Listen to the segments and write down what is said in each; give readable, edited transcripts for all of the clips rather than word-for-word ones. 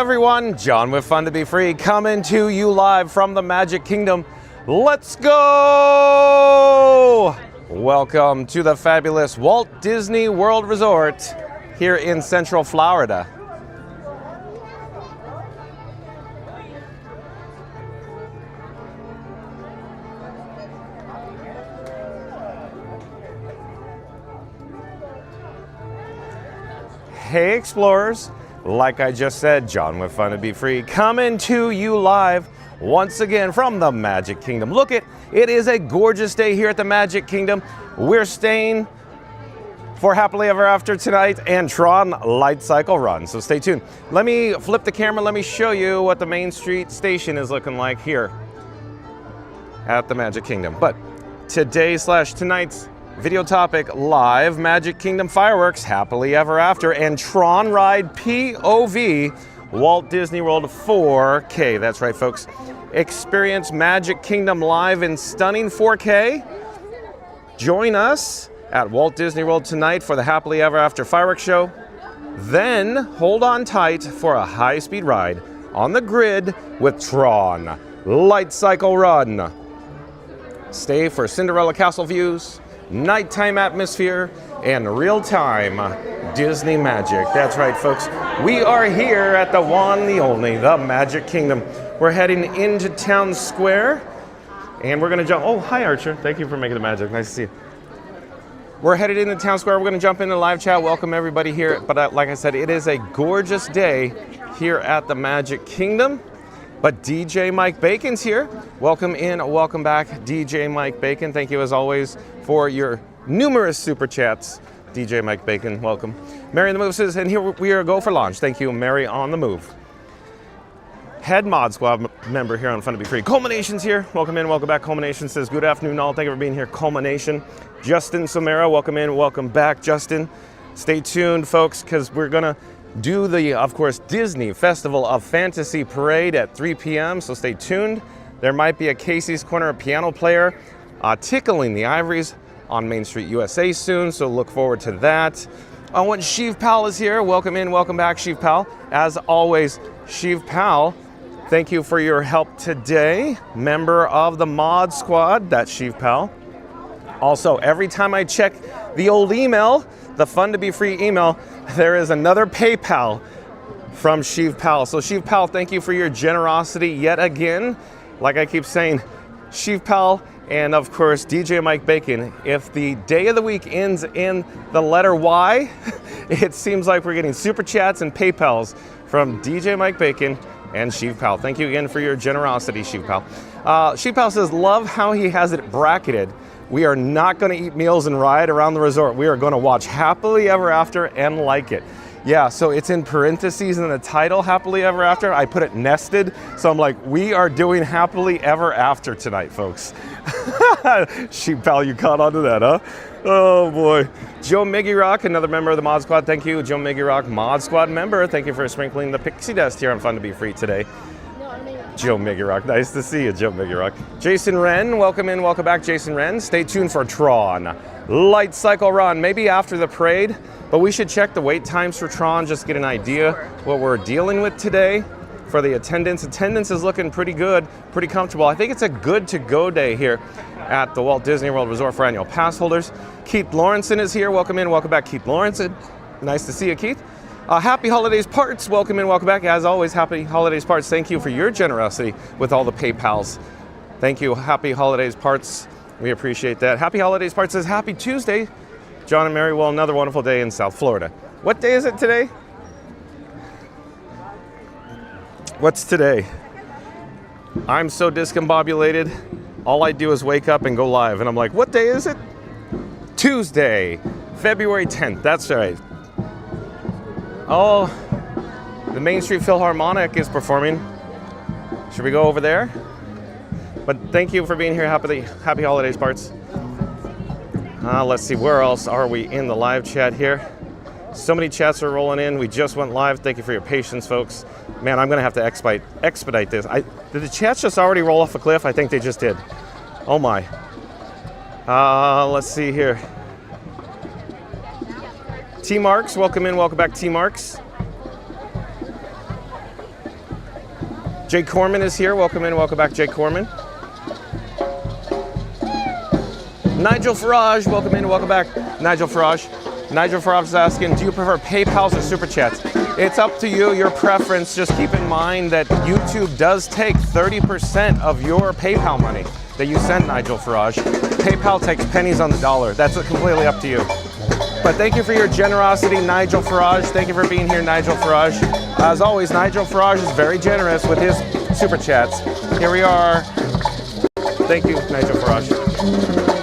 everyone, John with Fun to Be Free coming to you live from the Magic Kingdom. Let's go! Welcome to the fabulous Walt Disney World Resort here in Central Florida. Hey explorers, like I just said, John with Fun to Be Free coming to you live once again from the Magic Kingdom. Look it is a gorgeous day here at the Magic Kingdom. We're staying for Happily Ever After tonight and Tron Lightcycle Run, so stay tuned. Let me flip the camera, let me show you what the Main Street station is looking like here at the Magic Kingdom. But tonight's video topic, live Magic Kingdom fireworks, Happily Ever After, and Tron Ride POV, Walt Disney World 4K. That's right, folks. Experience Magic Kingdom live in stunning 4K. Join us at Walt Disney World tonight for the Happily Ever After fireworks show. Then hold on tight for a high-speed ride on the grid with Tron Lightcycle Run. Stay for Cinderella Castle views, nighttime atmosphere, and real-time Disney magic. That's right, folks. We are here at the one, the only, the Magic Kingdom. We're heading into Town Square, and we're going to jump. Oh, hi, Archer. Thank you for making the magic. Nice to see you. We're headed into Town Square. We're going to jump into live chat. Welcome everybody here. But like I said, it is a gorgeous day here at the Magic Kingdom. But DJ Mike Bacon's here. Welcome in, welcome back, DJ Mike Bacon. Thank you as always for your numerous super chats. DJ Mike Bacon, welcome. Mary on the Move says, and here we are go for launch. Thank you, Mary on the Move. Head Mod Squad member here on Fun to Be Free. Culmination's here. Welcome in, welcome back. Culmination says, good afternoon all. Thank you for being here. Culmination. Justin Somera, welcome in, welcome back, Justin. Stay tuned, folks, because we're going to do the, of course, Disney Festival of Fantasy Parade at 3 p.m., so stay tuned. There might be a Casey's Corner piano player tickling the ivories on Main Street USA soon, so look forward to that. I want Shiv Pal is here. Welcome in, welcome back, Shiv Pal. As always, Shiv Pal, thank you for your help today. Member of the Mod Squad, that's Shiv Pal. Also, every time I check the old email, the Fun to Be Free email, there is another PayPal from Shiv Pal. So Shiv Pal, thank you for your generosity yet again. Like I keep saying, Shiv Pal and of course DJ Mike Bacon. If the day of the week ends in the letter Y, it seems like we're getting super chats and PayPals from DJ Mike Bacon and Shiv Pal. Thank you again for your generosity, Shiv Pal. Shiv Pal says, love how he has it bracketed. We are not going to eat meals and ride around the resort. We are going to watch Happily Ever After and like it. Yeah, so it's in parentheses in the title, Happily Ever After. I put it nested, so I'm like, we are doing Happily Ever After tonight, folks. Sheep Pal, you caught on to that, huh? Oh boy. Joe Miggy Rock, another member of the Mod Squad. Thank you, Joe Miggy Rock, Mod Squad member. Thank you for sprinkling the pixie dust here on Fun to Be Free today. Joe Miggy Rock, nice to see you, Joe Miggy Rock. Jason Wren, welcome in, welcome back, Jason Wren. Stay tuned for Tron Lightcycle Run, maybe after the parade, but we should check the wait times for Tron, just get an idea what we're dealing with today. For the attendance, attendance is looking pretty good, pretty comfortable. I think it's a good to-go day here at the Walt Disney World Resort for annual pass holders. Keith Lawrenson is here, welcome in, welcome back, Keith Lawrenson. Nice to see you, Keith. Happy Holidays Parts, welcome in, welcome back. As always, Happy Holidays Parts. Thank you for your generosity with all the PayPals. Thank you, Happy Holidays Parts. We appreciate that. Happy Holidays Parts says, happy Tuesday. John and Mary, well, another wonderful day in South Florida. What day is it today? What's today? I'm so discombobulated. All I do is wake up and go live. And I'm like, what day is it? Tuesday, February 10th. That's right. Oh, the Main Street Philharmonic is performing. Should we go over there? But thank you for being here. Happy Holidays, Parts. Let's see, where else are we in the live chat here? So many chats are rolling in. We just went live. Thank you for your patience, folks. Man, I'm going to have to expedite this. Did the chats just already roll off a cliff? I think they just did. Oh, my. Let's see here. T Marks, welcome in, welcome back, T Marks. Jay Corman is here. Welcome in. Welcome back, Jay Corman. Nigel Farage, welcome in. Welcome back, Nigel Farage. Nigel Farage is asking, do you prefer PayPals or Super Chats? It's up to you, your preference. Just keep in mind that YouTube does take 30% of your PayPal money that you send, Nigel Farage. PayPal takes pennies on the dollar. That's completely up to you. But thank you for your generosity, Nigel Farage. Thank you for being here, Nigel Farage. As always, Nigel Farage is very generous with his Super Chats. Here we are. Thank you, Nigel Farage.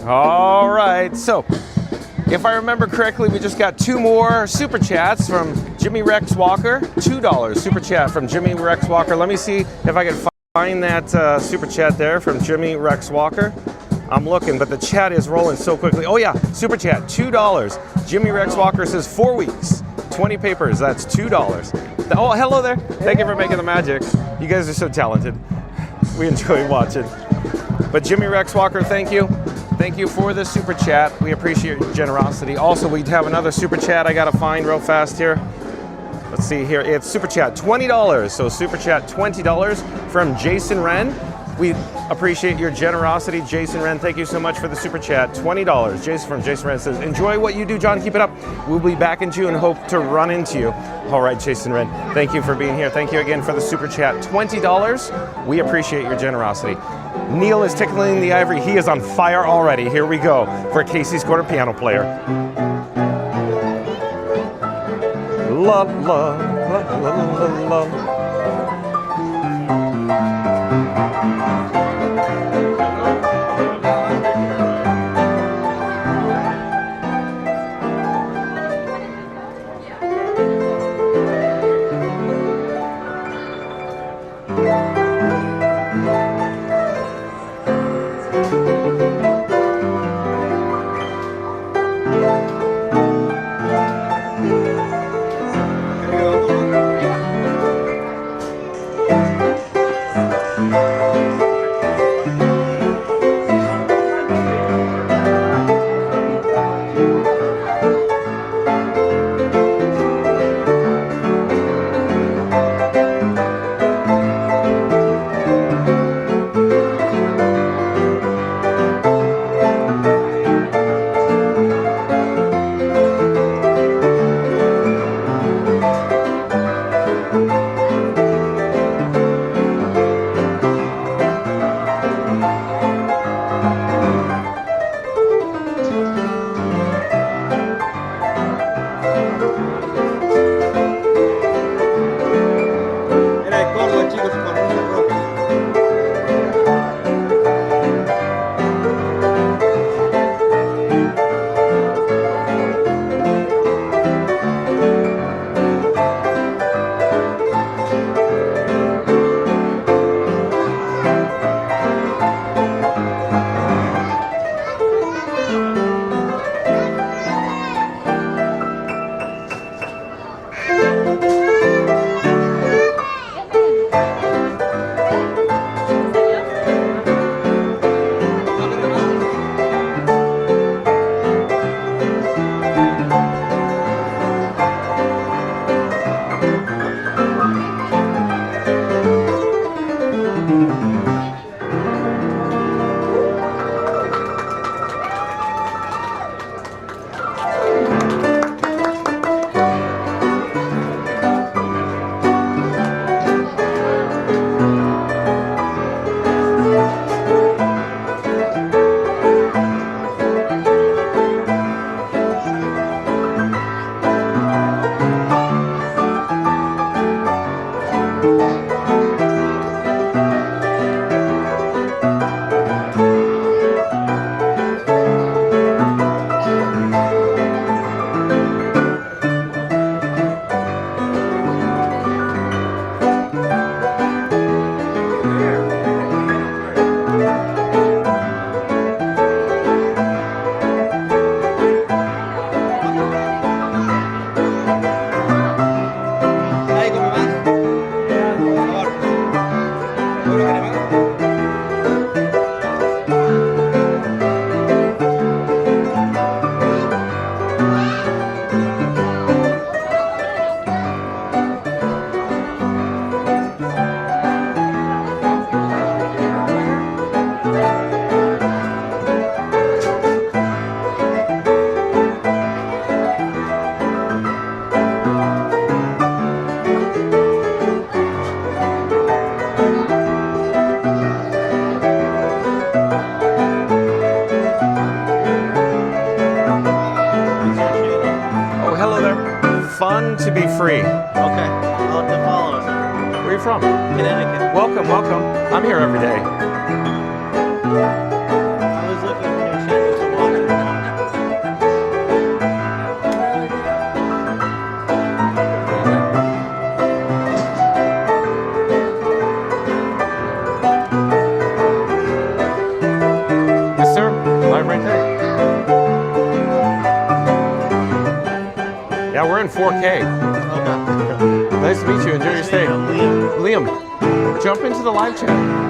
All right, so if I remember correctly, we just got 2 more super chats from Jimmy Rex Walker. $2 super chat from Jimmy Rex Walker. Let me see if I can find that super chat there from Jimmy Rex Walker. I'm looking, but the chat is rolling so quickly. Oh yeah, super chat, $2. Jimmy Rex Walker says 4 weeks, 20 papers, that's $2. Oh, hello there. Thank you for making the magic. You guys are so talented. We enjoy watching. But Jimmy Rex Walker, thank you. Thank you for the super chat. We appreciate your generosity. Also, we have another super chat I gotta find real fast here. Let's see here. It's super chat $20. So super chat $20 from Jason Wren. We appreciate your generosity, Jason Wren. Thank you so much for the super chat. $20. Jason from Jason Wren says, enjoy what you do, John. Keep it up. We'll be back in June and hope to run into you. All right, Jason Wren. Thank you for being here. Thank you again for the super chat. $20. We appreciate your generosity. Neil is tickling the ivory. He is on fire already. Here we go for Casey's Corner piano player. La la la la la la. to be free. Okay, I'll have to follow us. Where are you from? Connecticut. Welcome, welcome. I'm here every day. I was looking for new channels. 4K. Okay. Nice to meet you. Enjoy your stay. Liam. Liam, jump into the live chat.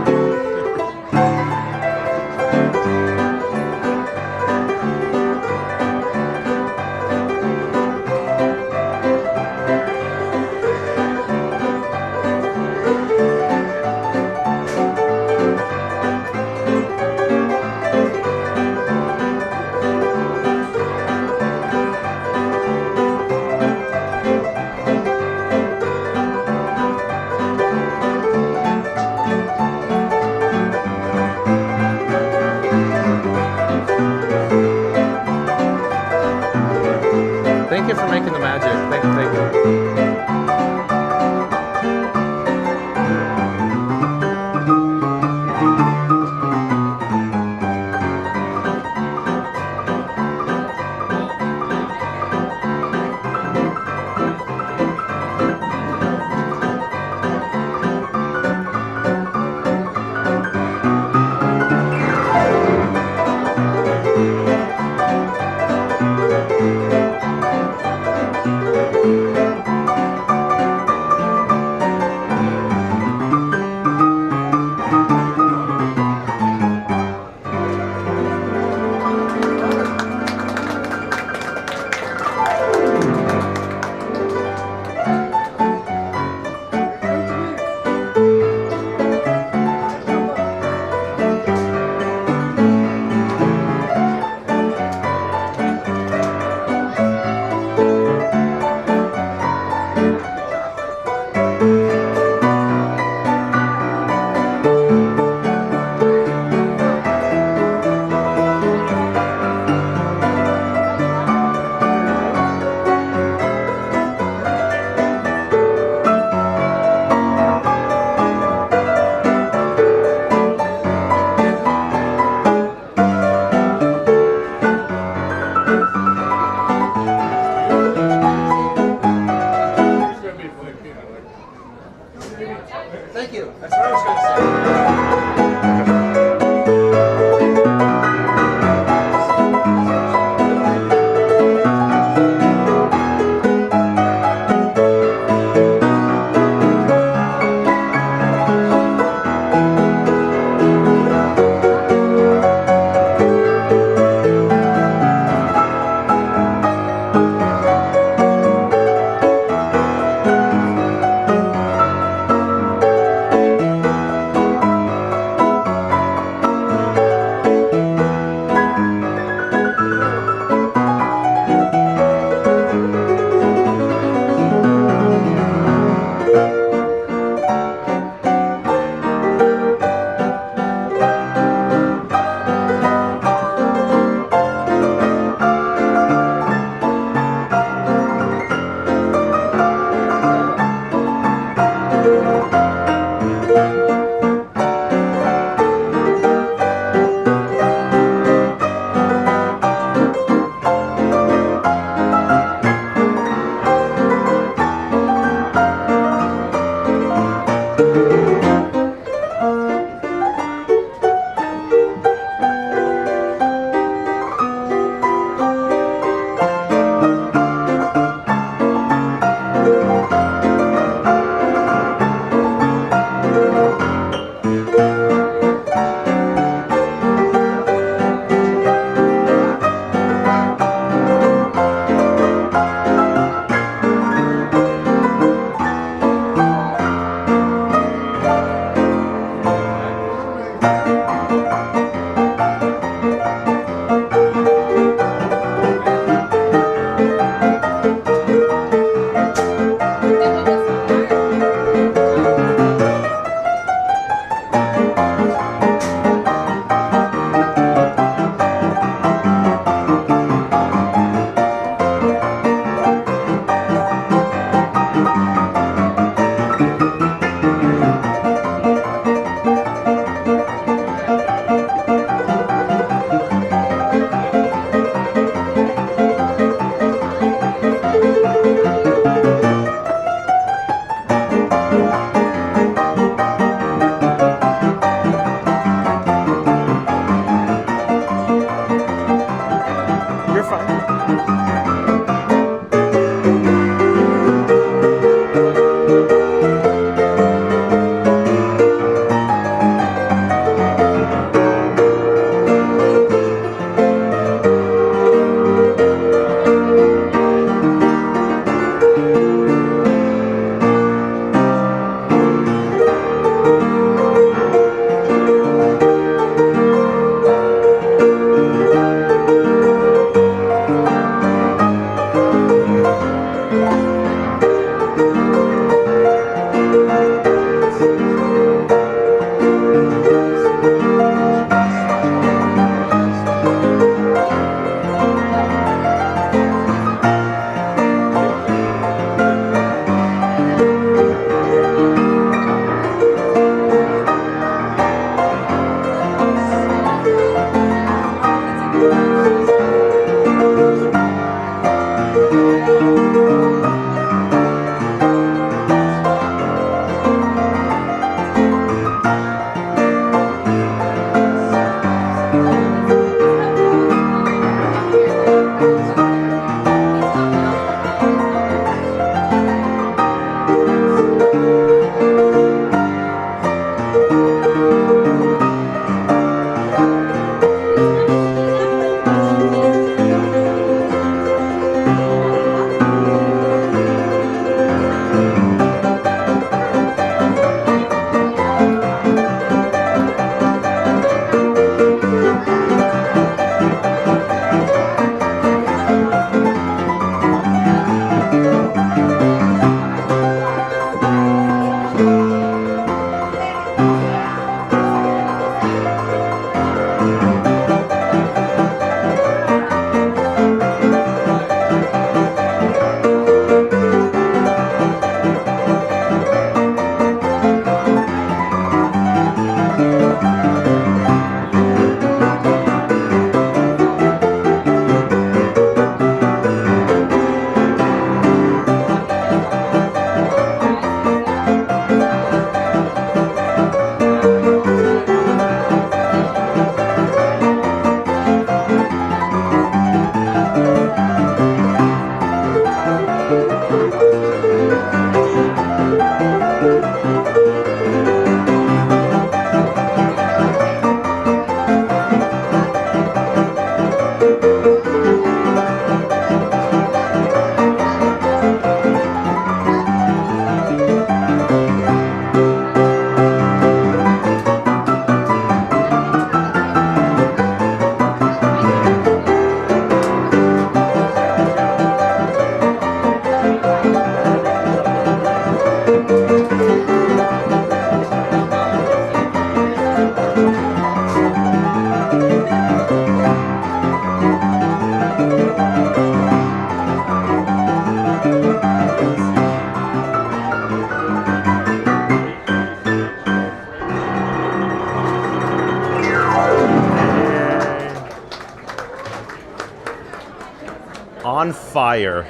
on fire.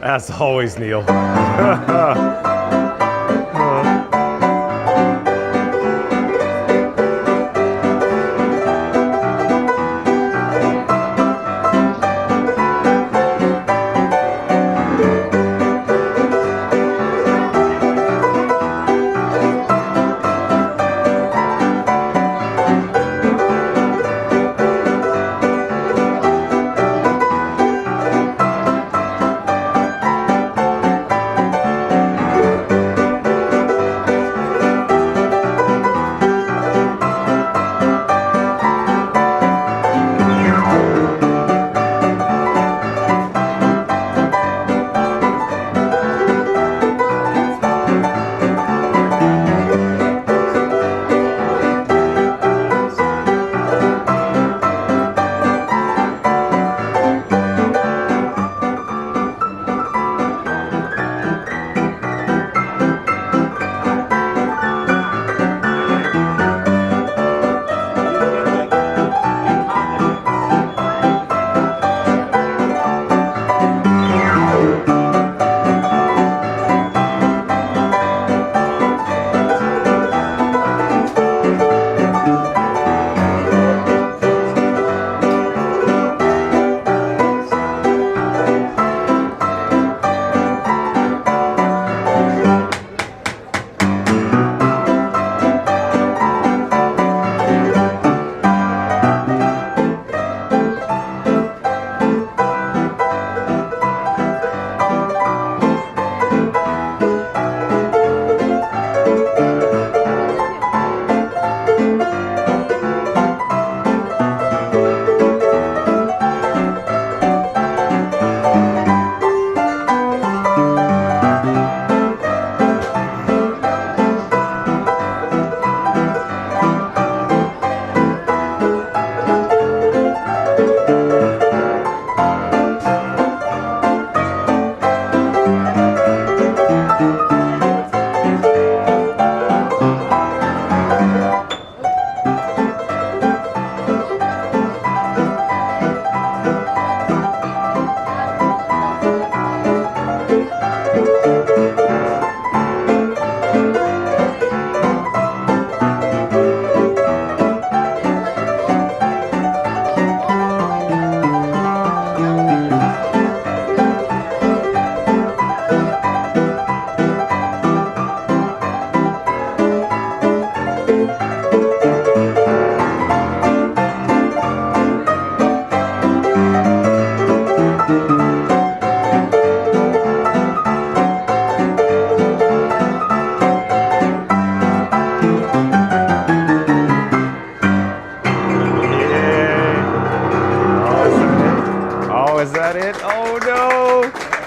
As always, Neil.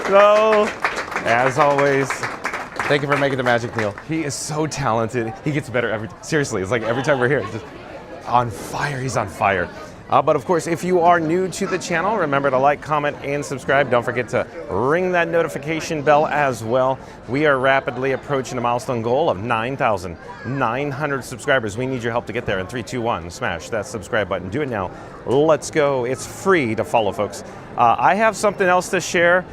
So, as always, thank you for making the magic, Neil. He is so talented. He gets better seriously, it's like every time we're here, it's just on fire. He's on fire. But of course, if you are new to the channel, remember to like, comment, and subscribe. Don't forget to ring that notification bell as well. We are rapidly approaching the milestone goal of 9,900 subscribers. We need your help to get there. In 3, 2, 1, smash that subscribe button. Do it now. Let's go. It's free to follow, folks. I have something else to share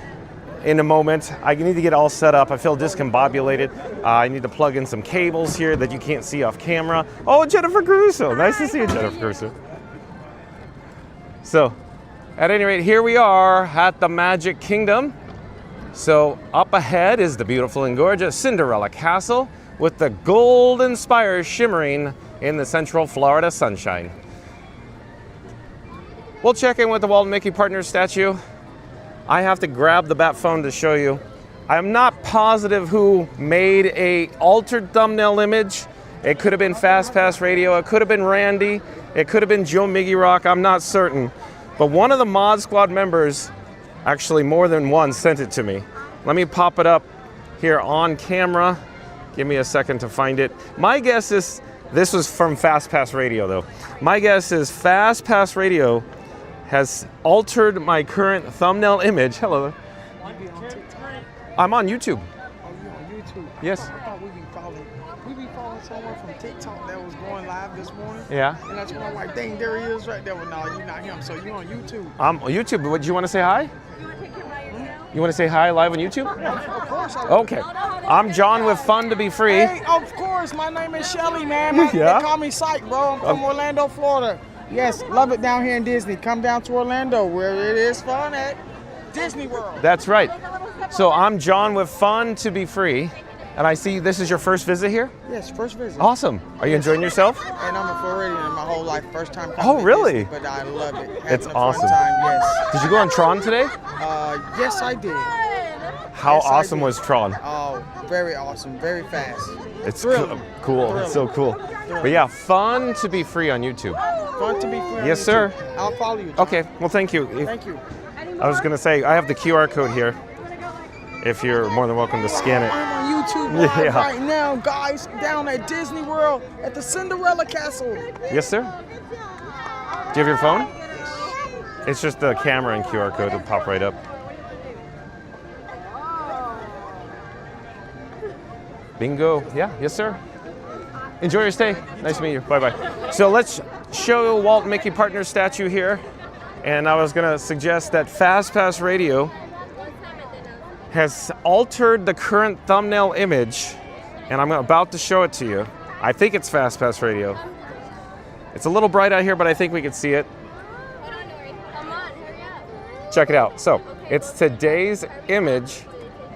in a moment. I need to get all set up. I feel discombobulated. I need to plug in some cables here that you can't see off camera. Oh, Jennifer Caruso. Nice to see you, Jennifer Caruso. So, at any rate, here we are at the Magic Kingdom. So, up ahead is the beautiful and gorgeous Cinderella Castle with the golden spires shimmering in the Central Florida sunshine. We'll check in with the Walt and Mickey Partners statue. I have to grab the bat phone to show you. I'm not positive who made a altered thumbnail image. It could have been Fast Pass Radio. It could have been Randy. It could have been Joe Miggy Rock. I'm not certain. But one of the Mod Squad members, actually more than one, sent it to me. Let me pop it up here on camera. Give me a second to find it. My guess is, this was from Fast Pass Radio though. My guess is Fast Pass Radio has altered my current thumbnail image. Hello. I'm on YouTube. Oh, you're on YouTube? Yes. I thought we be following someone from TikTok that was going live this morning. Yeah. And that's when I'm like, dang, there he is right there. Well, no, you're not him. So you're on YouTube. I'm on YouTube. What, do you want to say hi? You want to say hi live on YouTube? Of course I will. Okay. I'm John with Fun to Be Free. Hey, of course. My name is Shelly, man. Yeah? They call me Psych, bro. I'm from Orlando, Florida. Yes, love it down here in Disney. Come down to Orlando where it is fun at Disney World. That's right. So I'm John with Fun to Be Free. And I see this is your first visit here? Yes, first visit. Awesome. Are you enjoying yourself? And I'm a Floridian my whole life. First time coming to really? Disney, but I love it. It's Having a awesome. Fun time, yes. Did you go on Tron today? Yes, I did. How Yes, I awesome did. was Tron? Oh, very awesome. Very fast. It's Thrilling. cool. Thrilling. It's so cool. But yeah, Fun to Be Free on YouTube. Fun to be free. on Yes, YouTube. sir. I'll follow you. John. Okay, well, thank you. Thank you. I was going to say, I have the QR code here. If you're more than welcome to scan it. I'm on YouTube live Yeah. right now, guys, down at Disney World at the Cinderella Castle. Yes, sir. Do you have your phone? It's just the camera and QR code will pop right up. Bingo. Yeah, yes, sir. Enjoy your stay. Nice to meet you. Bye-bye. So let's show Walt Mickey Partner statue here. And I was going to suggest that FastPass Radio has altered the current thumbnail image, and I'm about to show it to you. I think it's FastPass Radio. It's a little bright out here, but I think we can see it. Check it out. So it's today's image,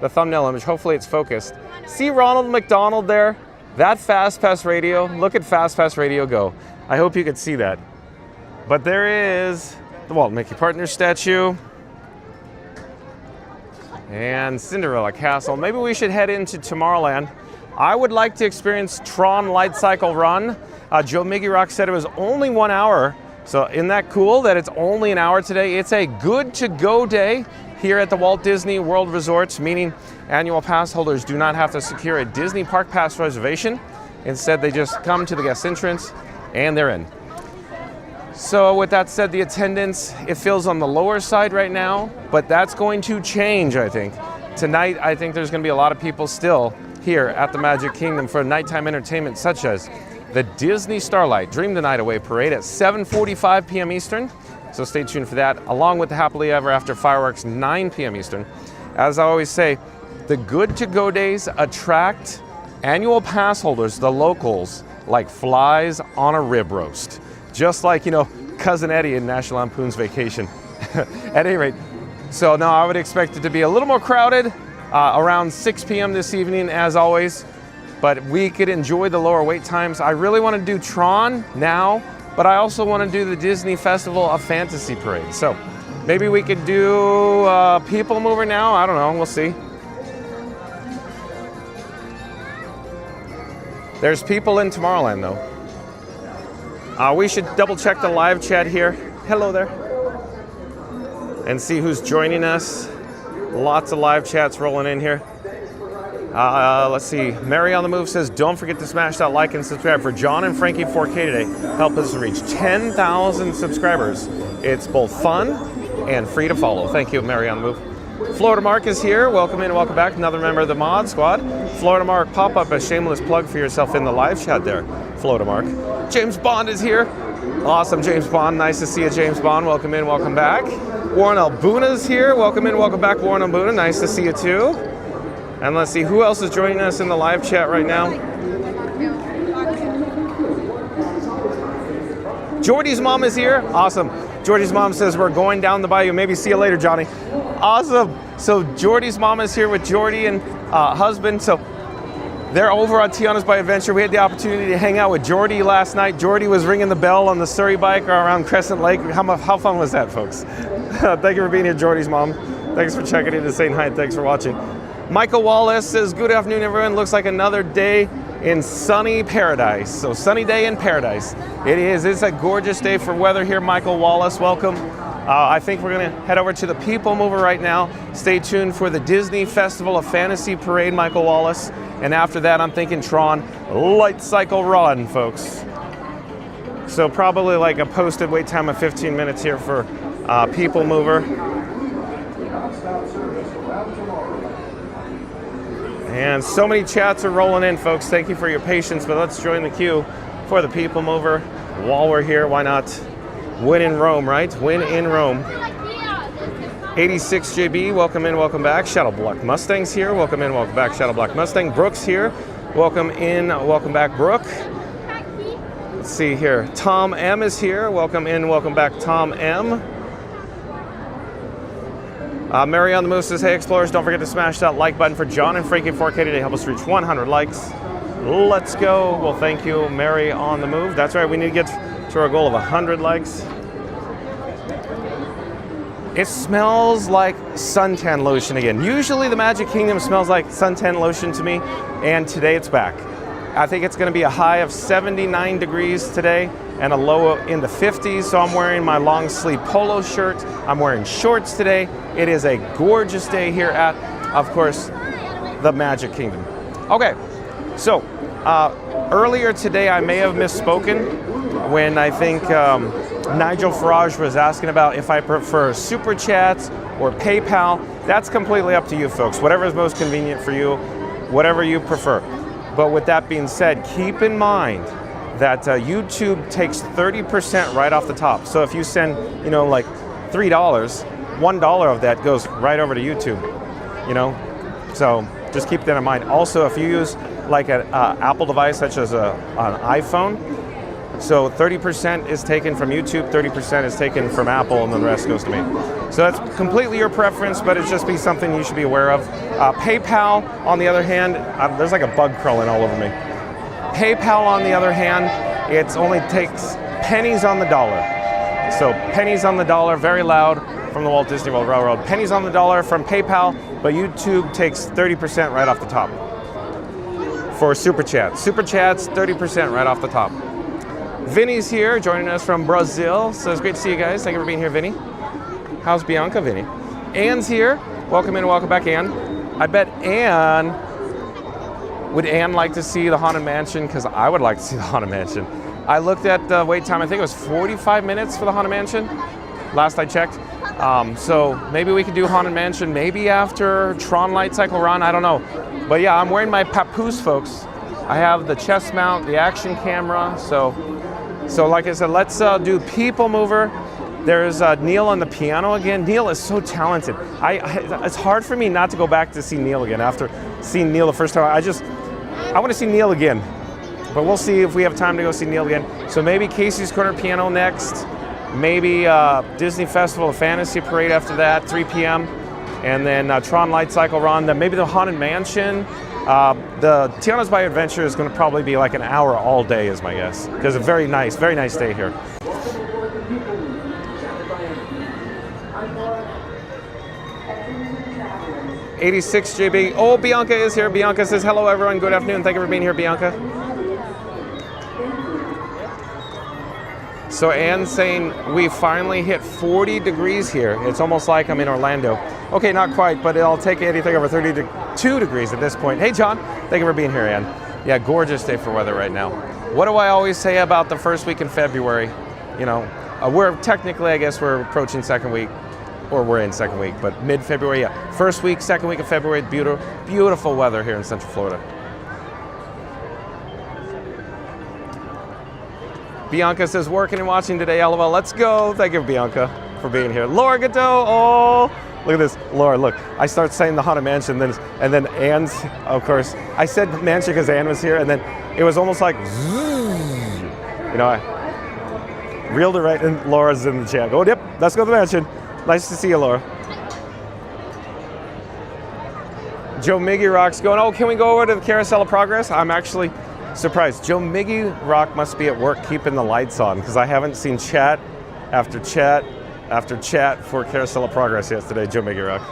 the thumbnail image. Hopefully it's focused. See Ronald McDonald there? That FastPass Radio. Look at FastPass Radio go. I hope you could see that. But there is the Walt Mickey Partner statue. And Cinderella Castle. Maybe we should head into Tomorrowland. I would like to experience Tron Lightcycle Run. Joe Miggy Rock said it was only 1 hour. So isn't that cool that it's only an hour today? It's a good to go day here at the Walt Disney World Resorts, meaning annual pass holders do not have to secure a Disney Park Pass reservation. Instead, they just come to the guest entrance and they're in. So with that said, the attendance, it feels on the lower side right now, but that's going to change, I think. Tonight, I think there's going to be a lot of people still here at the Magic Kingdom for nighttime entertainment, such as the Disney Starlight Dream the Night Away Parade at 7:45 p.m. Eastern. So stay tuned for that, along with the Happily Ever After fireworks, 9 p.m. Eastern. As I always say, the good to go days attract annual pass holders, the locals, like flies on a rib roast. Just like, you know, Cousin Eddie in National Lampoon's Vacation. At any rate, so now I would expect it to be a little more crowded around 6 p.m. this evening, as always. But we could enjoy the lower wait times. I really want to do Tron now, but I also want to do the Disney Festival of Fantasy Parade. So maybe we could do PeopleMover now. I don't know. We'll see. There's people in Tomorrowland, though. We should double check the live chat here. Hello there. And see who's joining us. Lots of live chats rolling in here. Let's see. Mary on the Move says, don't forget to smash that like and subscribe for John and Frankie 4K today. Help us reach 10,000 subscribers. It's both fun and free to follow. Thank you, Mary on the Move. Florida Mark is here. Welcome in, welcome back. Another member of the Mod Squad. Florida Mark, pop up a shameless plug for yourself in the live chat there, Florida Mark. James Bond is here. Awesome, James Bond. Nice to see you, James Bond. Welcome in, welcome back. Warren Albuna is here. Welcome in, welcome back, Warren Albuna. Nice to see you too. And let's see who else is joining us in the live chat right now. Jordy's mom is here. Awesome. Jordy's mom says we're going down the bayou. Maybe see you later, Johnny. Awesome. So Jordy's mom is here with Jordy and husband. So they're over on Tiana's by Adventure. We had the opportunity to hang out with Jordy last night. Jordy was ringing the bell on the Surrey bike around Crescent Lake. How fun was that, folks? Thank you for being here, Jordy's mom. Thanks for checking in and saying hi. Thanks for watching. Michael Wallace says, good afternoon, everyone. Looks like another day in sunny paradise. So sunny day in paradise. It is. It's a gorgeous day for weather here. Michael Wallace, welcome. I think we're going to head over to the PeopleMover right now. Stay tuned for the Disney Festival of Fantasy Parade, Michael Wallace. And after that, I'm thinking Tron Lightcycle Run, folks. So probably like a posted wait time of 15 minutes here for PeopleMover. And so many chats are rolling in, folks. Thank you for your patience, but let's join the queue for the PeopleMover while we're here, why not win in Rome, right? Win in Rome. 86 JB, welcome in, welcome back. Shadow Black Mustang's here, welcome in, welcome back. Shadow Black Mustang. Brooks here, welcome in, welcome back, Brooke. Let's see here. Tom M is here, welcome in, welcome back, Tom M. Mary on the Moose says, hey Explorers, don't forget to smash that like button for John and Frankie 4K today. Help us reach 100 likes. Let's go. Well, thank you, Mary on the Move. That's right, we need to get to our goal of 100 likes. It smells like suntan lotion again. Usually the Magic Kingdom smells like suntan lotion to me, and today it's back. I think it's going to be a high of 79 degrees today and a low in the 50s, so I'm wearing my long sleeve polo shirt. I'm wearing shorts today. It is a gorgeous day here at, of course, the Magic Kingdom. Okay, so earlier today I may have misspoken when I think Nigel Farage was asking about if I prefer Super Chats or PayPal. That's completely up to you folks, whatever is most convenient for you, whatever you prefer. But with that being said, keep in mind that YouTube takes 30% right off the top. So if you send, you know, like $3, $1 of that goes right over to YouTube, you know? So just keep that in mind. Also, if you use like an Apple device such as an iPhone, so 30% is taken from YouTube, 30% is taken from Apple, and then the rest goes to me. So that's completely your preference, but it's just be something you should be aware of. PayPal, on the other hand, there's like a bug crawling all over me. PayPal, on the other hand, it only takes pennies on the dollar. So pennies on the dollar, very loud from the Walt Disney World Railroad. Pennies on the dollar from PayPal, but YouTube takes 30% right off the top for Super Chats. Super Chats, 30% right off the top. Vinny's here, joining us from Brazil. So it's great to see you guys. Thank you for being here, Vinny. How's Bianca, Vinny? Anne's here. Welcome in, welcome back, Anne. I bet Anne, would Anne like to see the Haunted Mansion? Because I would like to see the Haunted Mansion. I looked at the wait time, I think it was 45 minutes for the Haunted Mansion, last I checked. So maybe we could do Haunted Mansion maybe after Tron Lightcycle Run, I don't know. But yeah, I'm wearing my papoose, folks. I have the chest mount, the action camera, so like I said, let's do PeopleMover. There's Neil on the piano again. Neil is so talented. It's hard for me not to go back to see Neil again after seeing Neil the first time. I want to see Neil again, but we'll see if we have time to go see Neil again. So maybe Casey's Corner Piano next, maybe Disney Festival of Fantasy Parade after that, 3 p.m., and then Tron Lightcycle Run, then maybe the Haunted Mansion. The Tiana's Bayou Adventure is going to probably be like an hour all day is my guess, because a very nice day here. '86 JB. Oh, Bianca is here. Bianca says, hello everyone, good afternoon. Thank you for being here, Bianca. So Anne's saying we finally hit 40 degrees here. It's almost like I'm in Orlando. Okay, not quite, but I'll take anything over 32 degrees at this point. Hey John, thank you for being here, Anne. Yeah, gorgeous day for weather right now. What do I always say about the first week in February? You know, we're technically, I guess we're approaching second week, or we're in second week, but mid-February, yeah. First week, second week of February, beautiful weather here in Central Florida. Bianca says, working and watching today, LOL. Let's go. Thank you, Bianca, for being here. Laura Gateau, oh, look at this. Laura, look, I start saying the Haunted Mansion, and then Anne's, of course, I said mansion because Anne was here, and then it was almost like, you know, I reeled it right, and Laura's in the chat. Oh, yep, let's go to the mansion. Nice to see you, Laura. Joe Miggy Rock's going, oh, can we go over to the Carousel of Progress? I'm actually surprised. Joe Miggy Rock must be at work keeping the lights on, because I haven't seen chat after chat after chat for Carousel of Progress yesterday, Joe Miggy Rock.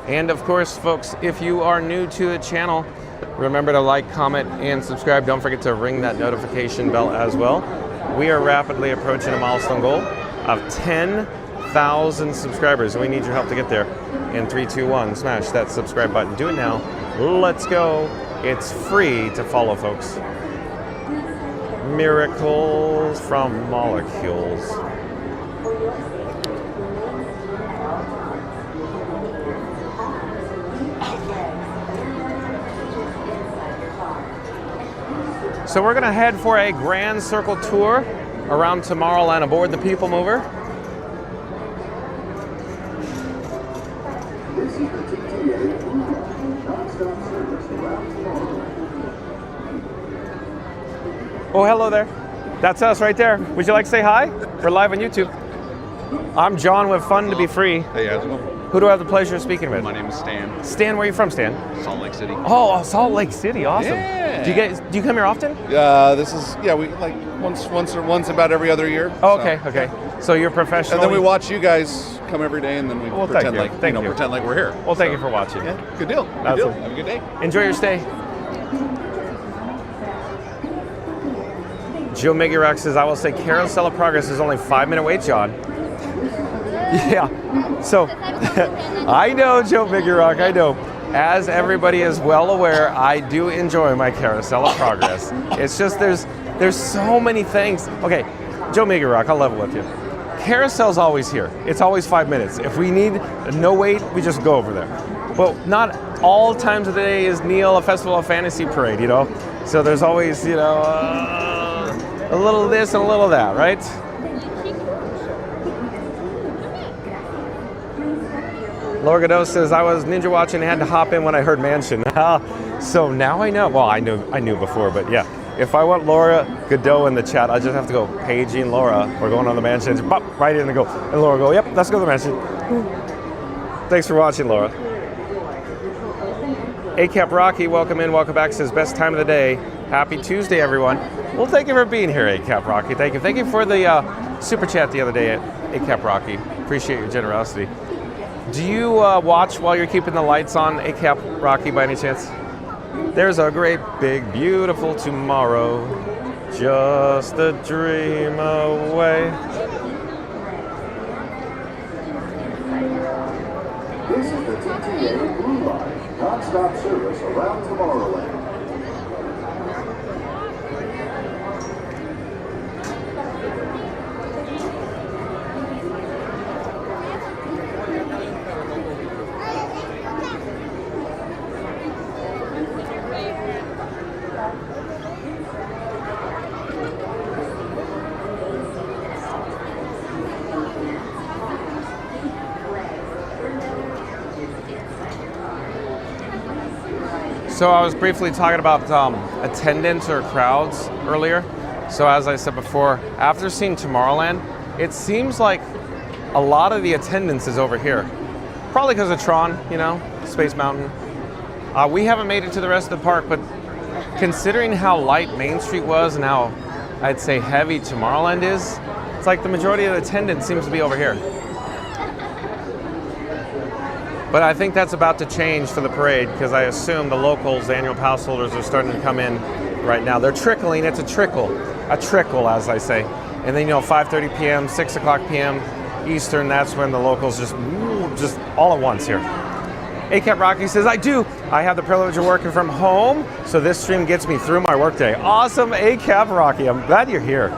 And of course, folks, if you are new to the channel, remember to like, comment, and subscribe. Don't forget to ring that notification bell as well. We are rapidly approaching a milestone goal of 10,000 subscribers, and we need your help to get there. In 3, 2, 1, smash that subscribe button. Do it now. Let's go. It's free to follow, folks. Miracles from molecules. So we're gonna head for a grand circle tour around Tomorrowland aboard the PeopleMover. Oh, hello there. That's us right there. Would you like to say hi? We're live on YouTube. I'm John with Fun to Be Free. Hey, how's it going? Who do I have the pleasure of speaking with? My name is Stan. Stan, where are you from, Stan? Salt Lake City. Oh, Salt Lake City, awesome. Yeah. Do you come here often? This is we like once about every other year. Oh, so. okay, okay. So you're professional. And then we watch you guys come every day, and then we pretend thank you. pretend like we're here. Well, thank you for watching. Yeah, good deal. Good deal. Have a good day. Enjoy your stay. Joe Migurok says, I will say Carousel of Progress is only 5-minute wait, John. Yeah, so I know, Joe Migurok, I know. As everybody is well aware, I do enjoy my Carousel of Progress. It's just there's so many things. Okay, Joe Migurok, I'll level with you. Carousel's always here. It's always 5 minutes. If we need no wait, we just go over there. But not all times of the day is Neil a Festival of Fantasy parade, you know? So there's always, you know, a little of this and a little of that, right? Laura Godot says, I was ninja watching and had to hop in when I heard Mansion. So now I know. Well, I knew before, but yeah. If I want Laura Godot in the chat, I just have to go, paging Laura. We're going on the Mansion. Just pop right in and go. And Laura go, yep, let's go to the Mansion. Thanks for watching, Laura. ACAP Rocky, welcome in, welcome back. Says, best time of the day. Happy Tuesday, everyone. Well, thank you for being here, ACAP Rocky. Thank you. Thank you for the super chat the other day at ACAP Rocky. Appreciate your generosity. Do you watch while you're keeping the lights on, ACAP Rocky, by any chance? There's a great, big, beautiful tomorrow, just a dream away. This is the TTA Blue Line, non-stop service around Tomorrowland. So I was briefly talking about attendance or crowds earlier. So as I said before, after seeing Tomorrowland, it seems like a lot of the attendance is over here. Probably because of Tron, you know, Space Mountain. We haven't made it to the rest of the park, but considering how light Main Street was and how I'd say heavy Tomorrowland is, it's like the majority of the attendance seems to be over here. But I think that's about to change for the parade because I assume the locals, the annual pass holders, are starting to come in right now. They're trickling. It's a trickle, as I say. And then, you know, 5:30 p.m., 6 o'clock p.m. Eastern, that's when the locals just all at once here. ACAP Rocky says, I do. I have the privilege of working from home, so this stream gets me through my workday. Awesome, ACAP Rocky. I'm glad you're here.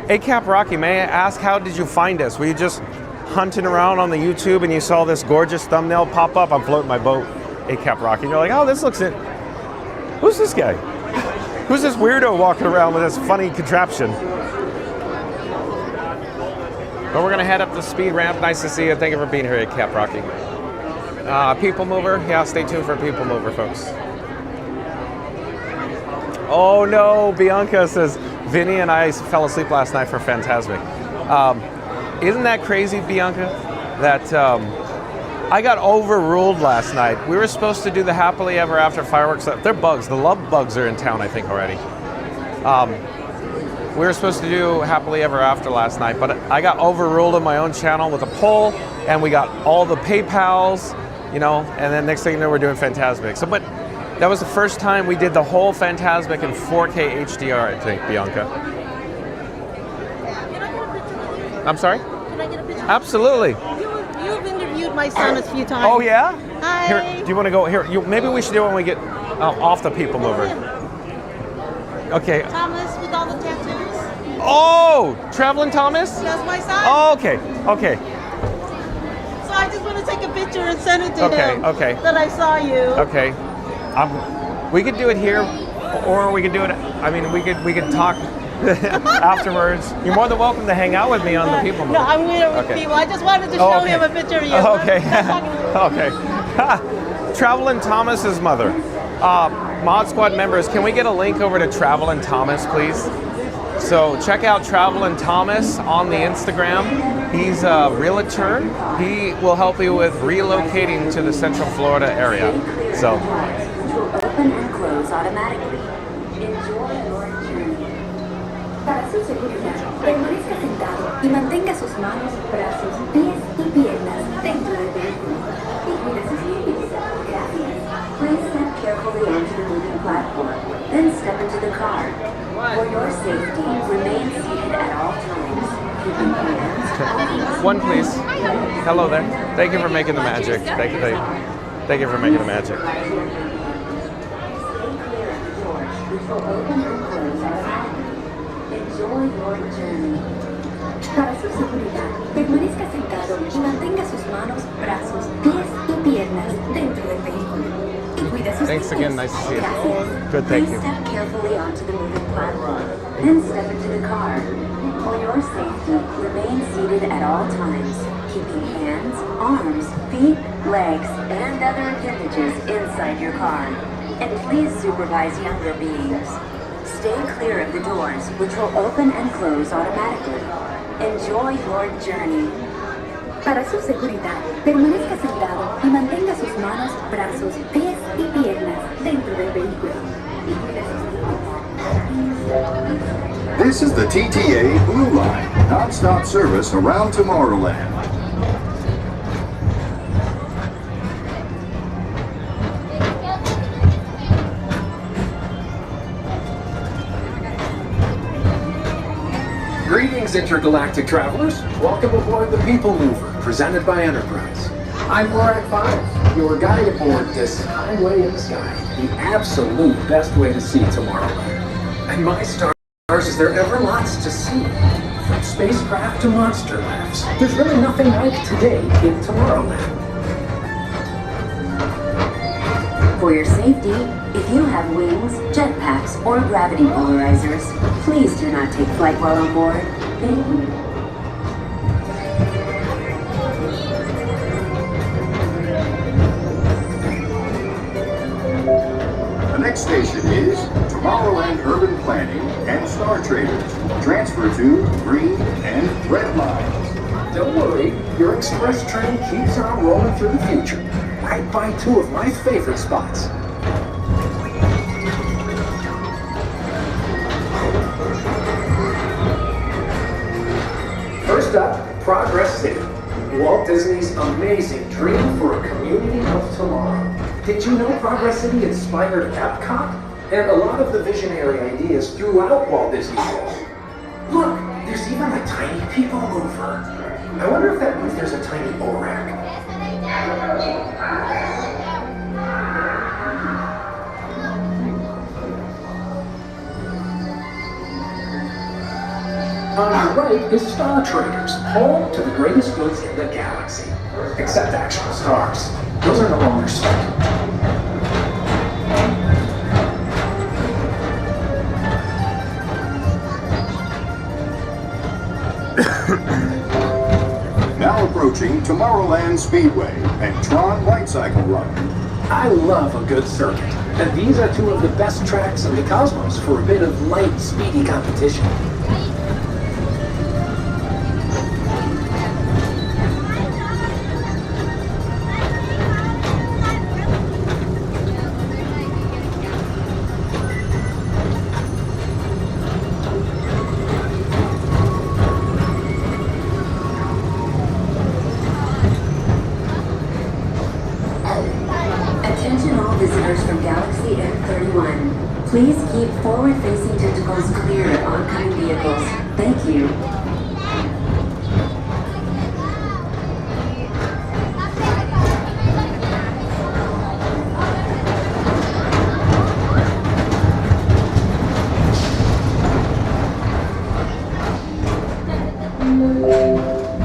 ACAP Rocky, may I ask, how did you find us? Were you just hunting around on the YouTube and you saw this gorgeous thumbnail pop up? I'm floating my boat, ACAP Rocky. And you're like, oh, this looks it. Who's this guy? Who's this weirdo walking around with this funny contraption? But we're gonna head up the speed ramp. Nice to see you. Thank you for being here, ACAP Rocky. PeopleMover, yeah, stay tuned for PeopleMover, folks. Oh no, Bianca says, Vinny and I fell asleep last night for Fantasmic. Isn't that crazy, Bianca, that I got overruled last night? We were supposed to do the Happily Ever After fireworks. They're bugs. The love bugs are in town, I think, already. We were supposed to do Happily Ever After last night, but I got overruled on my own channel with a poll, and we got all the PayPals, you know, and then next thing you know, we're doing Fantasmic. So, but that was the first time we did the whole Fantasmic in 4K HDR, I think, Bianca. I'm sorry? Can I get a picture? Absolutely. You've interviewed my son a few times. Oh yeah? Hi. Here, do you want to go here? Maybe we should do it when we get off the PeopleMover. Okay. Thomas with all the tattoos. Oh, Traveling Thomas? That's my son. Oh, okay. Okay. So I just want to take a picture and send it to him. Okay. That I saw you. Okay. We could do it here or we could do it. I mean, we could talk afterwards. You're more than welcome to hang out with me on the PeopleMover. No, I'm here with Okay. people. I just wanted to Oh, show okay. him a picture of you. Oh, okay. Stop talking. Okay. Travel and Thomas's mother. Mod Squad members, can we get a link over to Travel and Thomas, please? So check out Travel and Thomas on the Instagram. He's a realtor. He will help you with relocating to the Central Florida area. So. Open and close automatically. Enjoy your journey. Para su seguridad, permanezca sentado y mantenga sus manos, brazos, pies y piernas dentro del vehículo. Y cuide sus pies. Gracias. Please step carefully onto the moving platform, then step into the car. For your safety, remain seated at all times. Keeping hands. One, please. Hello there. Thank you for making the magic. Thank you for making the magic. Enjoy your journey. Para su seguridad, permanezca sentado y mantenga sus manos, brazos, pies y piernas dentro del vehículo. Y cuide sus Thanks again. Nice to see you. Gracias. Good, thank Please you. step carefully onto the moving platform, then step into the car. For your safety, remain seated at all times, keeping hands, arms, feet, legs, and other appendages inside your car. And please supervise younger beings. Stay clear of the doors, which will open and close automatically. Enjoy your journey. Para su seguridad, permanezca sentado y mantenga sus manos, brazos, pies y piernas dentro del vehículo. Y cuide sus This is the TTA Blue Line, non-stop service around Tomorrowland. Greetings, intergalactic travelers. Welcome aboard the PeopleMover, presented by Enterprise. I'm Borak 5, your guide aboard this highway in the sky, the absolute best way to see Tomorrowland. And my stars, is there ever lots to see? From spacecraft to monster labs, there's really nothing like today in Tomorrowland. For your safety, if you have wings, jetpacks, or gravity polarizers, please do not take flight while on board. Thank you. The next station is Tomorrowland Urban Planning and Star Traders. Transfer to green and red lines. Don't worry, your express train keeps on rolling through the future, right by two of my favorite spots. First up, Progress City, Walt Disney's amazing dream for a community of tomorrow. Did you know Progress City inspired Epcot? And a lot of the visionary ideas throughout Walt Disney World. Look, there's even a tiny PeopleMover. I wonder if that means there's a tiny ORAC. On your right is Star Traders, home to the greatest goods in the galaxy. Except actual stars. Those are no longer special. Now approaching Tomorrowland Speedway and Tron Lightcycle Run. I love a good circuit, and these are two of the best tracks in the cosmos for a bit of light, speedy competition. Attention all visitors from Galaxy M31. Please keep forward-facing tentacles clear of oncoming vehicles. Thank you.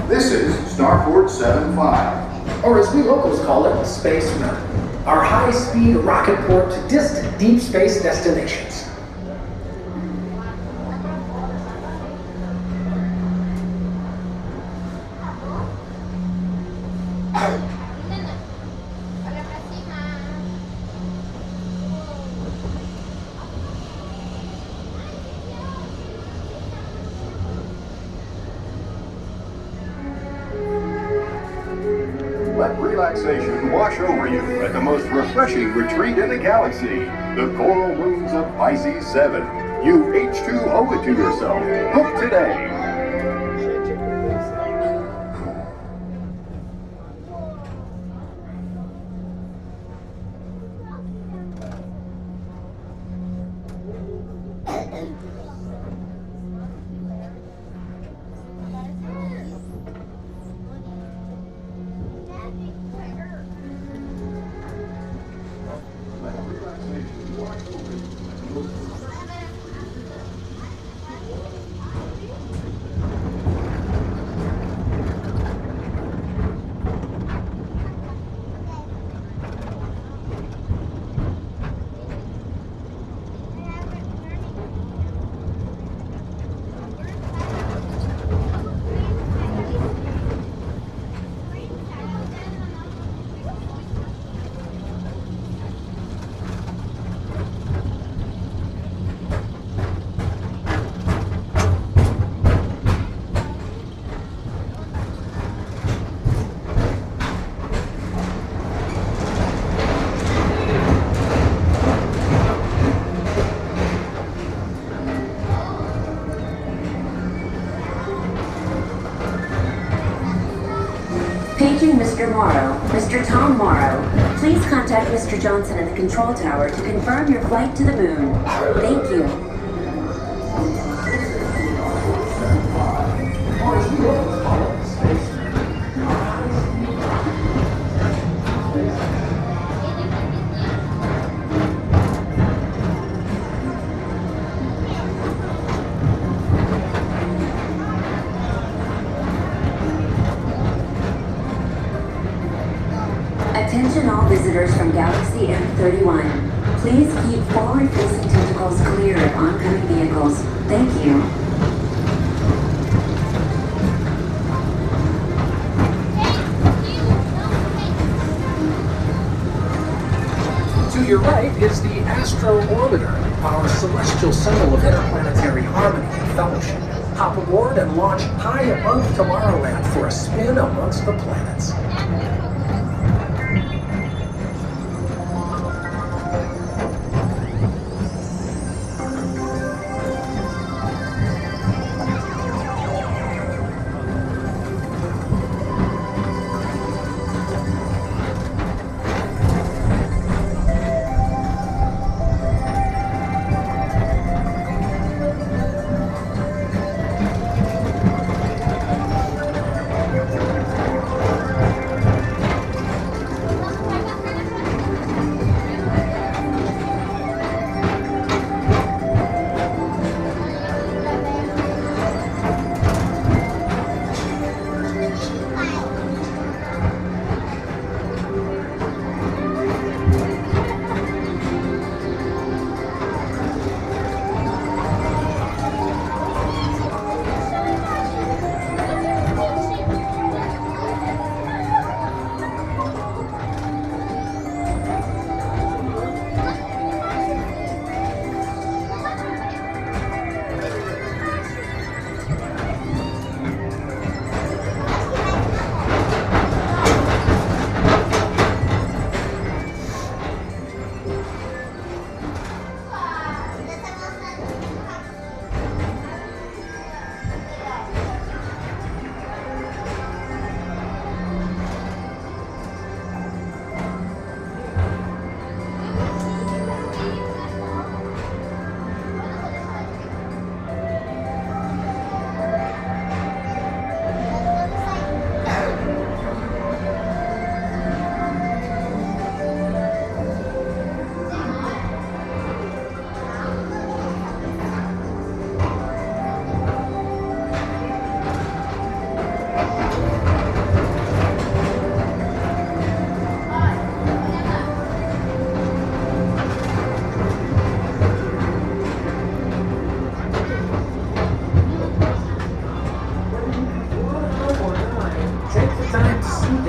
This is Starport 75. Or as we locals call it, Space Mountain. our high-speed rocket port to distant deep space destinations. Let relaxation wash over you at the most refreshing retreat in the galaxy, the coral moons of Pisces 7. You H2 owe it to yourself. Book today. Paging Mr. Morrow. Mr. Tom Morrow. Please contact Mr. Johnson at the control tower to confirm your flight to the moon. Thank you. Attention all visitors from Galaxy M31. Please keep forward-facing tentacles clear of oncoming vehicles. Thank you. To your right is the Astro Orbiter, our celestial symbol of interplanetary harmony and fellowship. Hop aboard and launch high above Tomorrowland for a spin amongst the planets.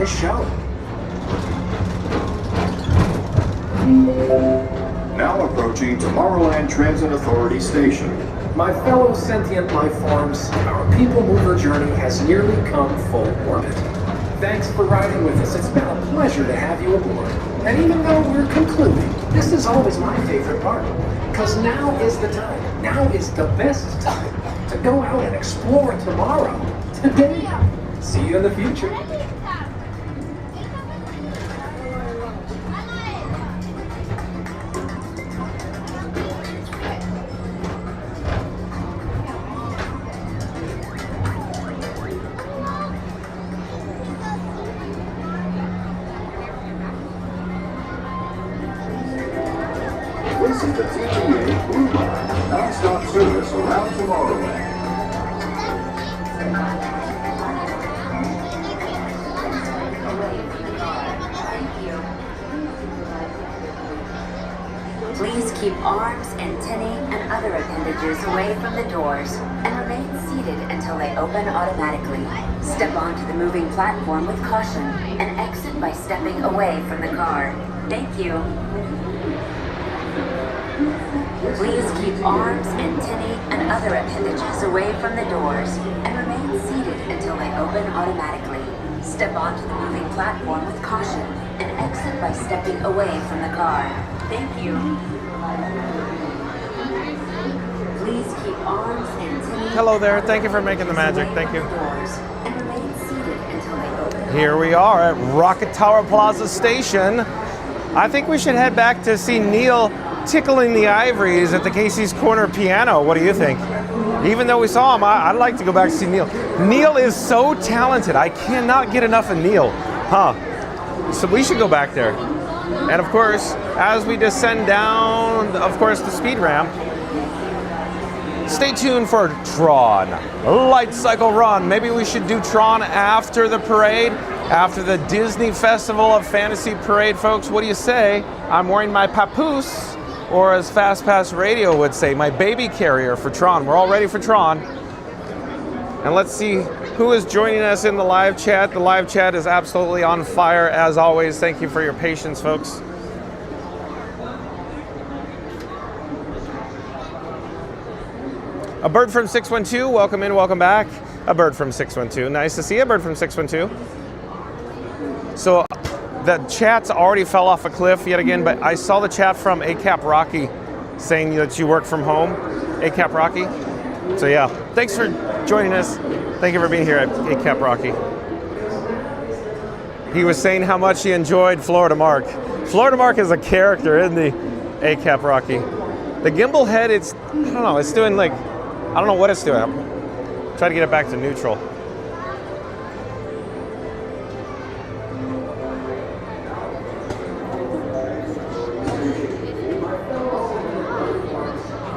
this show. Now approaching Tomorrowland Transit Authority Station. My fellow sentient life forms, our people mover journey has nearly come full orbit. Thanks for riding with us. It's been a pleasure to have you aboard. And even though we're concluding, this is always my favorite part. Because now is the time. Now is the best time to go out and explore tomorrow. Today. See you in the future. This is the TTA Blue Line, non-stop service around Tomorrowland. Please keep arms, antennae, and other appendages away from the doors and remain seated until they open automatically. Step onto the moving platform with caution and exit by stepping away from the car. Thank you. Please keep arms, antennae, and other appendages away from the doors and remain seated until they open automatically. Step onto the moving platform with caution and exit by stepping away from the car. Thank you. Please keep arms, antennae. Hello there. Thank you for making the magic. Thank you. And remain seated until they open. Here we are at Rocket Tower Plaza Station. I think we should head back to see Neil tickling the ivories at the Casey's Corner Piano. What do you think? Even though we saw him, I'd like to go back to see Neil. Neil is so talented. I cannot get enough of Neil. So we should go back there. And of course, as we descend down, of course, the speed ramp, stay tuned for Tron Lightcycle Run. Maybe we should do Tron after the parade, after the Disney Festival of Fantasy Parade, folks. What do you say? I'm wearing my papoose, or as Fast Pass Radio would say, my baby carrier for Tron. We're all ready for Tron. And let's see who is joining us in the live chat. The live chat is absolutely on fire as always. Thank you for your patience, folks. A bird from 612, welcome in, welcome back. A bird from 612, nice to see you, a bird from 612. So the chat's already fell off a cliff yet again, but I saw the chat from ACAP Rocky saying that you work from home, ACAP Rocky. So yeah, thanks for joining us. Thank you for being here at ACAP Rocky. He was saying how much he enjoyed Florida Mark. Florida Mark is a character in the ACAP Rocky. The gimbal head, I don't know, it's doing like, I don't know what it's doing. Try to get it back to neutral.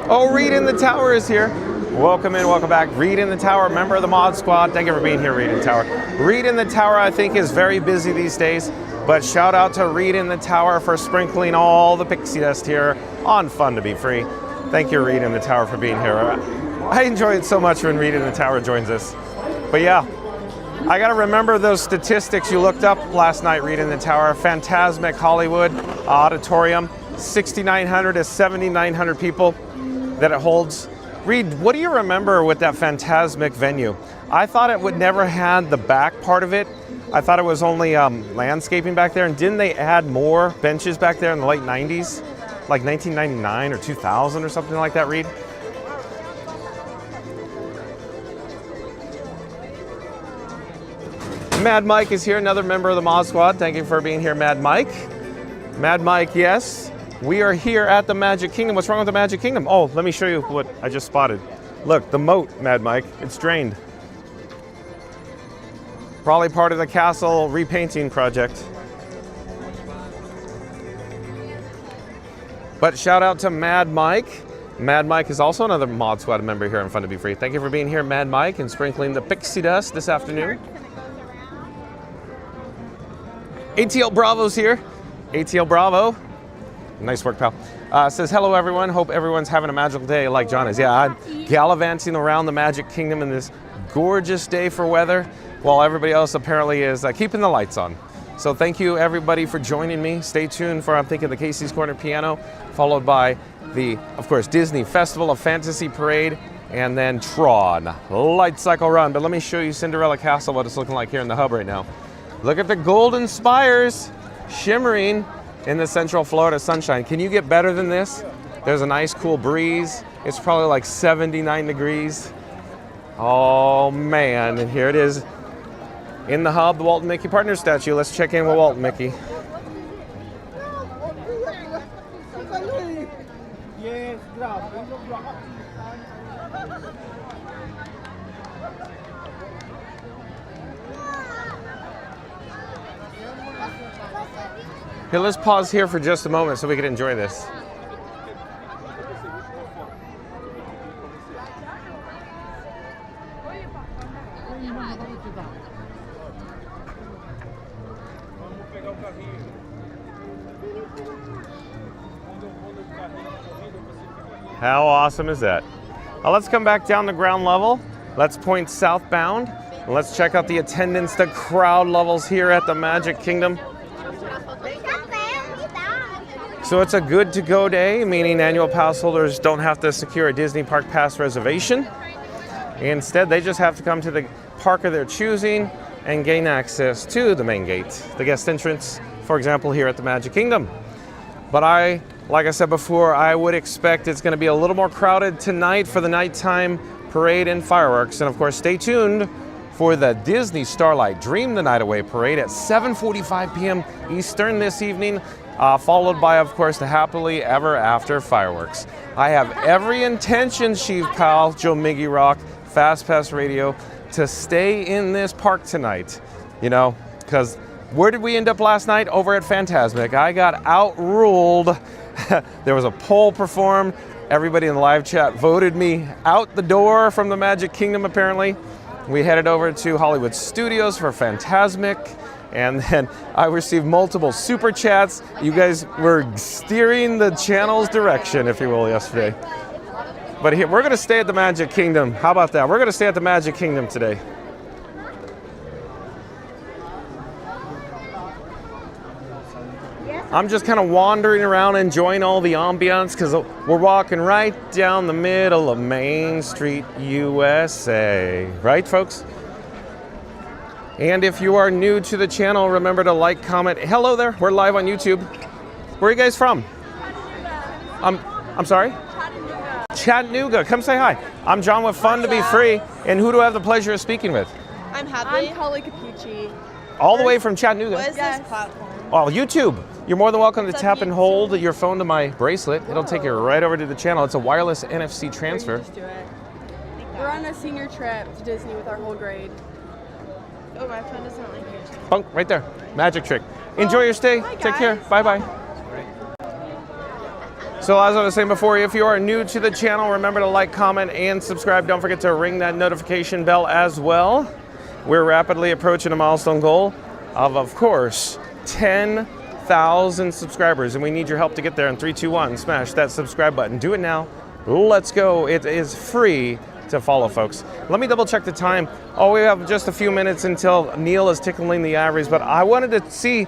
Oh, Reed in the Tower is here. Welcome in, welcome back. Reed in the Tower, member of the Mod Squad. Thank you for being here, Reed in the Tower. Reed in the Tower, I think, is very busy these days, but shout out to Reed in the Tower for sprinkling all the pixie dust here on Fun to Be Free. Thank you, Reed in the Tower, for being here. I enjoy it so much when Reed in the Tower joins us. But yeah, I gotta remember those statistics you looked up last night, Reed in the Tower. Phantasmic Hollywood Auditorium, 6,900 to 7,900 people that it holds. Reed, what do you remember with that Phantasmic venue? I thought it would never had the back part of it. I thought it was only landscaping back there, and didn't they add more benches back there in the late 90s? Like 1999 or 2000 or something like that, Reed? Mad Mike is here, another member of the Mod Squad. Thank you for being here, Mad Mike. Mad Mike, yes. We are here at the Magic Kingdom. What's wrong with the Magic Kingdom? Oh, let me show you what I just spotted. Look, the moat, Mad Mike, it's drained. Probably part of the castle repainting project. But shout out to Mad Mike. Mad Mike is also another Mod Squad member here on Fun to Be Free. Thank you for being here, Mad Mike, and sprinkling the pixie dust this afternoon. ATL Bravo's here. ATL Bravo. Nice work, pal. Says, hello, everyone. Hope everyone's having a magical day like John is. Yeah, I'm gallivanting around the Magic Kingdom in this gorgeous day for weather. while everybody else apparently is keeping the lights on. So thank you everybody for joining me. Stay tuned for, I'm thinking, the Casey's Corner Piano, followed by the, of course, Disney Festival of Fantasy Parade, and then Tron Lightcycle Run. But let me show you Cinderella Castle, what it's looking like here in the hub right now. Look at the golden spires shimmering in the Central Florida sunshine. Can you get better than this? There's a nice cool breeze. It's probably like 79 degrees. Oh man, and here it is in the hub, the Walt and Mickey Partners statue. Let's check in with Walt and Mickey. Here, let's pause here for just a moment so we can enjoy this. How awesome is that? Now let's come back down the ground level. Let's point southbound. And let's check out the attendance, the crowd levels here at the Magic Kingdom. So it's a good to go day, meaning annual pass holders don't have to secure a Disney Park Pass reservation. Instead, they just have to come to the park of their choosing and gain access to the main gate, the guest entrance, for example, here at the Magic Kingdom. But like I said before, I would expect it's going to be a little more crowded tonight for the nighttime parade and fireworks. And of course, stay tuned for the Disney Starlight Dream the Night Away parade at 7:45 p.m. Eastern this evening, followed by, of course, the Happily Ever After fireworks. I have every intention, Chief Pal, Joe Miggy Rock, Fast Pass Radio, to stay in this park tonight, you know, because where did we end up last night? Over at Fantasmic. I got outruled. There was a poll performed. Everybody in the live chat voted me out the door from the Magic Kingdom, apparently. We headed over to Hollywood Studios for Fantasmic, and then I received multiple super chats. You guys were steering the channel's direction, if you will, yesterday. But here, we're going to stay at the Magic Kingdom. How about that? We're going to stay at the Magic Kingdom today. I'm just kind of wandering around enjoying all the ambiance because we're walking right down the middle of Main Street, USA. Right, folks? And if you are new to the channel, remember to like, comment. Hello there. We're live on YouTube. Where are you guys from? I'm sorry? Chattanooga. Come say hi. I'm John with Fun to Be Free. And who do I have the pleasure of speaking with? I'm Hadley. I'm Holly Capucci. All the way from Chattanooga. What is this platform? Oh, YouTube. You're more than welcome to tap and hold your phone to my bracelet. It'll take you right over to the channel. It's a wireless NFC transfer. Just do it. We're on a senior trip to Disney with our whole grade. Oh, my phone doesn't like you. Bunk, right there. Magic trick. Enjoy your stay. Take care. Bye-bye. So as I was saying before, if you are new to the channel, remember to like, comment, and subscribe. Don't forget to ring that notification bell as well. We're rapidly approaching a milestone goal of course, 10,000 subscribers, and we need your help to get there. In 3, 2, 1, smash that subscribe button. Do it now. Let's go. It is free to follow, folks. Let me double check the time. Oh, we have just a few minutes until Neil is tickling the ivories, but I wanted to see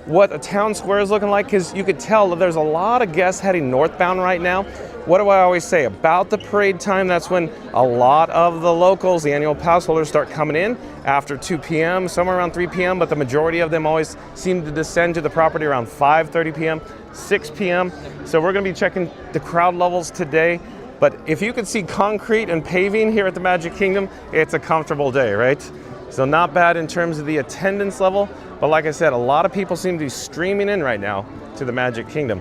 what a town square is looking like, because you could tell that there's a lot of guests heading northbound right now. What do I always say? About the parade time, that's when a lot of the locals, the annual pass holders, start coming in after 2 p.m., somewhere around 3 p.m., but the majority of them always seem to descend to the property around 5:30 p.m., 6 p.m. So we're going to be checking the crowd levels today. But if you could see concrete and paving here at the Magic Kingdom, it's a comfortable day, right? So not bad in terms of the attendance level. But like I said, a lot of people seem to be streaming in right now to the Magic Kingdom.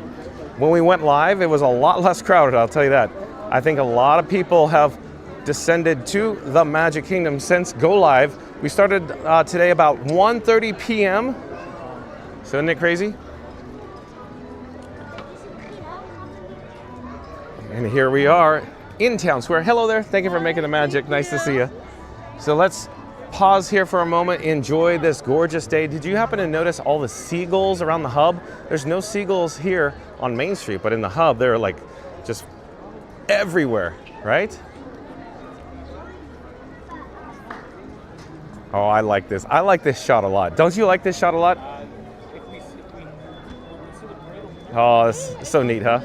When we went live, it was a lot less crowded, I'll tell you that. I think a lot of people have descended to the Magic Kingdom since go live. We started today about 1:30 p.m. So isn't it crazy? And here we are in Town Square. Hello there. Thank you for making the magic. Nice to see you. So let's pause here for a moment, enjoy this gorgeous day. Did you happen to notice all the seagulls around the hub? There's no seagulls here on Main Street, but in the hub, they're like just everywhere, right? Oh, I like this. I like this shot a lot. Don't you like this shot a lot? Oh, it's so neat, huh?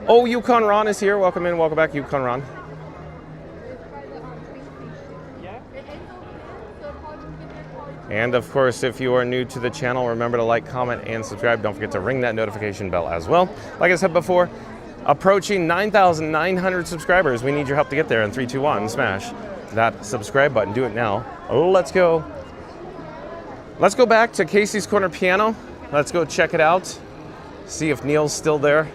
Oh, Yukon Ron is here. Welcome in. Welcome back, Yukon Ron. And of course, if you are new to the channel, remember to like, comment, and subscribe. Don't forget to ring that notification bell as well. Like I said before, approaching 9,900 subscribers. We need your help to get there. In 3, 2, 1, smash that subscribe button. Do it now. Let's go. Let's go back to Casey's Corner Piano. Let's go check it out. See if Neil's still there.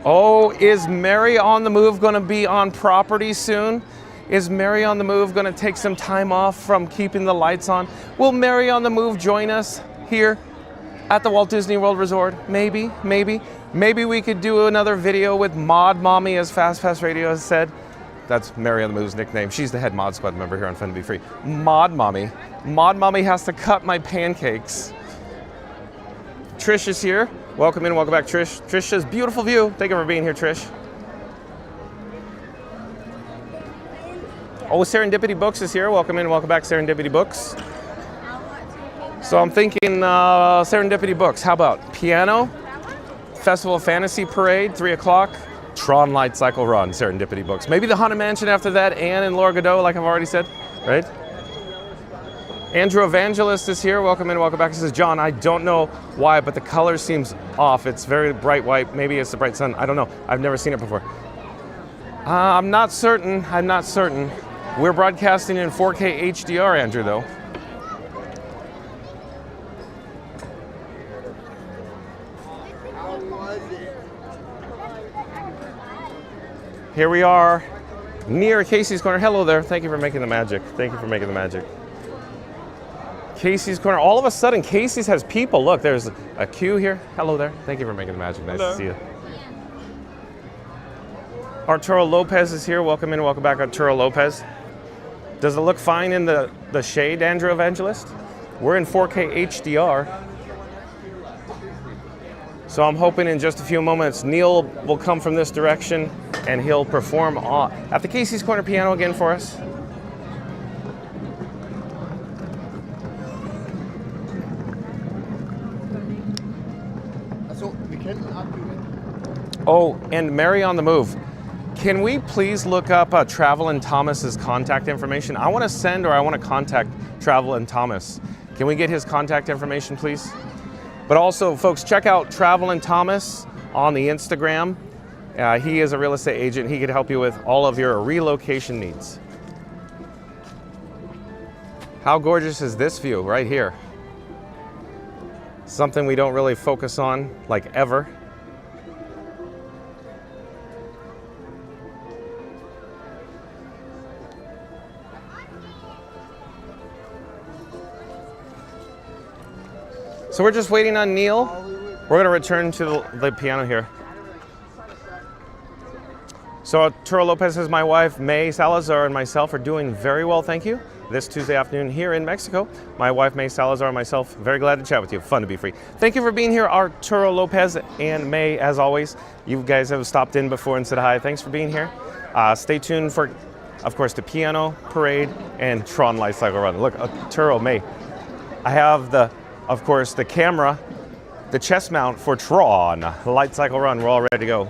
Oh, is Mary on the Move going to be on property soon? Is Mary on the Move going to take some time off from keeping the lights on? Will Mary on the Move join us here at the Walt Disney World Resort? Maybe, maybe. Maybe we could do another video with Mod Mommy, as Fast Pass Radio has said. That's Mary on the Move's nickname. She's the head Mod Squad member here on Fun to Be Free. Mod Mommy. Mod Mommy has to cut my pancakes. Trish is here. Welcome in, welcome back, Trish. Trish says, beautiful view. Thank you for being here, Trish. Oh, Serendipity Books is here. Welcome in, welcome back, Serendipity Books. So I'm thinking Serendipity Books. How about piano, Festival of Fantasy Parade, 3 o'clock, Tron Lightcycle Run, Serendipity Books. Maybe the Haunted Mansion after that, Anne and Laura Godot, like I've already said, right? Andrew Evangelist is here. Welcome in, welcome back. This is John. I don't know why, but the color seems off. It's very bright white. Maybe it's the bright sun. I don't know. I've never seen it before. I'm not certain. I'm not certain. We're broadcasting in 4K HDR, Andrew, though. Here we are near Casey's Corner. Hello there. Thank you for making the magic. Thank you for making the magic. Casey's Corner. All of a sudden, Casey's has people. Look, there's a queue here. Hello there. Thank you for making the magic. Nice to see you. Arturo Lopez is here. Welcome in. Welcome back, Arturo Lopez. Does it look fine in the shade, Andrew Evangelist? We're in 4K HDR. So I'm hoping in just a few moments, Neil will come from this direction and he'll perform at the Casey's Corner Piano again for us. Oh, and Mary on the Move. Can we please look up Travel and Thomas's contact information? I want to send or I want to contact Travel and Thomas. Can we get his contact information, please? But also, folks, check out Travel and Thomas on the Instagram. He is a real estate agent. He could help you with all of your relocation needs. How gorgeous is this view right here? Something we don't really focus on, like, ever. So we're just waiting on Neil. We're gonna return to the piano here. So Arturo Lopez says, my wife, May Salazar, and myself are doing very well, thank you. This Tuesday afternoon here in Mexico. My wife, May Salazar, and myself, very glad to chat with you. Fun to be free. Thank you for being here, Arturo Lopez and May, as always. You guys have stopped in before and said hi. Thanks for being here. Stay tuned for, of course, the piano, parade, and Tron Lightcycle Run. Look, Arturo, May, I have of course, the camera, the chest mount for Tron Lightcycle Run. We're all ready to go.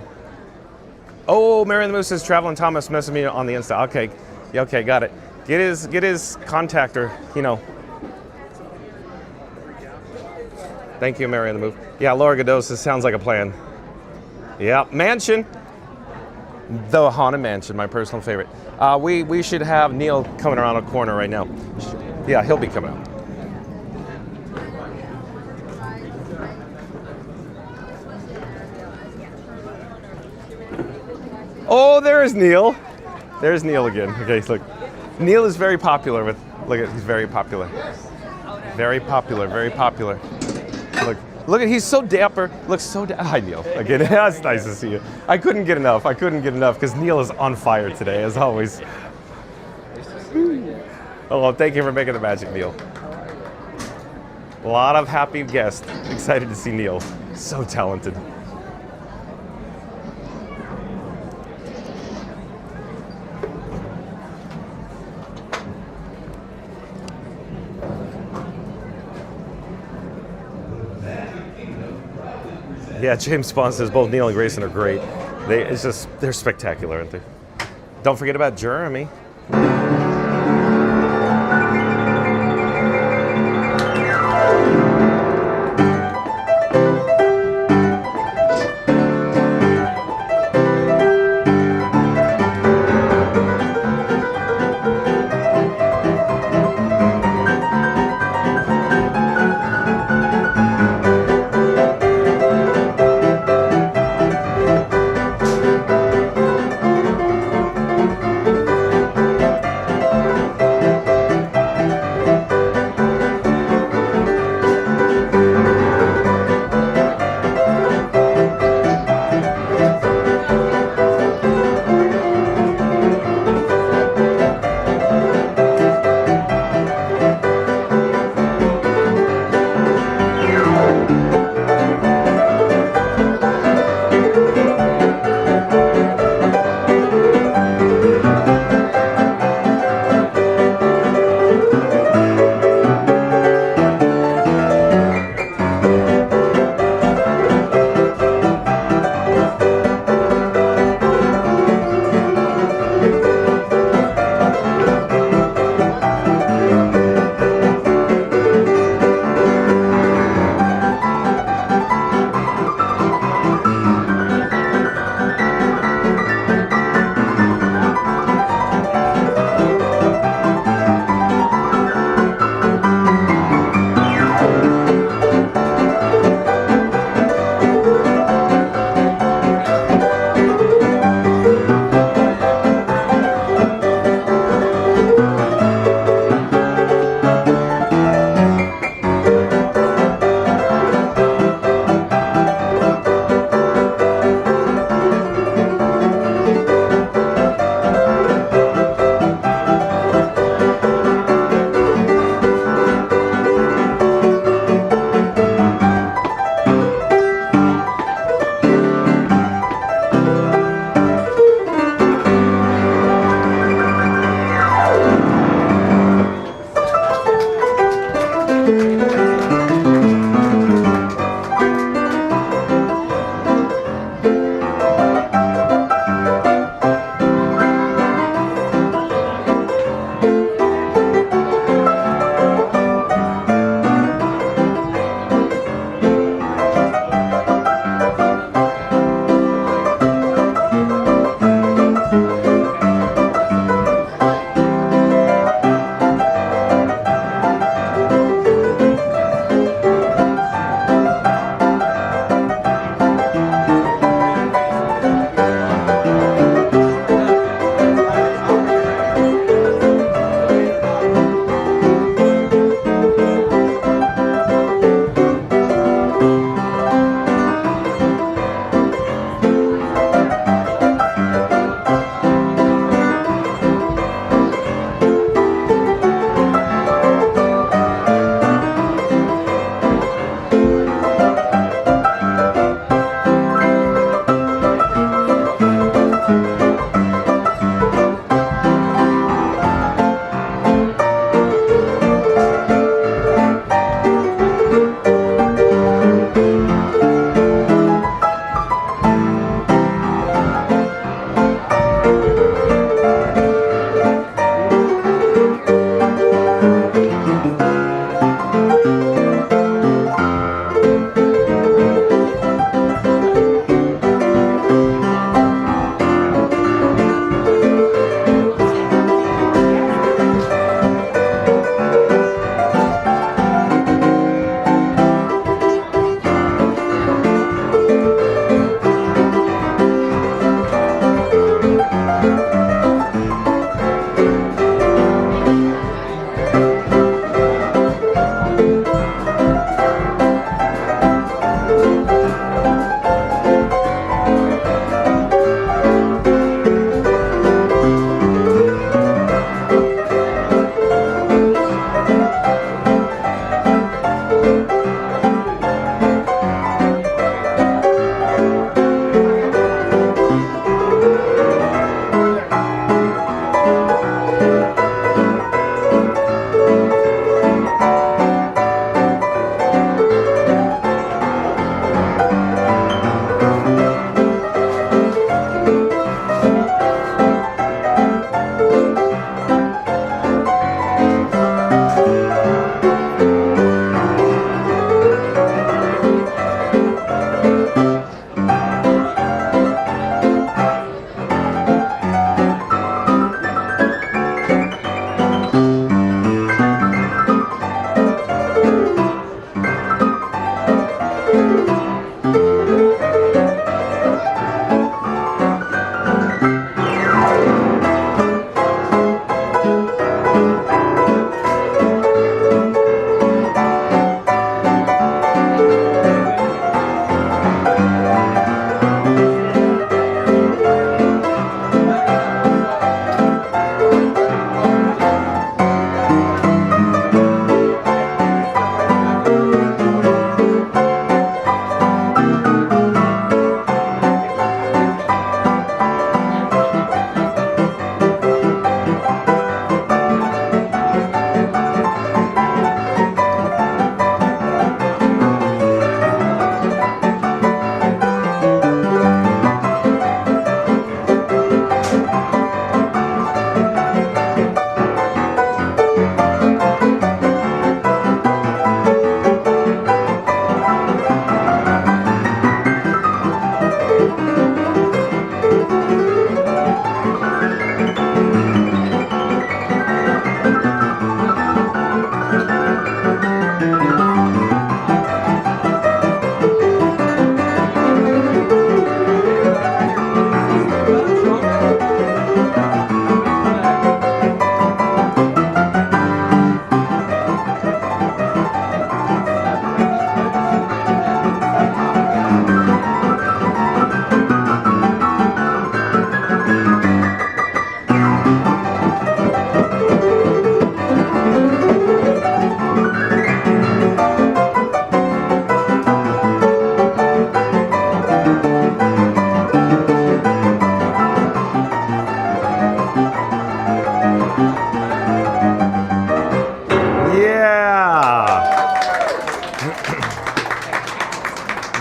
Oh, Mary and the Moose says Travel and Thomas messaged me on the Insta. Okay, yeah, okay, got it. Get his contact or, you know. Thank you, Mary and the Move. Yeah, Laura Godot says sounds like a plan. Yeah, mansion. The Haunted Mansion, my personal favorite. We should have Neil coming around a corner right now. Yeah, he'll be coming out. Oh, there's Neil. There's Neil again. Okay, look. Neil is very popular with, look at, he's very popular. Very popular, very popular. Look at, he's so dapper. Looks so hi, Neil. Again, it's nice to see you. I couldn't get enough because Neil is on fire today, as always. Oh, thank you for making the magic, Neil. A lot of happy guests. Excited to see Neil. So talented. Yeah, James Bond says both Neil and Grayson are great. They're spectacular, aren't they? Don't forget about Jeremy.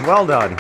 Well done.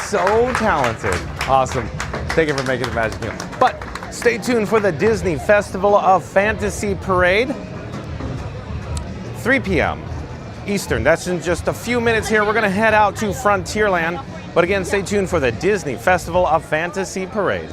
So talented. Awesome. Thank you for making the Magic Kingdom. But stay tuned for the Disney Festival of Fantasy Parade. 3 p.m. Eastern. That's in just a few minutes here. We're going to head out to Frontierland. But again, stay tuned for the Disney Festival of Fantasy Parade.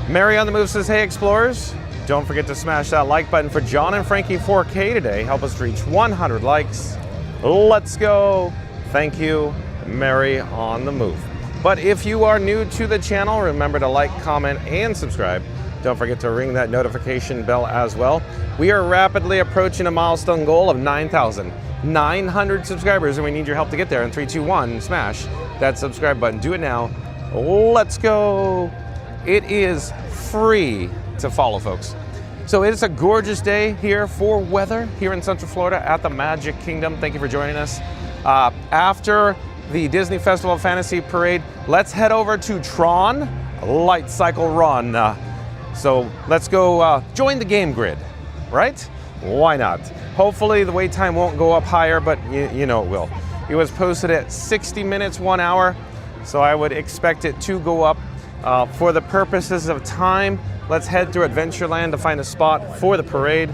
Mary on the Move says, hey, Explorers. Don't forget to smash that like button for John and Frankie 4K today. Help us reach 100 likes. Let's go. Thank you, Mary on the Move. But if you are new to the channel, remember to like, comment, and subscribe. Don't forget to ring that notification bell as well. We are rapidly approaching a milestone goal of 9,900 subscribers, and we need your help to get there. In 3, 2, 1, smash that subscribe button. Do it now. Let's go. It is free to follow, folks. So it is a gorgeous day here for weather here in Central Florida at the Magic Kingdom. Thank you for joining us. After the Disney Festival of Fantasy Parade, let's head over to Tron Lightcycle Run. So let's go join the game grid, right? Why not? Hopefully the wait time won't go up higher, but you know it will. It was posted at 60 minutes, 1 hour, so I would expect it to go up. For the purposes of time, let's head through Adventureland to find a spot for the parade.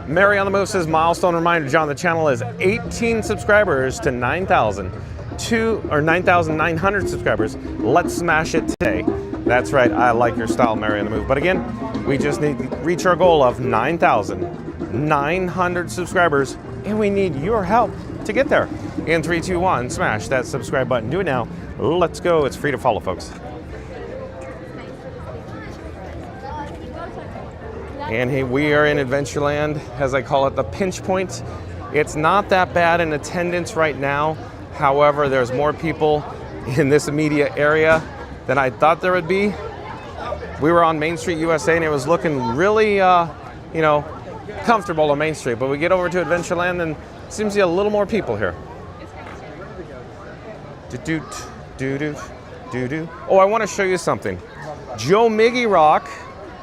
Mary on the Move says, milestone reminder, John, the channel is 18 subscribers to 9,900 subscribers. Let's smash it today. That's right, I like your style, Mary on the Move. But again, we just need to reach our goal of 9,900 subscribers, and we need your help to get there. In 3, 2, 1, smash that subscribe button. Do it now. Let's go. It's free to follow, folks. And hey, we are in Adventureland, as I call it, the pinch point. It's not that bad in attendance right now. However, there's more people in this immediate area than I thought there would be. We were on Main Street USA, and it was looking really, comfortable on Main Street. But we get over to Adventureland, and it seems to be a little more people here. Oh, I want to show you something. Joe Miggy Rock,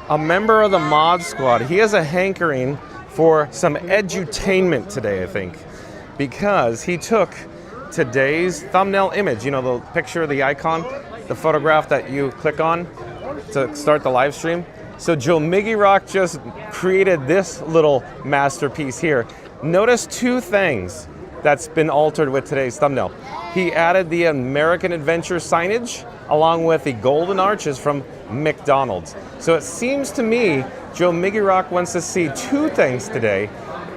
a member of the Mod Squad, he has a hankering for some edutainment today, I think, because he took today's thumbnail image, you know, the picture, the icon, the photograph that you click on to start the live stream. So Joe Miggy Rock just created this little masterpiece here. Notice two things that's been altered with today's thumbnail. He added the American Adventure signage along with the golden arches from McDonald's. So it seems to me Joe Miggy Rock wants to see two things today.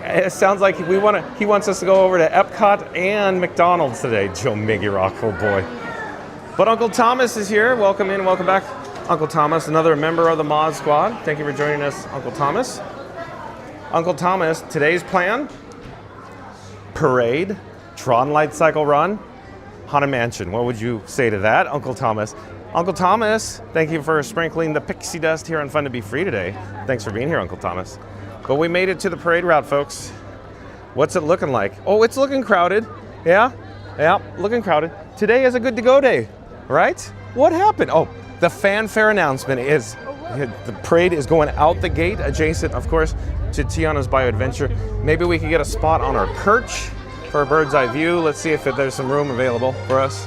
It sounds like he wants us to go over to Epcot and McDonald's today, Joe Miggy Rock, oh boy. But Uncle Thomas is here. Welcome in, welcome back. Uncle Thomas, another member of the Mod Squad. Thank you for joining us, Uncle Thomas. Uncle Thomas, today's plan: parade, Tron Lightcycle Run, Haunted Mansion. What would you say to that, Uncle Thomas? Uncle Thomas, thank you for sprinkling the pixie dust here on Fun to Be Free today. Thanks for being here, Uncle Thomas. But we made it to the parade route, folks. What's it looking like? Oh, it's looking crowded. Yeah, looking crowded. Today is a good to go day, right? What happened? Oh, the fanfare announcement is the parade is going out the gate, adjacent, of course, to Tiana's Bio Adventure. Maybe we could get a spot on our perch for a bird's eye view. Let's see if there's some room available for us.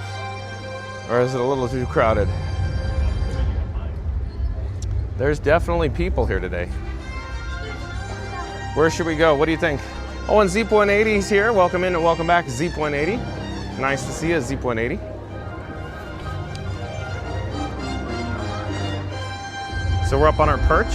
Or is it a little too crowded? There's definitely people here today. Where should we go? What do you think? Oh, and Zeep 180 is here. Welcome in and welcome back, Zeep 180. Nice to see you, Zeep 180. So we're up on our perch.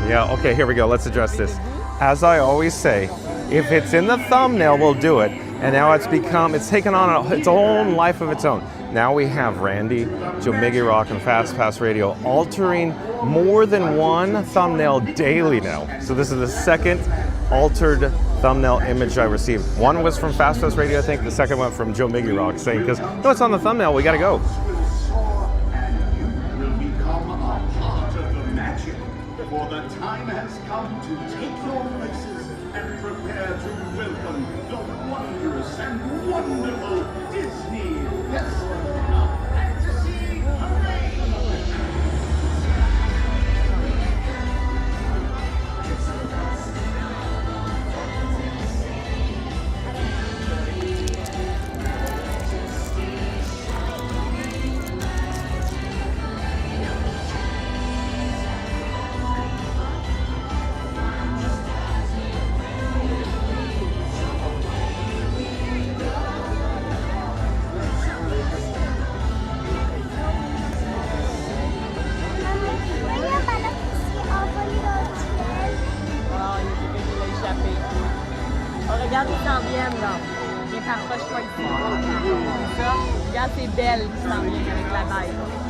Yeah, okay, here we go. Let's address this. As I always say, if it's in the thumbnail, we'll do it. And now it's taken on its own life of its own. Now we have Randy, Joe Miggy Rock, and Fast Pass Radio altering more than one thumbnail daily now. So this is the second altered thumbnail image I received. One was from Fast Pass Radio, I think. The second one from Joe Miggy Rock saying, because no, it's on the thumbnail, we gotta go. For the time has come to take your places and prepare to welcome the wondrous and wonderful Disney Festival of Fantasy Parade. Regarde, c'est Belle qui s'en vient avec la bête.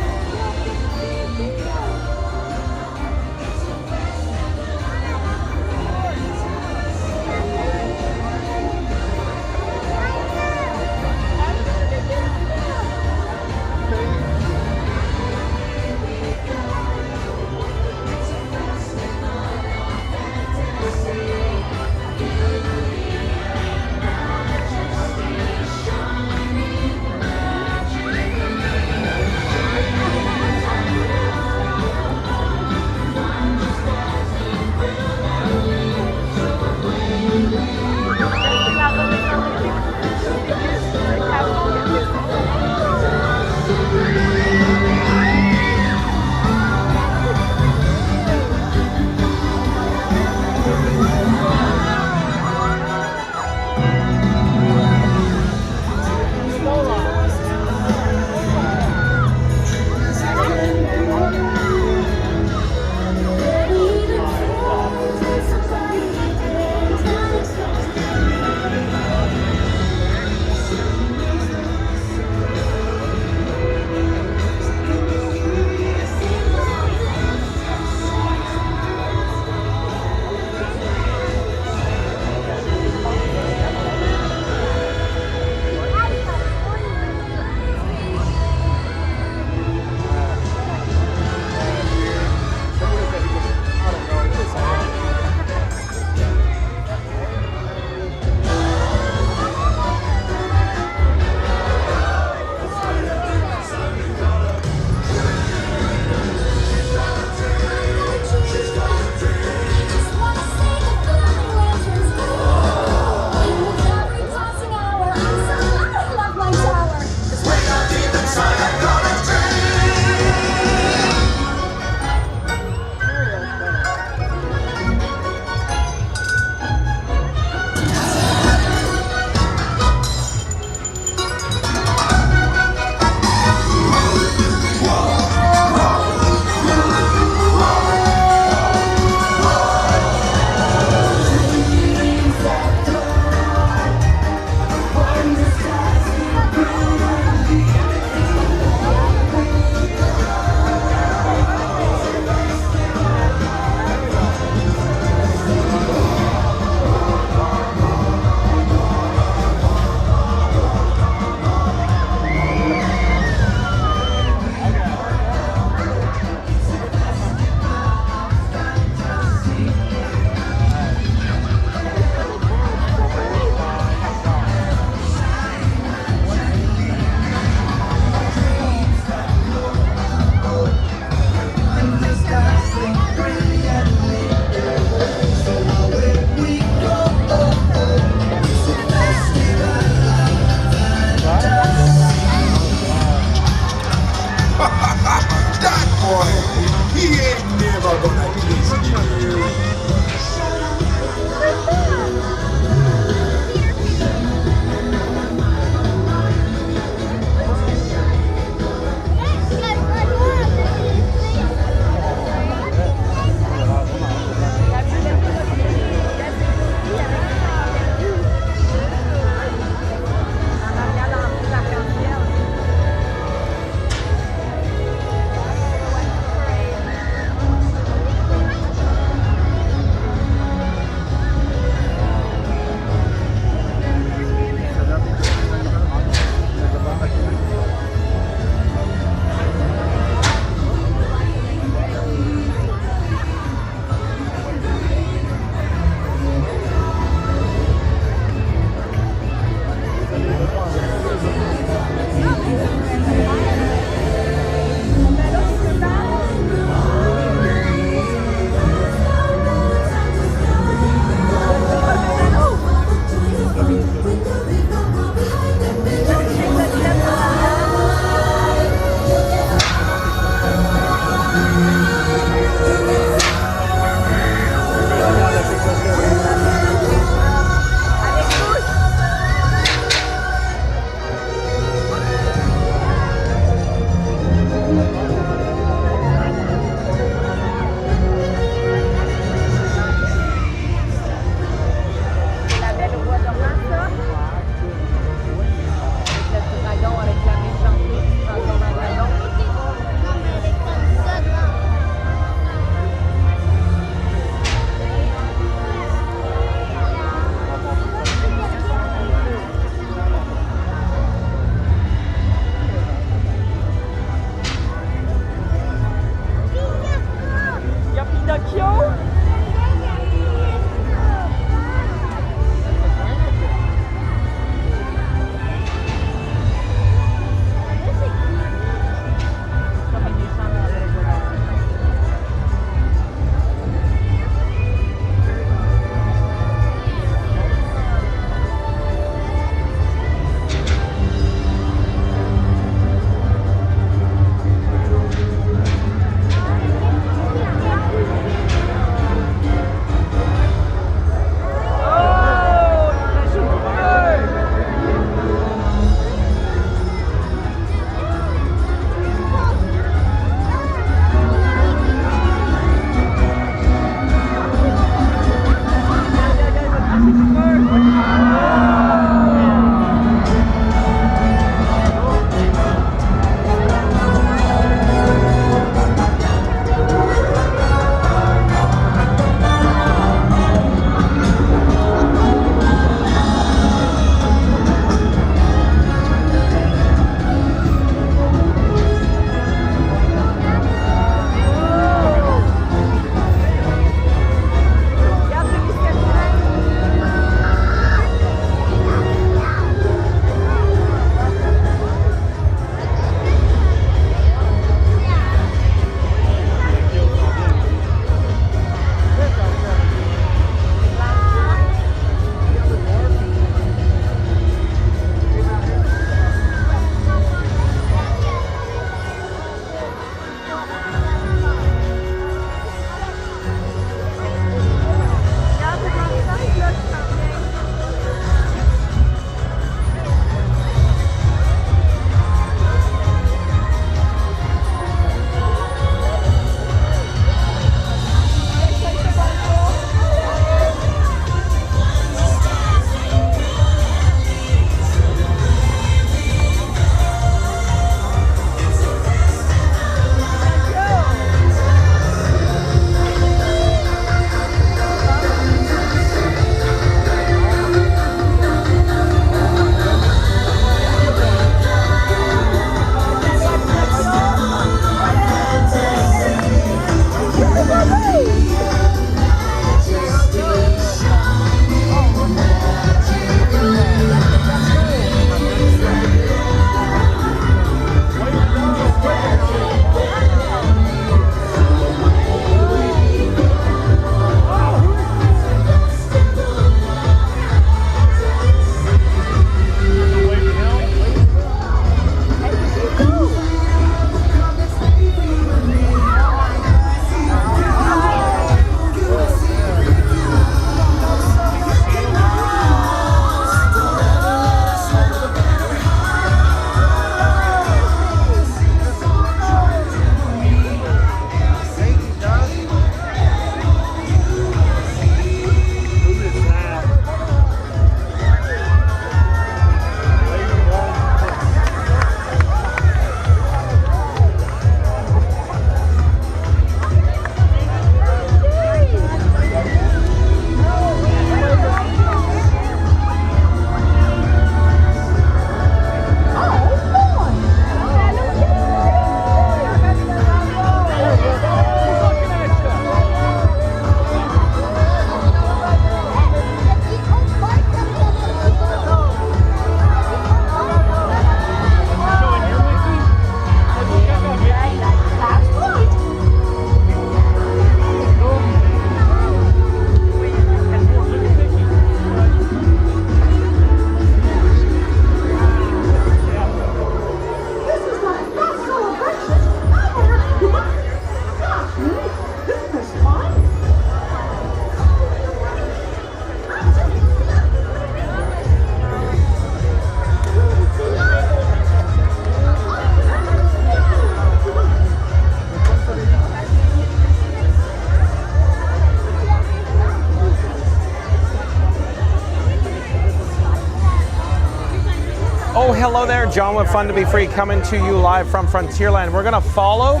hello there. John with Fun to Be Free coming to you live from Frontierland. We're going to follow,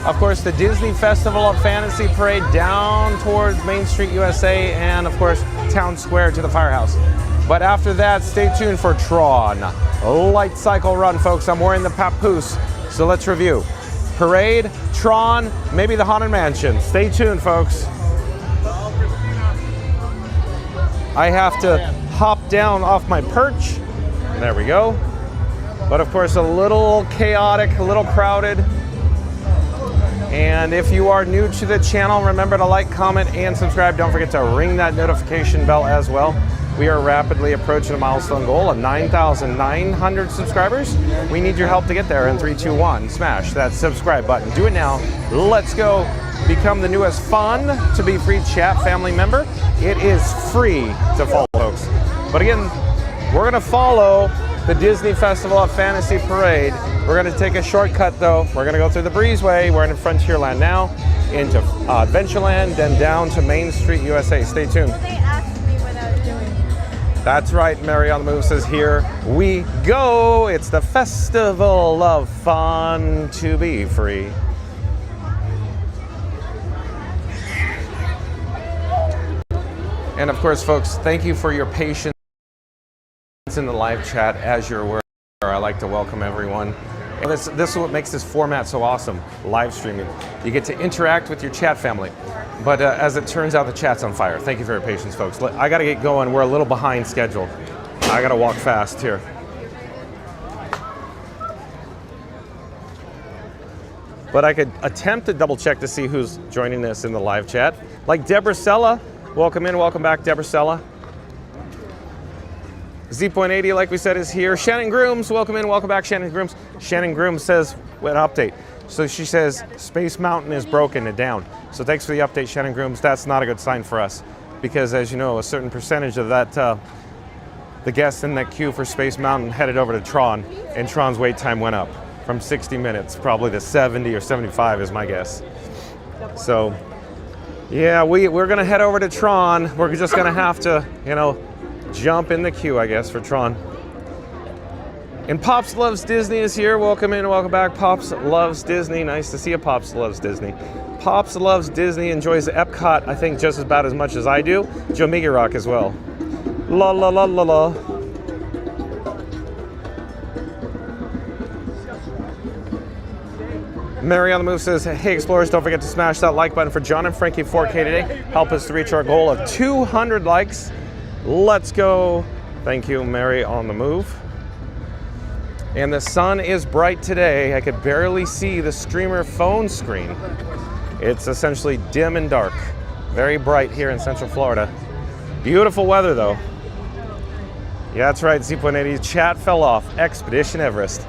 of course, the Disney Festival of Fantasy Parade down towards Main Street, USA, and, of course, Town Square to the firehouse. But after that, stay tuned for Tron Lightcycle Run, folks. I'm wearing the papoose, so let's review. Parade, Tron, maybe the Haunted Mansion. Stay tuned, folks. I have to hop down off my perch. There we go. But of course, a little chaotic, a little crowded. And if you are new to the channel, remember to like, comment, and subscribe. Don't forget to ring that notification bell as well. We are rapidly approaching a milestone goal of 9,900 subscribers. We need your help to get there in 3, 2, 1. Smash that subscribe button. Do it now. Let's go become the newest Fun to Be Free chat family member. It is free to follow, folks. But again, we're going to follow the Disney Festival of Fantasy Parade. We're going to take a shortcut, though. We're going to go through the breezeway. We're in Frontierland now, into Adventureland, then down to Main Street, USA. Stay tuned. That's right, Mary on the Move says, here we go. It's the Festival of Fun to Be Free. And of course, folks, thank you for your patience in the live chat as you're aware. I like to welcome everyone. And this is what makes this format so awesome, live streaming. You get to interact with your chat family. But as it turns out, the chat's on fire. Thank you for your patience, folks. I got to get going. We're a little behind schedule. I got to walk fast here. But I could attempt to double check to see who's joining us in the live chat. Like Deborah Sella. Welcome in, welcome back, Deborah Sella. Z.80, like we said, is here. Shannon Grooms, welcome in, welcome back, Shannon Grooms. Shannon Grooms says, an update. So she says, Space Mountain is broken and down. So thanks for the update, Shannon Grooms. That's not a good sign for us. Because as you know, a certain percentage of that, the guests in that queue for Space Mountain headed over to Tron, and Tron's wait time went up from 60 minutes, probably to 70 or 75 is my guess. So, yeah, we're gonna head over to Tron. We're just gonna have to, jump in the queue, I guess, for Tron. And Pops Loves Disney is here. Welcome in, welcome back. Pops Loves Disney. Nice to see you, Pops Loves Disney. Pops Loves Disney enjoys Epcot, I think, just about as much as I do. Joe Miggy Rock as well. La la la la la. Mary on the Move says, hey Explorers, don't forget to smash that like button for John and Frankie 4K today. Help us to reach our goal of 200 likes. Let's go. Thank you, Mary on the Move. And the sun is bright today. I could barely see the streamer phone screen. It's essentially dim and dark. Very bright here in Central Florida. Beautiful weather though. Yeah, that's right, Z.80. Chat fell off. Expedition Everest.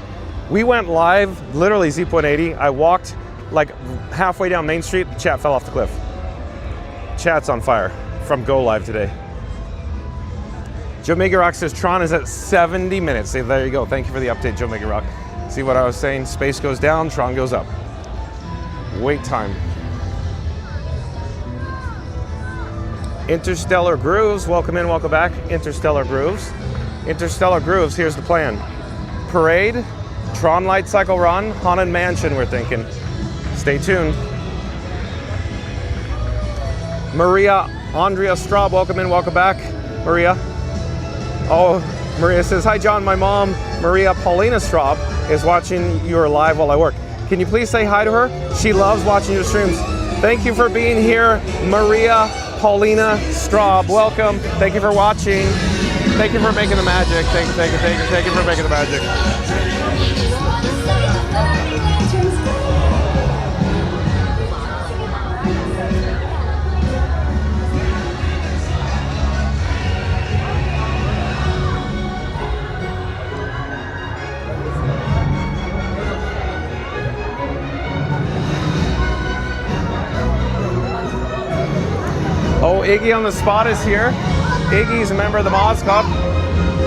We went live, literally Z.80. I walked like halfway down Main Street, the chat fell off the cliff. Chat's on fire from Go Live today. Joe Mega Rock says Tron is at 70 minutes. So there you go. Thank you for the update, Joe Mega Rock. See what I was saying? Space goes down, Tron goes up. Wait time. Interstellar Grooves, welcome in, welcome back. Interstellar Grooves. Interstellar Grooves, here's the plan. Parade, Tron Lightcycle Run, Haunted Mansion, we're thinking. Stay tuned. Maria Andrea Straub, welcome in, welcome back. Maria. Oh, Maria says, hi John, my mom, Maria Paulina Straub, is watching your live while I work. Can you please say hi to her? She loves watching your streams. Thank you for being here, Maria Paulina Straub. Welcome. Thank you for watching. Thank you for making the magic. Thank you for making the magic. Oh, Iggy on the Spot is here. Iggy's a member of the Moz Club.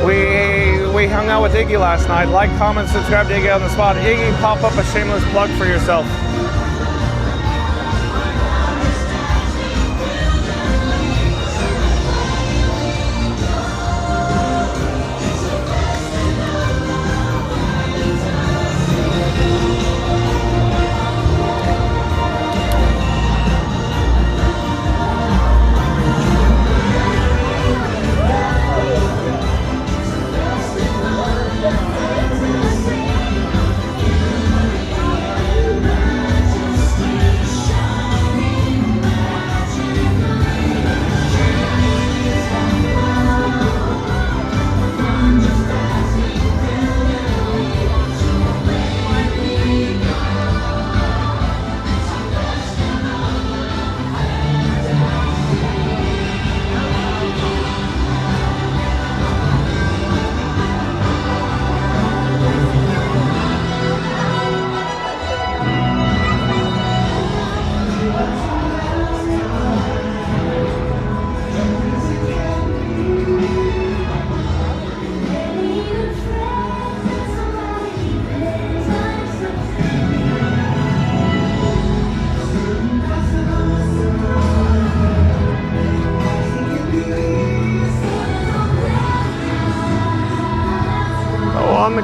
We hung out with Iggy last night. Like, comment, subscribe to Iggy on the Spot. Iggy, pop up a shameless plug for yourself.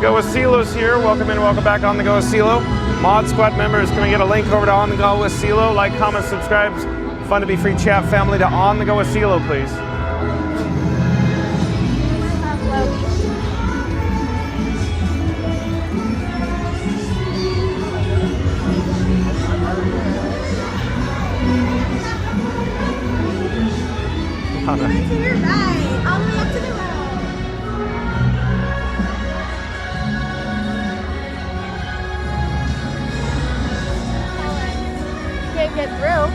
Go with Silo's here. Welcome in, welcome back on the Go with Silo. Mod Squad members, can we get a link over to On the Go with Silo? Like, comment, subscribe. Fun to be free chat family to On the Go with Silo, please. To your right, all the way up to the right. Can't get through.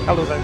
Hello there.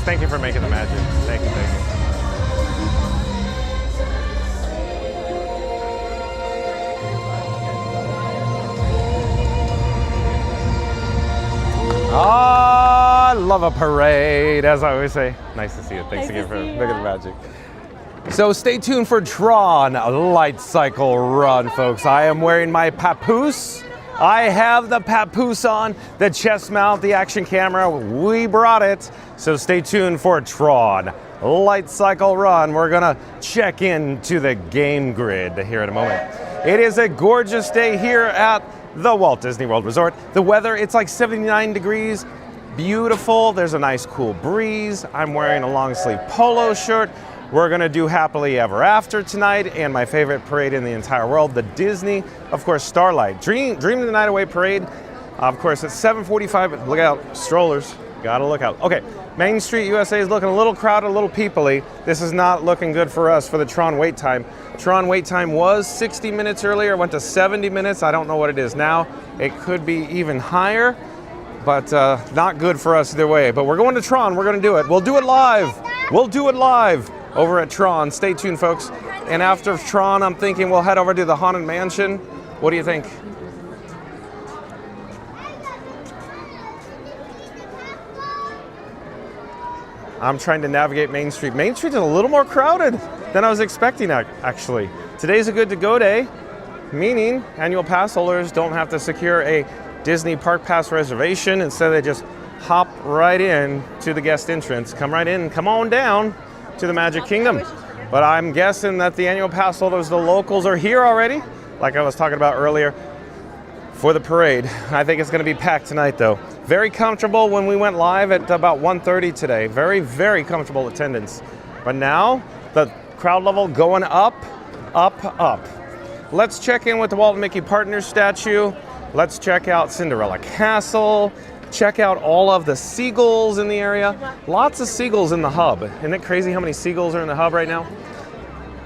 Thank you for making the magic. Thank you, thank you. I love a parade, as I always say. Nice to see you. Thanks again for making the magic. So stay tuned for Tron Lightcycle Run, folks. I am wearing my papoose. I have the papoose on, the chest mount, the action camera. We brought it. So stay tuned for Tron Lightcycle Run. We're gonna check into the game grid here in a moment. It is a gorgeous day here at the Walt Disney World Resort. The weather, it's like 79 degrees, beautiful. There's a nice cool breeze. I'm wearing a long sleeve polo shirt. We're gonna do Happily Ever After tonight, and my favorite parade in the entire world, the Disney, of course, Starlight. Dream the Night Away parade. Of course, it's 7:45, look out, strollers, gotta look out. Okay, Main Street USA is looking a little crowded, a little people-y. This is not looking good for us for the Tron wait time. Tron wait time was 60 minutes earlier, went to 70 minutes. I don't know what it is now. It could be even higher, but not good for us either way. But we're going to Tron, we're gonna do it. We'll do it live. We'll do it live over at Tron. Stay tuned, folks. And after Tron, I'm thinking we'll head over to the Haunted Mansion. What do you think? I'm trying to navigate Main Street. Main Street is a little more crowded than I was expecting, actually. Today's a good to go day, meaning annual pass holders don't have to secure a Disney Park Pass reservation. Instead, they just hop right in to the guest entrance, come right in, come on down to the Magic Kingdom. But I'm guessing that the annual pass holders, the locals, are here already, like I was talking about earlier, for the parade. I think it's gonna be packed tonight though. Very comfortable when we went live at about 1:30 today. Very, very comfortable attendance. But now, the crowd level going up, up, up. Let's check in with the Walt and Mickey Partners statue. Let's check out Cinderella Castle. Check out all of the seagulls in the area. Lots of seagulls in the hub. Isn't it crazy how many seagulls are in the hub right now?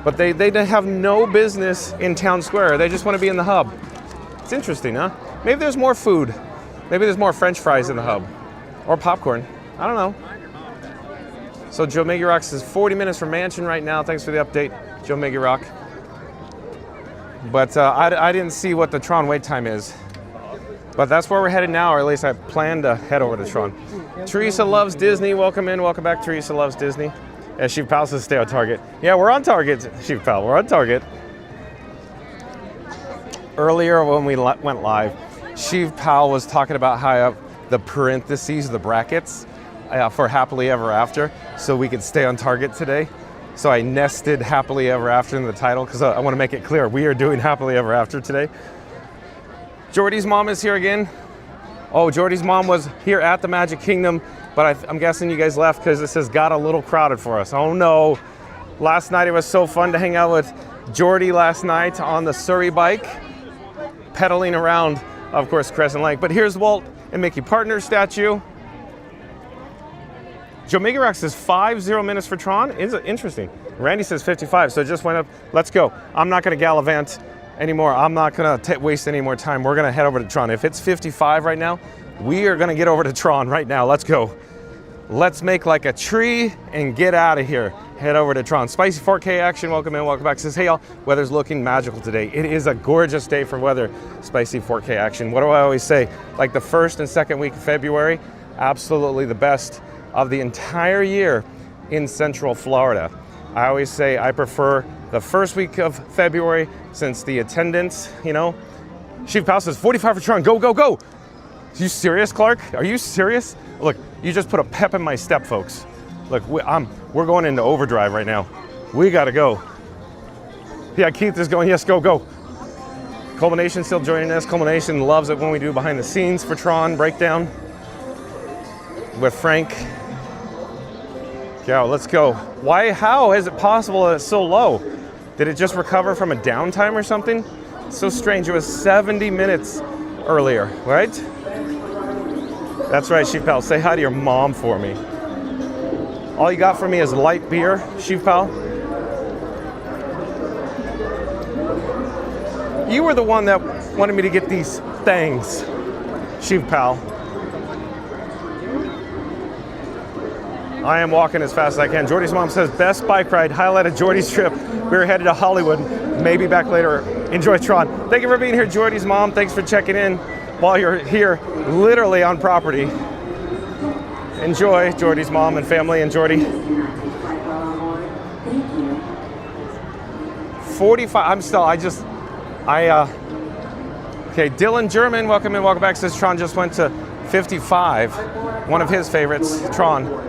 But they have no business in Town Square. They just want to be in the hub. It's interesting, huh? Maybe there's more food. Maybe there's more French fries in the hub. Or popcorn. I don't know. So Joe Maggie Rocks is 40 minutes from Mansion right now. Thanks for the update, Joe Maggie Rock. But I didn't see what the Tron wait time is. But that's where we're headed now, or at least I plan to head over to Tron. Teresa Loves Disney, welcome in, welcome back, Teresa Loves Disney. As Chief Pal says, stay on target. Yeah, we're on target, Chief Pal, we're on target. Earlier when we went live, Chief Pal was talking about how the parentheses, the brackets, for Happily Ever After, so we could stay on target today. So I nested Happily Ever After in the title, because I want to make it clear, we are doing Happily Ever After today. Jordy's mom is here again. Oh, Jordy's mom was here at the Magic Kingdom, but I'm guessing you guys left because this has got a little crowded for us. Oh no. Last night it was so fun to hang out with Jordy last night on the Surrey bike, pedaling around, of course, Crescent Lake. But here's Walt and Mickey Partners statue. Joe Maggie Rock says 50 minutes for Tron. Is it interesting? Randy says 55, so it just went up. Let's go. I'm not going to gallivant anymore. I'm not gonna waste any more time. We're gonna head over to Tron. If it's 55 right now, we are gonna get over to Tron right now. Let's go. Let's make like a tree and get out of here. Head over to Tron. Spicy 4K Action, welcome in, welcome back. Says, hey y'all, weather's looking magical today. It is a gorgeous day for weather. Spicy 4K Action. What do I always say? Like the first and second week of February, absolutely the best of the entire year in Central Florida. I always say I prefer the first week of February since the attendance, you know. Chief Pal says 45 for Tron, go, go, go. Are you serious, Clark? Are you serious? Look, you just put a pep in my step, folks. Look, we're going into overdrive right now. We gotta go. Yeah, Keith is going, yes, go, go. Culmination still joining us. Culmination loves it when we do behind the scenes for Tron breakdown with Frank. Yeah, let's go. Why, how is it possible that it's so low? Did it just recover from a downtime or something? It's so strange, it was 70 minutes earlier, right? That's right, Chief Pal, say hi to your mom for me. All you got for me is light beer, Chief Pal. You were the one that wanted me to get these things, Chief Pal. I am walking as fast as I can. Jordy's mom says, best bike ride, highlighted Jordy's trip. We're headed to Hollywood, maybe back later. Enjoy Tron. Thank you for being here, Jordy's mom. Thanks for checking in while you're here, literally on property. Enjoy, Jordy's mom and family and Jordy. 45, okay, Dylan German, welcome in, welcome back. Says Tron just went to 55, one of his favorites, Tron.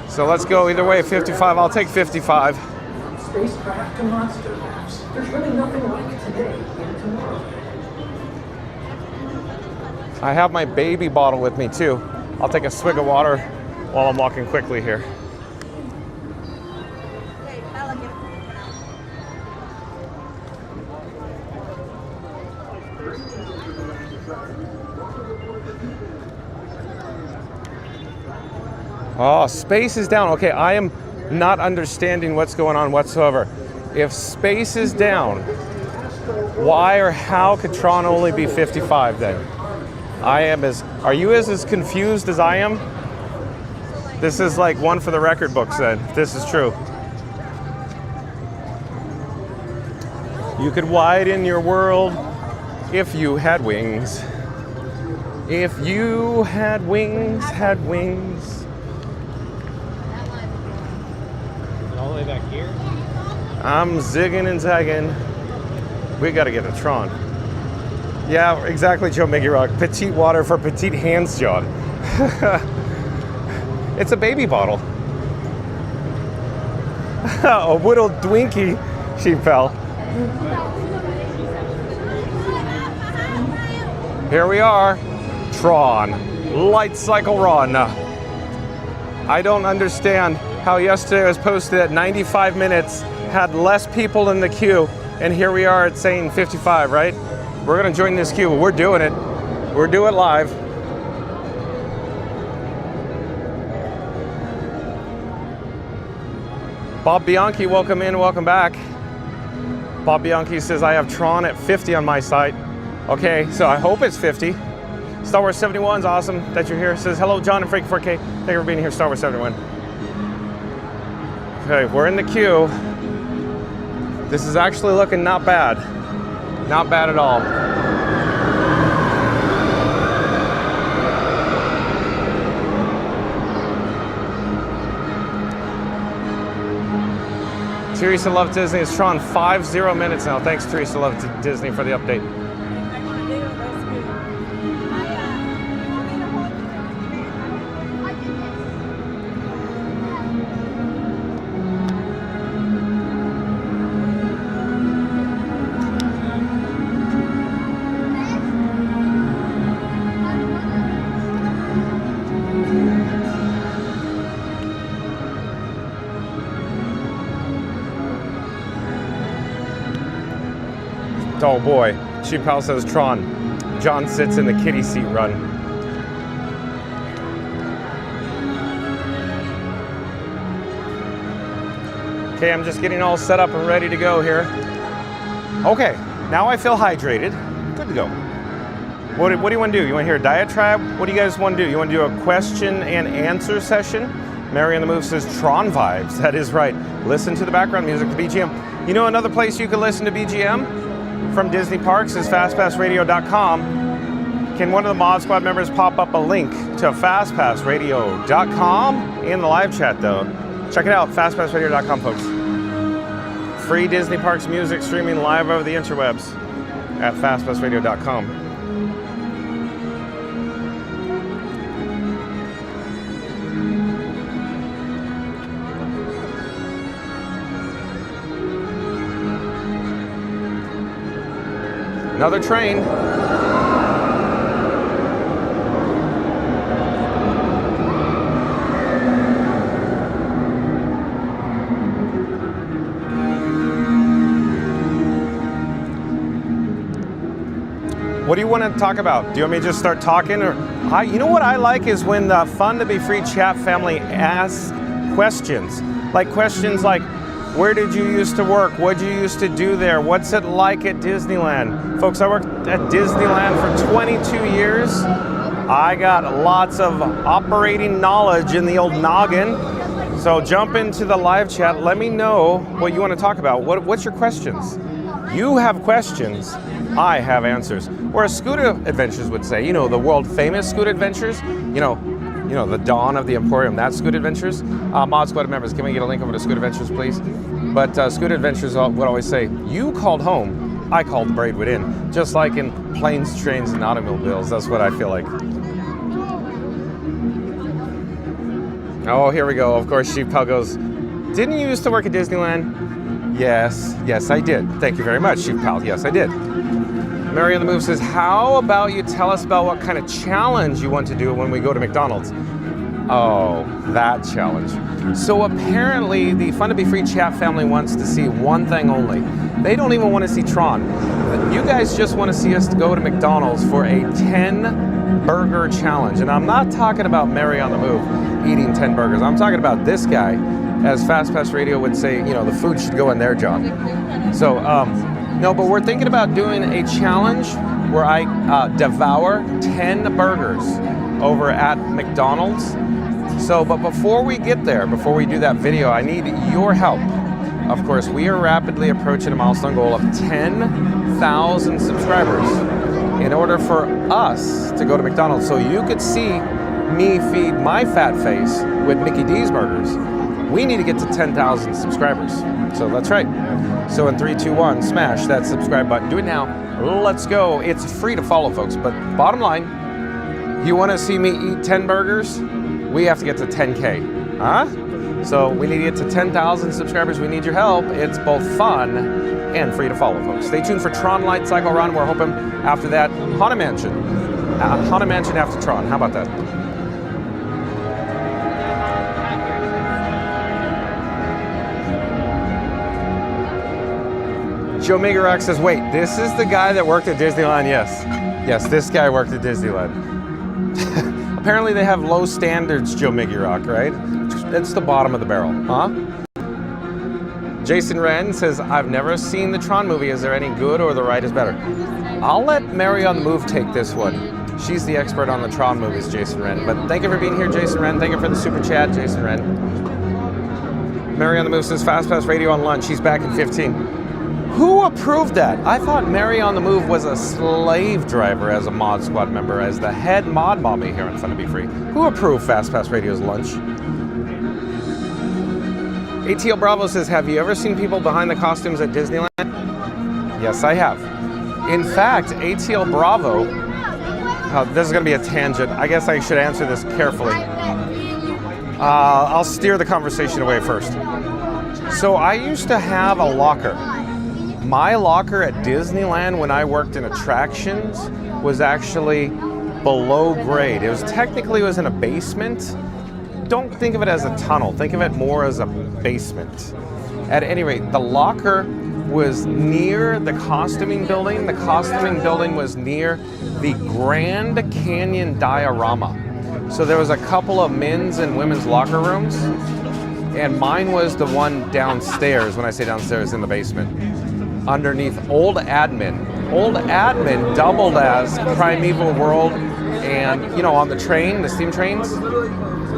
So let's go either way, 55, I'll take 55. Spacecraft to monster maps. There's really nothing like today in Tomorrowland. I have my baby bottle with me too. I'll take a swig of water while I'm walking quickly here. Oh, space is down. Okay, I am not understanding what's going on whatsoever. If space is down, why or how could Tron only be 55 then? Are you as confused as I am? This is like one for the record books then, if this is true. You could widen your world if you had wings. If you had wings, All the way back here? I'm zigging and zagging. We gotta get a Tron. Yeah, exactly, Joe Miggy Rock. Petite water for petite hands, John. It's a baby bottle. A whittled Twinkie, she fell. Here we are, Tron Lightcycle Run. I don't understand how yesterday was posted at 95 minutes, had less people in the queue, and here we are at saying 55, right? We're gonna join this queue. We're doing it. We're doing it live. Bob Bianchi, welcome in, welcome back. Bob Bianchi says, I have Tron at 50 on my site. Okay, so I hope it's 50. Star Wars 71's awesome that you're here. Says, hello, John and Frankie 4K. Thank you for being here, Star Wars 71. Okay, we're in the queue. This is actually looking not bad. Not bad at all. Teresa Love Disney is Tron 50 minutes now. Thanks, Teresa Love Disney, for the update. Oh boy, Sheep Pal says Tron. John sits in the kiddie seat run. Okay, I'm just getting all set up and ready to go here. Okay, now I feel hydrated. Good to go. What do you want to do? You want to hear a diatribe? What do you guys want to do? You want to do a question and answer session? Mary on the Move says Tron vibes. That is right. Listen to the background music, the BGM. You know another place you can listen to BGM? From Disney Parks is FastPassRadio.com. Can one of the Mod Squad members pop up a link to FastPassRadio.com in the live chat though? Check it out, FastPassRadio.com, folks. Free Disney Parks music streaming live over the interwebs at FastPassRadio.com. Another train. What do you want to talk about? Do you want me to just start talking? Or you know what I like is when the Fun to Be Free chat family asks questions. Like questions like, where did you used to work? What did you used to do there? What's it like at Disneyland? Folks, I worked at Disneyland for 22 years. I got lots of operating knowledge in the old noggin. So jump into the live chat. Let me know what you want to talk about. What's your questions? You have questions. I have answers. Or as Scooter Adventures would say, the world famous Scooter Adventures, the dawn of the Emporium, that's Scooter Adventures. Mod Squad members, can we get a link over to Scooter Adventures, please? But Scooter Adventures would always say, you called home, I called Braidwood Inn. Just like in planes, trains, and automobiles, that's what I feel like. Oh, here we go. Of course, Sheep Pal goes, didn't you used to work at Disneyland? Yes, I did. Thank you very much, Sheep Pal. Yes, I did. Mary on the Move says, how about you tell us about what kind of challenge you want to do when we go to McDonald's? Oh, that challenge. So apparently the Fun to Be Free chat family wants to see one thing only. They don't even want to see Tron. You guys just want to see us go to McDonald's for a 10 burger challenge. And I'm not talking about Mary on the Move eating 10 burgers. I'm talking about this guy, as Fast Pass Radio would say, the food should go in there, John. So, no, but we're thinking about doing a challenge where I devour 10 burgers over at McDonald's. So, but before we get there, before we do that video, I need your help. Of course, we are rapidly approaching a milestone goal of 10,000 subscribers in order for us to go to McDonald's. So you could see me feed my fat face with Mickey D's burgers. We need to get to 10,000 subscribers. So that's right. So in 3, 2, 1, smash that subscribe button. Do it now. Let's go. It's free to follow, folks. But bottom line, you want to see me eat 10 burgers? We have to get to 10K. Huh? So we need to get to 10,000 subscribers. We need your help. It's both fun and free to follow, folks. Stay tuned for Tron Lightcycle Run. We're hoping after that, Haunted Mansion. Haunted Mansion after Tron. How about that? Joe Migarak says, wait, this is the guy that worked at Disneyland? Yes, this guy worked at Disneyland. Apparently they have low standards, Joe Migarak, right? It's the bottom of the barrel, huh? Jason Wren says, I've never seen the Tron movie. Is there any good or the ride is better? I'll let Mary on the Move take this one. She's the expert on the Tron movies, Jason Wren. But thank you for being here, Jason Wren. Thank you for the super chat, Jason Wren. Mary on the Move says, Fast Pass Radio on lunch. She's back in 15. Who approved that? I thought Mary on the Move was a slave driver as a Mod Squad member, as the head mod mommy here on Fun to Be Free. Who approved Fast Pass Radio's lunch? ATL Bravo says, have you ever seen people behind the costumes at Disneyland? Yes, I have. In fact, ATL Bravo, this is going to be a tangent. I guess I should answer this carefully. I'll steer the conversation away first. So I used to have a locker. My locker at Disneyland when I worked in attractions was actually below grade. It was in a basement. Don't think of it as a tunnel. Think of it more as a basement. At any rate, the locker was near the costuming building. The costuming building was near the Grand Canyon diorama. So there was a couple of men's and women's locker rooms, and mine was the one downstairs. When I say downstairs, in the basement, underneath Old Admin. Old Admin doubled as Primeval World, and on the train, the steam trains,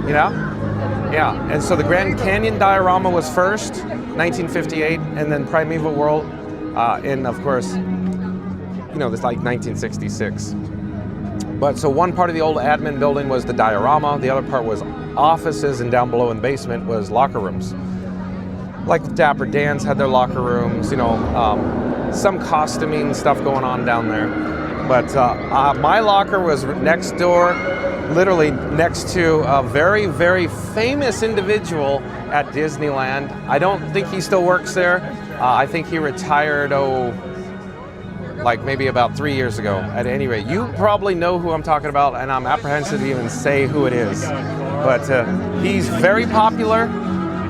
yeah. And so the Grand Canyon diorama was first, 1958, and then Primeval World, of course, it's like 1966. But so one part of the Old Admin building was the diorama, the other part was offices, and down below in the basement was locker rooms. Like Dapper Dan's had their locker rooms, some costuming stuff going on down there. But my locker was next door, literally next to a very, very famous individual at Disneyland. I don't think he still works there. I think he retired, like maybe about 3 years ago. At any rate, you probably know who I'm talking about, and I'm apprehensive to even say who it is. But he's very popular,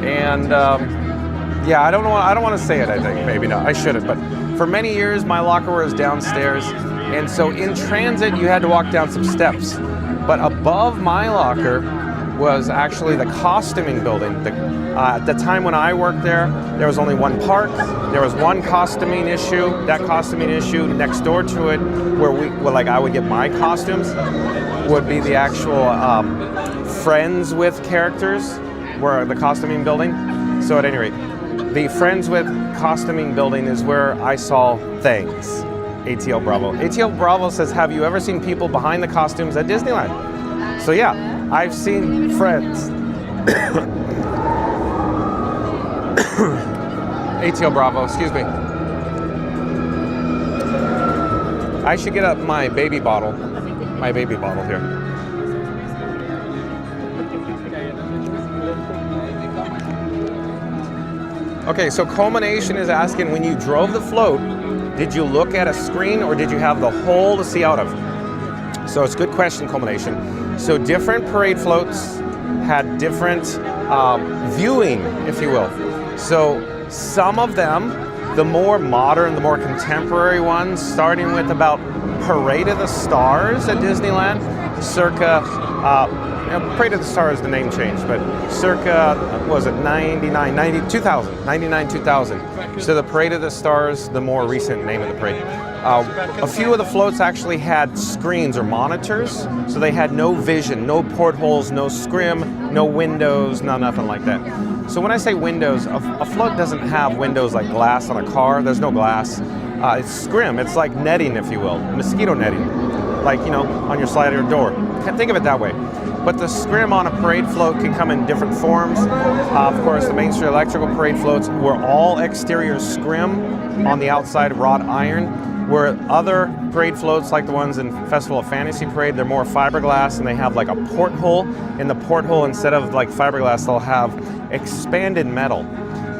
and I don't want to say it. I think maybe not. I shouldn't. But for many years, my locker was downstairs, and so in transit, you had to walk down some steps. But above my locker was actually the costuming building. At the time when I worked there was only one park. There was one costuming issue. That costuming issue next door to it, where I would get my costumes. would be the actual Friends with characters, where the costuming building. So at any rate, the Friends with costuming building is where I saw things. ATL Bravo. ATL Bravo says, have you ever seen people behind the costumes at Disneyland? So yeah, I've seen Friends. ATL Bravo, excuse me. I should get up my baby bottle here. Okay, so Culmination is asking, when you drove the float, did you look at a screen or did you have the hole to see out of? So it's a good question, Culmination. So different parade floats had different viewing, if you will. So some of them, the more modern, the more contemporary ones, starting with about Parade of the Stars at Disneyland, circa, Parade of the Stars, the name changed, but circa, was it 99, 2000. So the Parade of the Stars, the more recent name of the parade. A few of the floats actually had screens or monitors, so they had no vision, no portholes, no scrim, no windows, nothing like that. So when I say windows, a float doesn't have windows like glass on a car. There's no glass. It's scrim. It's like netting, if you will, mosquito netting, like, you know, on your slider door. Think of it that way. But the scrim on a parade float can come in different forms. Of course, the Main Street Electrical parade floats were all exterior scrim on the outside wrought iron, where other parade floats, like the ones in Festival of Fantasy Parade, they're more fiberglass and they have like a porthole. In the porthole, instead of like fiberglass, they'll have expanded metal.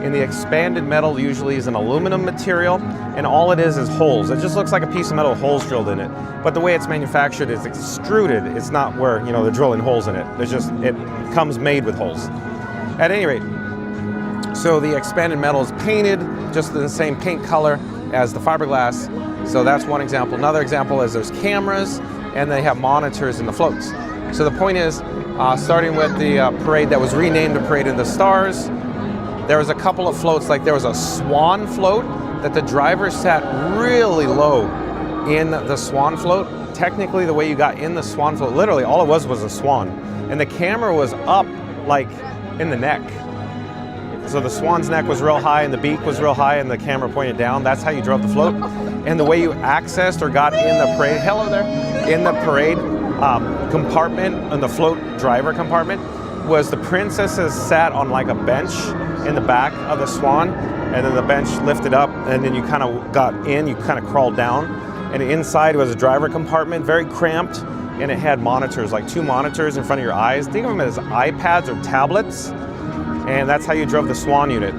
And the expanded metal usually is an aluminum material, and all it is holes. It just looks like a piece of metal with holes drilled in it. But the way it's manufactured is extruded. It's not where, you know, they're drilling holes in it. There's just, it comes made with holes. At any rate, so the expanded metal is painted just the same paint color as the fiberglass. So that's one example. Another example is there's cameras, and they have monitors in the floats. So the point is, starting with the parade that was renamed the Parade of the Stars, there was a couple of floats, like there was a swan float that the driver sat really low in the swan float. Technically, the way you got in the swan float, literally all it was a swan. And the camera was up like in the neck. So the swan's neck was real high and the beak was real high and the camera pointed down. That's how you drove the float. And the way you accessed or got in the parade, hello there, in the parade compartment, in the float driver compartment, was the princesses sat on like a bench in the back of the swan, and then the bench lifted up, and then you kind of got in, you kind of crawled down, and inside was a driver compartment, very cramped, and it had monitors, like 2 monitors in front of your eyes. Think of them as iPads or tablets, and that's how you drove the swan unit.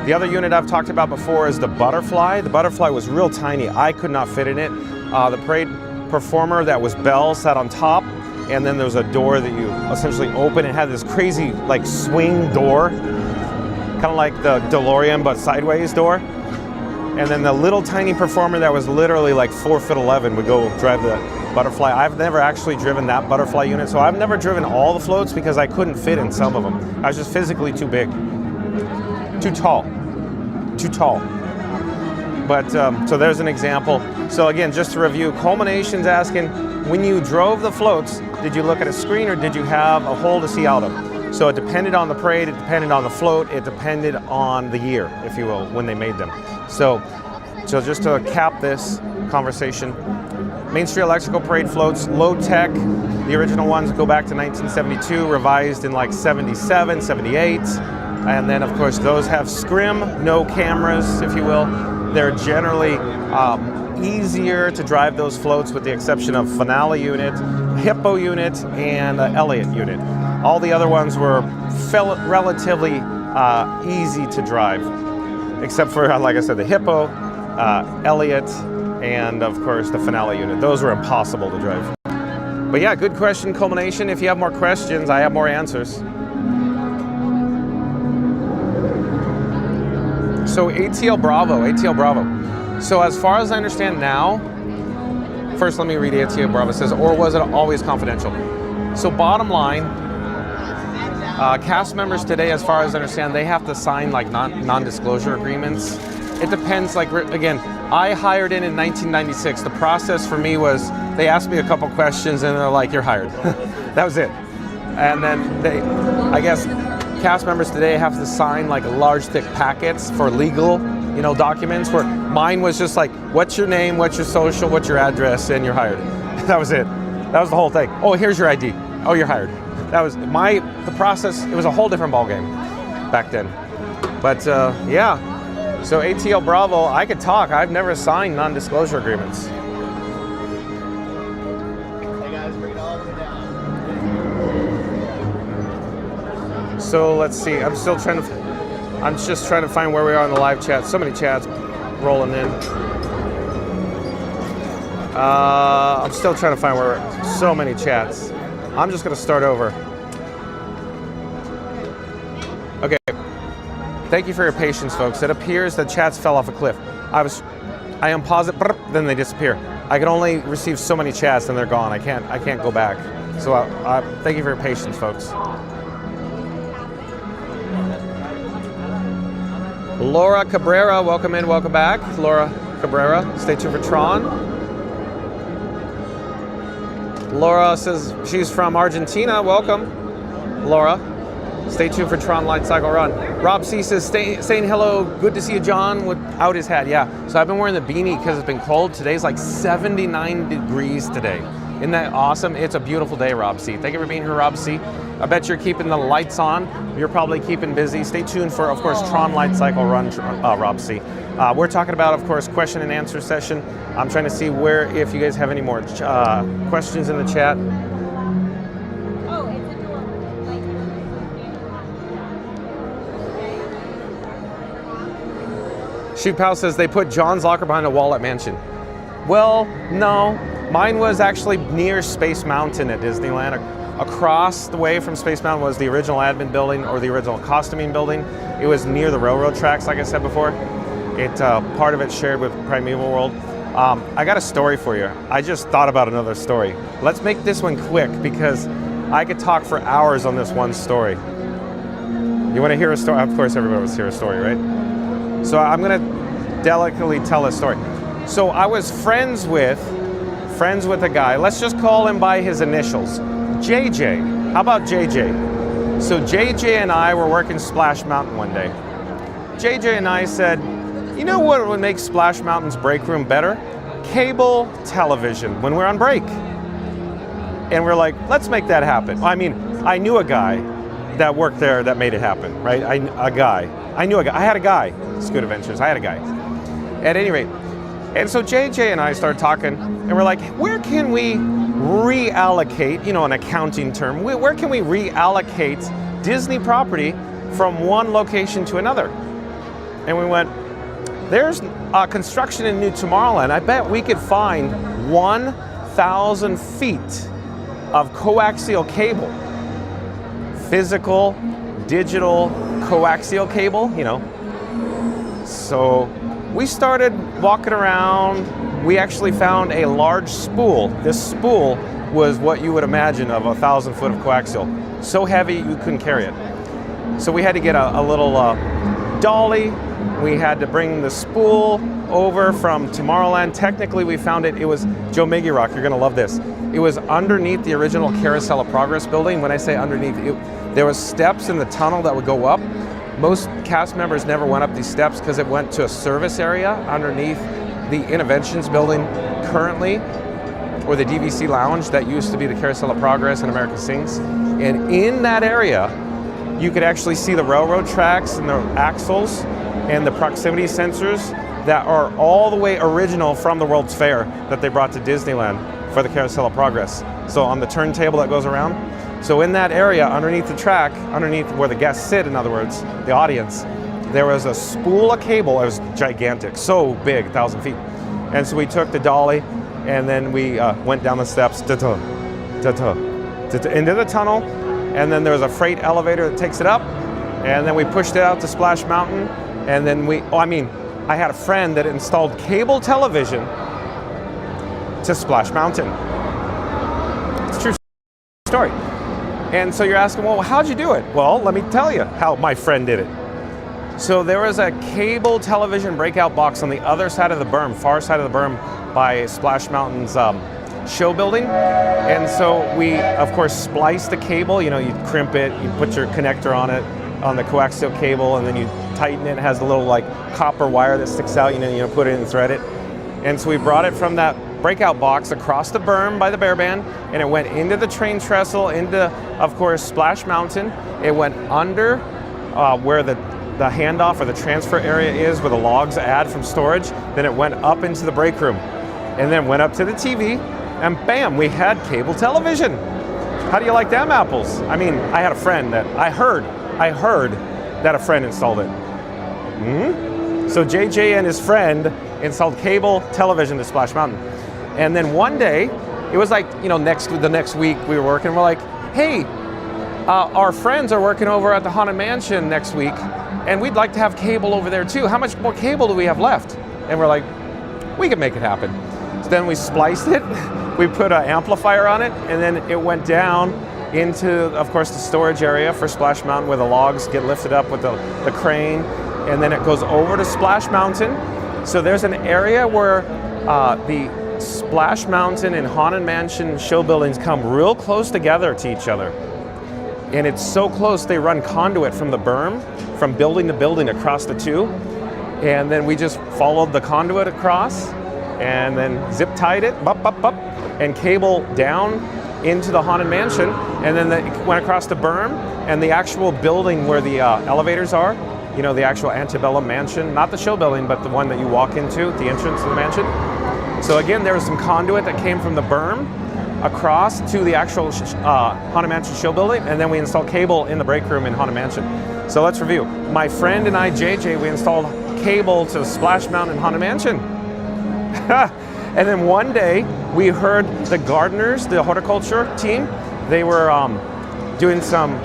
The other unit I've talked about before is the butterfly. The butterfly was real tiny. I could not fit in it. The parade performer that was Belle sat on top, and then there was a door that you essentially open. It had this crazy like swing door, kind of like the DeLorean but sideways door. And then the little tiny performer that was literally like 4'11" would go drive the butterfly. I've never actually driven that butterfly unit, so I've never driven all the floats because I couldn't fit in some of them. I was just physically too big, too tall. But so there's an example. So again, just to review, Culmination's asking, when you drove the floats, did you look at a screen or did you have a hole to see out of? So it depended on the parade, it depended on the float, it depended on the year, if you will, when they made them. So just to cap this conversation, Main Street Electrical Parade floats, low tech. The original ones go back to 1972, revised in like 77, 78. And then of course those have scrim, no cameras, if you will. They're generally easier to drive those floats with the exception of Finale unit, Hippo unit, and Elliott unit. All the other ones were relatively easy to drive, except for, like I said, the Hippo, Elliott, and of course the Finale unit. Those were impossible to drive. But yeah, good question, Culmination. If you have more questions, I have more answers. So ATL Bravo. So as far as I understand now, first let me read ATL Bravo. It says, or was it always confidential? So bottom line, cast members today, as far as I understand, they have to sign like non-disclosure agreements. It depends, like, again, I hired in 1996. The process for me was they asked me a couple questions and they're like, "You're hired." That was it. And then I guess cast members today have to sign like large, thick packets for legal, documents. Where mine was just like, "What's your name? What's your social? What's your address?" And you're hired. That was it. That was the whole thing. Oh, here's your ID. Oh, you're hired. That was the process. It was a whole different ballgame back then. But yeah. So ATL Bravo, I could talk. I've never signed non-disclosure agreements. Hey guys, bring it all the way down. So let's see. I'm just trying to find where we are in the live chat. So many chats rolling in. I'm still trying to find so many chats. I'm just going to start over. Okay. Thank you for your patience, folks. It appears that chats fell off a cliff. I unpause it, then they disappear. I can only receive so many chats and they're gone. I can't go back. So thank you for your patience, folks. Laura Cabrera, welcome in, welcome back. Laura Cabrera, stay tuned for Tron. Laura says she's from Argentina. Welcome, Laura. Stay tuned for Tron Lightcycle Run. Rob C says, saying hello, good to see you, John, without his hat. Yeah, so I've been wearing the beanie because it's been cold. Today's like 79 degrees today. Isn't that awesome? It's a beautiful day, Rob C. Thank you for being here, Rob C. I bet you're keeping the lights on. You're probably keeping busy. Stay tuned for, of course, Tron Lightcycle Run, Rob C. We're talking about, of course, question and answer session. I'm trying to see if you guys have any more questions in the chat. Sheep Pal says they put John's locker behind a wall at Mansion. Well, no. Mine was actually near Space Mountain at Disneyland. Across the way from Space Mountain was the original admin building or the original costuming building. It was near the railroad tracks, like I said before. Part of it shared with PeopleMover World. I got a story for you. I just thought about another story. Let's make this one quick because I could talk for hours on this one story. You want to hear a story? Of course, everybody wants to hear a story, right? So I'm going to delicately tell a story. So I was friends with a guy. Let's just call him by his initials. JJ. How about JJ? So JJ and I were working Splash Mountain one day. JJ and I said, you know what would make Splash Mountain's break room better? Cable television when we're on break. And we're like, let's make that happen. I mean, I knew a guy that worked there that made it happen, right? I had a guy. Scoot Adventures, I had a guy. At any rate, and so JJ and I started talking, and we're like, where can we reallocate, an accounting term, where can we reallocate Disney property from one location to another? And we went, there's construction in New Tomorrowland. I bet we could find 1,000 feet of coaxial cable. Physical, digital, coaxial cable, So we started walking around. We actually found a large spool. This spool was what you would imagine of 1,000 foot of coaxial. So heavy you couldn't carry it. So we had to get a little dolly. We had to bring the spool over from Tomorrowland. Technically, we found it was Joe Miggy Rock. You're gonna love this. It was underneath the original Carousel of Progress building. When I say underneath, there was steps in the tunnel that would go up. Most cast members never went up these steps because it went to a service area underneath the Interventions building currently, or the DVC Lounge that used to be the Carousel of Progress and America Sings. And in that area, you could actually see the railroad tracks and the axles and the proximity sensors that are all the way original from the World's Fair that they brought to Disneyland for the Carousel of Progress. So on the turntable that goes around. So in that area, underneath the track, underneath where the guests sit, in other words, the audience, there was a spool of cable. It was gigantic, so big, 1,000 feet. And so we took the dolly, and then we went down the steps, into the tunnel, and then there was a freight elevator that takes it up, and then we pushed it out to Splash Mountain, and then I had a friend that installed cable television to Splash Mountain. It's a true story. And so you're asking, well, how'd you do it? Well, let me tell you how my friend did it. So there was a cable television breakout box on the other side of the berm, far side of the berm by Splash Mountain's show building. And so we, of course, spliced the cable. You know, you crimp it, you put your connector on it, on the coaxial cable, and then you tighten it. It has a little like copper wire that sticks out, you know, put it and thread it. And so we brought it from that breakout box across the berm by the bear band, and it went into the train trestle, into, of course, Splash Mountain. It went under where the handoff or the transfer area is, where the logs add from storage. Then it went up into the break room, and then went up to the TV, and bam, we had cable television. How do you like them apples? I mean, I had a friend that I heard that a friend installed it. So JJ and his friend installed cable television to Splash Mountain. And then one day, it was like, you know, the next week we were working, we're like, hey, our friends are working over at the Haunted Mansion next week, and we'd like to have cable over there too. How much more cable do we have left? And we're like, we can make it happen. So then we spliced it, we put an amplifier on it, and then it went down into, of course, the storage area for Splash Mountain where the logs get lifted up with the crane, and then it goes over to Splash Mountain. So there's an area where the Splash Mountain and Haunted Mansion show buildings come real close together to each other. And it's so close, they run conduit from the berm, from building to building across the two. And then we just followed the conduit across and then zip tied it, and cable down into the Haunted Mansion. And then it went across the berm, and the actual building where the elevators are, you know, the actual antebellum mansion, not the show building, but the one that you walk into, the entrance to the mansion. So again, there was some conduit that came from the berm across to the actual Haunted Mansion show building, and then we installed cable in the break room in Haunted Mansion. So let's review. My friend and I, JJ, we installed cable to Splash Mountain Haunted Mansion. And then one day, we heard the gardeners, the horticulture team, they were doing some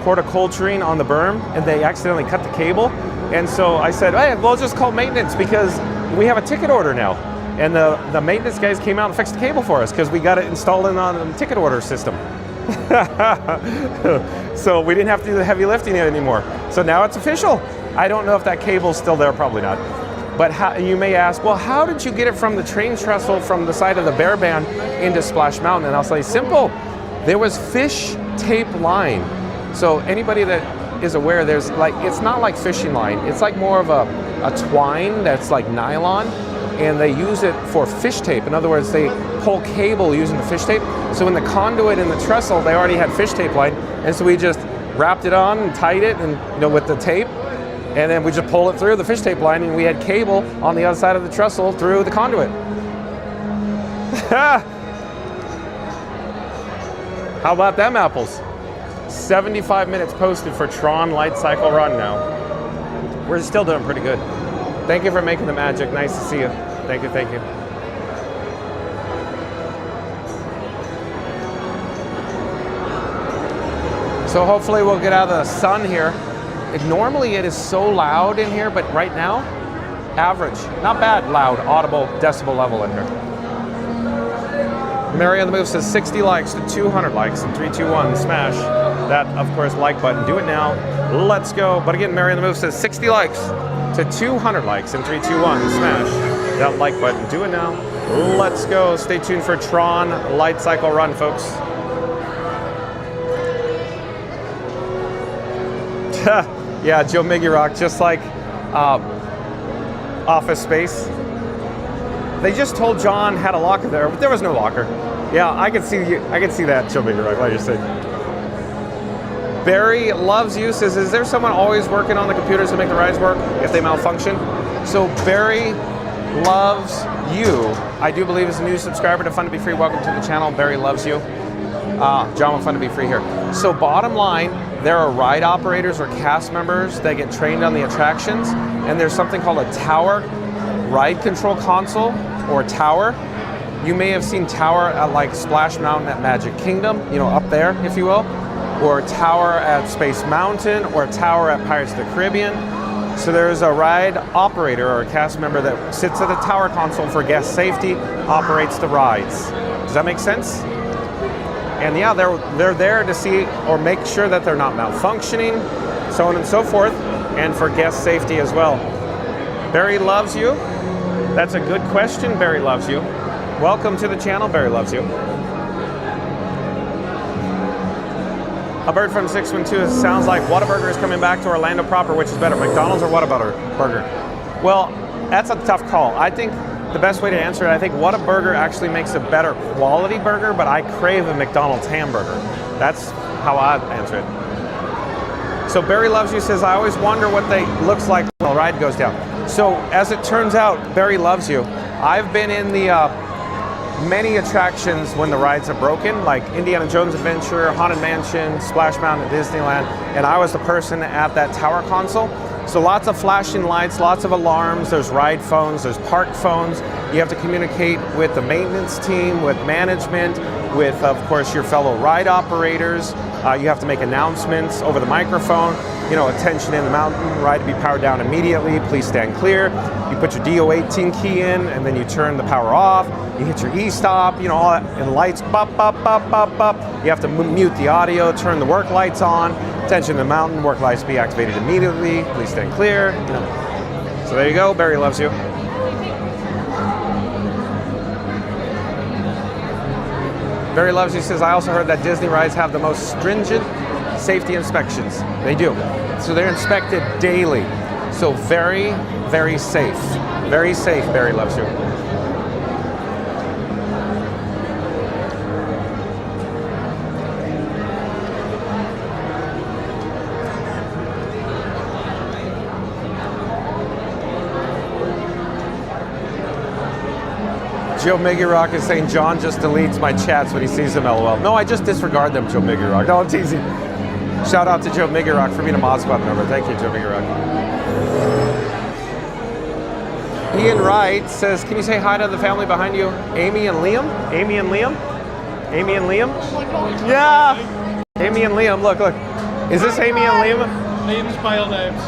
horticulturing on the berm, and they accidentally cut the cable. And so I said, hey, we'll just call maintenance because we have a ticket order now. And the maintenance guys came out and fixed the cable for us because we got it installed in on the ticket order system. So we didn't have to do the heavy lifting anymore. So now it's official. I don't know if that cable's still there, probably not. But you may ask, well, how did you get it from the train trestle from the side of the bear band into Splash Mountain? And I'll say, simple. There was fish tape line. So anybody that is aware, there's like, it's not like fishing line. It's like more of a twine that's like nylon, and they use it for fish tape. In other words, they pull cable using the fish tape. So in the conduit and the trestle, they already had fish tape line, and so we just wrapped it on and tied it, and you know, with the tape, and then we just pull it through the fish tape line, and we had cable on the other side of the trestle through the conduit. How about them apples? 75 minutes posted for Tron Lightcycle Run now. We're still doing pretty good. Thank you for making the magic. Nice to see you. Thank you, thank you. So hopefully we'll get out of the sun here. Normally it is so loud in here, but right now, average. Not bad, loud, audible, decibel level in here. Mary on the Move says 60 likes to 200 likes in 3, 2, 1, smash that, of course, like button. Do it now. Let's go. But again, Mary on the Move says 60 likes to 200 likes in 3, 2, 1, smash that like button. Do it now. Let's go. Stay tuned for Tron Lightcycle Run, folks. Yeah, Joe Miggy Rock, just like Office Space. They just told John had a locker there, but there was no locker. Yeah, I can see that, Joe Miggy Rock, like you said. Barry loves you, says, is there someone always working on the computers to make the rides work if they malfunction? So Barry loves you. I do believe is a new subscriber to Fun to Be Free. Welcome to the channel. Barry loves you. John with Fun to Be Free here. So bottom line, there are ride operators or cast members that get trained on the attractions, and there's something called a tower ride control console, or tower. You may have seen tower at like Splash Mountain at Magic Kingdom, you know, up there, if you will, or tower at Space Mountain, or tower at Pirates of the Caribbean. So there's a ride operator or a cast member that sits at the tower console for guest safety, operates the rides. Does that make sense? And yeah, they're there to see or make sure that they're not malfunctioning, so on and so forth, and for guest safety as well. Barry loves you. That's a good question. Barry loves you. Welcome to the channel. Barry loves you. A bird from 612 sounds like Whataburger is coming back to Orlando proper. Which is better, McDonald's or Whataburger? Well, that's a tough call. I think the best way to answer it, I think Whataburger actually makes a better quality burger, but I crave a McDonald's hamburger. That's how I answer it. So Barry Loves You says, I always wonder what they looks like when the ride goes down. So as it turns out, Barry Loves You, I've been in the many attractions when the rides are broken, like Indiana Jones Adventure, Haunted Mansion, Splash Mountain at Disneyland, and I was the person at that tower console. So lots of flashing lights, lots of alarms, there's ride phones, there's park phones. You have to communicate with the maintenance team, with management, with, of course, your fellow ride operators. You have to make announcements over the microphone. You know, attention in the mountain, ride to be powered down immediately, please stand clear. You put your DO18 key in, and then you turn the power off. You hit your E-stop, you know, all that, and lights, bop, bop, bop, bop, bop. You have to mute the audio, turn the work lights on. Attention in the mountain, work lights be activated immediately, please stand clear. You know. So there you go, Barry Loves You. Barry Loves You says, I also heard that Disney rides have the most stringent safety inspections. They do. So they're inspected daily. So very, very safe. Very safe, Barry Loves You. Joe Miggy Rock is saying John just deletes my chats when he sees them, LOL. No, I just disregard them, Joe Miggy Rock. No, I'm teasing. Shout out to Joe Miggy Rock for being a Mod Squad member. Thank you, Joe Miggy Rock. Ian Wright says, can you say hi to the family behind you? Amy and Liam? Amy and Liam? Amy and Liam? Yeah! Amy and Liam, look. Is this Amy and Liam? Liam's male names.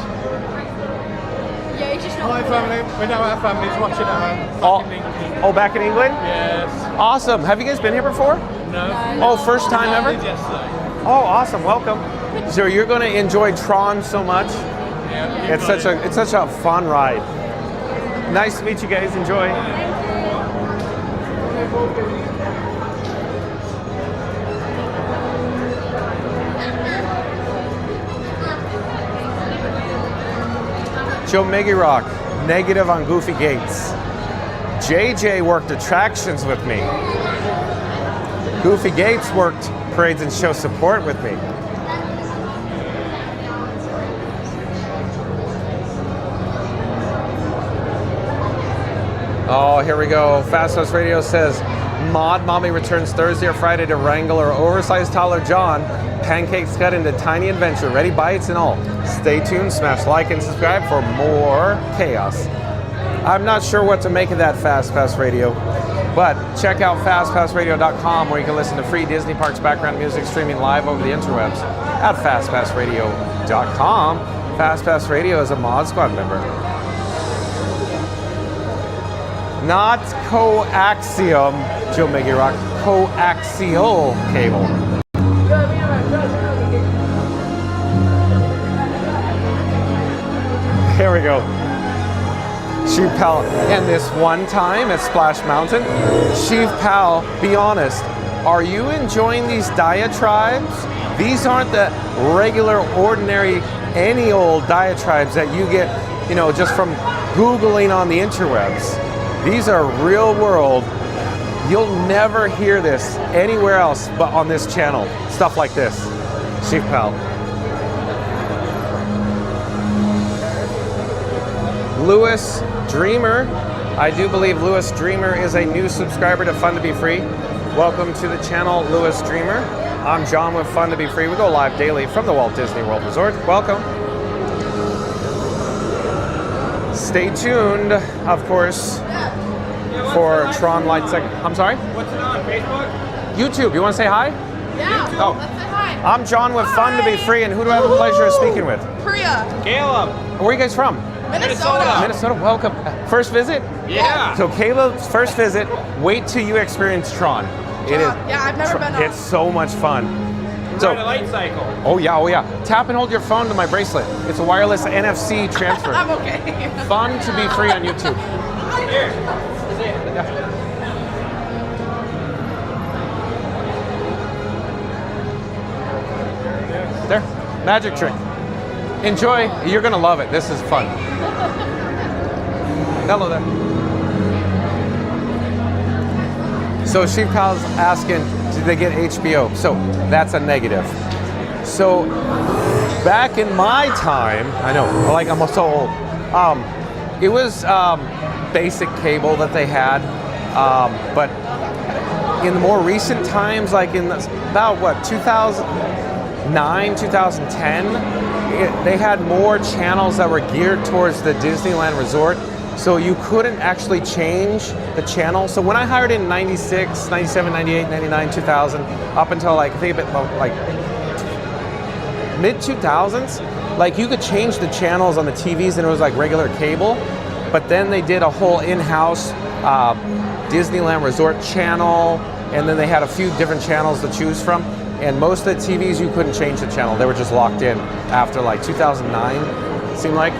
Yeah, he's just Hi family, we know our family's watching at home. Back in England. Oh, back in England? Yes. Awesome. Have you guys been here before? No. Oh, first time ever? Yesterday. Oh, awesome. Welcome. So you're going to enjoy Tron so much. Yeah. It's such a fun ride. Nice to meet you guys. Enjoy. Joe Miggy Rock, negative on Goofy Gates. JJ worked attractions with me. Goofy Gates worked parades and show support with me. Oh, here we go. Fast Pass Radio says, Mod Mommy returns Thursday or Friday to wrangle her oversized toddler John. Pancakes cut into tiny adventure, ready bites and all. Stay tuned, smash like and subscribe for more chaos. I'm not sure what to make of that Fast Pass Radio, but check out fastpassradio.com where you can listen to free Disney Parks background music streaming live over the interwebs at fastpassradio.com. Fast Pass Radio is a Mod Squad member. Not coaxium, Joe Miggy Rock, coaxial cable. Here we go. Sheep Pal. And this one time at Splash Mountain, Sheep Pal, be honest, are you enjoying these diatribes? These aren't the regular, ordinary, any old diatribes that you get, you know, just from Googling on the interwebs. These are real world. You'll never hear this anywhere else but on this channel. Stuff like this. Sheep Pal. Lewis Dreamer. I do believe Lewis Dreamer is a new subscriber to Fun to Be Free. Welcome to the channel, Lewis Dreamer. I'm John with Fun to Be Free. We go live daily from the Walt Disney World Resort. Welcome. Stay tuned, of course, for Tron Lightcycle. I'm sorry? What's it on, Facebook? YouTube. You want to say hi? Yeah. Oh. Let's say hi. I'm John with Fun to Be Free, and who do I have the pleasure of speaking with? Priya. Caleb. Where are you guys from? Minnesota. Minnesota, welcome. First visit? Yeah. So Caleb's first visit, wait till you experience Tron. It is. Yeah, I've never been on. It's so much fun. Ride a light cycle. Oh yeah. Tap and hold your phone to my bracelet. It's a wireless NFC transfer. I'm okay. Fun to be free on YouTube. Here. There, magic trick. Enjoy. You're gonna love it. This is fun. Hello there. So Sheep Pal's asking, did they get HBO? So that's a negative. So back in my time, I know, like I'm so old. It was basic cable that they had, but in the more recent times, like in about what 2009, 2010, they had more channels that were geared towards the Disneyland Resort. So you couldn't actually change the channel. So when I hired in 96, 97, 98, 99, 2000, up until like, I think about like mid 2000s, like you could change the channels on the TVs and it was like regular cable. But then they did a whole in-house Disneyland Resort channel, and then they had a few different channels to choose from. And most of the TVs, you couldn't change the channel. They were just locked in after like 2009, it seemed like.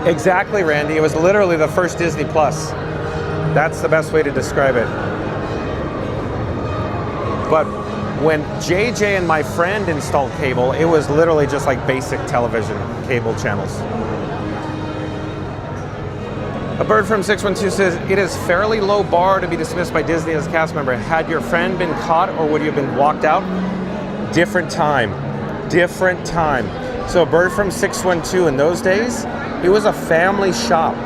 Exactly, Randy. It was literally the first Disney Plus. That's the best way to describe it. But when JJ and my friend installed cable, it was literally just like basic television cable channels. A bird from 612 says, it is fairly low bar to be dismissed by Disney as a cast member. Had your friend been caught or would you have been walked out? Different time. So a bird from 612 in those days, it was a family shop.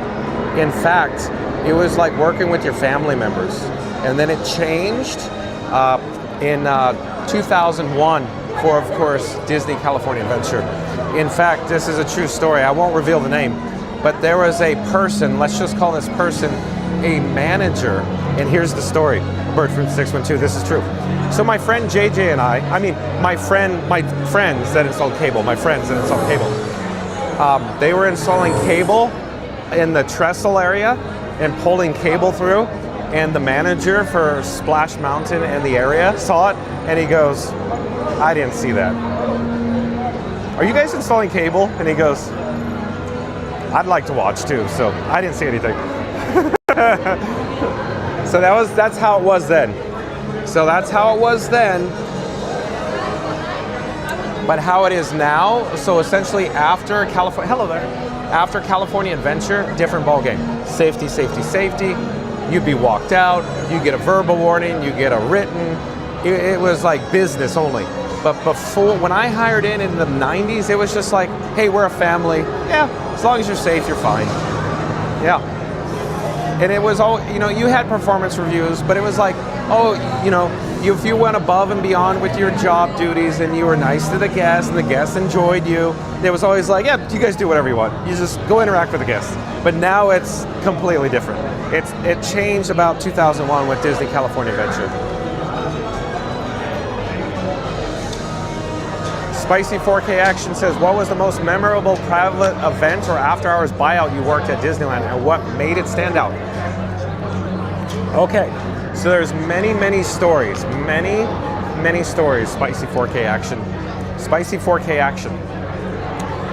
In fact, it was like working with your family members. And then it changed in 2001 for, of course, Disney California Adventure. In fact, this is a true story. I won't reveal the name, but there was a person, let's just call this person a manager. And here's the story. Bird from 612, this is true. So my friend JJ and my friends that installed cable, they were installing cable in the trestle area and pulling cable through, and the manager for Splash Mountain and the area saw it, and he goes, I didn't see that. Are you guys installing cable? And he goes, I'd like to watch too, so I didn't see anything. So that's how it was then. But how it is now, so essentially after California Adventure, different ballgame. Safety. You'd be walked out, you get a verbal warning, you get a written. It was like business only. But before, when I hired in the 90s, it was just like, hey, we're a family. Yeah, as long as you're safe, you're fine. Yeah. And it was all, you had performance reviews, but it was like, if you went above and beyond with your job duties and you were nice to the guests and the guests enjoyed you, it was always like, yeah, you guys do whatever you want. You just go interact with the guests. But now it's completely different. It changed about 2001 with Disney California Adventure. Spicy 4K Action says, what was the most memorable private event or after-hours buyout you worked at Disneyland, and what made it stand out? Okay, so there's many stories. Many stories, Spicy 4K Action.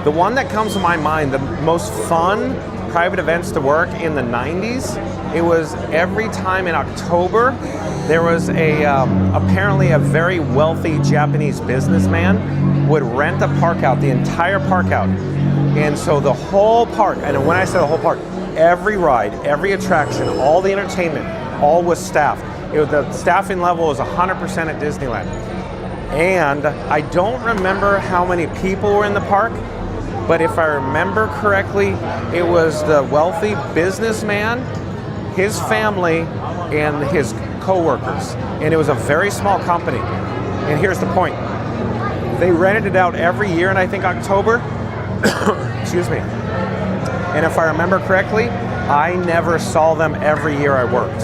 The one that comes to my mind, the most fun private events to work in the 90s, it was every time in October, there was apparently a very wealthy Japanese businessman would rent a park out, the entire park out. And so the whole park, and when I say the whole park, every ride, every attraction, all the entertainment, all was staffed. The staffing level was 100% at Disneyland. And I don't remember how many people were in the park, but if I remember correctly, it was the wealthy businessman, his family, and his co-workers. And it was a very small company. And here's the point. They rented it out every year in, I think, October. Excuse me. And if I remember correctly, I never saw them every year I worked.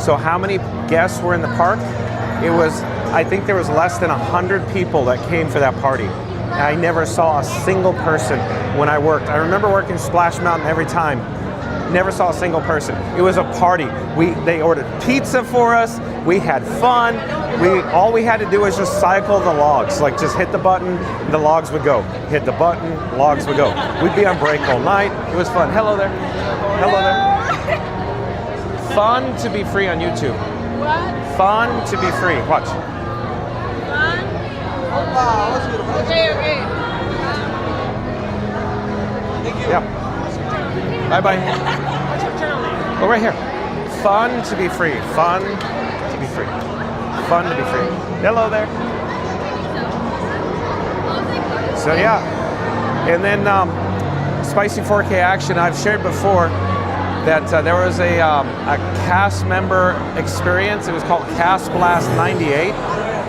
So how many guests were in the park? I think there was less than 100 people that came for that party. And I never saw a single person when I worked. I remember working Splash Mountain every time. never saw a single person. It was a party. They ordered pizza for us. We had fun. All we had to do was just cycle the logs. Like just hit the button, the logs would go. Hit the button, logs would go. We'd be on break all night. It was fun. Hello there. Hello there. Fun to be free on YouTube. What? Fun to be free. Watch. Fun? Okay. Yeah. Bye-bye. Oh, right here. Fun to be free. Fun to be free. Fun to be free. Hello there. So yeah. And then Spicy 4K Action, I've shared before that there was a cast member experience. It was called Cast Blast 98.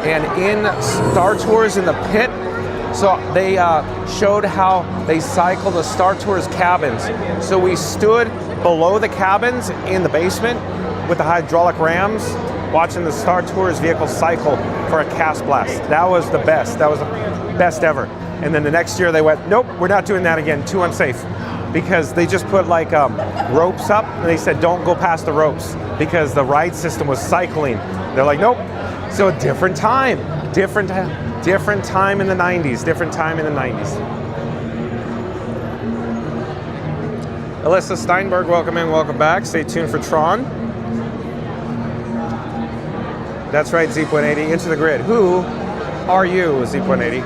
And in Star Tours in the pit, so they showed how they cycle the Star Tours cabins. So we stood below the cabins in the basement with the hydraulic rams, watching the Star Tours vehicle cycle for a cast blast. That was the best. That was the best ever. And then the next year they went, nope, we're not doing that again. Too unsafe. Because they just put like ropes up, and they said don't go past the ropes because the ride system was cycling. They're like, nope. So a different time. Different time in the 90s. Different time in the 90s. Alyssa Steinberg, welcome in, welcome back. Stay tuned for Tron. That's right, Zeep180, into the grid. Who are you, Zeep180?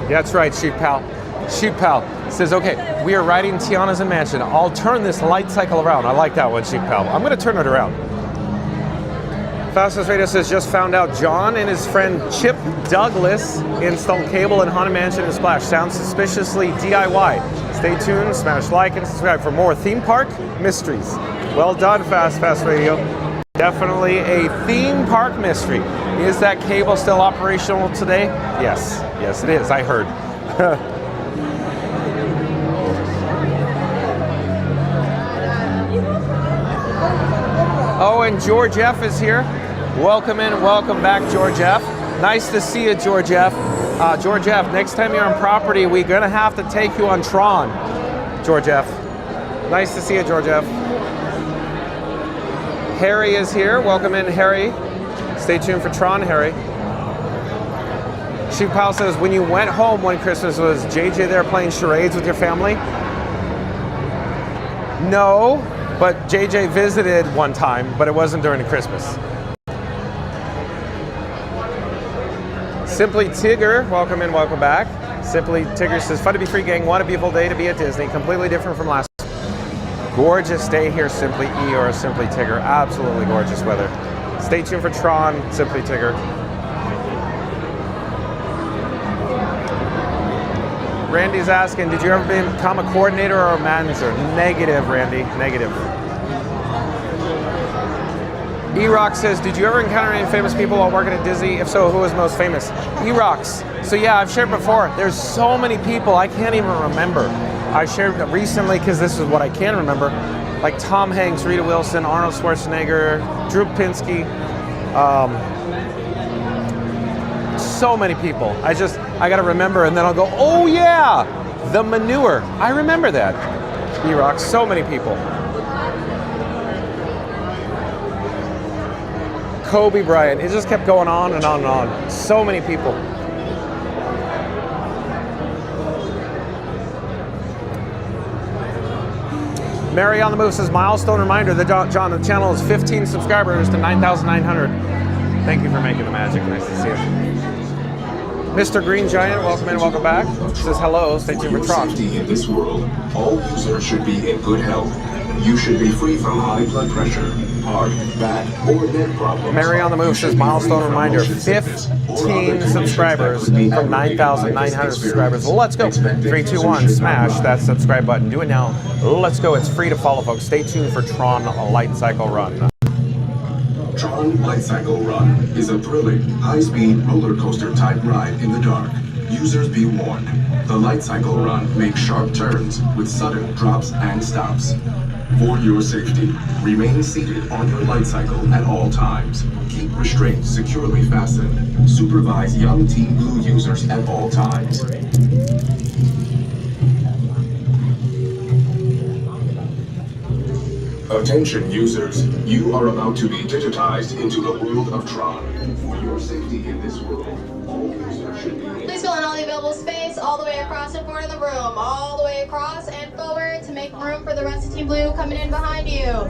That's right, Sheep Pal. Sheep Pal says, okay, we are riding Tiana's and Mansion. I'll turn this light cycle around. I like that one, Sheep Pal. I'm going to turn it around. Fastest Radio says, just found out John and his friend Chip Douglas installed cable in Haunted Mansion and Splash. Sounds suspiciously DIY. Stay tuned, smash like and subscribe for more theme park mysteries. Well done, Fast Radio. Definitely a theme park mystery. Is that cable still operational today? Yes. Yes, it is. I heard. Oh, and George F. is here. Welcome in, welcome back, George F. Nice to see you, George F. George F., next time you're on property, we're going to have to take you on Tron, George F. Nice to see you, George F. Harry is here. Welcome in, Harry. Stay tuned for Tron, Harry. Sheep Pal says, when you went home one Christmas, was JJ there playing charades with your family? No, but JJ visited one time, but it wasn't during the Christmas. Simply Tigger, welcome in, welcome back. Simply Tigger says, fun to be free, gang. What a beautiful day to be at Disney. Completely different from last. Gorgeous day here, Simply E or Simply Tigger. Absolutely gorgeous weather. Stay tuned for Tron, Simply Tigger. Randy's asking, did you ever become a coordinator or a manager? Negative, Randy, negative. E-Rock says, did you ever encounter any famous people while working at Disney? If so, who was most famous? E-Rocks. So yeah, I've shared before, there's so many people I can't even remember. I shared recently, because this is what I can remember, like Tom Hanks, Rita Wilson, Arnold Schwarzenegger, Drew Pinsky, so many people. I got to remember, and then I'll go, oh yeah, the manure. I remember that. E-Rock, so many people. Kobe Bryant, it just kept going on and on and on. So many people. Mary on the Move says, milestone reminder that John, the channel is 15 subscribers to 9,900. Thank you for making the magic. Nice to see you. Mr. Green Giant, welcome in, welcome back. Says hello, stay tuned for Tron. In this world, all users should be in good health. You should be free from high blood pressure, heart, back, or neck problems. Mary on the Move says, milestone reminder, 15 subscribers from 9,900 subscribers. Well, let's go. 3, 2, 1, smash that subscribe button. Do it now. Let's go. It's free to follow, folks. Stay tuned for Tron Lightcycle Run. Tron Lightcycle Run is a thrilling, high-speed roller coaster type ride in the dark. Users be warned. The Lightcycle Run makes sharp turns with sudden drops and stops. For your safety, remain seated on your Lightcycle at all times. Keep restraints securely fastened. Supervise young Team Blue users at all times. Attention users, you are about to be digitized into the world of Tron. For your safety in this world, all users should be... Please fill in all the available space all the way across in front of the room, all the way across and forward to make room for the rest of Team Blue coming in behind you.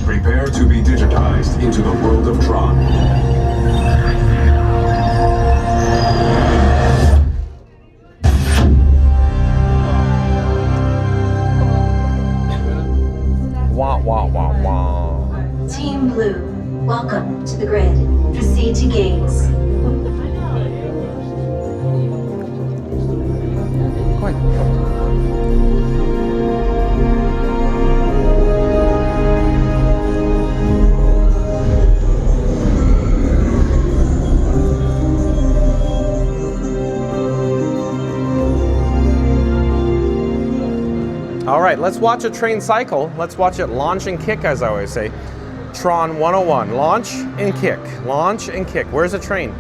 Prepare to be digitized into the world of Tron. Wah, wah, wah, wah. Team Blue, welcome to the grid. Proceed to gaze. All right, let's watch a train cycle. Let's watch it launch and kick, as I always say. Tron 101, launch and kick, launch and kick. Where's the train?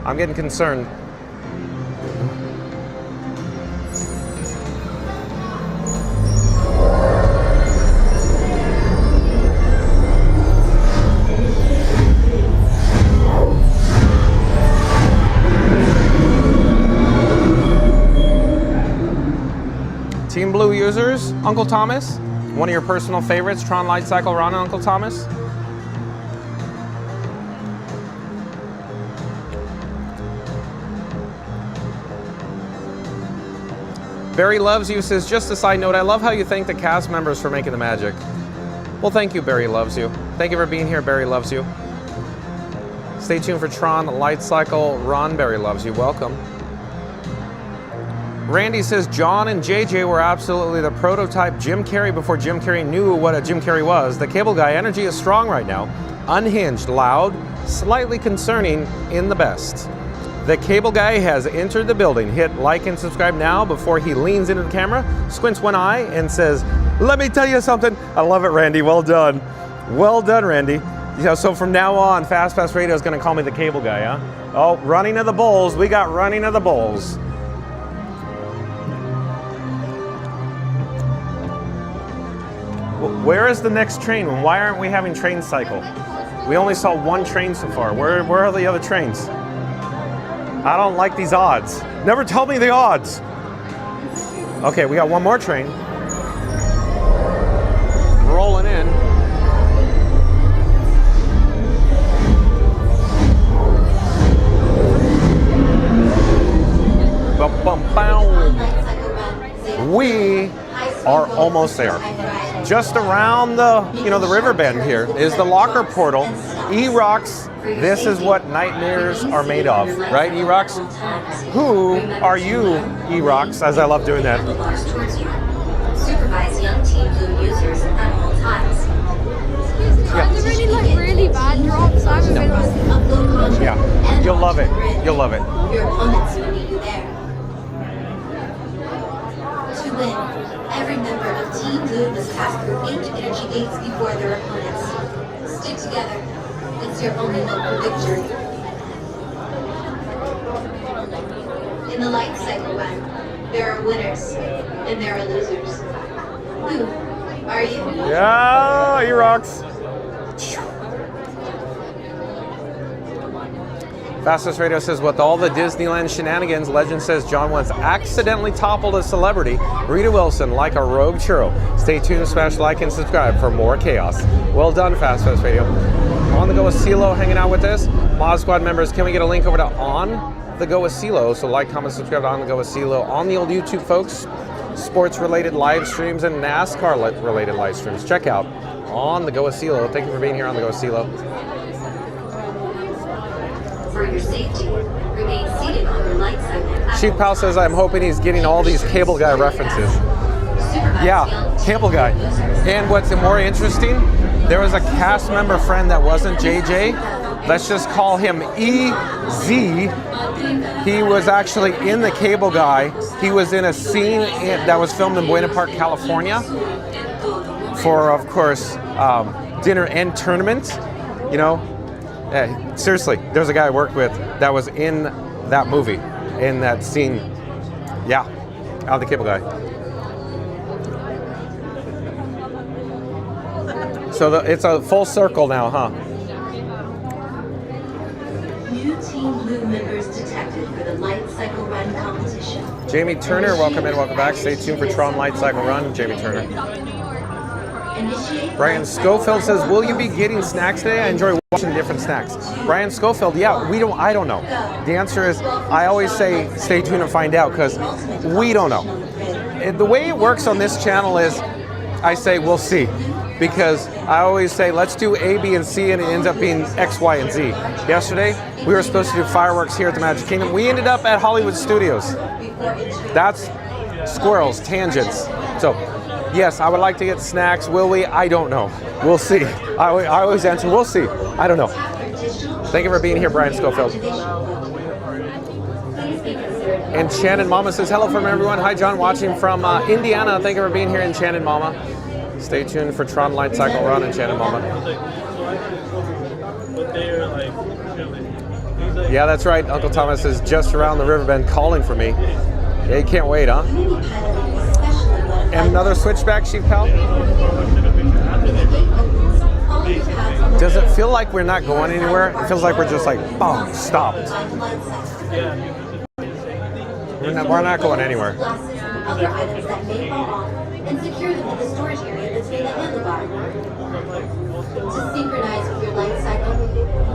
I'm getting concerned. Team Blue users, Uncle Thomas, one of your personal favorites, Tron Lightcycle Run, Uncle Thomas. Barry Loves You says, just a side note, I love how you thank the cast members for making the magic. Well, thank you, Barry Loves You. Thank you for being here, Barry Loves You. Stay tuned for Tron Lightcycle Run, Barry Loves You. Welcome. Randy says, John and JJ were absolutely the prototype Jim Carrey before Jim Carrey knew what a Jim Carrey was. The cable guy energy is strong right now. Unhinged, loud, slightly concerning in the best. The cable guy has entered the building. Hit like and subscribe now before he leans into the camera, squints one eye, and says, let me tell you something. I love it, Randy. Well done. Well done, Randy. Yeah, so from now on, Fast Pass Radio is going to call me the cable guy, huh? Oh, running of the bulls. We got running of the bulls. Where is the next train? Why aren't we having train cycle? We only saw one train so far. Where are the other trains? I don't like these odds. Never tell me the odds. Okay, we got one more train. Rolling in. We are almost there. Just around the, the river bend here is the locker portal. E-Rocks, this is what nightmares are made of, right, E-Rocks? Who are you, E-Rocks, as I love doing that? Supervise young Team Blue users at all times. Are there any really bad drops? I haven't been on. Yeah, you'll love it. You'll love it. Your opponents will meet you there. To win, every member of Team Blue must pass through 8 energy gates before their opponents. Stick together. It's your only hope for victory. In the Lightcycle Run, there are winners and there are losers. Who are you? Yeah, E-Rocks. Fastest Radio says, with all the Disneyland shenanigans, legend says John once accidentally toppled a celebrity, Rita Wilson, like a rogue churro. Stay tuned, smash like and subscribe for more chaos. Well done, Fast Radio. On the Go with CeeLo hanging out with us. Mod Squad members, can we get a link over to On the Go with CeeLo? So like, comment, subscribe to On the Go with CeeLo on the old YouTube, folks. Sports-related live streams and NASCAR-related live streams. Check out On the Go with CeeLo. Thank you for being here on the Go with CeeLo. For your safety, remain seated on your light cycle. Chief Pal says, I'm hoping he's getting all these Cable Guy references. Yeah, Cable Guy. And what's more interesting, there was a cast member friend that wasn't JJ. Let's just call him EZ. He was actually in the Cable Guy. He was in a scene that was filmed in Buena Park, California for, of course, dinner and tournament. You know, seriously, there's a guy I worked with that was in that movie, in that scene. Yeah, out of the Cable Guy. So it's a full circle now, huh? New Team Blue members detected for the Lightcycle Run competition. Jamie Turner, welcome in, welcome back. Stay tuned for Tron Lightcycle Run, Jamie Turner. Brian Schofield says, will you be getting snacks today? I enjoy watching different snacks. Brian Schofield, yeah, I don't know. The answer is, I always say, stay tuned and find out, because we don't know. The way it works on this channel is, I say, we'll see. Because I always say, let's do A, B, and C, and it ends up being X, Y, and Z. Yesterday, we were supposed to do fireworks here at the Magic Kingdom. We ended up at Hollywood Studios. That's squirrels, tangents. So, yes, I would like to get snacks. Will we? I don't know. We'll see. I always answer, we'll see. I don't know. Thank you for being here, Brian Schofield. And Shannon Mama says, hello from everyone. Hi, John, watching from Indiana. Thank you for being here in Shannon Mama. Stay tuned for Tron Lightcycle Run and Shannon Mama. Yeah, that's right. Uncle Thomas is just around the river bend calling for me. Yeah, you can't wait, huh? And another switchback, Chief Pal? Does it feel like we're not going anywhere? It feels like we're just like, boom, stopped. We're not going anywhere. And secure them in the storage area between the handlebar. To synchronize with your light cycle,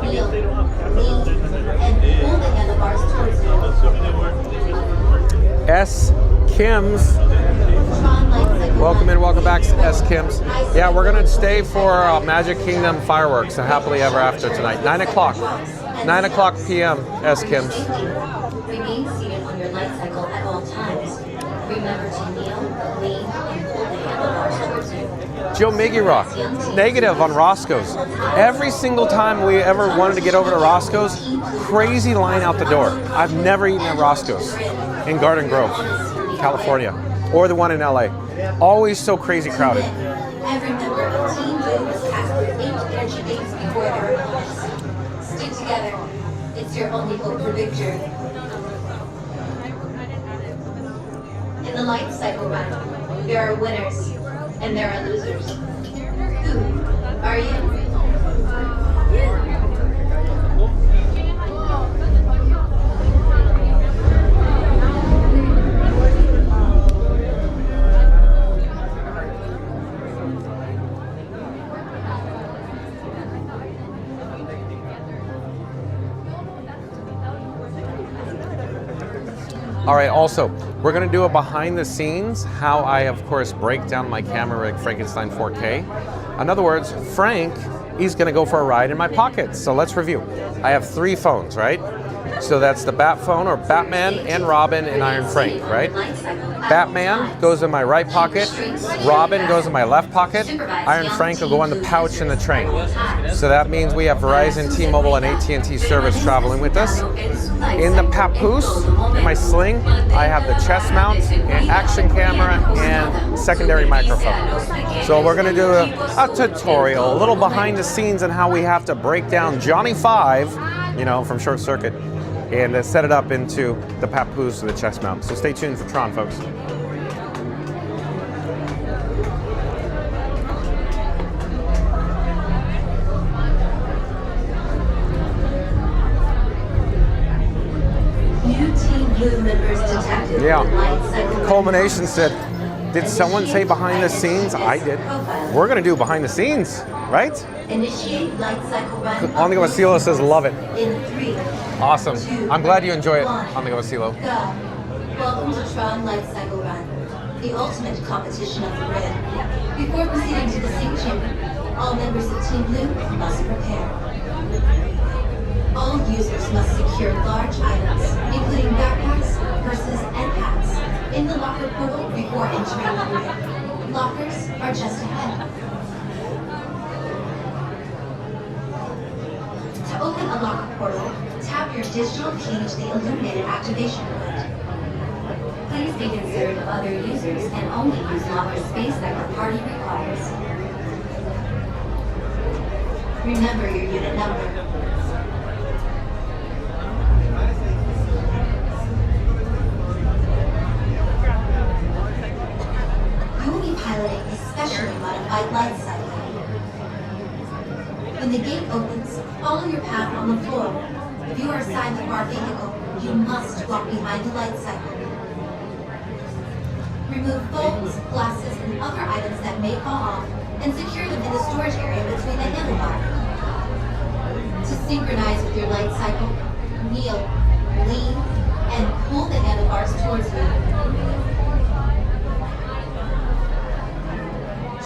wheel, lean, and pull the handlebars towards you. S. Kim's. Welcome in, welcome back, S. Kim's. Yeah, we're going to stay for Magic Kingdom fireworks, Happily Ever After tonight. 9 o'clock. 9 o'clock p.m., S. Kim's. Remain seated on your light cycle at all times. Remember to kneel, lean, and pull the handlebars towards you. Joe Miggy Rock, negative on Roscoe's. Every single time we ever wanted to get over to Roscoe's, crazy line out the door. I've never eaten at Roscoe's in Garden Grove, California, or the one in LA. Always so crazy crowded. Every member of Team Blue is cast with 8 energy beams before their opponents. Stick together. It's your only hope for victory. In the light cycle run, there are winners and there are losers. Who are you? All right, also, we're gonna do a behind the scenes, how I, of course, break down my camera rig Frankenstein 4K. In other words, Frank is gonna go for a ride in my pockets. So let's review. I have 3 phones, right? So that's the Bat phone, or Batman and Robin and Iron Frank, right? Batman goes in my right pocket, Robin goes in my left pocket, Iron Frank will go in the pouch in the train. So that means we have Verizon, T-Mobile, and AT&T service traveling with us. In the papoose, in my sling, I have the chest mount, an action camera, and secondary microphone. So we're gonna do a tutorial, a little behind the scenes on how we have to break down Johnny 5, you know, from Short Circuit, and set it up into the papoose or the chest mount. So stay tuned for Tron, folks. Yeah. Culmination said, did someone say behind the scenes? I did. We're going to do behind the scenes, right? Initiate light cycle run. On the Go Silo says love it. In 3. Awesome. 2, I'm glad you enjoy it. 1. On the Go Silo. Go. Welcome to Tron Lightcycle Run, the ultimate competition of the grid. Before proceeding to the sync chamber, all members of Team Blue must prepare. All users must secure large items, including backpacks, purses, and hats, in the locker portal before entering the grid. Lockers are just ahead. To open a locker portal, tap your digital key to the illuminated activation point. Please be considerate of other users and only use locker space that your party requires. Remember your unit number. You will be piloting a specially modified light cycle. When the gate opens, follow your path on the floor. If you are assigned the bar vehicle, you must walk behind the light cycle. Remove phones, glasses, and other items that may fall off, and secure them in the storage area between the handlebars. To synchronize with your light cycle, kneel, lean, and pull the handlebars towards you.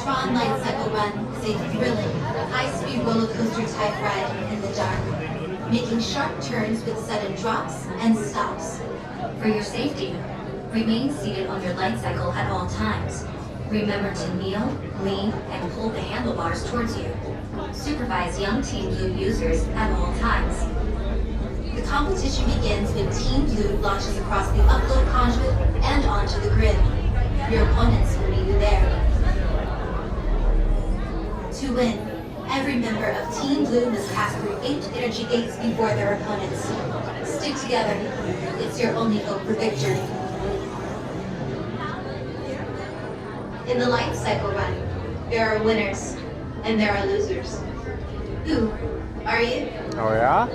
Tron Lightcycle Run is a thrilling, high-speed roller coaster type ride in the dark, making sharp turns with sudden drops and stops. For your safety, remain seated on your light cycle at all times. Remember to kneel, lean, and pull the handlebars towards you. Supervise young Team Blue users at all times. The competition begins when Team Blue launches across the upload conduit and onto the grid. Your opponents will meet you there. To win, every member of Team Blue must pass through 8 energy gates before their opponents. Stick together. It's your only hope for victory. In the light cycle run, there are winners and there are losers. Who are you? Oh yeah?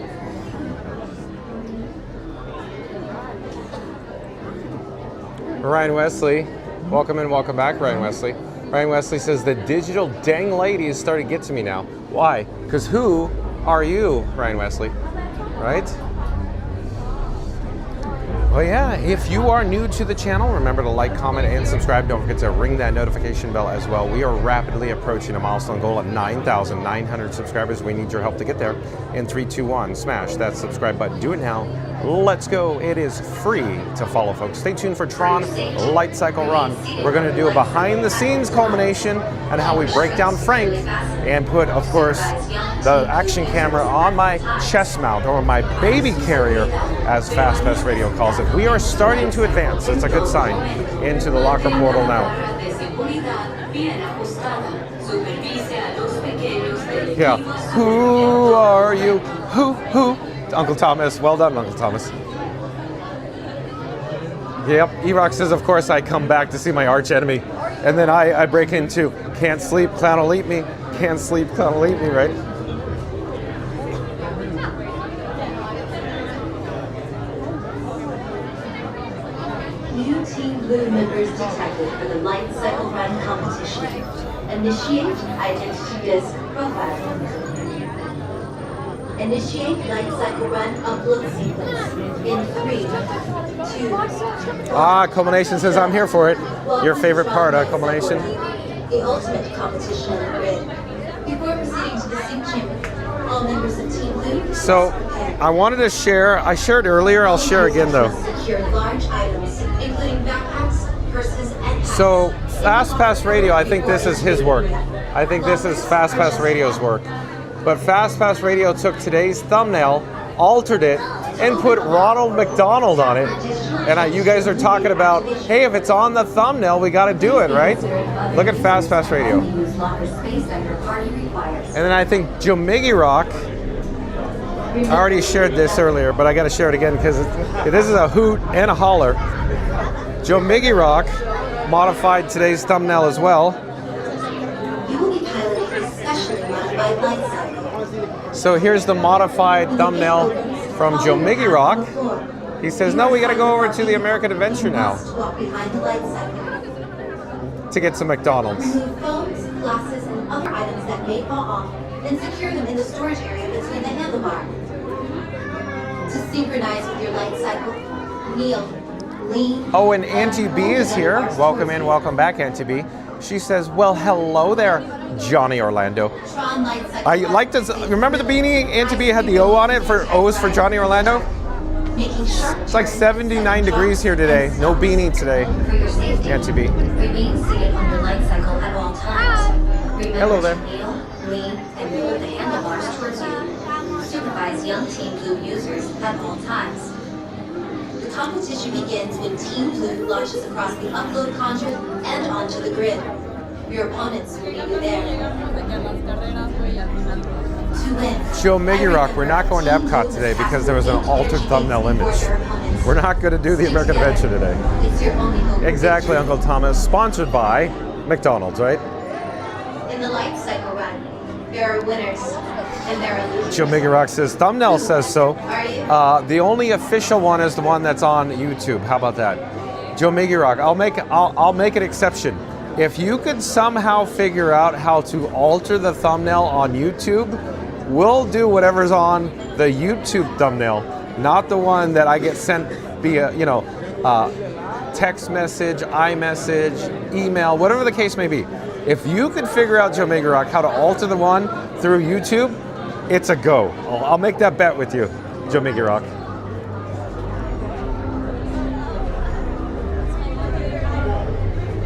Ryan Wesley, welcome and welcome back, Ryan Wesley. Ryan Wesley says the digital dang lady is starting to get to me now. Why? Because who are you, Ryan Wesley? Right? Well, yeah, if you are new to the channel, remember to like, comment, and subscribe. Don't forget to ring that notification bell as well. We are rapidly approaching a milestone goal of 9,900 subscribers. We need your help to get there. In 3, 2, 1, smash that subscribe button. Do it now. Let's go. It is free to follow, folks. Stay tuned for Tron Lightcycle Run. We're going to do a behind-the-scenes culmination and how we break down Frank and put, of course, the action camera on my chest mount, or my baby carrier, as Fast Pass Radio calls it. We are starting to advance. It's a good sign into the locker portal now. Yeah. Who are you? Who? Uncle Thomas. Well done, Uncle Thomas. Yep. E-Rock says, of course, I come back to see my arch enemy. And then I break into, can't sleep, clown will eat me. Can't sleep, clown will eat me, right? New Team Blue members detected for the Light Cycle Run competition. Initiate Identity Disc Profile. Initiate Light Cycle Run upload sequence in 3, 2. Culmination says I'm here for it. Your favorite part, Culmination? The ultimate competition on the grid. Before proceeding to the sync chamber, all members of Team Blue. So, I wanted to share. I shared earlier. I'll share again though. Secure large items, including backpacks, purses, and hats. So, Fast Pass Radio, I think this is his work. I think this is Fast Pass Radio's work. But Fast Pass Radio took today's thumbnail, altered it, and put Ronald McDonald on it. And you guys are talking about, hey, if it's on the thumbnail, we got to do it, right? Look at Fast Pass Radio. And then I think Jomiggy Rock, I already shared this earlier, but I got to share it again because this is a hoot and a holler. Jomiggy Rock modified today's thumbnail as well. You will be piloting a specially modified light cycle. So here's the modified thumbnail from Jomiggy Rock. He says, no, we got to go over to the American Adventure now to get some McDonald's. Remove phones, glasses, and other items that may fall off, then secure them in the storage area between the handlebar. To synchronize with your light cycle, kneel, lean. Oh, and Auntie B is here. Welcome in, welcome back, Auntie B. She says, well, hello there, Johnny Orlando. Tron Lightcycle I like to, remember the beanie? Auntie B had the O on it for O's for Johnny Orlando? making sharp It's like 79 degrees here today. No beanie today. for your safety. Auntie B. Remain seated on your light cycle at all times. Remember Hello there. to kneel, lean, and hold the handlebars towards you. Supervise young Team Blue users at all times. The competition begins when Team Blue launches across the upload conduit and onto the grid. Your opponents will meet you there. To win, Joe Miggy Rock, we're not going to Epcot today because there was an altered thumbnail image. We're not going to do the American Adventure today. it's your only hope. for Exactly, victory. Uncle Thomas. Sponsored by McDonald's, right? In the life cycle run, there are winners and there are losers. Joe Miggy Rock says, thumbnail says so. Are you? The only official one is the one that's on YouTube. How about that? Joe Miggy Rock, I'll make an exception. If you could somehow figure out how to alter the thumbnail on YouTube, we'll do whatever's on the YouTube thumbnail, not the one that I get sent via, text message, iMessage, email, whatever the case may be. If you could figure out, Joe Miggy Rock, how to alter the one through YouTube, it's a go. I'll make that bet with you, Joe Miggy Rock.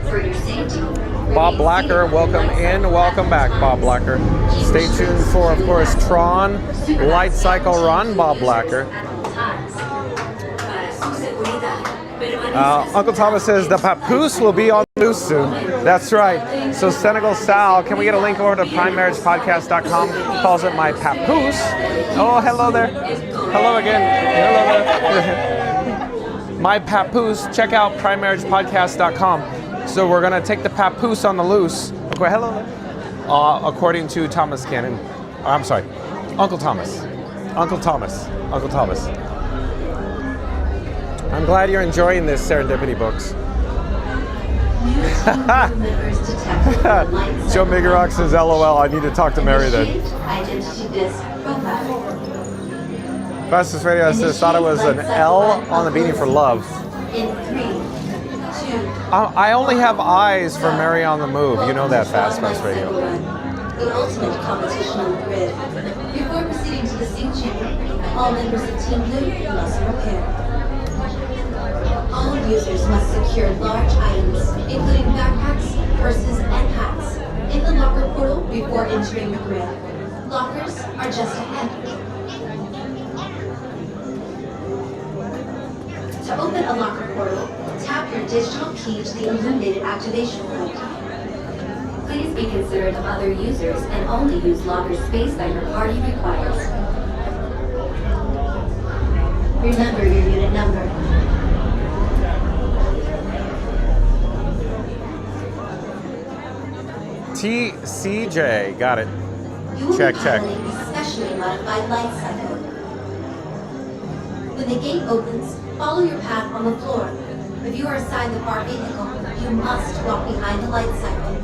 For your safety. Bob Blacker, welcome in, welcome back, Bob Blacker. Stay tuned for, of course, Tron Lightcycle Run, Bob Blacker. Uncle Thomas says the papoose will be on the loose soon. That's right. So Senegal Sal, can we get a link over to primemarriagepodcast.com? Calls it my papoose. Oh, hello there. Hello again. Hello there. My papoose. Check out primemarriagepodcast.com. So we're gonna take the papoose on the loose. Okay, hello there. According to Thomas Cannon. I'm sorry, Uncle Thomas. Uncle Thomas. Uncle Thomas. I'm glad you're enjoying this Serendipity books. Joe Miggy Rock says, LOL, I need to talk to Mary then. Identity disk profile. Fastest Radio says, thought it was an L on the beanie for love. In 3, 2, I only have eyes for Mary on the Move. You know that, Fast Radio. the ultimate competition on the grid. Before proceeding to the sync chamber, all members of Team Blue must prepare. All users must secure large items, including backpacks, purses, and hats, in the locker portal before entering the grid. Lockers are just ahead. To open a locker portal, tap your digital key to the illuminated activation point. Please be considerate of other users and only use locker space that your party requires. Remember your unit number. TCJ, got it. You will Check, be check. piloting a specially modified light cycle. When the gate opens, follow your path on the floor. If you are assigned the bar vehicle, you must walk behind the light cycle.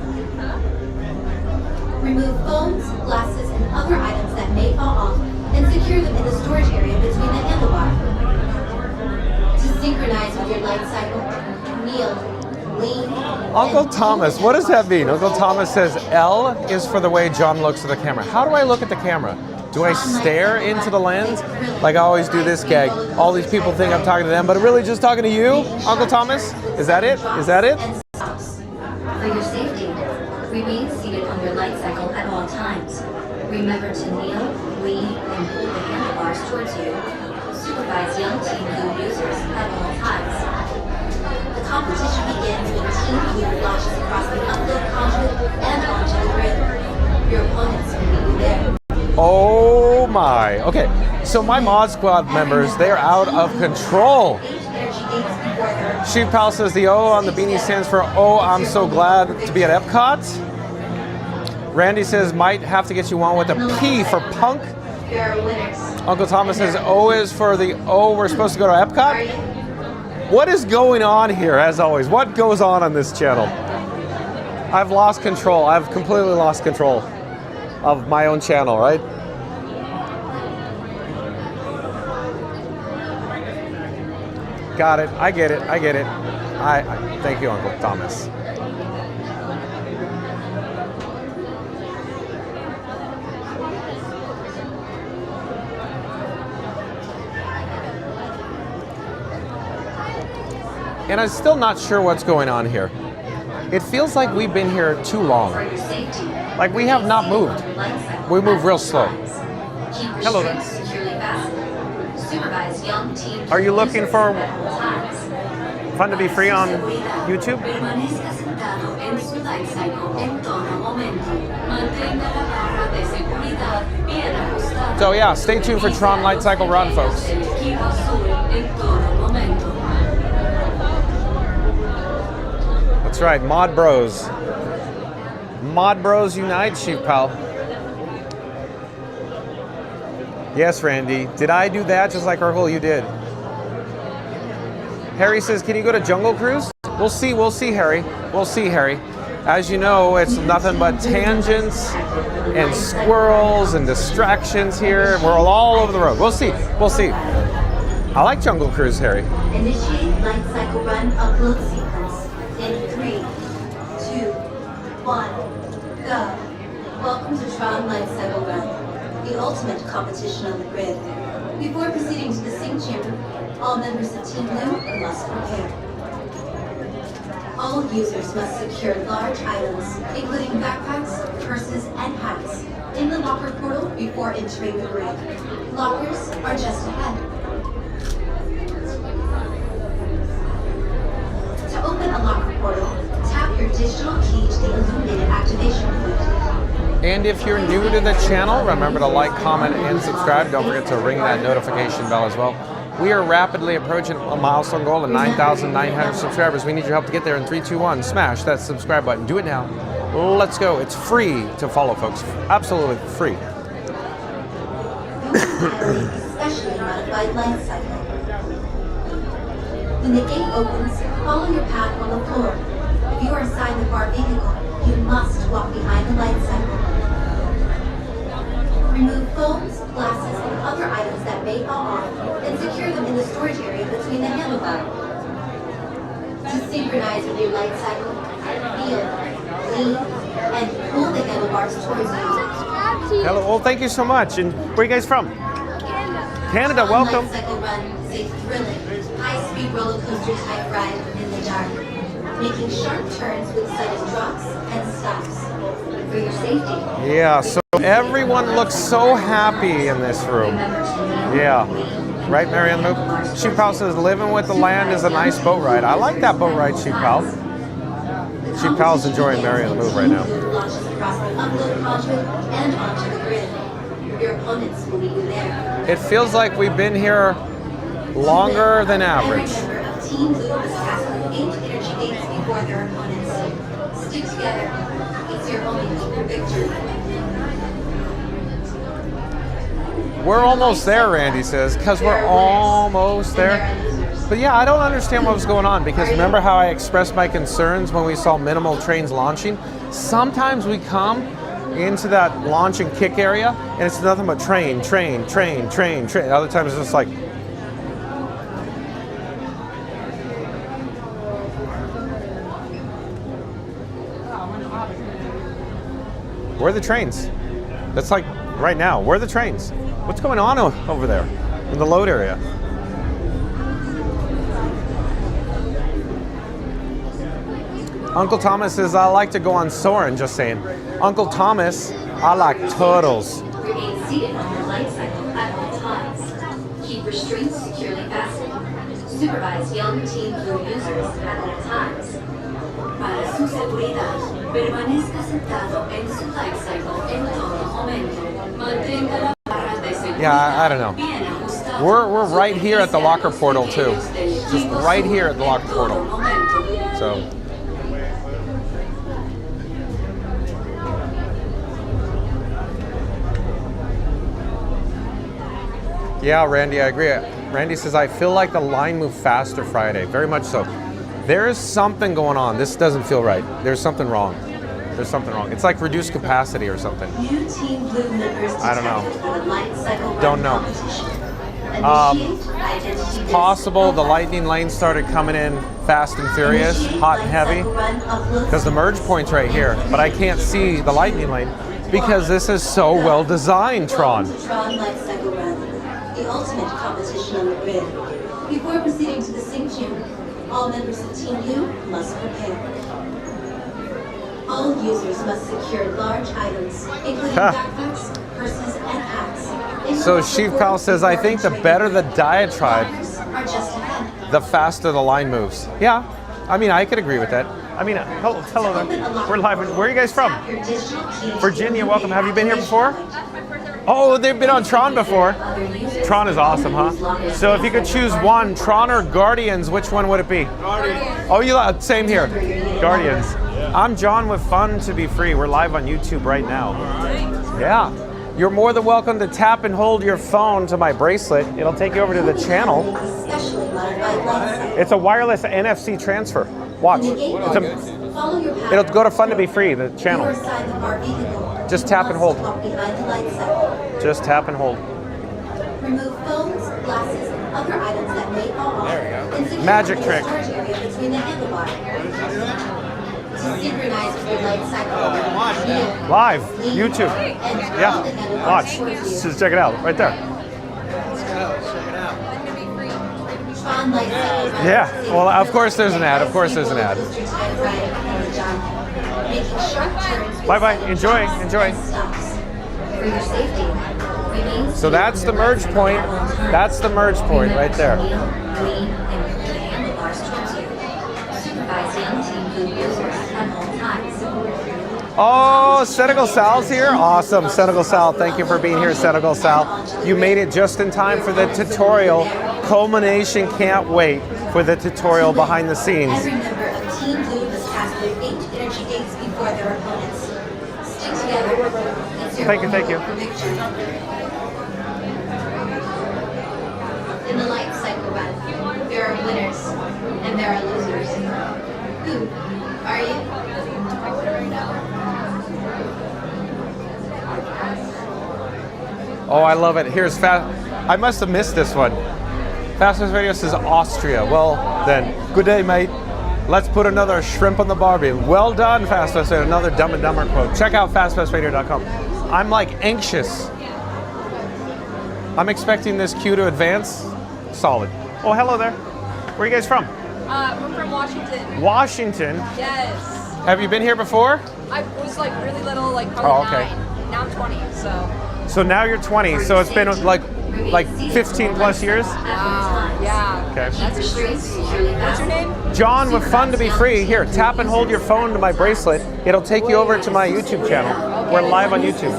Remove phones, glasses, and other items that may fall off, and secure them in the storage area between the handlebar. To synchronize with your light cycle, kneel, lean, Uncle and Thomas, what does that mean? Uncle Thomas says L is for the way John looks at the camera. How do I look at the camera? Do I stare into the lens? Like I always do this gag. All these people think I'm talking to them, but I'm really just talking to you, Uncle Thomas? Is that it? Is that it? and stops. For your safety, remain seated on your light cycle at all times. Remember to kneel, lean, and hold the handlebars towards you. Supervise young Team Blue users at all times. The competition begins when Team Blue launches across the upload conduit and onto the grid. Your opponents will meet you there. Oh my. Okay, so my Mod Squad members, they're out of control. 8 energy gates before her. Chief Pal says the O on the beanie stands for Oh, I'm so glad to be at Epcot. Randy says might have to get you one with a P for punk. There are winners. Uncle Thomas says O is for the O, we're supposed to go to Are Epcot. you? What is going on here, as always? What goes on this channel? I've lost control. I've completely lost control. of my own channel, right? Got it. I get it. I get it. I thank you, Uncle Thomas. And I'm still not sure what's going on here. It feels like we've been here too long. Like we have not moved. We move real slow. Hello there. Are you looking for Fun to Be Free on YouTube? So yeah, stay tuned for Tron Lightcycle Run, folks. That's right, Mod Bros. Mod Bros Unite, Chief Pal. Yes, Randy. Did I do that just like Urkel? You did. Harry says, can you go to Jungle Cruise? We'll see, Harry. We'll see, Harry. As you know, it's nothing but tangents and squirrels and distractions here. We're all over the road. We'll see. I like Jungle Cruise, Harry. Initiate light cycle run upload sequence in 3, 2, 1, go. Welcome to Tron Lightcycle Run, the ultimate competition on the grid. Before proceeding to the sync chamber, all members of Team Blue must prepare. All users must secure large items, including backpacks, purses, and hats, in the locker portal before entering the grid. Lockers are just ahead. To open a locker portal, tap your digital key to the illuminated activation point. And if you're new to the channel, remember to like, comment, and subscribe. Don't forget to ring that notification bell as well. We are rapidly approaching a milestone goal of 9,900 subscribers. We need your help to get there in 3, 2, 1. Smash that subscribe button. Do it now. Let's go. It's free to follow, folks. Absolutely free. Specially modified light cycle. When the gate opens, follow your path on the floor. If you are assigned the bar vehicle, you must walk behind the light cycle. Remove phones, glasses, and other items that may fall off, and secure them in the storage area between the handlebars. To synchronize with your light cycle, feel, lean, and pull the handlebars towards you. Hello. Well, thank you so much. And where are you guys from? Canada. Welcome. Lightcycle Run is a thrilling, high-speed roller coaster type ride in the dark, making sharp turns with sudden drops and stops. For your safety. Yeah, so everyone looks so happy in this room. Yeah. Right, Marianne Moop? Chief Pal says, living with the land is a nice boat ride. I like that boat ride, Chief Pal. Chief Pal's enjoying Marianne Moop right now. It feels like we've been here longer than average. Team Blue is tasked with 8 energy gates before their opponents. Stick together. It's your only hope for victory. We're almost there, Randy says, because we're almost there. But yeah, I don't understand what was going on, because remember how I expressed my concerns when we saw minimal trains launching? Sometimes we come into that launch and kick area, and it's nothing but train. Other times it's just like, where are the trains? That's like right now. Where are the trains? What's going on over there in the load area? Uncle Thomas says, I like to go on Soarin, just saying. Uncle Thomas, I like turtles. Remain seated on your light cycle at all times. Keep restraints securely fastened. Supervise young Team Blue users at all times. Para su seguridad, permanezca sentado en su light cycle en todo momento. Mantenga la barra de seguridad. Yeah, I don't know. We're right here at the locker portal too. Just right here at the locker portal. So. Yeah, Randy, I agree. Randy says, I feel like the line moved faster Friday. Very much so. There is something going on. This doesn't feel right. There's something wrong. There's something wrong. It's like reduced capacity or something. New Team Blue members I don't know. detected for the Lightcycle Run Don't know. competition. It's possible the lightning lane started coming in fast and furious, hot and heavy, because the merge point's right here, but I can't see the lightning lane because this is so well designed, Tron. Tron Lightcycle Run, the ultimate competition on the grid. Before proceeding to the sync tune, all members of Team Blue must prepare. All users must secure large items, including backpacks, purses, and hats. So Sheep Pal says, I think the better the diatribe, the faster the line moves. Yeah, I mean, I could agree with that. I mean, hello there. We're live. Where are you guys from? Virginia, welcome. Have you been here before? Oh, they've been on Tron before. Tron is awesome, huh? So if you could choose one, Tron or Guardians, which one would it be? Guardians. Oh, same here. Guardians. I'm John with Fun to Be Free. We're live on YouTube right now. Yeah. You're more than welcome to tap and hold your phone to my bracelet. It'll take you over to the channel. It's a wireless NFC transfer. Watch. It'll go to Fun to Be Free, the channel. Just tap and hold. Just tap and hold. Remove phones, glasses, and other items that may fall off. There we go. Magic trick. Synchronize with your light cycle. Live, YouTube. Yeah, watch. Just check it out, right there. Yeah, well, of course there's an ad. Of course there's an ad. Bye-bye. Enjoy. So that's the merge point. That's the merge point right there. Oh, Senegal Sal's here? Awesome, Senegal Sal. Thank you for being here, Senegal Sal. You made it just in time for the tutorial. Culmination, can't wait for the tutorial behind the scenes. Every member of Team Blue must pass their 8 energy gates before their opponents. Stick together. Thank you. In the light cycle run, there are winners and there are losers. Who are you? Oh, I love it. Here's I must have missed this one. Fastest Radio says Austria. Well, then, good day, mate. Let's put another shrimp on the barbie. Well done, Fastest Radio. Another Dumb and Dumber quote. Check out fastpassradio.com. I'm like anxious. I'm expecting this queue to advance. Solid. Oh, hello there. Where are you guys from? We're from Washington. Washington? Yes. Have you been here before? I was like really little, like probably 9. Now I'm 20, so. So now you're 20, so it's been like 15 plus years? Wow, yeah. Okay. That's crazy. What's your name? John with Fun to Be Free. Here, tap and hold your phone to my bracelet. It'll take you over to my YouTube channel. We're live on YouTube.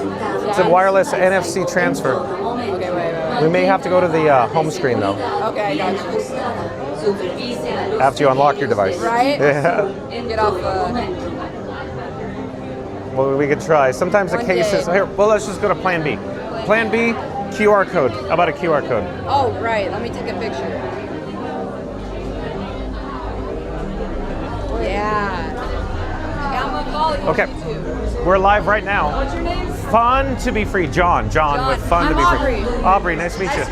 It's a wireless NFC transfer. Okay, wait. We may have to go to the home screen though. Okay, I got you. After you unlock your device. Right? Yeah. Get off Well, we could try. Sometimes the cases. Here, well, let's just go to Plan B. Plan B, QR code. How about a QR code? Oh, right. Let me take a picture. Yeah. I'm gonna follow you. Okay. We're live right now. What's your name? Fun to Be Free. John with Fun to Be Free. Aubrey, nice to meet you.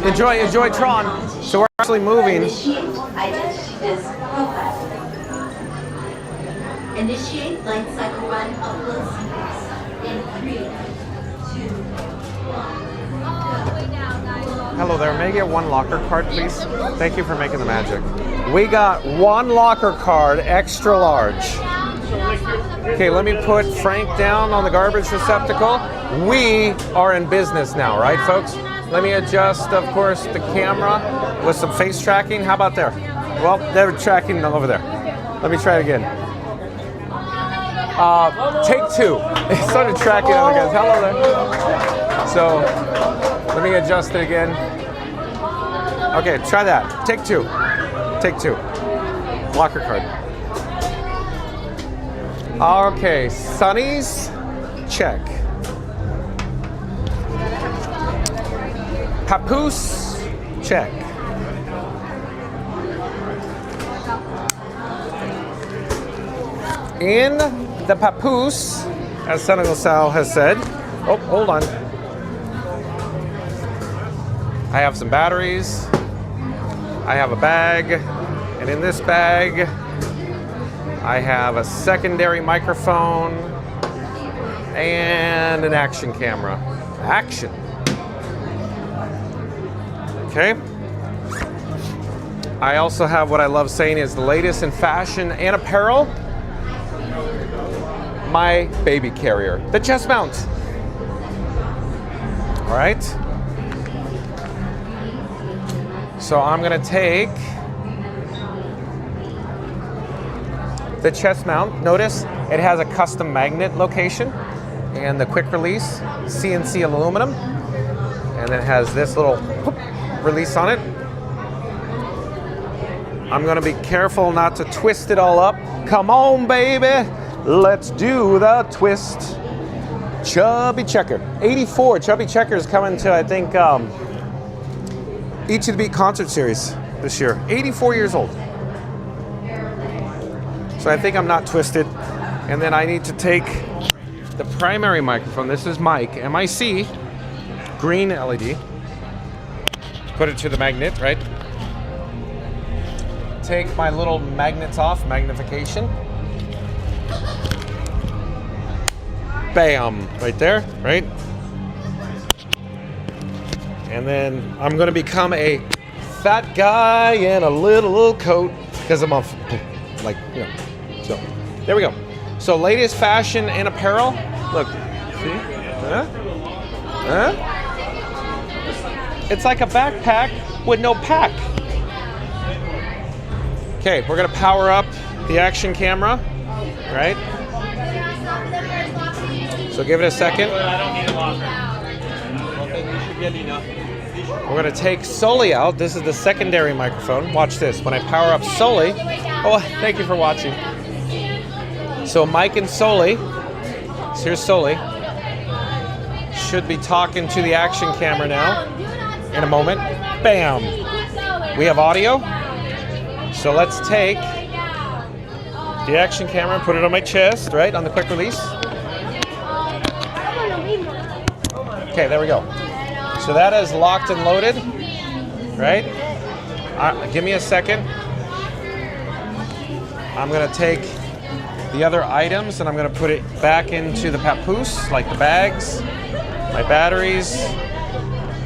Enjoy Tron. So we're actually moving. Initiate light cycle run upload sequence in 3, 2, 1. Hello there. May I get one locker card, please? Thank you for making the magic. We got one locker card, extra large. Okay, let me put Frank down on the garbage receptacle. We are in business now, right, folks? Let me adjust, of course, the camera with some face tracking. How about there? Well, they're tracking over there. Let me try it again. Take 2. It started tracking other guys. Hello there. So, let me adjust it again. Okay, try that. Take 2. Take 2. Locker card. Okay, Sunnies, check. Papoose, check. In the papoose, as Senegal Sal has said. Oh, hold on. I have some batteries. I have a bag. And in this bag, I have a secondary microphone and an action camera. Action. Okay. I also have what I love saying is the latest in fashion and apparel. My baby carrier, the chest mount. All right. So I'm gonna take the chest mount. Notice it has a custom magnet location and the quick release CNC aluminum, and then it has this little release on it. I'm gonna be careful not to twist it all up. Come on, baby, let's do the twist. Chubby Checker, 84. Chubby Checker is coming to, I think, Each of the Beat concert series this year. 84 years old. So I think I'm not twisted. And then I need to take the primary microphone. This is mic, MIC, green LED. Put it to the magnet, right? Take my little magnets off, magnification. Bam, right there, right? And then I'm gonna become a fat guy in a little coat because I'm off, like, you know. So there we go. So latest fashion and apparel. Look, see? Huh? It's like a backpack with no pack. Okay, we're gonna power up the action camera, right? So give it a second. We're gonna take Sully out. This is the secondary microphone. Watch this. When I power up Sully, oh, thank you for watching. So Mike and Sully, so here's Sully, should be talking to the action camera now in a moment. Bam! We have audio. So let's take the action camera and put it on my chest, right, on the quick release. Okay, there we go. So that is locked and loaded, right? Give me a second. I'm gonna take the other items and I'm gonna put it back into the papoose, like the bags, my batteries,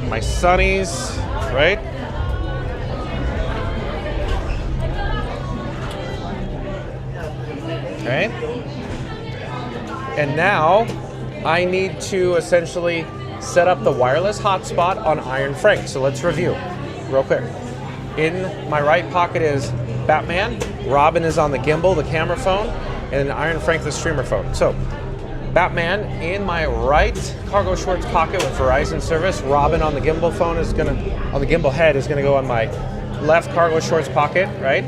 my sunnies, right? Okay. And now I need to essentially set up the wireless hotspot on Iron Frank. So let's review real quick. In my right pocket is Batman, Robin is on the gimbal, the camera phone, and Iron Frank, the streamer phone. So Batman in my right cargo shorts pocket with Verizon service, Robin on the gimbal phone is gonna, on the gimbal head is gonna go on my left cargo shorts pocket, right?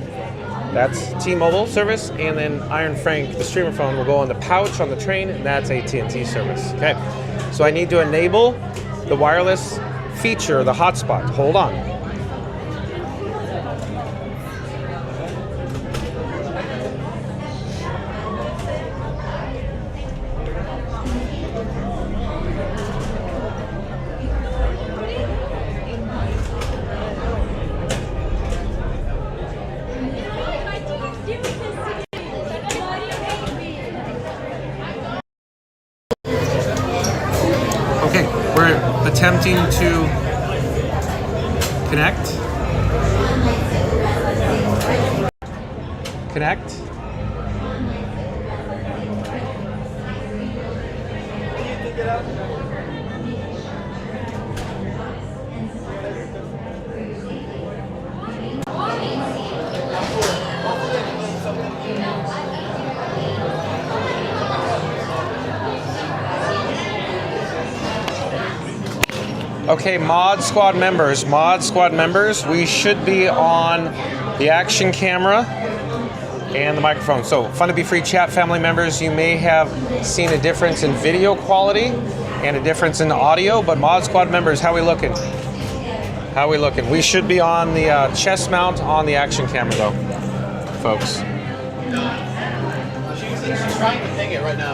That's T-Mobile service, and then Iron Frank, the streamer phone, will go on the pouch on the train, and that's AT&T service. Okay, so I need to enable the wireless feature, the hotspot. Hold on. Attempting to connect. Okay, Mod Squad members, we should be on the action camera and the microphone. So, Fun to Be Free chat family members, you may have seen a difference in video quality and a difference in audio, but Mod Squad members, how we looking? We should be on the chest mount on the action camera though, folks. She's trying to ping it right now.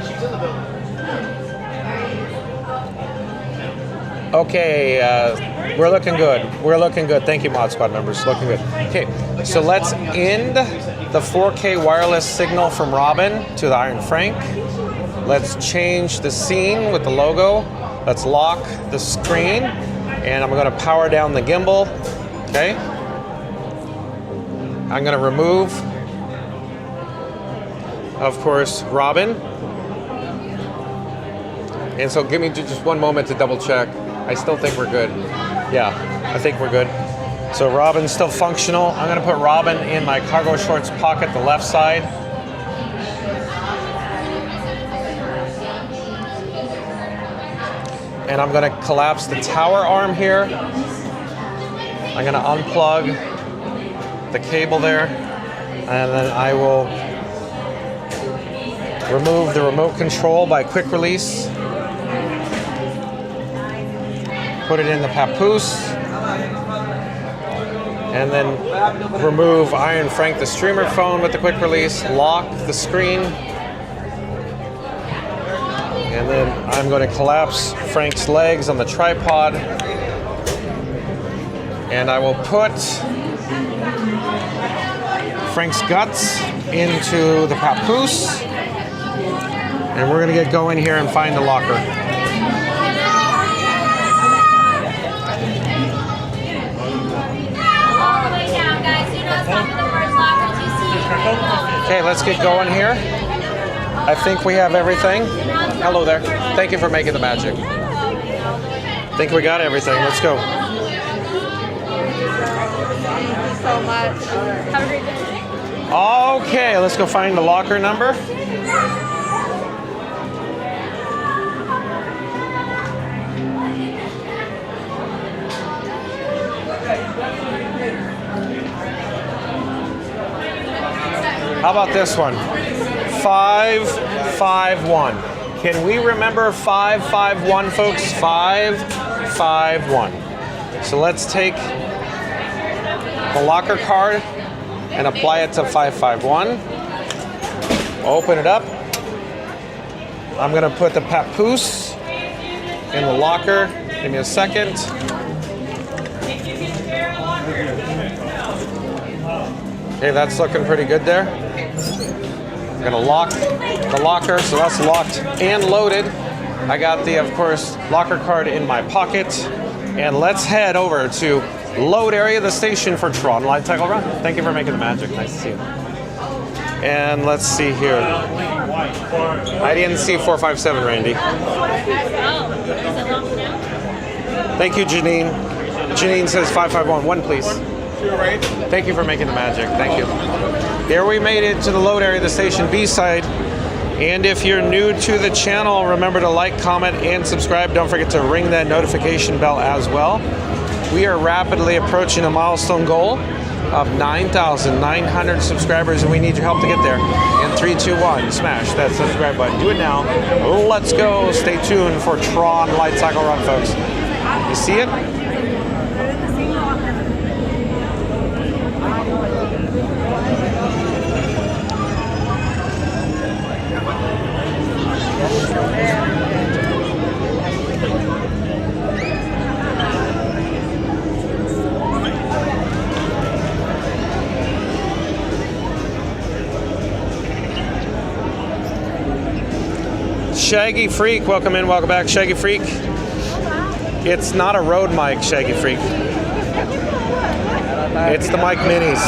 She's in the building. Okay, we're looking good. We're looking good. Thank you, Mod Squad members. Looking good. Okay, so let's end the 4K wireless signal from Robin to the Iron Frank. Let's change the scene with the logo. Let's lock the screen, and I'm going to power down the gimbal. Okay. I'm going to remove, of course, Robin. And so give me just one moment to double check. I still think we're good. Yeah, I think we're good. So Robin's still functional. I'm gonna put Robin in my cargo shorts pocket, the left side. And I'm gonna collapse the tower arm here. I'm gonna unplug the cable there. And then I will remove the remote control by quick release. Put it in the papoose, and then remove Iron Frank, the streamer phone, with the quick release, lock the screen, and then I'm going to collapse Frank's legs on the tripod, and I will put Frank's guts into the papoose, and we're going to get going here and find the locker. Okay, let's get going here. I think we have everything. Hello there. Thank you for making the magic. I think we got everything. Let's go. Thank you so much. Have a great day. Okay, let's go find the locker number. How about this one? 551. Can we remember 551, folks? 551. So let's take the locker card and apply it to 551. Open it up. I'm gonna put the papoose in the locker. Give me a second. Okay, that's looking pretty good there. I'm gonna lock the locker, so that's locked and loaded. I got the, of course, locker card in my pocket. And let's head over to load area of the station for Tron Lightcycle Run. Thank you for making the magic. Nice to see you. And let's see here. I didn't see 457, Randy. Thank you, Janine. Janine says 551. One, please. Thank you for making the magic. Thank you. There we made it to the load area of the station B-side. And if you're new to the channel, remember to like, comment, and subscribe. Don't forget to ring that notification bell as well. We are rapidly approaching a milestone goal of 9,900 subscribers, and we need your help to get there. In 3, 2, 1, smash that subscribe button. Do it now. Let's go. Stay tuned for Tron Lightcycle Run, folks. You see it? Shaggy Freak, welcome in, welcome back, Shaggy Freak. It's not a Rode mic, Shaggy Freak. It's the mic minis.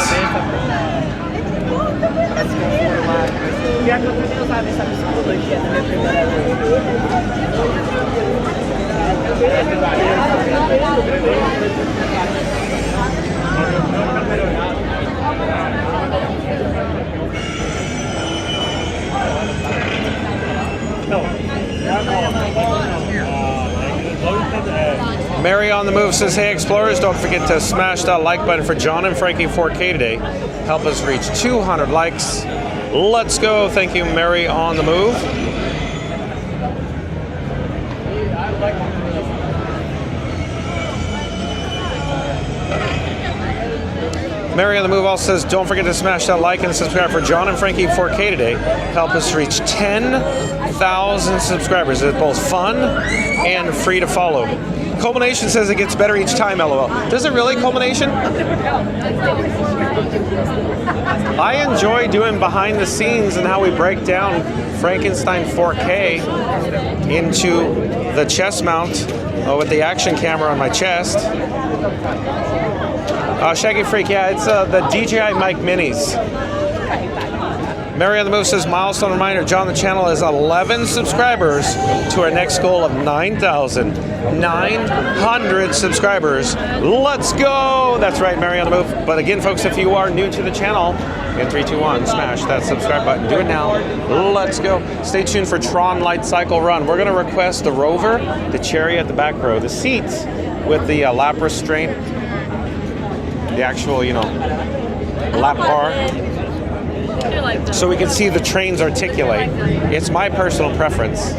Mary on the Move says, hey Explorers, don't forget to smash that like button for John and Frankie 4K today. Help us reach 200 likes. Let's go. Thank you, Mary on the Move. Mary on the Move also says, don't forget to smash that like and subscribe for John and Frankie 4K today. Help us reach 10,000 subscribers. It's both fun and free to follow. Culmination says it gets better each time, LOL. Does it really, Culmination? I enjoy doing behind the scenes and how we break down Frankenstein 4K into the chest mount with the action camera on my chest. Shaggy Freak, yeah, it's the DJI Mic Minis. Mary on the Move says, milestone reminder, John, the channel is 11 subscribers to our next goal of 9,900 subscribers. Let's go! That's right, Mary on the Move. But again, folks, if you are new to the channel, in 3, 2, 1, smash that subscribe button. Do it now. Let's go. Stay tuned for Tron Lightcycle Run. We're going to request the Rover, the Cherry at the back row, the seats with the lap restraint, the actual, you know, lap bar, so we can see the trains articulate. It's my personal preference.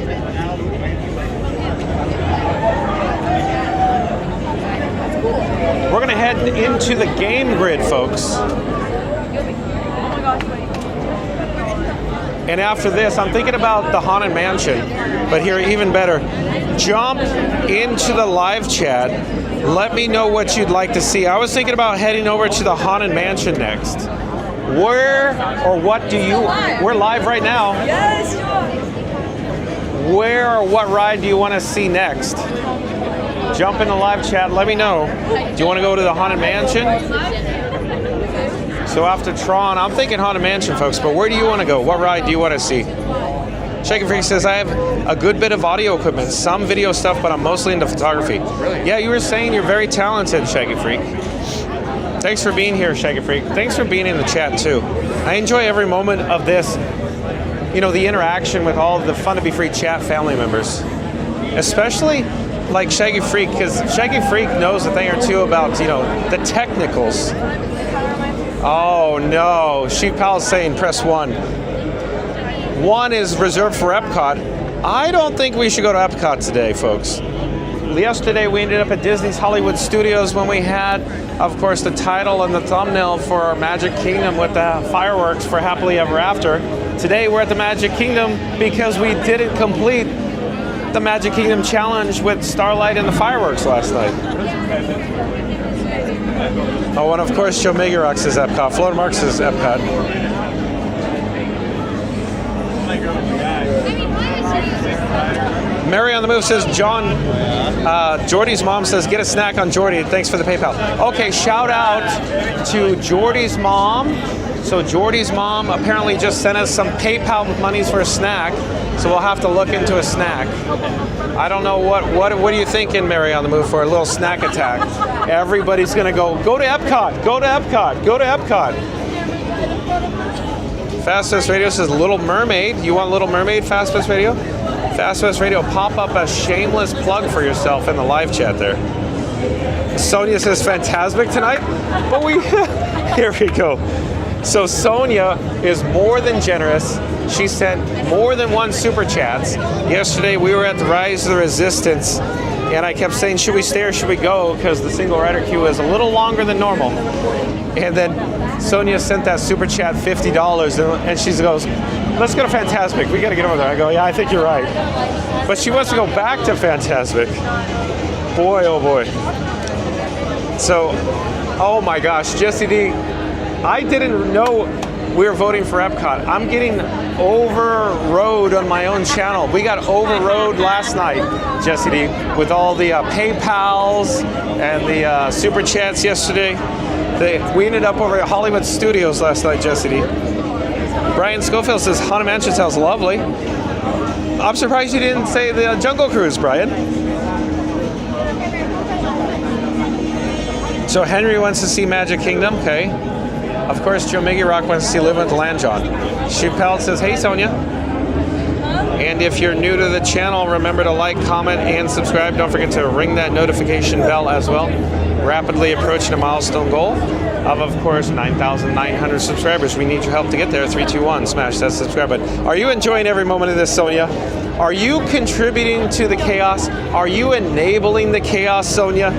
We're going to head into the game grid, folks. And after this, I'm thinking about the Haunted Mansion, but here, even better, jump into the live chat. Let me know what you'd like to see. I was thinking about heading over to the Haunted Mansion next. Where or what do you... We're live right now. Yes. Where or what ride do you want to see next? Jump in the live chat. Let me know. Do you want to go to the Haunted Mansion? So after Tron, I'm thinking Haunted Mansion, folks, but where do you want to go? What ride do you want to see? Shaky Freak says, I have a good bit of audio equipment, some video stuff, but I'm mostly into photography. Really? Yeah, you were saying you're very talented, Shaky Freak. Thanks for being here, Shaky Freak. Thanks for being in the chat, too. I enjoy every moment of this, you know, the interaction with all of the Fun to Be Free chat family members. Especially like Shaggy Freak, because Shaggy Freak knows a thing or two about, you know, the technicals. Oh no, Sheep Pal is saying press 1. 1 is reserved for Epcot. I don't think we should go to Epcot today, folks. Yesterday we ended up at Disney's Hollywood Studios when we had, of course, the title and the thumbnail for our Magic Kingdom with the fireworks for Happily Ever After. Today we're at the Magic Kingdom because we didn't complete the Magic Kingdom challenge with Starlight and the fireworks last night. Oh, and of course, Joe Megarock says Epcot. Florida Mark says Epcot. Mary on the Move says, John, Jordy's mom says, get a snack on Jordy. Thanks for the PayPal. Okay, shout out to Jordy's mom. So Jordy's mom apparently just sent us some PayPal monies for a snack. So we'll have to look into a snack. I don't know what are you thinking, Mary on the Move, for a little snack attack? Everybody's gonna go to Epcot, go to Epcot, go to Epcot. Fastest Radio says Little Mermaid. You want Little Mermaid, Fastest Radio? Fastest Radio, pop up a shameless plug for yourself in the live chat there. Sonia says Fantasmic tonight, but here we go. So Sonia is more than generous. She sent more than 1 super chats. Yesterday we were at the Rise of the Resistance, and I kept saying, should we stay or should we go? Because the single rider queue is a little longer than normal. And then Sonia sent that super chat $50, and she goes, let's go to Fantasmic. We got to get over there. I go, yeah, I think you're right. But she wants to go back to Fantasmic. Boy, oh boy. So, oh my gosh, Jesse D, I didn't know we were voting for Epcot. I'm getting overrode on my own channel. We got overrode last night, Jesse D, with all the PayPals and the super chats yesterday. We ended up over at Hollywood Studios last night, Jesse D. Brian Schofield says, Haunted Mansion sounds lovely. I'm surprised you didn't say the Jungle Cruise, Brian. So Henry wants to see Magic Kingdom, okay. Of course, Joe Miggy Rock wants to see Live with the Land, John. Chappelle says, hey, Sonia. And if you're new to the channel, remember to like, comment, and subscribe. Don't forget to ring that notification bell as well. Rapidly approaching a milestone goal of course, 9,900 subscribers. We need your help to get there. 3, 2, 1, smash that subscribe button. Are you enjoying every moment of this, Sonia? Are you contributing to the chaos? Are you enabling the chaos, Sonia?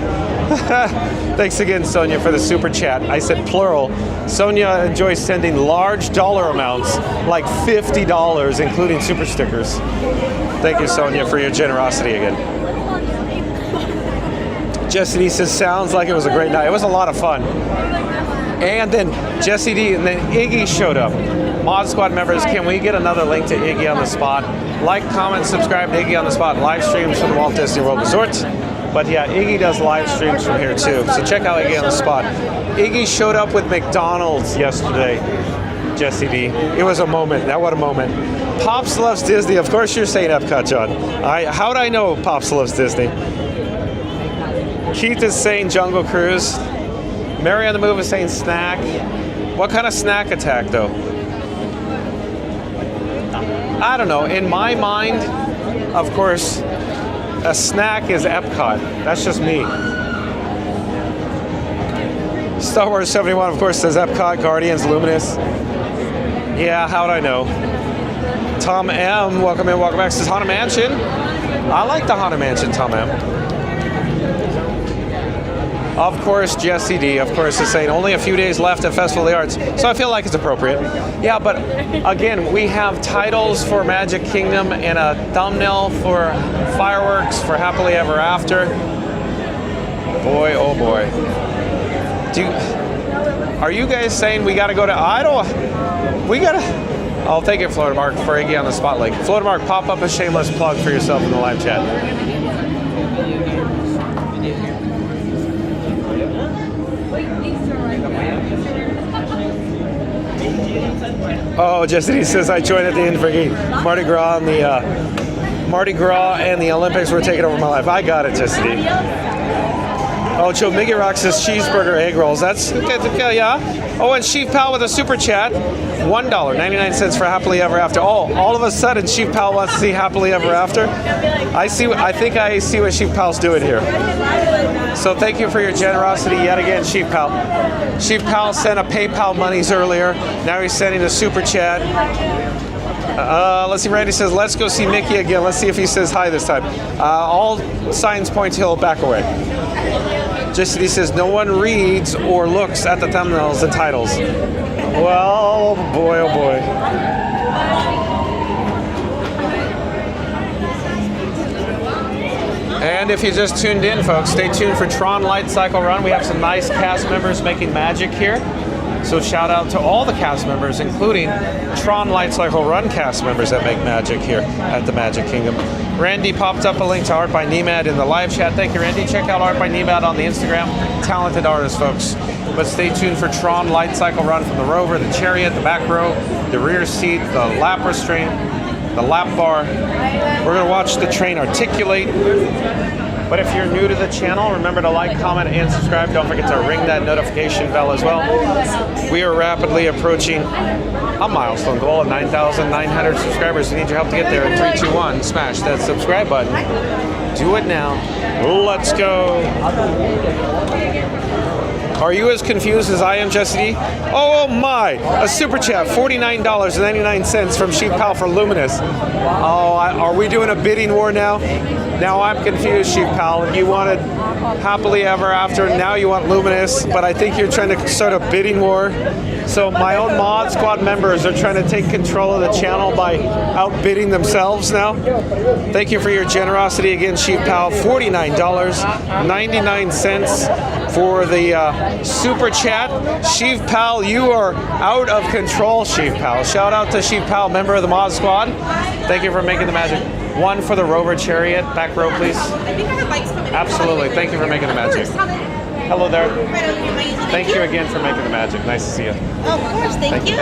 Thanks again, Sonia, for the super chat. I said plural. Sonia enjoys sending large dollar amounts, like $50, including super stickers. Thank you, Sonia, for your generosity again. Jesse D says, sounds like it was a great night. It was a lot of fun. And then Jesse D and then Iggy showed up. Mod Squad members, can we get another link to Iggy on the Spot? Like, comment, subscribe to Iggy on the Spot. Live streams from the Walt Disney World Resorts. But yeah, Iggy does live streams from here too. So check out Iggy on the Spot. Iggy showed up with McDonald's yesterday, Jesse D. It was a moment. Now what a moment. Pops loves Disney. Of course you're saying Epcot, John. How'd I know Pops loves Disney? Keith is saying Jungle Cruise. Mary on the Move is saying snack. What kind of snack attack though? I don't know. In my mind, of course, a snack is Epcot. That's just me. Star Wars 71, of course, says Epcot, Guardians, Luminous. Yeah, how'd I know? Tom M, welcome in, welcome back. Says Haunted Mansion. I like the Haunted Mansion, Tom M. Of course, Jesse D, of course, is saying only a few days left at Festival of the Arts. So I feel like it's appropriate. Yeah, but again, we have titles for Magic Kingdom and a thumbnail for fireworks for Happily Ever After. Boy, oh boy. Are you guys saying we got to go to I'll take it, Florida Mark, for Iggy on the Spot link. Florida Mark, pop up a shameless plug for yourself in the live chat. Oh, Jesse says I joined at the end for Mardi Gras and the Olympics were taking over my life. I got it, Jesse. Oh, Joe Mickey Rock says cheeseburger egg rolls. That's okay, yeah. Oh, and Chief Pal with a super chat, $1.99 for Happily Ever After. Oh, all of a sudden, Chief Pal wants to see Happily Ever After. I think I see what Chief Pal's doing here. So thank you for your generosity yet again, Chief Pal. Chief Pal sent a PayPal monies earlier. Now he's sending a super chat. Let's see, Randy says, let's go see Mickey again. Let's see if he says hi this time. All signs point to he'll back away. Just he says, no one reads or looks at the thumbnails and titles. Well, boy, oh boy. And if you just tuned in, folks, stay tuned for Tron Lightcycle Run. We have some nice cast members making magic here. So shout out to all the cast members, including Tron Lightcycle Run cast members that make magic here at the Magic Kingdom. Randy popped up a link to Art by Nemad in the live chat. Thank you, Randy. Check out Art by Nemad on the Instagram. Talented artist, folks. But stay tuned for Tron Lightcycle Run from the Rover, the Chariot, the back row, the rear seat, the lap restraint, the lap bar. We're going to watch the train articulate. But if you're new to the channel, remember to like, comment, and subscribe. Don't forget to ring that notification bell as well. We are rapidly approaching a milestone goal of 9,900 subscribers. We need your help to get there. In 3, 2, 1, smash that subscribe button. Do it now. Let's go. Are you as confused as I am, Jesse D? Oh my! A super chat, $49.99 from Sheep Pal for Luminous. Oh, are we doing a bidding war now? Now I'm confused, Sheep Pal. You wanted Happily Ever After, now you want Luminous, but I think you're trying to start a bidding war. So my own Mod Squad members are trying to take control of the channel by outbidding themselves now. Thank you for your generosity again, Sheep Pal. $49.99 for the super chat. Sheep Pal, you are out of control, Sheep Pal. Shout out to Sheep Pal, member of the Mod Squad. Thank you for making the magic. One for the Rover Chariot. Back row, please. Absolutely. Thank you for making the magic. Hello there. Thank you again for making the magic. Nice to see you. Oh, of course. Thank you.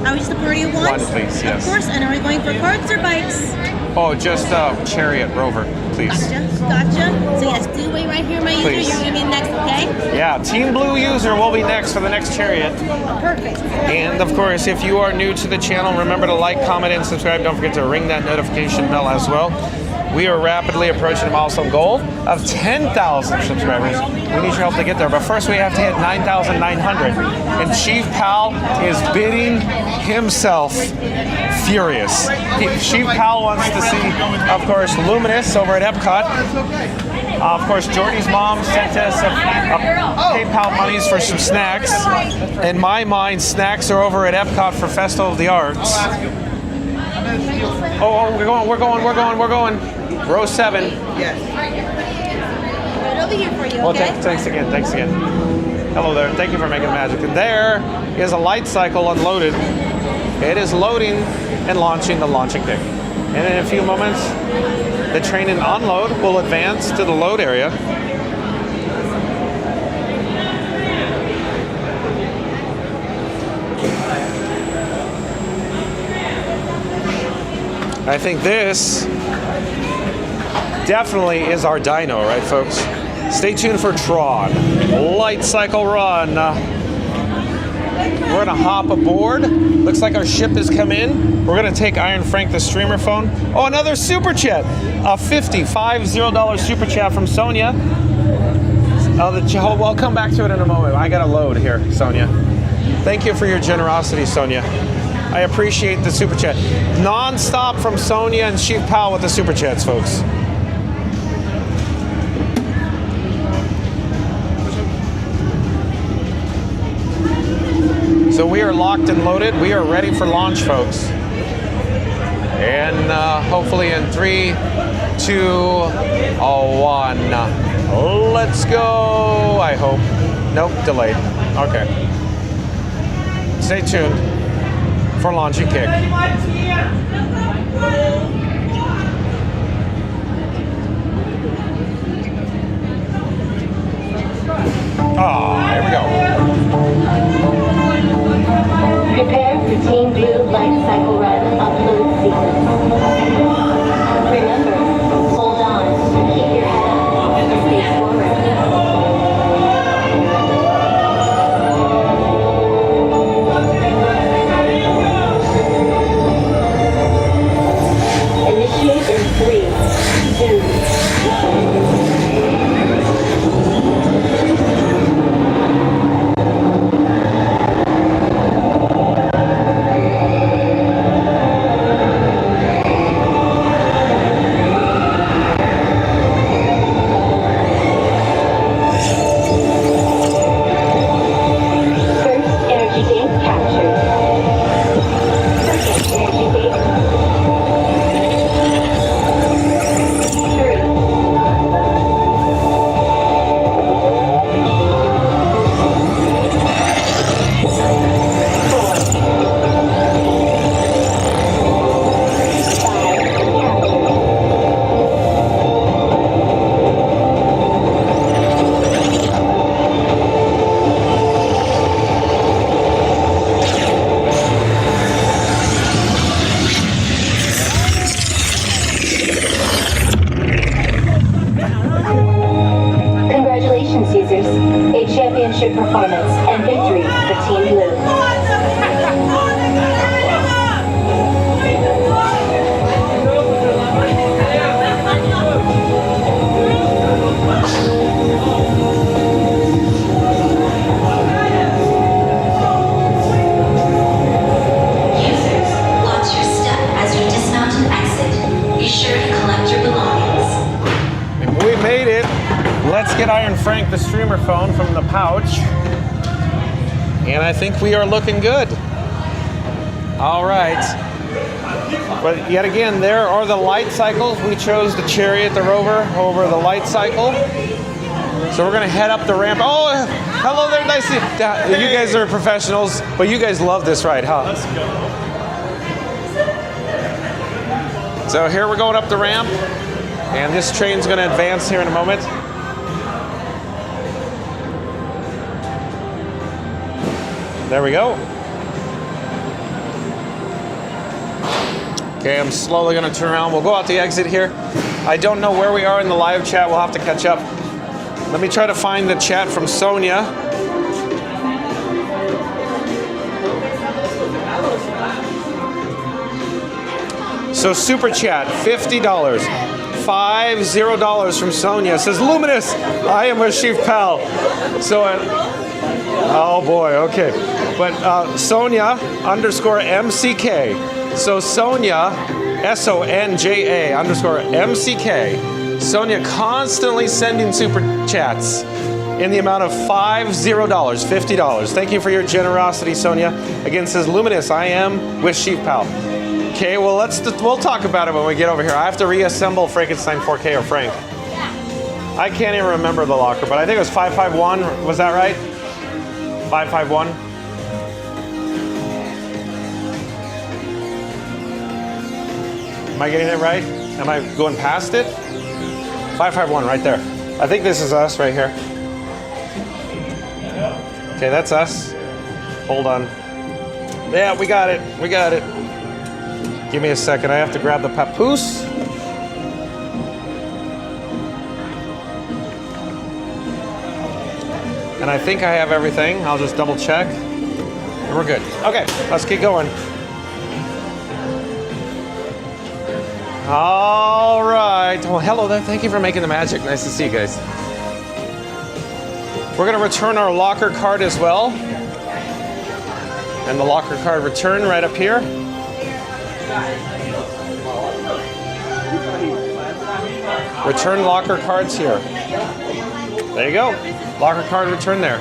Are we just a party of one? One, please. Yes. Of course. And are we going for carts or bikes? Oh, just Chariot Rover, please. Gotcha. So yes, do wait right here, my user. Please. You're going to be next, okay? Yeah, Team Blue user will be next for the next Chariot. Perfect. And of course, if you are new to the channel, remember to like, comment, and subscribe. Don't forget to ring that notification bell as well. We are rapidly approaching a milestone goal of 10,000 subscribers. We need your help to get there, but first we have to hit 9,900. And Chief Pal is bidding himself furious. Chief Pal wants to see, of course, Luminous over at Epcot. Of course, Jordy's mom sent us a PayPal monies for some snacks. In my mind, snacks are over at Epcot for Festival of the Arts. Oh, we're going. Row 7. Yes. Right over here for you, Well, okay? thanks again. Hello there. Thank you for making magic. And there is a light cycle unloaded. It is loading and launching the launching kick. And in a few moments, the train and unload will advance to the load area. I think this definitely is our dino, right, folks? Stay tuned for Tron Lightcycle Run. We're gonna hop aboard. Looks like our ship has come in. We're gonna take Iron Frank the streamer phone. Oh, another super chat. A $50 super chat from Sonia. I'll come back to it in a moment. I gotta load here, Sonia. Thank you for your generosity, Sonia. I appreciate the super chat. Non-stop from Sonia and Chief Pal with the super chats, folks. So we are locked and loaded. We are ready for launch, folks. And hopefully in 3, 2, 1. Let's go, I hope. Nope, delayed. Okay. Stay tuned for launch and kick. Here we go. Prepare for Team Blue Lightcycle Run upload sequence. Remember, hold on, keep your head up, and stay forward. Initiate in 3, 2, Frank the streamer phone from the pouch. And I think we are looking good. All right. But yet again, there are the light cycles. We chose the Chariot, the Rover, over the light cycle. So we're gonna head up the ramp. Oh, hello there, nice to see you. You guys are professionals, but you guys love this ride, huh? Let's go. So here we're going up the ramp, and this train's gonna advance here in a moment. There we go. Okay, I'm slowly gonna turn around. We'll go out the exit here. I don't know where we are in the live chat. We'll have to catch up. Let me try to find the chat from Sonia. So super chat, $50. $50 from Sonia. It says, Luminous, I am with Chief Pal. So, oh boy, okay. But Sonia _ MCK. So Sonia, SONJA _ MCK. Sonia constantly sending super chats in the amount of $50. Thank you for your generosity, Sonia. Again, says Luminous, I am with Chief Pal. Okay, well we'll talk about it when we get over here. I have to reassemble Frankenstein 4K or Frank. I can't even remember the locker, but I think it was 551. Was that right? 551. Am I getting it right? Am I going past it? 551 right there. I think this is us right here. Okay, that's us. Hold on. Yeah, we got it. We got it. Give me a second. I have to grab the papoose. And I think I have everything. I'll just double check. And we're good. Okay, let's keep going. All right. Well, hello there. Thank you for making the magic. Nice to see you guys. We're going to return our locker card as well. And the locker card return right up here. Return locker cards here. There you go. Locker card return there.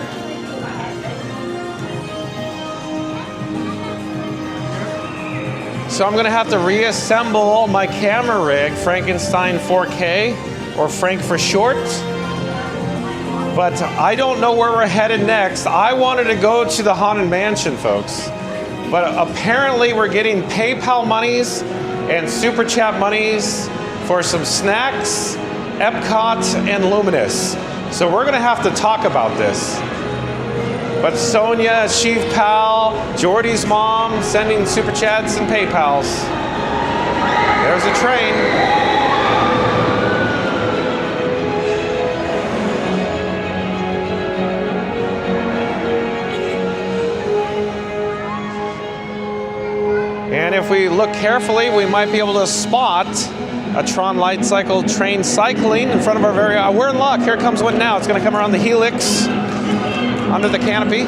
So I'm going to have to reassemble my camera rig, Frankenstein 4K, or Frank for short. But I don't know where we're headed next. I wanted to go to the Haunted Mansion, folks. But apparently we're getting PayPal monies and Super Chat monies for some snacks, Epcot, and Luminous. So we're going to have to talk about this. But Sonia, Chief Pal, Jordy's mom, sending Super Chats and PayPals. There's a train. And if we look carefully, we might be able to spot a Tron Lightcycle train cycling in front of our very... we're in luck. Here comes one now. It's going to come around the helix under the canopy.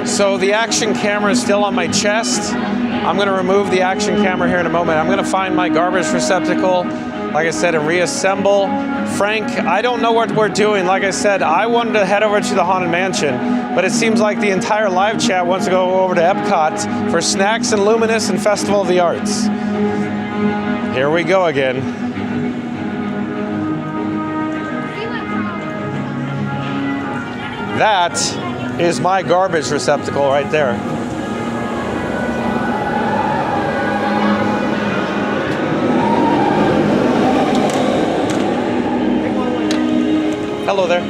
So the action camera is still on my chest. I'm going to remove the action camera here in a moment. I'm going to find my garbage receptacle, like I said, and reassemble. Frank, I don't know what we're doing. Like I said, I wanted to head over to the Haunted Mansion, but it seems like the entire live chat wants to go over to Epcot for snacks and Luminous and Festival of the Arts. Here we go again. That is my garbage receptacle right there. Hello there.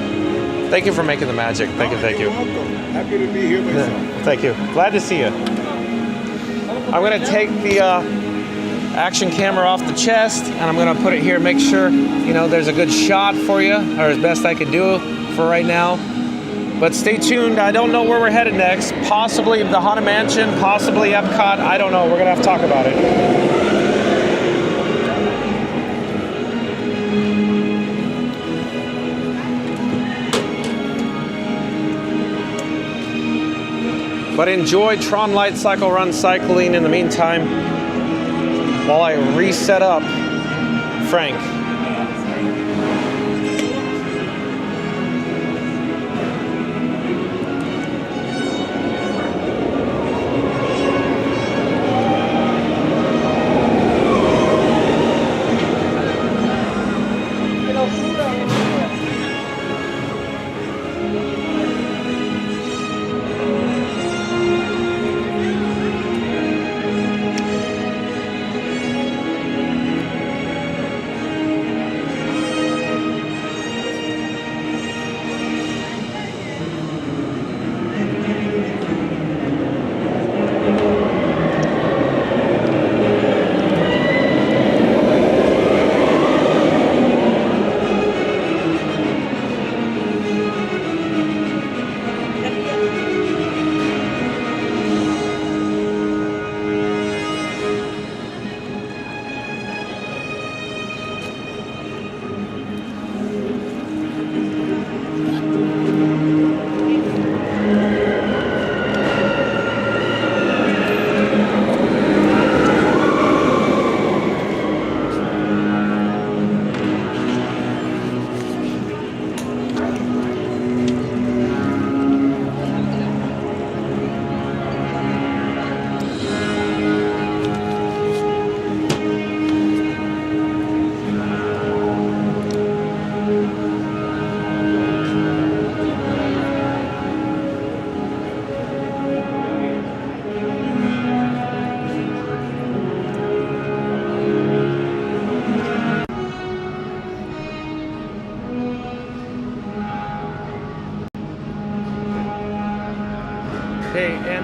Thank you for making the magic. Thank you, thank you. You're welcome. Happy to be here myself. Thank you. Glad to see you. I'm going to take the action camera off the chest, and I'm going to put it here, make sure, you know, there's a good shot for you, or as best I can do for right now. But stay tuned. I don't know where we're headed next. Possibly the Haunted Mansion, possibly Epcot. I don't know. We're going to have to talk about it. But enjoy Tron Lightcycle Run cycling in the meantime while I reset up Frank.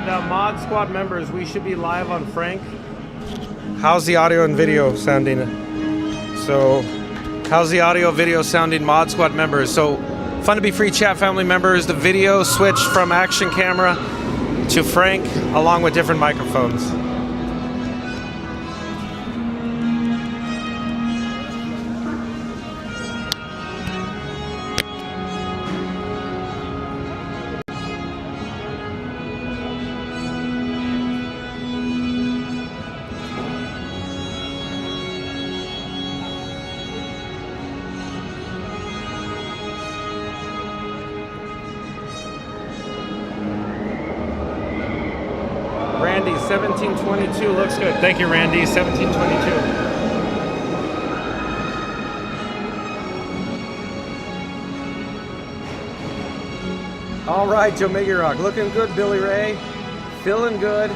And Mod Squad members, we should be live on Frank. How's the audio and video sounding? So, how's the audio video sounding, Mod Squad members? So, Fun to Be Free chat family members, the video switched from action camera to Frank, along with different microphones. Randy, 1722 looks good. Thank you, Randy, 1722. All right, Joe Rock, looking good, Billy Ray. Feeling good.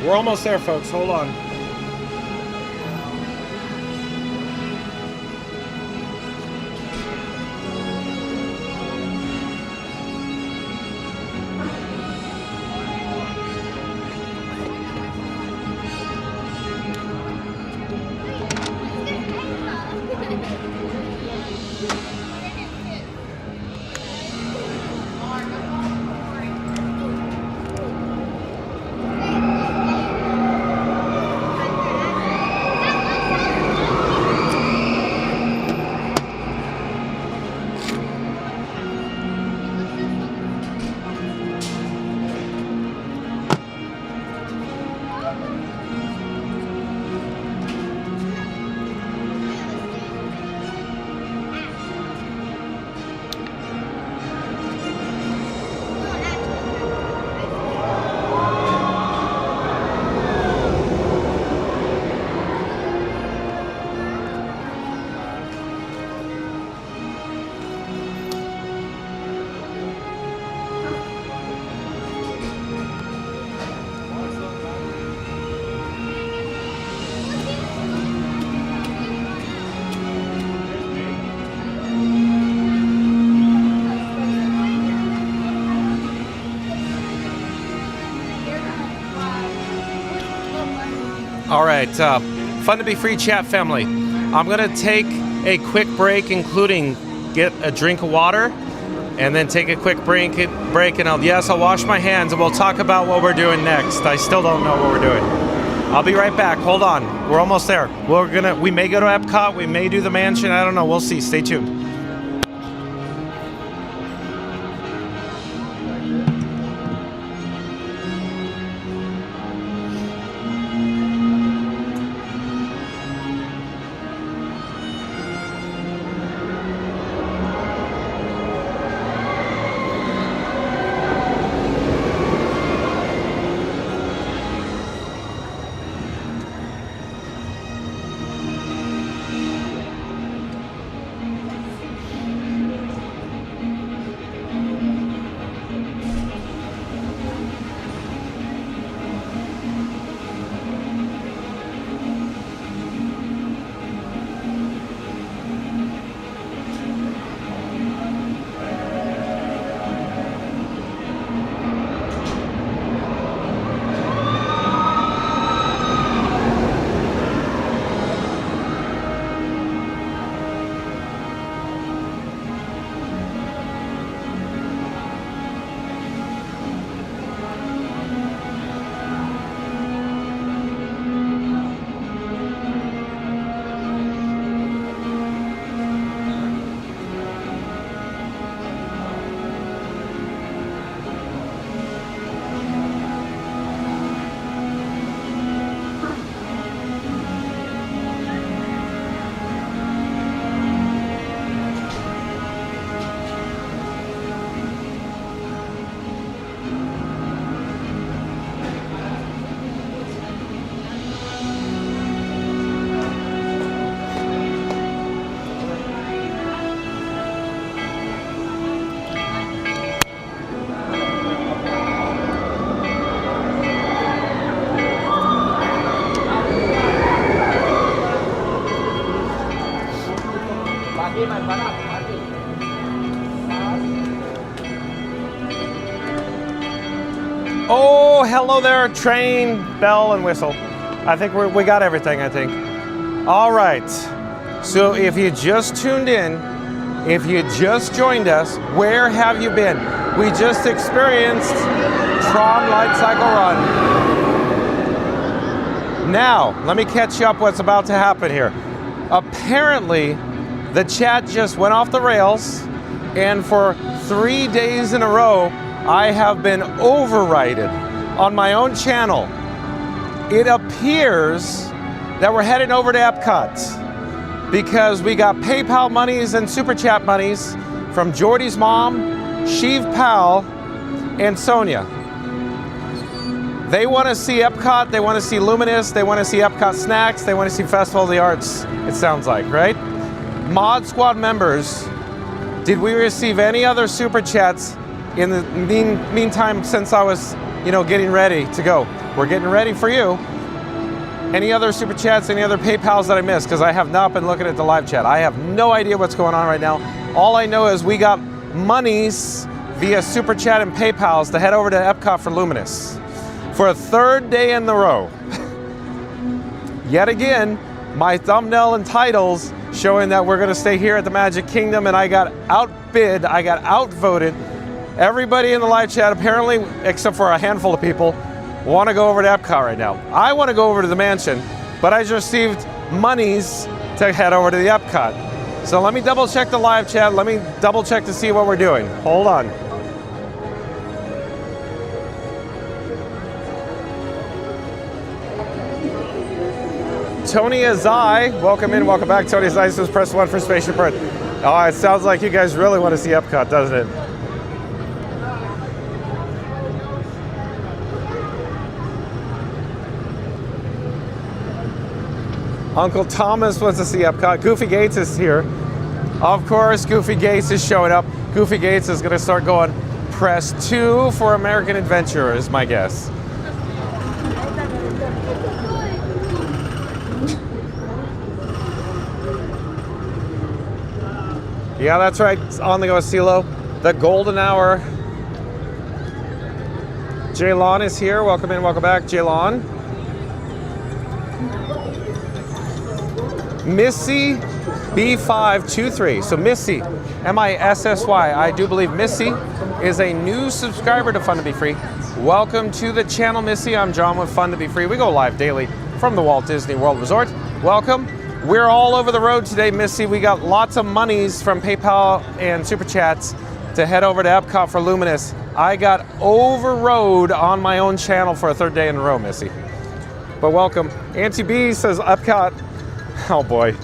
We're almost there, folks. Hold on. All right, Fun to Be Free chat family. I'm gonna take a quick break, including get a drink of water, and then take a quick break, and I'll wash my hands, and we'll talk about what we're doing next. I still don't know what we're doing. I'll be right back. Hold on, we're almost there. We may go to Epcot, we may do the mansion. I don't know. We'll see. Stay tuned. Oh, hello there, train, bell, and whistle. I think we got everything, I think. All right. So if you just tuned in, if you just joined us, where have you been? We just experienced Tron Lightcycle Run. Now, let me catch you up what's about to happen here. Apparently, the chat just went off the rails, and for 3 days in a row, I have been overridden on my own channel. It appears that we're heading over to Epcot because we got PayPal monies and Super Chat monies from Jordy's mom, Sheev Pal, and Sonia. They want to see Epcot, they want to see Luminous, they want to see Epcot snacks, they want to see Festival of the Arts, it sounds like, right? Mod Squad members, did we receive any other Super Chats in the meantime since I was, getting ready to go? We're getting ready for you. Any other Super Chats, any other PayPals that I missed? Because I have not been looking at the live chat. I have no idea what's going on right now. All I know is we got monies via Super Chat and PayPals to head over to Epcot for Luminous for a 3rd day in a row. Yet again, my thumbnail and titles showing that we're going to stay here at the Magic Kingdom, and I got outbid, I got outvoted. Everybody in the live chat, apparently, except for a handful of people, want to go over to Epcot right now. I want to go over to the mansion, but I just received monies to head over to the Epcot. So let me double check the live chat. Let me double check to see what we're doing. Hold on. Tony Azai, welcome in, welcome back. Tony Azai says press 1 for Spaceship Earth. Oh, it sounds like you guys really want to see Epcot, doesn't it? Uncle Thomas wants to see Epcot. Goofy Gates is here. Of course, Goofy Gates is showing up. Goofy Gates is going to start going, press 2 for American Adventure is my guess. Yeah, that's right. It's on the go, CeeLo. The golden hour. Jaylon is here. Welcome in, welcome back, Jaylon. Missy B523. So Missy, M-I-S-S-Y. I do believe Missy is a new subscriber to Fun to Be Free. Welcome to the channel, Missy. I'm John with Fun to Be Free. We go live daily from the Walt Disney World Resort. Welcome. We're all over the road today, Missy. We got lots of monies from PayPal and Super Chats to head over to Epcot for Luminous. I got overrode on my own channel for a 3rd day in a row, Missy. But welcome. Auntie B says Epcot. Oh boy.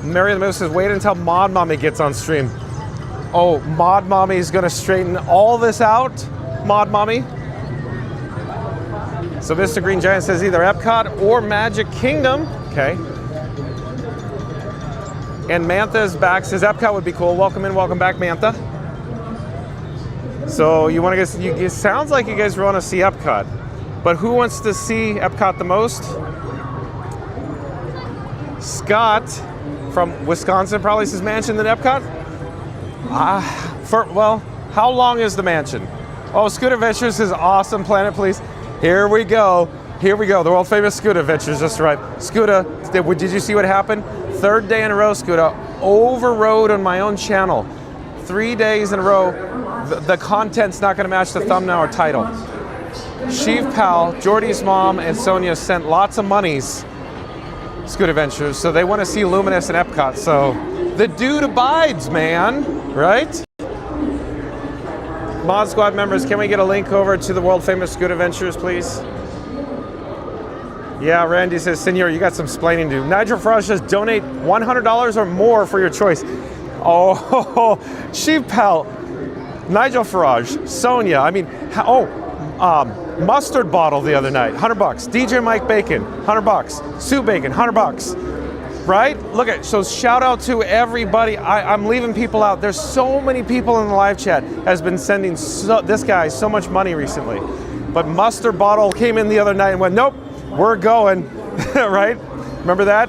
Mary the Moose says wait until Mod Mommy gets on stream. Oh, Mod Mommy is gonna straighten all this out, Mod Mommy. So Mr. Green Giant says either Epcot or Magic Kingdom. Okay. And Mantha is back, says Epcot would be cool. Welcome in, welcome back, Mantha. So you want to get, it sounds like you guys want to see Epcot, but who wants to see Epcot the most? Scott from Wisconsin probably says mansion than Epcot. Well, how long is the mansion? Oh, Scooter Adventures is awesome. Planet, please. Here we go. Here we go. The world famous Scooter Adventures just arrived. Scooter, did you see what happened? 3rd day in a row, Scooter, overrode on my own channel. 3 days in a row. The content's not going to match the thumbnail or title. Sheev Pal, Jordy's mom, and Sonia sent lots of monies, Scooter Adventures, so they want to see Luminous and Epcot. So the dude abides, man, right? Mod Squad members, can we get a link over to the world famous Scooter Adventures, please? Yeah, Randy says, Senor, you got some splaining to do. Nigel Farage says, donate $100 or more for your choice. Oh, Sheep Pal, Nigel Farage, Sonia, I mean, mustard bottle the other night, $100. DJ Mike Bacon, $100. Sue Bacon, $100. Right? Look at, so shout out to everybody. I'm leaving people out. There's so many people in the live chat has been sending this guy so much money recently. But mustard bottle came in the other night and went, nope. We're going, right? Remember that?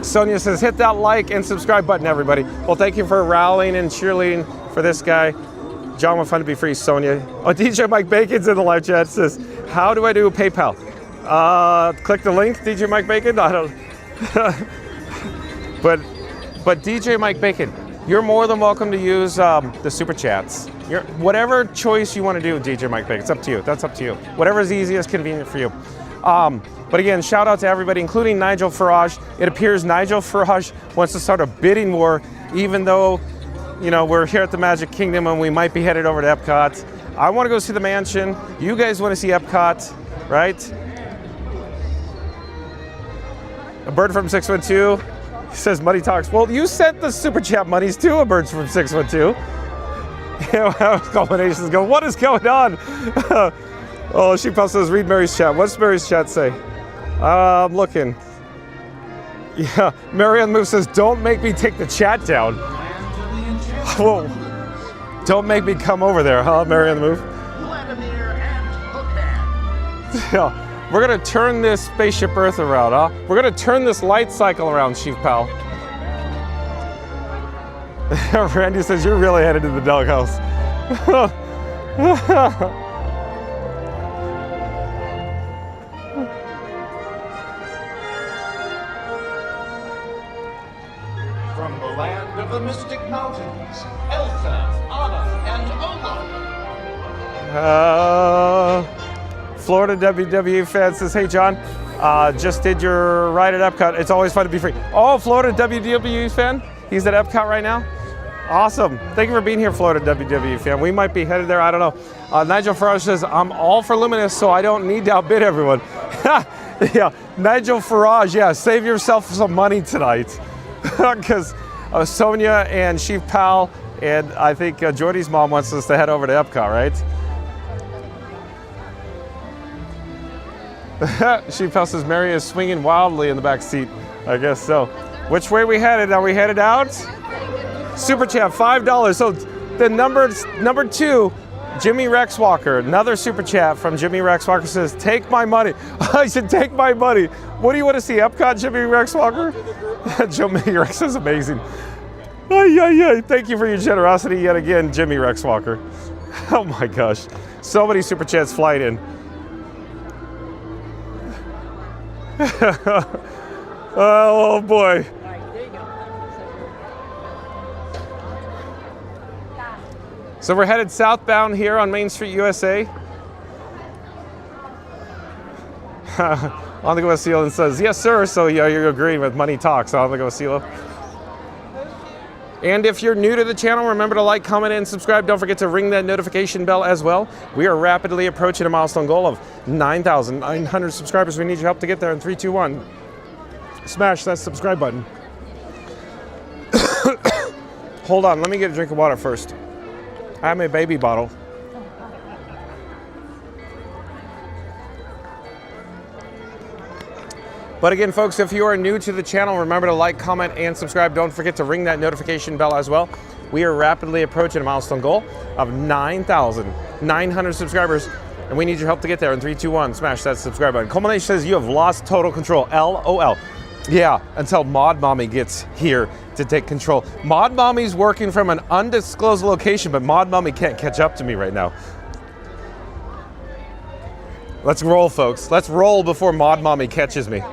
Sonia says, hit that like and subscribe button, everybody. Well, thank you for rallying and cheerleading for this guy. John with Fun to Be Free, Sonia. Oh, DJ Mike Bacon's in the live chat. Says, how do I do PayPal? Click the link, DJ Mike Bacon. I don't. but DJ Mike Bacon, you're more than welcome to use the super chats. Whatever choice you want to do, DJ Mike Bacon, it's up to you. That's up to you. Whatever is easiest, convenient for you. But again, shout out to everybody, including Nigel Farage. It appears Nigel Farage wants to start a bidding war, even though, you know, we're here at the Magic Kingdom and we might be headed over to Epcot. I want to go see the mansion. You guys want to see Epcot, right? A bird from 612 says Money Talks. Well, you sent the super chat monies to a bird from 612. You know how combinations go. What is going on? Oh, she says read Mary's chat. What's Mary's chat say? I'm looking. Yeah, Marianne Move says, don't make me take the chat down. Whoa. Don't make me come over there, huh, Marianne Move? Yeah. We're gonna turn this Spaceship Earth around, huh? We're gonna turn this light cycle around, Chief Pal. Randy says, you're really headed to the doghouse. From the land of the Mystic Mountains, Elsa, Anna, and Ola. Florida WWE fan says, hey John, just did your ride at Epcot. It's always fun to be free. Oh, Florida WWE fan? He's at Epcot right now? Awesome. Thank you for being here, Florida WWE fan. We might be headed there, I don't know. Nigel Farage says, I'm all for Luminous, so I don't need to outbid everyone. Yeah, Nigel Farage, yeah, save yourself some money tonight. Because Sonia and Chief Pal and I think Jordy's mom wants us to head over to Epcot, right? She says Mary is swinging wildly in the back seat. I guess so. Which way we headed? Are we headed out? Super chat, $5. So the number 2, Jimmy Rexwalker. Another super chat from Jimmy Rexwalker says, take my money. I said, take my money. What do you want to see? Epcot, Jimmy Rexwalker? Jimmy Rex is amazing. Thank you for your generosity yet again, Jimmy Rexwalker. Oh my gosh. So many super chats flying in. Oh boy. So we're headed southbound here on Main Street, USA. On the Go Seal and says, yes sir, so yeah, you're agreeing with Money Talks on the Go Seal. And if you're new to the channel, remember to like, comment, and subscribe. Don't forget to ring that notification bell as well. We are rapidly approaching a milestone goal of 9,900 subscribers. We need your help to get there in 3, 2, 1. Smash that subscribe button. Hold on, let me get a drink of water first. I have my baby bottle. But again, folks, if you are new to the channel, remember to like, comment, and subscribe. Don't forget to ring that notification bell as well. We are rapidly approaching a milestone goal of 9,900 subscribers, and we need your help to get there in 3, 2, 1. Smash that subscribe button. Culmination says you have lost total control. LOL. Yeah, until Mod Mommy gets here to take control. Mod Mommy's working from an undisclosed location, but Mod Mommy can't catch up to me right now. Let's roll, folks. Let's roll before Mod Mommy catches me.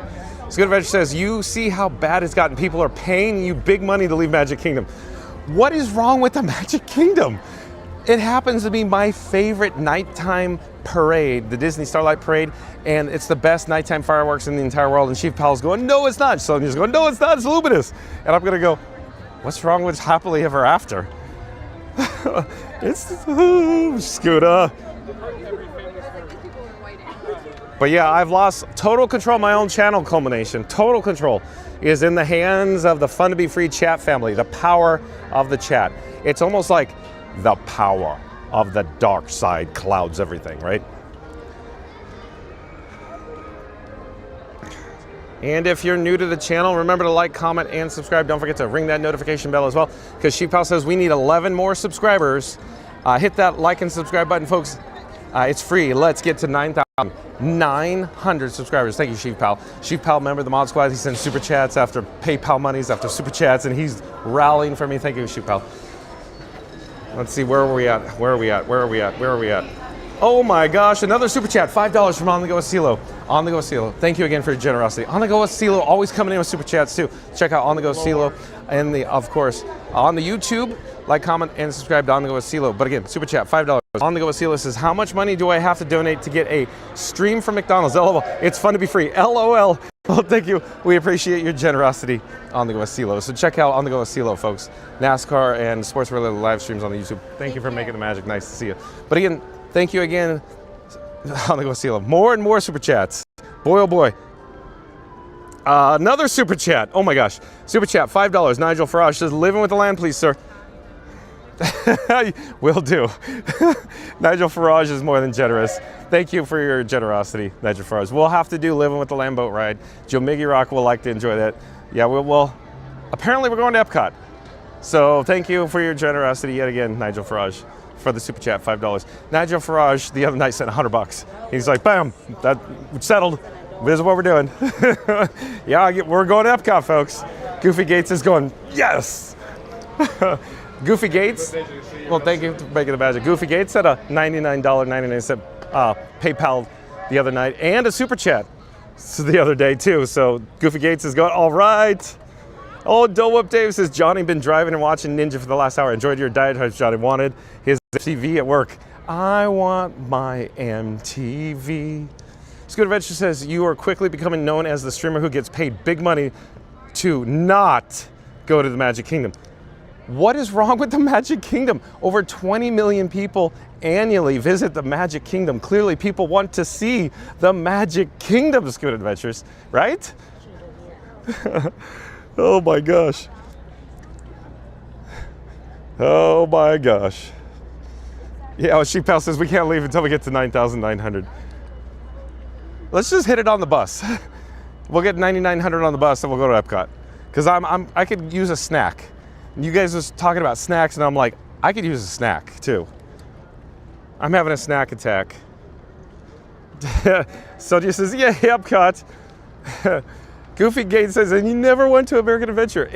Good Adventure says, you see how bad it's gotten. People are paying you big money to leave Magic Kingdom. What is wrong with the Magic Kingdom? It happens to be my favorite nighttime parade, the Disney Starlight Parade, and it's the best nighttime fireworks in the entire world. And Chief Pal's going, no, it's not. Sonia's going, no, it's not. It's Luminous. And I'm going to go, what's wrong with Happily Ever After? It's Scooter. But yeah, I've lost total control of my own channel. Culmination. Total control is in the hands of the Fun to Be Free chat family, the power of the chat. It's almost like the power of the dark side clouds everything, right? And if you're new to the channel, remember to like, comment, and subscribe. Don't forget to ring that notification bell as well, because Sheepow says we need 11 more subscribers. Hit that like and subscribe button, folks. It's free. Let's get to 9,000. 900 subscribers. Thank you, Chief Pal. Chief Pal, member of the Mod Squad. He sends super chats after PayPal monies, after super chats, and he's rallying for me. Thank you, Chief Pal. Let's see, where are we at? Where are we at? Where are we at? Where are we at? Oh my gosh, another super chat, $5 from On The Go with CeeLo. On The Go with CeeLo. Thank you again for your generosity. On The Go with CeeLo, always coming in with super chats too. Check out On The Go with CeeLo, and of course, on the YouTube, like, comment, and subscribe to On The Go with CeeLo. But again, super chat, $5. On The Go with CeeLo says, how much money do I have to donate to get a stream from McDonald's? LOL, it's fun to be free. LOL. Well, thank you. We appreciate your generosity, On The Go with CeeLo. So check out On The Go with CeeLo, folks. NASCAR and sports-related live streams on the YouTube. Thank you for making the magic. Nice to see you. But again, thank you again, On The Go with CeeLo. More and more super chats. Boy, oh boy. Another super chat. Oh my gosh. Super chat, $5. Nigel Farage says, living with the land, please, sir. Will do. Nigel Farage is more than generous. Thank you for your generosity, Nigel Farage. We'll have to do Living with the Land boat ride. Joe Miggy Rock will like to enjoy that. Yeah, we'll apparently we're going to Epcot. So thank you for your generosity yet again, Nigel Farage, for the super chat, $5. Nigel Farage the other night sent $100. He's like, bam, that settled. This is what we're doing. Yeah, we're going to Epcot, folks. Goofy Gates is going, yes. Goofy Gates, well, thank you for making the magic. Goofy Gates had a $99.99 PayPal the other night and a super chat the other day too. So Goofy Gates is going, all right. Oh, Dole Whip Dave says, Johnny, been driving and watching Ninja for the last hour. Enjoyed your diet types, Johnny. Wanted his MTV at work. I want my MTV. Scooter Adventure says, you are quickly becoming known as the streamer who gets paid big money to not go to the Magic Kingdom. What is wrong with the Magic Kingdom? Over 20 million people annually visit the Magic Kingdom. Clearly, people want to see the Magic Kingdom, Scoot Adventures, right? Oh my gosh. Oh my gosh. Yeah, well, Sheep Pal says we can't leave until we get to 9,900. Let's just hit it on the bus. We'll get 9,900 on the bus and we'll go to Epcot. Because I could use a snack. You guys was talking about snacks, and I'm like, I could use a snack too. I'm having a snack attack. Sodia says, yeah, Epcot. Goofy Gates says, and you never went to American Adventure.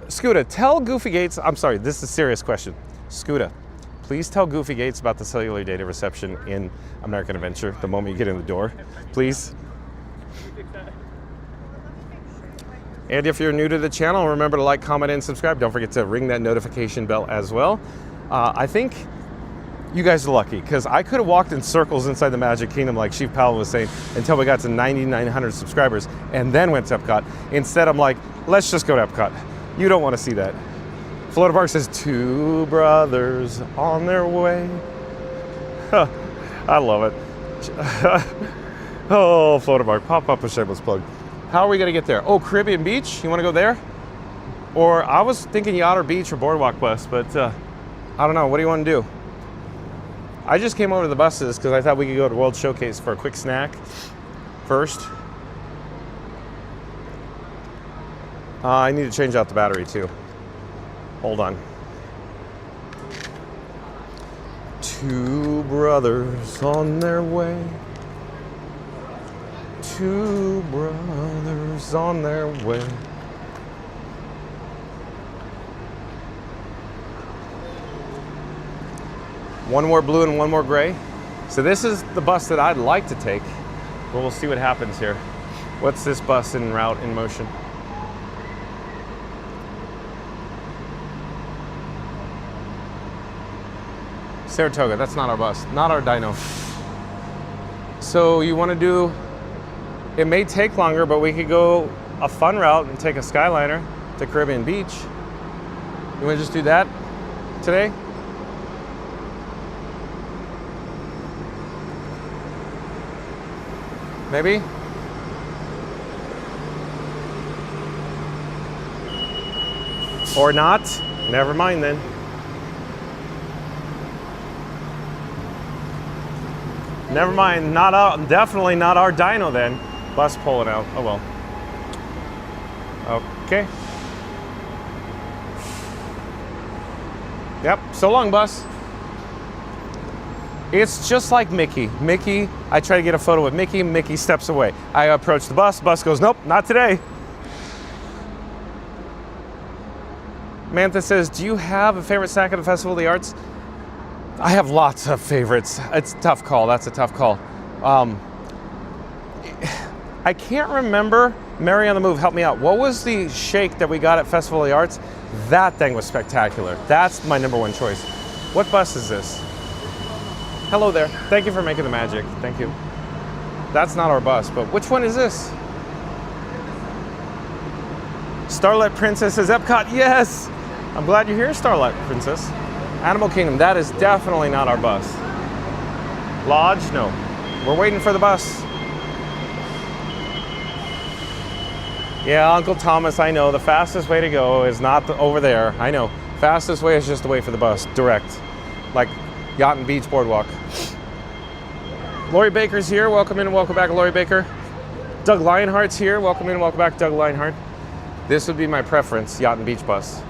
Scooter, tell Goofy Gates, I'm sorry, this is a serious question. Scooter, please tell Goofy Gates about the cellular data reception in American Adventure the moment you get in the door, please. And if you're new to the channel, remember to like, comment, and subscribe. Don't forget to ring that notification bell as well. I think you guys are lucky because I could have walked in circles inside the Magic Kingdom like Chief Powell was saying until we got to 9,900 subscribers and then went to Epcot. Instead, I'm like, let's just go to Epcot. You don't want to see that. Florida Park says, two brothers on their way. I love it. Oh, Florida Park, pop up a shameless plug. How are we gonna get there? Oh, Caribbean Beach, you wanna go there? Or I was thinking Yacht or Beach or Boardwalk Bus, but I don't know, what do you wanna do? I just came over to the buses because I thought we could go to World Showcase for a quick snack first. I need to change out the battery too. Hold on. Two brothers on their way. Two brothers on their way. One more blue and one more gray. So this is the bus that I'd like to take, but we'll see what happens here. What's this bus en route in motion? Saratoga, that's not our bus, not our dyno. So you want to do, it may take longer, but we could go a fun route and take a Skyliner to Caribbean Beach. You want to just do that today? Maybe? Or not? Never mind then. Never mind, definitely not our dyno then. Bus pulling out, oh well. Okay. Yep, so long bus. It's just like Mickey. Mickey, I try to get a photo with Mickey, Mickey steps away. I approach the bus goes, nope, not today. Mantha says, do you have a favorite snack at the Festival of the Arts? I have lots of favorites. It's a tough call, that's a tough call. I can't remember, Mary on the Move, help me out. What was the shake that we got at Festival of the Arts? That thing was spectacular. That's my number one choice. What bus is this? Hello there. Thank you for making the magic. Thank you. That's not our bus, but which one is this? Starlight Princess is Epcot. Yes! I'm glad you're here, Starlight Princess. Animal Kingdom, that is definitely not our bus. Lodge, no. We're waiting for the bus. Yeah, Uncle Thomas, I know. The fastest way to go is not over there. I know. Fastest way is just to wait for the bus, direct. Like Yacht and Beach Boardwalk. Lori Baker's here. Welcome in and welcome back, Lori Baker. Doug Lionheart's here. Welcome in and welcome back, Doug Lionheart. This would be my preference, Yacht and Beach bus.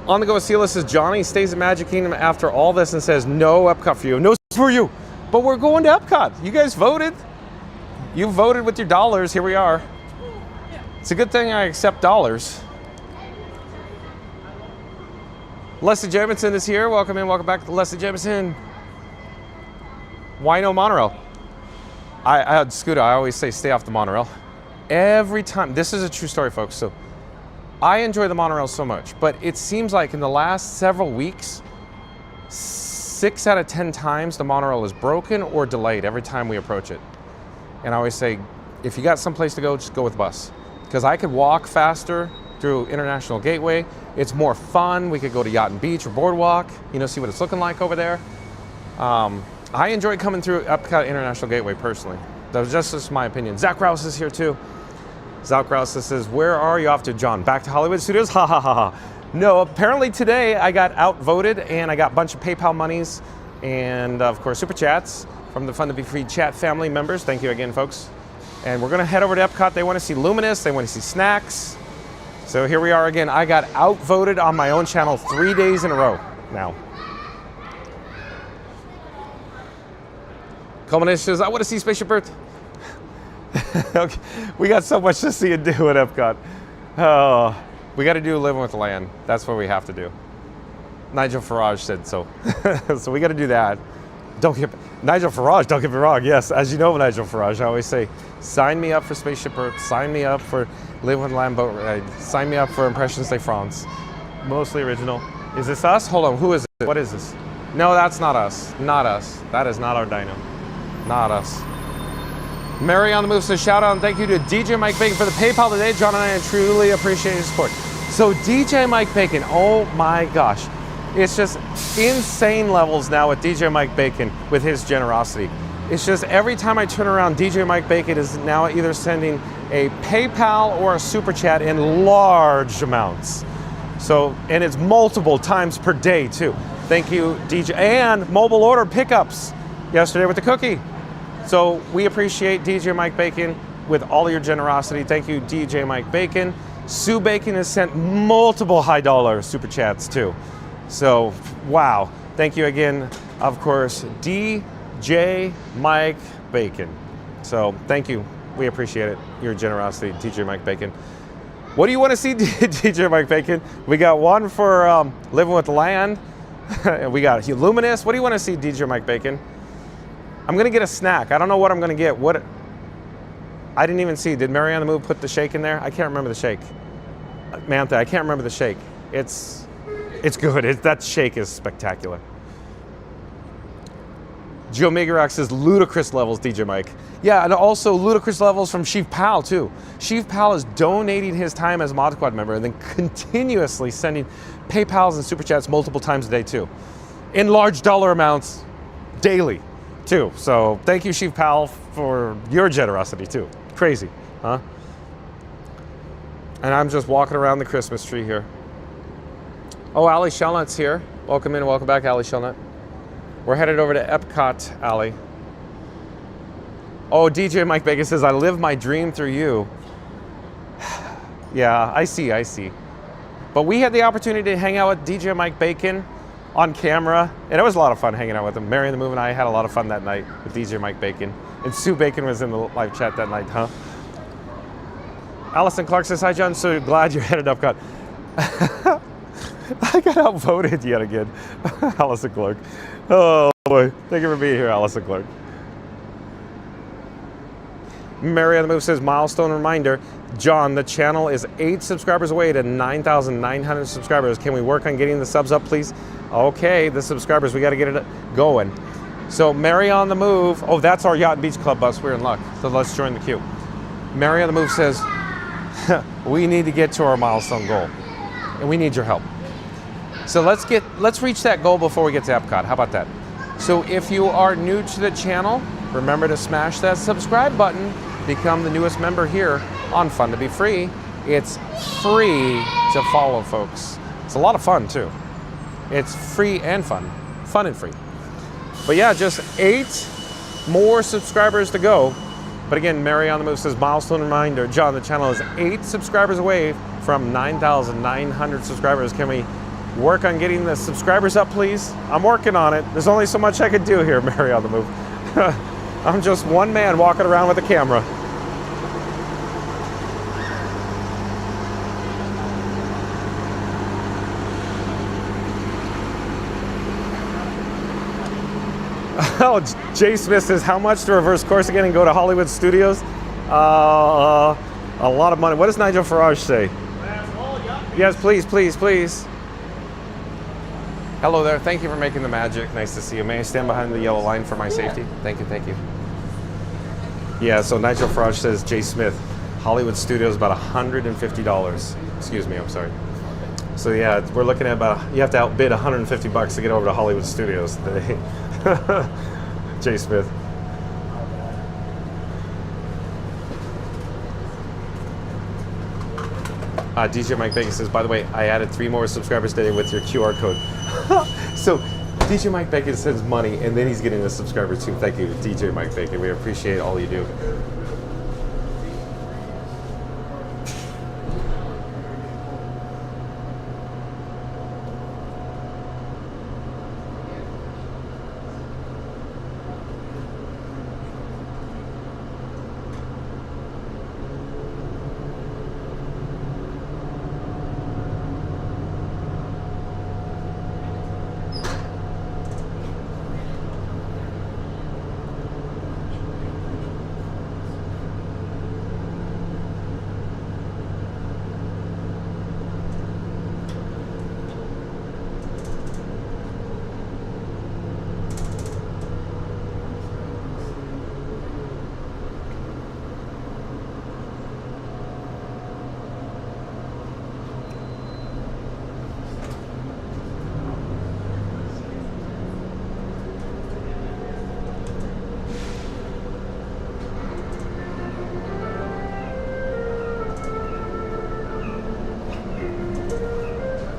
On the go with Sela says, Johnny stays at Magic Kingdom after all this and says, no Epcot for you. No for you. But we're going to Epcot. You guys voted. You voted with your dollars. Here we are. It's a good thing I accept dollars. Leslie Jamison is here. Welcome in, welcome back to Leslie Jamison. Why no monorail? I Scooter, I always say stay off the monorail. Every time, this is a true story, folks. So I enjoy the monorail so much, but it seems like in the last several weeks, 6 out of 10 times the monorail is broken or delayed every time we approach it. And I always say, if you got someplace to go, just go with the bus. Because I could walk faster through International Gateway. It's more fun. We could go to Yacht and Beach or Boardwalk, you know, see what it's looking like over there. I enjoy coming through Epcot International Gateway personally. That was just my opinion. Zach Rouse is here too. Zach Rouse says, where are you off to, John? Back to Hollywood Studios? Ha ha ha ha. No, apparently today I got outvoted and I got a bunch of PayPal monies and of course Super Chats from the Fun to Be Free chat family members. Thank you again, folks. And we're gonna head over to Epcot. They wanna see Luminous, they wanna see snacks. So here we are again. I got outvoted on my own channel 3 days in a row now. Culmination says, I want to see Spaceship Earth. Okay. We got so much to see and do at Epcot. Oh, we got to do Living with the Land. That's what we have to do. Nigel Farage said so. So we got to do that. Nigel Farage, don't get me wrong. Yes, as you know, Nigel Farage, I always say, sign me up for Spaceship Earth. Sign me up for Living with the Land boat ride. Sign me up for Impressions de France. Mostly original. Is this us? Hold on, who is it? What is this? No, that's not us. Not us. That is not our dino. Not us. Mary on the Move says, shout out and thank you to DJ Mike Bacon for the PayPal today. John and I truly appreciate your support. So DJ Mike Bacon, oh my gosh. It's just insane levels now with DJ Mike Bacon with his generosity. It's just every time I turn around, DJ Mike Bacon is now either sending a PayPal or a Super Chat in large amounts. So, and it's multiple times per day too. Thank you, DJ. And mobile order pickups yesterday with the cookie. So we appreciate DJ Mike Bacon with all your generosity. Thank you, DJ Mike Bacon. Sue Bacon has sent multiple high dollar Super Chats too. So, wow. Thank you again, of course, DJ Mike Bacon. So, thank you. We appreciate it, your generosity, DJ Mike Bacon. What do you want to see, DJ Mike Bacon? We got one for Living with the Land. We got Luminous. What do you want to see, DJ Mike Bacon? I'm going to get a snack. I don't know what I'm going to get. What? I didn't even see. Did Mary on the Move put the shake in there? I can't remember the shake. Mantha, I can't remember the shake. It's good. That shake is spectacular. Joe Megarock says ludicrous levels, DJ Mike. Yeah, and also ludicrous levels from Sheev Pal too. Sheev Pal is donating his time as a Mod Squad member and then continuously sending PayPals and Super Chats multiple times a day too. In large dollar amounts daily too. So thank you, Sheev Pal, for your generosity too. Crazy, huh? And I'm just walking around the Christmas tree here. Oh, Ali Shellnut's here. Welcome in and welcome back, Ali Shellnut. We're headed over to Epcot, Ali. Oh, DJ Mike Bacon says, I live my dream through you. Yeah, I see. But we had the opportunity to hang out with DJ Mike Bacon on camera, and it was a lot of fun hanging out with him. Mary and the Move and I had a lot of fun that night with DJ Mike Bacon. And Sue Bacon was in the live chat that night, huh? Allison Clark says, hi, John. So glad you're headed up, God. I got outvoted yet again. Allison Clark. Oh, boy. Thank you for being here, Allison Clark. Mary on the Move says, milestone reminder. John, the channel is 8 subscribers away to 9,900 subscribers. Can we work on getting the subs up, please? Okay, the subscribers, we got to get it going. So Mary on the Move. Oh, that's our Yacht and Beach Club bus. We're in luck. So let's join the queue. Mary on the Move says, we need to get to our milestone goal, and we need your help. So let's reach that goal before we get to Epcot. How about that? So if you are new to the channel, remember to smash that subscribe button. Become the newest member here on Fun to Be Free. It's free to follow, folks. It's a lot of fun too. It's free and fun. Fun and free. But yeah, just 8 more subscribers to go. But again, Mary on the Move says, milestone reminder. John, the channel is 8 subscribers away from 9,900 subscribers. Can we work on getting the subscribers up, please? I'm working on it. There's only so much I can do here, Mary on the Move. I'm just one man walking around with a camera. Oh, Jay Smith says, how much to reverse course again and go to Hollywood Studios? A lot of money. What does Nigel Farage say? Yes, please, please, please. Hello there. Thank you for making the magic. Nice to see you. May I stand behind the yellow line for my safety? Thank you, thank you. Yeah, so Nigel Farage says, Jay Smith, Hollywood Studios about $150. Excuse me, I'm sorry. So yeah, we're looking at about, you have to outbid $150 to get over to Hollywood Studios today. Jay Smith. DJ Mike Bacon says, by the way, I added 3 more subscribers today with your QR code. So DJ Mike Bacon sends money and then he's getting a subscriber too. Thank you, DJ Mike Bacon. We appreciate all you do.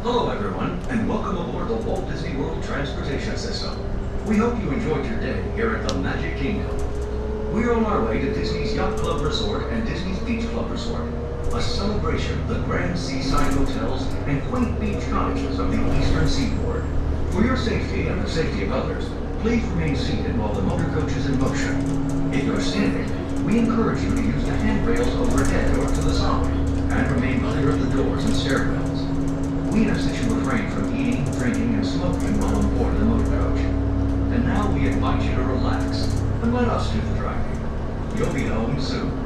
Hello everyone, and welcome aboard the Walt Disney World Transportation System. We hope you enjoyed your day here at the Magic Kingdom. We're on our way to Disney's Yacht Club Resort and Disney's Beach Club Resort, a celebration of the grand seaside hotels and quaint beach cottages of the eastern seaboard. For your safety and the safety of others, please remain seated while the motor coach is in motion. If you're standing, we encourage you to use the handrails overhead or to the side, and remain clear of the doors and stairwells. We ask that you refrain from eating, drinking, and smoking while on board the motor coach. And now we invite you to relax and let us do the driving. You'll be home soon.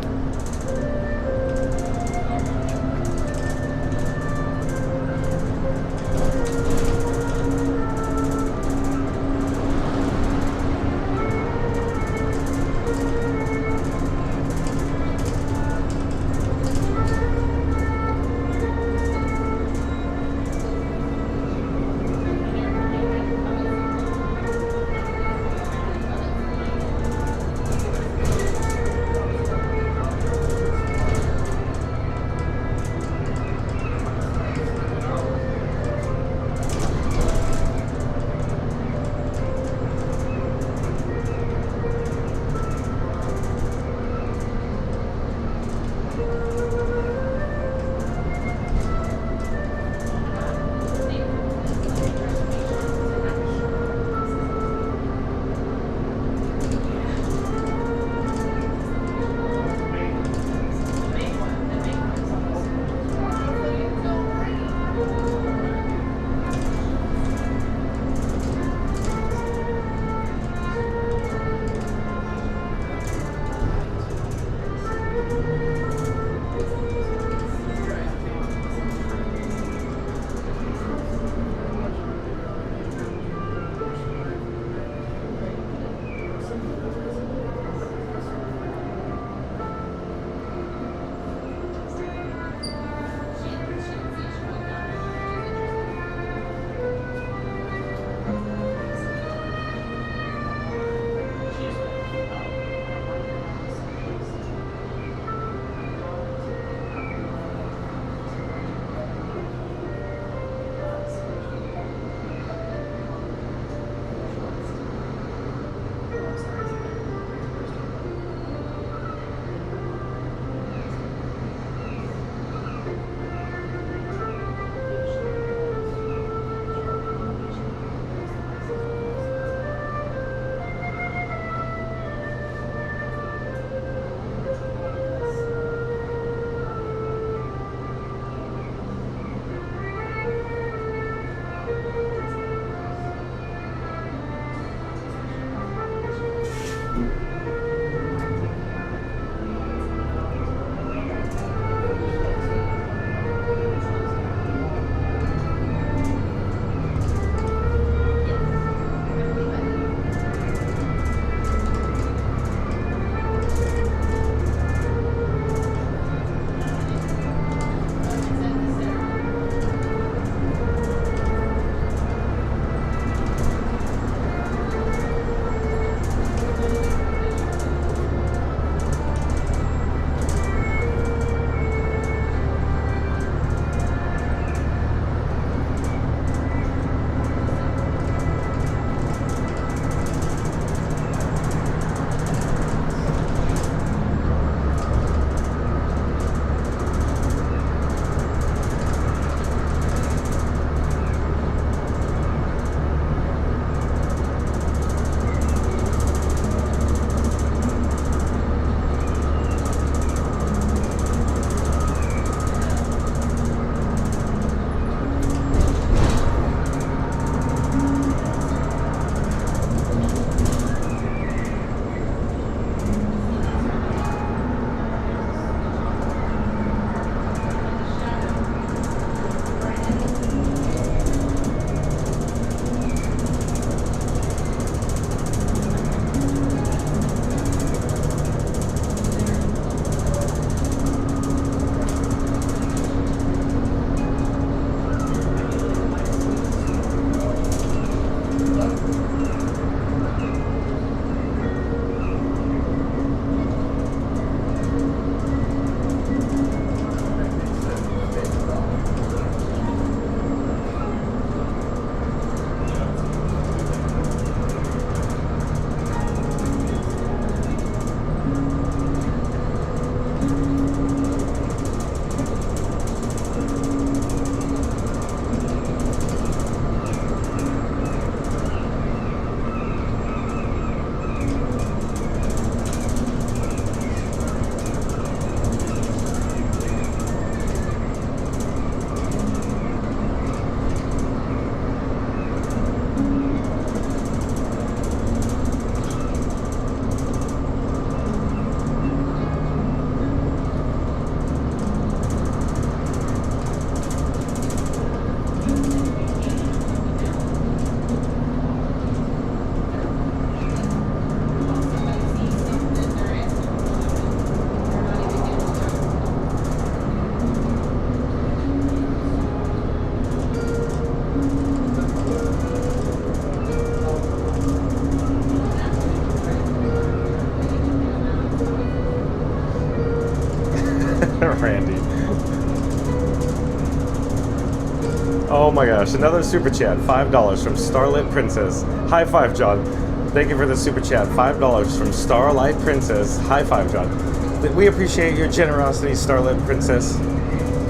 Randy. Oh my gosh, another super chat, $5 from Starlit Princess. High five, John. Thank you for the super chat, $5 from Starlight Princess. High five, John. We appreciate your generosity, Starlit Princess.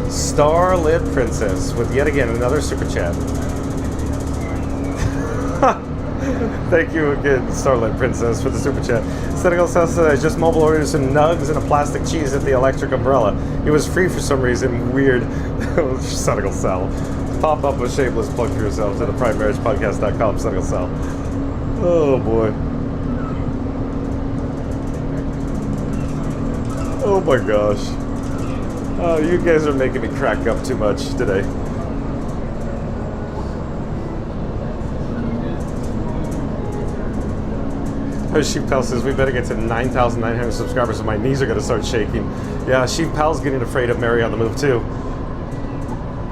Starlit Princess with yet again another super chat. Thank you again, Starlight Princess, for the super chat. Senegal South said, I just mobile ordered some nugs and a plastic cheese at the Electric Umbrella. It was free for some reason. Weird. Senegal Sal. Pop up with shameless plug for yourselves at theprimemarriagepodcast.com, Senegal Sal. Oh boy. Oh my gosh. Oh, you guys are making me crack up too much today. Sheep Pal says, we better get to 9,900 subscribers or my knees are going to start shaking. Yeah, Sheep Pal's getting afraid of Mary on the Move too.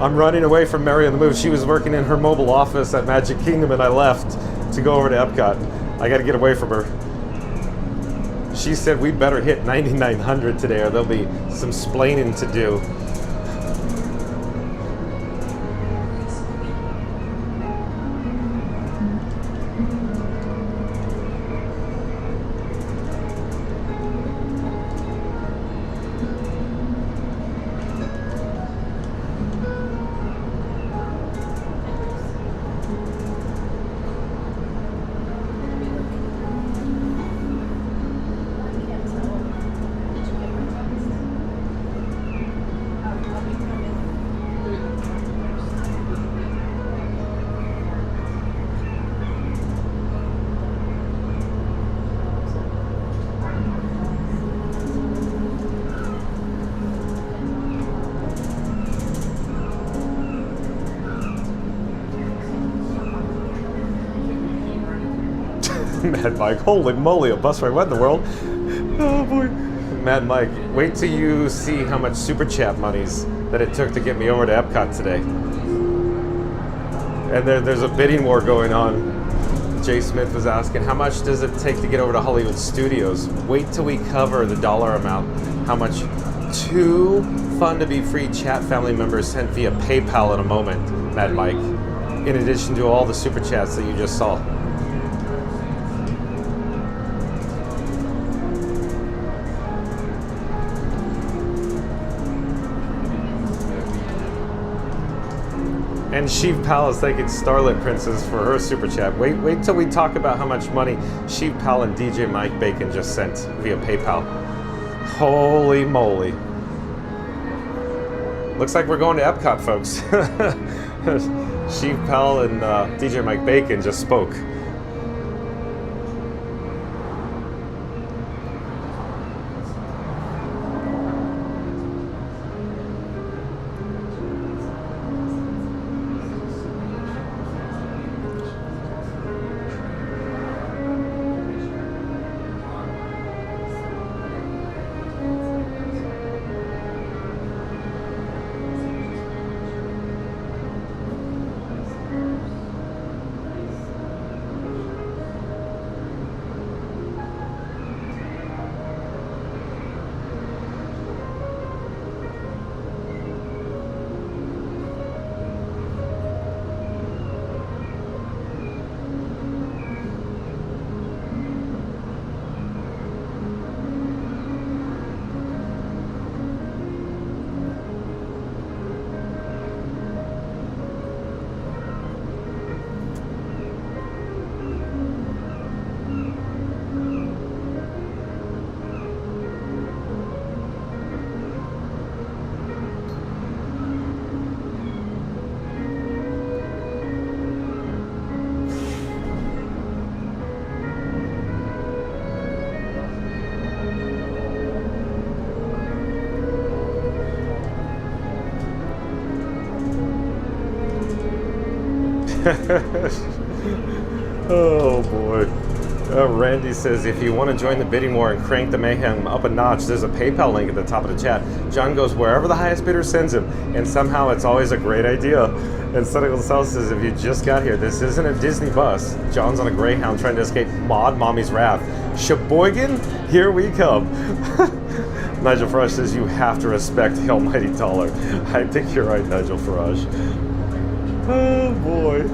I'm running away from Mary on the Move. She was working in her mobile office at Magic Kingdom and I left to go over to Epcot. I got to get away from her. She said we better hit 9,900 today or there'll be some splaining to do. Mad Mike, holy moly, a bus ride, what in the world? Oh boy. Mad Mike, wait till you see how much super chat monies that it took to get me over to Epcot today. And there's a bidding war going on. Jay Smith was asking, how much does it take to get over to Hollywood Studios? Wait till we cover the dollar amount. How much 2 Fun to Be Free chat family members sent via PayPal in a moment, Mad Mike. In addition to all the super chats that you just saw. And Sheep Pal is thanking Starlit Princess for her super chat. Wait till we talk about how much money Sheep Pal and DJ Mike Bacon just sent via PayPal. Holy moly. Looks like we're going to Epcot, folks. Sheep Pal and DJ Mike Bacon just spoke. Oh boy. Randy says, if you want to join the bidding war and crank the mayhem up a notch, there's a PayPal link at the top of the chat. John goes wherever the highest bidder sends him, and somehow it's always a great idea. And Senegal South says, if you just got here, this isn't a Disney bus. John's on a Greyhound trying to escape Maud Mommy's wrath. Sheboygan, here we come. Nigel Farage says you have to respect the almighty dollar. I think you're right, Nigel Farage. Oh boy.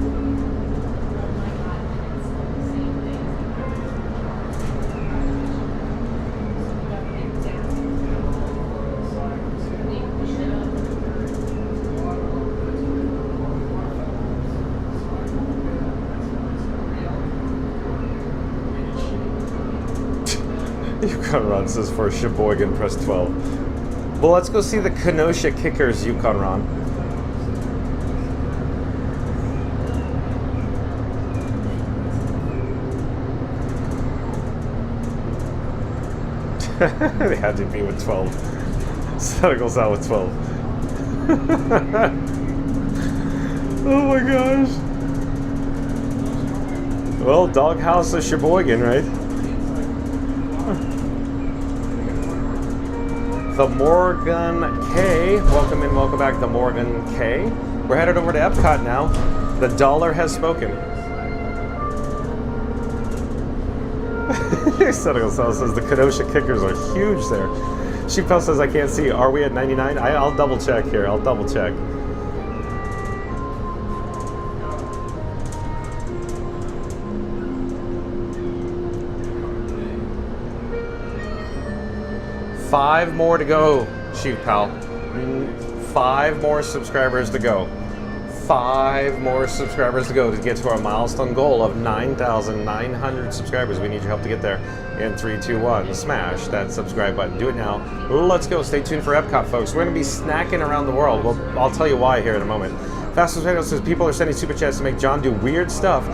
Yukon Ron says for Sheboygan, press 12. Well, let's go see the Kenosha Kickers, Yukon Ron. They had to be with 12. Santa goes out with 12. Oh my gosh. Well, Doghouse of Sheboygan, right? The Morgan K. Welcome in, welcome back, the Morgan K. We're headed over to Epcot now. The dollar has spoken. Santa Gonzalez says the Kenosha Kickers are huge there. Sheepel says I can't see. Are we at 99? I'll double check here. I'll double check. Five more to go, Sheep Pal. 5 more subscribers to go. 5 more subscribers to go to get to our milestone goal of 9,900 subscribers. We need your help to get there. In 3, 2, 1, smash that subscribe button. Do it now. Let's go. Stay tuned for Epcot, folks. We're going to be snacking around the world. Well, I'll tell you why here in a moment. Fastest Radio says people are sending super chats to make John do weird stuff,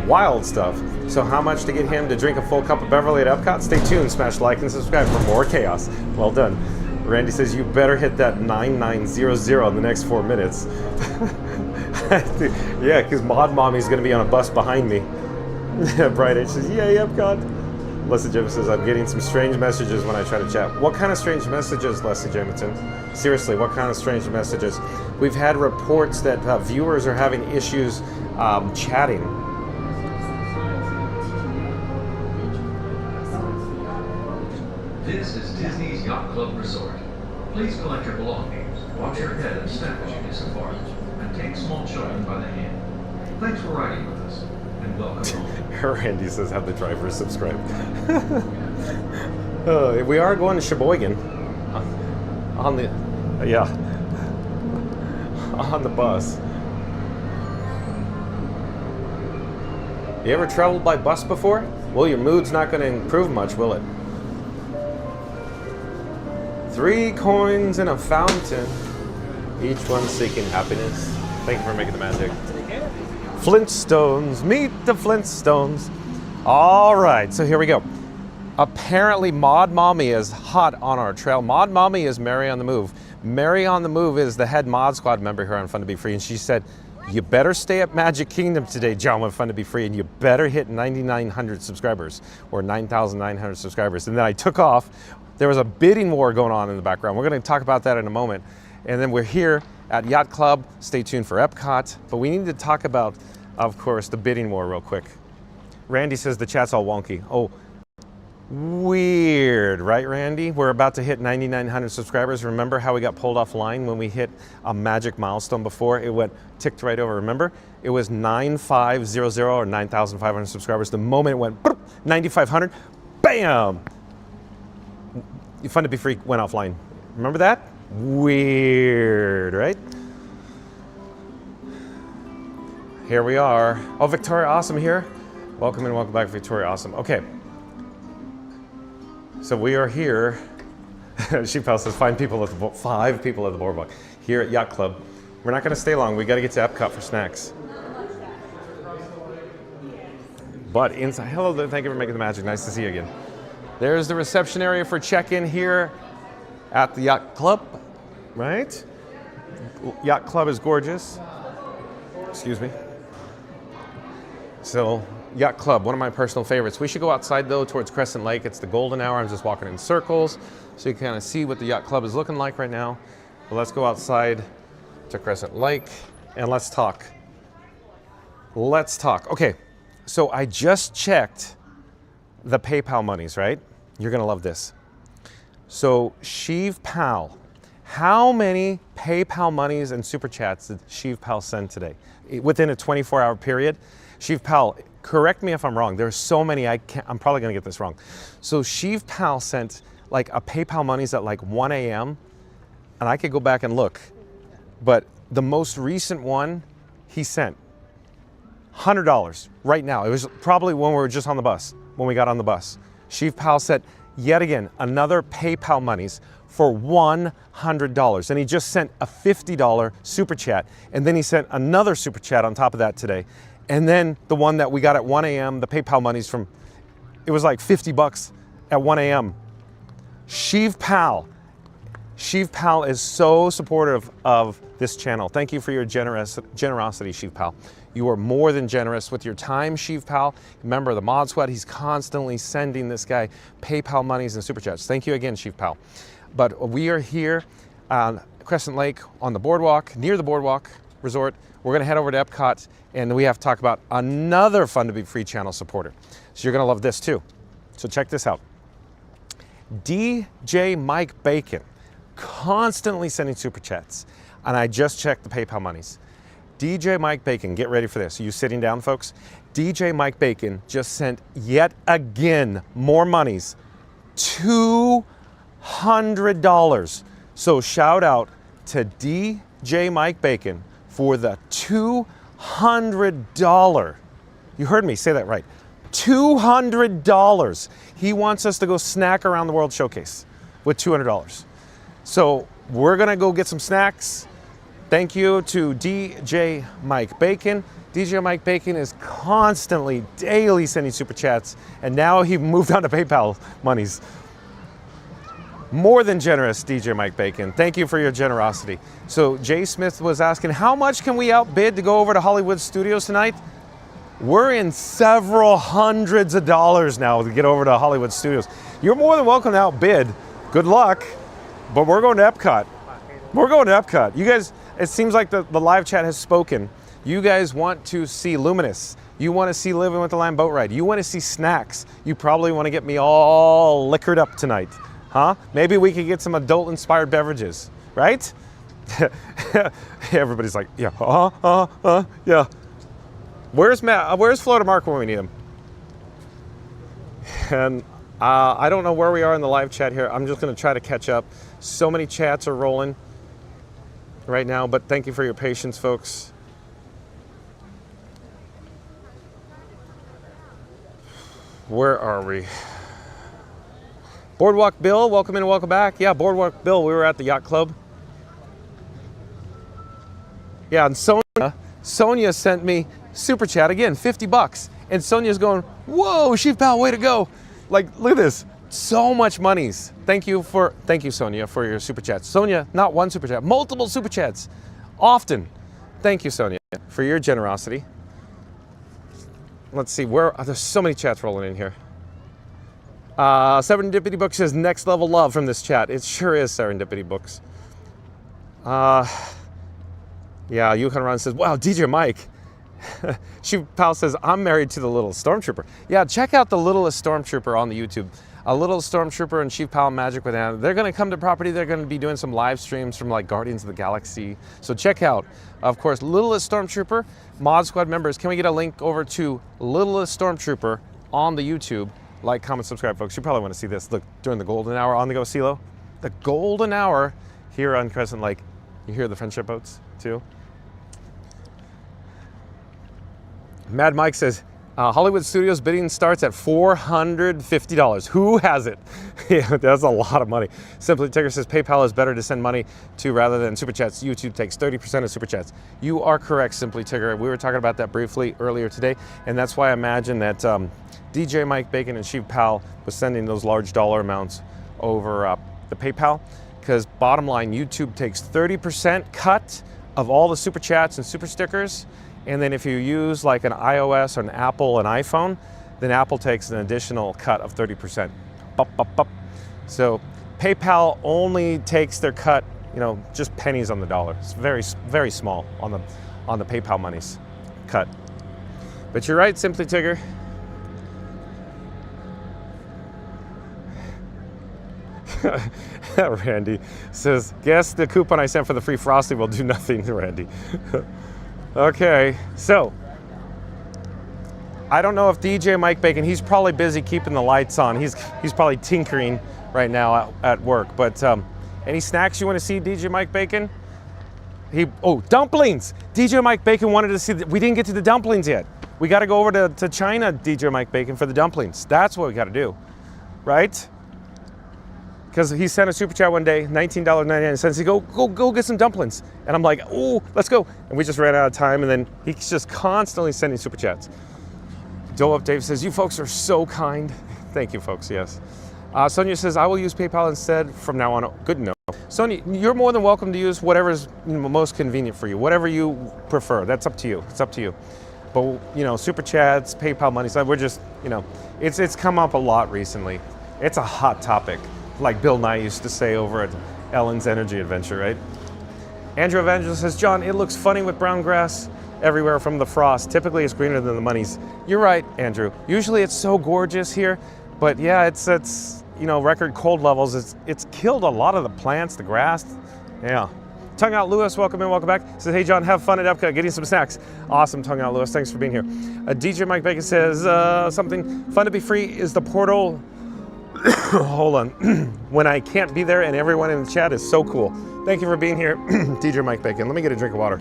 wild stuff. So how much to get him to drink a full cup of Beverly at Epcot? Stay tuned. Smash like and subscribe for more chaos. Well done. Randy says you better hit that 9900 in the next 4 minutes. Yeah, because Mod Mommy's going to be on a bus behind me. Bright H says, yay, Epcot. Leslie Jim says, I'm getting some strange messages when I try to chat. What kind of strange messages, Leslie Jamison? Seriously, what kind of strange messages? We've had reports that viewers are having issues chatting. This is Disney's Yacht Club Resort. Please collect your belongings, watch your head and snap as you disembark, and take small children by the hand. Thanks for riding with us, and welcome home. Randy says, have the driver subscribe. We are going to Sheboygan on the, on the bus. You ever traveled by bus before? Well, your mood's not going to improve much, will it? 3 coins in a fountain, each one seeking happiness. Thank you for making the magic. Flintstones, meet the Flintstones. All right, so here we go. Apparently, Mod Mommy is hot on our trail. Mod Mommy is Mary on the Move. Mary on the Move is the head Mod Squad member here on Fun to Be Free, and she said, you better stay at Magic Kingdom today, John, with Fun to Be Free, and you better hit 9,900 subscribers, or 9,900 subscribers. And then I took off. There was a bidding war going on in the background. We're going to talk about that in a moment. And then we're here at Yacht Club. Stay tuned for Epcot. But we need to talk about, of course, the bidding war real quick. Randy says the chat's all wonky. Oh, weird, right, Randy? We're about to hit 9,900 subscribers. Remember how we got pulled offline when we hit a magic milestone before? It went ticked right over. Remember? It was 9,500 or 9,500 subscribers. The moment it went 9,500, bam! Fun to Be Free went offline. Remember that? Weird, right? Here we are. Oh, Victoria Awesome here. Welcome and welcome back, Victoria Awesome. Okay. So we are here. She says 5 people at the boardwalk here at Yacht Club. We're not going to stay long. We got to get to Epcot for snacks. But inside, hello there. Thank you for making the magic. Nice to see you again. There's the reception area for check-in here at the Yacht Club, right? Yacht Club is gorgeous. Excuse me. So, Yacht Club, one of my personal favorites. We should go outside though towards Crescent Lake. It's the golden hour. I'm just walking in circles so you can kind of see what the Yacht Club is looking like right now. But let's go outside to Crescent Lake and let's talk. Let's talk. Okay, so I just checked the PayPal monies, right? You're gonna love this. So Sheev Pal, how many PayPal monies and super chats did Sheev Pal send today? Within a 24-hour period? Sheev Pal, correct me if I'm wrong. There's so many, I'm probably gonna get this wrong. So Sheev Pal sent like a PayPal monies at like 1 a.m. and I could go back and look, but the most recent one he sent, $100 right now. It was probably when we were just on the bus, when we got on the bus. Sheev Pal sent yet again another PayPal monies for $100. And he just sent a $50 super chat. And then he sent another super chat on top of that today. And then the one that we got at 1 a.m., the PayPal monies from, it was like 50 bucks at 1 a.m. Sheev Pal. Sheev Pal is so supportive of this channel. Thank you for your generosity, Sheev Pal. You are more than generous with your time, Sheev Pal. Member of the Mod Squad, he's constantly sending this guy PayPal monies and super chats. Thank you again, Sheev Pal. But we are here on Crescent Lake on the boardwalk, near the boardwalk resort. We're gonna head over to Epcot and we have to talk about another Fun to Be Free channel supporter. So you're gonna love this too. So check this out. DJ Mike Bacon, constantly sending super chats. And I just checked the PayPal monies. DJ Mike Bacon, get ready for this. Are you sitting down, folks? DJ Mike Bacon just sent yet again more monies, $200. So shout out to DJ Mike Bacon for the $200. You heard me say that right. $200. He wants us to go snack around the World Showcase with $200. So we're gonna go get some snacks. Thank you to DJ Mike Bacon. DJ Mike Bacon is constantly, daily sending super chats, and now he moved on to PayPal monies. More than generous, DJ Mike Bacon. Thank you for your generosity. So Jay Smith was asking, how much can we outbid to go over to Hollywood Studios tonight? We're in several hundreds of dollars now to get over to Hollywood Studios. You're more than welcome to outbid. Good luck, but we're going to Epcot. We're going to Epcot. You guys, it seems like the live chat has spoken. You guys want to see Luminous. You want to see Living with the Lamb boat ride. You want to see snacks. You probably want to get me all liquored up tonight, huh? Maybe we could get some adult-inspired beverages, right? Everybody's like, yeah, yeah. Where's Matt? Where's Florida Mark when we need him? And I don't know where we are in the live chat here. I'm just going to try to catch up. So many chats are rolling right now, but thank you for your patience, folks. Where are we? Boardwalk Bill, welcome in and welcome back. Yeah, Boardwalk Bill, we were at the Yacht Club. Yeah, and Sonia sent me super chat again, 50 bucks. And Sonia's going, whoa, Sheev Pal, way to go. Like, look at this, so much monies. Thank you, Sonia, for your super chats. Sonia, not one super chat, multiple super chats, often. Thank you, Sonia, for your generosity. Let's see, there's so many chats rolling in here. Serendipity Books says, next level love from this chat. It sure is, Serendipity Books. Yeah, Yukon Ron says, wow, DJ Mike. Sheev Pal says, I'm married to the Littlest Stormtrooper. Yeah, check out the Littlest Stormtrooper on the YouTube. A Littlest Stormtrooper and Sheev Pal Magic with Anna. They're gonna come to property. They're gonna be doing some live streams from like Guardians of the Galaxy. So check out, of course, Littlest Stormtrooper. Mod Squad members, can we get a link over to Littlest Stormtrooper on the YouTube? Like, comment, subscribe, folks. You probably wanna see this. Look, during the golden hour on the Go CeeLo. The golden hour here on Crescent Lake. You hear the friendship boats too? Mad Mike says, Hollywood Studios bidding starts at $450. Who has it? Yeah, that's a lot of money. Simply Tigger says, PayPal is better to send money to rather than Super Chats. YouTube takes 30% of Super Chats. You are correct, Simply Tigger. We were talking about that briefly earlier today, and that's why I imagine that DJ Mike Bacon and Sheev Pal was sending those large dollar amounts over the PayPal, because bottom line, YouTube takes 30% cut of all the Super Chats and Super Stickers. And then if you use like an iOS or an Apple, an iPhone, then Apple takes an additional cut of 30%. So PayPal only takes their cut, you know, just pennies on the dollar. It's very, very small on the PayPal monies cut. But you're right, Simply Tigger. Randy says, guess the coupon I sent for the free Frosty will do nothing, Randy. Okay, so I don't know if DJ Mike Bacon, he's probably busy keeping the lights on. He's probably tinkering right now at work. But any snacks you want to see, DJ Mike Bacon? Dumplings! DJ Mike Bacon wanted to see, we didn't get to the dumplings yet. We got to go over to China, DJ Mike Bacon, for the dumplings. That's what we got to do, right? Because he sent a super chat one day, $19.99. He go get some dumplings. And I'm like, oh, let's go. And we just ran out of time, and then he's just constantly sending super chats. Dole Up Dave says, you folks are so kind. Thank you, folks, yes. Sonia says, I will use PayPal instead from now on. Good to know. Sonia, you're more than welcome to use whatever's most convenient for you, whatever you prefer. That's up to you. It's up to you. But, super chats, PayPal money, so we're just, it's come up a lot recently. It's a hot topic, like Bill Nye used to say over at Ellen's Energy Adventure, right? Andrew Evangelist says, John, it looks funny with brown grass everywhere from the frost. Typically it's greener than the monies. You're right, Andrew. Usually it's so gorgeous here, but yeah, it's record cold levels. It's killed a lot of the plants, the grass. Yeah. Tongue Out Lewis, welcome in, welcome back. Says, hey John, have fun at Epcot, getting some snacks. Awesome, Tongue Out Lewis, thanks for being here. DJ Mike Bacon says, something fun to be free is the portal. Hold on. When I can't be there and everyone in the chat is so cool. Thank you for being here, DJ Mike Bacon. Let me get a drink of water.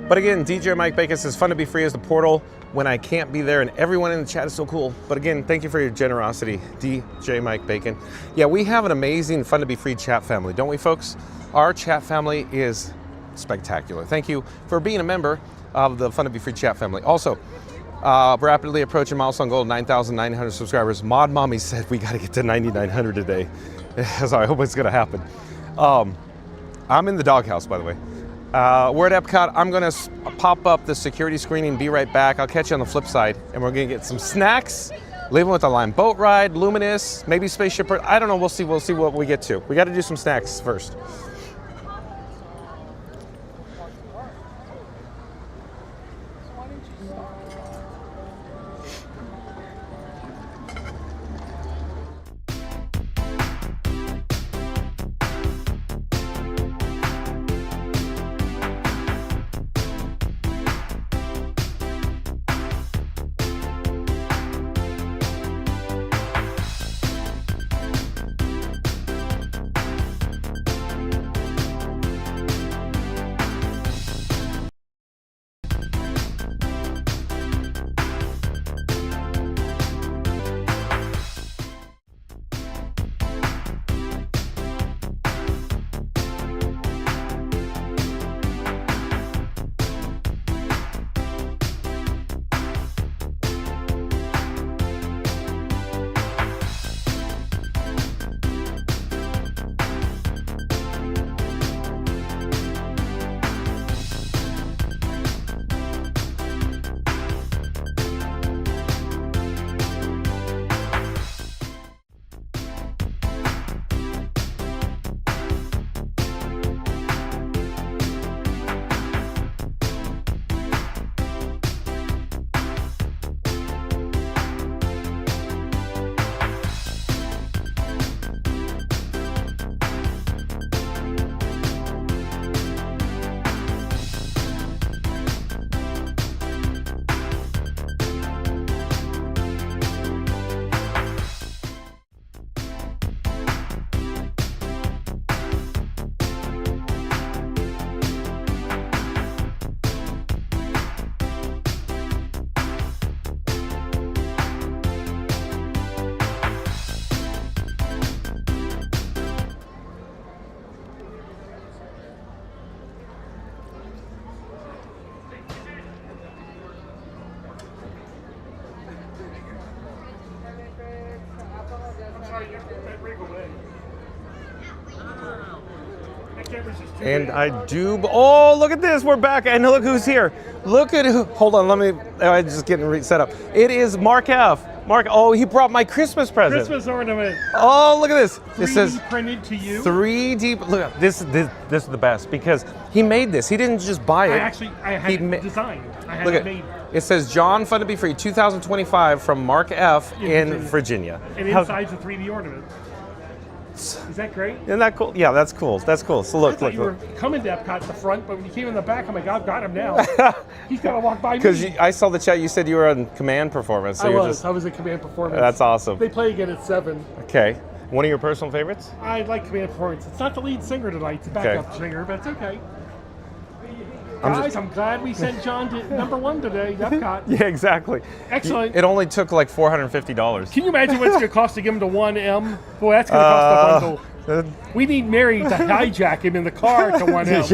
But again, DJ Mike Bacon says, fun to be free as the portal when I can't be there and everyone in the chat is so cool. But again, thank you for your generosity, DJ Mike Bacon. Yeah, we have an amazing fun to be free chat family, don't we, folks? Our chat family is spectacular. Thank you for being a member of the Fun to Be Free chat family. Also, rapidly approaching milestone goal, 9,900 subscribers. Mod Mommy said we got to get to 9,900 today. So I hope it's going to happen. I'm in the doghouse, by the way. We're at Epcot. I'm going to pop up the security screening, be right back. I'll catch you on the flip side. And we're going to get some snacks, leaving with a Lime boat ride, Luminous, maybe Spaceship. I don't know. We'll see what we get to. We got to do some snacks first. And I do, oh, look at this, we're back, and look who's here. Look at who, hold on, I just getting set up. It is Mark F. Mark, oh, he brought my Christmas present. Christmas ornament. Oh, look at this. It 3D says printed to you. 3D. Look, this is the best because he made this. He didn't just buy it. I had it designed. I had Look it at made. it says John Fun to Be Free 2025 from Mark F. in Virginia. And inside's a 3D ornament. Is that great? Isn't that cool? Yeah, that's cool. That's cool. So look, you were coming to Epcot at the front, but when you came in the back, I'm like, I've got him now. He's got to walk by me. Because I saw the chat. You said you were on Command Performance. So I was in Command Performance. That's awesome. They play again at 7. Okay. One of your personal favorites? I like Command Performance. It's not the lead singer tonight. It's a backup singer, but it's okay. I'm glad we sent John to number 1 today, Epcot. Yeah, exactly. Excellent. It only took like $450. Can you imagine what it's going to cost to give him to 1M? Boy, that's going to cost a bundle. We need Mary to hijack him in the car to 1M.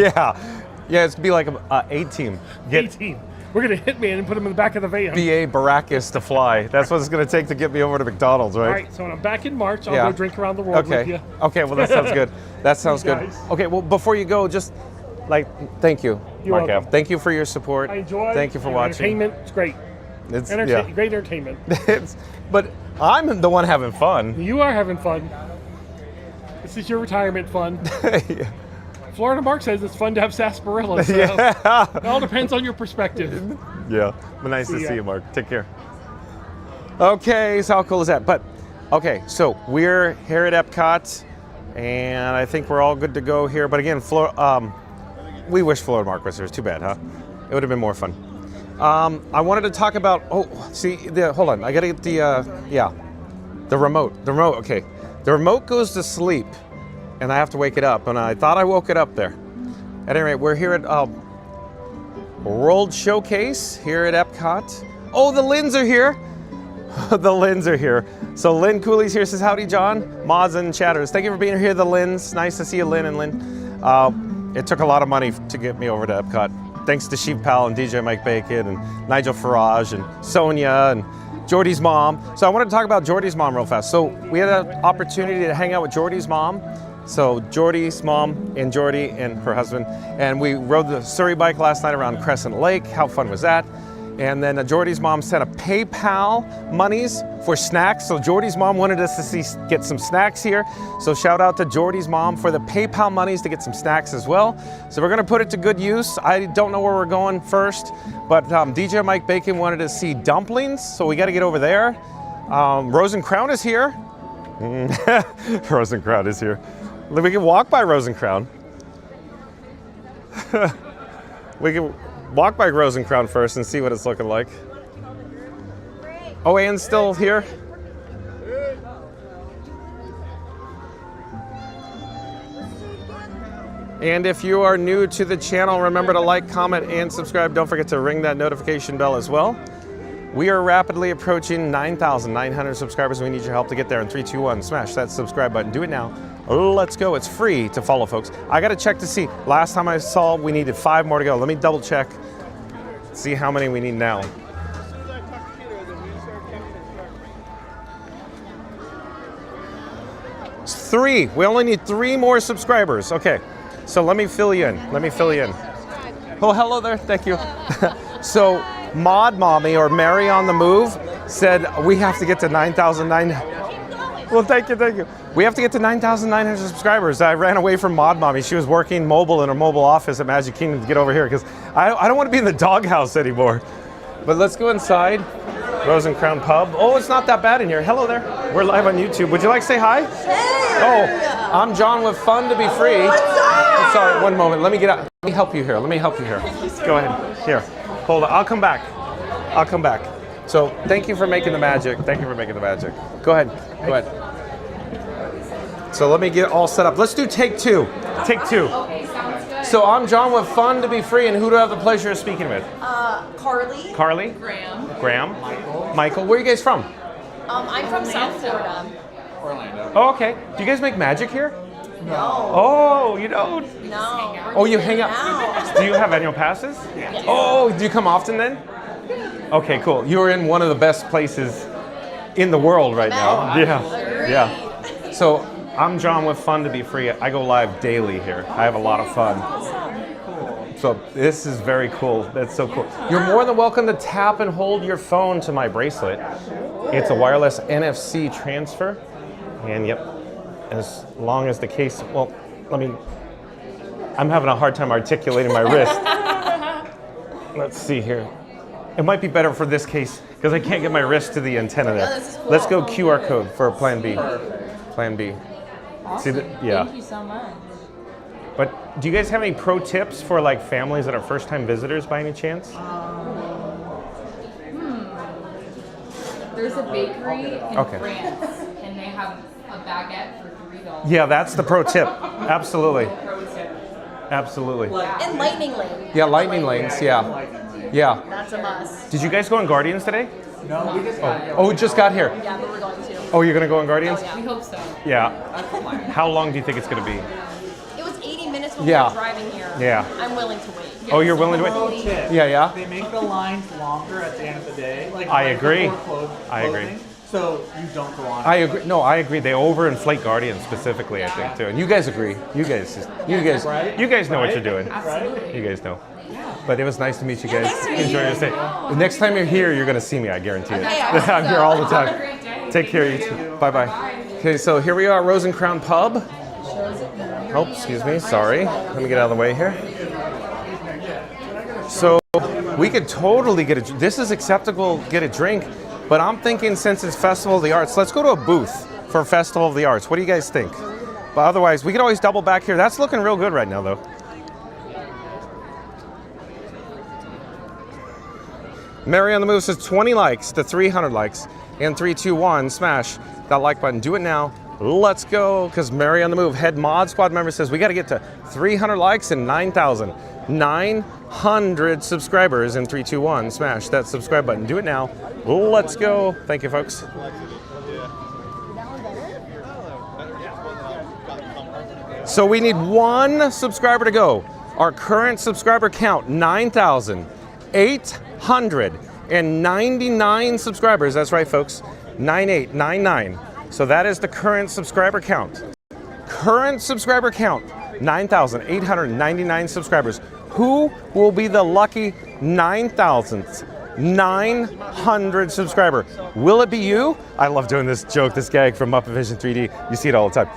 Yeah, it's going to be like an A-team. A-team. We're going to hitman and put him in the back of the van. B.A. Baracus to fly. That's what it's going to take to get me over to McDonald's, right? All right, so when I'm back in March, I'll go drink around the world with you. Okay, well, that sounds good. That sounds good. Okay, well, before you go, just thank you, Mark F. Thank you for your support. I enjoy. Thank you for watching. Entertainment, it's great. It's great entertainment. But I'm the one having fun. You are having fun. This is your retirement fund. Florida Mark says it's fun to have sarsaparilla. So it all depends on your perspective. Yeah, but nice to see you, Mark. Take care. Okay, so how cool is that? But okay, so we're here at Epcot, and I think we're all good to go here. But again, we wish Florida Mark was here. It's too bad, huh? It would have been more fun. I wanted to talk about. Hold on. I gotta get the remote. The remote. Okay. The remote goes to sleep, and I have to wake it up, and I thought I woke it up there. At any rate, we're here at World Showcase here at Epcot. Oh, the Lins are here. The Lins are here. So Lynn Cooley's here, says howdy, John. Mods and chatters. Thank you for being here, the Lins. Nice to see you, Lynn and Lynn. It took a lot of money to get me over to Epcot. Thanks to Sheep Pal and DJ Mike Bacon and Nigel Farage and Sonia and Jordy's mom. So I want to talk about Jordy's mom real fast. So we had an opportunity to hang out with Jordy's mom. So Jordy's mom and Jordy and her husband. And we rode the Surrey bike last night around Crescent Lake. How fun was that? And then Jordy's mom sent a PayPal monies for snacks. So Jordy's mom wanted us to get some snacks here. So shout out to Jordy's mom for the PayPal monies to get some snacks as well. So we're gonna put it to good use. I don't know where we're going first, but DJ Mike Bacon wanted to see dumplings. So we gotta get over there. Rose and Crown is here. Rose and Crown is here. We can walk by Rose and Crown. We can walk by Rose and Crown first and see what it's looking like. Oh, Anne's still here? And if you are new to the channel, remember to like, comment, and subscribe. Don't forget to ring that notification bell as well. We are rapidly approaching 9,900 subscribers. We need your help to get there in 3, 2, 1. Smash that subscribe button. Do it now. Let's go. It's free to follow, folks. I got to check to see. Last time I saw we needed 5 more to go. Let me double check. See how many we need now. It's 3. We only need 3 more subscribers. Okay. So let me fill you in. Oh, hello there. Thank you. So Mod Mommy or Mary on the Move said we have to get to 9,900. Well, thank you. We have to get to 9,900 subscribers. I ran away from Mod Mommy. She was working mobile in her mobile office at Magic Kingdom to get over here because I don't want to be in the doghouse anymore. But let's go inside. Rose and Crown Pub. Oh, it's not that bad in here. Hello there. We're live on YouTube. Would you like to say hi? Hey. Oh, I'm John with Fun to Be Free. What's up? Sorry, one moment. Let me get out. Let me help you here. Go ahead. Here. Hold on. I'll come back. So thank you for making the magic. Go ahead. So let me get all set up. Let's do take 2. Okay, sounds good. So I'm John with Fun to Be Free, and who do I have the pleasure of speaking with? Carly. Graham. Michael. Where are you guys from? I'm from South Florida. Orlando. Oh, okay. Do you guys make magic here? No. Oh, you don't? No. Oh, you hang out. Do you have annual passes? Yes. Oh, do you come often then? Okay, cool. You're in one of the best places in the world right now. Yeah. So I'm John with Fun to Be Free. I go live daily here. I have a lot of fun. So this is very cool. That's so cool. You're more than welcome to tap and hold your phone to my bracelet. It's a wireless NFC transfer. And yep, as long as the case, well, I'm having a hard time articulating my wrist. Let's see here. It might be better for this case because I can't get my wrist to the antenna there. this is cool. Let's go QR code for Plan B. Plan B. Awesome. See yeah. Thank you so much. But do you guys have any pro tips for like families that are first-time visitors by any chance? There's a bakery in Okay. France, and they have a baguette for $3. Yeah, that's the pro tip. Absolutely. Pro tip. Absolutely. And lightning lane. Yeah, lightning lanes. Yeah. Yeah. That's a must. Did you guys go on Guardians today? No, we just got here. Oh, we just got here. Yeah, but we're going to. Oh, you're gonna go on Guardians? Oh, yeah. We hope so. Yeah. How long do you think it's gonna be? It was 80 minutes when Yeah. we were driving here. Yeah. I'm willing to wait. Oh, you're willing to wait? Pro tip. Yeah, yeah. They make the lines longer at the end of the day. Like I right agree. before I agree. closing, so you don't go on. I agree. No, I agree. They overinflate Guardians specifically, I think, too. And you guys agree. You guys know what you're doing. Absolutely. You guys know. But it was nice to meet you guys. Enjoy your stay. The next time you're here, you're gonna see me. I guarantee it. I'm here all the time. Have a great day. Take care, you too. Bye bye. Okay, so here we are at Rose and Crown Pub. Oh, excuse me. Sorry. Let me get out of the way here. So we could totally get a. This is acceptable. Get a drink, but I'm thinking since it's Festival of the Arts, let's go to a booth for Festival of the Arts. What do you guys think? But otherwise, we could always double back here. That's looking real good right now, though. Mary on the Move says 20 likes to 300 likes. And 3, 2, 1, smash that like button. Do it now. Let's go. Because Mary on the Move, head mod squad member, says we got to get to 300 likes and 9,900 subscribers. And 3, 2, 1, smash that subscribe button. Do it now. Let's go. Thank you, folks. So we need one subscriber to go. Our current subscriber count, 9,899 subscribers. That's right, folks. 9899. So that is the current subscriber count. Current subscriber count, 9,899 subscribers. Who will be the lucky 9,900 subscriber? Will it be you? I love doing this joke, this gag from Muppet Vision 3D. You see it all the time.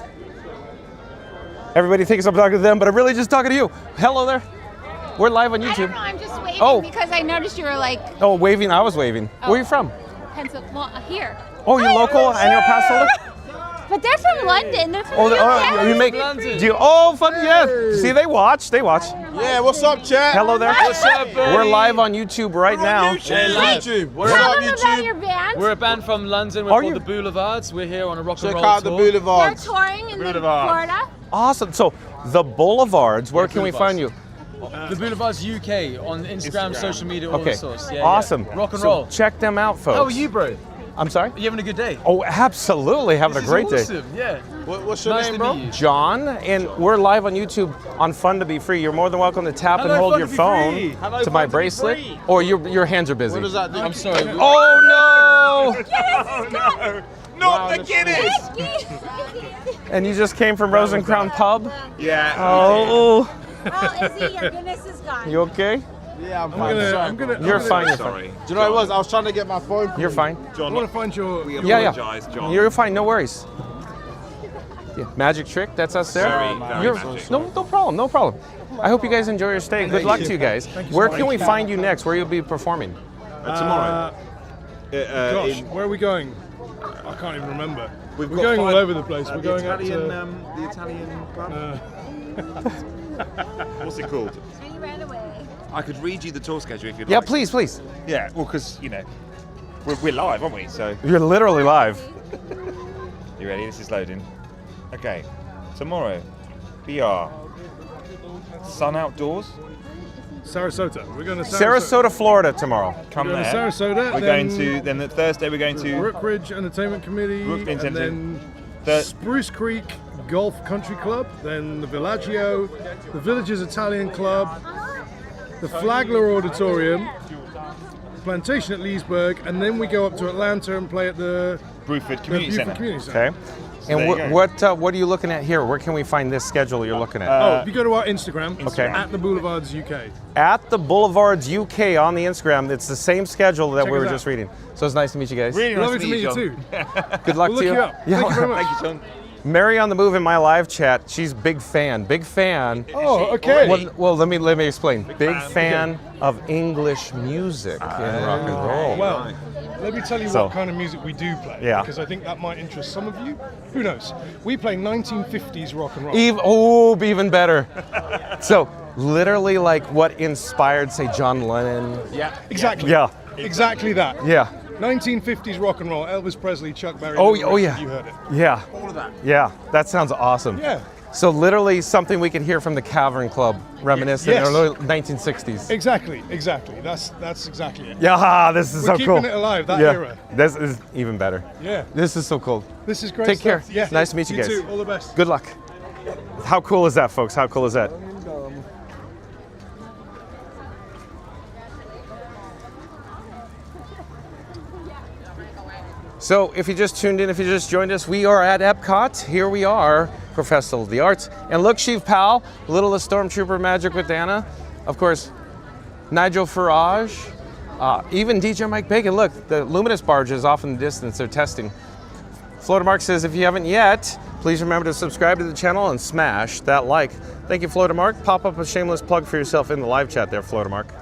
Everybody thinks I'm talking to them, but I'm really just talking to you. Hello there. We're live on YouTube. I don't know, I'm just waving because I noticed you were like... Oh, waving, I was waving. Oh. Where are you from? Pencil, well, here. Oh, you're local and you're a pass holder? But they're from London. They're from Oh, UK. you make, do you, oh, fun, yeah. See, they watch. Yeah, what's up, chat? Hello there. What's up, buddy? We're live on YouTube right now. YouTube. What's Tell up, them about YouTube? your band. We're a band from London. We're called the Boulevards. We're here on a rock and roll Check tour. out the Boulevards. They're touring in Florida. Awesome. So, the Boulevards, where can we find you? The Boulevards UK on Instagram, social media, all Okay. the sorts. Yeah, Awesome. Yeah. Rock and So roll. check them out, folks. How are you, bro? I'm sorry? Are you having a good day? Oh, absolutely. Having This a is great awesome. day. Yeah. What's your Nice name, to bro? meet you. John, and we're live on YouTube on Fun to Be Free. You're more than welcome to tap and Hello, hold Fun your to Be phone Free. Hello, to my Fun to Be bracelet. Free. Or your hands are busy. What does that do? I'm sorry. Oh no! Not the Guinness! And you just came from Rose and Crown Pub? Yeah. Oh. Oh, Izzy, your Guinness is gone. You okay? Yeah, I'm fine. You're fine. You're Sorry. fine. Do you know what it was? I was trying to get my phone. You're fine. John, I want to find your... we Yeah, apologize, John. You're fine. No worries. Yeah. Magic trick. That's us there. Very magic. No problem. No problem. I hope you guys enjoy your stay. Good luck to you guys. Where can we find you next? Where you'll be performing? Tomorrow. Gosh, where are we going? I can't even remember. We're got going all five- over the place. We're going out to... the Italian club. What's it called? And you ran away. I could read you the tour schedule if you'd Yeah, like. please. Yeah, well, because, you know, we're live, aren't we? So, You're literally live. you ready? This is loading. Okay, tomorrow, BR, Sun Outdoors. Sarasota. We're going to Sarasota, Florida tomorrow. Come We're going there. to Sarasota. We're going to, then the Thursday we're going to Brookridge Entertainment Committee. Brookridge and Entertainment. then Spruce Creek Golf Country Club. Then the Villaggio, the Villages Italian Club, the Flagler Auditorium, Plantation at Leesburg, and then we go up to Atlanta and play at the Bruford Community Centre. Community Centre. Okay. And there you what are you looking at here? Where can we find this schedule you're looking at? if you go to our Instagram, Okay. at the Boulevards UK. At the Boulevards UK on the Instagram, it's the same schedule that Check we us were out. just reading. So it's nice to meet you guys. Really Lovely to meet you too. Good luck We'll to look you. you up. Thank you very much. Thank you, John. Mary on the Move in my live chat. She's big fan. Big fan. Oh, okay. Well, let me explain. Big fan of English music and rock and roll. Well, let me tell you So- what kind of music we do play. Yeah. Because I think that might interest some of you. Who knows? We play 1950s rock and roll. Even better. So, literally like what inspired, say, John Lennon. Yeah. Exactly. Yeah. Exactly that. Yeah. 1950s rock and roll. Elvis Presley, Chuck Berry. Oh, Little oh Richard, yeah. You heard it. Yeah. All of that. Yeah. That sounds awesome. Yeah. So literally something we could hear from the Cavern Club, reminiscent Yes. or 1960s. Exactly. That's exactly it. Yeah, this is We're so cool. keeping it alive, that yeah. era. This is even better. Yeah. This is so cool. This is great Take stuff. care. Yeah. Nice to meet you guys. You too. All the best. Good luck. How cool is that, folks? How cool is that? So if you just tuned in, if you just joined us, we are at Epcot. Here we are for Festival of the Arts. And look, Sheev Powell, Littlest Stormtrooper Magic with Anna. Of course, Nigel Farage, even DJ Mike Bacon. Look, the Luminous barge is off in the distance. They're testing. Florida Mark says, if you haven't yet, please remember to subscribe to the channel and smash that like. Thank you, Florida Mark. Pop up a shameless plug for yourself in the live chat there, Florida Mark.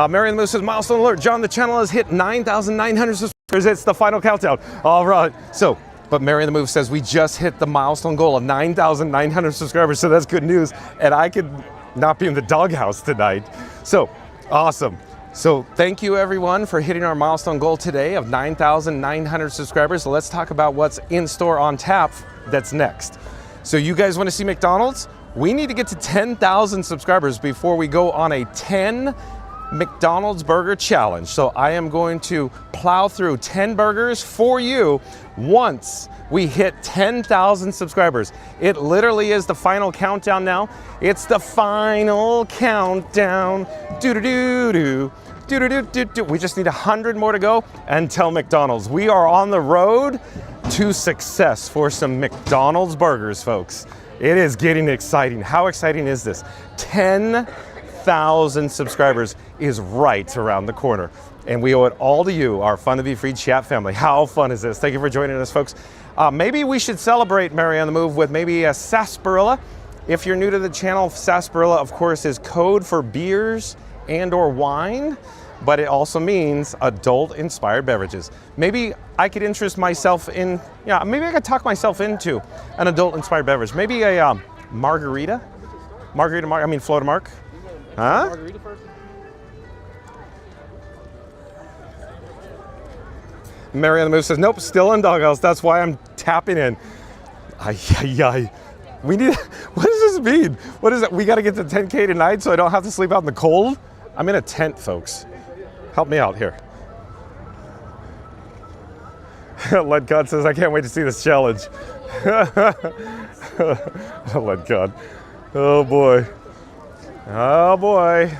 Mary and the Moose says, milestone alert. John, the channel has hit 9,900 subscribers. It's the final countdown. All right. So, but Mary and the Move says we just hit the milestone goal of 9,900 subscribers. So that's good news. And I could not be in the doghouse tonight. So, awesome. So thank you everyone for hitting our milestone goal today of 9,900 subscribers. So let's talk about what's in store on tap that's next. So you guys want to see McDonald's? We need to get to 10,000 subscribers before we go on a 10 McDonald's burger challenge. So I am going to plow through 10 burgers for you once we hit 10,000 subscribers. It literally is the final countdown now. It's the final countdown. Do-do-do-do. Do-do-do-do-do. We just need 100 more to go until McDonald's. We are on the road to success for some McDonald's burgers, folks. It is getting exciting. How exciting is this? 10,000 subscribers is right around the corner. And we owe it all to you, our Fun to Be Free chat family. How fun is this? Thank you for joining us, folks. Maybe we should celebrate Mary on the Move with maybe a sarsaparilla. If you're new to the channel, sarsaparilla, of course, is code for beers and or wine, but it also means adult-inspired beverages. Maybe I could interest myself in, maybe I could talk myself into an adult-inspired beverage. Maybe a margarita? Florida Mark? Huh? Margarita first? Mary on the Move says, nope, still in doghouse. That's why I'm tapping in. We need, what does this mean? What is it? We got to get to 10K tonight so I don't have to sleep out in the cold? I'm in a tent, folks. Help me out here. Led God says, I can't wait to see this challenge. Led God. Oh boy. Oh boy.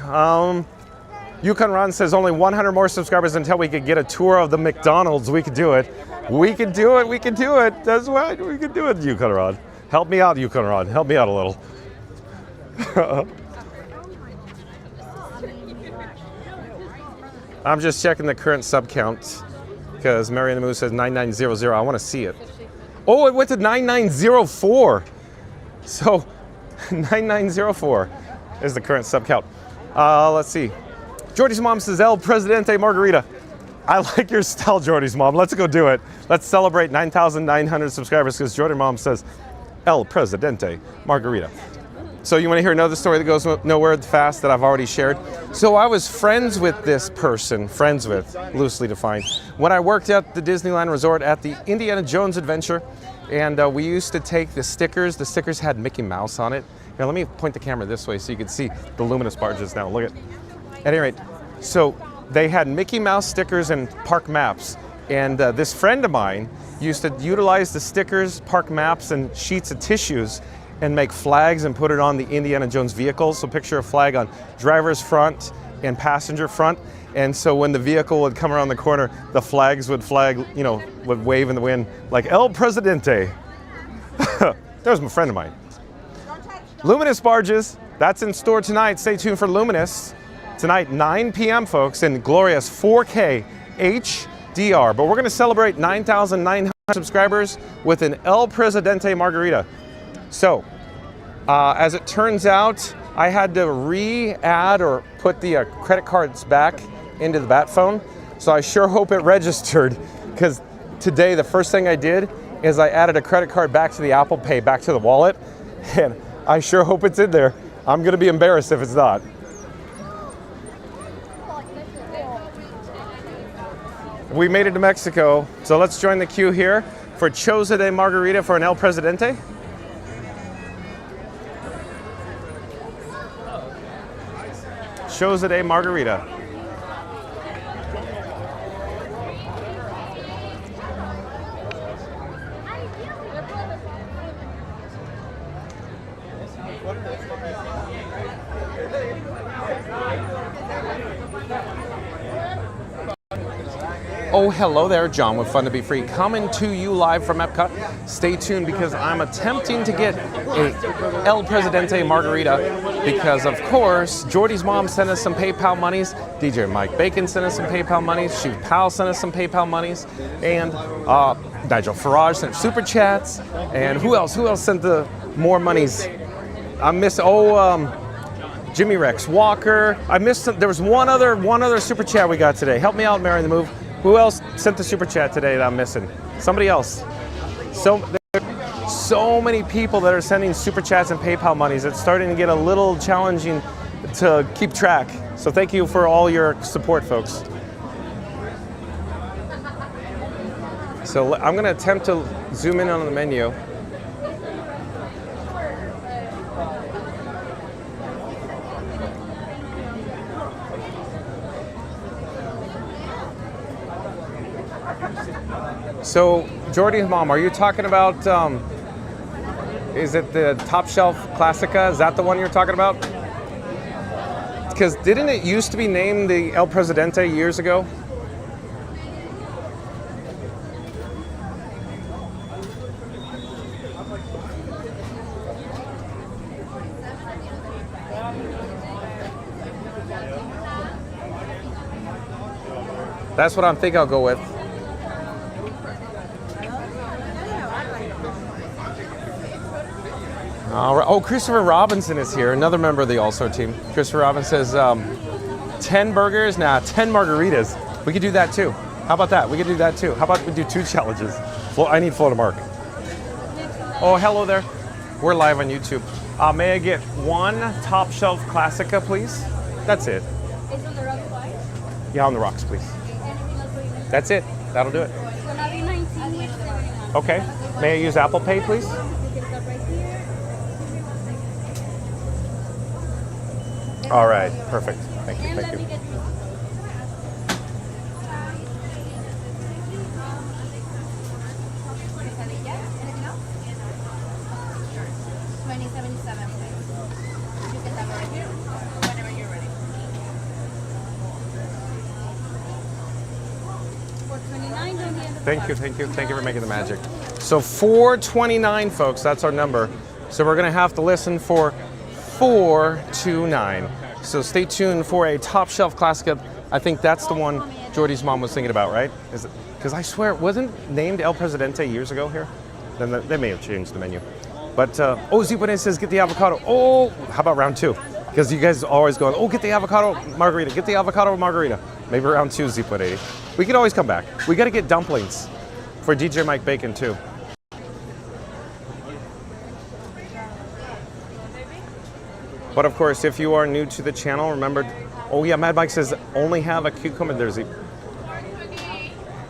Yukon Ron says only 100 more subscribers until we could get a tour of the McDonald's. We could do it. We could do it. We could do it. That's right. We could do it, Yukon Ron. Help me out, Yukon Ron. Help me out a little. I'm just checking the current sub count because Mary and the Moose says 9900. I want to see it. Oh, it went to 9904. So 9904 is the current sub count. Let's see. Jordy's mom says El Presidente Margarita. I like your style, Jordy's mom. Let's go do it. Let's celebrate 9,900 subscribers because Jordy's mom says El Presidente Margarita. So you want to hear another story that goes nowhere fast that I've already shared? So I was friends with this person, loosely defined, when I worked at the Disneyland Resort at the Indiana Jones Adventure, and we used to take the stickers. The stickers had Mickey Mouse on it. Here, let me point the camera this way so you can see the Luminous barges now. Look at any rate, so they had Mickey Mouse stickers and park maps, and this friend of mine used to utilize the stickers, park maps, and sheets of tissues and make flags and put it on the Indiana Jones vehicles. So picture a flag on driver's front and passenger front. And so when the vehicle would come around the corner, the flags would would wave in the wind like El Presidente. That was my friend of mine. Luminous barges, that's in store tonight. Stay tuned for Luminous. Tonight, 9 p.m., folks, in glorious 4K HDR. But we're going to celebrate 9,900 subscribers with an El Presidente margarita. So, as it turns out, I had to re-add or put the credit cards back into the bat phone. So I sure hope it registered, because today the first thing I did is I added a credit card back to the Apple Pay, back to the wallet, and I sure hope it's in there. I'm gonna be embarrassed if it's not. We made it to Mexico, so let's join the queue here for Choza de Margarita for an El Presidente. Choza de Margarita. Oh, hello there, John with Fun to Be Free, coming to you live from Epcot. Stay tuned, because I'm attempting to get a El Presidente margarita, because of course, Jordy's mom sent us some PayPal monies, DJ Mike Bacon sent us some PayPal monies, Shoot Pal sent us some PayPal monies, and Nigel Farage sent super chats, and who else sent the more monies? I missed, Jimmy Rex Walker. I missed there was one other super chat we got today. Help me out, Mary the Move. Who else sent the super chat today that I'm missing? Somebody else. So there are so many people that are sending super chats and PayPal monies. It's starting to get a little challenging to keep track. So thank you for all your support, folks. So I'm going to attempt to zoom in on the menu. So, Jordy's mom, are you talking about, is it the Top Shelf Classica? Is that the one you're talking about? Because didn't it used to be named the El Presidente years ago? That's what I think I'll go with. Oh, Christopher Robinson is here, another member of the All-Star team. Christopher Robinson says 10 burgers, 10 margaritas. We could do that too. How about that? We could do that too. How about we do 2 challenges? I need Florida Mark. Oh, hello there. We're live on YouTube. May I get 1 Top Shelf Classica, please? That's it. It's on the rocks, right? Yeah, on the rocks, please. That's it. That'll do it. It's gonna be 19.71. Okay. May I use Apple Pay, please? All right, perfect. Thank you, thank you. Thank you for making the magic. So 429, folks, that's our number. So we're gonna have to listen for 429. So stay tuned for a Top Shelf Classic. I think that's the one Jordy's mom was thinking about, right? Is it? Because I swear it wasn't named El Presidente years ago here. Then they may have changed the menu. But Zipone says get the avocado. Oh, how about round 2? Because you guys are always going, oh, get the avocado margarita, get the avocado margarita. Maybe round 2, Zipone. We could always come back. We got to get dumplings for DJ Mike Bacon too. But of course, if you are new to the channel, remember, oh yeah, Mad Mike says only have a cucumber. There's a,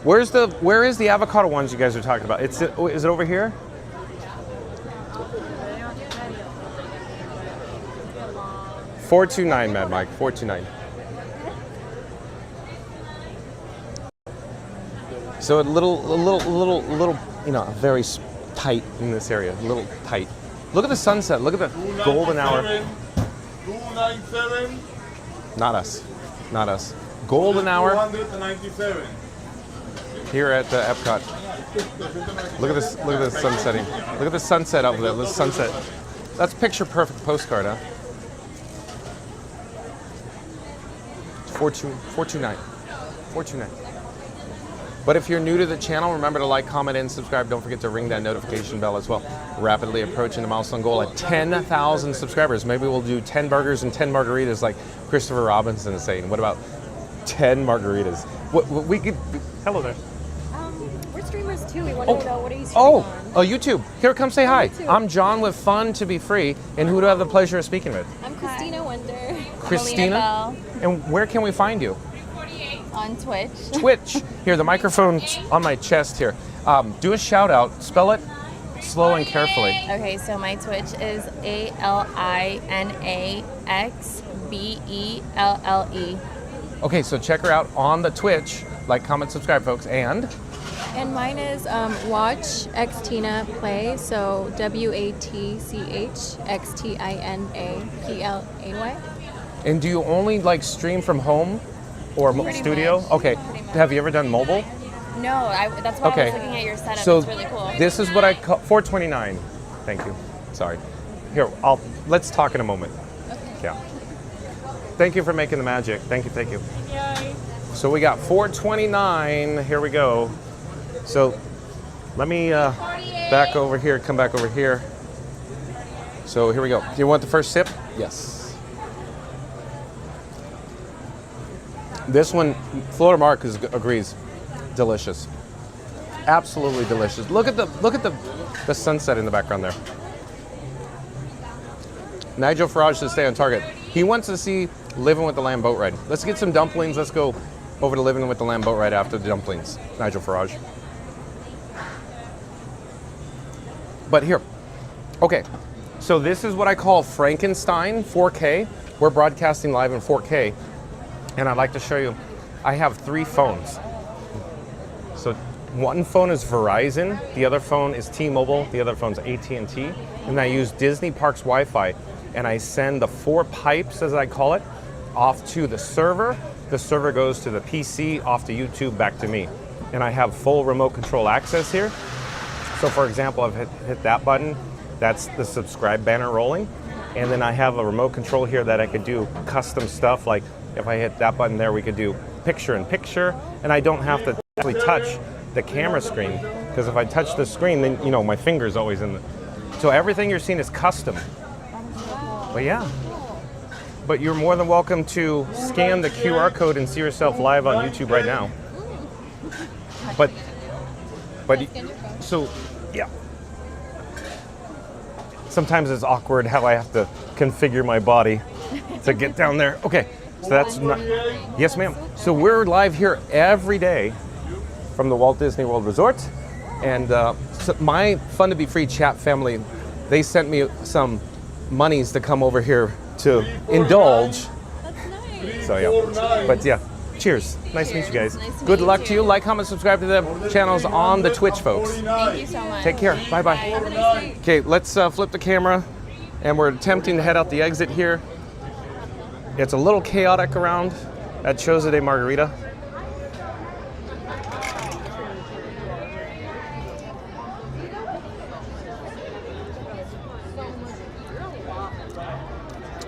where is the avocado ones you guys are talking about? Is it over here? $429, Mad Mike, $429. So a little, you know, very tight in this area, a little tight. Look at the sunset, look at the golden hour. 297. Not us, not us. golden hour 297. here at Epcot. Look at this! Look at this sun setting. Look at the sunset over there. The sunset. That's picture perfect postcard, huh? 429. 429. But if you're new to the channel, remember to like, comment, and subscribe. Don't forget to ring that notification bell as well. Rapidly approaching the milestone goal at 10,000 subscribers. Maybe we'll do 10 burgers and 10 margaritas like Christopher Robinson is saying. What about 10 margaritas? We could. Hello there. We're streamers too. We want to know what are you streaming on? Oh, YouTube. Here, come say hi. YouTube. I'm John with Fun to Be Free. And who do I have the pleasure of speaking with? I'm Christina Wonder. Christina? And where can we find you? On Twitch. Twitch. Here, the microphone's on my chest here. Do a shout out. Spell it slow and carefully. Okay, so my Twitch is ALINAXBELLE. Okay, so check her out on the Twitch. Like, comment, subscribe, folks. And mine is Watch Xtina Play, so WATCHXTINAPLAY. And do you only like stream from home or studio? much. Okay. Have you ever done mobile? No, that's why Okay. I was looking at your setup. So it's really cool. this is what I call 429. Thank you. Sorry. Here, let's talk in a moment. Yeah. Thank you for making the magic. Thank you. Thank you. Yay. So we got 429. Here we go. So let me back over here. Come back over here. So here we go. Do you want the first sip? Yes. This one, Florida Mark agrees. Delicious. Absolutely delicious. Look at the sunset in the background there. Nigel Farage to stay on target. He wants to see Living with the Lamb boat ride. Let's get some dumplings. Let's go over to Living with the Lamb boat ride after the dumplings. Nigel Farage. But here, okay. So this is what I call Frankenstein 4K. We're broadcasting live in 4K. And I'd like to show you, I have 3 phones. So one phone is Verizon, the other phone is T-Mobile, the other phone's AT&T, and I use Disney Parks Wi-Fi, and I send the 4 pipes, as I call it, off to the server. The server goes to the PC, off to YouTube, back to me. And I have full remote control access here. So for example, I've hit that button, that's the subscribe banner rolling. And then I have a remote control here that I could do custom stuff, like if I hit that button there, we could do picture in picture, and I don't have to actually touch the camera screen, because if I touch the screen, then my finger's always in the. So everything you're seeing is custom. But yeah. But you're more than welcome to scan the QR code and see yourself live on YouTube right now. But so yeah. Sometimes it's awkward how I have to configure my body to get down there. Okay. So that's not, yes, ma'am. So we're live here every day from the Walt Disney World Resort, and so my Fun to Be Free chat family, they sent me some monies to come over here to indulge. That's nice. So yeah, but yeah, cheers. Nice to meet you guys. Good luck to you. Like, comment, subscribe to the channels on the Twitch, folks. Thank you so much. Take care. Bye bye. Have a nice day. Okay, let's flip the camera, and we're attempting to head out the exit here. It's a little chaotic around at Choza de Margarita.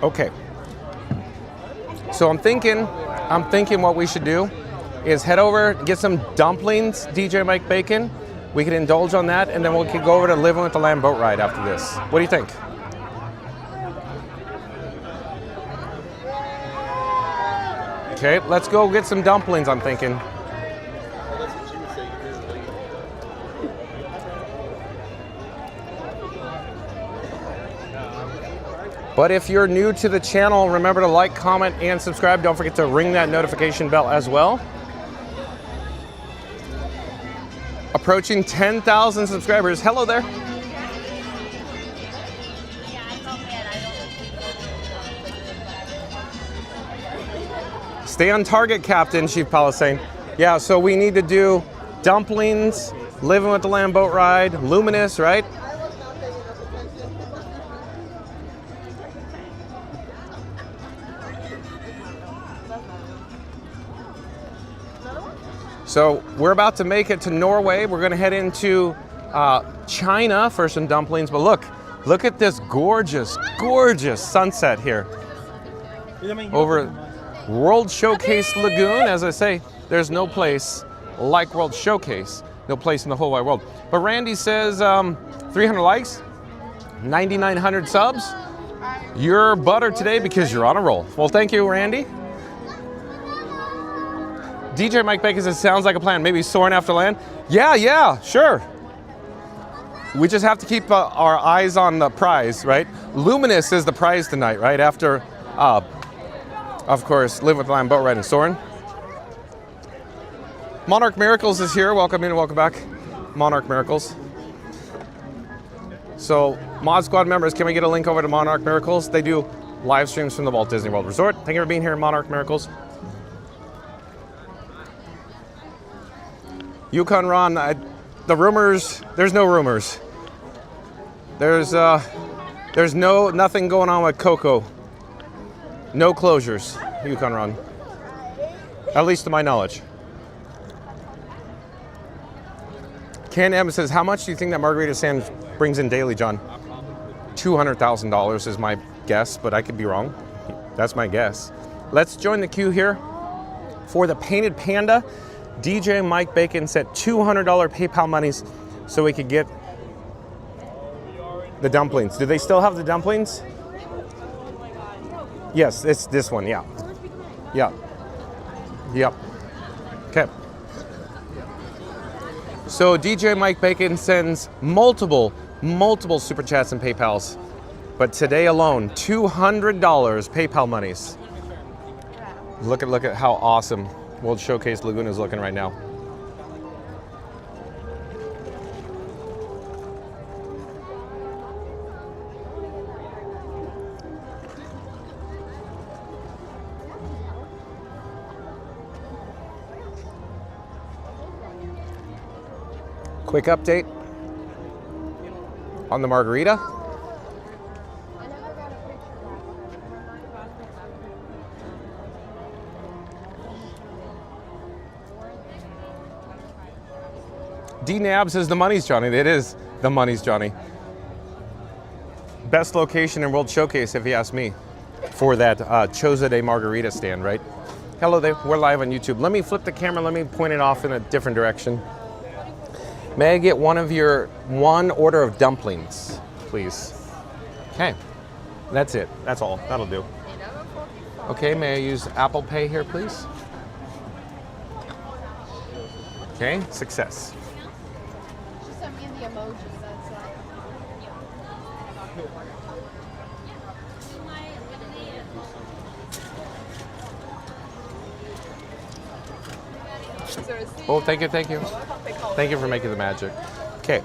Okay. So I'm thinking what we should do is head over, get some dumplings, DJ Mike Bacon. We can indulge on that, and then we can go over to Living with the Lamb boat ride after this. What do you think? Okay, let's go get some dumplings, I'm thinking. But if you're new to the channel, remember to like, comment, and subscribe. Don't forget to ring that notification bell as well. Approaching 10,000 subscribers. Hello there. Stay on target, Captain, Chief Palace saying. Yeah, so we need to do dumplings, Living with the Lamb boat ride, Luminous, right? So we're about to make it to Norway. We're gonna head into China for some dumplings, but look at this gorgeous, gorgeous sunset here over World Showcase Lagoon. As I say, there's no place like World Showcase, no place in the whole wide world. But Randy says 300 likes, 9,900 subs. You're butter today because you're on a roll. Well, thank you, Randy. DJ Mike Bacon says, sounds like a plan. Maybe Soarin' after Land? Yeah, sure. We just have to keep our eyes on the prize, right? Luminous is the prize tonight, right? After, of course, Live with the Land, Boat Ride, and Soarin'. Monarch Miracles is here. Welcome in and welcome back, Monarch Miracles. So, Mod Squad members, can we get a link over to Monarch Miracles? They do live streams from the Walt Disney World Resort. Thank you for being here, Monarch Miracles. Yukon Ron, the rumors, there's no rumors. There's nothing going on with Coco. No closures, Yukon Ron. At least to my knowledge. Ken M says, how much do you think that Margarita Sand brings in daily, John? $200,000 is my guess, but I could be wrong. That's my guess. Let's join the queue here for the Painted Panda. DJ Mike Bacon sent $200 PayPal monies so we could get the dumplings. Do they still have the dumplings? Yes, it's this one, yeah. Yeah. Yep. Okay. So DJ Mike Bacon sends multiple super chats and PayPals. But today alone, $200 PayPal monies. Look at how awesome World Showcase Lagoon is looking right now. Quick update on the margarita. D Nab says the money's Johnny. It is the money's Johnny. Best location in World Showcase, if you ask me, for that Choza de Margarita stand, right? Hello there, we're live on YouTube. Let me flip the camera, let me point it off in a different direction. May I get one order of dumplings, please? Okay, that's it, that's all, that'll do. Okay, may I use Apple Pay here, please? Okay, success. She sent me the emoji, that's Oh, thank you. Thank you for making the magic. Okay.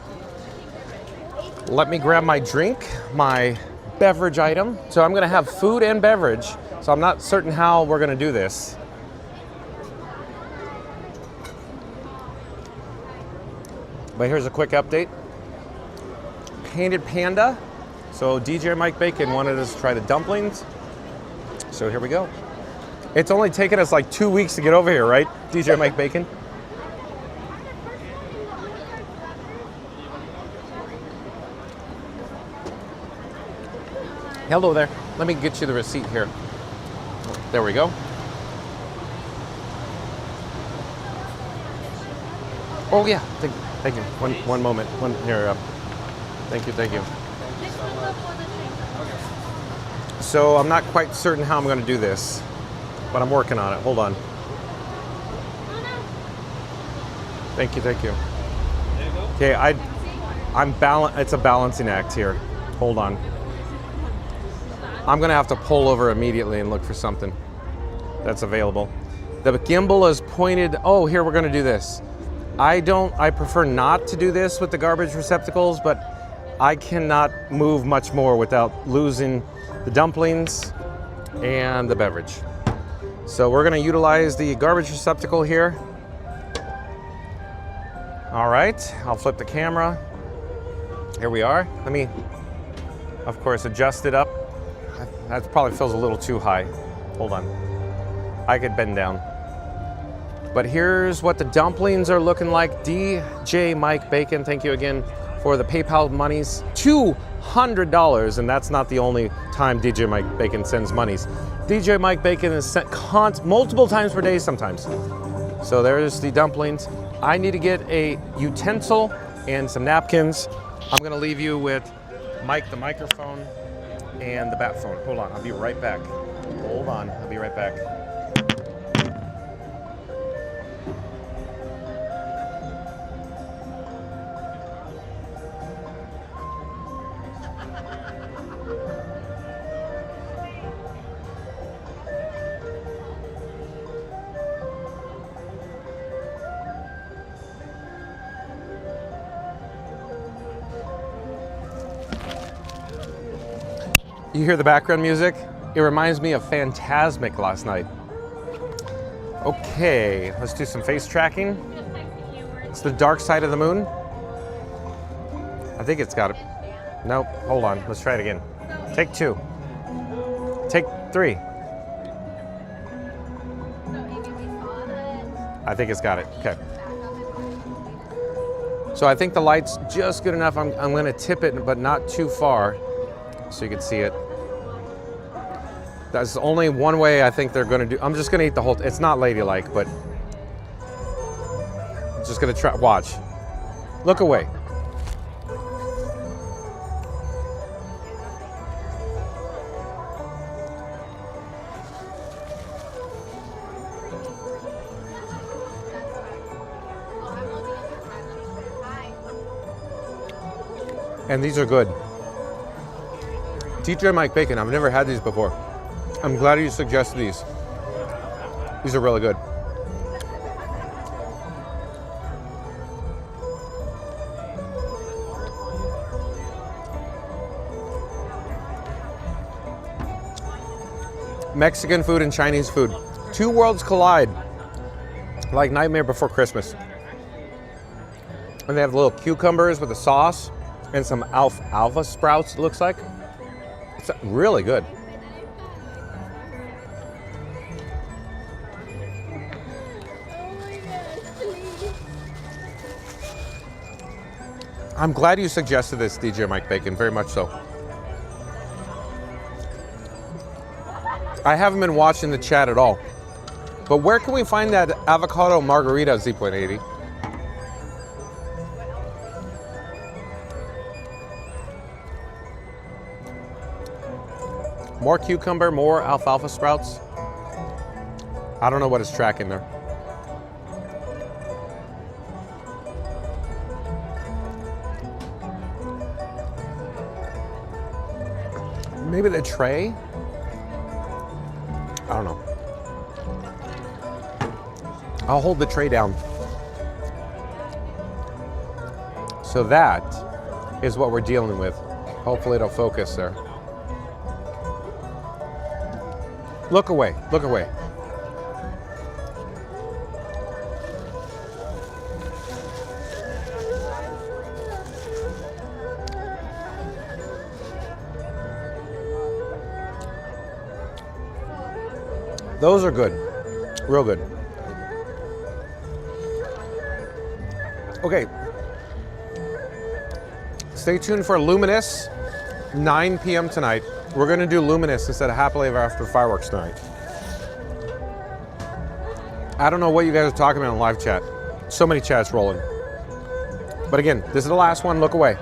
Let me grab my drink, my beverage item. So I'm gonna have food and beverage. So I'm not certain how we're gonna do this. But here's a quick update. Painted Panda. So DJ Mike Bacon wanted us to try the dumplings. So here we go. It's only taken us like 2 weeks to get over here, right, DJ Mike Bacon? Hello there. Let me get you the receipt here. There we go. Oh yeah, thank you. One moment. Here. Thank you. So I'm not quite certain how I'm going to do this, but I'm working on it. Hold on. Thank you. Okay, it's a balancing act here. Hold on. I'm gonna have to pull over immediately and look for something that's available. The gimbal is pointed, oh, here we're gonna do this. I prefer not to do this with the garbage receptacles, but I cannot move much more without losing the dumplings and the beverage. So we're gonna utilize the garbage receptacle here. All right, I'll flip the camera. Here we are. Let me, of course, adjust it up. That probably feels a little too high. Hold on. I could bend down. But here's what the dumplings are looking like. DJ Mike Bacon, thank you again for the PayPal monies. $200, and that's not the only time DJ Mike Bacon sends monies. DJ Mike Bacon is sent multiple times per day sometimes. So there's the dumplings. I need to get a utensil and some napkins. I'm gonna leave you with Mike the microphone and the bat phone. Hold on, I'll be right back. Hold on, I'll be right back. You hear the background music? It reminds me of Phantasmic last night. Okay, let's do some face tracking. It's the dark side of the moon. I think it's got it. Nope, hold on, let's try it again. Take 2. Take 3. I think it's got it, okay. So I think the light's just good enough. I'm gonna tip it, but not too far, so you can see it. That's only one way I think they're gonna do. I'm just gonna eat the whole, it's not ladylike, but I'm just gonna try, watch. Look away. And these are good. DJ Mike Bacon, I've never had these before. I'm glad you suggested these. These are really good. Mexican food and Chinese food. Two worlds collide, like Nightmare Before Christmas. And they have little cucumbers with a sauce and some alpha sprouts, it looks like. It's really good. I'm glad you suggested this, DJ Mike Bacon, very much so. I haven't been watching the chat at all, but where can we find that avocado margarita, Z.80? More cucumber, more alfalfa sprouts. I don't know what it's tracking there. Maybe the tray? I don't know. I'll hold the tray down. So that is what we're dealing with. Hopefully it'll focus there. Look away, look away. Those are good, real good. Okay, stay tuned for Luminous, 9 p.m. tonight. We're gonna do Luminous instead of Happily Ever After fireworks tonight. I don't know what you guys are talking about in live chat. So many chats rolling. But again, this is the last one, look away.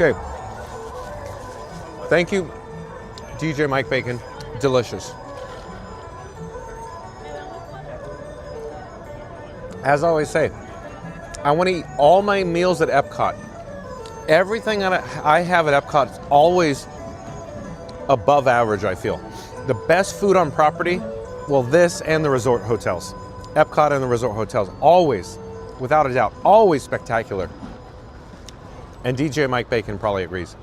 Okay. Thank you, DJ Mike Bacon. Delicious. As I always say, I want to eat all my meals at Epcot. Everything that I have at Epcot is always above average, I feel. The best food on property, well, this and the resort hotels. Epcot and the resort hotels, always, without a doubt, always spectacular. And DJ Mike Bacon probably agrees.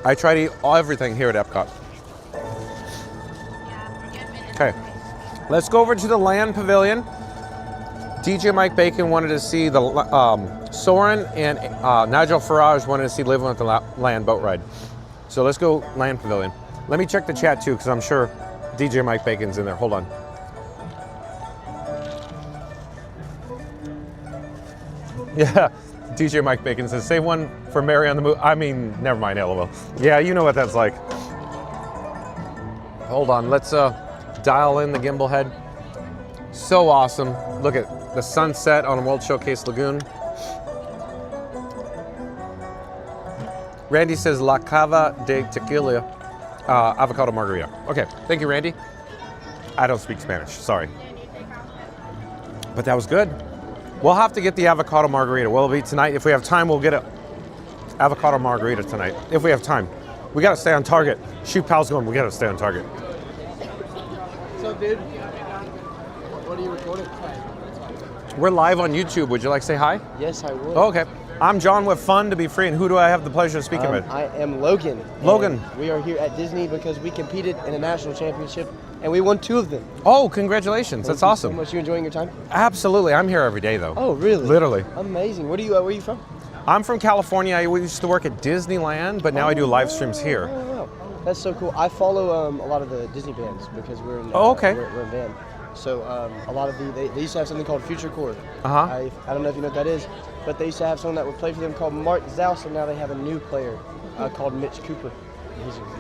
I try to eat everything here at Epcot. Okay, let's go over to the Land Pavilion. DJ Mike Bacon wanted to see the Soarin and Nigel Farage wanted to see Living with the Land boat ride. So let's go Land Pavilion. Let me check the chat too, because I'm sure DJ Mike Bacon's in there. Hold on. Yeah, DJ Mike Bacon says, save one for Mary on the Move. I mean, never mind, LOL. Yeah, you know what that's like. Hold on, let's dial in the gimbal head. So awesome. Look at the sunset on World Showcase Lagoon. Randy says, La Cava de Tequila, avocado margarita. Okay, thank you, Randy. I don't speak Spanish, sorry. But that was good. We'll have to get the avocado margarita. Will it be tonight? If we have time, we'll get an avocado margarita tonight. If we have time. We gotta stay on target. Shoot Pal's going, we gotta stay on target. What's up, dude? What are you recording? We're live on YouTube. Would you like to say hi? Yes, I would. Oh, okay. I'm John with Fun to Be Free, and who do I have the pleasure of speaking with? I am Logan. Logan. We are here at Disney because we competed in a national championship, and we won 2 of them. Oh, congratulations. That's awesome. So much. You enjoying your time? Absolutely. I'm here every day, though. Oh, really? Literally. Amazing. Where are you from? I'm from California. I used to work at Disneyland, but now I do live streams here. Oh, wow. That's so cool. I follow a lot of the Disney bands because we're in, okay. We're a band. So a lot of they used to have something called Future Core. Uh-huh. I don't know if you know what that is, but they used to have someone that would play for them called Mark Zaus, and now they have a new player called Mitch Cooper.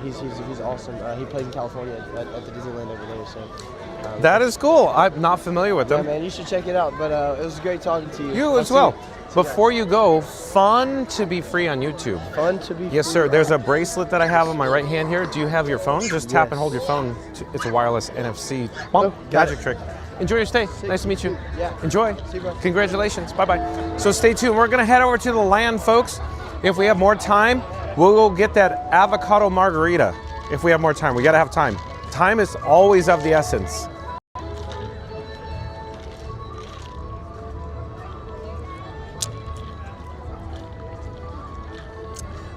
He's awesome. He plays in California at the Disneyland over there. So that is cool. I'm not familiar with them. Yeah, man, you should check it out. But it was great talking to you. You as well. Before you go, Fun to Be Free on YouTube. Fun to Be Free. Yes, sir. There's a bracelet that I have on my right hand here. Do you have your phone? Just tap and hold your phone. It's a wireless NFC magic trick. Enjoy your stay. Nice to meet you. Yeah. Enjoy. See you, bro. Congratulations. Bye-bye. So stay tuned. We're going to head over to the Land, folks. If we have more time, we'll go get that avocado margarita. If we have more time. We got to have time. Time is always of the essence.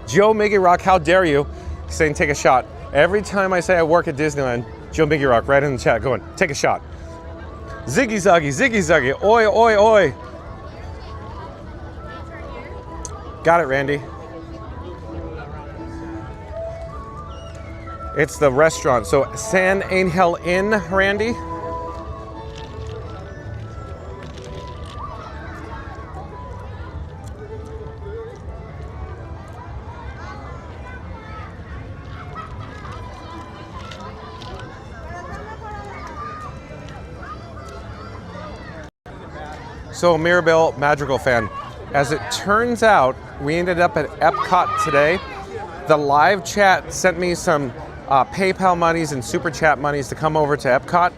Joe Miggy Rock, how dare you, saying take a shot. Every time I say I work at Disneyland, Joe Miggy Rock right in the chat going, take a shot. Ziggy Zaggy, oi, oi, oi. Got it, Randy. It's the restaurant. So San Angel Inn, Randy. So Mirabelle Madrigal fan, as it turns out, we ended up at Epcot today. The live chat sent me some PayPal monies and Super Chat monies to come over to Epcot.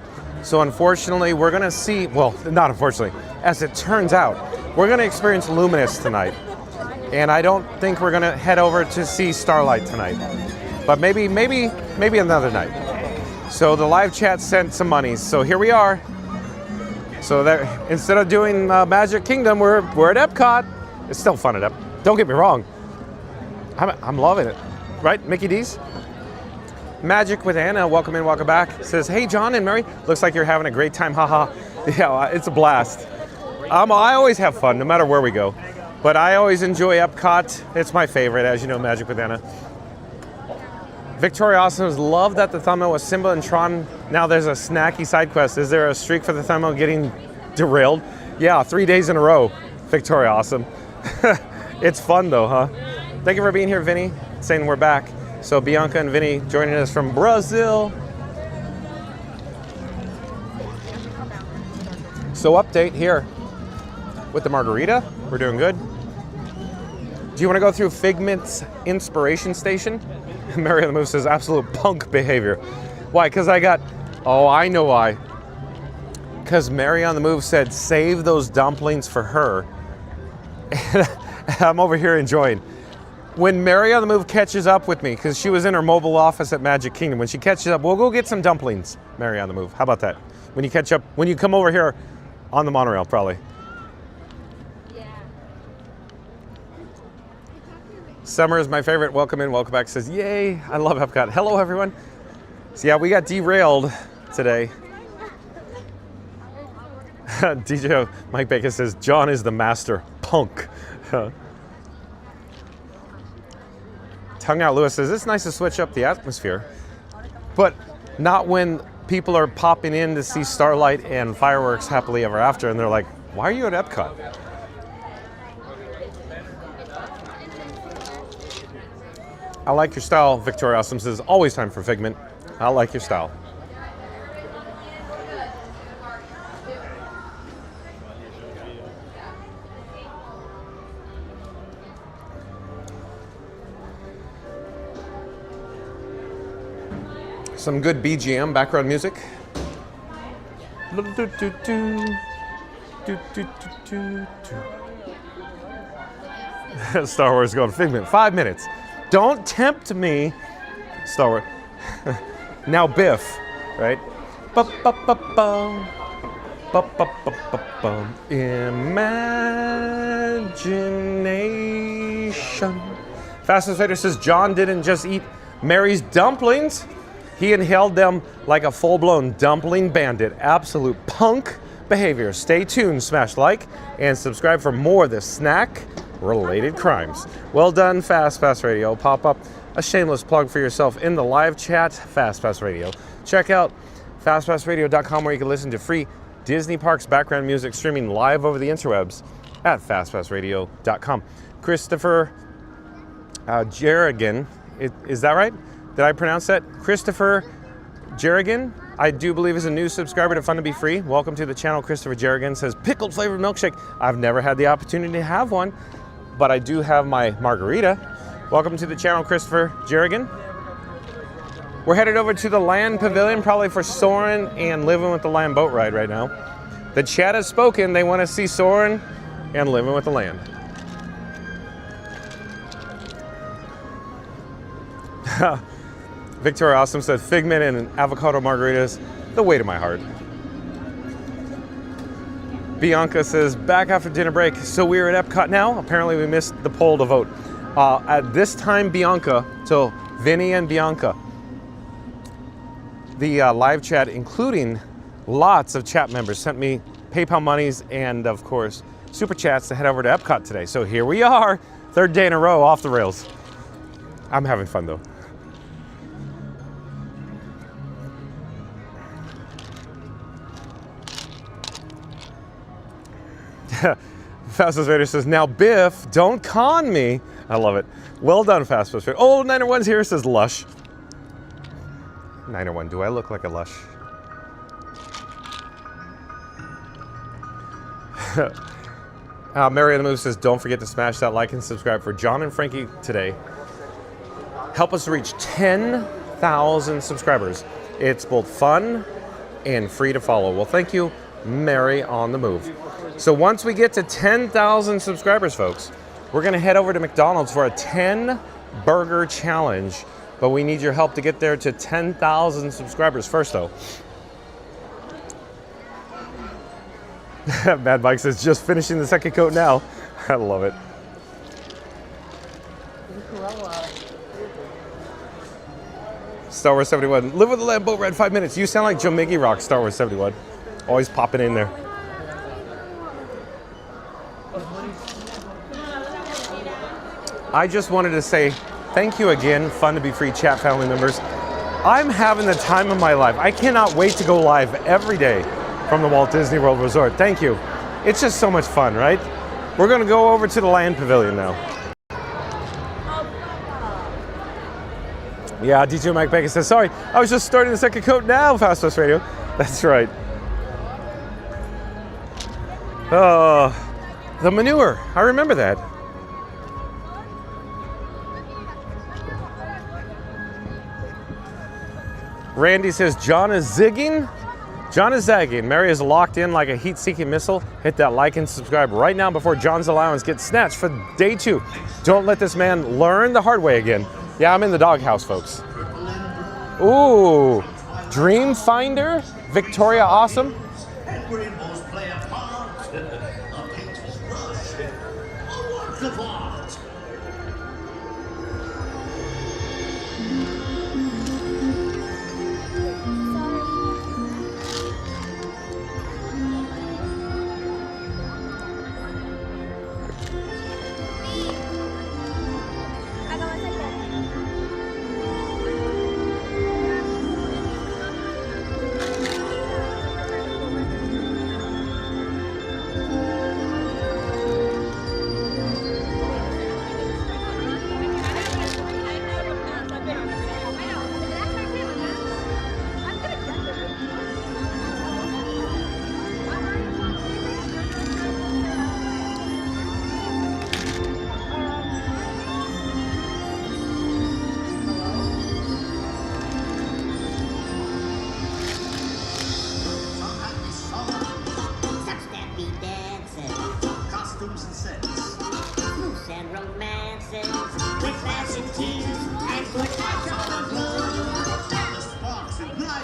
So unfortunately, we're gonna see, well, not unfortunately, as it turns out, we're gonna experience Luminous tonight. And I don't think we're gonna head over to see Starlight tonight. But maybe another night. So the live chat sent some monies. So here we are. So there, instead of doing Magic Kingdom, we're at Epcot. It's still fun at Epcot. Don't get me wrong. I'm loving it. Right, Mickey D's? Magic with Anna, welcome in, welcome back. Says, hey, John and Mary, looks like you're having a great time, haha. Yeah, it's a blast. I always have fun, no matter where we go. But I always enjoy Epcot. It's my favorite, as you know, Magic with Anna. Victoria Awesomes loved that the thumbnail was Simba and Tron. Now there's a snacky side quest. Is there a streak for the thumbnail getting derailed? Yeah, 3 days in a row. Victoria Awesome. It's fun though, huh? Thank you for being here, Vinny, saying we're back. So Bianca and Vinny joining us from Brazil. So update here with the margarita. We're doing good. Do you want to go through Figment's Inspiration Station? Mary on the Move says, absolute punk behavior. Why? Because I know why. Because Mary on the Move said, save those dumplings for her. And I'm over here enjoying. When Mary on the Move catches up with me, because she was in her mobile office at Magic Kingdom, when she catches up, we'll go get some dumplings, Mary on the Move. How about that? When you catch up, when you come over here on the monorail, probably. Summer is my favorite. Welcome in, welcome back. Says, yay, I love Epcot. Hello, everyone. So yeah, we got derailed today. DJ Mike Bacon says, John is the master punk. Tongue Out Lewis says, it's nice to switch up the atmosphere, but not when people are popping in to see Starlight and fireworks happily ever after, and they're like, why are you at Epcot? I like your style, Victoria Awesome says, always time for Figment. I like your style. Some good BGM, background music. Star Wars going Figment, 5 minutes. Don't tempt me, Star Wars. Now Biff, right? Imagination. Fastest Vader says John didn't just eat Mary's dumplings. He inhaled them like a full-blown dumpling bandit. Absolute punk behavior. Stay tuned, smash like, and subscribe for more of the snack-related crimes. Well done, Fast Pass Radio. Pop up a shameless plug for yourself in the live chat, Fast Pass Radio. Check out fastpassradio.com where you can listen to free Disney Parks background music streaming live over the interwebs at fastpassradio.com. Christopher Jerrigan, is that right? Did I pronounce that? Christopher Jerrigan, I do believe is a new subscriber to Fun to Be Free. Welcome to the channel. Christopher Jerrigan says, pickled flavored milkshake. I've never had the opportunity to have one, but I do have my margarita. Welcome to the channel, Christopher Jerrigan. We're headed over to the Land Pavilion, probably for Soarin and Living with the Land boat ride right now. The chat has spoken. They want to see Soarin and Living with the Land. Victoria Awesome said, Figment and avocado margaritas, the way to my heart. Bianca says, back after dinner break. So we're at Epcot now. Apparently we missed the poll to vote. At this time, Bianca, so Vinny and Bianca, the live chat, including lots of chat members, sent me PayPal monies and, of course, super chats to head over to Epcot today. So here we are, third day in a row off the rails. I'm having fun though. Fastest Vader says, now Biff, don't con me. I love it. Well done, Fastest Vader. Oh, 901's here, says Lush. 901, do I look like a Lush? Mary on the Move says, don't forget to smash that like and subscribe for John and Frankie today. Help us reach 10,000 subscribers. It's both fun and free to follow. Well, thank you, Mary on the Move. So once we get to 10,000 subscribers, folks, we're going to head over to McDonald's for a 10 burger challenge. But we need your help to get there to 10,000 subscribers first, though. Mad Mike says, just finishing the second coat now. I love it. Star Wars 71. Live with the Land boat ride 5 minutes. You sound like Joe Miggy Rock, Star Wars 71. Always popping in there. I just wanted to say thank you again, Fun to Be Free chat family members. I'm having the time of my life. I cannot wait to go live every day from the Walt Disney World Resort. Thank you. It's just so much fun, right? We're going to go over to the Land Pavilion now. Yeah, DJ Mike Bacon says, sorry, I was just starting the second coat now, Fast Pass Radio. That's right. The manure. I remember that. Randy says, John is zigging. John is zagging. Mary is locked in like a heat-seeking missile. Hit that like and subscribe right now before John's allowance gets snatched for day 2. Don't let this man learn the hard way again. Yeah, I'm in the doghouse, folks. Ooh, Dream Finder, Victoria Awesome.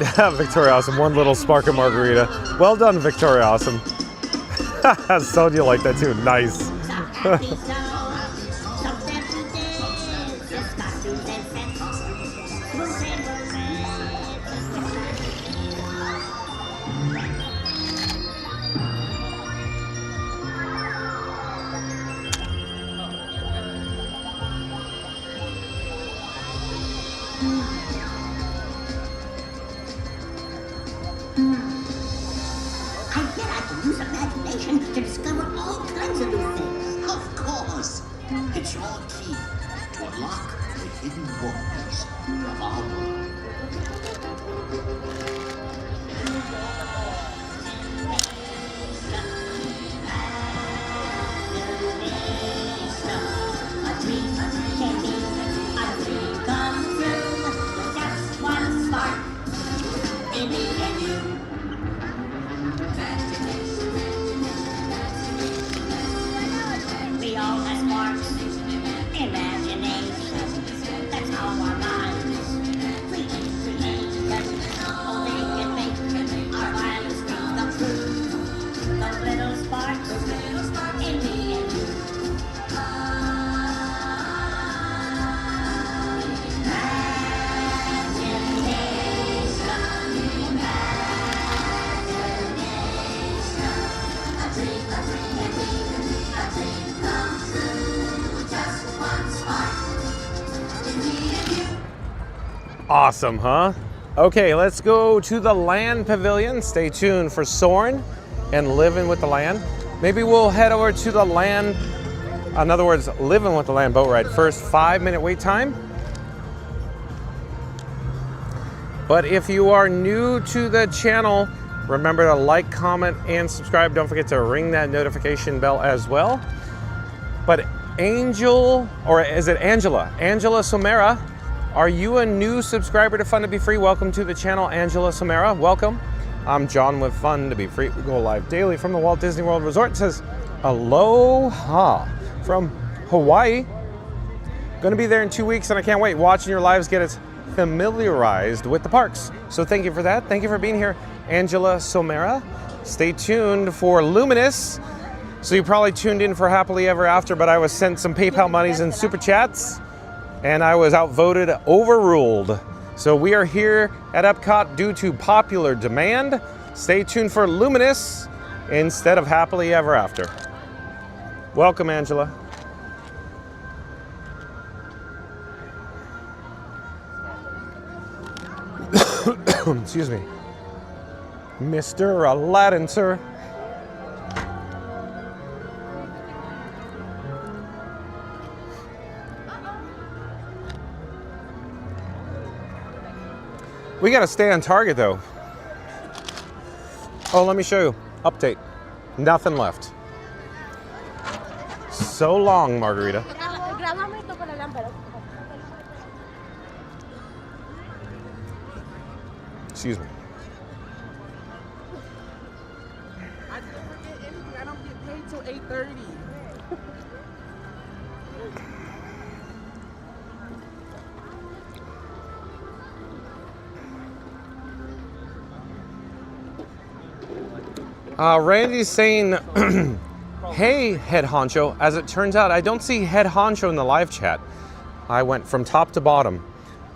Victoria Awesome, one little spark of margarita. Well done, Victoria Awesome. Sonia like that too, nice. To discover all kinds of new things. Of course. It's your key to unlock the hidden wonders of our world. A dream can be a dream come true with just one spark in me and you. We all have sparks, imagination. That's how our minds create. Oh, they can make our wildest dreams come true. Those little sparks in me and you. Awesome, huh? Okay, let's go to the Land Pavilion. Stay tuned for Soarin' and Living with the Land. Maybe we'll head over to the Land, in other words, Living with the Land boat ride first. 5-minute wait time. But if you are new to the channel, remember to like, comment, and subscribe. Don't forget to ring that notification bell as well. But Angel, or is it Angela? Angela Somera, are you a new subscriber to Fun to Be Free? Welcome to the channel, Angela Somera. Welcome. I'm John with Fun to Be Free. We go live daily from the Walt Disney World Resort. It says aloha from Hawaii. Going to be there in 2 weeks, and I can't wait. Watching your lives get us familiarized with the parks. So thank you for that. Thank you for being here, Angela Somera. Stay tuned for Luminous. So you probably tuned in for Happily Ever After, but I was sent some PayPal monies and super chats, and I was outvoted, overruled. So we are here at Epcot due to popular demand. Stay tuned for Luminous instead of Happily Ever After. Welcome, Angela. Excuse me. Mr. Aladdin, sir. We gotta stay on target though. Oh, let me show you. Update. Nothing left. So long, Margarita. Excuse me. I didn't forget anything. I don't get paid till 8:30. Randy's saying, hey, Head Honcho. As it turns out, I don't see Head Honcho in the live chat. I went from top to bottom.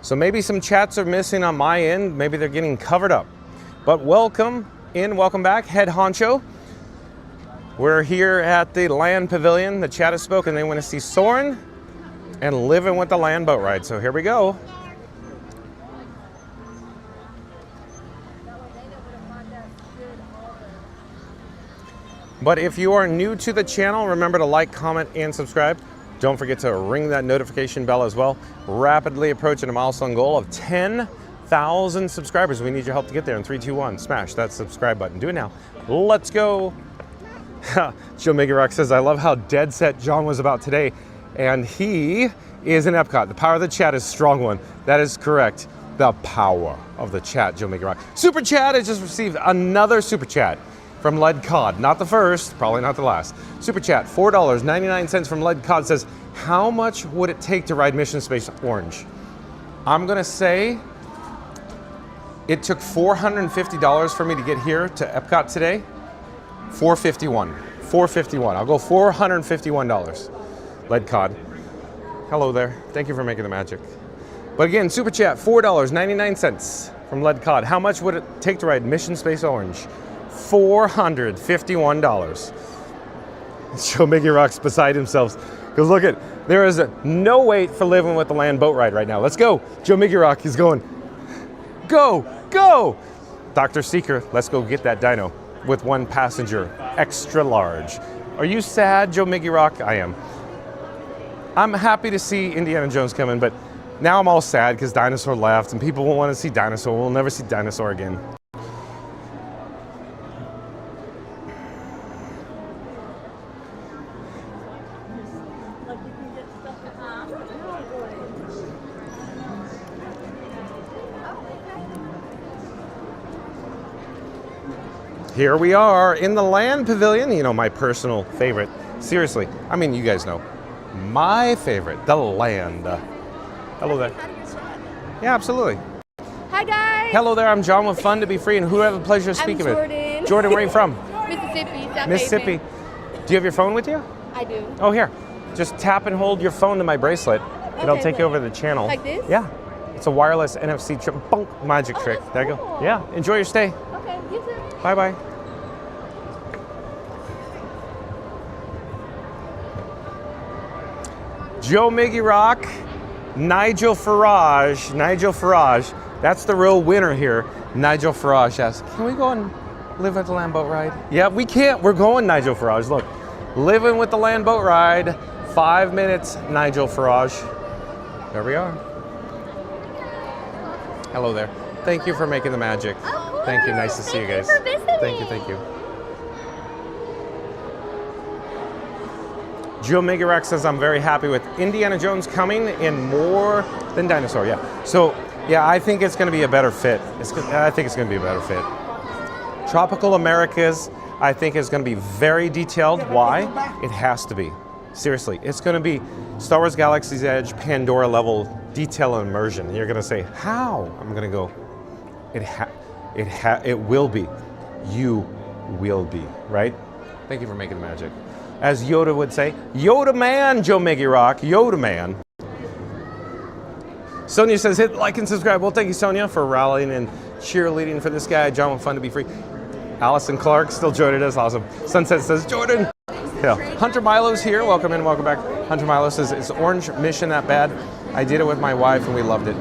So maybe some chats are missing on my end. Maybe they're getting covered up. But welcome in, welcome back, Head Honcho. We're here at the Land Pavilion. The chat has spoken. They want to see Soarin' and Living with the Land boat ride. So here we go. But if you are new to the channel, remember to like, comment, and subscribe. Don't forget to ring that notification bell as well. Rapidly approaching a milestone goal of 10,000 subscribers. We need your help to get there in 3, 2, 1. Smash that subscribe button. Do it now. Let's go. Joe Mega Rock says, I love how dead set John was about today. And he is in Epcot. The power of the chat is a strong one. That is correct. The power of the chat, Joe Mega Rock. Super Chat has just received another super chat from Lead Cod. Not the first, probably not the last. Super Chat, $4.99 from Lead Cod says, how much would it take to ride Mission Space Orange? I'm gonna say It took $450 for me to get here to Epcot today. $451. I'll go $451. Lead Cod. Hello there. Thank you for making the magic. But again, Super Chat, $4.99 from Lead Cod. How much would it take to ride Mission Space Orange? $451. Joe Mickey Rock's beside himself. Because look at, there is no wait for Living with the Land boat ride right now. Let's go. Joe Mickey Rock, he's going, go, go. Dr. Seeker, let's go get that dino with one passenger, extra large. Are you sad, Joe Mickey Rock? I am. I'm happy to see Indiana Jones coming, but now I'm all sad because Dinosaur left and people won't want to see Dinosaur. We'll never see Dinosaur again. Here we are in the Land Pavilion, you know, my personal favorite. Seriously, I mean, you guys know. My favorite, the Land. Hello there. Yeah, absolutely. Hi, guys. Hello there, I'm John with Fun to Be Free, and who do I have the pleasure of speaking I'm Jordan. with? Jordan, where are you from? Mississippi, South Mississippi. Do you have your phone with you? I do. Oh, here. Just tap and hold your phone to my bracelet. It'll Okay, take you over the channel. Like this? Yeah. It's a wireless NFC magic trick. There you go. Yeah, enjoy your stay. Okay, you too. Bye-bye. Joe Mickey Rock, Nigel Farage. That's the real winner here. Nigel Farage asks, can we go and live with the land boat ride? Yeah, we can't. We're going, Nigel Farage. Look, living with the land boat ride. 5 minutes, Nigel Farage. There we are. Hello there. Thank you for making the magic. Thank you. Nice to see you guys. Thank you. Thank you. Joe Mickey Rock says, I'm very happy with Indiana Jones coming in more than Dinosaur. Yeah. So, yeah, I think it's going to be a better fit. I think it's going to be a better fit. Tropical Americas, I think, is going to be very detailed. Why? It has to be. Seriously, it's going to be Star Wars Galaxy's Edge, Pandora level detail and immersion. You're going to say, how? I'm going to go, it will be. You will be, right? Thank you for making the magic. As Yoda would say, Yoda man, Joe Mickey Rock, Yoda man. Sonia says, hit like and subscribe. Well, thank you, Sonia, for rallying and cheerleading for this guy. John with Fun to Be Free. Allison Clark still joining us. Awesome. Sunset says, Jordan. Yeah. Hunter Milo's here. Welcome in, welcome back. Hunter Milo says, is Orange Mission that bad? I did it with my wife and we loved it.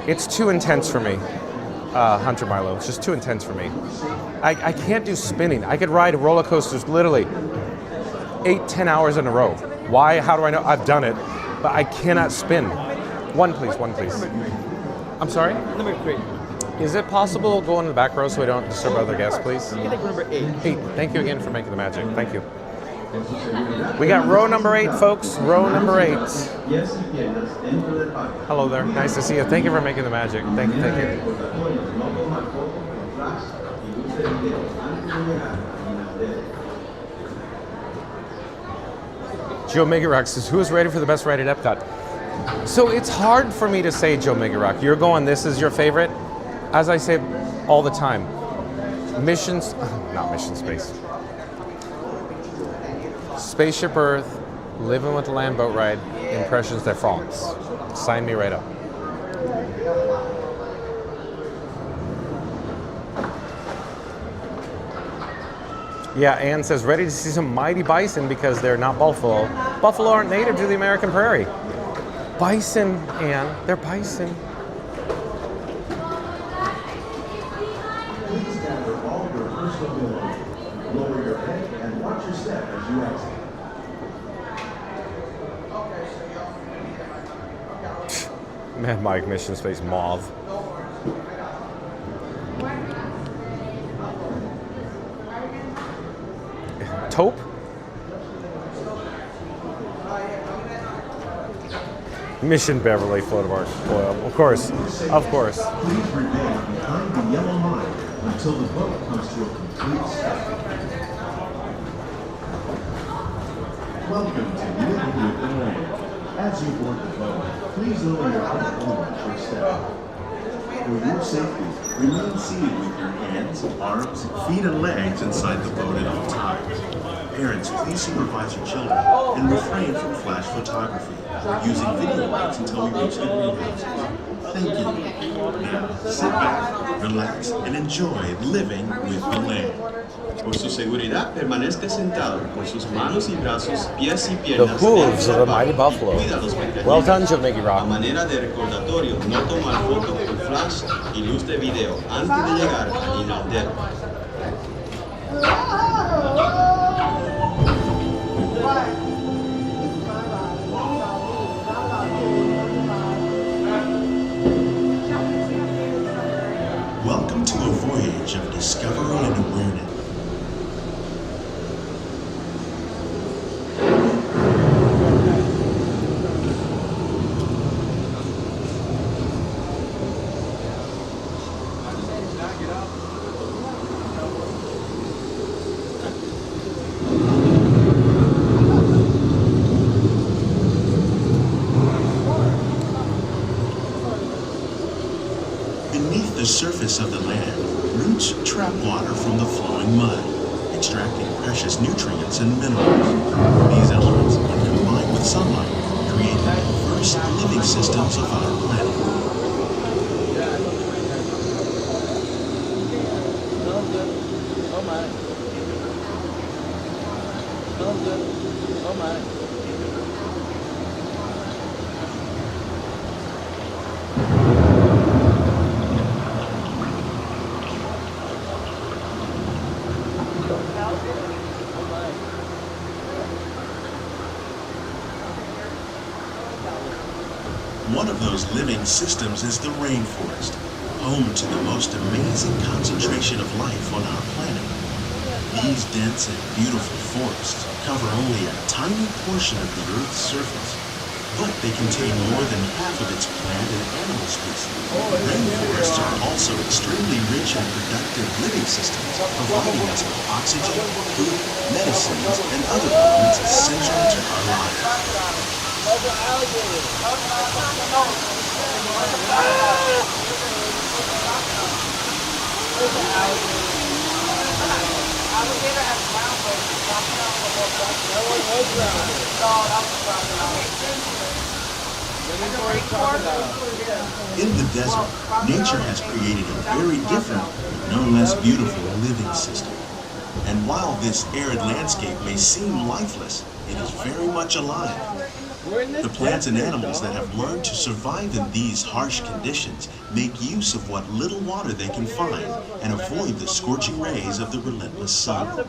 It's too intense for me, Hunter Milo. It's just too intense for me. I can't do spinning. I could ride roller coasters literally 8-10 hours in a row. Why? How do I know? I've done it, but I cannot spin. One, please. I'm sorry? Number 3. Is it possible to go in the back row so we don't disturb other guests, please? You can take number 8. 8. Thank you again for making the magic. Thank you. We got row number 8, folks. Row number 8. Hello there. Nice to see you. Thank you for making the magic. Thank you. Joe Mickey Rock says, who is ready for the best ride at Epcot? So it's hard for me to say, Joe Mickey Rock. You're going, this is your favorite? As I say all the time, not Mission Space. Spaceship Earth, Living with the Land boat ride, Impressions de France. Sign me right up. Yeah, Ann says, ready to see some mighty bison because they're not buffalo. Buffalo aren't native to the American prairie. Bison, Ann, they're bison. Please gather all your personal belongings. Lower your head and watch your step as you exit. Mad Mike, Mission Space Mauve. Taupe? Mission Beverly Floatermark Foil. Of course. Please remain behind the yellow line until the boat comes to a complete stop. Welcome to Living with the Land. As you board the boat, please lower your head and watch your step. For your safety, remain seated with your hands, arms, feet, and legs inside the boat at all times. Parents, please supervise your children and refrain from flash photography or using video lights until we reach the greenhouses. Thank you. Now, sit back, relax, and enjoy living with the land. Por su seguridad, permanezca sentado con sus manos y brazos, pies y The piernas. hooves of a mighty buffalo. Well done, Jamaica Rock. A manera de recordatorio, no tomar fotos con flash y luz de video antes de llegar al inodero. Welcome to a voyage of discovery and awareness. Beneath the surface of the land, roots trap water from the flowing mud, extracting precious nutrients and minerals. These elements, when combined with sunlight, create the diverse living systems of our planet. One of those living systems is the rainforest, home to the most amazing concentration of life on our planet. These dense and beautiful forests cover only a tiny portion of the Earth's surface, but they contain more than half of its plant and animal species. Rainforests are also extremely rich and productive living systems, providing us with oxygen, food, medicines, and other elements essential to our lives. In the desert, nature has created a very different, but no less beautiful living system. And while this arid landscape may seem lifeless, it is very much alive. The plants and animals that have learned to survive in these harsh conditions make use of what little water they can find and avoid the scorching rays of the relentless sun.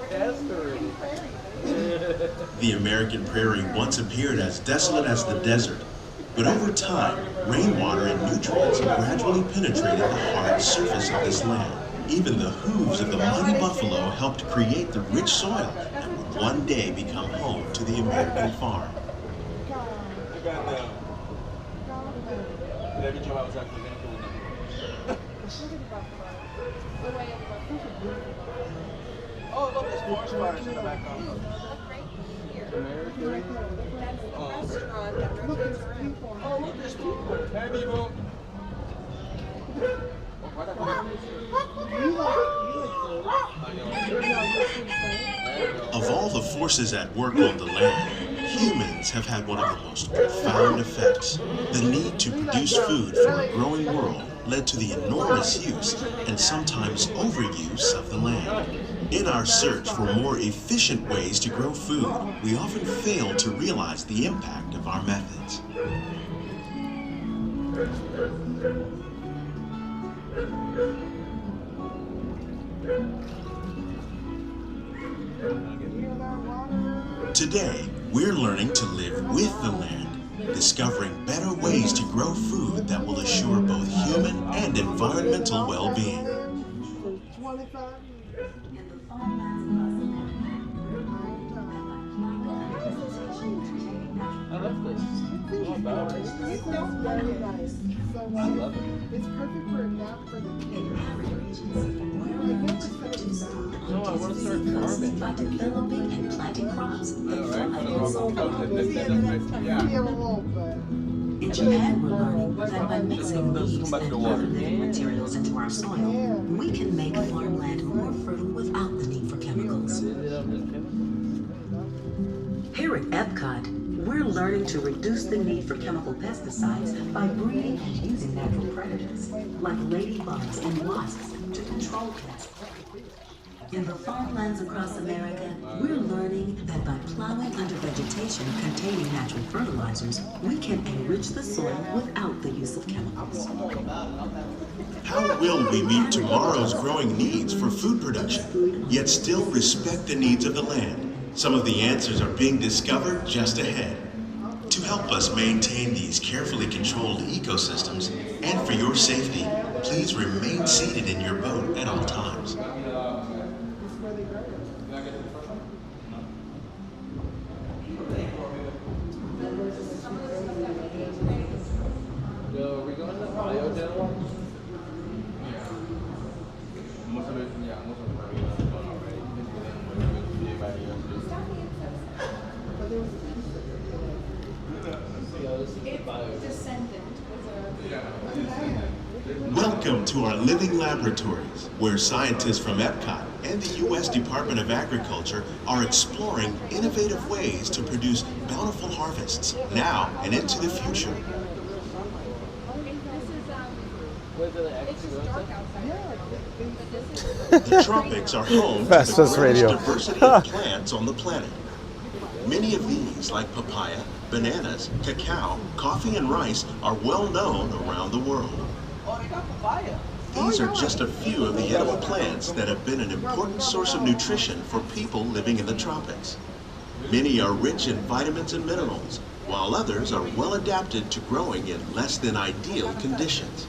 The American prairie once appeared as desolate as the desert, but over time, rainwater and nutrients gradually penetrated the hard surface of this land. Even the hooves of the mighty buffalo helped create the rich soil that would one day become home to the American farm. Oh, look, there's forest fires in the background. Oh, look, there's people. Hey, people. Of all the forces at work on the land, humans have had one of the most profound effects. The need to produce food for a growing world led to the enormous use and sometimes overuse of the land. In our search for more efficient ways to grow food, we often fail to realize the impact of our methods. Today, we're learning to live with the land, discovering better ways to grow food that will assure both human and environmental well-being. I love this. It smells very nice. So I love it. It's perfect for a nap for the kids. No, I want to start farming. By developing and planting crops. Yeah. In In Japan, we're learning that by mixing leaves and other living materials into our soil, we can make farmland more fertile without the need for chemicals. Here at Epcot, we're learning to reduce the need for chemical pesticides by breeding and using natural predators, like ladybugs and wasps, to control pests. In the farmlands across America, we're learning that by plowing under vegetation containing natural fertilizers, we can enrich the soil without the use of chemicals. How will we meet tomorrow's growing needs for food production, yet still respect the needs of the land? Some of the answers are being discovered just ahead. To help us maintain these carefully controlled ecosystems, and for your safety, please remain seated in your boat at all times. Welcome to our living laboratories, where scientists from Epcot and the U.S. Department of Agriculture are exploring innovative ways to produce bountiful harvests now and into the future. The tropics are home to the Fastest greatest radio. diversity of plants on the planet. Many of these, like papaya, bananas, cacao, coffee, and rice, are well known around the world. These are just a few of the edible plants that have been an important source of nutrition for people living in the tropics. Many are rich in vitamins and minerals, while others are well adapted to growing in less than ideal conditions.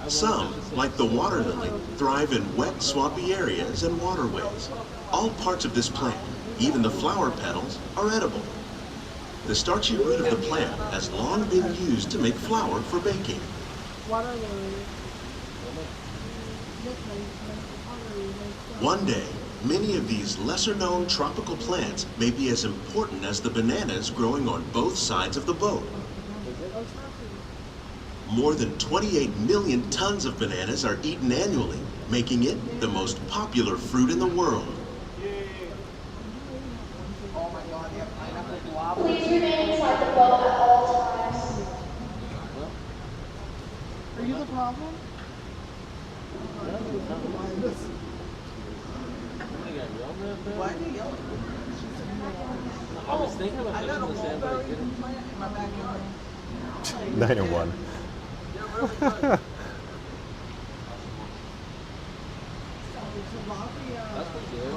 Some, like the water lily, thrive in wet, swampy areas and waterways. All parts of this plant, even the flower petals, are edible. The starchy root of the plant has long been used to make flour for baking. One day, many of these lesser-known tropical plants may be as important as the bananas growing on both sides of the boat. More than 28 million tons of bananas are eaten annually, making it the most popular fruit in the world. Please remain inside the boat at all times. Are you the problem? Why are you yelling? I was thinking about pushing the sand, but I didn't. In my backyard. 9-1. That's pretty good.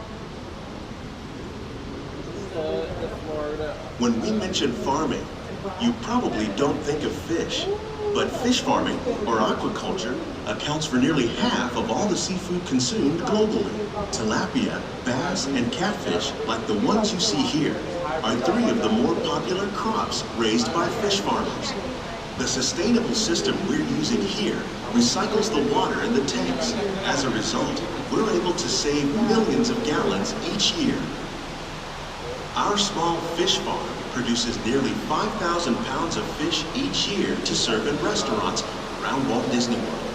The Florida. When we mention farming, you probably don't think of fish. But fish farming, or aquaculture, accounts for nearly half of all the seafood consumed globally. Tilapia, bass, and catfish, like the ones you see here, are three of the more popular crops raised by fish farmers. The sustainable system we're using here recycles the water in the tanks. As a result, we're able to save millions of gallons each year. Our small fish farm produces nearly 5,000 pounds of fish each year to serve in restaurants around Walt Disney World.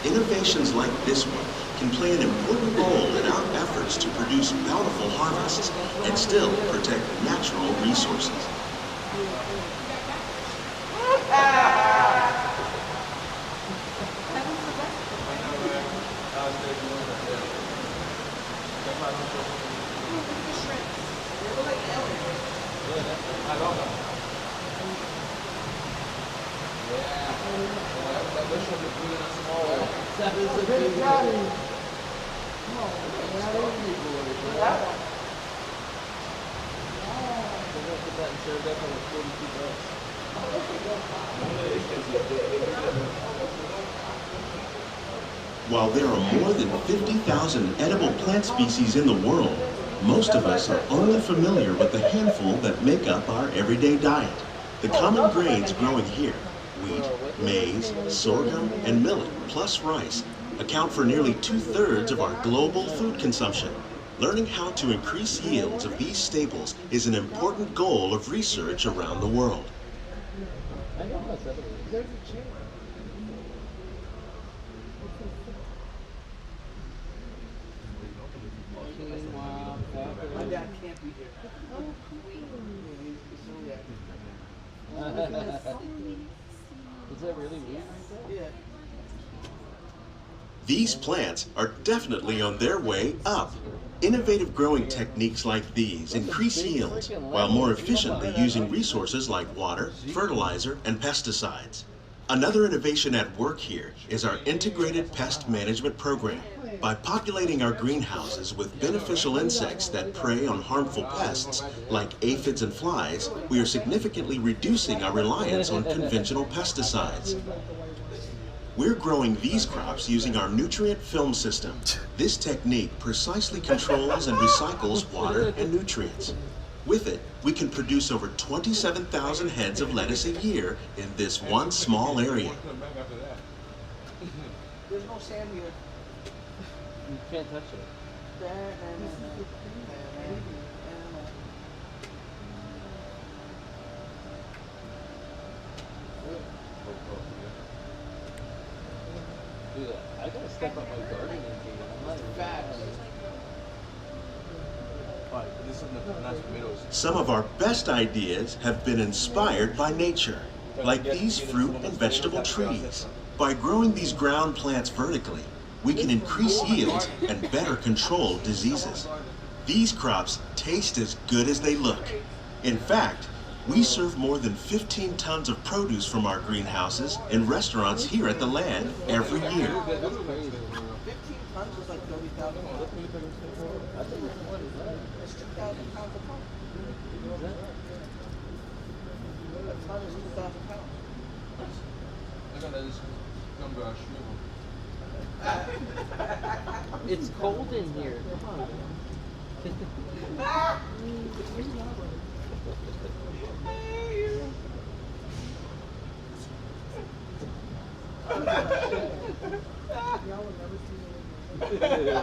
Innovations like this one can play an important role in our efforts to produce bountiful harvests and still protect natural resources. While there are more than 50,000 edible plant species in the world, most of us are only familiar with the handful that make up our everyday diet. The common grains growing here, wheat, maize, sorghum, and millet, plus rice, account for nearly 2/3 of our global food consumption. Learning how to increase yields of these staples is an important goal of research around the world. There's a chair. My dad can't be here. Is that really weird? Yeah. These plants are definitely on their way up. Innovative growing techniques like these increase yields while more efficiently using resources like water, fertilizer, and pesticides. Another innovation at work here is our integrated pest management program. By populating our greenhouses with beneficial insects that prey on harmful pests like aphids and flies, we are significantly reducing our reliance on conventional pesticides. We're growing these crops using our nutrient film system. This technique precisely controls and recycles water and nutrients. With it, we can produce over 27,000 heads of lettuce a year in this one small area. There's no sand here. You can't touch it. Dude, I gotta step up my gardening game. I'm not Facts. This is the nice tomatoes. Some of our best ideas have been inspired by nature, like these fruit and vegetable trees. By growing these ground plants vertically, we can increase yields and better control diseases. These crops taste as good as they look. In fact, we serve more than 15 tons of produce from our greenhouses in restaurants here at the land every year. 15 tons is like 30,000. It's 2,000 pounds a ton. A ton is 2,000 pounds. It's cold in here. Come on.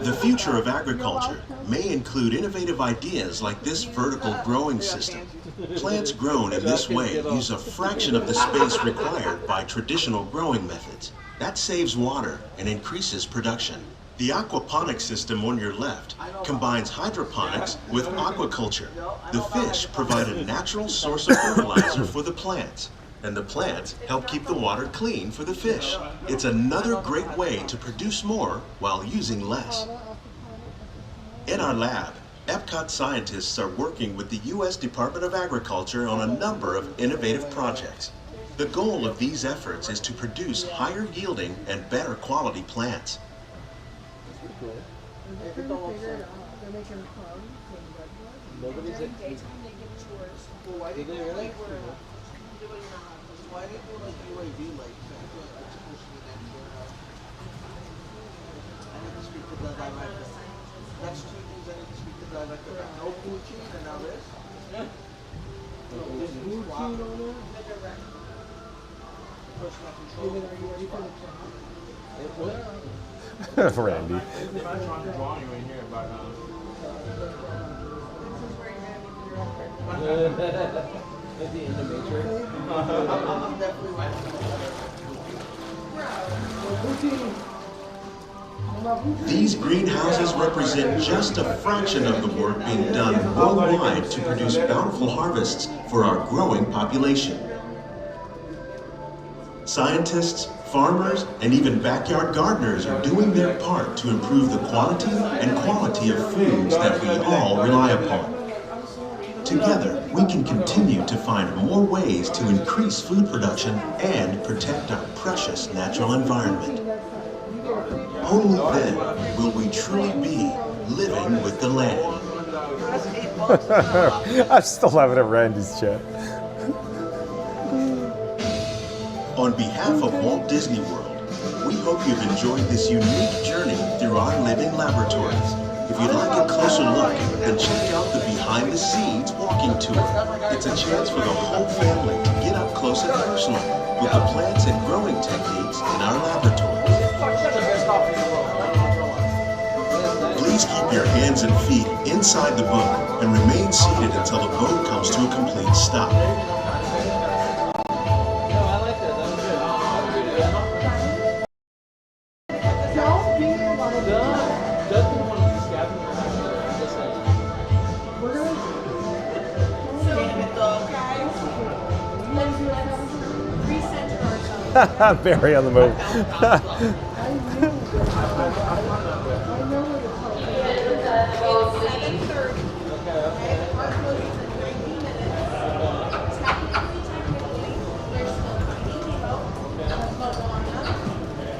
The future of agriculture may include innovative ideas like this vertical growing system. Plants grown in this way use a fraction of the space required by traditional growing methods. That saves water and increases production. The aquaponics system on your left combines hydroponics with aquaculture. The fish provide a natural source of fertilizer for the plants, and the plants help keep the water clean for the fish. It's another great way to produce more while using less. In our lab, Epcot scientists are working with the U.S. Department of Agriculture on a number of innovative projects. The goal of these efforts is to produce higher yielding and better quality plants. Nobody's at Why did they really? Why did you like UAV like I need to speak to the director. That's two things I need to speak to the director about. No poutine and now this. There's poutine on there. Personal control. Are you ready for the Randy. I'm trying to draw you in here, but Is he in the Matrix? I'm definitely These greenhouses represent just a fraction of the work being done worldwide to produce bountiful harvests for our growing population. Scientists, farmers, and even backyard gardeners are doing their part to improve the quantity and quality of foods that we all rely upon. Together, we can continue to find more ways to increase food production and protect our precious natural environment. Only then will we truly be living with the land. I'm still laughing at Randy's chat. On behalf of Walt Disney World, we hope you've enjoyed this unique journey through our living laboratories. If you'd like a closer look, then check out the Behind the Scenes walking tour. It's a chance for the whole family to get up close and personal with the plants and growing techniques in our laboratories. Please keep your hands and feet inside the boat and remain seated until the boat comes to a complete stop. No, I like Justin wanted to scavenger around this side. Barry on the move.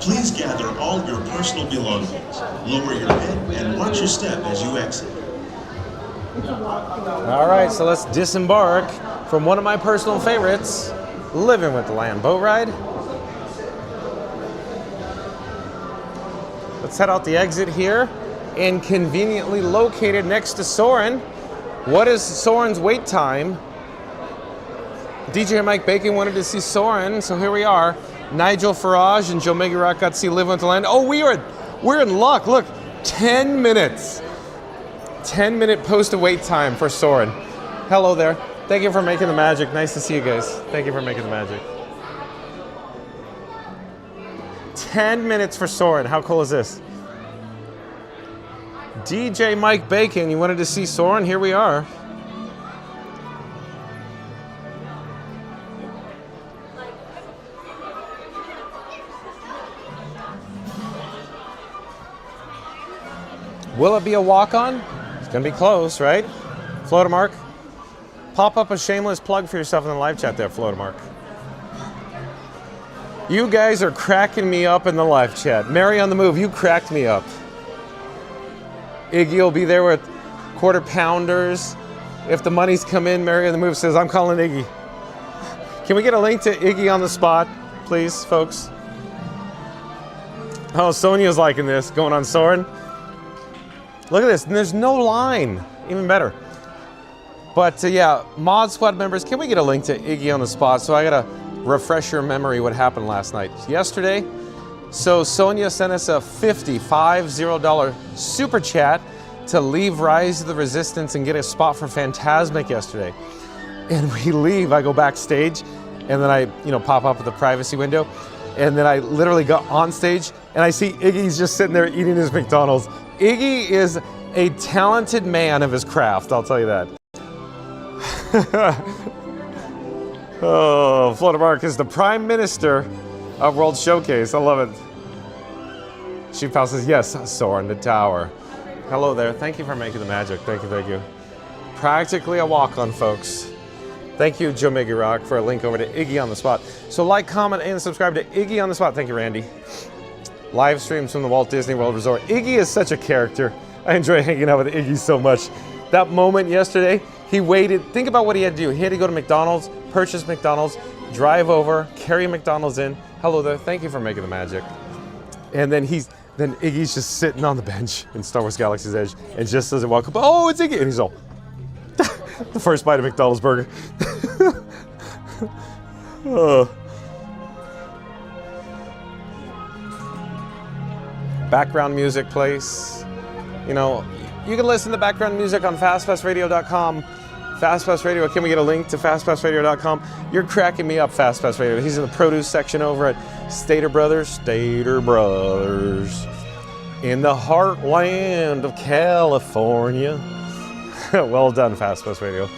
Please gather all your personal belongings. Lower your head and watch your step as you exit. All right, so let's disembark from one of my personal favorites, Living with the Land boat ride. Let's head out the exit here, and conveniently located next to Soarin. What is Soarin's wait time? DJ Mike Bacon wanted to see Soarin, so here we are. Nigel Farage and Joe Megarock got to see Living with the Land. Oh, we're in luck. Look, 10 minutes. 10-minute post wait time for Soarin. Hello there. Thank you for making the magic. Nice to see you guys. Thank you for making the magic. 10 minutes for Soarin. How cool is this? DJ Mike Bacon, you wanted to see Soarin? Here we are. Will it be a walk-on? It's gonna be close, right? Flotamark, pop up a shameless plug for yourself in the live chat there, Flotamark. You guys are cracking me up in the live chat. Mary on the move, you cracked me up. Iggy will be there with quarter pounders. If the money's come in, Mary on the move says, I'm calling Iggy. Can we get a link to Iggy on the spot, please, folks? Oh, Sonia's liking this, going on Soarin. Look at this, and there's no line, even better. But yeah, Mod Squad members, can we get a link to Iggy on the spot? So I gotta refresh your memory what happened last night. Yesterday, so Sonia sent us a $50 super chat to leave Rise of the Resistance and get a spot for Fantasmic yesterday. And we leave, I go backstage, and then I pop up at the privacy window, and then I literally got on stage, and I see Iggy's just sitting there eating his McDonald's. Iggy is a talented man of his craft, I'll tell you that. Oh, Flotamark is the Prime Minister of World Showcase. I love it. Chief Pal says, yes, Soarin the Tower. Hello there. Thank you for making the magic. Thank you, thank you. Practically a walk-on, folks. Thank you, Joe Miggy Rock, for a link over to Iggy on the Spot. So like, comment, and subscribe to Iggy on the Spot. Thank you, Randy. Live streams from the Walt Disney World Resort. Iggy is such a character. I enjoy hanging out with Iggy so much. That moment yesterday, he waited. Think about what he had to do. He had to go to McDonald's, purchase McDonald's, drive over, carry McDonald's in. Hello there. Thank you for making the magic. And then Iggy's just sitting on the bench in Star Wars Galaxy's Edge and just doesn't walk up. Oh, it's Iggy. And he's all, the first bite of McDonald's burger. Oh. Background music plays. You can listen to background music on fastpassradio.com. Fastpass Radio, can we get a link to fastpassradio.com? You're cracking me up, Fastpass Radio. He's in the produce section over at Stater Brothers. In the heartland of California. Well done, Fastpass Radio.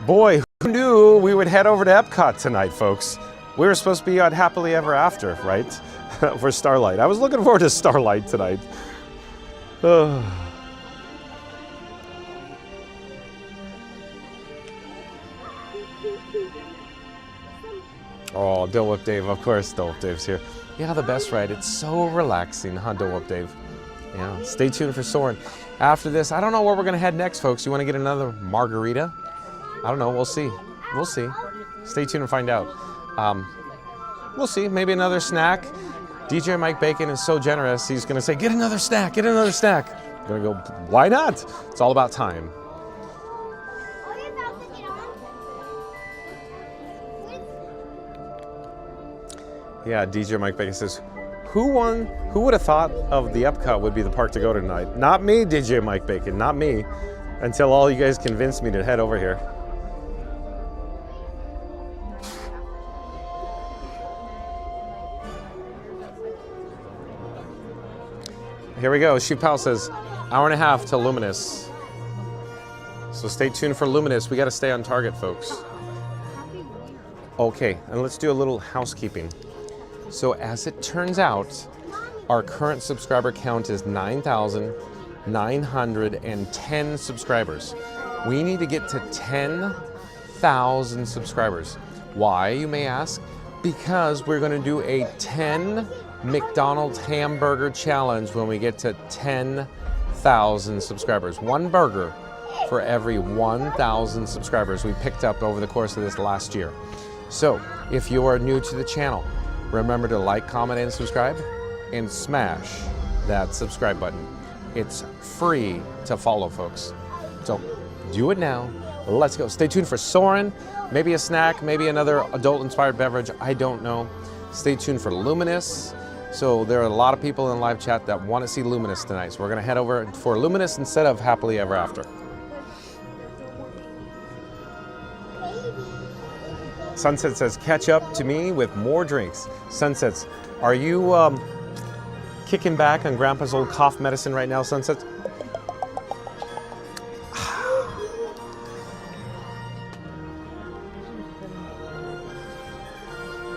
Boy, who knew we would head over to Epcot tonight, folks? We were supposed to be on Happily Ever After, right? For Starlight. I was looking forward to Starlight tonight. Oh, Don't Whip Dave. Of course, Don't Whip Dave's here. Yeah, the best ride. It's so relaxing, huh, Don't Whip Dave? Yeah, stay tuned for Soarin. After this, I don't know where we're going to head next, folks. You want to get another margarita? I don't know. We'll see. We'll see. Stay tuned and find out. We'll see. Maybe another snack. DJ Mike Bacon is so generous. He's going to say, get another snack, get another snack. I'm going to go, why not? It's all about time. Yeah, DJ Mike Bacon says, who would have thought of the Epcot would be the park to go tonight? Not me, DJ Mike Bacon, not me. Until all you guys convinced me to head over here. Here we go. Sheep Powell says, hour and a half to Luminous. So stay tuned for Luminous. We got to stay on target, folks. Okay, and let's do a little housekeeping. So as it turns out, our current subscriber count is 9,910 subscribers. We need to get to 10,000 subscribers. Why, you may ask? Because we're going to do a 10 McDonald's hamburger challenge when we get to 10,000 subscribers. One burger for every 1,000 subscribers we picked up over the course of this last year. So if you are new to the channel, remember to like, comment, and subscribe, and smash that subscribe button. It's free to follow, folks. So do it now. Let's go. Stay tuned for Soarin', maybe a snack, maybe another adult-inspired beverage. I don't know. Stay tuned for Luminous. So there are a lot of people in live chat that want to see Luminous tonight. So we're going to head over for Luminous instead of Happily Ever After. Sunset says, catch up to me with more drinks. Sunsets, are you kicking back on Grandpa's old cough medicine right now, Sunsets?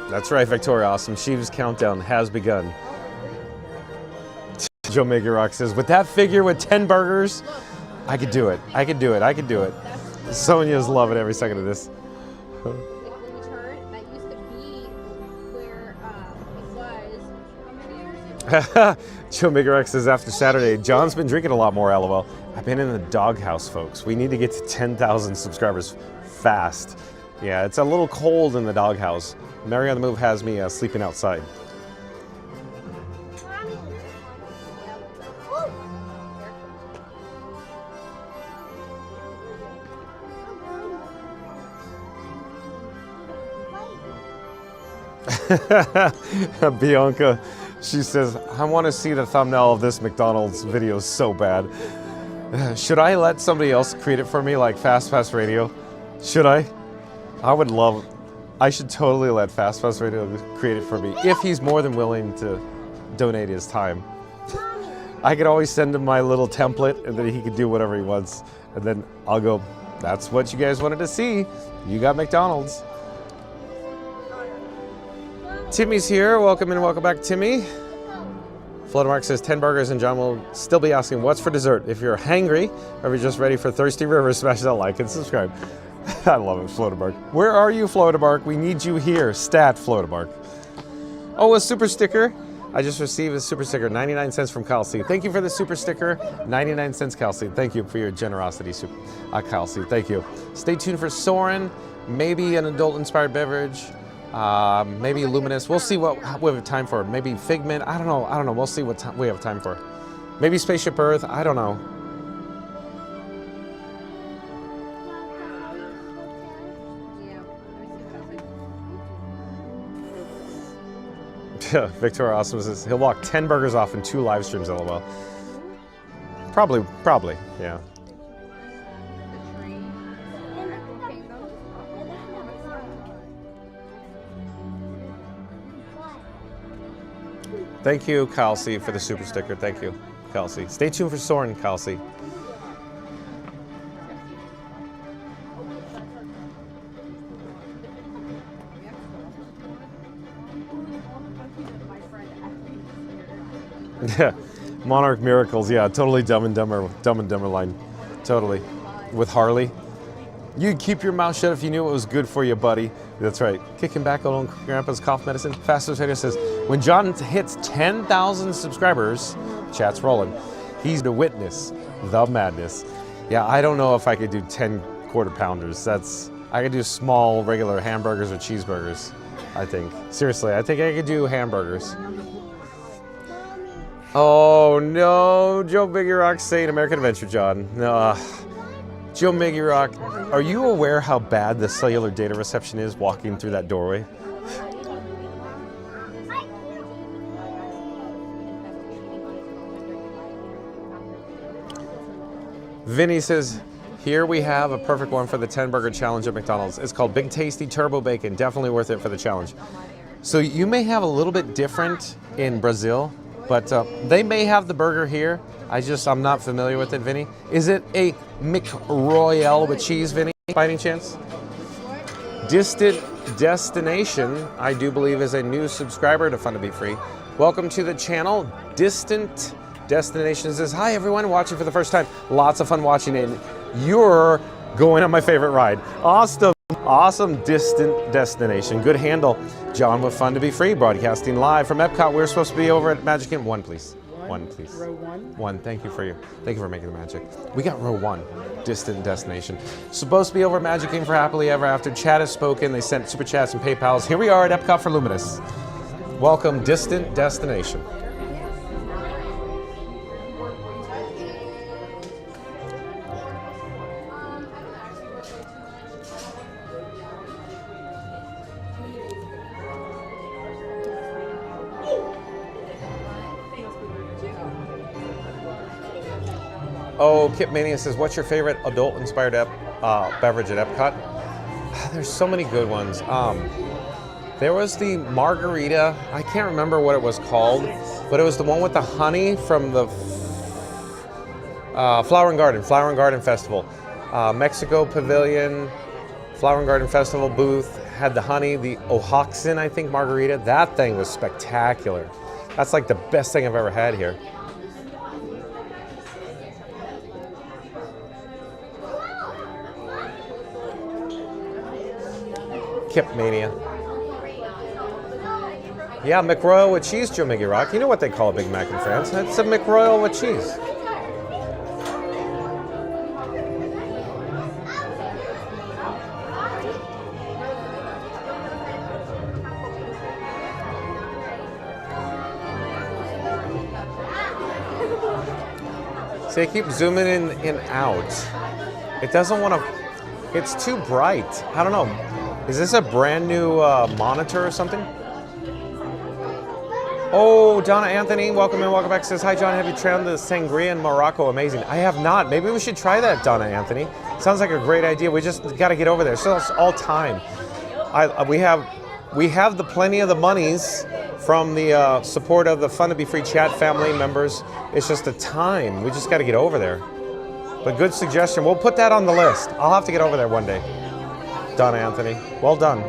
That's right, Victoria Awesome. Sheaves countdown has begun. Joe Mega Rock says, with that figure with 10 burgers, I could do it. I could do it. I could do it. Sonia's loving every second of this. Joe Migarex says, after Saturday, John's been drinking a lot more, LOL. I've been in the doghouse, folks. We need to get to 10,000 subscribers fast. Yeah, it's a little cold in the doghouse. Mary on the Move has me sleeping outside. Bianca, she says, I want to see the thumbnail of this McDonald's video so bad. Should I let somebody else create it for me, like Fast Radio? Should I? I would love, I should totally let Fast Radio create it for me, if he's more than willing to donate his time. I could always send him my little template, and then he could do whatever he wants. And then I'll go, that's what you guys wanted to see. You got McDonald's. Timmy's here. Welcome and welcome back, Timmy. Floodmark says 10 burgers, and John will still be asking what's for dessert. If you're hangry or if you're just ready for Thirsty River, smash that like and subscribe. I love it, Floaterbark. Where are you, Floaterbark? We need you here. Stat, Floaterbark. Oh, a super sticker. I just received a super sticker, 99 cents from Kyle C. Thank you for the super sticker, 99 cents, Kyle C. Thank you for your generosity, Kyle C. Thank you. Stay tuned for Soarin', maybe an adult-inspired beverage. Maybe Luminous. We'll see what we have time for. Maybe Figment. I don't know. We'll see what we have time for. Maybe Spaceship Earth. I don't know. Victoria Awesome says he'll walk 10 burgers off in 2 live streams, LOL. Probably, yeah. Thank you, Kyle C, for the super sticker. Thank you, Kyle C. Stay tuned for Soarin', Kyle C. Yeah, Monarch Miracles. Yeah, totally Dumb and Dumber line. Totally. With Harley. You'd keep your mouth shut if you knew it was good for you, buddy. That's right. Kicking back on Grandpa's cough medicine. Fastest Radio says, when John hits 10,000 subscribers, chat's rolling, he's to witness the madness. Yeah, I don't know if I could do 10 quarter pounders. I could do small, regular hamburgers or cheeseburgers, I think. Seriously, I think I could do hamburgers. Oh no, Joe Biggie Rock saying American Adventure, John. No. Joe Miggy Rock, are you aware how bad the cellular data reception is walking through that doorway? Vinny says, here we have a perfect one for the 10 burger challenge at McDonald's. It's called Big Tasty Turbo Bacon. Definitely worth it for the challenge. So you may have a little bit different in Brazil. But they may have the burger here. I'm not familiar with it, Vinny. Is it a McRoyale with cheese, Vinny, by any chance? Distant Destination, I do believe, is a new subscriber to Fun to Be Free. Welcome to the channel. Distant Destination says, hi everyone watching for the first time. Lots of fun watching it. You're going on my favorite ride. Awesome. Awesome Distant Destination. Good handle. John with Fun to Be Free, broadcasting live from Epcot. We're supposed to be over at Magic Kingdom. One, please. One, please. Row one. One. Thank you for making the magic. We got row one, Distant Destination. Supposed to be over at Magic Kingdom for Happily Ever After. Chat has spoken. They sent super chats and PayPals. Here we are at Epcot for Luminous. Welcome, Distant Destination. Oh, Kip Mania says, what's your favorite adult-inspired beverage at Epcot? There's so many good ones. There was the margarita. I can't remember what it was called, but it was the one with the honey from the Flower and Garden Festival. Mexico Pavilion, Flower and Garden Festival booth had the honey, the Oaxacan, I think, margarita. That thing was spectacular. That's like the best thing I've ever had here. Kip Mania. Yeah, McRoyal with cheese, Joe Miggy Rock. You know what they call a Big Mac in France. It's a McRoyal with cheese. See, I keep zooming in and out. It doesn't want to, it's too bright. I don't know. Is this a brand new monitor or something? Oh, Donna Anthony, welcome in, welcome back. Says, hi John, have you tried the sangria in Morocco? Amazing. I have not. Maybe we should try that, Donna Anthony. Sounds like a great idea. We just got to get over there. So it's all time. We have the plenty of the monies from the support of the Fun to Be Free chat family members. It's just the time. We just got to get over there. But good suggestion. We'll put that on the list. I'll have to get over there one day. Donna Anthony, well done.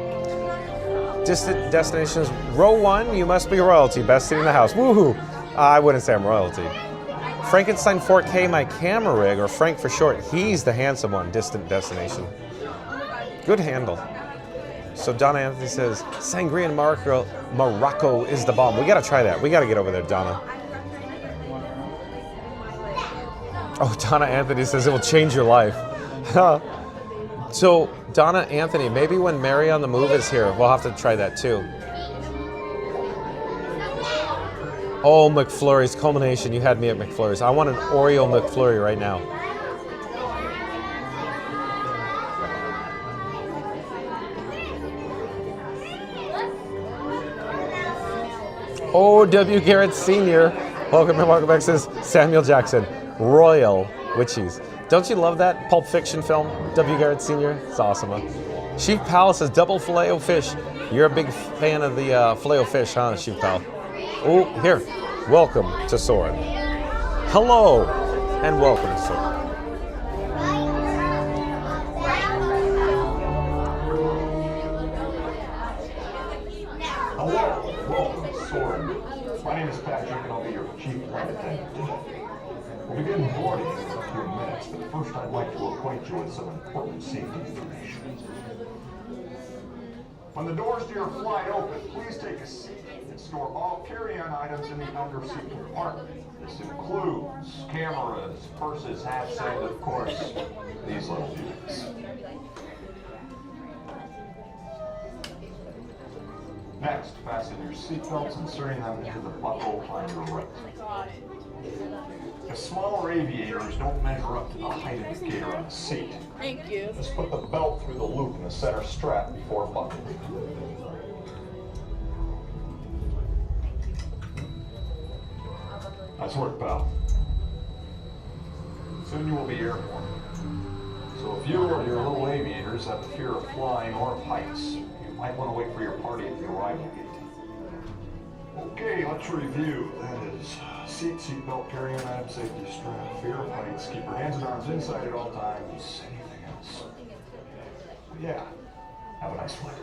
Distant Destinations, row one, you must be royalty. Best seat in the house. Woohoo! I wouldn't say I'm royalty. Frankenstein 4K, my camera rig, or Frank for short, he's the handsome one. Distant Destination. Good handle. So Donna Anthony says, sangria in Morocco is the bomb. We gotta try that. We gotta get over there, Donna. Oh, Donna Anthony says it will change your life. So, Donna Anthony, maybe when Mary on the Move is here, we'll have to try that too. Oh, McFlurry's culmination. You had me at McFlurry's. I want an Oreo McFlurry right now. Oh, W. Garrett Sr. Welcome and welcome back, says Samuel Jackson. Royal with cheese. Don't you love that Pulp Fiction film, W. Garrett Sr.? It's awesome, huh? Chief Pal says double Filet-O-Fish. You're a big fan of the Filet-O-Fish, huh, Chief Pal? Oh, here. Welcome to Soarin. Hello, and welcome to Soarin. Hello, welcome to Soarin. My name is Patrick, and I'll be your chief flight attendant today. We'll begin boarding in a few minutes, but first I'd like to acquaint you with some important safety information. When the doors to your flight open, please take a seat and store all carry-on items in the under-seat compartment. This includes cameras, purses, hats, and of course, these little dudes. Next, fasten your seatbelts, inserting them into the buckle on your right. If smaller aviators don't measure up to the height indicator on the seat, Thank you. just put the belt through the loop in the center strap before buckling. Nice work, pal. Soon you will be airborne. So if you or your little aviators have a fear of flying or of heights, you might want to wait for your party at the arrival gate. Okay, let's review. That is seat belt, carry-on item, safety strap, beer plates, keep your hands and arms inside at all times. Anything else? Yeah. Have a nice flight.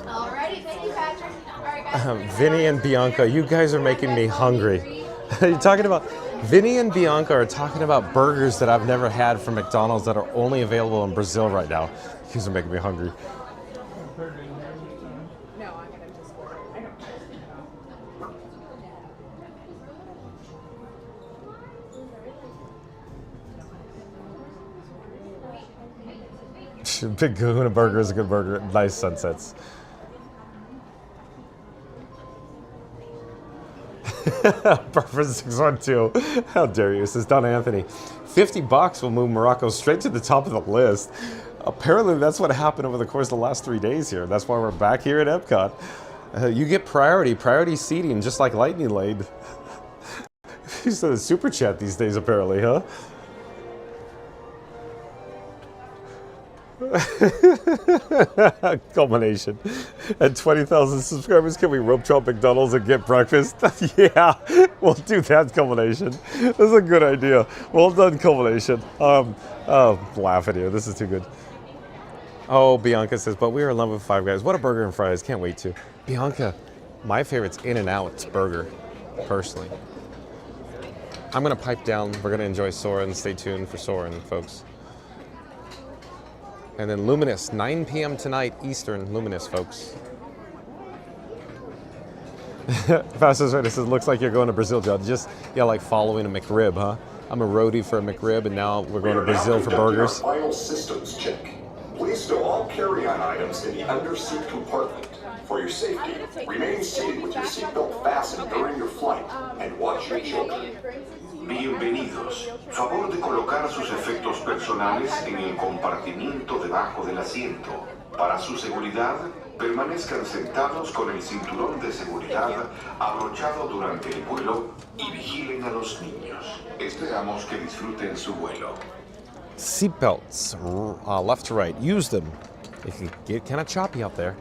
Alrighty, thank you, Patrick. Alright, guys. Vinny and Bianca, you guys are making me hungry. You're talking about Vinny and Bianca are talking about burgers that I've never had from McDonald's that are only available in Brazil right now. You guys are making me hungry. Big Kahuna Burger is a good burger. Nice sunsets. Perfect 612. How dare you? Says Don Anthony. $50 will move Morocco straight to the top of the list. Apparently, that's what happened over the course of the last 3 days here. That's why we're back here at Epcot. You get priority seating, just like Lightning Lane. You said a super chat these days, apparently, huh? Culmination. At 20,000 subscribers, can we rope drop McDonald's and get breakfast? Yeah, we'll do that, Culmination. That's a good idea. Well done, Culmination. Laugh at you. This is too good. Oh, Bianca says, but we are in love with Five Guys. What a burger and fries. Can't wait to. Bianca, my favorite's In-N-Out's burger, personally. I'm going to pipe down. We're going to enjoy Soarin. Stay tuned for Soarin, folks. And then Luminous, 9 p.m. tonight, Eastern, Luminous, folks. Fastest right, it says, looks like you're going to Brazil, John. Just, yeah, like following a McRib, huh? I'm a roadie for a McRib, and now we're going to Brazil for burgers. Final systems check. Please stow all carry-on items in the under-seat compartment. For your safety, remain seated with your seatbelt fastened during your flight and watch your children. Bienvenidos. Favor de colocar sus efectos personales en el compartimiento debajo del asiento. Para su seguridad, permanezcan sentados con el cinturón de seguridad abrochado durante el vuelo y vigilen a los niños. Esperamos que disfruten su vuelo. Seatbelts, left to right. Use them. It can get kind of choppy out there,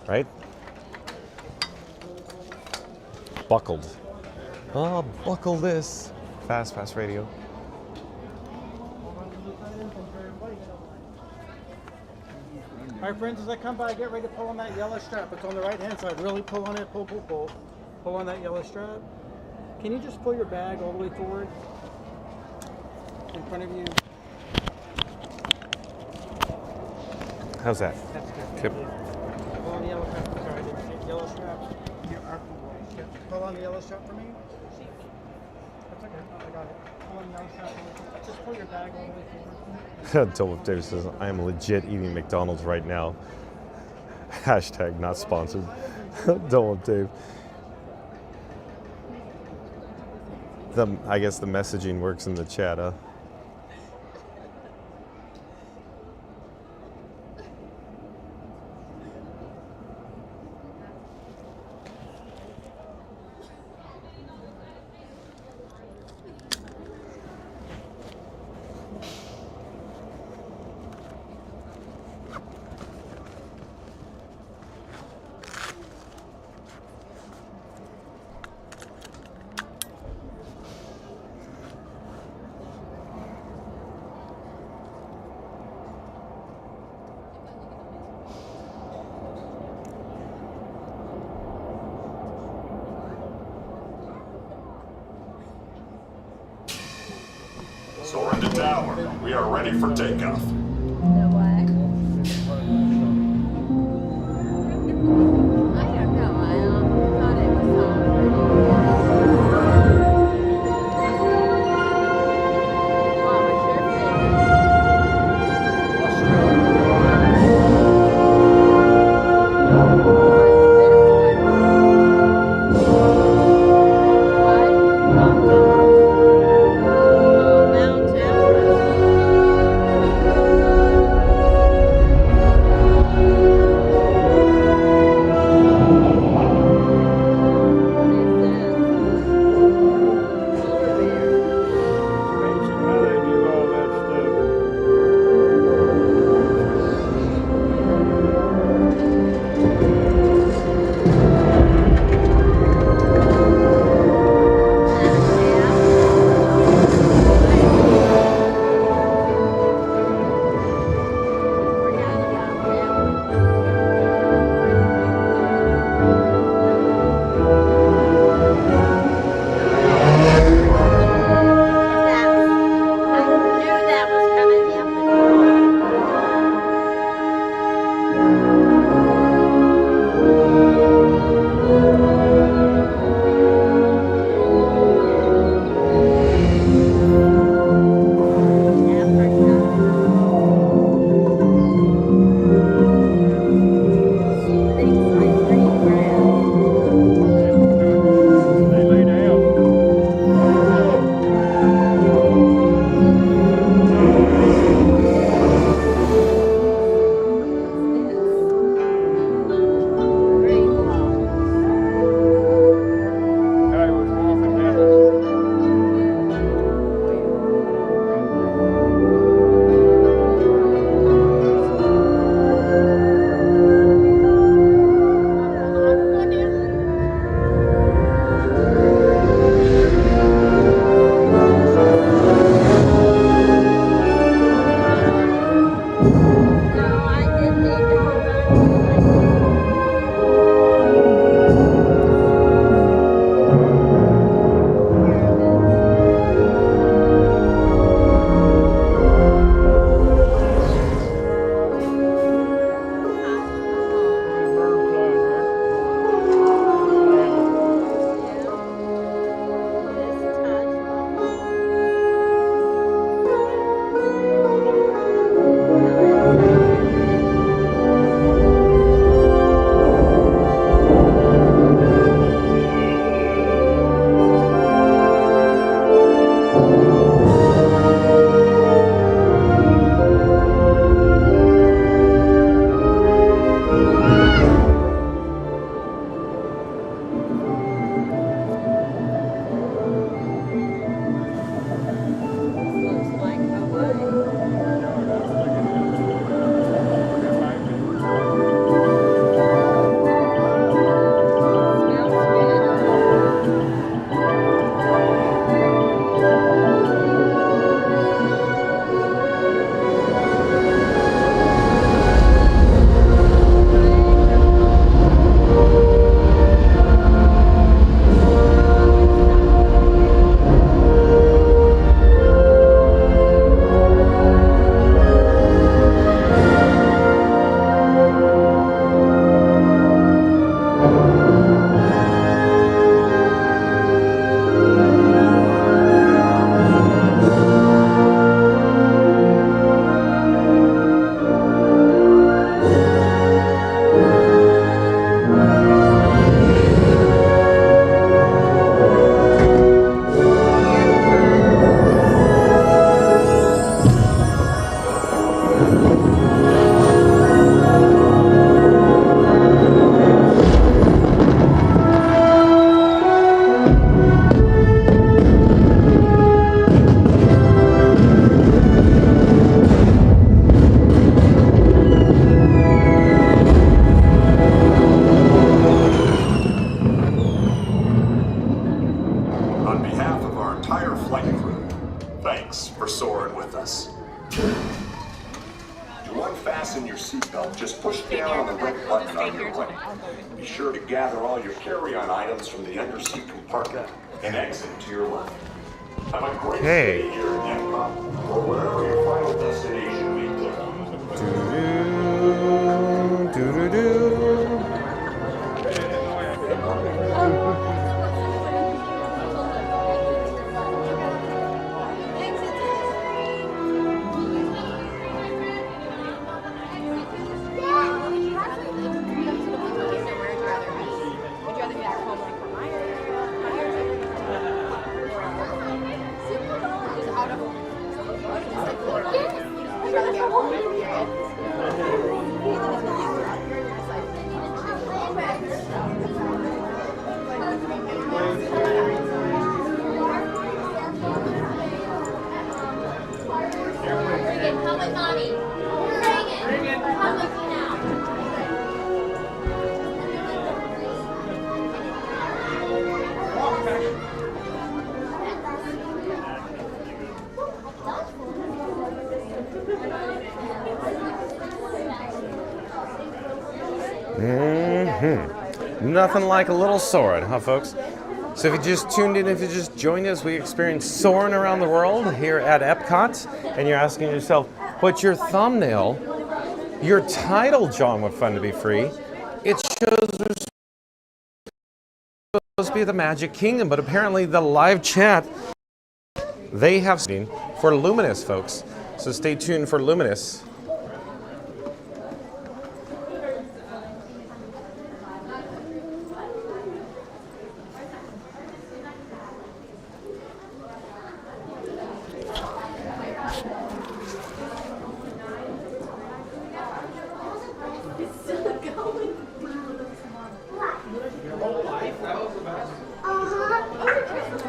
right? Buckled. Oh, buckle this. Fast radio. All right, friends, as I come by, get ready to pull on that yellow strap. It's on the right-hand side. Really pull on it. Pull. Pull on that yellow strap. Can you just pull your bag all the way forward in front of you? How's that? That's good. Tip. Pull on the yellow strap. Sorry, I didn't see yellow strap. Pull on the yellow strap for me. That's okay. I got it. Pull on the yellow strap. Just pull your bag all the way forward. Dolph Davis says, I am legit eating McDonald's right now. Hashtag not sponsored. Dolph Dave. I guess the messaging works in the chat, huh? Soarin to tower. We are ready for takeoff. airplane. Be sure to gather all your carry-on items from the underseat compartment and exit to your left. Have a great Okay. stay here at Epcot or wherever your final destination may be. Nothing like a little Soarin', huh, folks? So if you just tuned in, if you just joined us, we experienced Soarin' around the world here at Epcot, and you're asking yourself, but your thumbnail, your title, John, with Fun to Be Free, it shows there's supposed to be the Magic Kingdom, but apparently the live chat, they have seen for Luminous, folks. So stay tuned for Luminous.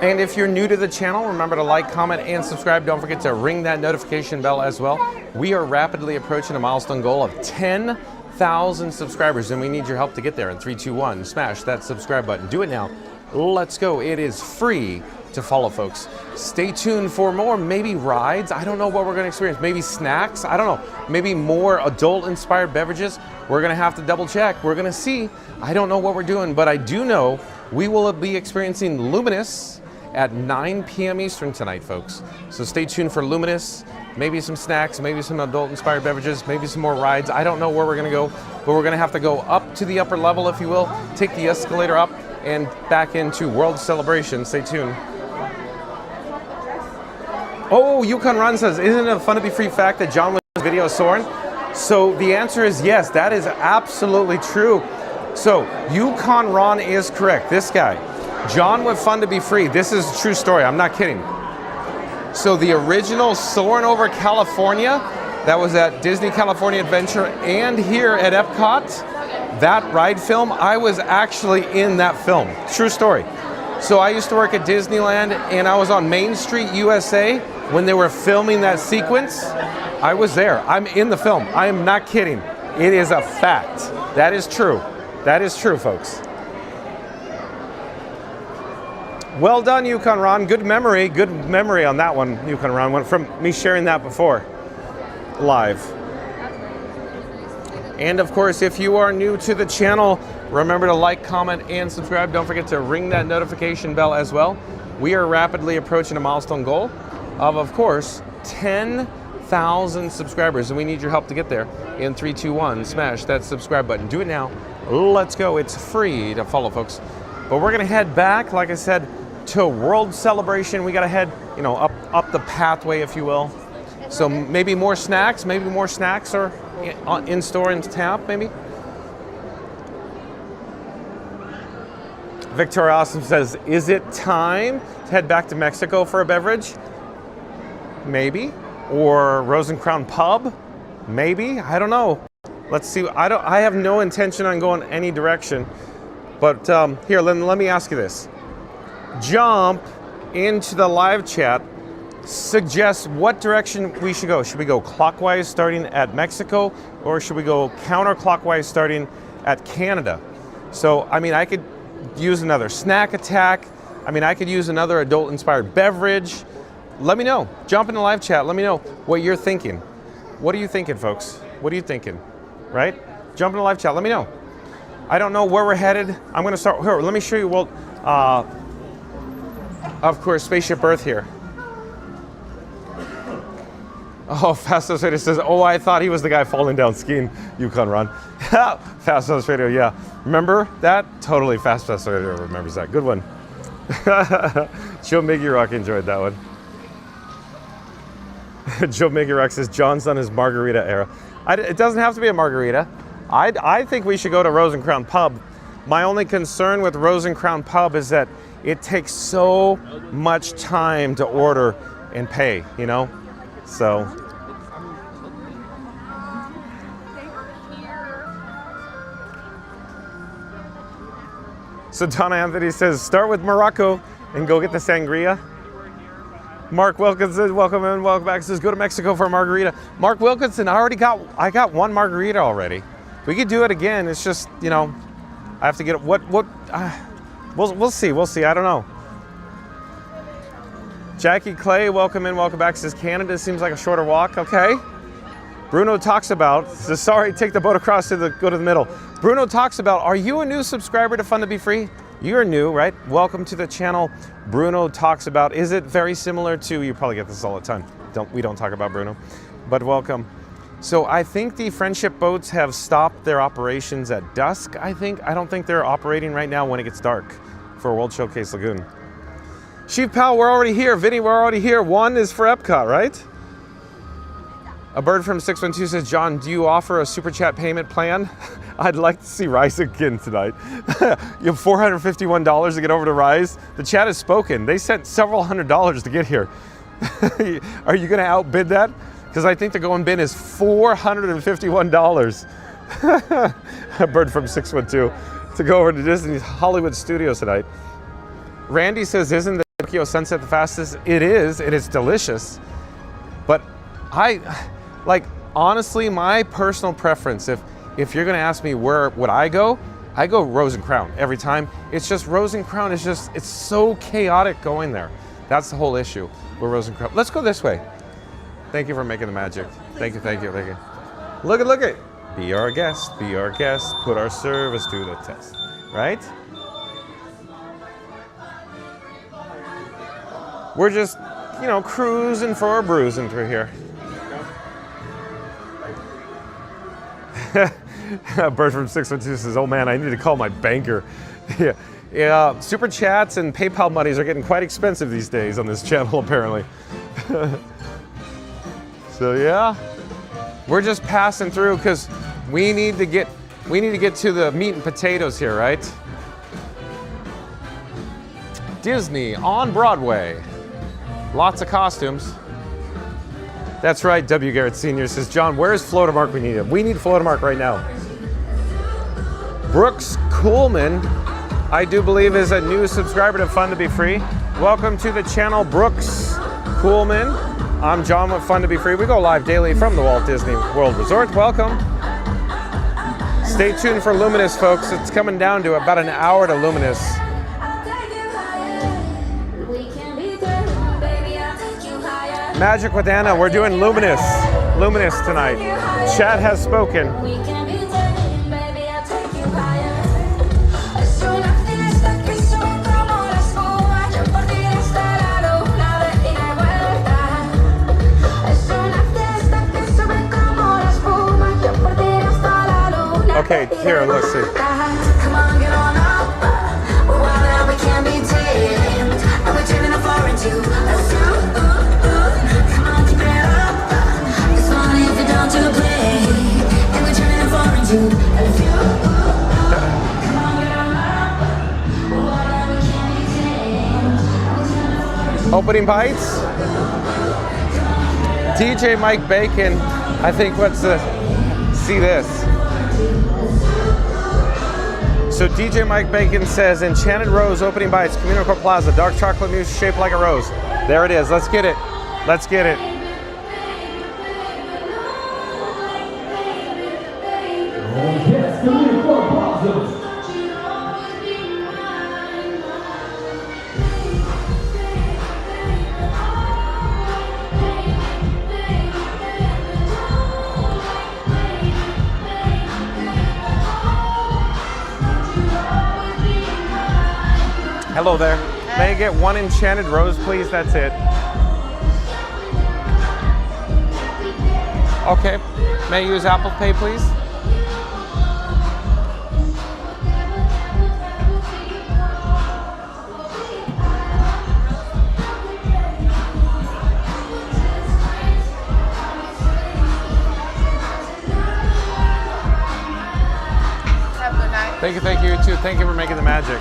And if you're new to the channel, remember to like, comment, and subscribe. Don't forget to ring that notification bell as well. We are rapidly approaching a milestone goal of 10,000 subscribers, and we need your help to get there. In 3, 2, 1, smash that subscribe button. Do it now. Let's go. It is free to follow, folks. Stay tuned for more, maybe rides. I don't know what we're going to experience. Maybe snacks. I don't know. Maybe more adult-inspired beverages. We're going to have to double check. We're going to see. I don't know what we're doing, but I do know we will be experiencing Luminous at 9 p.m. Eastern tonight, folks. So stay tuned for Luminous, maybe some snacks, maybe some adult-inspired beverages, maybe some more rides. I don't know where we're gonna go, but we're gonna have to go up to the upper level, if you will, take the escalator up and back into World Celebration. Stay tuned. Oh, Yukon Run says, isn't it a Fun to Be Free fact that John was video Soarin'? So the answer is yes, that is absolutely true. So Yukon Ron is correct, this guy. John with Fun to Be Free. This is a true story. I'm not kidding. So the original Soarin' over California, that was at Disney California Adventure and here at Epcot, that ride film, I was actually in that film. True story. So I used to work at Disneyland and I was on Main Street, USA when they were filming that sequence. I was there. I'm in the film. I am not kidding. It is a fact. That is true. That is true, folks. Well done, Yukon Ron. Good memory on that one, Yukon Ron. Went from me sharing that before, live. And of course, if you are new to the channel, remember to like, comment, and subscribe. Don't forget to ring that notification bell as well. We are rapidly approaching a milestone goal of course, 10,000 subscribers, and we need your help to get there. In 3, 2, 1, smash that subscribe button. Do it now. Let's go. It's free to follow, folks. But we're gonna head back, like I said, to World Celebration. We gotta head, up the pathway, if you will. So maybe more snacks or in store and tap, maybe. Victoria Awesome says, is it time to head back to Mexico for a beverage? Maybe. Or Rose and Crown Pub? Maybe. I don't know. Let's see. I have no intention on going any direction. But here, let me ask you this. Jump into the live chat. Suggest what direction we should go. Should we go clockwise starting at Mexico, or should we go counterclockwise starting at Canada? So, I mean, I could use another snack attack. I mean, I could use another adult-inspired beverage. Let me know. Jump in the live chat. Let me know what you're thinking. What are you thinking, folks? What are you thinking? Right? Jump in the live chat. Let me know. I don't know where we're headed. I'm going to start here. Let me show you. Well, of course, Spaceship Earth here. Oh, Fastos Radio says, oh, I thought he was the guy falling down skiing Yukon Run. Fastos Radio, yeah. Remember that? Totally, Fastos Radio remembers that. Good one. Joe Miggy Rock enjoyed that one. Joe Miggy Rock says, John's on his margarita era. It doesn't have to be a margarita. I think we should go to Rose and Crown Pub. My only concern with Rose and Crown Pub is that it takes so much time to order and pay, you know? So. So Donna Anthony says, start with Morocco and go get the sangria. Mark Wilkinson, welcome in, welcome back. Says, go to Mexico for a margarita. Mark Wilkinson, I got one margarita already. We could do it again. It's just, you know, I have to get we'll see. I don't know. Jackie Clay, welcome in, welcome back. Says, Canada seems like a shorter walk. Okay. Bruno talks about, says, sorry, take the boat across go to the middle. Bruno talks about, are you a new subscriber to Fun to Be Free? You're new, right? Welcome to the channel. Bruno talks about, is it very similar to, you probably get this all the time. We don't talk about Bruno, but welcome. So I think the friendship boats have stopped their operations at dusk, I think. I don't think they're operating right now when it gets dark for World Showcase Lagoon. Sheep Pal, we're already here. Vinny, we're already here. One is for Epcot, right? A bird from 612 says, John, do you offer a super chat payment plan? I'd like to see Rise again tonight. You have $451 to get over to Rise. The chat has spoken. They sent several $100s to get here. Are you going to outbid that? Because I think the going bid is $451. A bird from 612 to go over to Disney's Hollywood Studios tonight. Randy says, isn't the Tokyo sunset the fastest? It is, and it's delicious. But honestly, my personal preference, if you're gonna ask me where would I go Rose and Crown every time. It's just Rose and Crown is just, it's so chaotic going there. That's the whole issue with Rose and Crown. Let's go this way. Thank you for making the magic. Thank you. Look at. Be our guest, put our service to the test, right? We're just, you know, cruising for a bruising through here. A bird from 612 says, oh man, I need to call my banker. Yeah, super chats and PayPal monies are getting quite expensive these days on this channel, apparently. So yeah, we're just passing through because we need to get to the meat and potatoes here, right? Disney on Broadway. Lots of costumes. That's right, W. Garrett Sr. says, John, where's Flotamark? We need him. We need Flotamark right now. Brooks Coolman, I do believe, is a new subscriber to Fun to Be Free. Welcome to the channel, Brooks Coolman. I'm John with Fun to Be Free. We go live daily from the Walt Disney World Resort. Welcome. Stay tuned for Luminous, folks. It's coming down to about an hour to Luminous. Magic with Anna, we're doing Luminous tonight. Chat has spoken. Okay, here, let's see. Come on, get on up. While we can be tamed. And we're turning the floor into a zoo. Come on, keep it up. It's fun if you don't do play. And we're turning the floor into a zoo. Come on, get on up. While we can be tamed. Opening bites. DJ Mike Bacon, I think, wants to see this. So DJ Mike Bacon says, Enchanted Rose, opening bites, Communicore Plaza, dark chocolate mousse shaped like a rose. There it is. Let's get it. Let's get it. Yes, Communicore Plaza. Hello there. May I get one enchanted rose, please? That's it. Okay. May I use Apple Pay, please? Thank you, you too. Thank you for making the magic.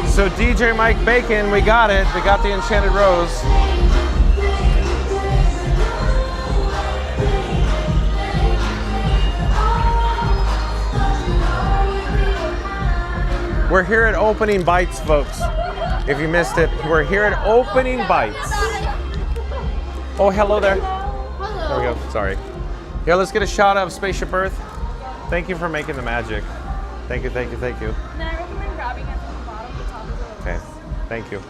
So DJ Mike Bacon, we got it. We got the enchanted rose. We're here at Opening Bites, folks. If you missed it, we're here at Opening Bites. Oh, hello there. There we go. Sorry. Here, let's get a shot of Spaceship Earth. Thank you for making the magic. Thank you, thank you, thank you. And then I recommend grabbing it from the bottom to the top of the Okay, thank you.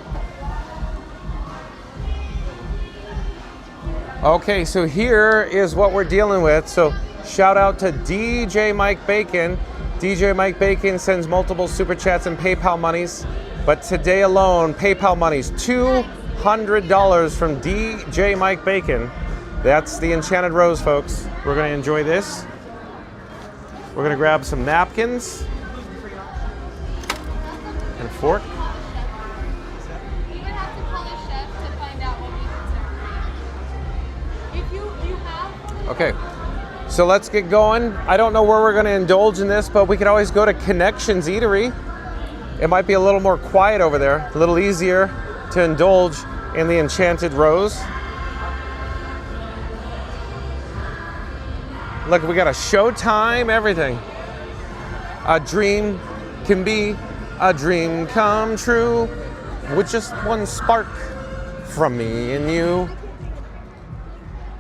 Okay, so here is what we're dealing with. So shout out to DJ Mike Bacon. DJ Mike Bacon sends multiple super chats and PayPal monies, but today alone, PayPal monies, $200 from DJ Mike Bacon. That's the enchanted rose, folks. We're gonna enjoy this. We're gonna grab some napkins and a fork. You would have to call the chef to find out what we can serve. If you have. Okay, so let's get going. I don't know where we're gonna indulge in this, but we could always go to Connections Eatery. It might be a little more quiet over there, a little easier to indulge in the enchanted rose. Look, we got a showtime, everything. A dream can be a dream come true with just one spark from me and you.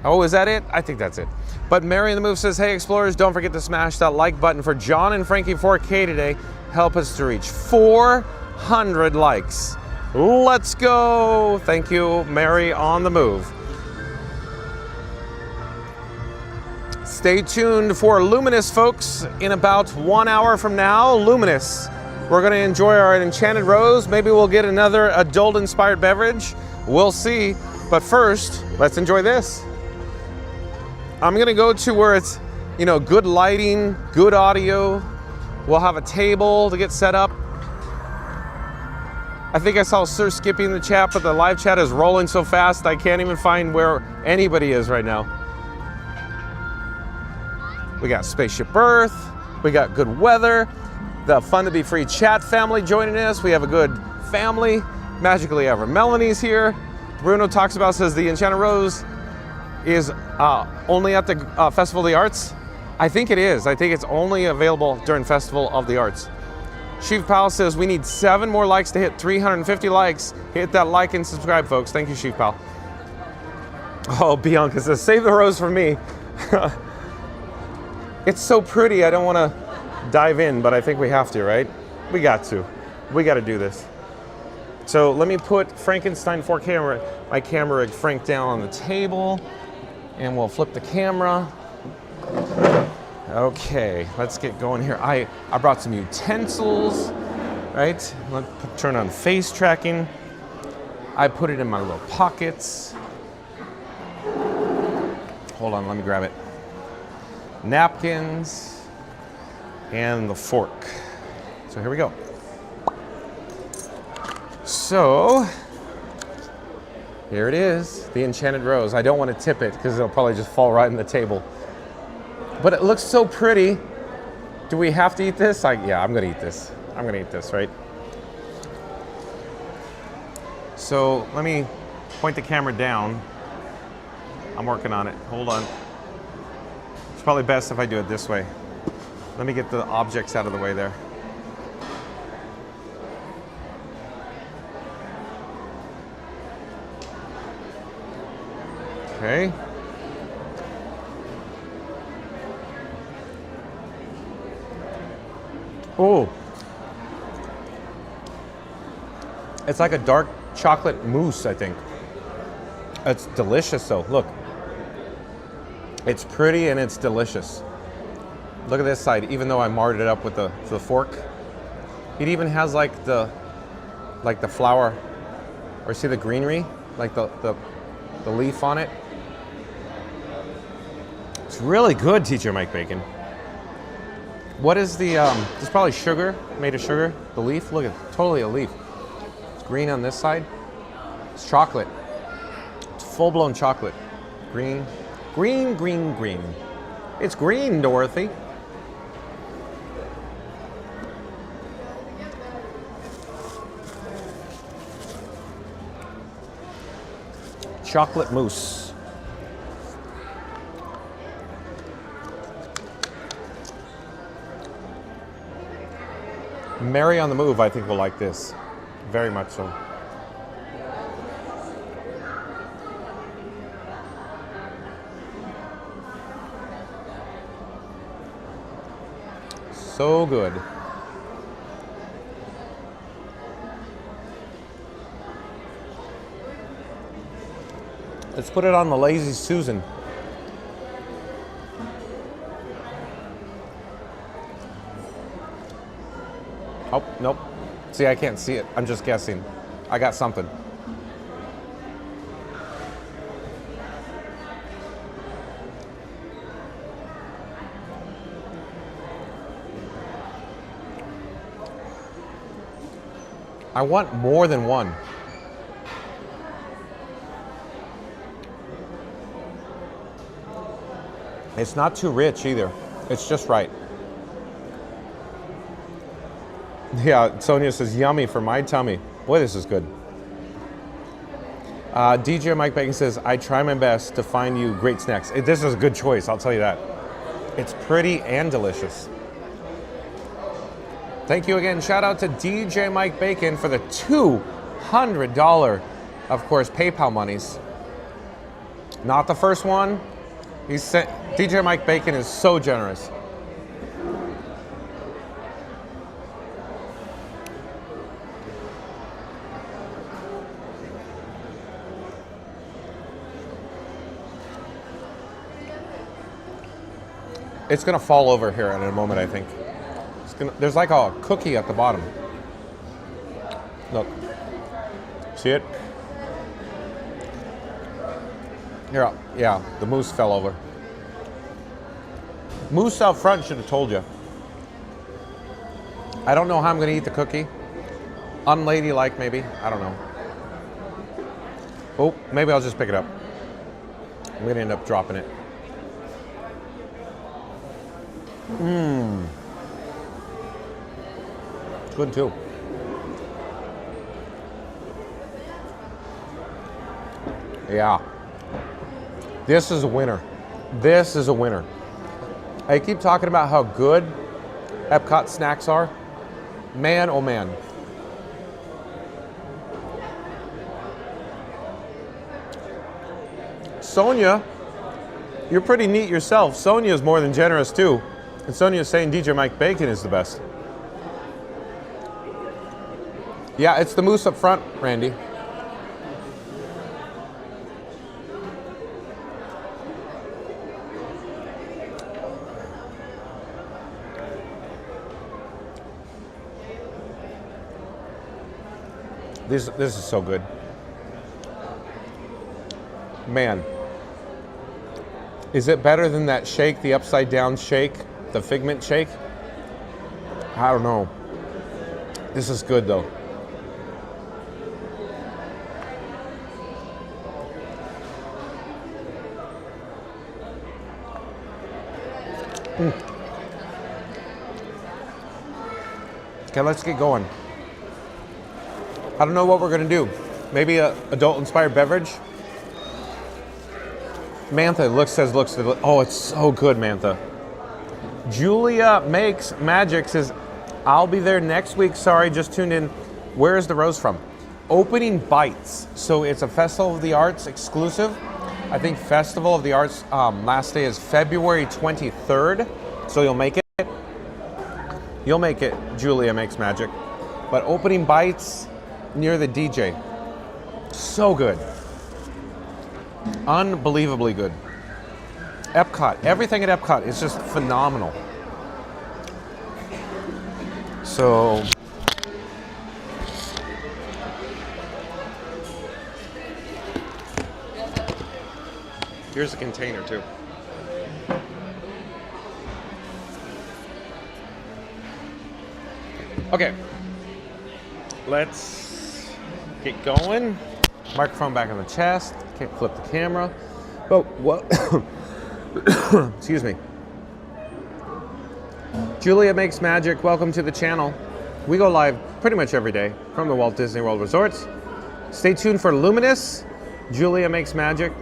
Oh, is that it? I think that's it. But Mary in the Move says, hey explorers, don't forget to smash that like button for John and Frankie 4K today. Help us to reach 400 likes. Let's go. Thank you, Mary on the Move. Stay tuned for Luminous, folks. In about 1 hour from now, Luminous. We're gonna enjoy our enchanted rose. Maybe we'll get another adult-inspired beverage. We'll see. But first, let's enjoy this. I'm gonna go to where it's, you know, good lighting, good audio. We'll have a table to get set up. I think I saw Sir Skippy in the chat, but the live chat is rolling so fast I can't even find where anybody is right now. We got Spaceship Earth, we got good weather, the Fun to Be Free chat family joining us. We have a good family. Magically Ever Melanie's here. Bruno talks about, says the Enchanted Rose is only at the Festival of the Arts. I think it is. I think it's only available during Festival of the Arts. Sheaf Pal says we need 7 more likes to hit 350 likes. Hit that like and subscribe, folks. Thank you, Sheaf Pal. Oh, Bianca says, save the rose for me. It's so pretty, I don't want to dive in, but I think we have to, right? We got to. We got to do this. So let me put Frankenstein 4K, my camera rig Frank down on the table, and we'll flip the camera. Okay, let's get going here. I brought some utensils, right? Let's turn on face tracking. I put it in my little pockets. Hold on, let me grab it. Napkins and the fork. So here we go. So here it is, the enchanted rose. I don't want to tip it because it'll probably just fall right in the table. But it looks so pretty. Do we have to eat this? Yeah, I'm gonna eat this. I'm gonna eat this, right? So let me point the camera down. I'm working on it. Hold on. It's probably best if I do it this way. Let me get the objects out of the way there. Okay. Oh. It's like a dark chocolate mousse, I think. It's delicious though, look. It's pretty and it's delicious. Look at this side, even though I marred it up with the fork. It even has like the flower, or see the greenery, like the leaf on it. It's really good, Teacher Mike Bacon. What is the, it's probably sugar, made of sugar, the leaf. Look, it's totally a leaf. It's green on this side. It's chocolate. It's full-blown chocolate. Green, green, green, green. It's green, Dorothy. Chocolate mousse. Mary on the Move, I think, will like this. Very much so. So good. Let's put it on the Lazy Susan. Oh, nope. See, I can't see it. I'm just guessing. I got something. I want more than one. It's not too rich either. It's just right. Yeah, Sonia says, yummy for my tummy. Boy, this is good. DJ Mike Bacon says, I try my best to find you great snacks. This is a good choice, I'll tell you that. It's pretty and delicious. Thank you again. Shout out to DJ Mike Bacon for the $200, of course, PayPal monies. Not the first one. He sent, DJ Mike Bacon is so generous. It's gonna fall over here in a moment, I think. There's like a cookie at the bottom. Look, see it? Here, yeah, the mousse fell over. Mousse out front should have told you. I don't know how I'm gonna eat the cookie. Unladylike, maybe, I don't know. Oh, maybe I'll just pick it up. I'm gonna end up dropping it. Mmm. Good too. Yeah. This is a winner. This is a winner. I keep talking about how good Epcot snacks are. Man, oh man. Sonia, you're pretty neat yourself. Sonia is more than generous too. And Sonia's saying DJ Mike Bacon is the best. Yeah, it's the mousse up front, Randy. This is so good. Man. Is it better than that shake, the upside down shake, the Figment shake? I don't know. This is good though. Okay, let's get going. I don't know what we're gonna do. Maybe a adult-inspired beverage. Mantha says, oh, it's so good, Mantha. Julia Makes Magic says, I'll be there next week. Sorry, just tuned in. Where is the rose from? Opening Bites. So it's a Festival of the Arts exclusive. I think Festival of the Arts last day is February 23rd. So you'll make it. You'll make it, Julia Makes Magic. But Opening Bites near the DJ. So good. Unbelievably good. Epcot, everything at Epcot is just phenomenal. So Here's a container too. Okay, let's get going. Microphone back on the chest. Can't flip the camera. Oh, what? Excuse me. Julia Makes Magic, welcome to the channel. We go live pretty much every day from the Walt Disney World Resorts. Stay tuned for Luminous, Julia Makes Magic.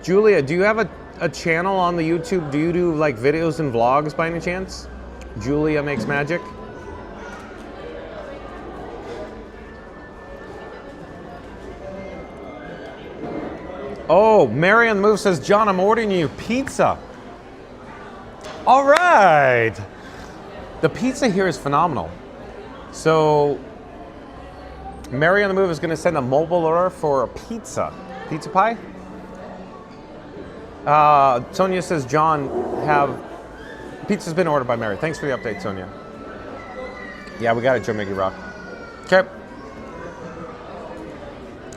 Julia, do you have a channel on the YouTube? Do you do like videos and vlogs by any chance? Julia Makes Magic. Oh, Mary on the Move says, John, I'm ordering you pizza. All right. The pizza here is phenomenal. So, Mary on the Move is going to send a mobile order for a pizza. Pizza pie? Sonia says, John, pizza's been ordered by Mary. Thanks for the update, Sonia. Yeah, we got it, Joe Miggy Rock. Okay.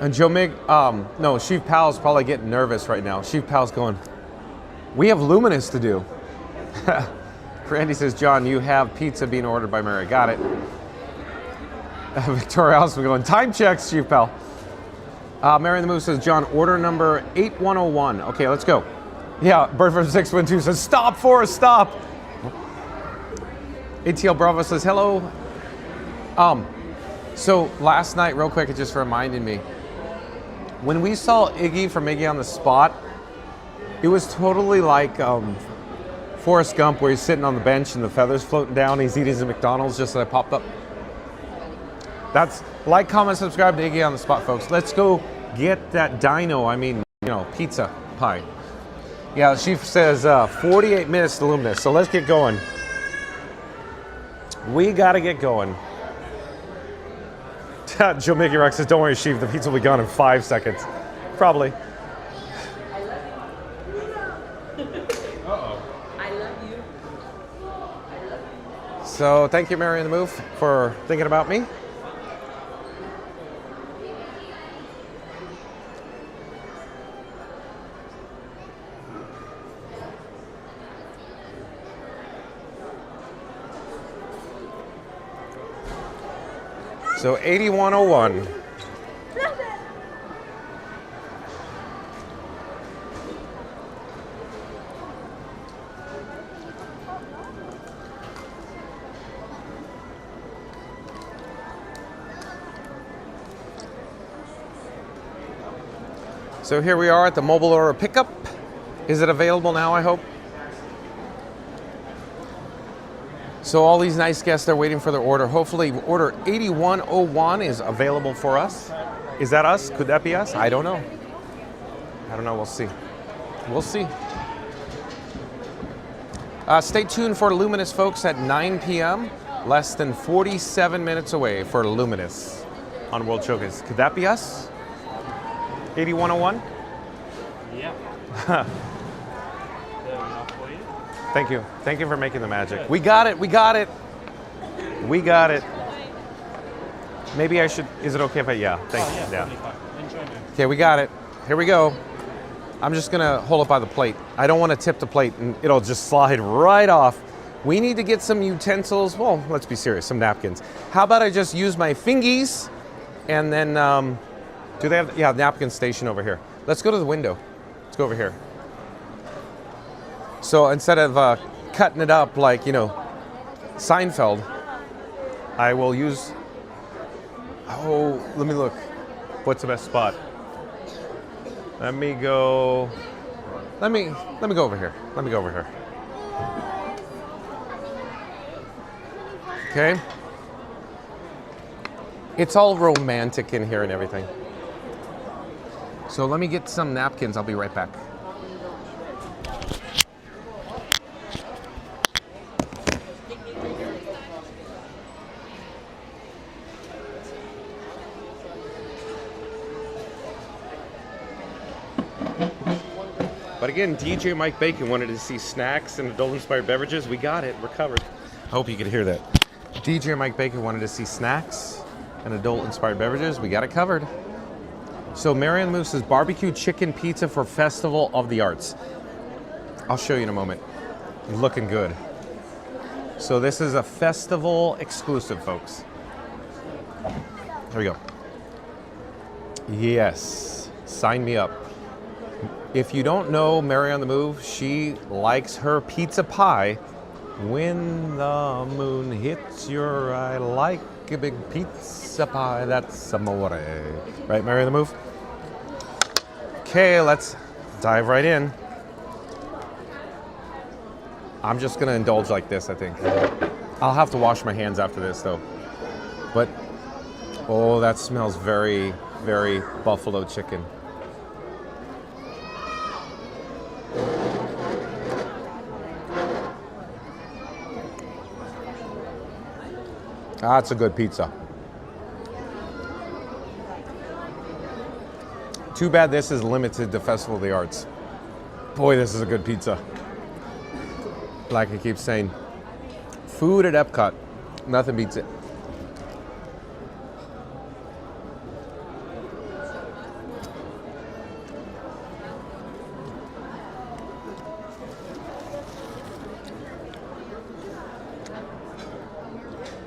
And Joe Mig, no, Sheev Pal's probably getting nervous right now. Sheev Pal's going, we have Luminous to do. Randy says, John, you have pizza being ordered by Mary. Got it. Victoria Allison going, time checks, Sheev Pal. Mary in the Move says, John, order number 8101. Okay, let's go. Yeah, Bird from 612 says, stop, Forrest, stop. ATL Bravo says, hello. So last night, real quick, it just reminded me. When we saw Iggy from Iggy on the Spot, it was totally like Forrest Gump, where he's sitting on the bench and the feathers floating down. He's eating his McDonald's just as I popped up. That's like, comment, subscribe to Iggy on the Spot, folks. Let's go get that pizza pie. Yeah, she says 48 minutes to Luminous, so let's get going. We gotta get going. Joe Mickey Rex says, don't worry, Sheev, the pizza will be gone in 5 seconds. Probably. So thank you, Mary in the Move, for thinking about me. So 8101. So here we are at the mobile order pickup. Is it available now, I hope? So all these nice guests are waiting for their order. Hopefully order 8101 is available for us. Is that us? Could that be us? I don't know. We'll see. We'll see. Stay tuned for Luminous, folks, at 9 p.m. Less than 47 minutes away for Luminous on World Showcase. Could that be us? 8101? Yeah. Thank you. Thank you for making the magic. We got it. We got it. We got it. Maybe I should. Is it okay if I? Yeah. Thank you. Yeah. Okay, we got it. Here we go. I'm just gonna hold it by the plate. I don't want to tip the plate and it'll just slide right off. We need to get some utensils. Well, let's be serious. Some napkins. How about I just use my fingies, and then do they have? Yeah, napkin station over here. Let's go to the window. Let's go over here. So instead of cutting it up like, Seinfeld, I will use, let me look. What's the best spot? Let me go over here. Let me go over here. Okay. It's all romantic in here and everything. So let me get some napkins. I'll be right back. But again, DJ Mike Bacon wanted to see snacks and adult-inspired beverages. We got it. We're covered. I hope you could hear that. DJ Mike Bacon wanted to see snacks and adult-inspired beverages. We got it covered. So Marianne Moose says barbecue chicken pizza for Festival of the Arts. I'll show you in a moment. Looking good. So this is a festival exclusive, folks. Here we go. Yes, sign me up. If you don't know Mary on the Move, she likes her pizza pie. When the moon hits your eye like a big pizza pie, that's amore. Right, Mary on the Move? Okay, let's dive right in. I'm just gonna indulge like this, I think. I'll have to wash my hands after this though. But, oh, that smells very, very buffalo chicken. That's a good pizza. Too bad this is limited to Festival of the Arts. Boy, this is a good pizza. Like I keep saying, food at Epcot, nothing beats it.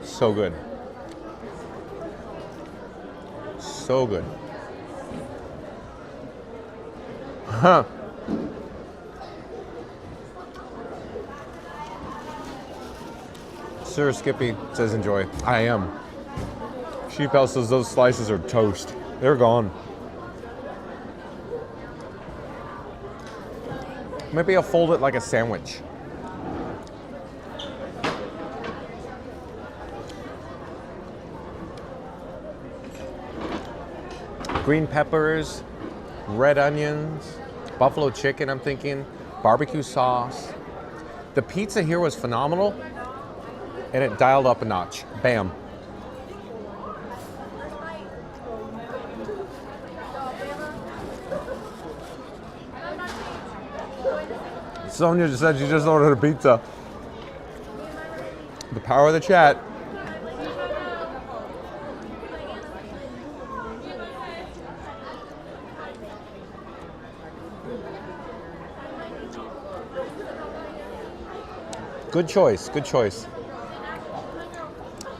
So good. So good. Huh. Sir Skippy says enjoy. I am. Sheep House says those slices are toast. They're gone. Maybe I'll fold it like a sandwich. Green peppers, red onions, buffalo chicken, I'm thinking, barbecue sauce. The pizza here was phenomenal, and it dialed up a notch. Bam. Sonia just said she just ordered a pizza. The power of the chat. Good choice, good choice.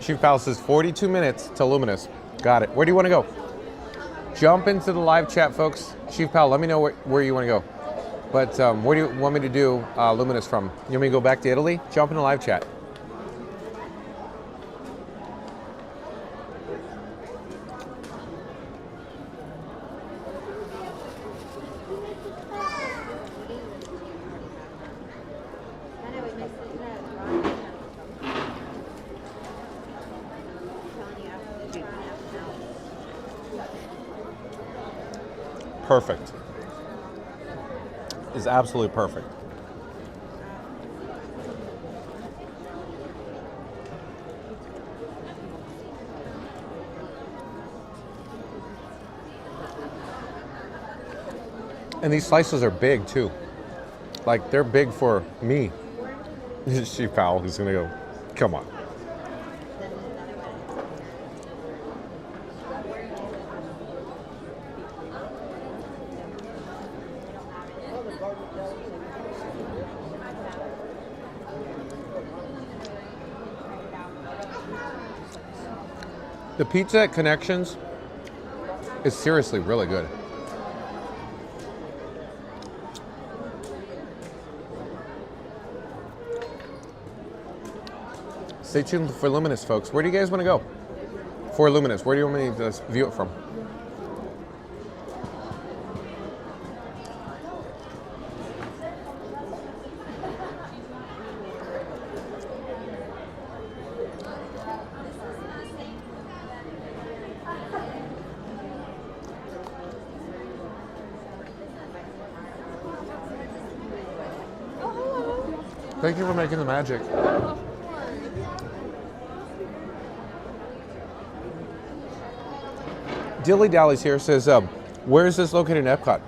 Chief Pal says 42 minutes to Luminous. Got it. Where do you want to go? Jump into the live chat, folks. Chief Pal, let me know where you want to go. But where do you want me to do Luminous from? You want me to go back to Italy? Jump in the live chat. Perfect. Is absolutely perfect. And these slices are big too. Like they're big for me. Chief Powell who's gonna go, come on. The pizza at Connections is seriously really good. Stay tuned for Luminous, folks. Where do you guys want to go? For Luminous, where do you want me to view it from? Thank you for making the magic. Dilly Dally's here says, where is this located in Epcot?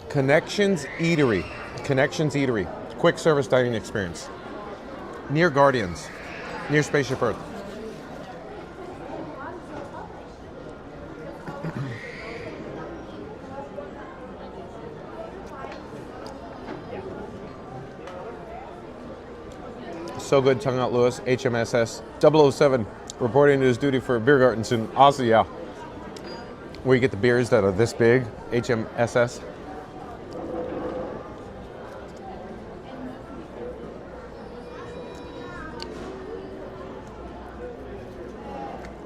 Connections Eatery. Connections Eatery. Quick service dining experience. Near Guardians. Near Spaceship Earth. So good, tongue out Lewis, HMSS 007, reporting to his duty for beer garden soon. Awesome, yeah. Where you get the beers that are this big, HMSS.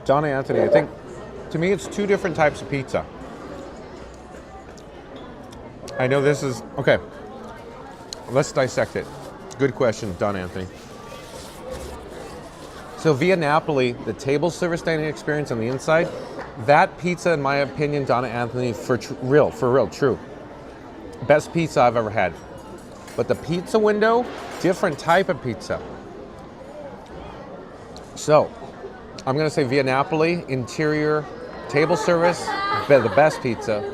Donna Anthony, I think, to me, it's two different types of pizza. I know this is, okay, let's dissect it. Good question, Don Anthony. So Via Napoli, the table service dining experience on the inside, that pizza, in my opinion, Donna Anthony, for real, true. Best pizza I've ever had. But the pizza window, different type of pizza. So, I'm gonna say Via Napoli, interior, table service, the best pizza.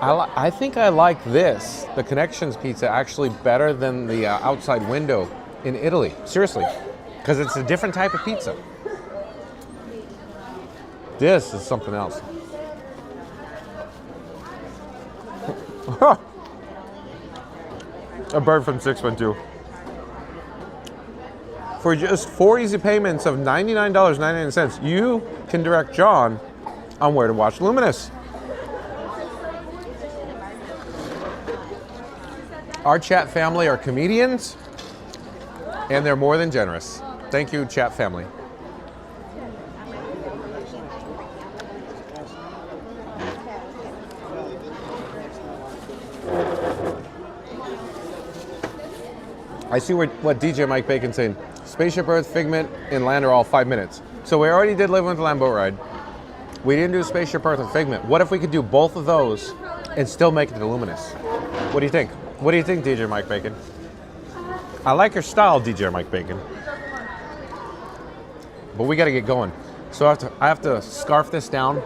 I think I like this, the Connections pizza, actually better than the outside window in Italy. Seriously, because it's a different type of pizza. This is something else. A bird from 612. For just 4 easy payments of $99.99, you can direct John on where to watch Luminous. Our chat family are comedians, and they're more than generous. Thank you, chat family. I see what DJ Mike Bacon's saying. Spaceship Earth, Figment, and Land are all 5 minutes. So we already did Live with the Land boat ride. We didn't do Spaceship Earth and Figment. What if we could do both of those and still make it to Luminous? What do you think? What do you think, DJ Mike Bacon? I like your style, DJ Mike Bacon. But we got to get going. So I have to scarf this down.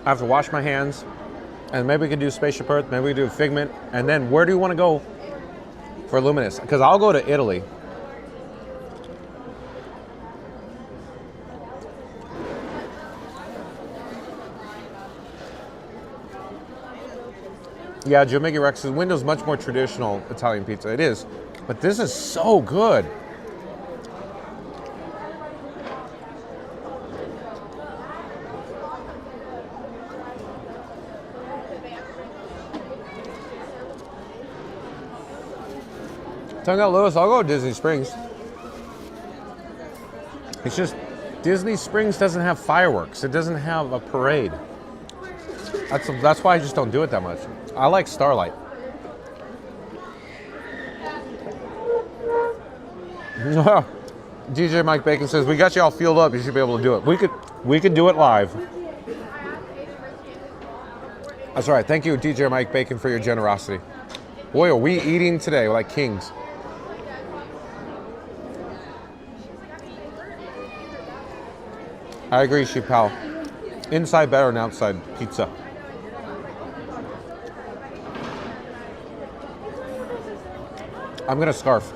I have to wash my hands. And maybe we can do Spaceship Earth, maybe we do Figment. And then where do you want to go for Luminous? Because I'll go to Italy. Yeah, Joe Mickey Rex's window's much more traditional Italian pizza. It is, but this is so good. Tongue out Lewis, I'll go to Disney Springs. It's just Disney Springs doesn't have fireworks. It doesn't have a parade. That's why I just don't do it that much. I like Starlight. DJ Mike Bacon says, we got you all fueled up. You should be able to do it. We could do it live. That's all right. Thank you, DJ Mike Bacon, for your generosity. Boy, are we eating today like kings. I agree, Shipal. Inside better than outside pizza. I'm gonna scarf.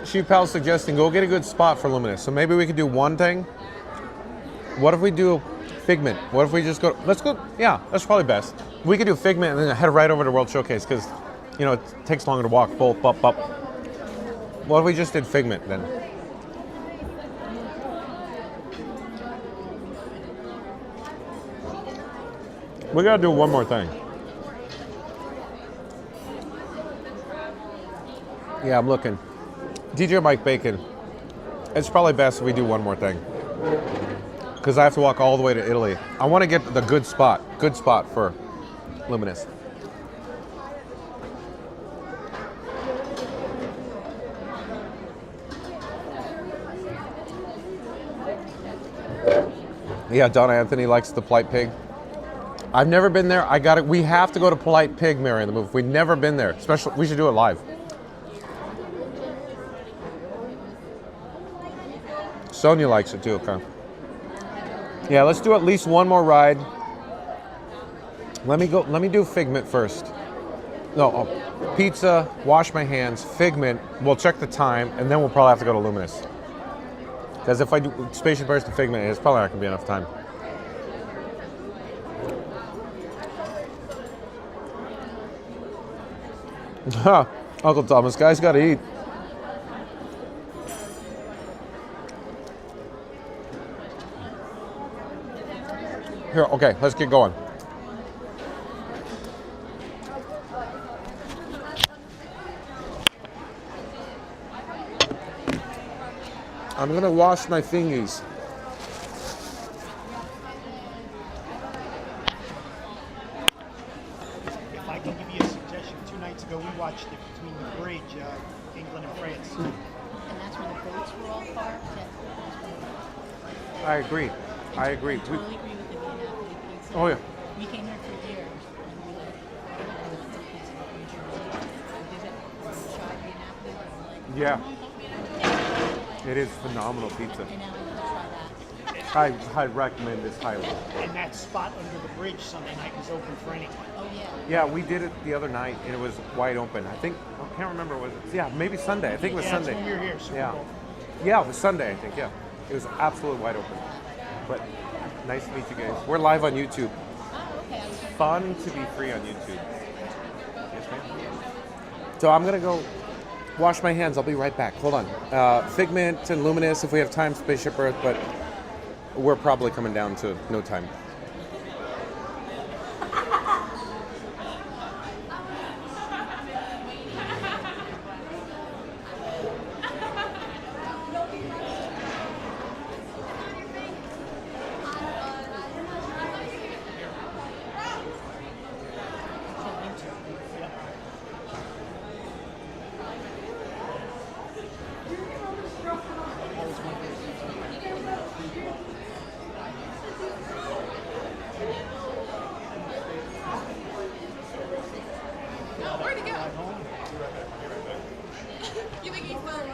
Shipal's suggesting go get a good spot for Luminous. So maybe we could do one thing. What if we do Figment? What if we just go, let's go, yeah, that's probably best. We could do Figment and then head right over to World Showcase because, you know, it takes longer to walk, both, up. What if we just did Figment then? We gotta do one more thing. Yeah, I'm looking. DJ Mike Bacon, it's probably best if we do one more thing. Because I have to walk all the way to Italy. I want to get the good spot for Luminous. Yeah, Donna Anthony likes the Polite Pig. I've never been there. We have to go to Polite Pig, Mary, in the movie. We've never been there. Especially, we should do it live. Sonia likes it too, okay. Yeah, let's do at least one more ride. Let me do Figment first. No, pizza, wash my hands, Figment, we'll check the time, and then we'll probably have to go to Luminous. Because if I do Spaceship Earth to Figment, it's probably not going to be enough time. Uncle Thomas, guys got to eat. Here, okay, let's get going. I'm going to wash my thingies. If I can give you a suggestion, 2 nights ago we watched it between the bridge, England and France. And that's when the boats were all parked. I agree. I agree. I totally agree with the Napoli pizza. Oh, yeah. We came here for years, and we went to pizza in New Jersey. We did it. We tried the Napoli, and we're like, Yeah. "Oh, It is phenomenal pizza. and now we want to try that. I recommend this highly. And that spot under the bridge Sunday night was open for anyone. Oh, yeah. Yeah, we did it the other night and it was wide open. I think, I can't remember, was it? Yeah, maybe Sunday. I think it was Yeah, that's Sunday. when we were here, Super yeah. Bowl. Yeah, it was Sunday, I think, yeah. It was absolutely wide open. But nice to meet you guys. We're live on YouTube. Fun to be free on YouTube. Yes, ma'am. So I'm going to go wash my hands. I'll be right back. Hold on. Figment and Luminous if we have time, Spaceship Earth, but we're probably coming down to no time. Where'd he go? You think he's fun?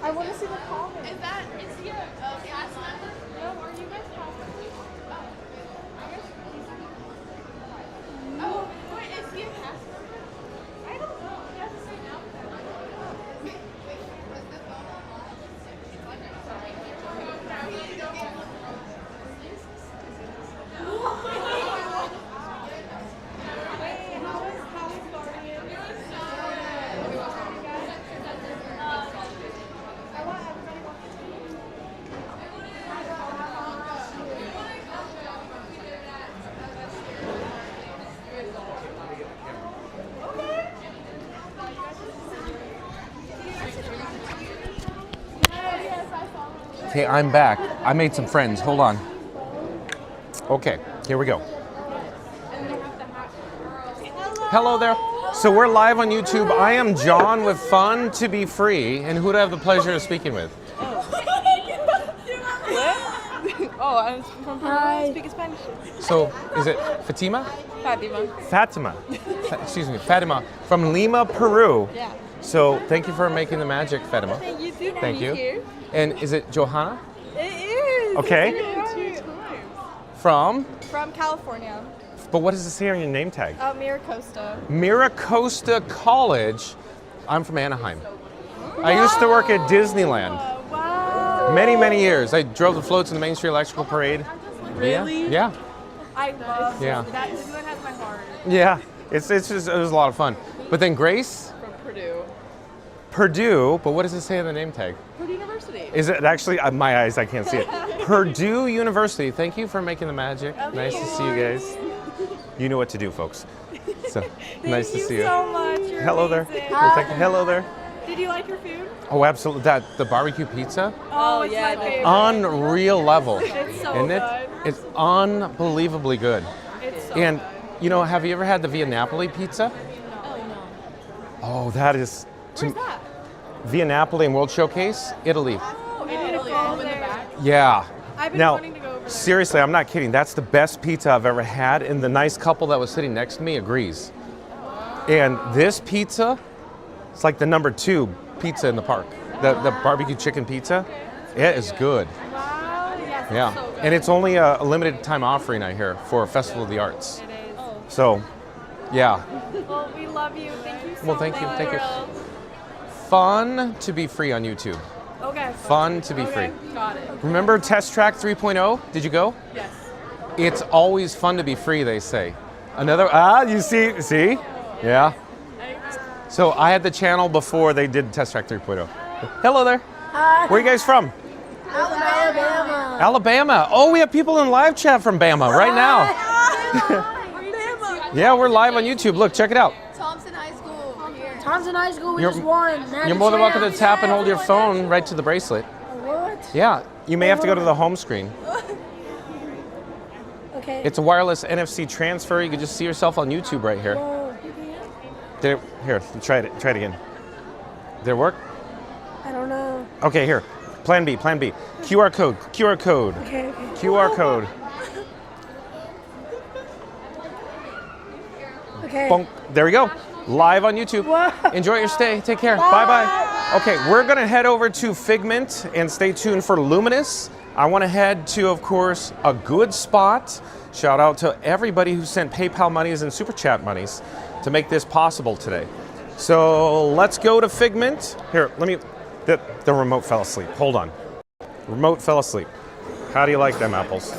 I want to see the comment. Is he a cast member? No, are you guys cast members? Oh, wait, is he a cast member? I don't know. He has to say no. Okay, I'm back. I made some friends. Hold on. Okay, here we go. Hello there. So we're live on YouTube. I am John with Fun to Be Free. And who do I have the pleasure of speaking with? Oh, I'm from Peru. I speak Spanish. So, is it Fatima? Fatima. Fatima. Excuse me, Fatima from Lima, Peru. Yeah. So, thank you for making the magic, Fatima. Thank you too. Thank you. Here. And is it Johanna? It Okay. From? From California. But what does it say on your name tag? Miracosta. Miracosta College. I'm from Anaheim. I used to work at Disneyland. Wow. Many, many years. I drove the floats in the Main Street Electrical Parade. Really? Yeah. I love Yeah. that. Disneyland has my heart. Yeah. It's just, it was a lot of fun. But then Grace? From Purdue. Purdue, but what does it say on the name tag? Purdue University. Is it actually, my eyes, I can't see it. Purdue University. Thank you for making the magic. Nice to see you guys. You know what to do, folks. So nice to see you. Thank you so much. You're Hello there. amazing. Hello there. Did you like your food? Oh, absolutely. The barbecue pizza, Oh, it's my favorite. unreal level. It's so Isn't it? good. It's unbelievably good. It's so And good. you know, have you ever had the Via Napoli pizza? Oh, no. Oh, that is Where's that? Via Napoli and World Showcase, Italy. Oh, in Italy. In the back. Yeah. I've been Now, wanting to go over there. seriously, I'm not kidding. That's the best pizza I've ever had, and the nice couple that was sitting next to me agrees. And this pizza, it's like the #2 pizza in the park. The barbecue chicken pizza, it is good. Wow. Yes, it's Yeah, so good. and it's only a limited time offering, I hear, for Festival of the Arts. It is. So, yeah. Well, we love you. Thank you so Well, thank you, much. thank you. Fun to be free on YouTube. Okay. Fun to be Okay, free. got it. Remember Test Track 3.0? Did you go? Yes. It's always fun to be free, they say. Another, you see? Yeah. So I had the channel before they did Test Track 3.0. Hello there. Hi. Where are you guys from? Alabama. Alabama. Oh, we have people in live chat from Bama right now. Yeah, we're live on YouTube. Look, check it out. Thompson High School. Thompson High School, we You're- just won. You're more than welcome to tap and hold your phone right to the bracelet. What? Yeah, you may have to go to the home screen. Okay. It's a wireless NFC transfer. You can just see yourself on YouTube right here. Whoa. Here, try it again. Did it work? I don't know. Okay, here. Plan B. QR code. Okay. QR code. Okay. Bonk. There we go. Live on YouTube. Enjoy your stay. Take care. Bye-bye. Okay, we're going to head over to Figment and stay tuned for Luminous. I want to head to, of course, a good spot. Shout out to everybody who sent PayPal monies and Super Chat monies to make this possible today. So let's go to Figment. Here, the remote fell asleep. Hold on. Remote fell asleep. How do you like them apples?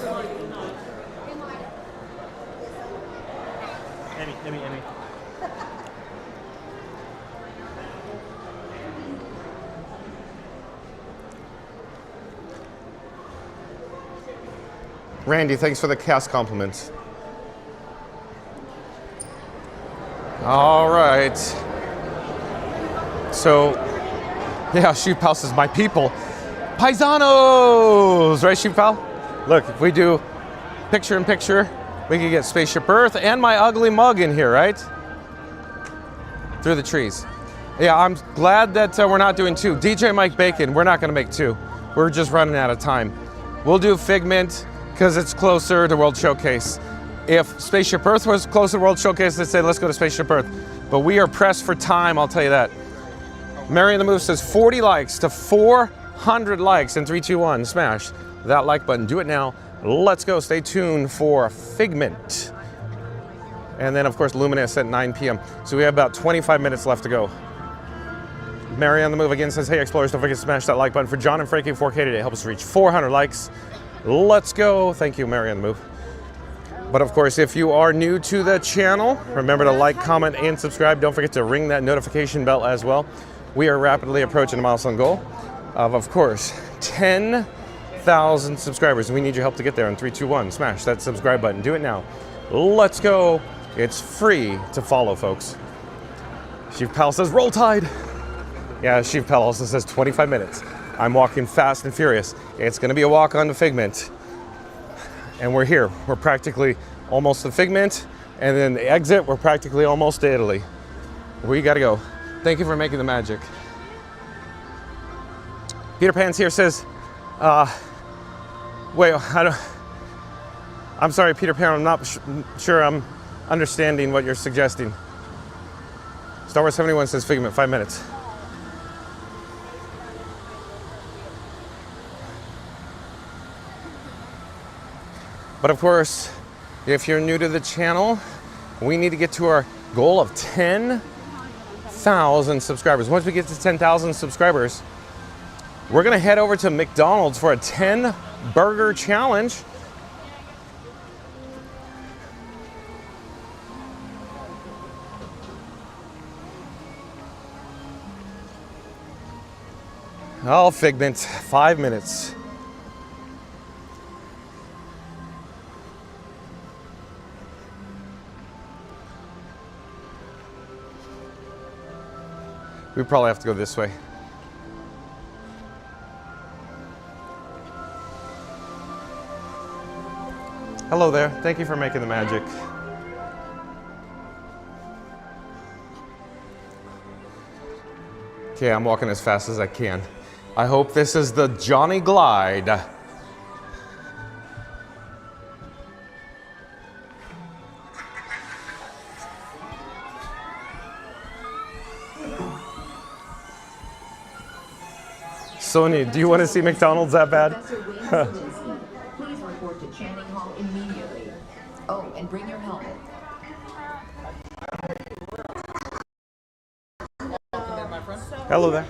Emmy. Randy, thanks for the cast compliments. All right. So, yeah, Sheep House is my people. Paisanos! Right, Sheep Pal? Look, if we do picture in picture, we can get Spaceship Earth and my ugly mug in here, right? Through the trees. Yeah, I'm glad that we're not doing 2. DJ Mike Bacon, we're not going to make 2. We're just running out of time. We'll do Figment because it's closer to World Showcase. If Spaceship Earth was closer to World Showcase, they'd say, let's go to Spaceship Earth. But we are pressed for time, I'll tell you that. Mary and the Move says 40 likes to 400 likes in 3, 2, 1. Smash that like button. Do it now. Let's go. Stay tuned for Figment. And then, of course, Luminous at 9 p.m. So we have about 25 minutes left to go. Mary on the Move again says, hey, Explorers, don't forget to smash that like button for John and Frankie 4K today. Help us reach 400 likes. Let's go. Thank you, Mary on the Move. But of course, if you are new to the channel, remember to like, comment, and subscribe. Don't forget to ring that notification bell as well. We are rapidly approaching a milestone goal of course, 10,000 subscribers. We need your help to get there in 3, 2, 1. Smash that subscribe button. Do it now. Let's go. It's free to follow, folks. Sheep Pal says, roll tide. Yeah, Sheep Pal also says 25 minutes. I'm walking fast and furious. It's going to be a walk on to Figment. And we're here. We're practically almost to Figment. And then the exit, we're practically almost to Italy. We got to go. Thank you for making the magic. Peter Pan's here says, wait, I'm sorry, Peter Pan, I'm not sure I'm understanding what you're suggesting. Star Wars 71 says Figment, 5 minutes. But of course, if you're new to the channel, we need to get to our goal of 10,000 subscribers. Once we get to 10,000 subscribers, we're gonna head over to McDonald's for a 10 burger challenge. Oh, Figment, 5 minutes. We probably have to go this way. Hello there. Thank you for making the magic. Okay, I'm walking as fast as I can. I hope this is the Johnny Glide. Sonia, do you want to see McDonald's that bad? Please report to Channing Hall immediately. Oh, and bring your helmet. Hello there.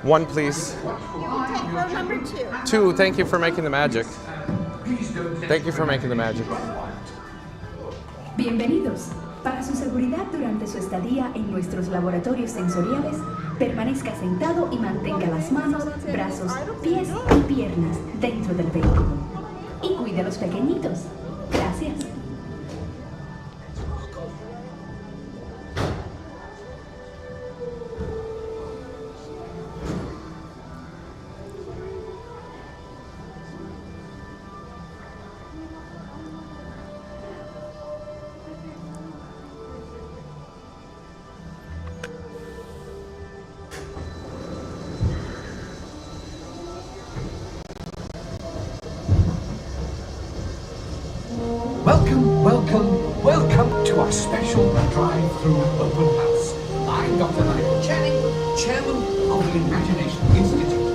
One, please. Take row number 2. 2, thank you for making the magic. Thank you for making the magic. Bienvenidos. Para su seguridad durante su estadía en nuestros laboratorios sensoriales, permanezca sentado y mantenga las manos, brazos, pies y piernas dentro del vehículo. Y cuide a los pequeñitos. Gracias. Welcome to our special drive-through open house. I'm Dr. Michael Channing, Chairman of the Imagination Institute.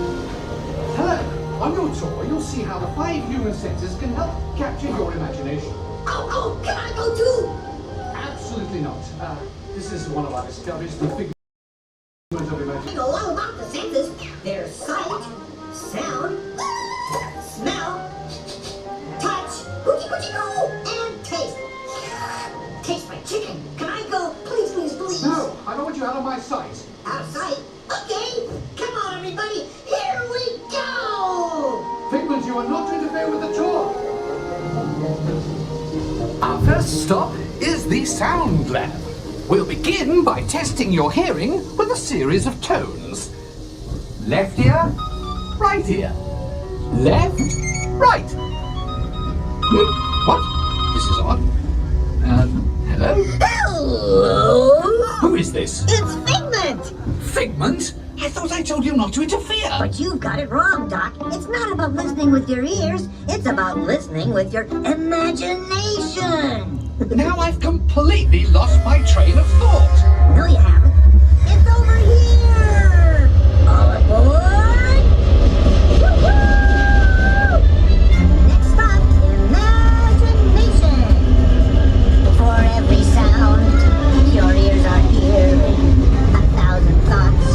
Hello. On your tour, you'll see how the 5 human senses can help capture your imagination. Oh, can I go too? Absolutely not. This is one of our discoveries, the figment of imagination. I know all about the senses. There's sight, sound, smell, touch, hoochie-coochie-coo, and taste. Taste my chicken. Can I go? Please, please, please. No, I don't want you out of my sight. Out of sight? Okay. Come on, everybody. Here we go. Figment, you are not to interfere with the tour. Our first stop is the Sound Lab. We'll begin by testing your hearing with a series of tones. Left ear, right ear. Left, right. What? This is odd. Hello? Hello? Who is this? It's Figment. Figment? I thought I told you not to interfere. But you've got it wrong, Doc. It's not about listening with your ears. It's about listening with your imagination. Now I've completely lost my train of thought. No, you haven't. It's over here. All aboard. Woo-hoo! Next stop, imagination. For every sound, your ears are hearing 1,000 thoughts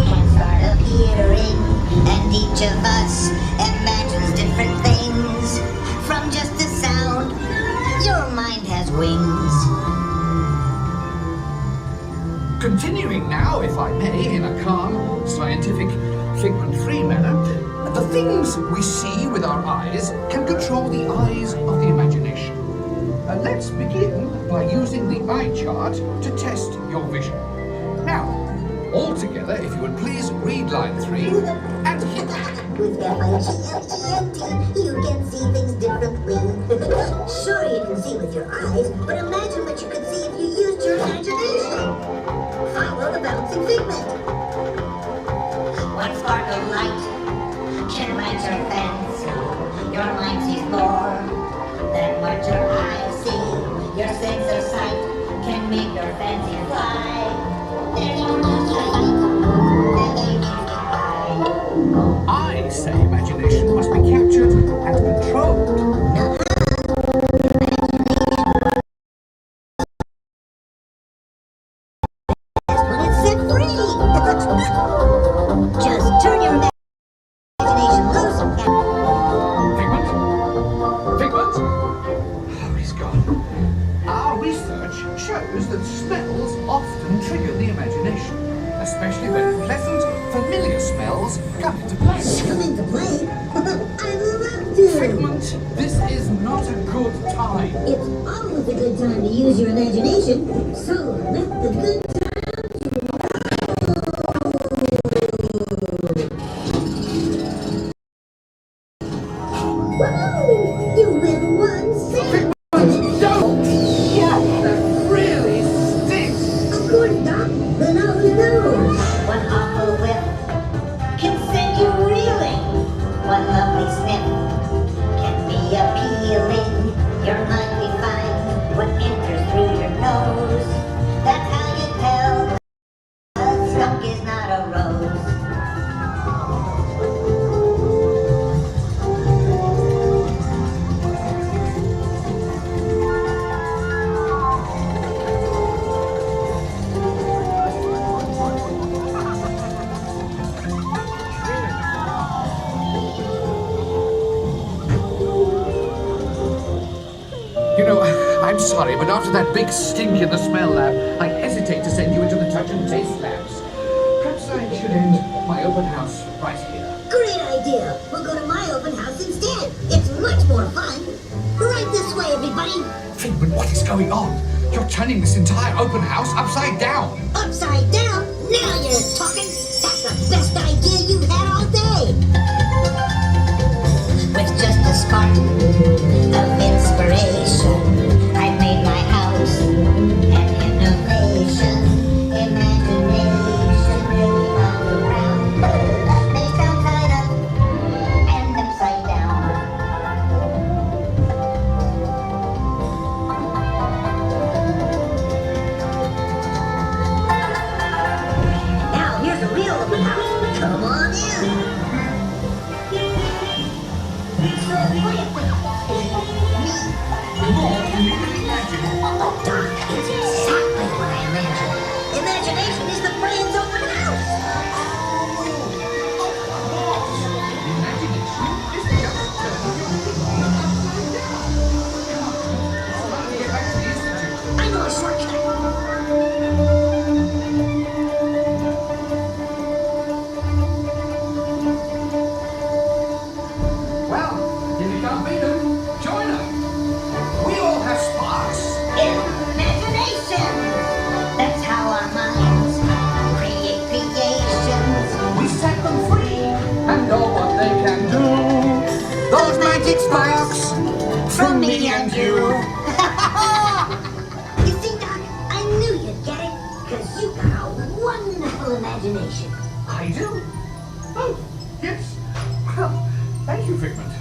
can start appearing, and each of us imagines different things from just a sound. Your mind has wings. Continuing now, if I may, in a calm, scientific, figment-free manner, the things we see with our eyes can control the eyes of the imagination. Let's begin by using the eye chart to test your vision. Now, all together, if you would please read line 3 and hit it. With F-I-G-M-E-N-T, you can see things differently. Sure, you can see with your eyes, but imagine what you could see if you used your imagination. Follow the bouncing figment. One spark of light can light your fancy. Your mind sees more than what your eyes see. Your shows that smells often trigger the imagination, especially when pleasant, familiar smells come into play. Come into play? I'd love to! Figment, this is not a good time. It's always a good time to use your imagination, so let the good Woohoo! You win one cent! Don't! Yeah, that really stinks! Of course, Doc. Then all you know. One awful whiff can send you reeling. One lovely sniff can be appealing. Your mind will find what enters through your nose. That's how you tell a skunk is not a rose. You know, I'm sorry, but after that big stink in the smell lab, I hesitate to send you into the touch and taste labs. Perhaps I should end my open house right here. Great idea. We'll go to my open house instead. It's much more fun. Right this way, everybody. Figment, what is going on? You're turning this entire open house upside down. Upside down? Now you're talking. That's the best idea you've had all day. With just a spark of inspiration, I made my house an innovation. Imagination really round around. They fell tied up and upside down. Now here's a real open house. Come on in. Doc, it's exactly what I imagined. Imagination is the brain's open house. Imagination is just turning your thinking upside down. Come on, let's get back to the institute. I know a shortcut. Well, if you can't beat them, join them. We all have sparks. Imagination! That's how our minds create creations. We set them free and know what they can do. Those magic sparks from me and you. You see, Doc, I knew you'd get it, because you've got a wonderful imagination. I do? Oh, yes. Well, thank you, Figment.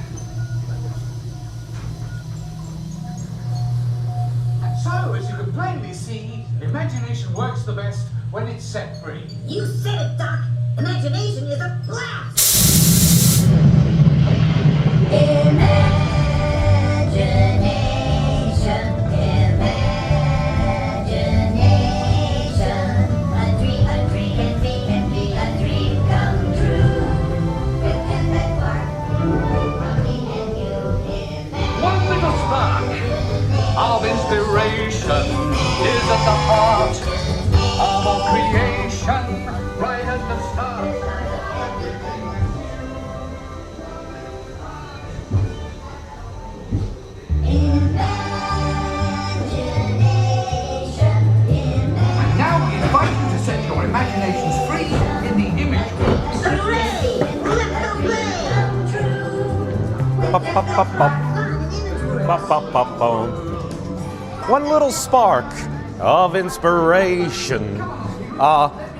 And so, as you can plainly see, imagination works the best when it's set free. You said it, Doc. Imagination is a blast. Imagination, imagination. A dream can be a dream come true. And that part from me and you. One little spark of inspiration is at the heart of all creation, right at the start. And now we invite you to set your imaginations free in the image rooms. Hooray! Let's go play! Pop, pop, pop, pop. Pop, pop, pop, pop. One little spark of inspiration.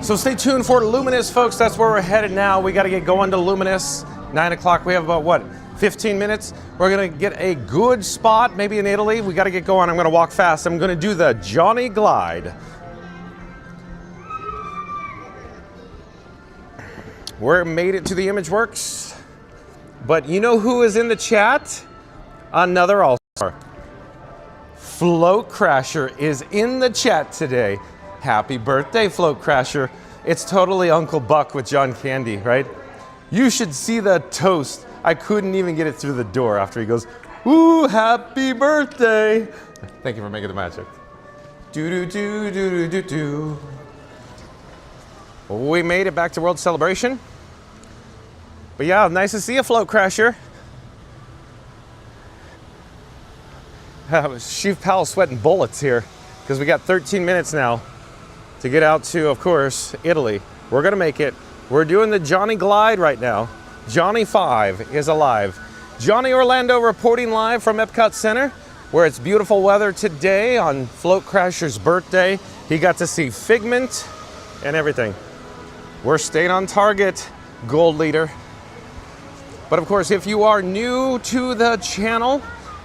So stay tuned for Luminous, folks. That's where we're headed now. We got to get going to Luminous. 9 o'clock. We have about, what, 15 minutes? We're going to get a good spot, maybe in Italy. We got to get going. I'm going to walk fast. I'm going to do the Johnny Glide. We're made it to the Image Works. But you know who is in the chat? Another all-star. Float Crasher is in the chat today. Happy birthday, Float Crasher. It's totally Uncle Buck with John Candy, right? You should see the toast. I couldn't even get it through the door after he goes, ooh, happy birthday. Thank you for making the magic. Do do do do do do do. We made it back to World Celebration. But yeah, nice to see you, Float Crasher. Chief Powell sweating bullets here because we got 13 minutes now to get out to, of course, Italy. We're gonna make it. We're doing the Johnny Glide right now. Johnny 5 is alive. Johnny Orlando reporting live from Epcot Center, where it's beautiful weather today on Float Crasher's birthday. He got to see Figment and everything. We're staying on target, Gold Leader. But of course, if you are new to the channel,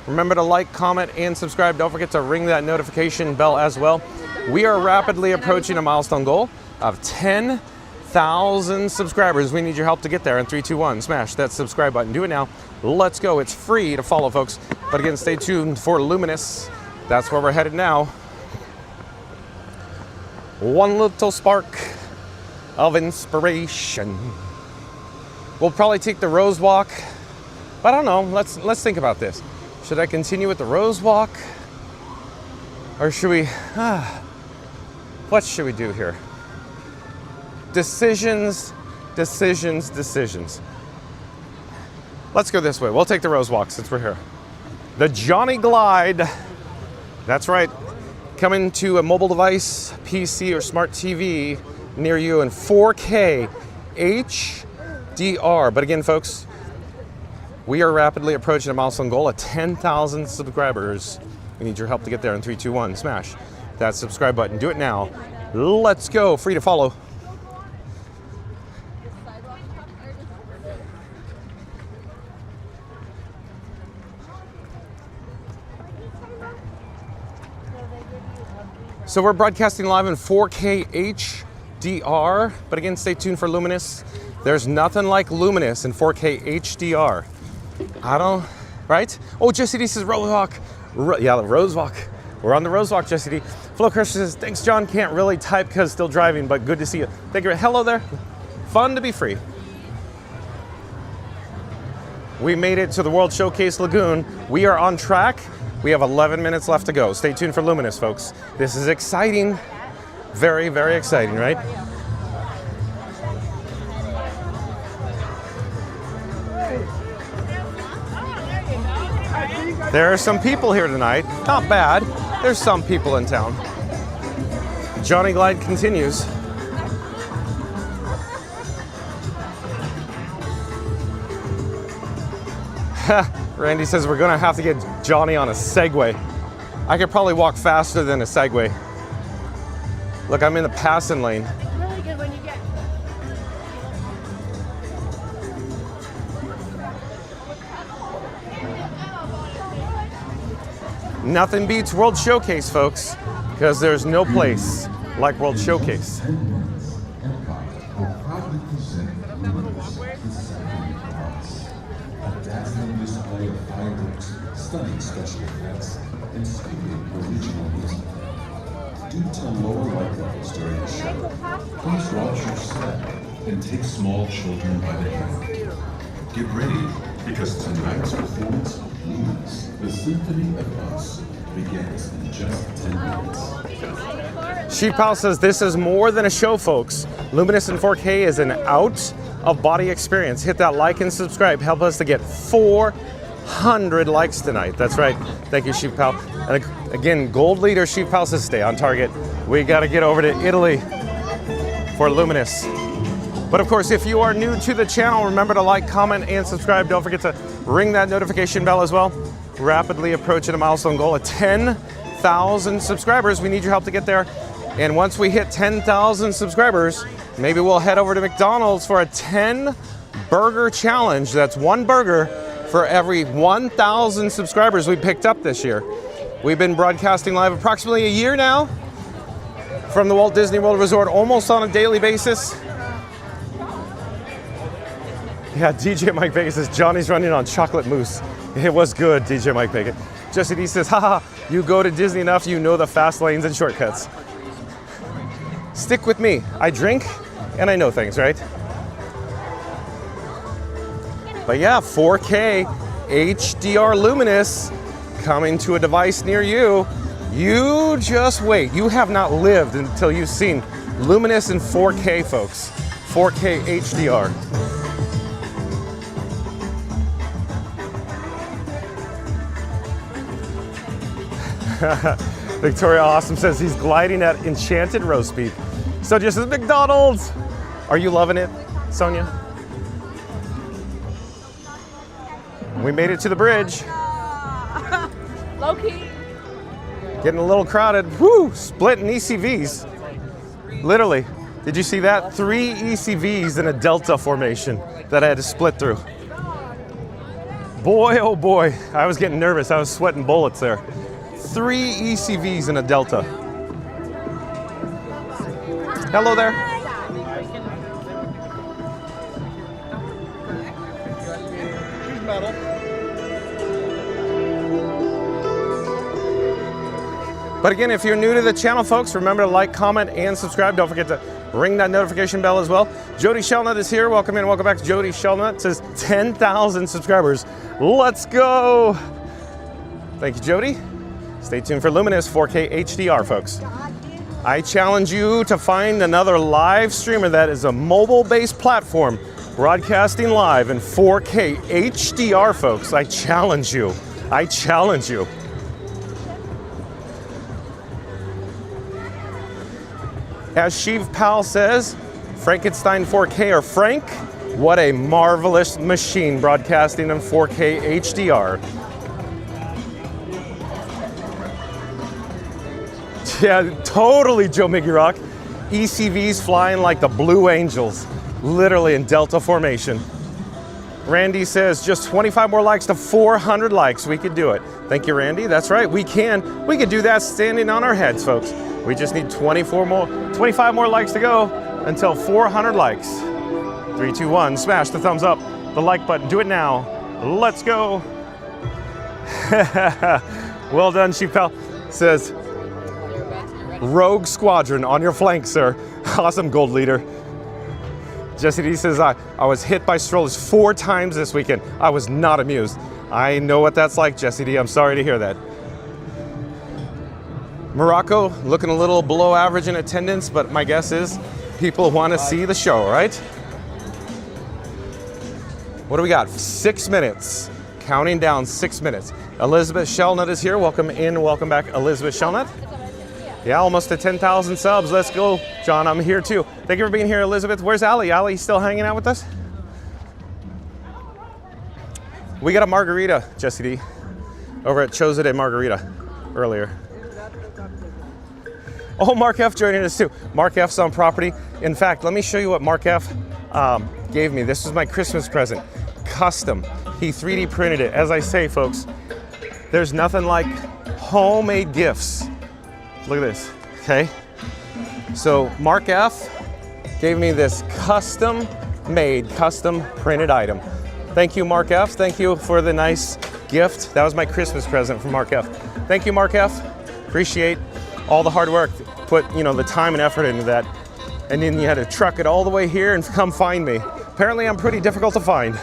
remember to like, comment, and subscribe. Don't forget to ring that notification bell as well. We are rapidly approaching a milestone goal of 10,000 subscribers. We need your help to get there. In 3, 2, 1, smash that subscribe button. Do it now. Let's go. It's free to follow, folks. But again, stay tuned for Luminous. That's where we're headed now. One little spark of inspiration. We'll probably take the Rose Walk, but I don't know. Let's think about this. Should I continue with the Rose Walk, or should we? What should we do here? Decisions, decisions, decisions. Let's go this way. We'll take the Rose Walk since we're here. The Johnny Glide. That's right. Coming to a mobile device, PC, or smart TV near you in 4K HDR. But again, folks, we are rapidly approaching a milestone goal of 10,000 subscribers. We need your help to get there in 3, 2, 1. Smash that subscribe button. Do it now. Let's go. Free to follow. So we're broadcasting live in 4K HDR, but again, stay tuned for Luminous. There's nothing like Luminous in 4K HDR. Right? Oh, Jesse D says Rose Walk. Yeah, the Rose Walk. We're on the Rose Walk, Jesse D. Flo Christian says, thanks, John. Can't really type because still driving, but good to see you. Thank you. Hello there. Fun to be free. We made it to the World Showcase Lagoon. We are on track. We have 11 minutes left to go. Stay tuned for Luminous, folks. This is exciting. Very, very exciting, right? There are some people here tonight. Not bad. There's some people in town. Johnny Glide continues. Randy says we're gonna have to get Johnny on a Segway. I could probably walk faster than a Segway. Look, I'm in the passing lane. Really good when you get. Nothing beats World Showcase, folks, because there's no place like World Showcase. Stunning special effects, and sweeping original music. Do tell lower light levels during the show. Please watch your step and take small children by the hand. Get ready, because tonight's performance of Luminous, the Symphony of Us, begins in just 10 minutes. Sheep House says this is more than a show, folks. Luminous in 4K is an out-of-body experience. Hit that like and subscribe. Help us to get 400 likes tonight. That's right. Thank you, Sheep Pal. And again, Gold Leader Sheep Pal says stay on target. We got to get over to Italy for Luminous. But of course, if you are new to the channel, remember to like, comment, and subscribe. Don't forget to ring that notification bell as well. Rapidly approaching a milestone goal of 10,000 subscribers. We need your help to get there. And once we hit 10,000 subscribers, maybe we'll head over to McDonald's for a 10 burger challenge. That's one burger for every 1,000 subscribers we picked up this year. We've been broadcasting live approximately a year now from the Walt Disney World Resort, almost on a daily basis. Yeah, DJ Mike Vegas says Johnny's running on chocolate mousse. It was good, DJ Mike Vegas. Jesse D says, haha, you go to Disney enough, you know the fast lanes and shortcuts. Stick with me. I drink and I know things, right? But yeah, 4K HDR Luminous coming to a device near you. You just wait. You have not lived until you've seen Luminous in 4K, folks. 4K HDR. Victoria Awesome says he's gliding at enchanted roast beef. So just as McDonald's. Are you loving it, Sonia? We made it to the bridge. Low key. Getting a little crowded. Woo! Splitting ECVs. Literally. Did you see that? 3 ECVs in a delta formation that I had to split through. Boy, oh boy. I was getting nervous. I was sweating bullets there. 3 ECVs in a delta. Hello there. She's metal. But again, if you're new to the channel, folks, remember to like, comment, and subscribe. Don't forget to ring that notification bell as well. Jody Shellnut is here. Welcome in. Welcome back to Jody Shellnut. It says 10,000 subscribers. Let's go. Thank you, Jody. Stay tuned for Luminous 4K HDR, folks. I challenge you to find another live streamer that is a mobile-based platform broadcasting live in 4K HDR, folks. I challenge you. I challenge you. As Sheev Pal says, Frankenstein 4K or Frank, what a marvelous machine broadcasting in 4K HDR. Yeah, totally, Joe Miggy Rock. ECVs flying like the Blue Angels, literally in delta formation. Randy says just 25 more likes to 400 likes. We could do it. Thank you, Randy. That's right, we can. We could do that standing on our heads, folks. We just need 25 more likes to go until 400 likes. 3, 2, 1, smash the thumbs up, the like button. Do it now. Let's go. Well done, Sheep Pal. Says, Rogue Squadron on your flank, sir. Awesome, Gold Leader. Jesse D says, I was hit by strollers 4 times this weekend. I was not amused. I know what that's like, Jesse D. I'm sorry to hear that. Morocco looking a little below average in attendance, but my guess is people want to see the show, right? What do we got? 6 minutes. Counting down 6 minutes. Elizabeth Shellnut is here. Welcome in, welcome back, Elizabeth Shellnut. Yeah, almost to 10,000 subs. Let's go, John. I'm here too. Thank you for being here, Elizabeth. Where's Allie? Allie still hanging out with us? We got a margarita, Jesse D, over at Chosa de Margarita earlier. Oh, Mark F joining us too. Mark F's on property. In fact, let me show you what Mark F gave me. This was my Christmas present. Custom. He 3D printed it. As I say, folks, there's nothing like homemade gifts. Look at this, okay? So Mark F gave me this custom made, custom printed item. Thank you, Mark F. Thank you for the nice gift. That was my Christmas present from Mark F. Thank you, Mark F. Appreciate all the hard work. Put, the time and effort into that. And then you had to truck it all the way here and come find me. Apparently I'm pretty difficult to find.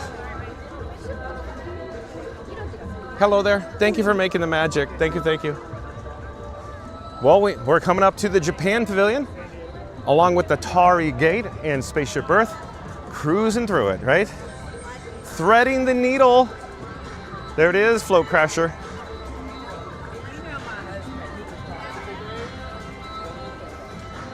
Hello there. Thank you for making the magic. Thank you, thank you. Well, we're coming up to the Japan Pavilion, along with the Tari Gate and Spaceship Earth, cruising through it, right? Threading the needle. There it is, Float Crasher.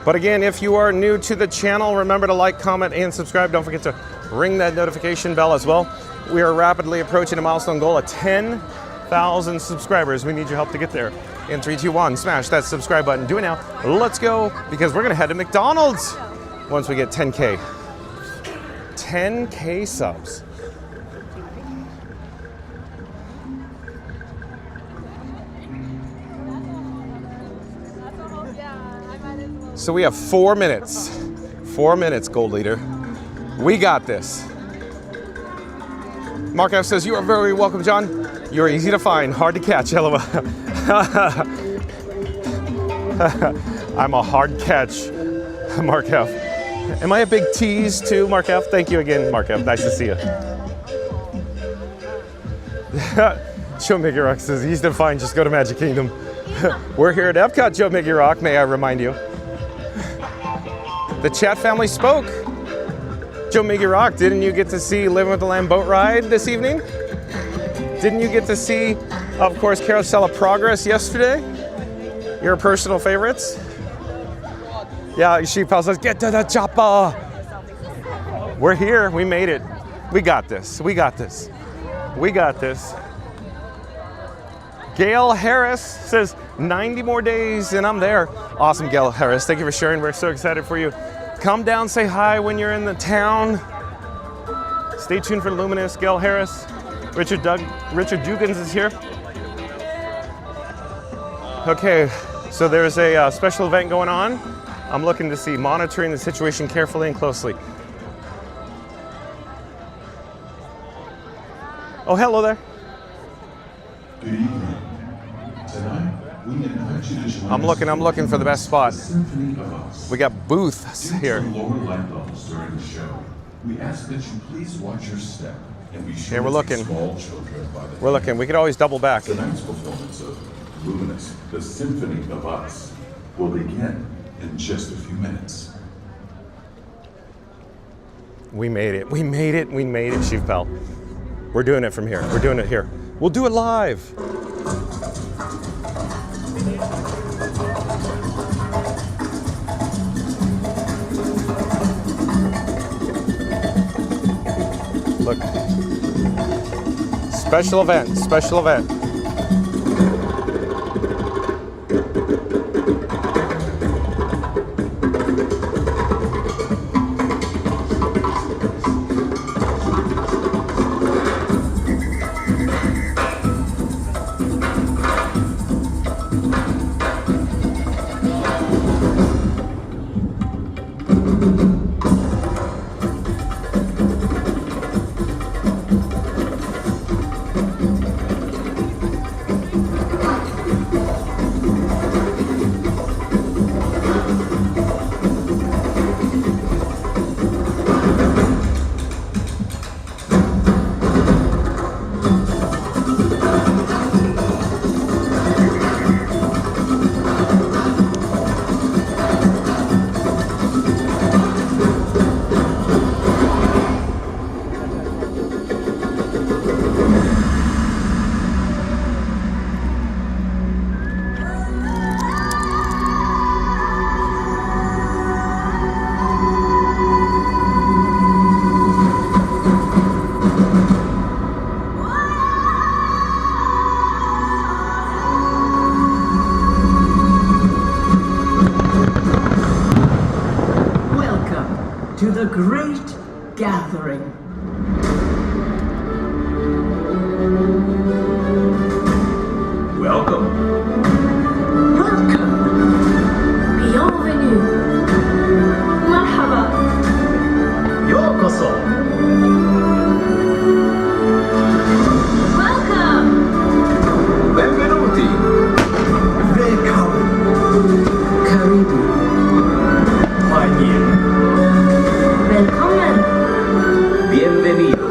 But again, if you are new to the channel, remember to like, comment, and subscribe. Don't forget to ring that notification bell as well. We are rapidly approaching a milestone goal of 10,000 subscribers. We need your help to get there. In 3, 2, 1, smash that subscribe button. Do it now. Let's go, because we're gonna head to McDonald's once we get 10K. 10K subs. So we have 4 minutes. 4 minutes, Gold Leader. We got this. Mark F says, you are very welcome, John. You're easy to find, hard to catch, LOL. I'm a hard catch, Mark F. Am I a big tease too, Mark F? Thank you again, Mark F. Nice to see you. Joe Mickey Rock says, easy to find, just go to Magic Kingdom. We're here at Epcot, Joe Mickey Rock, may I remind you. The chat family spoke. Joe Mickey Rock, didn't you get to see Living with the Lamb boat ride this evening? Didn't you get to see, of course, Carousel of Progress yesterday? Your personal favorites? Yeah, Sheep Pal says, get to the chopper. We're here, we made it. We got this, we got this. We got this. Gail Harris says, 90 more days and I'm there. Awesome, Gail Harris. Thank you for sharing. We're so excited for you. Come down, say hi when you're in the town. Stay tuned for Luminous. Gail Harris. Richard Dugans is here. Okay, so there's a special event going on. I'm looking to see, monitoring the situation carefully and closely. Oh, hello there. Good evening. Tonight, we invite you to join I'm looking for the best spot. Symphony of Us. We got booths Due here. to lower light levels during the show, we ask that you please watch your step and be sure Yeah, we're to take looking. small children by the We're looking. We could always double back. Tonight's performance of Luminous, the Symphony of Us, will begin in just a few minutes. We made it. We made it. We made it, Chief Pal. We're doing it from here. We're doing it here. We'll do it live. Look. Special event. Special event. To the great gathering. Welcome. Welcome. Bienvenue. Marhaba. Yokoso. Welcome. Benvenuti. Welcome. Karibu. Willkommen. Bienvenidos.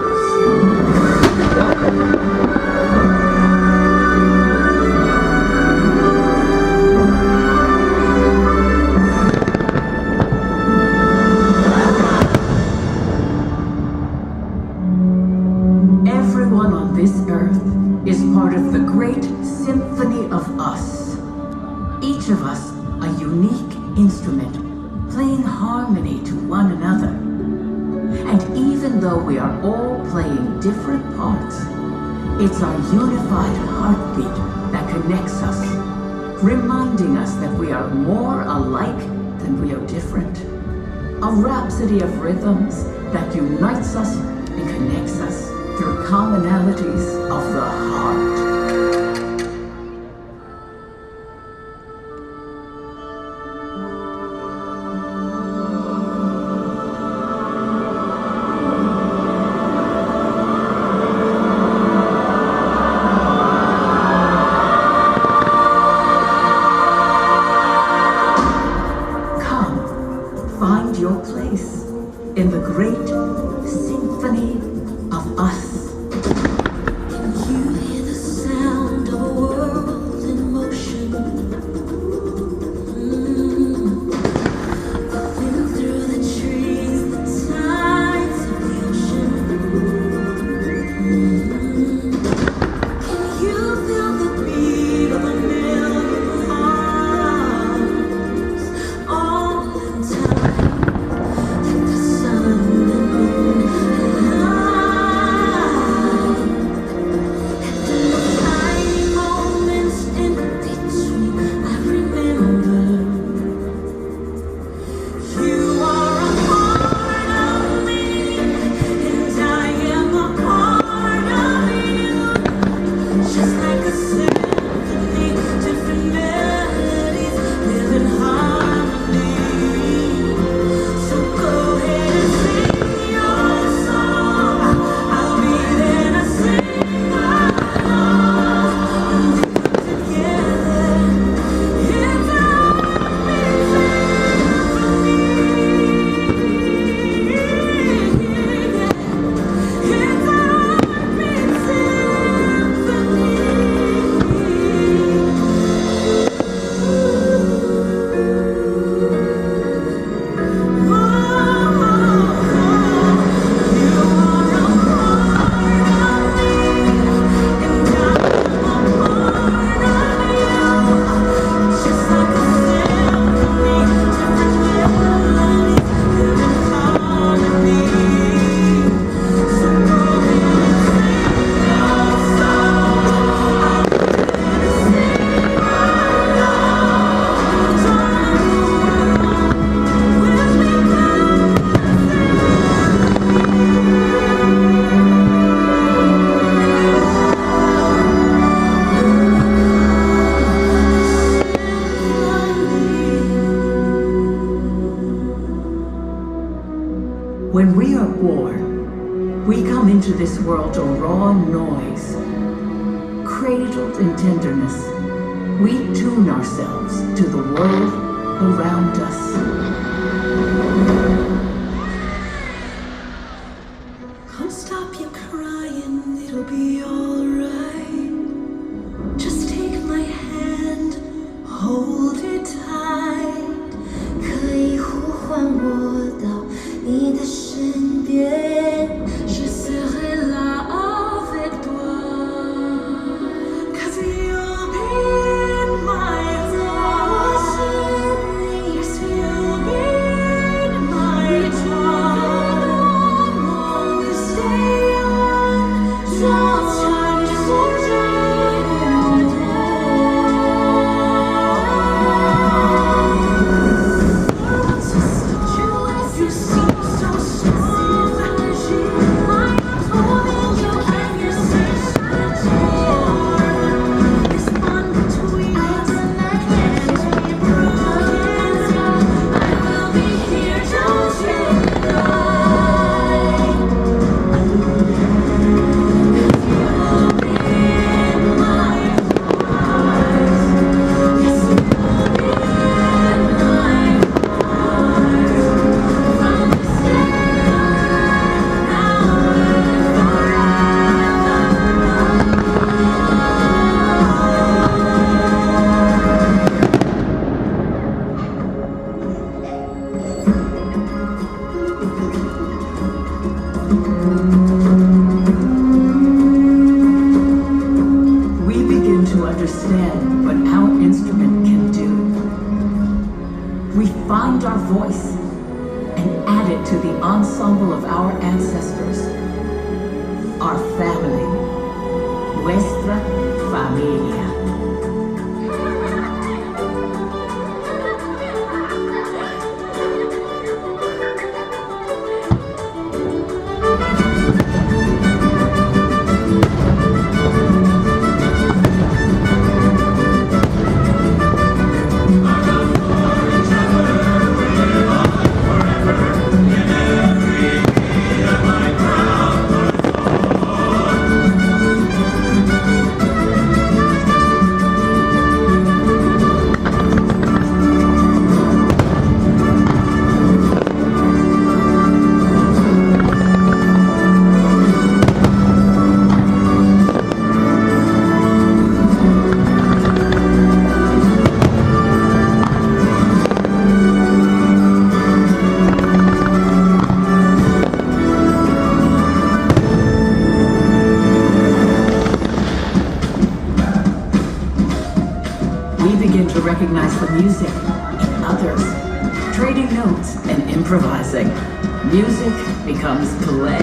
Everyone on this earth is part of the great symphony of us. Each of us a unique instrument, playing harmony to one another. And even though we are all playing different parts, it's our unified heartbeat that connects us, reminding us that we are more alike than we are different. A rhapsody of rhythms that unites us and connects us through commonalities of the heart. Find your place in the great symphony of us. Can you hear the sound of a world in motion? We come into this world a raw noise, cradled in tenderness. We tune ourselves to the world around us. Don't stop your crying, it'll be alright. Just take my hand, hold it tight. 可以呼唤我到你的身边。Je serai là avec toi. 'Cause you'll be in my life. Yes, you'll be in my life. Stay on, don't time to you seem so strong. My arms holding you, can you see this bond between us can't be broken. I will be here, don't you cry. You'll be in my arms. Yes, you'll be in my arms. From this day on, now We begin to understand what our instrument can do. We find our voice and add it to the ensemble of our ancestors, our family, nuestra familia. We begin to recognize the music in others, trading notes and improvising. Music becomes play.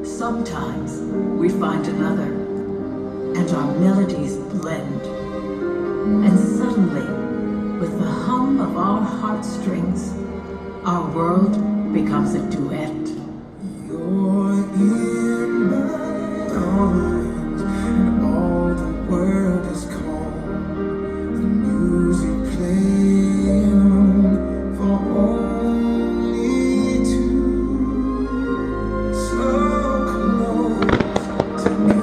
Sometimes we find another, and our melodies blend. And suddenly, with the hum of our heartstrings, our world becomes a duet. You're in my arms, and all the world is calm. The music playing on for only two. So close to me.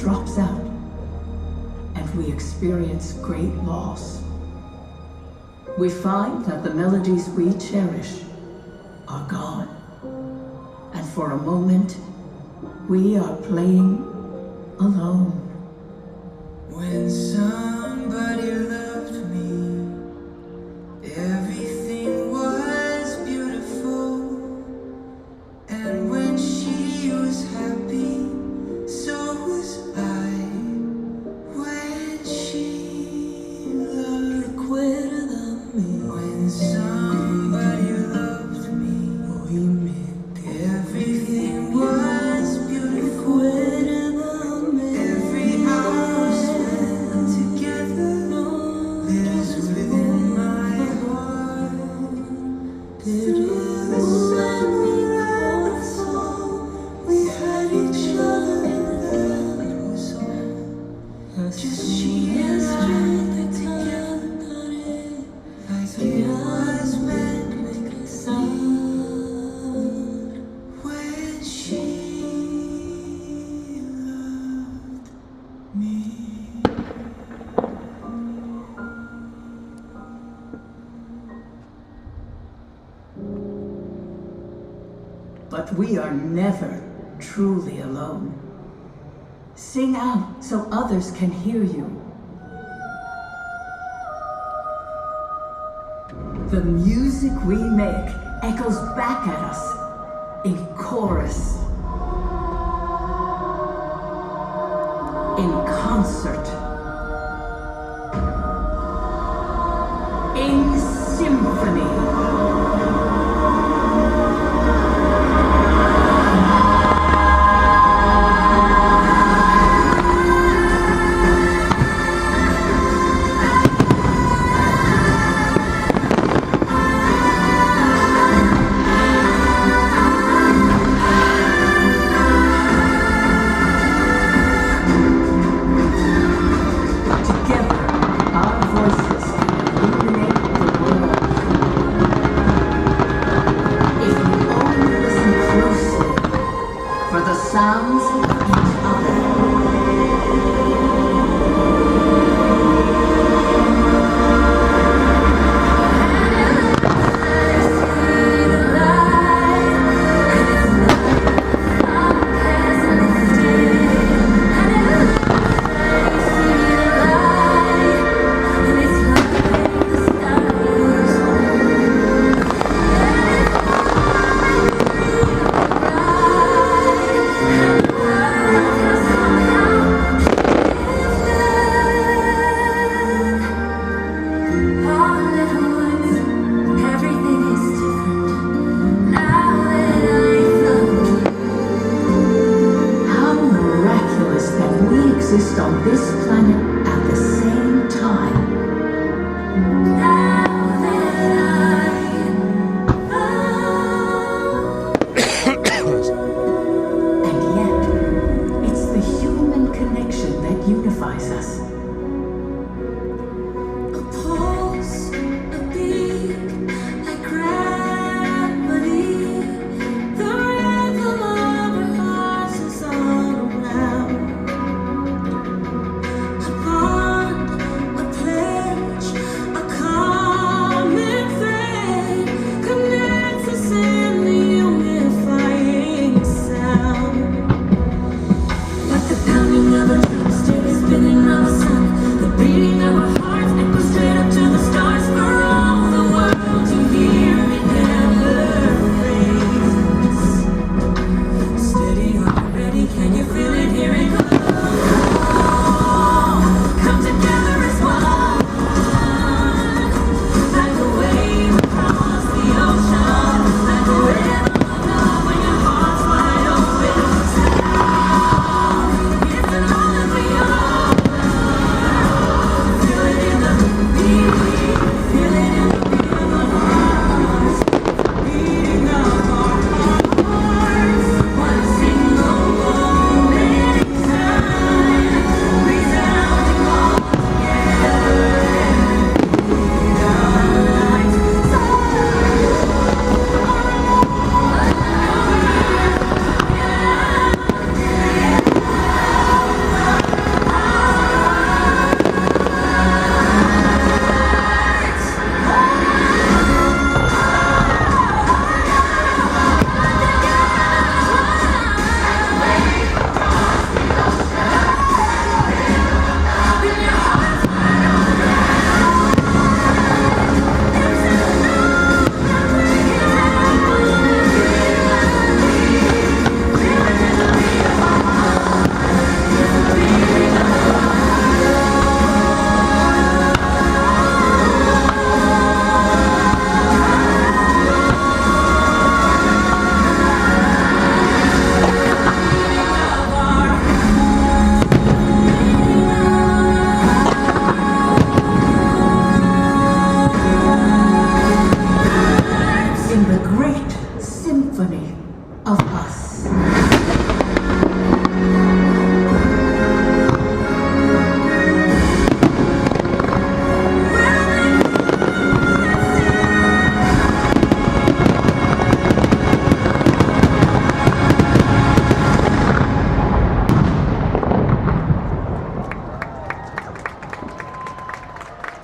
drops out, and we experience great loss. We find that the melodies we cherish are gone, and for a moment, we are playing alone. When somebody loved me, everything was beautiful. And when she was happy, so was I. When she loved quitter than me. When somebody loved me, we meant everything was beautiful. Quitter than me. Every hour spent together lives within my heart. Through the sun we we had each other, and that was all. Just she and I together, like it was meant to make a sound. When she loved me. But we are never truly alone. Sing out so others can hear you. The music we make echoes back at us in chorus, in concert, in symphony. Sounds of each other. Exist on this planet at the same time. And yet, it's the human connection that unifies us. A pulse, a beat, like gravity. The rhythm of our hearts is all around. Spinning on the sun.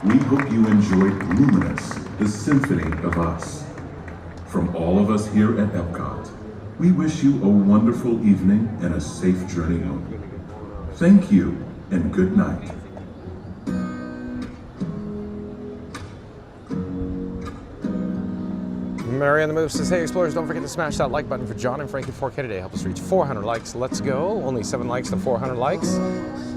we hope you enjoyed Luminous, the Symphony of Us. From all of us here at Epcot, we wish you a wonderful evening and a safe journey home. Thank you and good night. Mary on the Move says, hey explorers, don't forget to smash that like button for John and Frankie 4K today. Help us reach 400 likes. Let's go. Only 7 likes to 400 likes.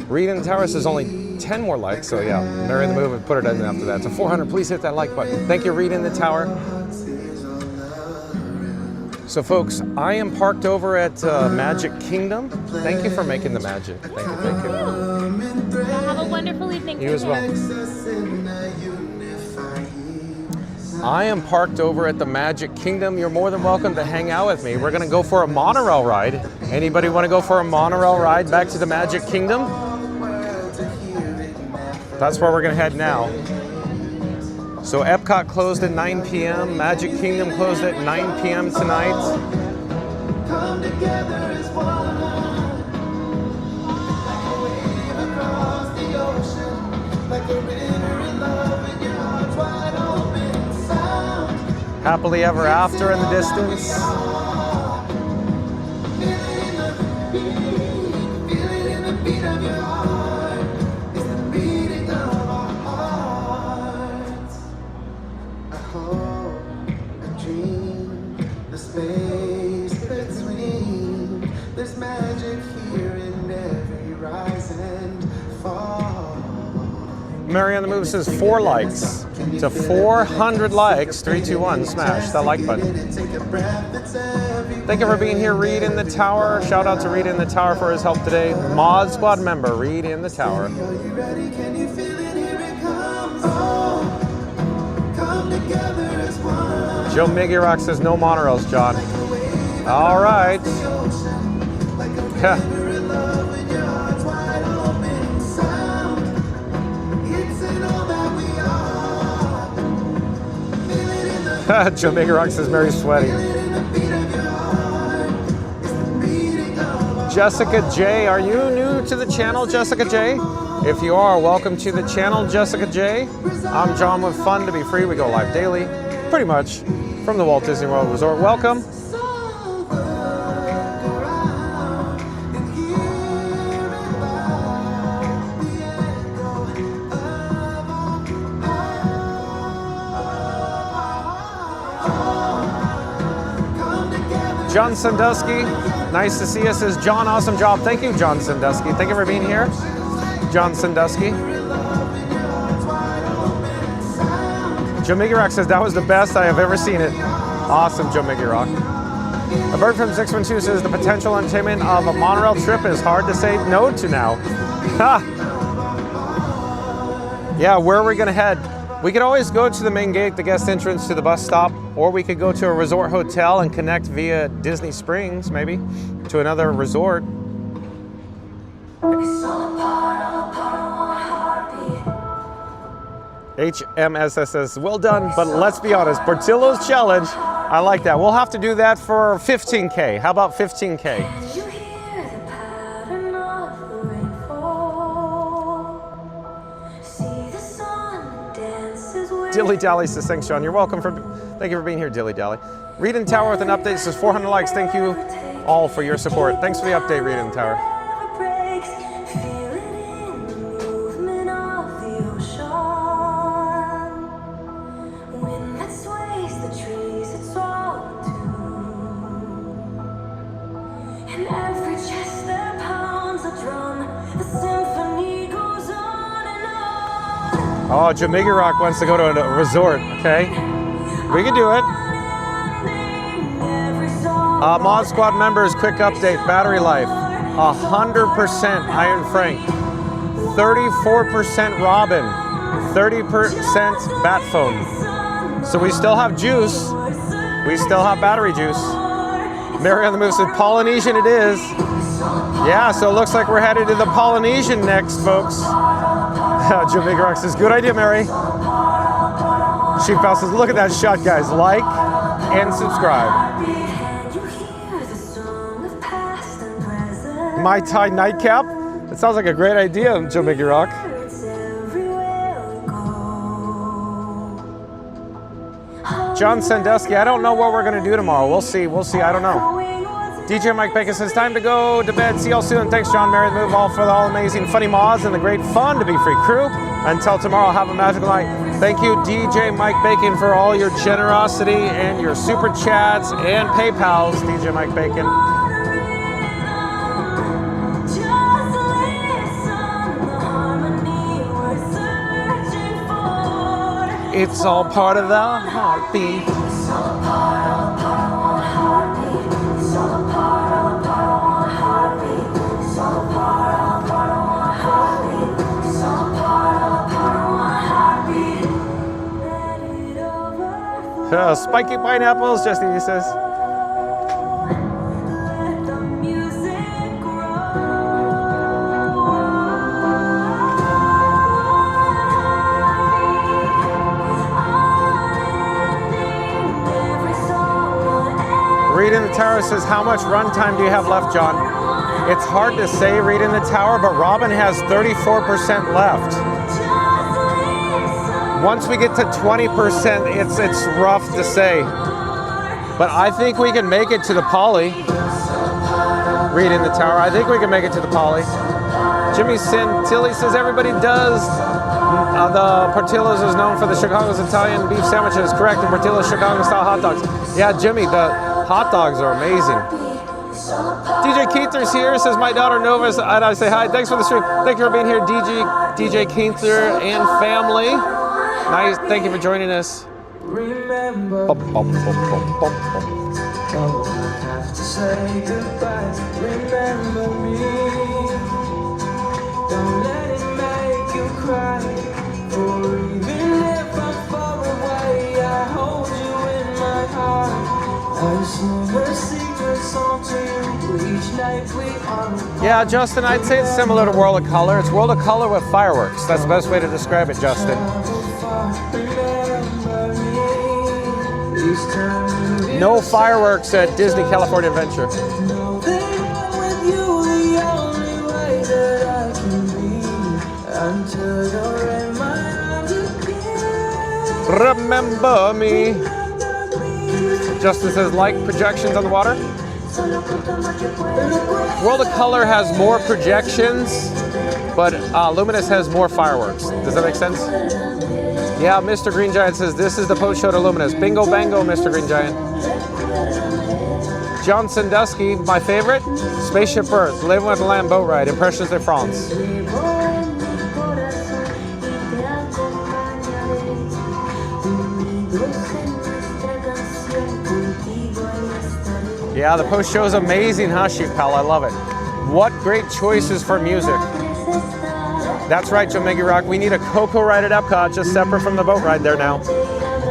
Reed in the Tower says only 10 more likes. So yeah, Mary on the Move would put it in after that. So 400, please hit that like button. Thank you, Reed in the Tower. So folks, I am parked over at Magic Kingdom. Thank you for making the magic. Thank you, thank you. Have a wonderful evening. You as well. I am parked over at the Magic Kingdom. You're more than welcome to hang out with me. We're gonna go for a monorail ride. Anybody wanna go for a monorail ride back to the Magic Kingdom? That's where we're gonna head now. So Epcot closed at 9 p.m. Magic Kingdom closed at 9 p.m. tonight. Come together as one, like a wave across the ocean, like a river in love with your heart's wide open sound. Happily Ever After in the distance. Feel it in the beat of your heart. It's the beating of our hearts. I hope, I dream, the space between. There's magic here in every rise and fall. Mary on the Move says 4 likes to 400 likes. 3, 2, 1, smash that like button. Thank you for being here, Reed in the Tower. Shout out to Reed in the Tower for his help today. Mod Squad member, Reed in the Tower. Joe Miggy Rock says no monorails, John. All right. Joe Miggy Rock says Mary's sweaty. Jessica J, are you new to the channel, Jessica J? If you are, welcome to the channel, Jessica J. I'm John with Fun to Be Free. We go live daily, pretty much, from the Walt Disney World Resort. Welcome. John Sandusky, nice to see us. Says John, awesome job. Thank you, John Sandusky. Thank you for being here, John Sandusky. Joe Miggy Rock says that was the best I have ever seen it. Awesome, Joe Miggy Rock. A bird from 612 says the potential entertainment of a monorail trip is hard to say no to now. Yeah, where are we gonna head? We could always go to the main gate, the guest entrance to the bus stop, or we could go to a resort hotel and connect via Disney Springs, maybe, to another resort. HMSS says, well done, but let's be honest, Portillo's challenge, I like that. We'll have to do that for 15K. How about 15K? Dilly Dally says, thanks, Sean. You're welcome. Thank you for being here, Dilly Dally. Reed in Tower with an update says 400 likes. Thank you all for your support. Thanks for the update, Reed in Tower. Oh, Joe Miggy Rock wants to go to a resort, okay? We can do it. Mod Squad members, quick update, battery life. 100% Iron Frank. 34% Robin. 30% Bat Phone. So we still have juice. We still have battery juice. Mary on the Move said Polynesian it is. Yeah, so it looks like we're headed to the Polynesian next, folks. Joe Miggy Rock says, good idea, Mary. Sheep Pal says, look at that shot, guys. Like and subscribe. Mai Tai nightcap? That sounds like a great idea, Joe Miggy Rock. John Sandusky, I don't know what we're going to do tomorrow. We'll see. I don't know. DJ Mike Bacon says, time to go to bed. See y'all soon. Thanks, John. Merry the move all for the all amazing funny mods and the great fun to be free crew. Until tomorrow, have a magical night. Thank you, DJ Mike Bacon, for all your generosity and your super chats and PayPals, DJ Mike Bacon. It's all part of the heartbeat. Spiky pineapples, Justin, he says. Reed in the Tower says, how much runtime do you have left, John? It's hard to say, Reed in the Tower, but Robin has 34% left. Once we get to 20%, it's rough to say. But I think we can make it to the Poly. Reed in the Tower, I think we can make it to the Poly. Jimmy Santilli says, everybody does. The Portillo's is known for the Chicago's Italian beef sandwiches, correct, and Portillo's Chicago-style hot dogs. Yeah, Jimmy, the hot dogs are amazing. DJ Keither's here, says my daughter Nova, and I say hi, thanks for the stream. Thank you for being here, DJ Keither and family. Nice, thank you for joining us. Remember, I have to say goodbye. Remember me. Don't let it make you cry. For even if I'm far away, I hold you in my heart. I sing a secret song to you each night we are. Yeah, Justin, I'd say it's similar to World of Color. It's World of Color with fireworks. That's the best way to describe it, Justin. No fireworks at Disney California Adventure. Remember me. Justin says, like projections on the water. World of Color has more projections, but Luminous has more fireworks. Does that make sense? Yeah, Mr. Green Giant says, this is the post show to Luminous. Bingo bango, Mr. Green Giant. John Sandusky, my favorite, Spaceship Earth, Living with the Land boat ride, Impressions de France. Yeah, the post show is amazing, huh, Sheep Pal? I love it. What great choices for music. That's right, Joe Miggy Rock. We need a Coco ride at Epcot, just separate from the boat ride there now.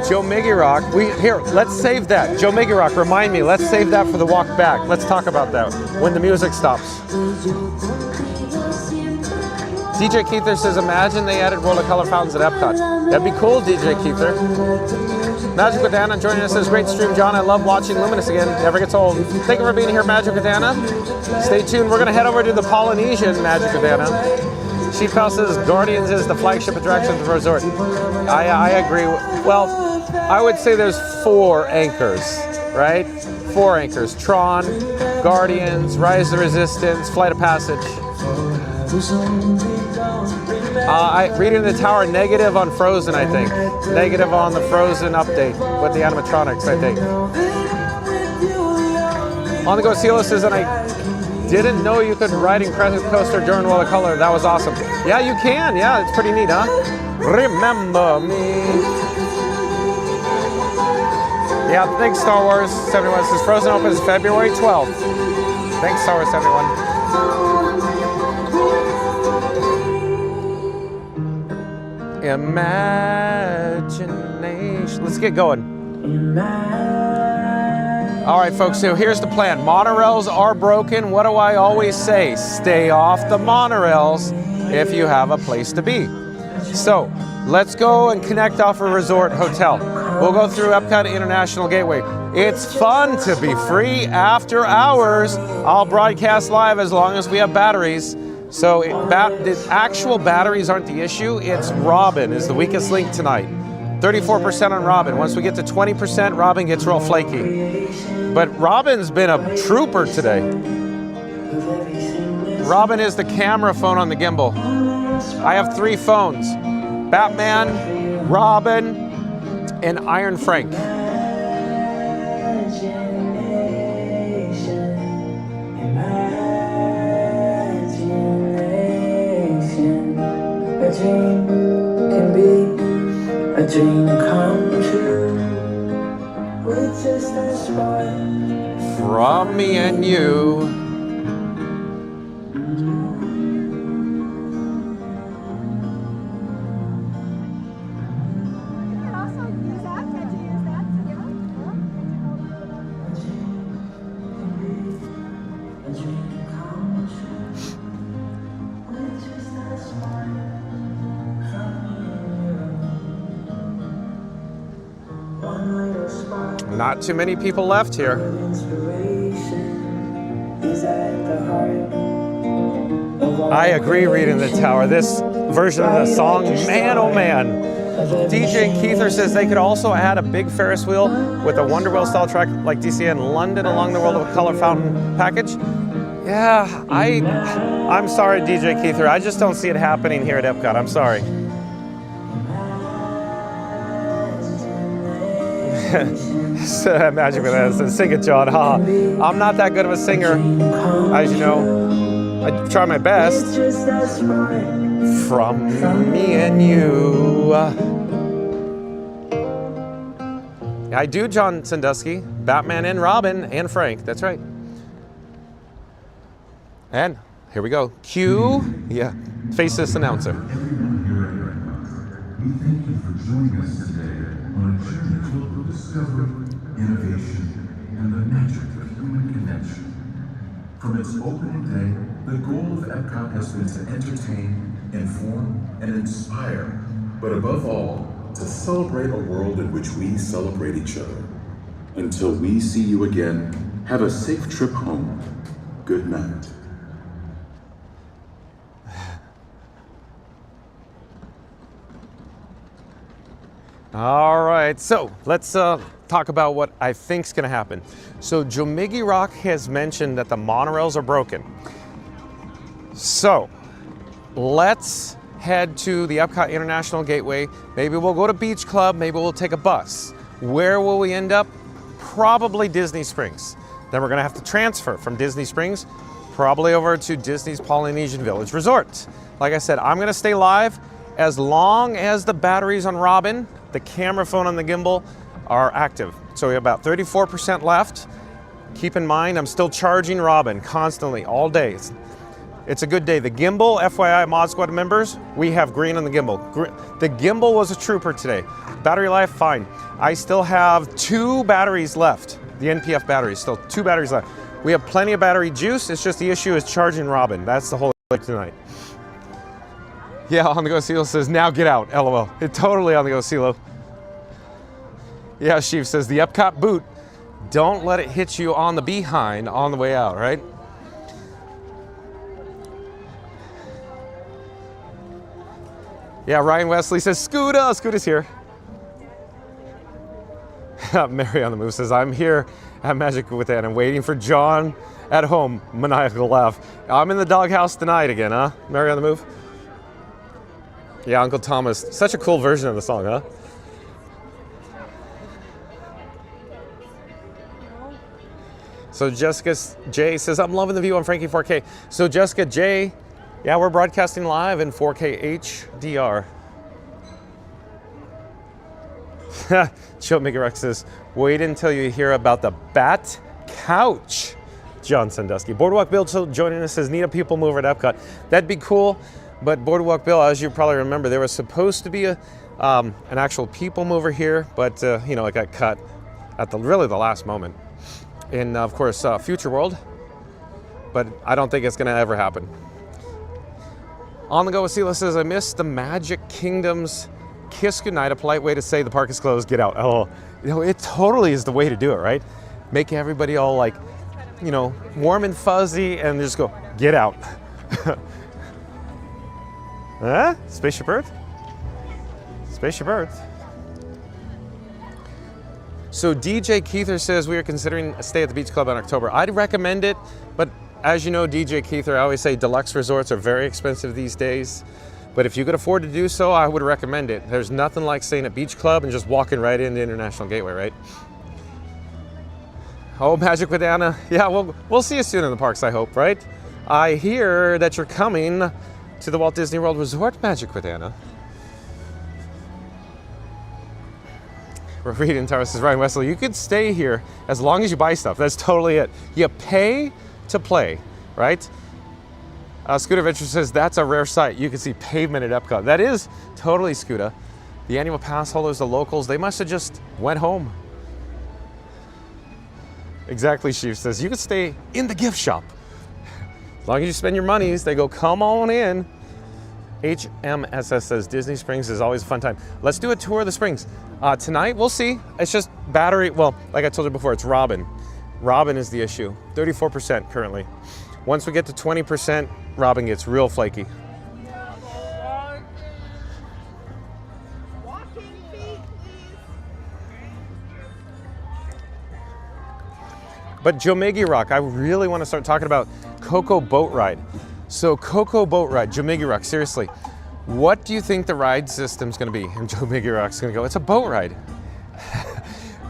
Joe Miggy Rock. Here, let's save that. Joe Miggy Rock, remind me, let's save that for the walk back. Let's talk about that when the music stops. DJ Keither says, imagine they added World of Color fountains at Epcot. That'd be cool, DJ Keither. Magic with Anna joining us says, great stream, John. I love watching Luminous again. Never gets old. Thank you for being here, Magic with Anna. Stay tuned. We're going to head over to the Polynesian Magic with Anna. Sheep Pal says, Guardians is the flagship attraction of the resort. I agree. Well, I would say there's 4 anchors, right? 4 anchors. Tron, Guardians, Rise of the Resistance, Flight of Passage. Reading the Tower, negative on Frozen, I think. Negative on the Frozen update with the animatronics, I think. On the Go Cielo says, and I didn't know you could ride in Crescent Coaster during World of Color. That was awesome. Yeah, you can. Yeah, it's pretty neat, huh? Remember me. Yeah, thanks, Star Wars 71. Says Frozen opens February 12th. Thanks, Star Wars 71. Imagination. Let's get going. All right, folks, so here's the plan. Monorails are broken. What do I always say? Stay off the monorails if you have a place to be. So let's go and connect off a resort hotel. We'll go through Epcot International Gateway. It's fun to be free after hours. I'll broadcast live as long as we have batteries. So the actual batteries aren't the issue. It's Robin is the weakest link tonight. 34% on Robin. Once we get to 20%, Robin gets real flaky. But Robin's been a trooper today. Robin is the camera phone on the gimbal. I have 3 phones. Batman, Robin, and Iron Frank. A dream can be a dream come true. With just a spark From me and you. Not too many people left here. I agree, reading the tower. This version of the song, man oh man. DJ Keither says they could also add a big Ferris wheel with a Wonderwheel style track like DC in London along the world of a color fountain package. Yeah, I'm sorry, DJ Keither. I just don't see it happening here at Epcot. I'm sorry. Magic with that. Sing it, John. Ha. I'm not that good of a singer, as you know. I try my best. From me and you. I do, John Sandusky. Batman and Robin and Frank. That's right. And here we go. Cue. Yeah. Face this announcer. Everyone here at Epcot, we thank you for joining us today on a journey filled with discovery, innovation, and the magic of human connection. From its opening day, the goal of Epcot has been to entertain, inform, and inspire, but above all, to celebrate a world in which we celebrate each other. Until we see you again, have a safe trip home. Good night. All right, so let's talk about what I think's gonna happen. So Jomigi Rock has mentioned that the monorails are broken. So let's head to the Epcot International Gateway. Maybe we'll go to Beach Club, maybe we'll take a bus. Where will we end up? Probably Disney Springs. Then we're gonna have to transfer from Disney Springs, probably over to Disney's Polynesian Village Resort. Like I said, I'm gonna stay live as long as the batteries on Robin, the camera phone on the gimbal, are active. So we have about 34% left. Keep in mind, I'm still charging Robin constantly, all day. It's a good day. The gimbal, FYI, Mod Squad members, we have green on the gimbal. The gimbal was a trooper today. Battery life, fine. I still have 2 batteries left. The NPF batteries, still 2 batteries left. We have plenty of battery juice. It's just the issue is charging Robin. That's the whole tonight. Yeah, On The Go CeeLo says, now get out, LOL. Totally On The Go CeeLo. Yeah, Sheev says, the Epcot boot, don't let it hit you on the behind on the way out, right? Yeah, Ryan Wesley says, Scooter, Scooter's here. Mary on the Move says, I'm here at Magic with Ann and waiting for John at home. Maniacal laugh. I'm in the doghouse tonight again, huh? Mary on the Move? Yeah, Uncle Thomas. Such a cool version of the song, huh? So Jessica J says, I'm loving the view on Frankie 4K. So Jessica J, yeah, we're broadcasting live in 4K HDR. Chill Megarex says, wait until you hear about the Bat Couch. John Sandusky. Boardwalk Bill joining us says, need a PeopleMover at Epcot. That'd be cool. But Boardwalk Bill, as you probably remember, there was supposed to be an actual PeopleMover here, but you know, it got cut at really the last moment. In, of course, Future World, but I don't think it's going to ever happen. On the Go with CeeLo says, I missed the Magic Kingdom's kiss goodnight, a polite way to say the park is closed, get out. Oh, you know, it totally is the way to do it, right? Make everybody all like, you know, warm and fuzzy and just go, get out. Huh? Spaceship Earth? Spaceship Earth. So DJ Keither says we are considering a stay at the beach club in October. I'd recommend it, but as you know, DJ Keither, I always say deluxe resorts are very expensive these days. But if you could afford to do so, I would recommend it. There's nothing like staying at Beach Club and just walking right into International Gateway, right? Oh, Magic with Anna. Yeah, we'll see you soon in the parks, I hope, right? I hear that you're coming to the Walt Disney World Resort, Magic with Anna. Reading Tower says, Ryan Wesley, you could stay here as long as you buy stuff. That's totally it. You pay to play, right? Scooter Venture says, that's a rare sight. You can see pavement at Epcot. That is totally Scooter. The annual pass holders, the locals, they must have just went home. Exactly, Chief says, you could stay in the gift shop. As long as you spend your monies, they go, come on in. HMSS says, Disney Springs is always a fun time. Let's do a tour of the Springs. Tonight, we'll see. It's just battery, well, like I told you before, it's Robin. Robin is the issue, 34% currently. Once we get to 20%, Robin gets real flaky. But Jomegi Rock, I really want to start talking about Coco Boat Ride. So Coco Boat Ride, Jomegi Rock, seriously, what do you think the ride system's going to be? And Jomegi Rock's going to go, it's a boat ride.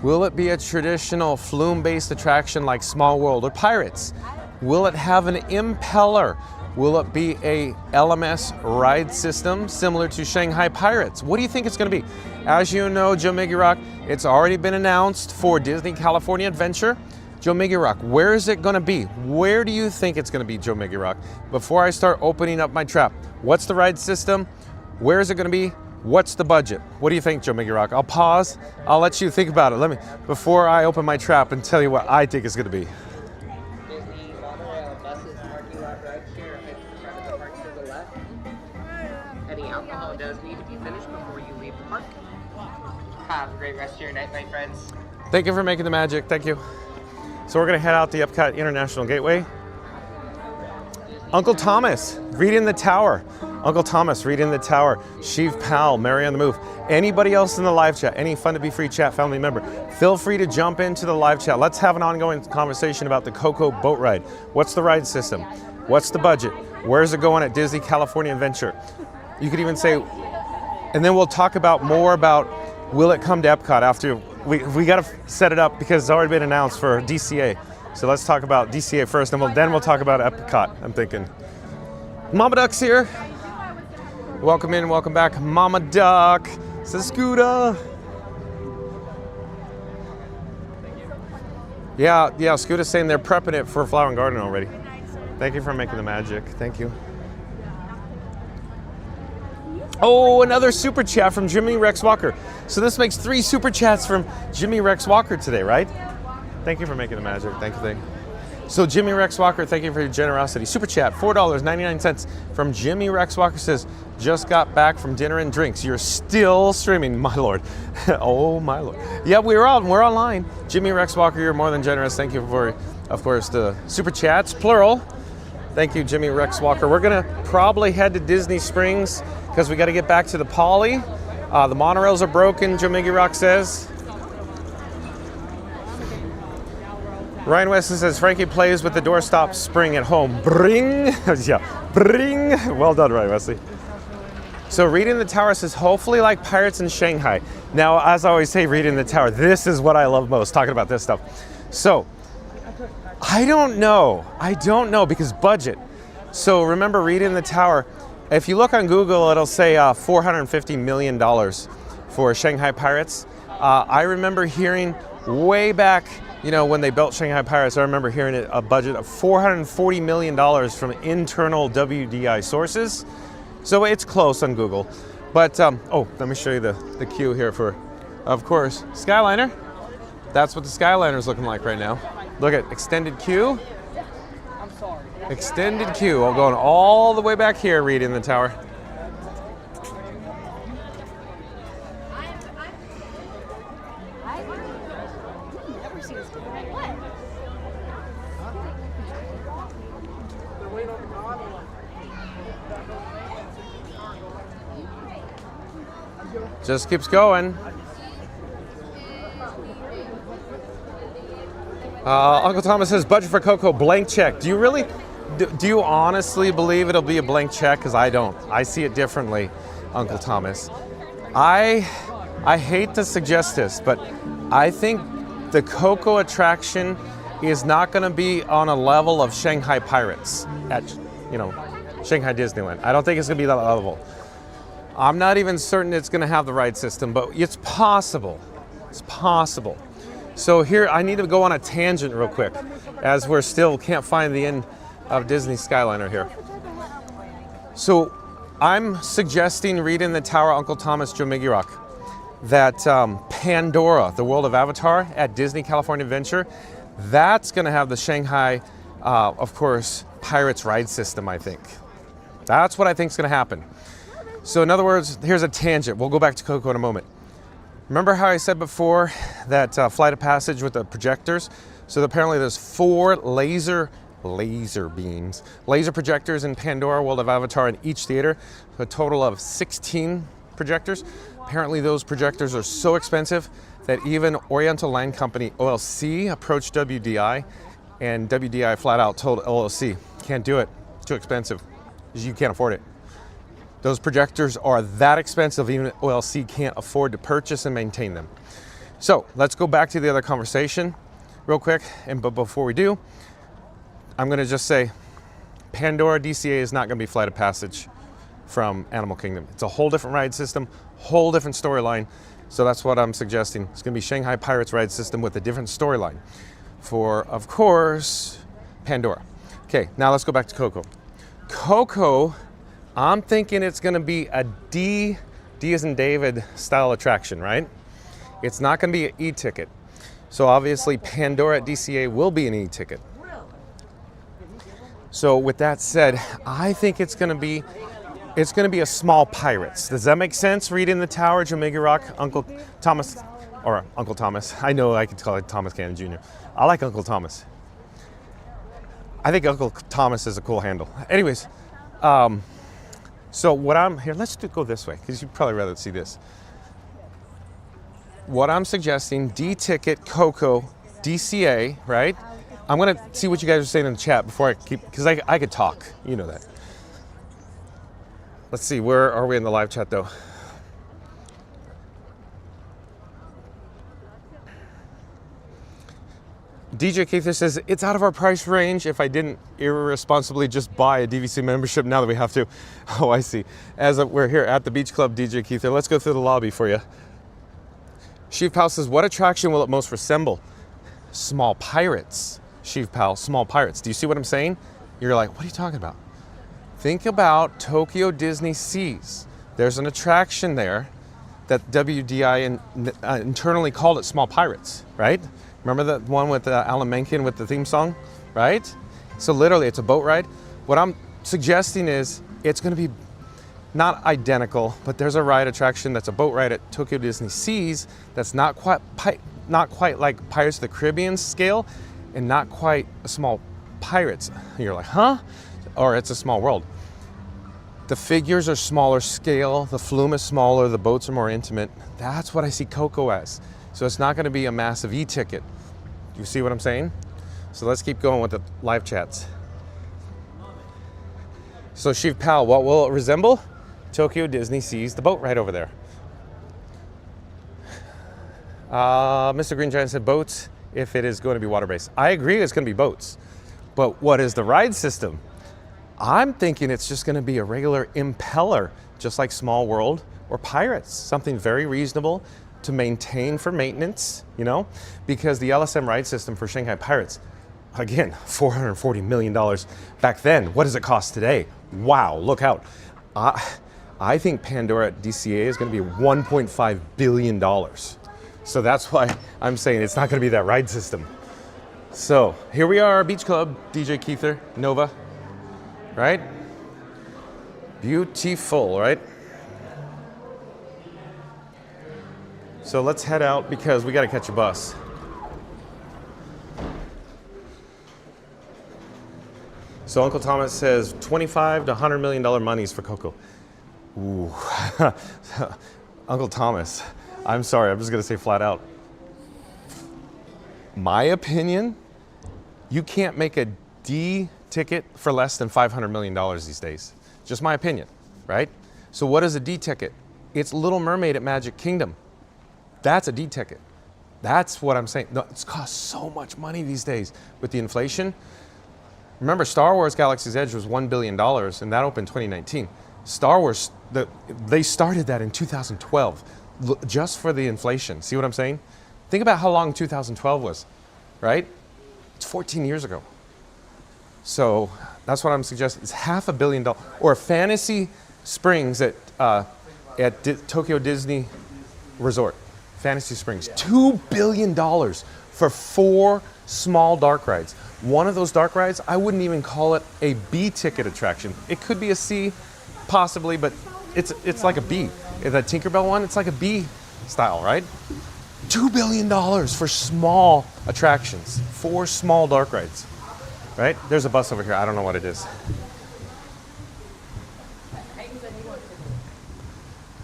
Will it be a traditional flume-based attraction like Small World or Pirates? Will it have an impeller? Will it be a LMS ride system similar to Shanghai Pirates? What do you think it's going to be? As you know, Jomegi Rock, it's already been announced for Disney California Adventure. Jomegi Rock, where is it going to be? Where do you think it's going to be, Jomegi Rock? Before I start opening up my trap, what's the ride system? Where is it going to be? What's the budget? What do you think, Jomegi Rock? I'll pause. I'll let you think about it. Before I open my trap and tell you what I think it's going to be. Disney monorail buses parking lot right here. Head to the front of the park to the left. Any alcohol does need to be finished before you leave the park. Have a great rest of your night, my friends. Thank you for making the magic. Thank you. So we're going to head out the Epcot International Gateway. Uncle Thomas, reading the tower. Uncle Thomas, reading the tower. Sheev Powell, Mary on the Move. Anybody else in the live chat, any Fun to Be Free chat family member, feel free to jump into the live chat. Let's have an ongoing conversation about the Coco Boat Ride. What's the ride system? What's the budget? Where's it going at Disney California Adventure? You could even say, and then we'll talk about more about, will it come to Epcot after, we got to set it up because it's already been announced for DCA. So let's talk about DCA first, and then we'll talk about Epcot, I'm thinking. Mama Duck's here. Welcome in, welcome back. Mama Duck, says Scooter. Yeah, Scooter's saying they're prepping it for Flower and Garden already. Thank you for making the magic, thank you. Oh, another super chat from Jimmy Rex Walker. So this makes 3 super chats from Jimmy Rex Walker today, right? Thank you for making the magic. Thank you. So Jimmy Rex Walker, thank you for your generosity. Super chat, $4.99 from Jimmy Rex Walker says, just got back from dinner and drinks. You're still streaming, my lord. Oh, my lord. Yeah, we're online. Jimmy Rex Walker, you're more than generous. Thank you for, of course, the super chats, plural. Thank you, Jimmy Rex Walker. We're going to probably head to Disney Springs because we got to get back to the Poly. The monorails are broken, Jomegi Rock says. Ryan Weston says, Frankie plays with the doorstop spring at home. Bring. Yeah, bring. Well done, Ryan Wesley. So Reading the Tower says, hopefully like Pirates in Shanghai. Now, as I always say, Reading the Tower, this is what I love most, talking about this stuff. So, I don't know because budget. So remember Reading the Tower, if you look on Google, it'll say $450 million for Shanghai Pirates. I remember hearing way back, when they built Shanghai Pirates, I remember hearing a budget of $440 million from internal WDI sources. So it's close on Google. But, let me show you the queue here for, of course, Skyliner. That's what the Skyliner is looking like right now. Look at extended queue. Extended queue. I'm going all the way back here, Reading the Tower. Just keeps going. Uncle Thomas says budget for Coco blank check. Do you really? Do you honestly believe it'll be a blank check? Because I don't. I see it differently, Uncle Thomas. I hate to suggest this, but I think the Coco attraction is not going to be on a level of Shanghai Pirates at, Shanghai Disneyland. I don't think it's going to be that level. I'm not even certain it's going to have the ride system, but it's possible. It's possible. So here, I need to go on a tangent real quick, as we're still can't find the end of Disney Skyliner here. So I'm suggesting reading the Tower, Uncle Thomas, Joe Migirock, that Pandora, the World of Avatar at Disney California Adventure, that's going to have the Shanghai, of course, Pirates ride system, I think. That's what I think is going to happen. So in other words, here's a tangent. We'll go back to Coco in a moment. Remember how I said before that Flight of Passage with the projectors? So apparently there's 4 laser beams, laser projectors in Pandora, World of Avatar in each theater, a total of 16 projectors. Apparently those projectors are so expensive that even Oriental Land Company, OLC, approached WDI, and WDI flat out told OLC, can't do it, too expensive, you can't afford it. Those projectors are that expensive, even OLC can't afford to purchase and maintain them. So let's go back to the other conversation real quick, but before we do, I'm gonna just say, Pandora DCA is not gonna be Flight of Passage from Animal Kingdom. It's a whole different ride system, whole different storyline. So that's what I'm suggesting. It's gonna be Shanghai Pirates ride system with a different storyline for, of course, Pandora. Okay, now let's go back to Coco. Coco, I'm thinking it's gonna be a D as in David style attraction, right? It's not gonna be an e-ticket. So obviously Pandora at DCA will be an e-ticket. So with that said, I think it's gonna be a small Pirates. Does that make sense? Reading the Tower, Jamaica Rock, Uncle Thomas. I know I could call it Thomas Cannon Jr. I like Uncle Thomas. I think Uncle Thomas is a cool handle. Anyways, so what I'm here, let's go this way, because you'd probably rather see this. What I'm suggesting, D-ticket, Coco, DCA, right? I'm gonna see what you guys are saying in the chat before I keep, because I could talk, you know that. Let's see, where are we in the live chat though? DJ Keither says, it's out of our price range if I didn't irresponsibly just buy a DVC membership now that we have to. Oh, I see. We're here at the Beach Club, DJ Keither. Let's go through the lobby for you. Sheev Pal says, what attraction will it most resemble? Small Pirates. Sheev Pal, Small Pirates. Do you see what I'm saying? You're like, what are you talking about? Think about Tokyo Disney Seas. There's an attraction there that WDI internally called it Small Pirates, right? Remember that one with Alan Menken with the theme song, right? So literally it's a boat ride. What I'm suggesting is it's gonna be not identical, but there's a ride attraction that's a boat ride at Tokyo Disney Seas that's not quite like Pirates of the Caribbean scale and not quite a Small Pirates. You're like, huh? Or it's a Small World. The figures are smaller scale, the flume is smaller, the boats are more intimate. That's what I see Coco as. So it's not gonna be a massive e-ticket. You see what I'm saying? So let's keep going with the live chats. So Sheev Pal, what will it resemble? Tokyo Disney Seas, the boat right over there. Mr. Green Giant said boats if it is going to be water-based. I agree it's gonna be boats, but what is the ride system? I'm thinking it's just gonna be a regular impeller, just like Small World or Pirates, something very reasonable to maintain for maintenance, you know? Because the LSM ride system for Shanghai Pirates, again, $440 million back then. What does it cost today? Wow, look out. I think Pandora at DCA is gonna be $1.5 billion. So that's why I'm saying it's not gonna be that ride system. So here we are, Beach Club, DJ Keither, Nova, right? Beautiful, right? So let's head out because we gotta catch a bus. So Uncle Thomas says $25 to $100 million monies for Coco. Ooh, Uncle Thomas, I'm sorry, I'm just gonna say flat out. My opinion, You can't make a D ticket for less than $500 million these days. Just my opinion, right? So what is a D ticket? It's Little Mermaid at Magic Kingdom. That's a D ticket. That's what I'm saying. No, it's cost so much money these days with the inflation. Remember, Star Wars Galaxy's Edge was $1 billion, and that opened 2019. Star Wars, they started that in 2012, just for the inflation. See what I'm saying? Think about how long 2012 was, right? It's 14 years ago. So that's what I'm suggesting. It's $500 million. Or Fantasy Springs at Tokyo Disney Resort. Fantasy Springs, $2 billion for 4 small dark rides. One of those dark rides, I wouldn't even call it a B ticket attraction. It could be a C, possibly, but it's like a B. The Tinkerbell one, it's like a B style, right? $2 billion for small attractions, 4 small dark rides, right? There's a bus over here. I don't know what it is.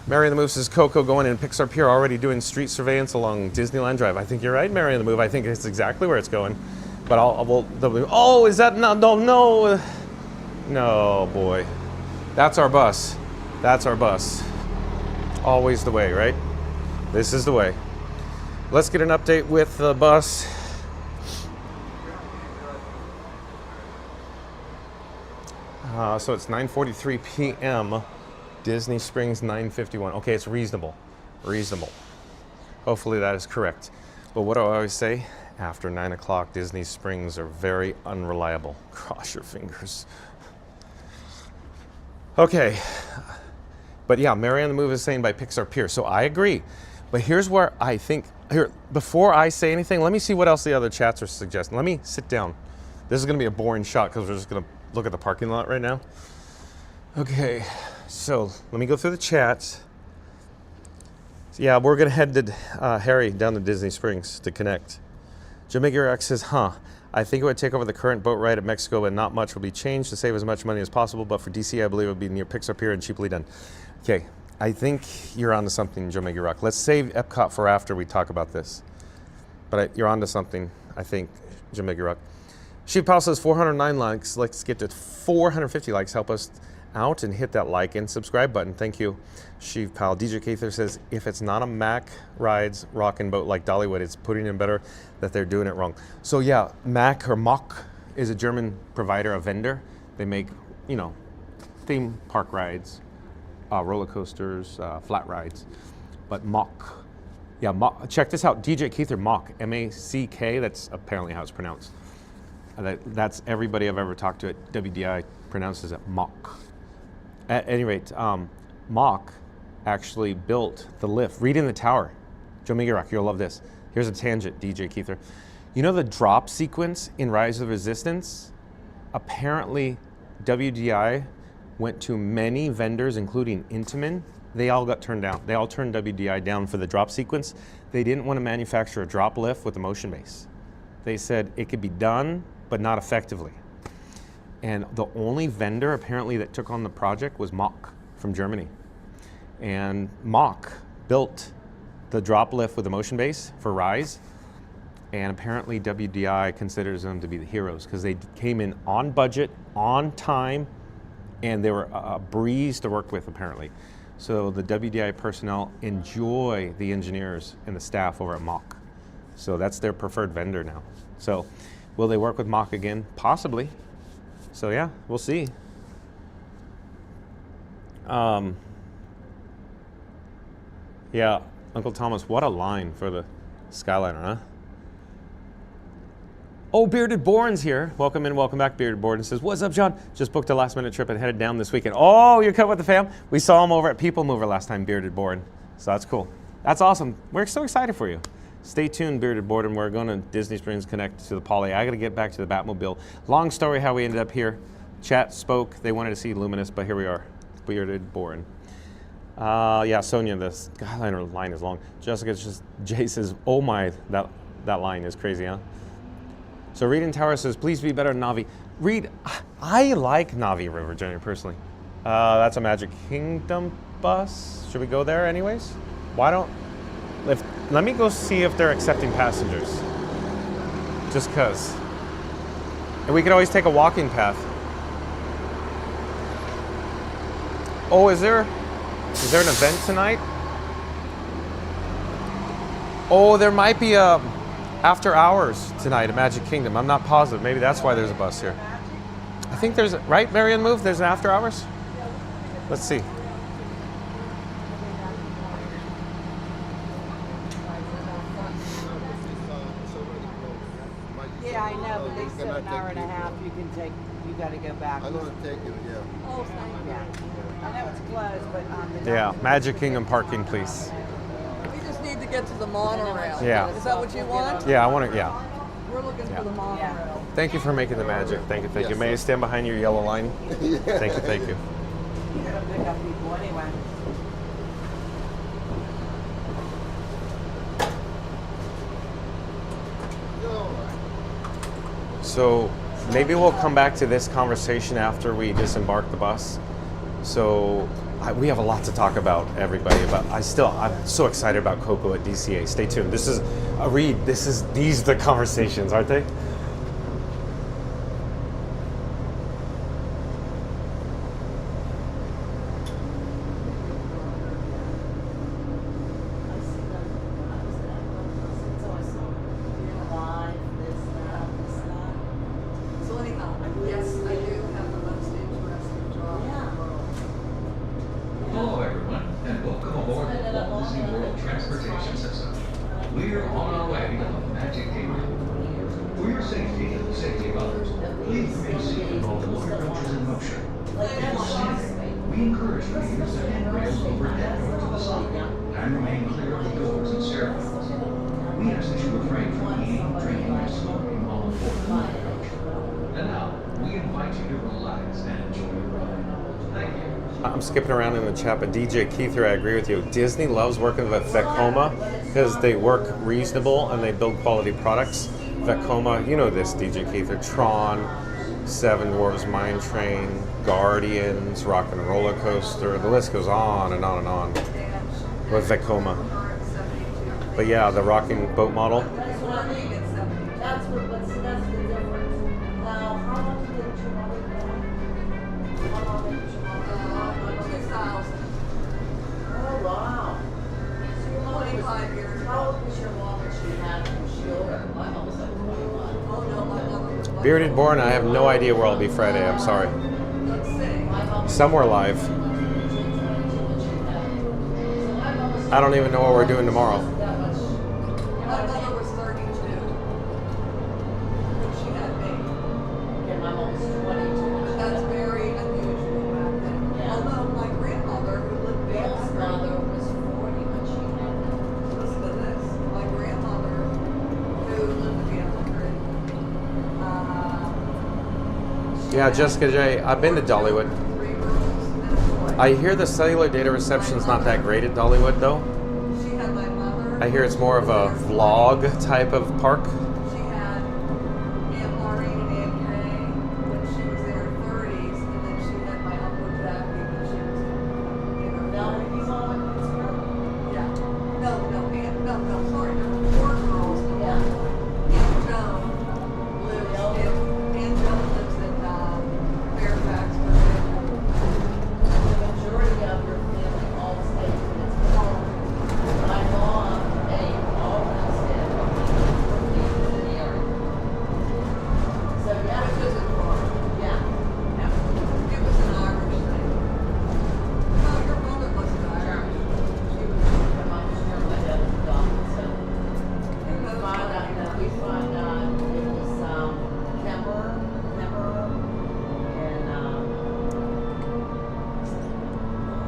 Mary and the Move says, Coco going in Pixar Pier already doing street surveillance along Disneyland Drive. I think you're right, Mary and the Move. I think it's exactly where it's going. But oh, is that, no, no, boy. That's our bus. That's our bus. Always the way, right? This is the way. Let's get an update with the bus. So it's 9:43 p.m. Disney Springs 9:51. Okay, it's reasonable. Reasonable. Hopefully that is correct. But what do I always say? After 9 o'clock, Disney Springs are very unreliable. Cross your fingers. Okay. But yeah, Mary on the Move is saying by Pixar Pier. So I agree. But here's where I think, here, before I say anything, let me see what else the other chats are suggesting. Let me sit down. This is going to be a boring shot because we're just going to look at the parking lot right now. Okay, so let me go through the chats. So yeah, we're going to head to Harry down to Disney Springs to connect. Jamaica X says, I think it would take over the current boat ride at Mexico, but not much will be changed to save as much money as possible. But for DC, I believe it would be near Pixar Pier and cheaply done. Okay, I think you're onto something, Jamaica Rock. Let's save Epcot for after we talk about this. But you're onto something, I think, Jamaica Rock. Sheep Pal says 409 likes. Let's get to 450 likes. Help us out and hit that like and subscribe button. Thank you, Sheep Pal. DJ Cather says, if it's not a Mack Rides rockin' boat like Dollywood, it's putting in better that they're doing it wrong. So yeah, Mack or Mock is a German provider, a vendor. They make, you know, theme park rides, roller coasters, flat rides. But Mock, yeah, Mock. Check this out, DJ Cather, Mock, M-A-C-K. That's apparently how it's pronounced. That's everybody I've ever talked to at WDI pronounces it Mock. At any rate, Mock actually built the lift. Read in the Tower. Joe Migarak, you'll love this. Here's a tangent, DJ Keither. You know the drop sequence in Rise of Resistance? Apparently, WDI went to many vendors, including Intamin. They all got turned down. They all turned WDI down for the drop sequence. They didn't want to manufacture a drop lift with a motion base. They said it could be done, but not effectively. And the only vendor apparently that took on the project was Mock from Germany. And Mock built the drop lift with a motion base for Rise. And apparently WDI considers them to be the heroes because they came in on budget, on time, and they were a breeze to work with apparently. So the WDI personnel enjoy the engineers and the staff over at Mock. So that's their preferred vendor now. So will they work with Mock again? Possibly. So yeah, we'll see. Yeah, Uncle Thomas, what a line for the Skyliner, huh? Oh, Bearded Bourne's here. Welcome in, welcome back, Bearded Bourne. Says, what's up, John? Just booked a last minute trip and headed down this weekend. Oh, you're cut with the fam? We saw him over at PeopleMover last time, Bearded Bourne. So that's cool. That's awesome. We're so excited for you. Stay tuned, Bearded Boredom. We're going to Disney Springs Connect to the Poly. I got to get back to the Batmobile. Long story how we ended up here. Chat spoke. They wanted to see Luminous, but here we are. Bearded Boring. Yeah, Sonia, the Skyliner line is long. Jessica just, Jay says, oh my, that line is crazy, huh? So Reed in Tower says, please be better than Navi. Reed, I like Navi River Journey personally. That's a Magic Kingdom bus. Should we go there anyways? Why don't, let me go see if they're accepting passengers. Just cause. And we could always take a walking path. Oh, is there an event tonight? Oh, there might be a after hours tonight at Magic Kingdom. I'm not positive. Maybe that's why there's a bus here. I think there's, right, Marion Move? There's an after hours? Let's see. Yeah, I know, but they said an hour and a half. You can take. You got to go back. I'm gonna take you. Yeah. Oh, thank you. I know it's closed, but Yeah, Magic Kingdom parking, please. we just need to get to the monorail. Yeah. Is that what you want? Yeah, I want to, yeah. We're looking for the monorail. Thank you for making the magic. Thank you, thank you. May I stand behind your yellow line? Thank you, thank you. You gotta pick up people anyway. So maybe we'll come back to this conversation after we disembark the bus. So we have a lot to talk about, everybody. But I'm so excited about Coco at DCA. Stay tuned. This is a read. These are the conversations, aren't they? So anyhow, yes, I do have the most interesting job in the world. Hello everyone, and welcome aboard the Walt Disney World Transportation System. We're on our way to the Magic Kingdom. For your safety and the safety of others, please remain seated while the motor coach is in motion. If you're standing, we encourage you to use the handrails overhead or to the side, and remain clear of the doors and stairwells. We ask that you refrain from eating, drinking, or smoking while on board the motor coach. And now, we invite you to relax and enjoy your ride. Thank you. I'm skipping around in the chat, but DJ Keither, I agree with you. Disney loves working with Vekoma because they work reasonable and they build quality products. Vekoma, you know this, DJ Keither, Tron, Seven Dwarfs Mine Train, Guardians, Rock and Roller Coaster, the list goes on and on and on with Vekoma. But yeah, the rocking boat model. That's what I think. That's the difference. Now, how much did you want to go? 2,000. Oh wow. So your mom 25 years. How old was your mom when she had you? She older? My mom was like 21. Oh no, my mother was like Bearded Born, I have no idea where I'll be Friday. I'm sorry. Let's see. Somewhere live. I don't even know what we're doing tomorrow. My mother was 32 when she had me. And my mom was 22. But that's very unusual back then. Although my grandmother, who lived My there, mother was 40 when she had me. listen to this. My grandmother, who lived in Hampton, Yeah, Jessica J, I've been to Dollywood. I hear the cellular data reception's not that great at Dollywood, though. she had my mother. I hear it's more of a vlog type of park. She had Aunt Maureen and Aunt Kay when she was in her 30s, and then she had my Uncle Jackie when she was in her 40s. Yeah. No, sorry. There were 4 girls. Yeah. Aunt Joan lives in Fairfax, Virginia. The majority of your family all stays in its home. My mom, they all stayed in the area. So yeah. Which isn't far. Yeah. It was an Irish thing. No, your mother wasn't Irish. She was. My mom was from my dad was adopted, so we find out it was Kemmer, and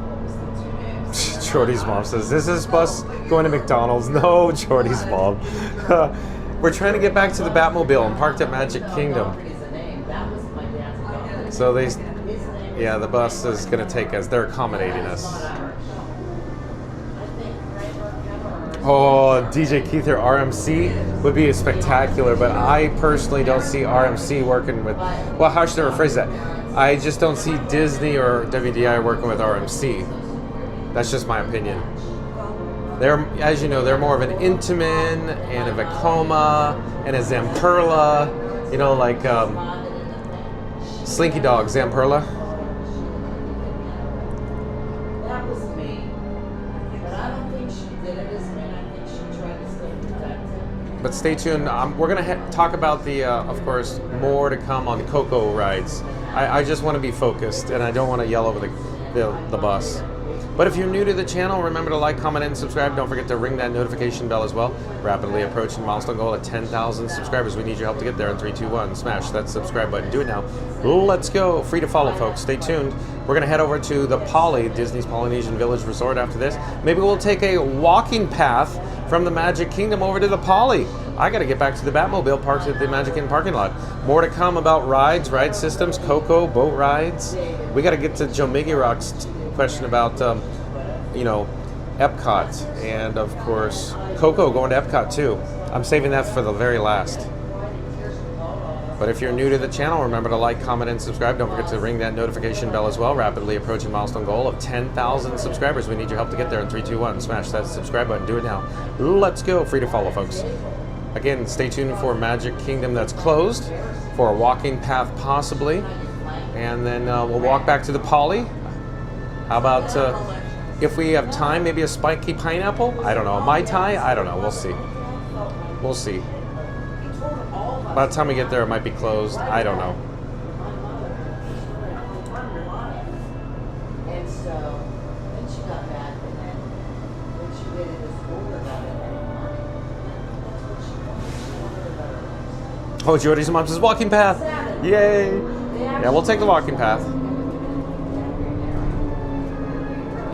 what was the two names? Jordy's mom says, "Is this bus going to McDonald's?" No, Jordy's mom. We're trying to get back to the Batmobile and parked at Magic Kingdom. That was my dad's adopted. So they, His name yeah, the bus is going to take us. They're accommodating us. Oh, DJ Keither, RMC would be spectacular, but I personally don't see RMC working with, well, how should I rephrase that? I just don't see Disney or WDI working with RMC. That's just my opinion. They're, as you know, they're more of an Intamin and a Vekoma and a Zamperla, you know, like Slinky Dog, Zamperla. That was me. But I don't think she did it as me. I think she tried to stay protected. But stay tuned. We're going to talk about the, of course, more to come on the Coco rides. I just want to be focused, and I don't want to yell over the bus. But if you're new to the channel, remember to like, comment, and subscribe. Don't forget to ring that notification bell as well. Rapidly approaching milestone goal at 10,000 subscribers. We need your help to get there in 3, 2, 1. Smash that subscribe button. Do it now. Let's go. Free to follow, folks. Stay tuned. We're going to head over to the Poly, Disney's Polynesian Village Resort after this. Maybe we'll take a walking path from the Magic Kingdom over to the Poly. I got to get back to the Batmobile parked at the Magic Inn parking lot. More to come about rides, ride systems, Coco, boat rides. We got to get to Joe Miggy Rock's question about, Epcot, and of course, Coco going to Epcot too. I'm saving that for the very last. But if you're new to the channel, remember to like, comment, and subscribe. Don't forget to ring that notification bell as well. Rapidly approaching milestone goal of 10,000 subscribers. We need your help to get there in 3, 2, 1. Smash that subscribe button. Do it now. Let's go. Free to follow, folks. Again, stay tuned for Magic Kingdom that's closed, for a walking path possibly, and then we'll walk back to the Poly. How about if we have time, maybe a spiky pineapple? I don't know. A Mai Tai? I don't know. We'll see. We'll see. By the time we get there, it might be closed. I don't know. And so, then she got back, and then when she waited this older got it every morning. That's what she wanted. She wanted a better life. Oh, Jordy's mom says walking path. Yay. Yeah, we'll take the walking path.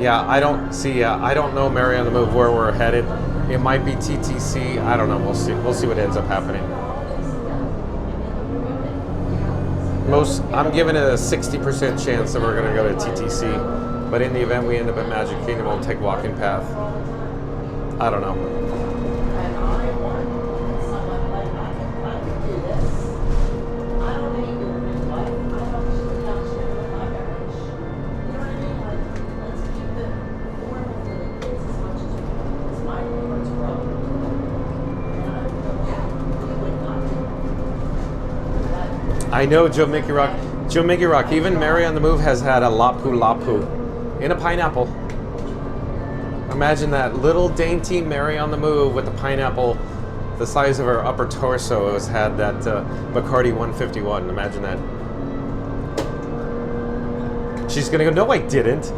Yeah, I don't know, Mary on the Move, where we're headed. It might be TTC. I don't know. We'll see. We'll see what ends up happening. I'm giving it a 60% chance that we're going to go to TTC. But in the event we end up at Magic Kingdom, we'll take walking path. I don't know. I know, Joe Mickey Rock. Joe Mickey Rock, even Mary on the Move has had a Lapu Lapu in a pineapple. Imagine that little dainty Mary on the Move with the pineapple the size of her upper torso has had that Bacardi 151. Imagine that. She's gonna go, no I didn't.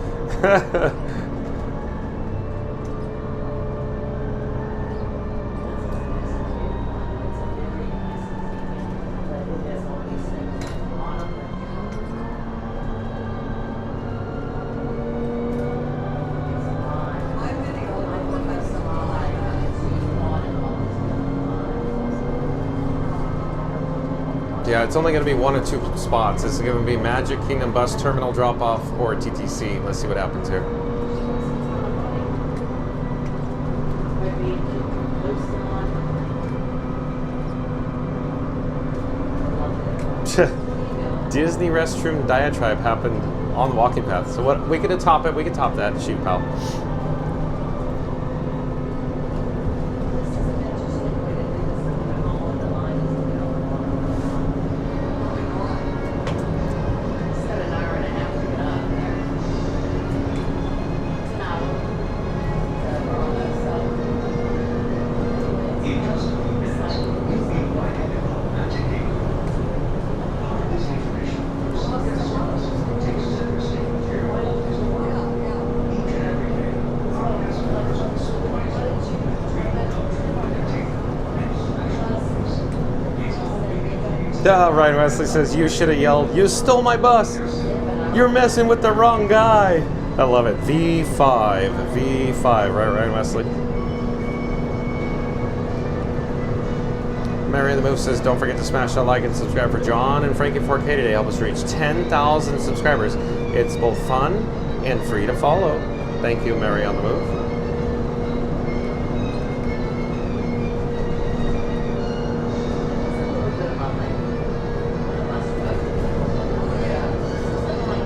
Yeah, it's only going to be 1 or 2 spots. It's going to be Magic Kingdom bus terminal drop-off or TTC. Let's see what happens here. Disney restroom diatribe happened on the walking path. So what? We could top it. We could top that. Shoot, pal. Ryan Wesley says, you should have yelled, you stole my bus. You're messing with the wrong guy. I love it. V5. V5. Right, Ryan Wesley. Mary the Move says, don't forget to smash that like and subscribe for John and Frankie 4K today. Help us reach 10,000 subscribers. It's both fun and free to follow. Thank you, Mary on the Move.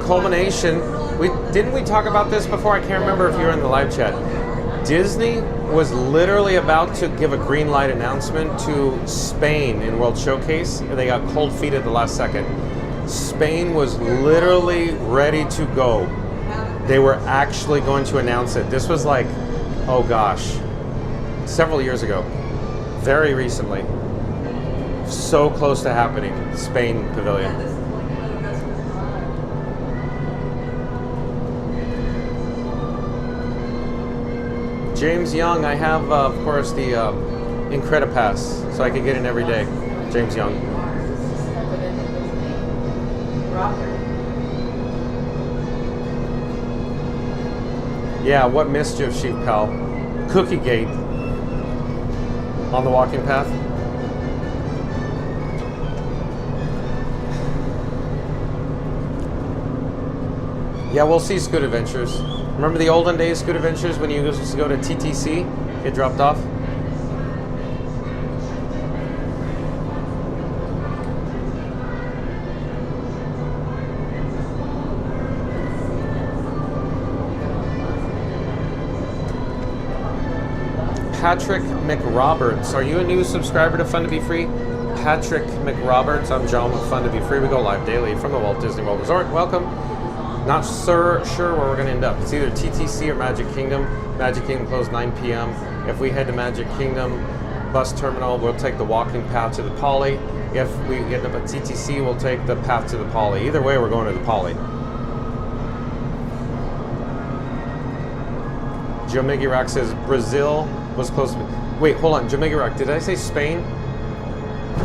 Culmination. Didn't we talk about this before? I can't remember if you were in the live chat. Disney was literally about to give a green light announcement to Spain in World Showcase, and they got cold feet at the last second. Spain was literally ready to go. They were actually going to announce it. This was like, oh gosh, several years ago. Very recently. So close to happening. Spain Pavilion. James Young, I have, of course, the Incredipass, so I can get in every day. James Young. Yeah, what mischief, Sheep Pal? Cookie Gate on the walking path. Yeah, we'll see Scoot Adventures. Remember the olden days Scoot Adventures when you used to go to TTC, get dropped off? Patrick McRoberts, are you a new subscriber to Fun to Be Free? Patrick McRoberts, I'm John with Fun to Be Free. We go live daily from the Walt Disney World Resort. Welcome. Not sure where we're going to end up. It's either TTC or Magic Kingdom. Magic Kingdom closed 9 p.m. If we head to Magic Kingdom bus terminal, we'll take the walking path to the Poly. If we end up at TTC, we'll take the path to the Poly. Either way, we're going to the Poly. Joe Miggy Rock says Brazil was close to me. Wait, hold on. Joe Miggy Rock, did I say Spain?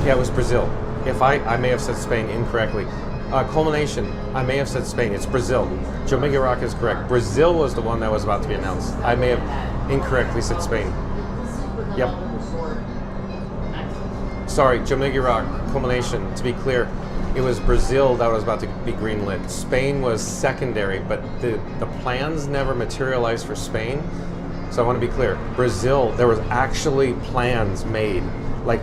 Yeah, it was Brazil. If I may have said Spain incorrectly. Culmination, I may have said Spain. It's Brazil. Joe Miggy Rock is correct. Brazil was the one that was about to be announced. I may have incorrectly said Spain. Yep. Sorry, Joe Miggy Rock, Culmination, to be clear, it was Brazil that was about to be greenlit. Spain was secondary, but the plans never materialized for Spain. So I want to be clear. Brazil, there was actually plans made, like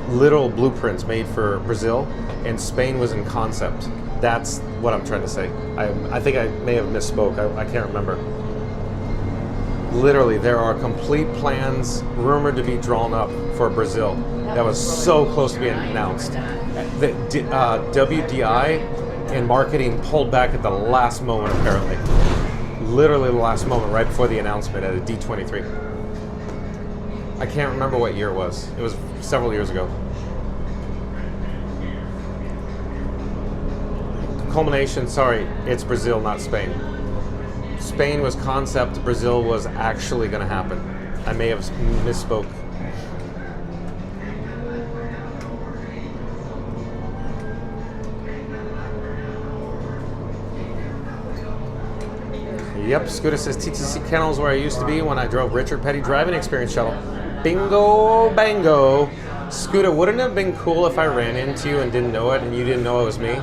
little blueprints made for Brazil, and Spain was in concept. That's what I'm trying to say. I think I may have misspoke. I can't remember. Literally, there are complete plans rumored to be drawn up for Brazil that was so close to being announced. The WDI and marketing pulled back at the last moment, apparently. Literally the last moment, right before the announcement at a D23. I can't remember what year it was. It was several years ago. Culmination, sorry, it's Brazil, not Spain. Spain was concept, Brazil was actually going to happen. I may have misspoke. Yep, Scooter says TTC Kennels where I used to be when I drove Richard Petty Driving Experience Shuttle. Bingo, bango. Scooter, wouldn't it have been cool if I ran into you and didn't know it and you didn't know it was me?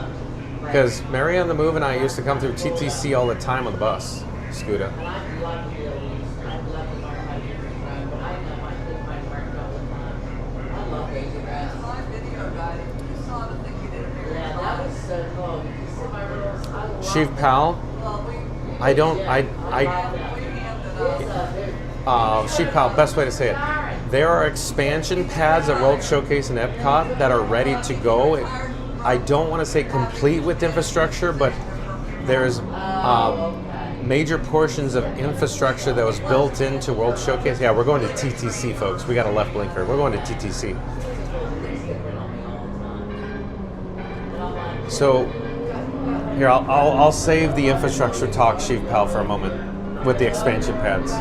Because Mary on the Move and I used to come through TTC all the time on the bus, Scooter. Chief Pal, Chief Pal, best way to say it. There are expansion pads at World Showcase and Epcot that are ready to go. I don't want to say complete with infrastructure, but there's major portions of infrastructure that was built into World Showcase. Yeah, we're going to TTC, folks. We got a left blinker. We're going to TTC. So here, I'll save the infrastructure talk, Chief Pal, for a moment with the expansion pads.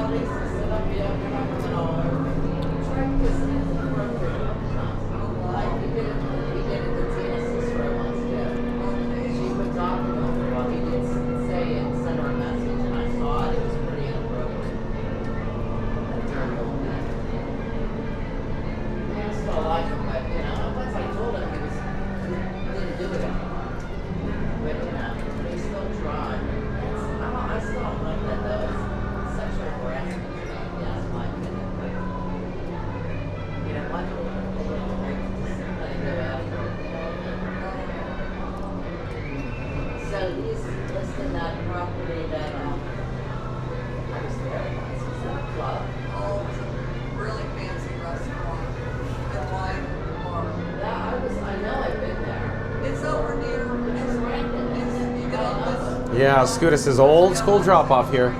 It's over near Yeah, Scooter says old school drop off here.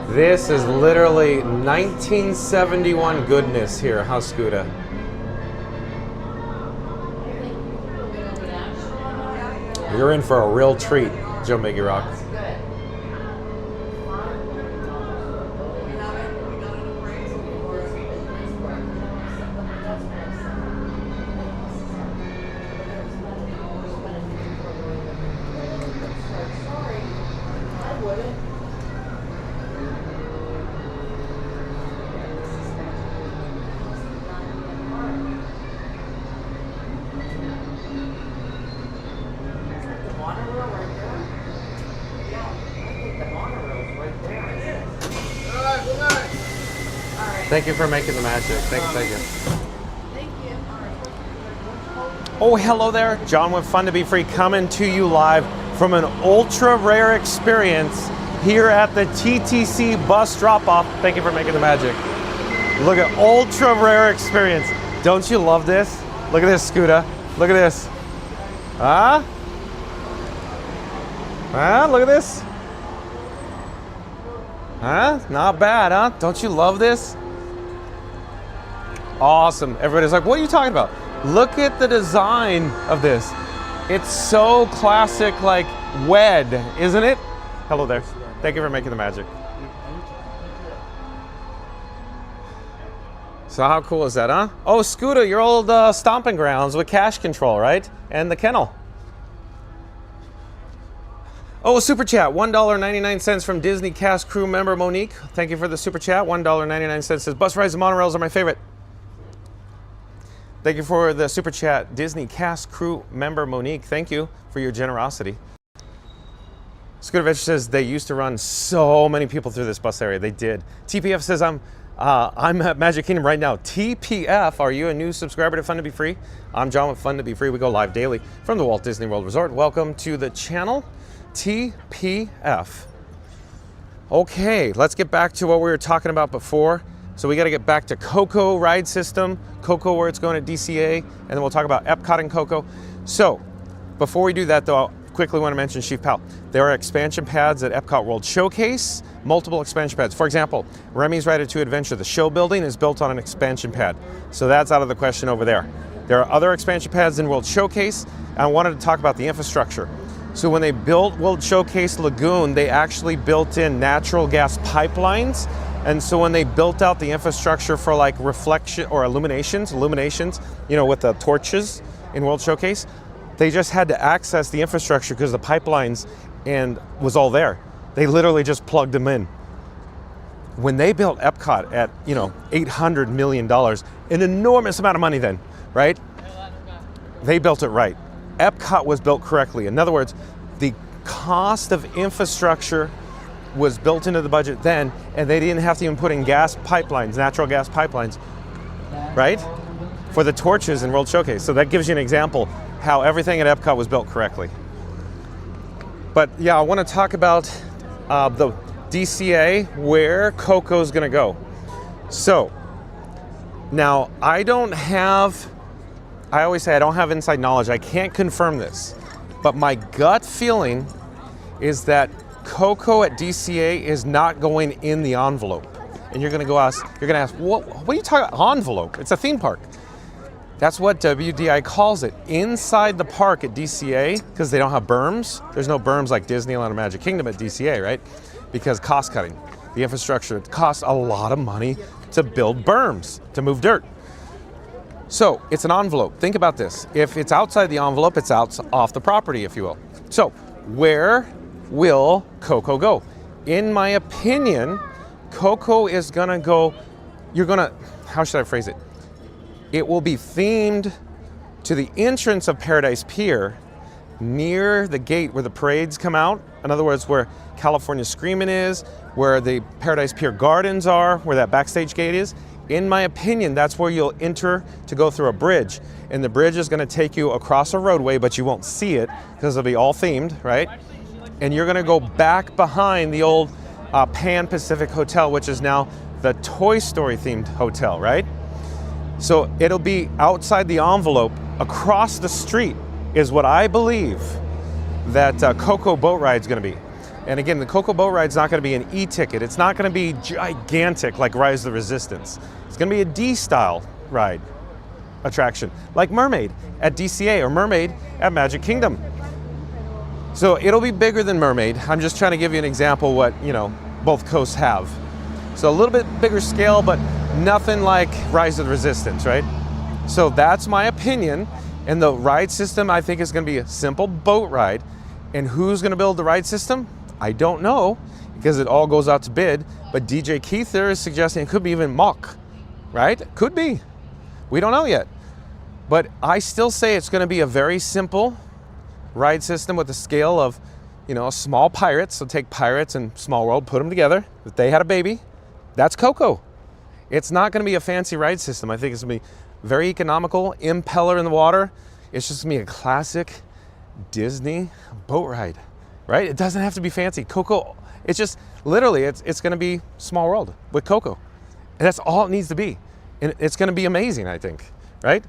This is literally 1971 goodness here, huh, Scooter? You're in for a real treat, Joe Miggy Rock. Thank you for making the magic. Thank you. Oh, hello there. John with Fun to Be Free coming to you live from an ultra rare experience here at the TTC bus drop-off. Thank you for making the magic. Look at ultra rare experience. Don't you love this? Look at this, Scooter. Look at this. Huh? Huh? Look at this. Huh? Not bad, huh? Don't you love this? Awesome. Everybody's like, what are you talking about? Look at the design of this. It's so classic, like wed, isn't it? Hello there. Thank you for making the magic. So how cool is that, huh? Oh, Scooter, your old stomping grounds with cash control, right? And the kennel. Oh, super chat, $1.99 from Disney cast crew member Monique. Thank you for the super chat. $1.99 says, bus rides and monorails are my favorite. Thank you for the super chat, Disney cast crew member Monique. Thank you for your generosity. Scooter Venture says they used to run so many people through this bus area. They did. TPF says I'm at Magic Kingdom right now. TPF, are you a new subscriber to Fun to Be Free? I'm John with Fun to Be Free. We go live daily from the Walt Disney World Resort. Welcome to the channel, TPF. Okay, let's get back to what we were talking about before. So we got to get back to Coco ride system, Coco where it's going at DCA, and then we'll talk about Epcot and Coco. So before we do that though, I quickly want to mention Chief Pal. There are expansion pads at Epcot World Showcase, multiple expansion pads. For example, Remy's Ratatouille Adventure, the show building is built on an expansion pad. So that's out of the question over there. There are other expansion pads in World Showcase, and I wanted to talk about the infrastructure. So when they built World Showcase Lagoon, they actually built in natural gas pipelines. And so when they built out the infrastructure for like reflection or illuminations, you know, with the torches in World Showcase, they just had to access the infrastructure because the pipelines and was all there. They literally just plugged them in. When they built Epcot at, you know, $800 million, an enormous amount of money then, right? They built it right. Epcot was built correctly. In other words, the cost of infrastructure was built into the budget then, and they didn't have to even put in gas pipelines, natural gas pipelines, right? For the torches in World Showcase. So that gives you an example how everything at Epcot was built correctly. But yeah, I want to talk about the DCA, where Coco's gonna go. So now I always say I don't have inside knowledge. I can't confirm this, but my gut feeling is that Coco at DCA is not going in the envelope. And you're gonna ask, what are you talking about, envelope? It's a theme park. That's what WDI calls it. Inside the park at DCA, because they don't have berms, there's no berms like Disneyland or Magic Kingdom at DCA, right? Because cost cutting. The infrastructure, it costs a lot of money to build berms, to move dirt. So it's an envelope. Think about this. If it's outside the envelope, it's off the property, if you will. So where will Coco go? In my opinion, Coco is gonna go, how should I phrase it? It will be themed to the entrance of Paradise Pier, near the gate where the parades come out. In other words, where California Screamin' is, where the Paradise Pier Gardens are, where that backstage gate is. In my opinion, that's where you'll enter to go through a bridge. And the bridge is gonna take you across a roadway, but you won't see it because it'll be all themed, right? And you're gonna go back behind the old Pan Pacific Hotel, which is now the Toy Story themed hotel, right? So it'll be outside the envelope, across the street is what I believe that Coco boat ride is gonna be. And again, the Coco boat ride's not going to be an e-ticket. It's not going to be gigantic like Rise of the Resistance. It's going to be a D-style ride attraction, like Mermaid at DCA or Mermaid at Magic Kingdom. So it'll be bigger than Mermaid. I'm just trying to give you an example what, you know, both coasts have. So a little bit bigger scale, but nothing like Rise of the Resistance, right? So that's my opinion. And the ride system, I think, is going to be a simple boat ride. And who's going to build the ride system? I don't know, because it all goes out to bid. But DJ Keither is suggesting it could be even Mach, right? Could be. We don't know yet. But I still say it's going to be a very simple ride system with the scale of, you know, a small Pirates. So take Pirates and Small World, put them together. If they had a baby, that's Coco. It's not going to be a fancy ride system. I think it's going to be very economical, impeller in the water. It's just going to be a classic Disney boat ride, right? It doesn't have to be fancy. Coco, it's just literally, it's going to be Small World with Coco. And that's all it needs to be. And it's going to be amazing, I think, right?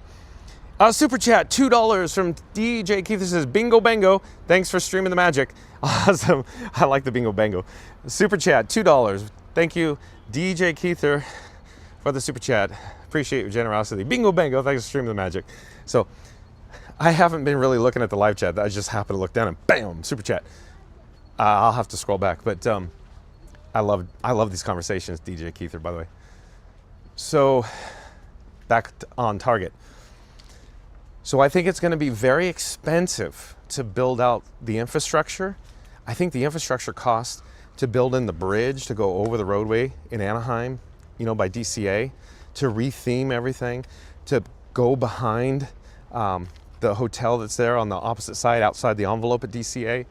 Super chat, $2 from DJ Keith. This says, bingo bango. Thanks for streaming the magic. Awesome. I like the bingo bango. Super chat, $2. Thank you, DJ Keither, for the super chat. Appreciate your generosity. Bingo bango. Thanks for streaming the magic. So I haven't been really looking at the live chat. I just happened to look down and bam, super chat. I'll have to scroll back, but I love these conversations, DJ Keither, by the way. So back on target. So I think it's going to be very expensive to build out the infrastructure. I think the infrastructure cost to build in the bridge to go over the roadway in Anaheim, you know, by DCA, to retheme everything, to go behind the hotel that's there on the opposite side outside the envelope at DCA.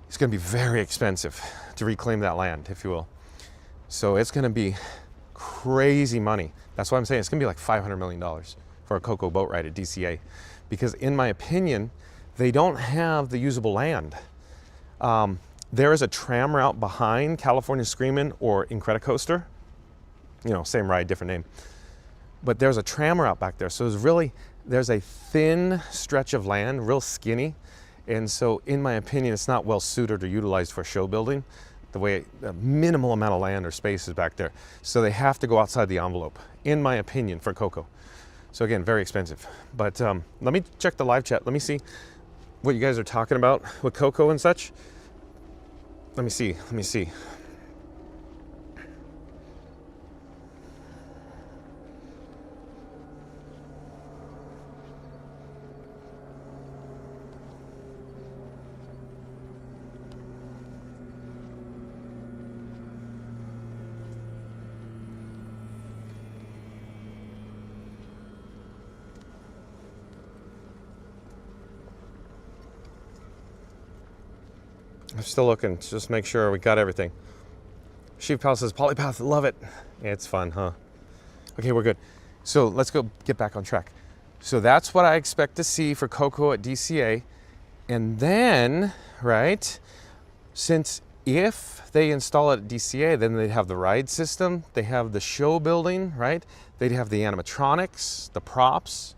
It's going to be very expensive to reclaim that land, if you will. So it's going to be crazy money. That's why I'm saying it's going to be like $500 million for a Coco boat ride at DCA, because in my opinion, they don't have the usable land. There is a tram route behind California Screamin' or Incredicoaster. You know, same ride, different name. But there's a tram route back there. So there's a thin stretch of land, real skinny. And so in my opinion, it's not well suited or utilized for show building, the way a minimal amount of land or space is back there. So they have to go outside the envelope, in my opinion, for Coco. So again, very expensive. But let me check the live chat. Let me see what you guys are talking about with Coco and such. Let me see. I'm still looking, just make sure we got everything. Sheep Pal says, Polypath, love it. Yeah, it's fun, huh? Okay, we're good. So let's go get back on track. So that's what I expect to see for Coco at DCA. And then, right, since if they install it at DCA, then they'd have the ride system, they have the show building, right? They'd have the animatronics, the props.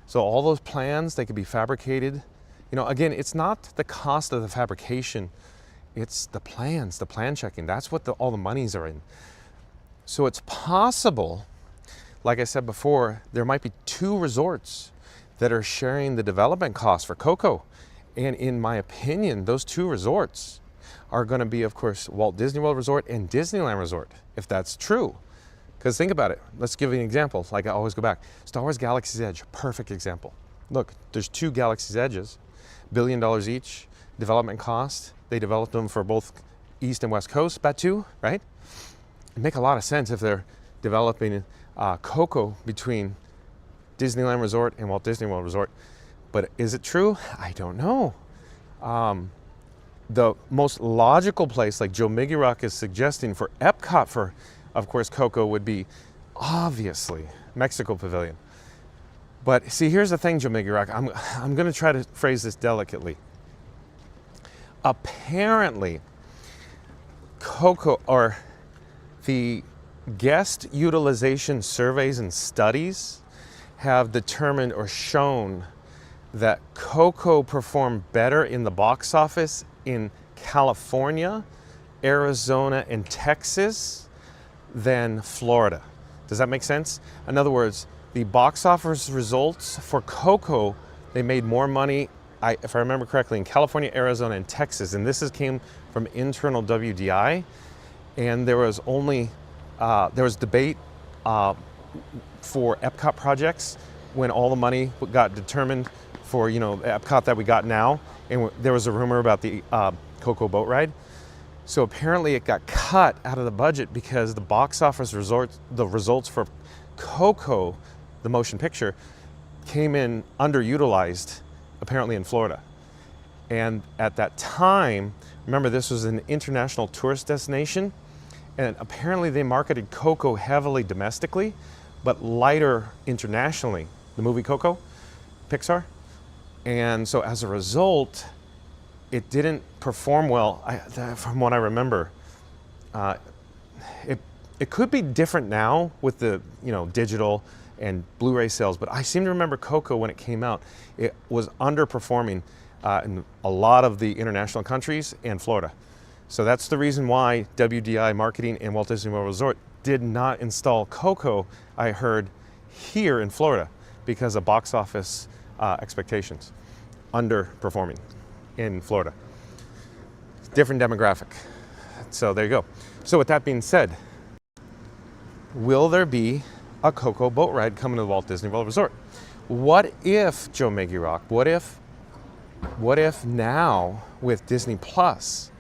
So all those plans, they could be fabricated. You know, again, it's not the cost of the fabrication, it's the plans, the plan checking. That's what all the monies are in. So it's possible, like I said before, there might be 2 resorts that are sharing the development costs for Coco. And in my opinion, those 2 resorts are going to be, of course, Walt Disney World Resort and Disneyland Resort, if that's true. Because think about it. Let's give you an example, like I always go back. Star Wars Galaxy's Edge, perfect example. Look, there's 2 Galaxy's Edges. $1 billion each, development cost. They developed them for both East and West Coast, Batu, right? It'd make a lot of sense if they're developing Coco between Disneyland Resort and Walt Disney World Resort. But is it true? I don't know. The most logical place, like Joe Migirok is suggesting for Epcot for, of course, Coco would be obviously Mexico Pavilion. But see, here's the thing, Joe Migirok. I'm going to try to phrase this delicately. Apparently, Coco, or the guest utilization surveys and studies have determined or shown that Coco performed better in the box office in California, Arizona, and Texas than Florida. Does that make sense? In other words, the box office results for Coco, they made more money, if I remember correctly, in California, Arizona, and Texas. And this came from internal WDI. And there was only, there was debate for Epcot projects when all the money got determined for, you know, Epcot that we got now. And there was a rumor about the Coco boat ride. So apparently it got cut out of the budget because the box office results for Coco, the motion picture, came in underutilized, apparently in Florida. And at that time, remember this was an international tourist destination, and apparently they marketed Coco heavily domestically, but lighter internationally, the movie Coco, Pixar. And so as a result, it didn't perform well, from what I remember. It could be different now with the, you know, digital and Blu-ray sales, but I seem to remember Coco when it came out, it was underperforming in a lot of the international countries and Florida. So that's the reason why WDI Marketing and Walt Disney World Resort did not install Coco, I heard, here in Florida because of box office expectations, underperforming in Florida. Different demographic. So there you go. So with that being said, will there be a Coco boat ride coming to the Walt Disney World Resort? What if, Joe Maggie Rock, what if now with Disney Plus,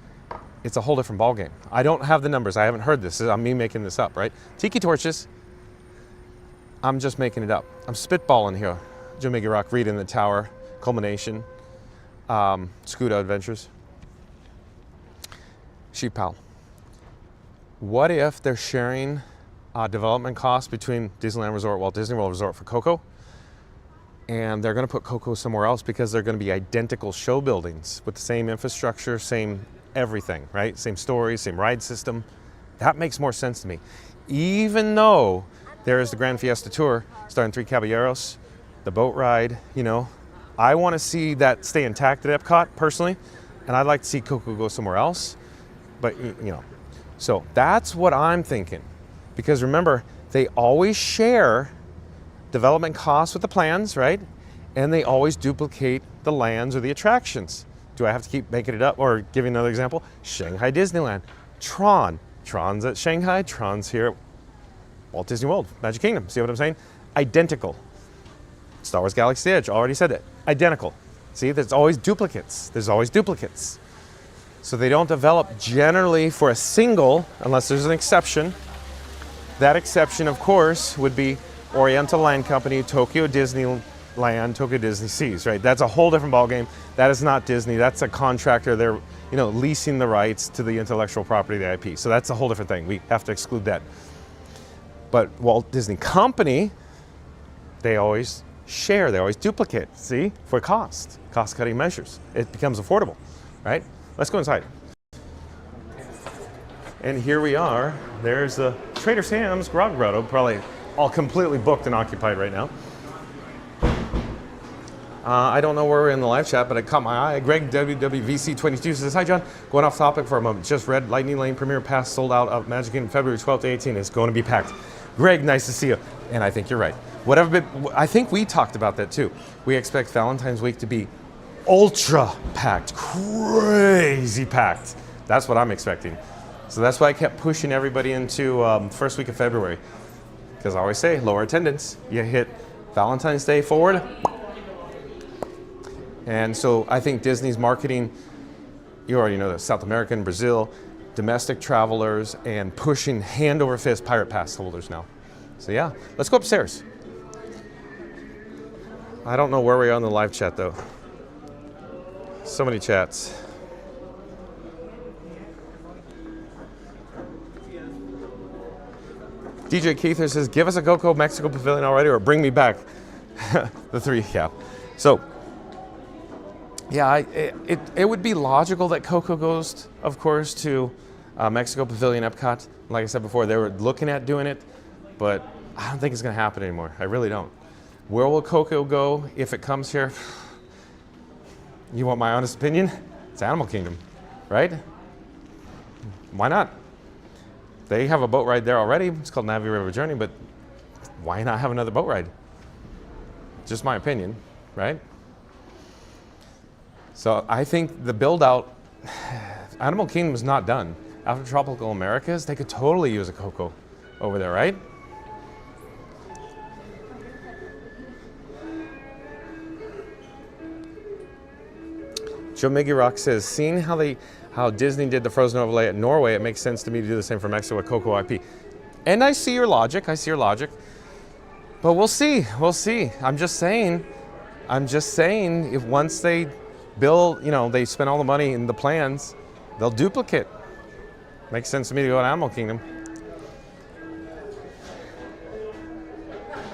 it's a whole different ballgame? I don't have the numbers. I haven't heard this. I'm me making this up, right? Tiki Torches. I'm just making it up. I'm spitballing here. Joe Maggie Rock, Reed in the Tower, Culmination, Scuda Adventures, Sheep Pal. What if they're sharing development costs between Disneyland Resort, Walt Disney World Resort for Coco, and they're going to put Coco somewhere else because they're going to be identical show buildings with the same infrastructure, same everything, right? Same stories, same ride system. That makes more sense to me. Even though there is the Grand Fiesta Tour starring Three Caballeros, the boat ride, you know, I want to see that stay intact at Epcot personally, and I'd like to see Coco go somewhere else. But, you know, so that's what I'm thinking. Because remember, they always share development costs with the plans, right? And they always duplicate the lands or the attractions. Do I have to keep making it up or giving another example? Shanghai Disneyland, Tron. Tron's at Shanghai, Tron's here at Walt Disney World, Magic Kingdom. See what I'm saying? Identical. Star Wars Galaxy Edge, already said that. Identical. See, there's always duplicates. There's always duplicates. So they don't develop generally for a single, unless there's an exception. That exception, of course, would be Oriental Land Company, Tokyo Disneyland, Tokyo Disney Seas, right? That's a whole different ballgame. That is not Disney. That's a contractor. They're, you know, leasing the rights to the intellectual property, the IP. So that's a whole different thing. We have to exclude that. But Walt Disney Company, they always share. They always duplicate, see, for cost-cutting measures. It becomes affordable, right? Let's go inside. And here we are. There's the Trader Sam's Grog Grotto, probably all completely booked and occupied right now. I don't know where we're in the live chat, but it caught my eye. Greg WWVC22 says, hi John, going off topic for a moment. Just read Lightning Lane Premiere Pass sold out of Magic Kingdom February 12th to 18th. It's going to be packed. Greg, nice to see you. And I think you're right. I think we talked about that too. We expect Valentine's week to be ultra packed, crazy packed. That's what I'm expecting. So that's why I kept pushing everybody into first week of February. Because I always say, lower attendance. You hit Valentine's Day forward. And so I think Disney's marketing, you already know that, South American, Brazil, domestic travelers, and pushing hand over fist Pirate Pass holders now. So yeah, let's go upstairs. I don't know where we are on the live chat though. So many chats. DJ Keither says, give us a Coco Mexico Pavilion already or bring me back. The three, yeah. So, yeah, it would be logical that Coco goes, of course, to Mexico Pavilion Epcot. Like I said before, they were looking at doing it, but I don't think it's going to happen anymore. I really don't. Where will Coco go if it comes here? You want my honest opinion? It's Animal Kingdom. right? Why not? They have a boat ride there already. It's called Navi River Journey, but why not have another boat ride? Just my opinion, right? So I think the build out, Animal Kingdom is not done. After Tropical Americas, they could totally use a Coco over there, right? Joe Miggy Rock says, seeing how Disney did the Frozen overlay at Norway, it makes sense to me to do the same for Mexico with Coco IP. And I see your logic, But we'll see, I'm just saying if once they build, they spend all the money in the plans, they'll duplicate. Makes sense to me to go to Animal Kingdom.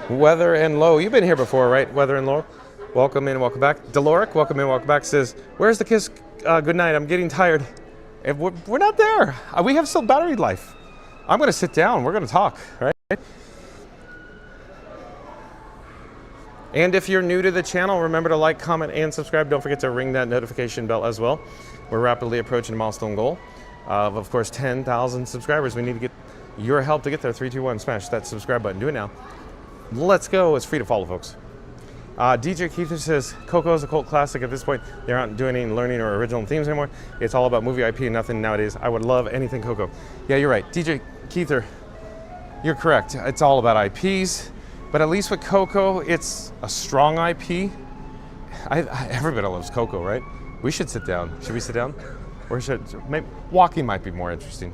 Weather and Low, you've been here before, right? Weather and Low. Welcome in, welcome back. Deloric, welcome in, welcome back, says, where's the kiss? Good night, I'm getting tired. If we're not there. We have still battery life. I'm gonna sit down, we're gonna talk, right? And if you're new to the channel, remember to like, comment, and subscribe. Don't forget to ring that notification bell as well. We're rapidly approaching a milestone goal of course, 10,000 subscribers. We need to get your help to get there. 3, 2, 1, smash that subscribe button. Do it now. Let's go. It's free to follow, folks. DJ Keither says, Coco is a cult classic at this point. They aren't doing any learning or original themes anymore. It's all about movie IP and nothing nowadays. I would love anything Coco. Yeah, you're right. DJ Keither, you're correct. It's all about IPs, but at least with Coco, it's a strong IP. Everybody loves Coco, right? We should sit down. Should we sit down? Or maybe walking might be more interesting.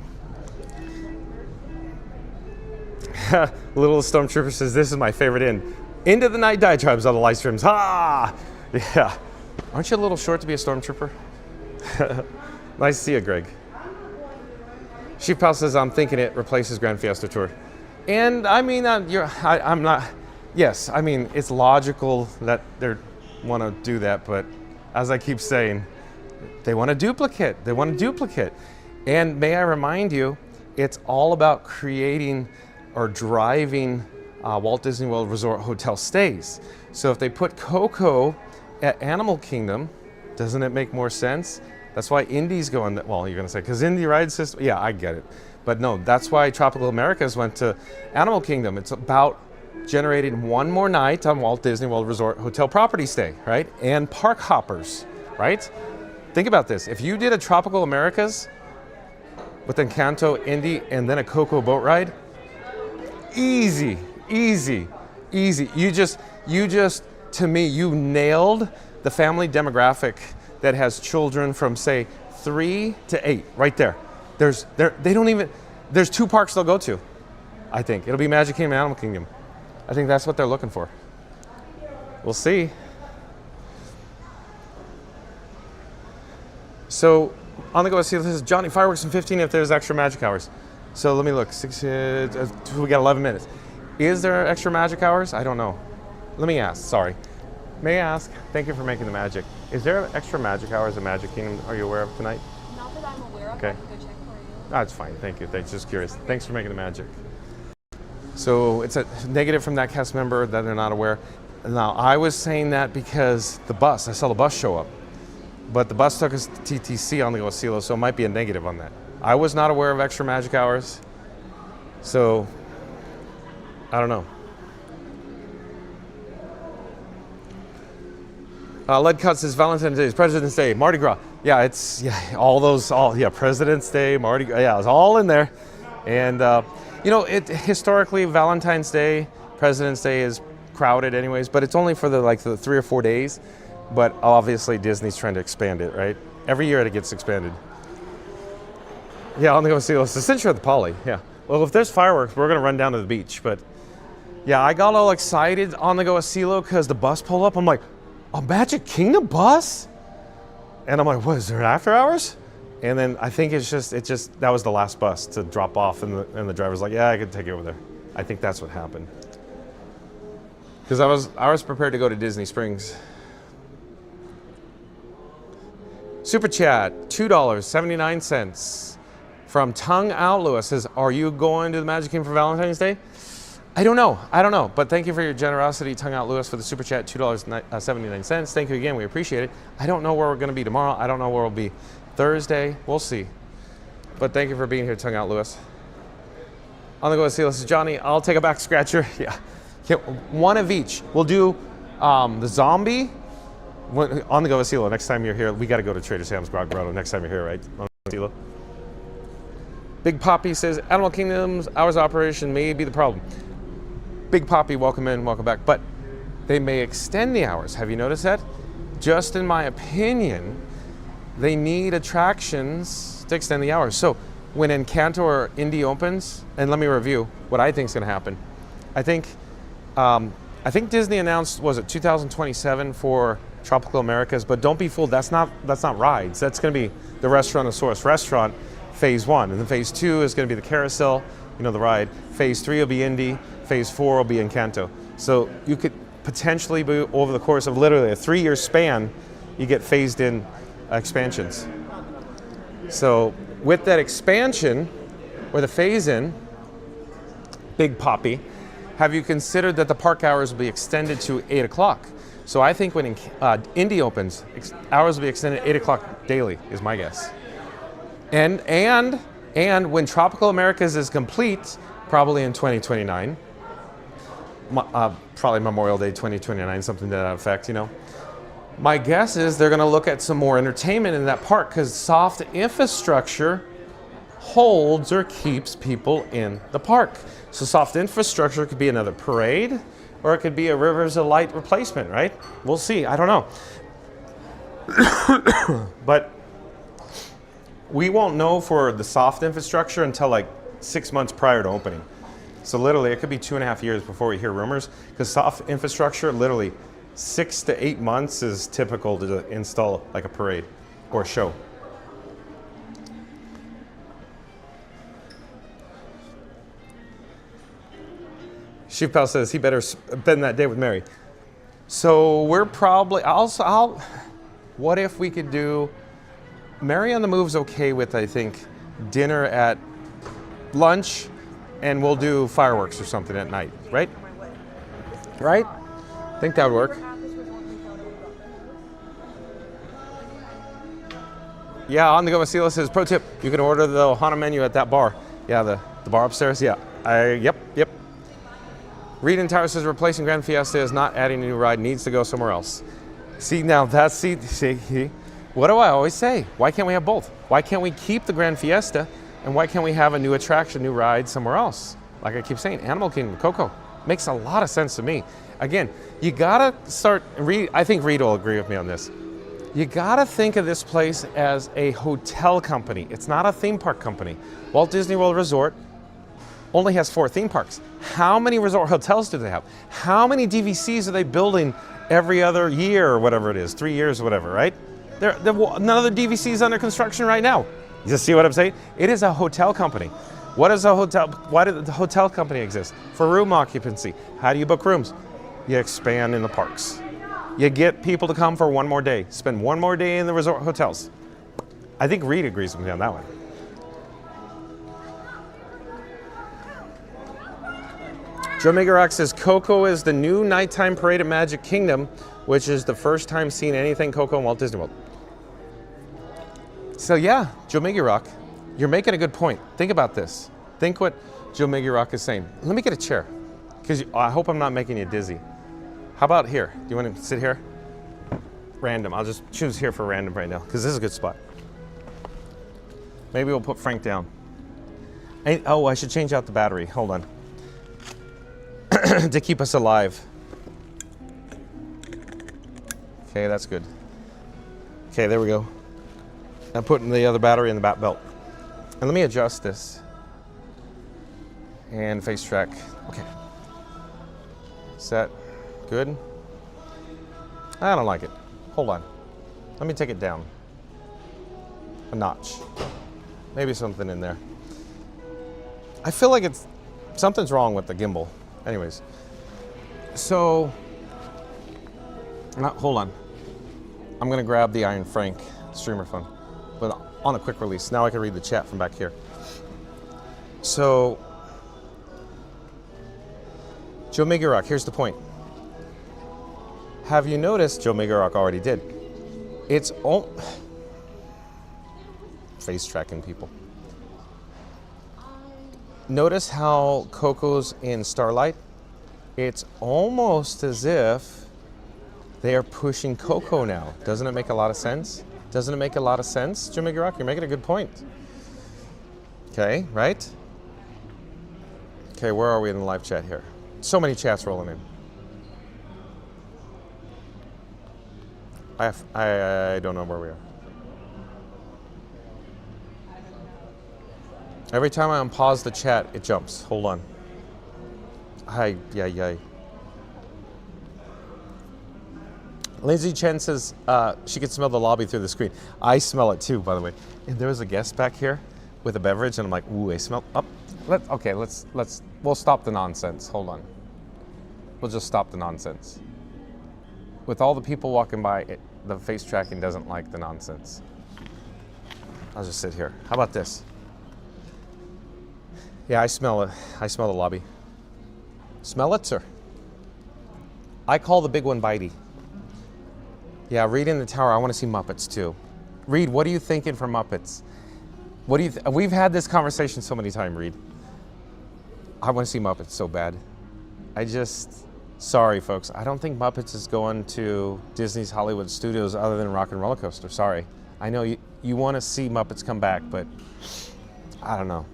Little Stormtrooper says, this is my favorite end. Into the night diatribes on the live streams. Ha! Yeah. Aren't you a little short to be a Stormtrooper? Nice to see you, Greg. Sheep Pal says, I'm thinking it replaces Grand Fiesta Tour. And I mean, I'm not, yes, I mean, it's logical that they want to do that, but as I keep saying, they want to duplicate. And may I remind you, it's all about creating or driving Walt Disney World Resort hotel stays. So if they put Coco at Animal Kingdom, doesn't it make more sense? That's why Indy's going, well, you're gonna say, because Indy ride system, yeah, I get it. But no, that's why Tropical Americas went to Animal Kingdom. It's about generating one more night on Walt Disney World Resort hotel property stay, right? And park hoppers, right? Think about this. If you did a Tropical Americas with Encanto, Indy, and then a Coco boat ride, easy. You just, to me, you nailed the family demographic that has children from, say, 3 to 8, right there. There's 2 parks they'll go to, I think. It'll be Magic Kingdom and Animal Kingdom. I think that's what they're looking for. We'll see. So, on the go, see, this is Johnny Fireworks in 15 if there's extra magic hours. So let me look, we got 11 minutes. Is there extra magic hours? I don't know. Let me ask, sorry. May I ask, thank you for making the magic. Is there extra magic hours at Magic Kingdom are you aware of tonight? Not that I'm aware of, okay. I can go check for you. That's fine, thank you. Thanks, just curious. Thanks for making the magic. So it's a negative from that cast member that they're not aware. Now, I was saying that because I saw the bus show up. But the bus took us to TTC on the Osceola, so it might be a negative on that. I was not aware of extra magic hours, so I don't know. Lead Cut says Valentine's Day, President's Day, Mardi Gras. Yeah, President's Day, Mardi Gras, yeah, it's all in there. And historically, Valentine's Day, President's Day is crowded anyways, but it's only for the 3 or 4 days. But obviously Disney's trying to expand it, right? Every year it gets expanded. Yeah, I'm gonna go see this. The Century at the Poly, yeah. Well, if there's fireworks, we're gonna run down to the beach. But yeah, I got all excited on the Go Asilo because the bus pulled up. I'm like, a Magic Kingdom bus? And I'm like, what, is there after hours? And then I think that was the last bus to drop off, and the driver's like, yeah, I can take you over there. I think that's what happened. Because I was prepared to go to Disney Springs. Super chat, $2.79 from Tongue Out Lewis says, are you going to the Magic Kingdom for Valentine's Day? I don't know, but thank you for your generosity, Tongue Out Lewis, for the super chat, $2.79. Thank you again, we appreciate it. I don't know where we're going to be tomorrow. I don't know where we'll be Thursday, we'll see. But thank you for being here, Tongue Out Lewis. On the Go Seal, this is Johnny. I'll take a back scratcher. Yeah, one of each. We'll do the zombie on the Go Seal. Next time you're here, we got to go to Trader Sam's Grotto next time you're here, right? On the Go. Big Poppy says, Animal Kingdom's hours of operation may be the problem. Big Poppy, welcome in, welcome back. But they may extend the hours. Have you noticed that? Just in my opinion, they need attractions to extend the hours. So when Encanto or Indy opens, and let me review what I think is going to happen. I think Disney announced, was it 2027 for Tropical Americas, but don't be fooled, that's not rides. That's going to be the Restaurantosaurus restaurant, phase 1. And then phase 2 is going to be the carousel, you know, the ride. Phase 3 will be Indy, phase 4 will be Encanto. So you could potentially be, over the course of literally a 3-year span, you get phased in expansions. So with that expansion, or the phase in, Big Poppy, have you considered that the park hours will be extended to 8 o'clock? So I think when Indy opens, hours will be extended 8 o'clock daily, is my guess. And when Tropical Americas is complete, probably in 2029, probably Memorial Day 2029, something to that effect, you know. My guess is they're going to look at some more entertainment in that park because soft infrastructure holds or keeps people in the park. So soft infrastructure could be another parade, or it could be a Rivers of Light replacement, right? We'll see. I don't know. But we won't know for the soft infrastructure until like 6 months prior to opening. So literally, it could be 2.5 years before we hear rumors, because soft infrastructure, literally 6 to 8 months is typical to install like a parade or a show. Chief Pal says he better spend that day with Mary. So we're probably, what if we could do, Mary on the Move's okay with, I think, dinner at lunch, and we'll do fireworks or something at night, right? Right? I think that would work. Yeah, on the go, Vasila says, pro tip, you can order the Ohana menu at that bar. Yeah, the bar upstairs, yeah. Yep. Reed and Tower says, replacing Grand Fiesta is not adding a new ride, needs to go somewhere else. See, now that's, see, what do I always say? Why can't we have both? Why can't we keep the Grand Fiesta, and why can't we have a new attraction, new ride somewhere else? Like I keep saying, Animal Kingdom, Coco, makes a lot of sense to me. Again, you gotta start, I think Reed will agree with me on this. You gotta think of this place as a hotel company. It's not a theme park company. Walt Disney World Resort only has 4 theme parks. How many resort hotels do they have? How many DVCs are they building every other year or whatever it is, 3 years or whatever, right? None of the DVCs under construction right now. You see what I'm saying? It is a hotel company. What is a hotel? Why did the hotel company exist? For room occupancy. How do you book rooms? You expand in the parks. You get people to come for one more day. Spend one more day in the resort hotels. I think Reed agrees with me on that one. Joe Megarock says Coco is the new nighttime parade at Magic Kingdom, which is the first time seeing anything Coco in Walt Disney World. So yeah, Joe Megarock, you're making a good point. Think about this. Think what Joe Megarock is saying. Let me get a chair, because I hope I'm not making you dizzy. How about here? Do you want to sit here? Random. I'll just choose here for random right now, because this is a good spot. Maybe we'll put Frank down. Oh, I should change out the battery. Hold on. To keep us alive. Okay, that's good. Okay, there we go. I'm putting the other battery in the back belt. And let me adjust this. And face track. Okay. Set. Good. I don't like it. Hold on. Let me take it down a notch. Maybe something in there. I feel like something's wrong with the gimbal. Anyways, so hold on. I'm gonna grab the Iron Frank streamer phone, but on a quick release. Now I can read the chat from back here. So, Joe Megarock, here's the point. Have you noticed, Joe Megarock already did, face tracking people. Notice how Coco's in Starlight? It's almost as if they are pushing Coco now. Doesn't it make a lot of sense? Doesn't it make a lot of sense, Jimmy Rock? You're making a good point. Okay, right? Okay, where are we in the live chat here? So many chats rolling in. I don't know where we are. Every time I unpause the chat, it jumps. Hold on. Yay. Lindsay Chen says she can smell the lobby through the screen. I smell it too, by the way. And there was a guest back here with a beverage, and I'm like, ooh, I smell up. We'll stop the nonsense. Hold on. We'll just stop the nonsense. With all the people walking by, the face tracking doesn't like the nonsense. I'll just sit here. How about this? Yeah, I smell it. I smell the lobby. Smell it, sir. I call the big one Bitey. Yeah, Reed in the tower. I want to see Muppets too. Reed, what are you thinking for Muppets? What do you? We've had this conversation so many times, Reed. I want to see Muppets so bad. Sorry, folks. I don't think Muppets is going to Disney's Hollywood Studios other than Rock and Roller Coaster. Sorry. I know you want to see Muppets come back, but I don't know.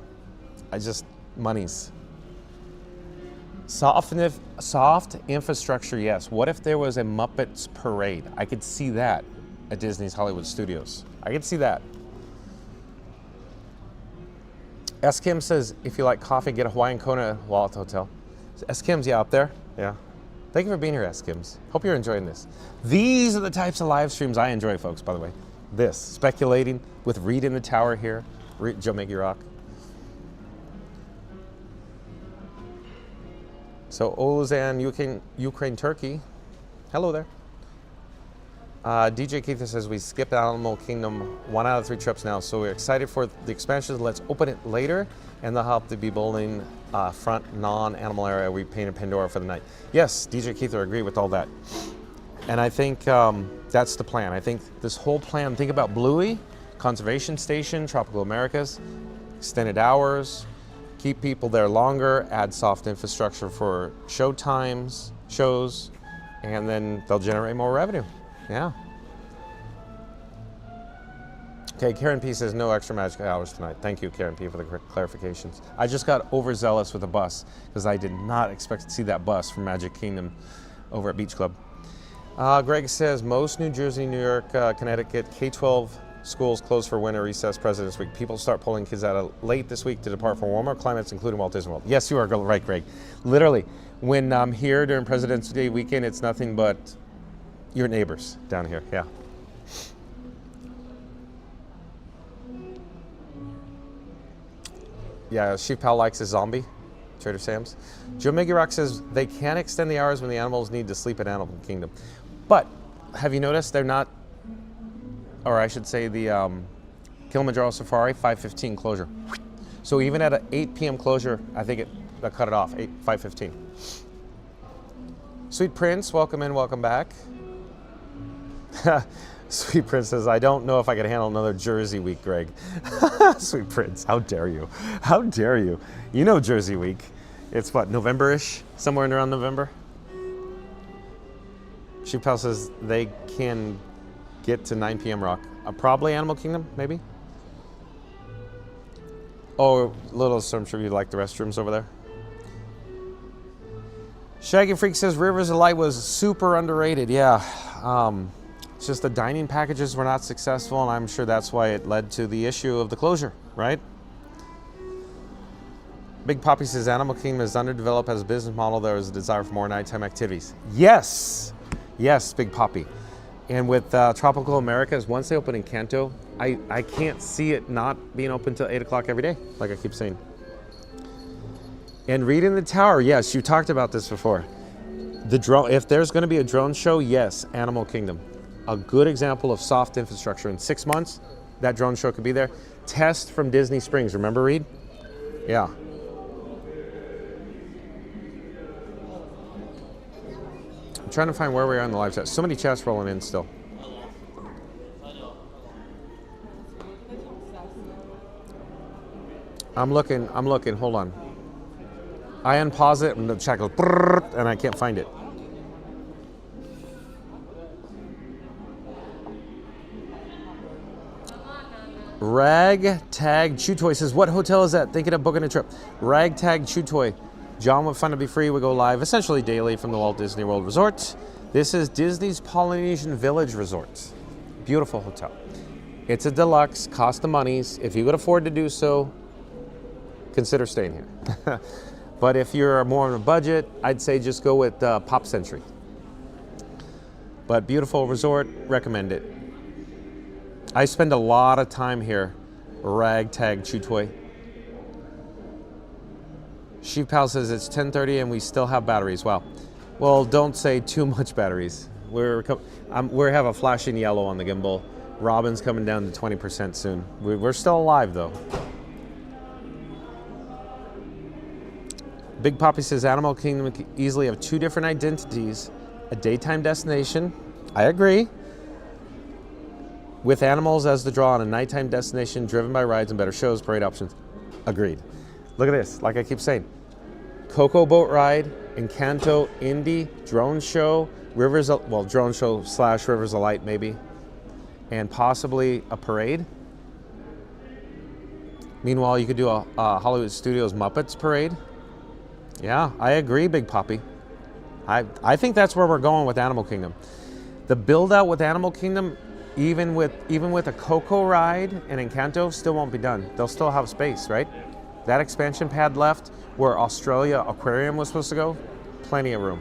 Monies. Soft infrastructure, yes. What if there was a Muppets parade? I could see that at Disney's Hollywood Studios. I could see that. S. Kim says, if you like coffee, get a Hawaiian Kona while at the hotel. S. Kim's, yeah, up there. Yeah. Thank you for being here, S. Kim's. Hope you're enjoying this. These are the types of live streams I enjoy, folks, by the way. This, speculating with Reed in the tower here. Joe Maggie Rock. So Ozan, Ukraine, Turkey. Hello there. DJ Keith says we skipped Animal Kingdom 1 out of 3 trips now, so we're excited for the expansions. Let's open it later, and they'll have to be building front non-animal area. We painted Pandora for the night. Yes, DJ Keith, I agree with all that. And I think that's the plan. I think this whole plan, think about Bluey, Conservation Station, Tropical Americas, extended hours, keep people there longer, add soft infrastructure for show times, shows, and then they'll generate more revenue. Yeah. Okay, Karen P says no extra magic hours tonight. Thank you, Karen P, for the clarifications. I just got overzealous with the bus because I did not expect to see that bus from Magic Kingdom over at Beach Club. Greg says most New Jersey, New York, Connecticut K-12 schools closed for winter recess President's Week. People start pulling kids out late this week to depart for warmer climates, including Walt Disney World. Yes, you are right, Greg. Literally, when I'm here during President's Day weekend, it's nothing but your neighbors down here. Yeah. Yeah, Chief Pal likes his zombie. Trader Sam's. Joe Miggy Rock says they can extend the hours when the animals need to sleep at Animal Kingdom. But have you noticed they're not, or I should say the Kilimanjaro Safari 5:15 closure. So even at an 8 p.m. closure, I think they cut it off, 5:15. Sweet Prince, welcome in, welcome back. Sweet Prince says, I don't know if I can handle another Jersey week, Greg. Sweet Prince, how dare you? How dare you? You know Jersey week. It's what, November-ish? Somewhere in around November? Sheep Pal says they can get to 9 p.m. Rock. Probably Animal Kingdom, maybe? Oh, Little Stormtrooper, you like the restrooms over there? Shaggy Freak says Rivers of Light was super underrated. Yeah. It's just the dining packages were not successful, and I'm sure that's why it led to the issue of the closure, right? Big Poppy says Animal Kingdom is underdeveloped as a business model. There is a desire for more nighttime activities. Yes, yes, Big Poppy. And with Tropical Americas, once they open in Kanto, I can't see it not being open till 8 o'clock every day, like I keep saying. And Reed in the Tower, yes, you talked about this before. The drone, if there's going to be a drone show, yes, Animal Kingdom. A good example of soft infrastructure. In 6 months, that drone show could be there. Test from Disney Springs, remember, Reed? Yeah. I'm trying to find where we are in the live chat. So many chats rolling in still. I'm looking, hold on. I unpause it and the chat goes, and I can't find it. Ragtag Chew Toy says, what hotel is that? Thinking of booking a trip. Ragtag Chew Toy. John, what fun to be free. We go live essentially daily from the Walt Disney World Resort. This is Disney's Polynesian Village Resort. Beautiful hotel. It's a deluxe, cost the monies. If you could afford to do so, consider staying here. But if you're more on a budget, I'd say just go with Pop Century. But beautiful resort, recommend it. I spend a lot of time here. Ragtag Chew Toy. Sheep Pal says it's 10:30 and we still have batteries. Wow. Well, don't say too much batteries. We have a flashing yellow on the gimbal. Robin's coming down to 20% soon. We're still alive though. Big Poppy says Animal Kingdom can easily have two different identities. A daytime destination. I agree. With animals as the draw on a nighttime destination driven by rides and better shows, parade options. Agreed. Look at this, like I keep saying. Coco Boat Ride, Encanto, Indy, Drone Show, Drone Show / Rivers of Light maybe, and possibly a parade. Meanwhile, you could do a Hollywood Studios Muppets parade. Yeah, I agree, Big Poppy. I think that's where we're going with Animal Kingdom. The build out with Animal Kingdom, even with a Coco ride and Encanto, still won't be done. They'll still have space, right? That expansion pad left where Australia Aquarium was supposed to go, plenty of room.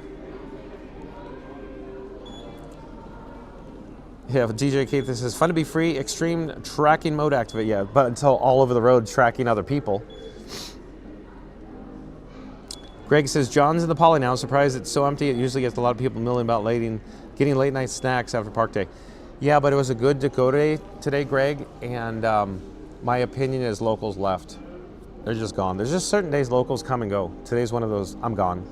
Yeah, DJ Keith, this is fun to be free, extreme tracking mode activate. Yeah, but until all over the road tracking other people. Greg says, John's in the Poly now. Surprised it's so empty. It usually gets a lot of people milling about getting late night snacks after park day. Yeah, but it was a good to-go day today, Greg, and my opinion is locals left. They're just gone. There's just certain days locals come and go. Today's one of those, I'm gone.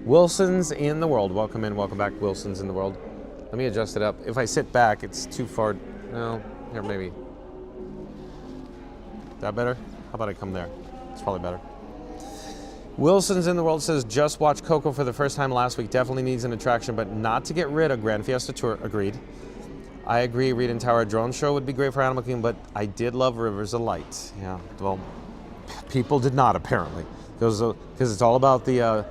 Wilson's in the World. Welcome in, welcome back, Wilson's in the World. Let me adjust it up. If I sit back, it's too far. No, here maybe. That better? How about I come there? It's probably better. Wilson's in the World says, just watched Coco for the first time last week. Definitely needs an attraction, but not to get rid of Grand Fiesta Tour. Agreed. I agree, Reed and Tower Drone Show would be great for Animal Kingdom, but I did love Rivers of Light. Yeah, well, people did not apparently. Because it's all about the,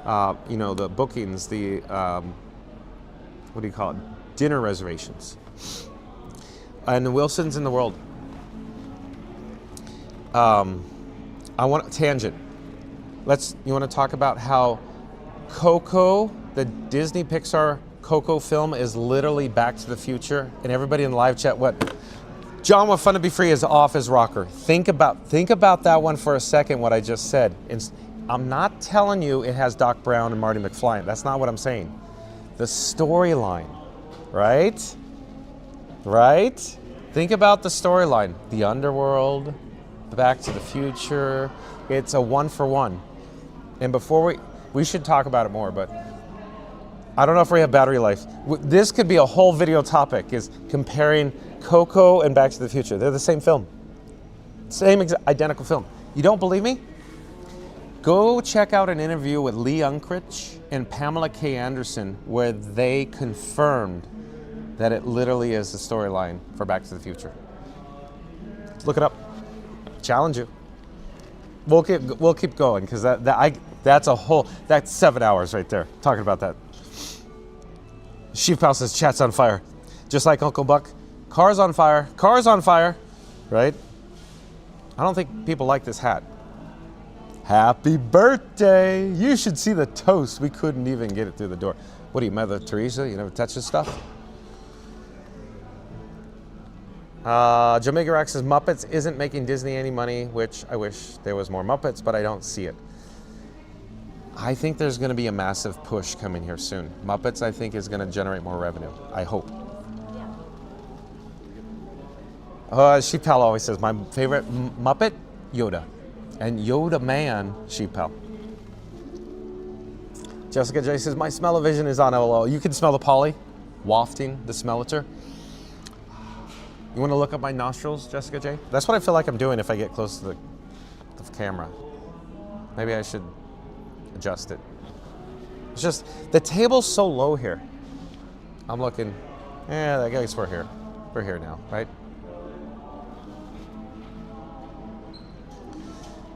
the bookings, the, what do you call it? Dinner reservations. And Wilson's in the World. I want a tangent. You want to talk about how Coco, the Disney Pixar Coco film, is literally Back to the Future, and everybody in the live chat, what? John, what fun to be free is off his rocker. Think about that one for a second, what I just said. I'm not telling you it has Doc Brown and Marty McFly. That's not what I'm saying. The storyline, right? Right? Think about the storyline. The Underworld, Back to the Future. It's a one-for-one. And before we should talk about it more, but I don't know if we have battery life. This could be a whole video topic, is comparing Coco and Back to the Future. They're the same film. Same identical film. You don't believe me? Go check out an interview with Lee Unkrich and Pamela K. Anderson where they confirmed that it literally is the storyline for Back to the Future. Look it up. Challenge you. We'll keep going because that's 7 hours right there talking about that. Sheep House says chat's on fire, just like Uncle Buck. Car's on fire. Car's on fire, right? I don't think people like this hat. Happy birthday! You should see the toast. We couldn't even get it through the door. What are you, Mother Teresa? You never touch this stuff? Jamaica Rock says Muppets isn't making Disney any money, which I wish there was more Muppets, but I don't see it. I think there's going to be a massive push coming here soon. Muppets, I think, is going to generate more revenue. I hope. Sheep Pal always says my favorite Muppet, Yoda. And Yoda Man, Sheep Pal. Jessica J says my smell-o-vision is on LOL. You can smell the poly wafting the smellitor. You want to look up my nostrils, Jessica J? That's what I feel like I'm doing if I get close to the camera. Maybe I should adjust it. It's just, the table's so low here. I'm looking, I guess we're here. We're here now, right?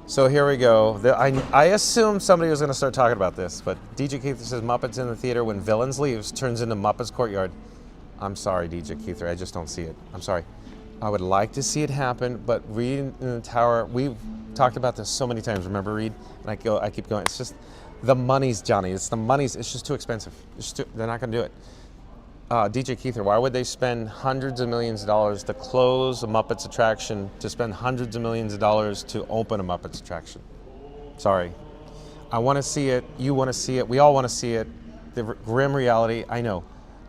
So here we go. I assumed somebody was going to start talking about this, but DJ Keith says Muppets in the theater when Villains leaves turns into Muppets Courtyard. I'm sorry, DJ Keith, I just don't see it. I'm sorry. I would like to see it happen, but Reed in the Tower, we've talked about this so many times. Remember, Reed? And I keep going. It's just the money's, Johnny. It's the money's. It's just too expensive. They're not going to do it. DJ Keither, why would they spend hundreds of millions of dollars to close a Muppets attraction, to spend hundreds of millions of dollars to open a Muppets attraction? Sorry. I want to see it. You want to see it. We all want to see it. The grim reality, I know.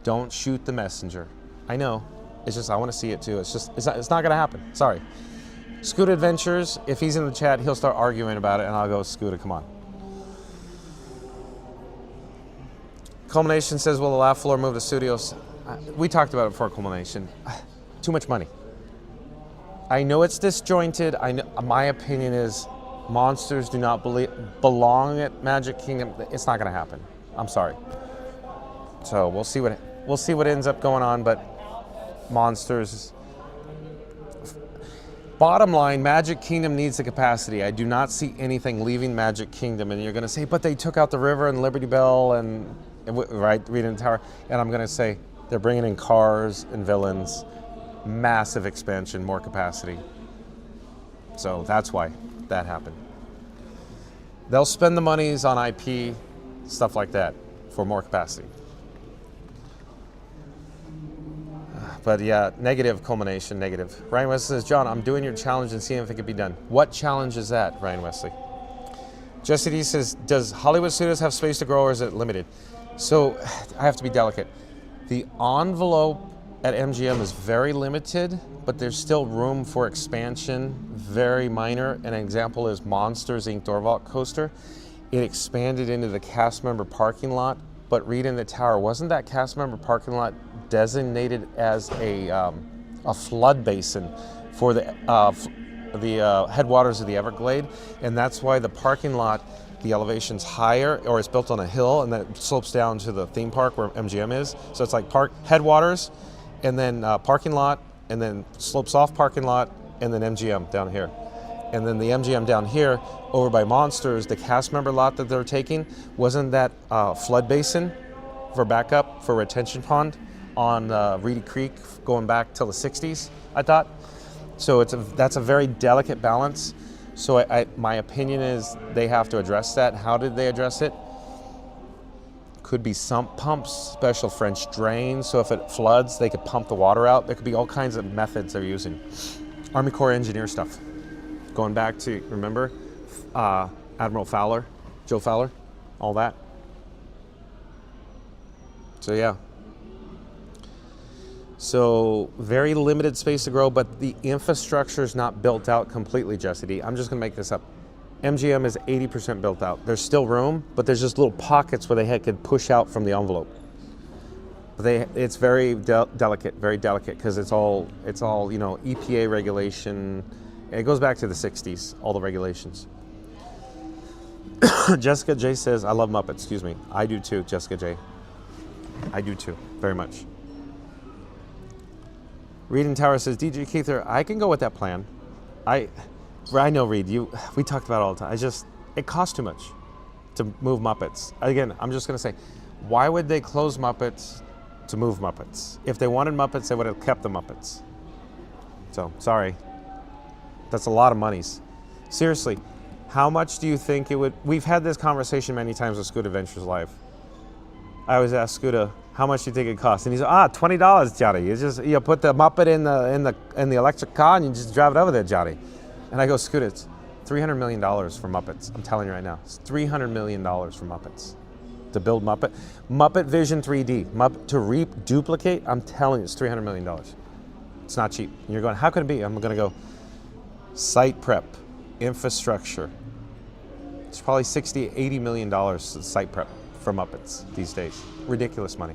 Don't shoot the messenger. I know. It's just, I want to see it too. It's just, it's not going to happen. Sorry. Scooter Adventures, if he's in the chat, he'll start arguing about it, and I'll go, Scooter, come on. Culmination says, will the laugh floor move to studios? We talked about it before, Culmination. Too much money. I know it's disjointed. My opinion is monsters do not belong at Magic Kingdom. It's not going to happen. I'm sorry. So we'll see what ends up going on, but monsters. Bottom line, Magic Kingdom needs the capacity. I do not see anything leaving Magic Kingdom, and you're going to say, but they took out the river and Liberty Bell and right, Reed in the Tower, and I'm going to say they're bringing in cars and villains, massive expansion, more capacity. So that's why that happened. They'll spend the monies on IP, stuff like that, for more capacity. But yeah, negative, Culmination, negative. Ryan Wesley says, John, I'm doing your challenge and seeing if it can be done. What challenge is that, Ryan Wesley? Jesse D says, does Hollywood Studios have space to grow or is it limited? So I have to be delicate. The envelope at MGM is very limited, but there's still room for expansion, very minor. An example is Monsters Inc. Dorvalk coaster. It expanded into the cast member parking lot, but Reed in the Tower, wasn't that cast member parking lot designated as a flood basin for the headwaters of the Everglade? And that's why the parking lot, the elevation's higher, or it's built on a hill, and then it slopes down to the theme park where MGM is. So it's like headwaters, and then parking lot, and then slopes off parking lot, and then MGM down here. And then the MGM down here, over by Monsters, the cast member lot that they're taking, wasn't that flood basin for backup, for retention pond on Reedy Creek going back till the 60s, I thought. So that's a very delicate balance. So my opinion is they have to address that. How did they address it? Could be sump pumps, special French drains, so if it floods, they could pump the water out. There could be all kinds of methods they're using. Army Corps engineer stuff. Going back to, remember, Admiral Fowler, Joe Fowler, all that. So yeah. So very limited space to grow, but the infrastructure is not built out completely, Jesse D. I'm just gonna make this up. MGM is 80% built out. There's still room, but there's just little pockets where they could push out from the envelope. But it's very delicate, because it's all EPA regulation. It goes back to the 60s, all the regulations. Jessica J says, I love Muppets, excuse me. I do too, Jessica J. I do too, very much. Reed in Tower says, DJ Keither, I can go with that plan. I know, Reed, we talked about it all the time. It costs too much to move Muppets. Again, I'm just gonna say, why would they close Muppets to move Muppets? If they wanted Muppets, they would have kept the Muppets. So, sorry. That's a lot of monies. Seriously, how much do you think it would? We've had this conversation many times with Scoot Adventures Live. I always ask Scooter, how much do you think it costs? And he's like, $20, Johnny. You put the Muppet in the electric car and you just drive it over there, Johnny. And I go, Scooter, it's $300 million for Muppets. I'm telling you right now, it's $300 million for Muppets. To build Muppet Vision 3D, to duplicate, I'm telling you, it's $300 million. It's not cheap. And you're going, how could it be? I'm gonna go, site prep, infrastructure. It's probably $60, $80 million site prep for Muppets these days. Ridiculous money.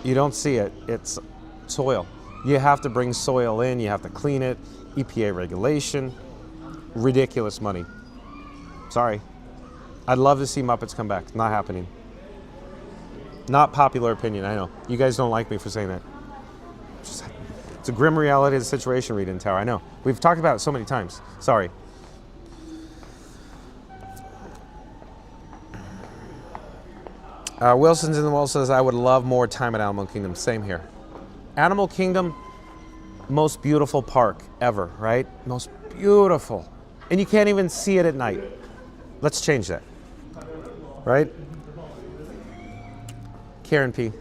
You don't see it, it's soil. You have to bring soil in, you have to clean it, EPA regulation, ridiculous money. Sorry. I'd love to see Muppets come back. Not happening. Not popular opinion, I know. You guys don't like me for saying that. It's a grim reality of the situation, Rita and Tower, I know. We've talked about it so many times. Sorry. Wilson's in the Wall says, I would love more time at Animal Kingdom. Same here. Animal Kingdom, most beautiful park ever, right? Most beautiful. And you can't even see it at night. Let's change that. Right? Karen P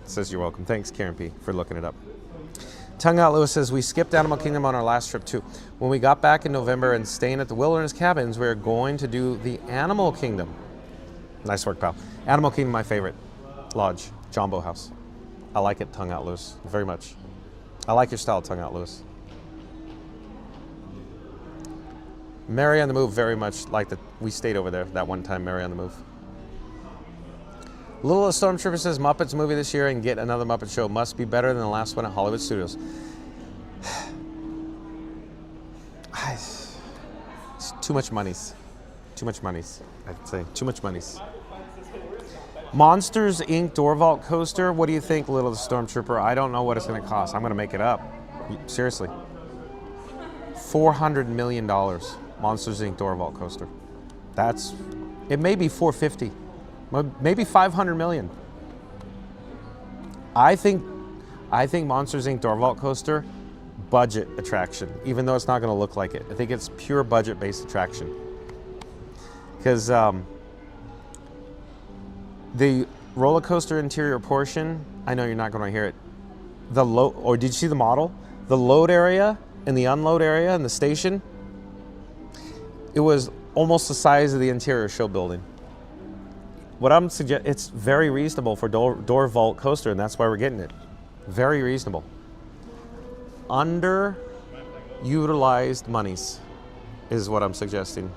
says you're welcome. Thanks, Karen P, for looking it up. Tongue Out Lewis says, we skipped Animal Kingdom on our last trip too. When we got back in November and staying at the Wilderness Cabins, we were going to do the Animal Kingdom. Nice work, pal. Animal Kingdom, my favorite lodge, Jumbo House. I like it, Tongue Out Lewis, very much. I like your style, Tongue Out Lewis. Mary on the Move, very much like that. We stayed over there that one time, Mary on the Move. Little Stormtrooper says, Muppets movie this year and get another Muppet show. Must be better than the last one at Hollywood Studios. It's too much monies. Too much monies, I'd say. Too much monies. Monsters Inc. Door Vault Coaster. What do you think, Little Stormtrooper? I don't know what it's going to cost. I'm going to make it up. Seriously. $400 million. Monsters Inc. Door Vault Coaster. That's, it may be 450. Maybe 500 million. I think Monsters Inc. Door Vault Coaster, budget attraction, even though it's not going to look like it. I think it's pure budget-based attraction. Because the roller coaster interior portion, I know you're not going to hear it. The load, or did you see the model? The load area and the unload area in the station, it was almost the size of the interior show building. What I'm suggesting, it's very reasonable for door vault coaster, and that's why we're getting it. Very reasonable. Underutilized monies is what I'm suggesting.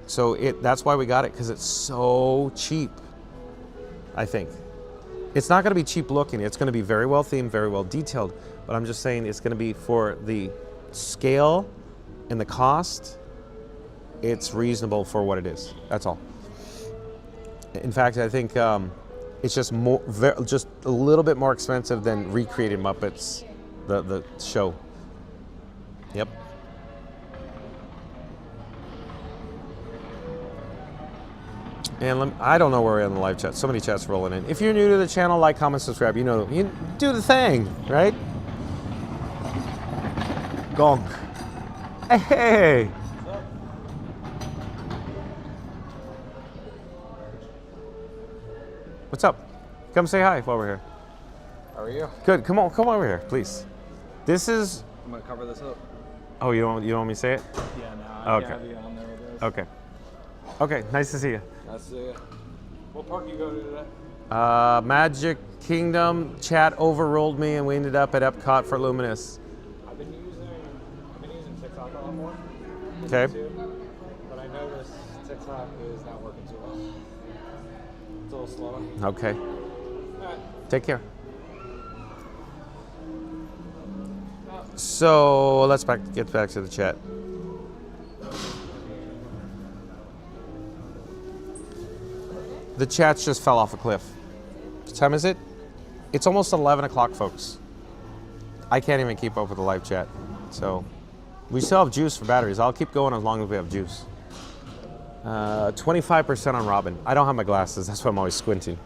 So that's why we got it, because it's so cheap, I think. It's not going to be cheap looking. It's going to be very well themed, very well detailed. But I'm just saying it's going to be for the scale and the cost. It's reasonable for what it is. That's all. In fact, I think it's just just a little bit more expensive than recreated Muppets, the show. Yep. And I don't know where we're in the live chat. So many chats rolling in. If you're new to the channel, like, comment, subscribe. You know, you do the thing, right? Gonk. Hey. What's up? Come say hi while we're here. How are you? Good. Come over here, please. This is. I'm gonna cover this up. Oh, you don't want me to say it? Yeah, no. Okay. Have you on there with this. Okay. Okay. Nice to see you. Nice to see you. What park you go to today? Magic Kingdom. Chat overruled me, and we ended up at Epcot for Luminous. I've been using TikTok a lot more. Okay. But I noticed TikTok is not working too well. It's a little slower. Okay. Alright. Take care. So let's get back to the chat. The chats just fell off a cliff. What time is it? It's almost 11 o'clock, folks. I can't even keep up with the live chat. So we still have juice for batteries. I'll keep going as long as we have juice. 25% on Robin. I don't have my glasses. That's why I'm always squinting.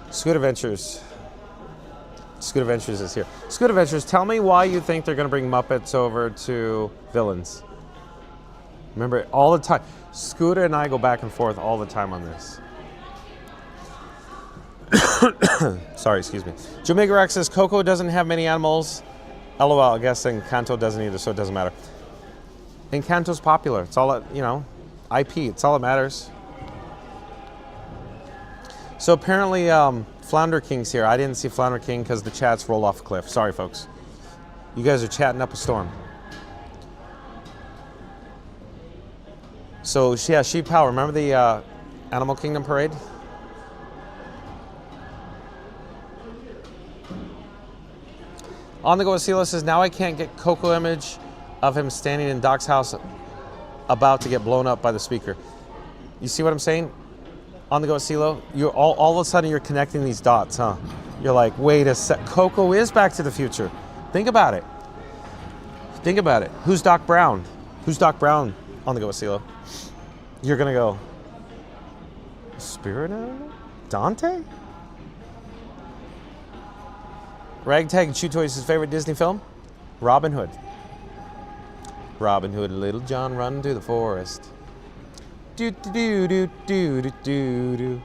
Scoot Adventures. Scoot Adventures is here. Scoot Adventures, tell me why you think they're going to bring Muppets over to Villains. Remember, all the time. Scooter and I go back and forth all the time on this. Sorry, excuse me. Jamaica Rex says, Coco doesn't have many animals. LOL, I guess Encanto doesn't either, so it doesn't matter. Encanto's popular. It's all, IP. It's all that matters. So apparently, Flounder King's here. I didn't see Flounder King because the chats roll off a cliff. Sorry, folks. You guys are chatting up a storm. So, yeah, Sheep Power. Remember the Animal Kingdom parade? On the Go Asilo says, now I can't get Coco image of him standing in Doc's house about to get blown up by the speaker. You see what I'm saying? On the Go Asilo, you're all of a sudden you're connecting these dots, huh? You're like, wait a sec, Coco is Back to the Future. Think about it. Think about it. Who's Doc Brown? Who's Doc Brown on the Go Asilo? You're gonna go, Spirit Animal? Dante? Ragtag Chew-Toys' favorite Disney film? Robin Hood. Robin Hood and Little John run to the forest. Do do do do do do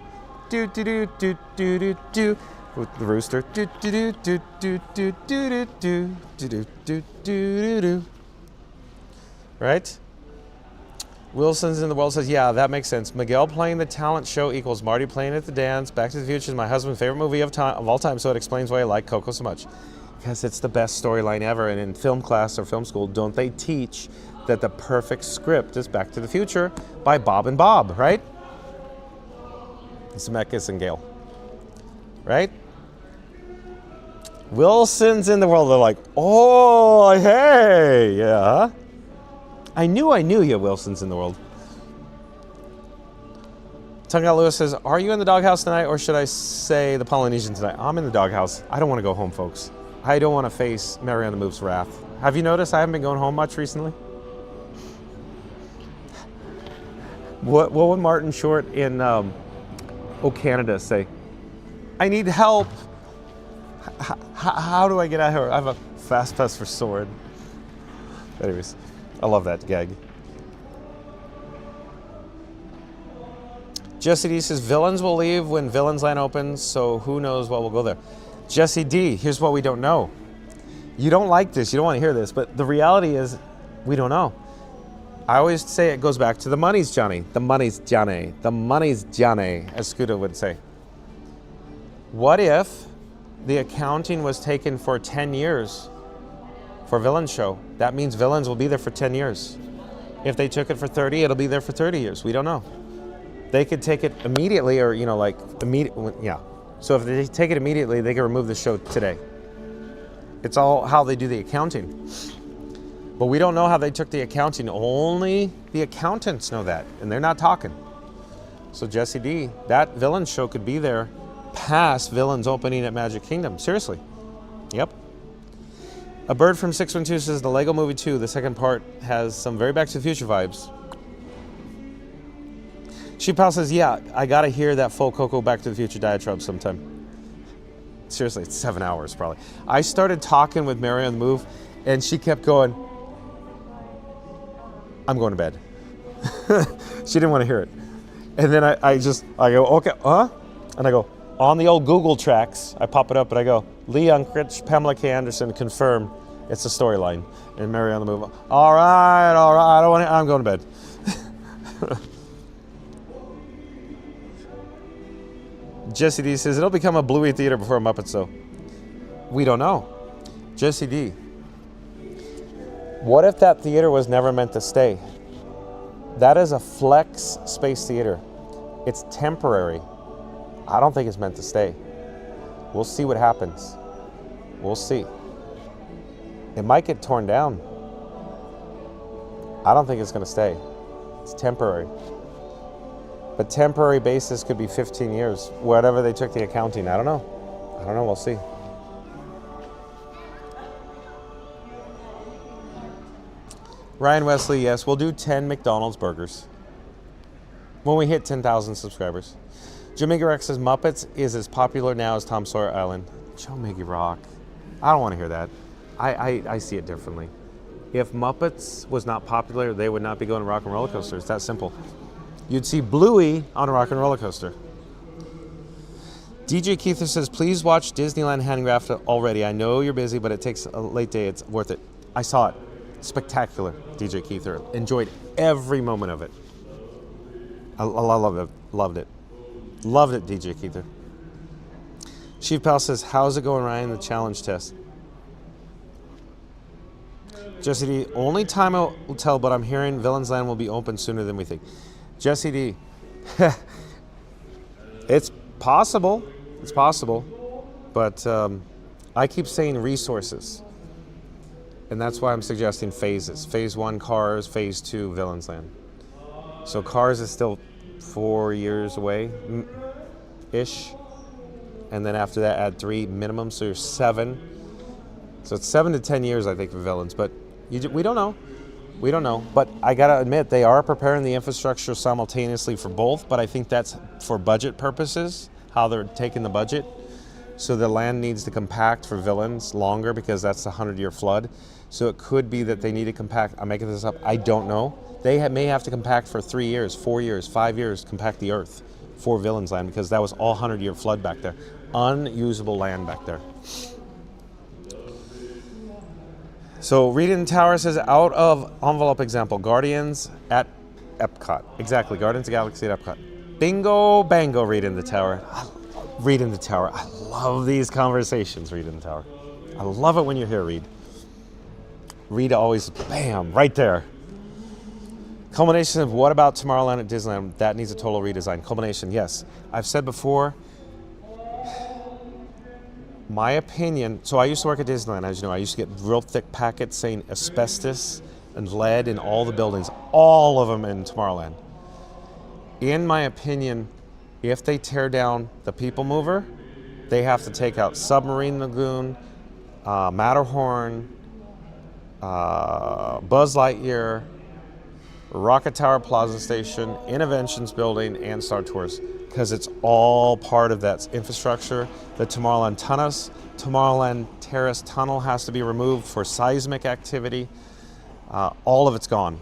do do do do do do do with the rooster. Do do do do do do do do do do do do do. Right? Wilson's in the World says, yeah, that makes sense. Miguel playing the talent show equals Marty playing at the dance. Back to the Future is my husband's favorite movie of all time, so it explains why I like Coco so much. Because it's the best storyline ever, and in film class or film school, don't they teach that the perfect script is Back to the Future by Bob and Bob, right? Zemeckis and Gale, right? Wilson's in the World, they're like, oh, hey, yeah. I knew you, Wilson's in the World. Tongue Out Lewis says, are you in the doghouse tonight, or should I say the Polynesian tonight? I'm in the doghouse. I don't want to go home, folks. I don't want to face Mary on the Move's wrath. Have you noticed I haven't been going home much recently? What would Martin Short in Canada say? I need help. How do I get out of here? I have a fast pass for sword. Anyways, I love that gag. Jesse D says, villains will leave when Villains Land opens, so who knows what will go there. Jesse D, here's what we don't know. You don't like this, you don't want to hear this, but the reality is we don't know. I always say it goes back to the money's Johnny. The money's Johnny. The money's Johnny, as Scooter would say. What if the accounting was taken for 10 years for Villains Show? That means Villains will be there for 10 years. If they took it for 30, it'll be there for 30 years. We don't know. They could take it immediately, or, yeah. So if they take it immediately, they can remove the show today. It's all how they do the accounting. But we don't know how they took the accounting. Only the accountants know that, and they're not talking. So Jesse D, that Villains Show could be there past Villains opening at Magic Kingdom. Seriously. Yep. A Bird from 612 says the Lego Movie 2, the second part, has some very Back to the Future vibes. Sheepal says, yeah, I gotta hear that full Coco Back to the Future diatribe sometime. Seriously, it's 7 hours probably. I started talking with Mary on the Move, and she kept going, I'm going to bed. She didn't want to hear it. And then I go, okay, huh? And I go, on the old Google Tracks, I pop it up and I go, Lee Unkrich, Pamela K. Anderson, confirm it's a storyline. And Mary on the Move, all right, I don't want to, I'm going to bed. Jesse D says, it'll become a Bluey Theater before Muppets, so we don't know. Jesse D, what if that theater was never meant to stay? That is a flex space theater. It's temporary. I don't think it's meant to stay. We'll see what happens. We'll see. It might get torn down. I don't think it's going to stay. It's temporary. But temporary basis could be 15 years. Whatever they took the accounting, I don't know. We'll see. Ryan Wesley, yes, we'll do 10 McDonald's burgers when we hit 10,000 subscribers. Jimmy Garek says Muppets is as popular now as Tom Sawyer Island. Joe Miggy Rock. I don't want to hear that. I see it differently. If Muppets was not popular, they would not be going to Rock and Roller Coaster. It's that simple. You'd see Bluey on a Rock and Roller Coaster. DJ Keither says, please watch Disneyland Handcraft already. I know you're busy, but it takes a late day. It's worth it. I saw it. Spectacular, DJ Keither. Enjoyed every moment of it. I loved it. Loved it, DJ Keither. Chief Pal says, how's it going, Ryan, the challenge test? Jesse D, only time I will tell, but I'm hearing Villains Land will be open sooner than we think. Jesse D, it's possible. It's possible. But I keep saying resources. And that's why I'm suggesting phases. Phase 1, Cars. Phase 2, Villains Land. So Cars is still 4 years away-ish. And then after that, add 3 minimum, so you're 7. So it's 7 to 10 years, I think, for Villains. But we don't know. We don't know. But I got to admit, they are preparing the infrastructure simultaneously for both. But I think that's for budget purposes, how they're taking the budget. So the land needs to compact for Villains longer because that's the 100-year flood. So it could be that they need to compact. I'm making this up. I don't know. They may have to compact for 3 years, 4 years, 5 years, compact the earth for Villains Land because that was all 100-year flood back there. Unusable land back there. So Read in the Tower says, out of envelope example, Guardians at Epcot. Exactly, Guardians of the Galaxy at Epcot. Bingo, bango, Read in the Tower. Read in the Tower. I love these conversations, Read in the Tower. I love it when you're here, Read. Read always, bam, right there. Culmination of what about Tomorrowland at Disneyland? That needs a total redesign. Culmination, yes. I've said before, my opinion, so I used to work at Disneyland, as you know. I used to get real thick packets saying asbestos and lead in all the buildings, all of them in Tomorrowland. In my opinion, if they tear down the PeopleMover, they have to take out Submarine Lagoon, Matterhorn, Buzz Lightyear, Rocket Tower Plaza Station, Innovations Building, and Star Tours, because it's all part of that infrastructure. The Tomorrowland Terrace Tunnel has to be removed for seismic activity. All of it's gone.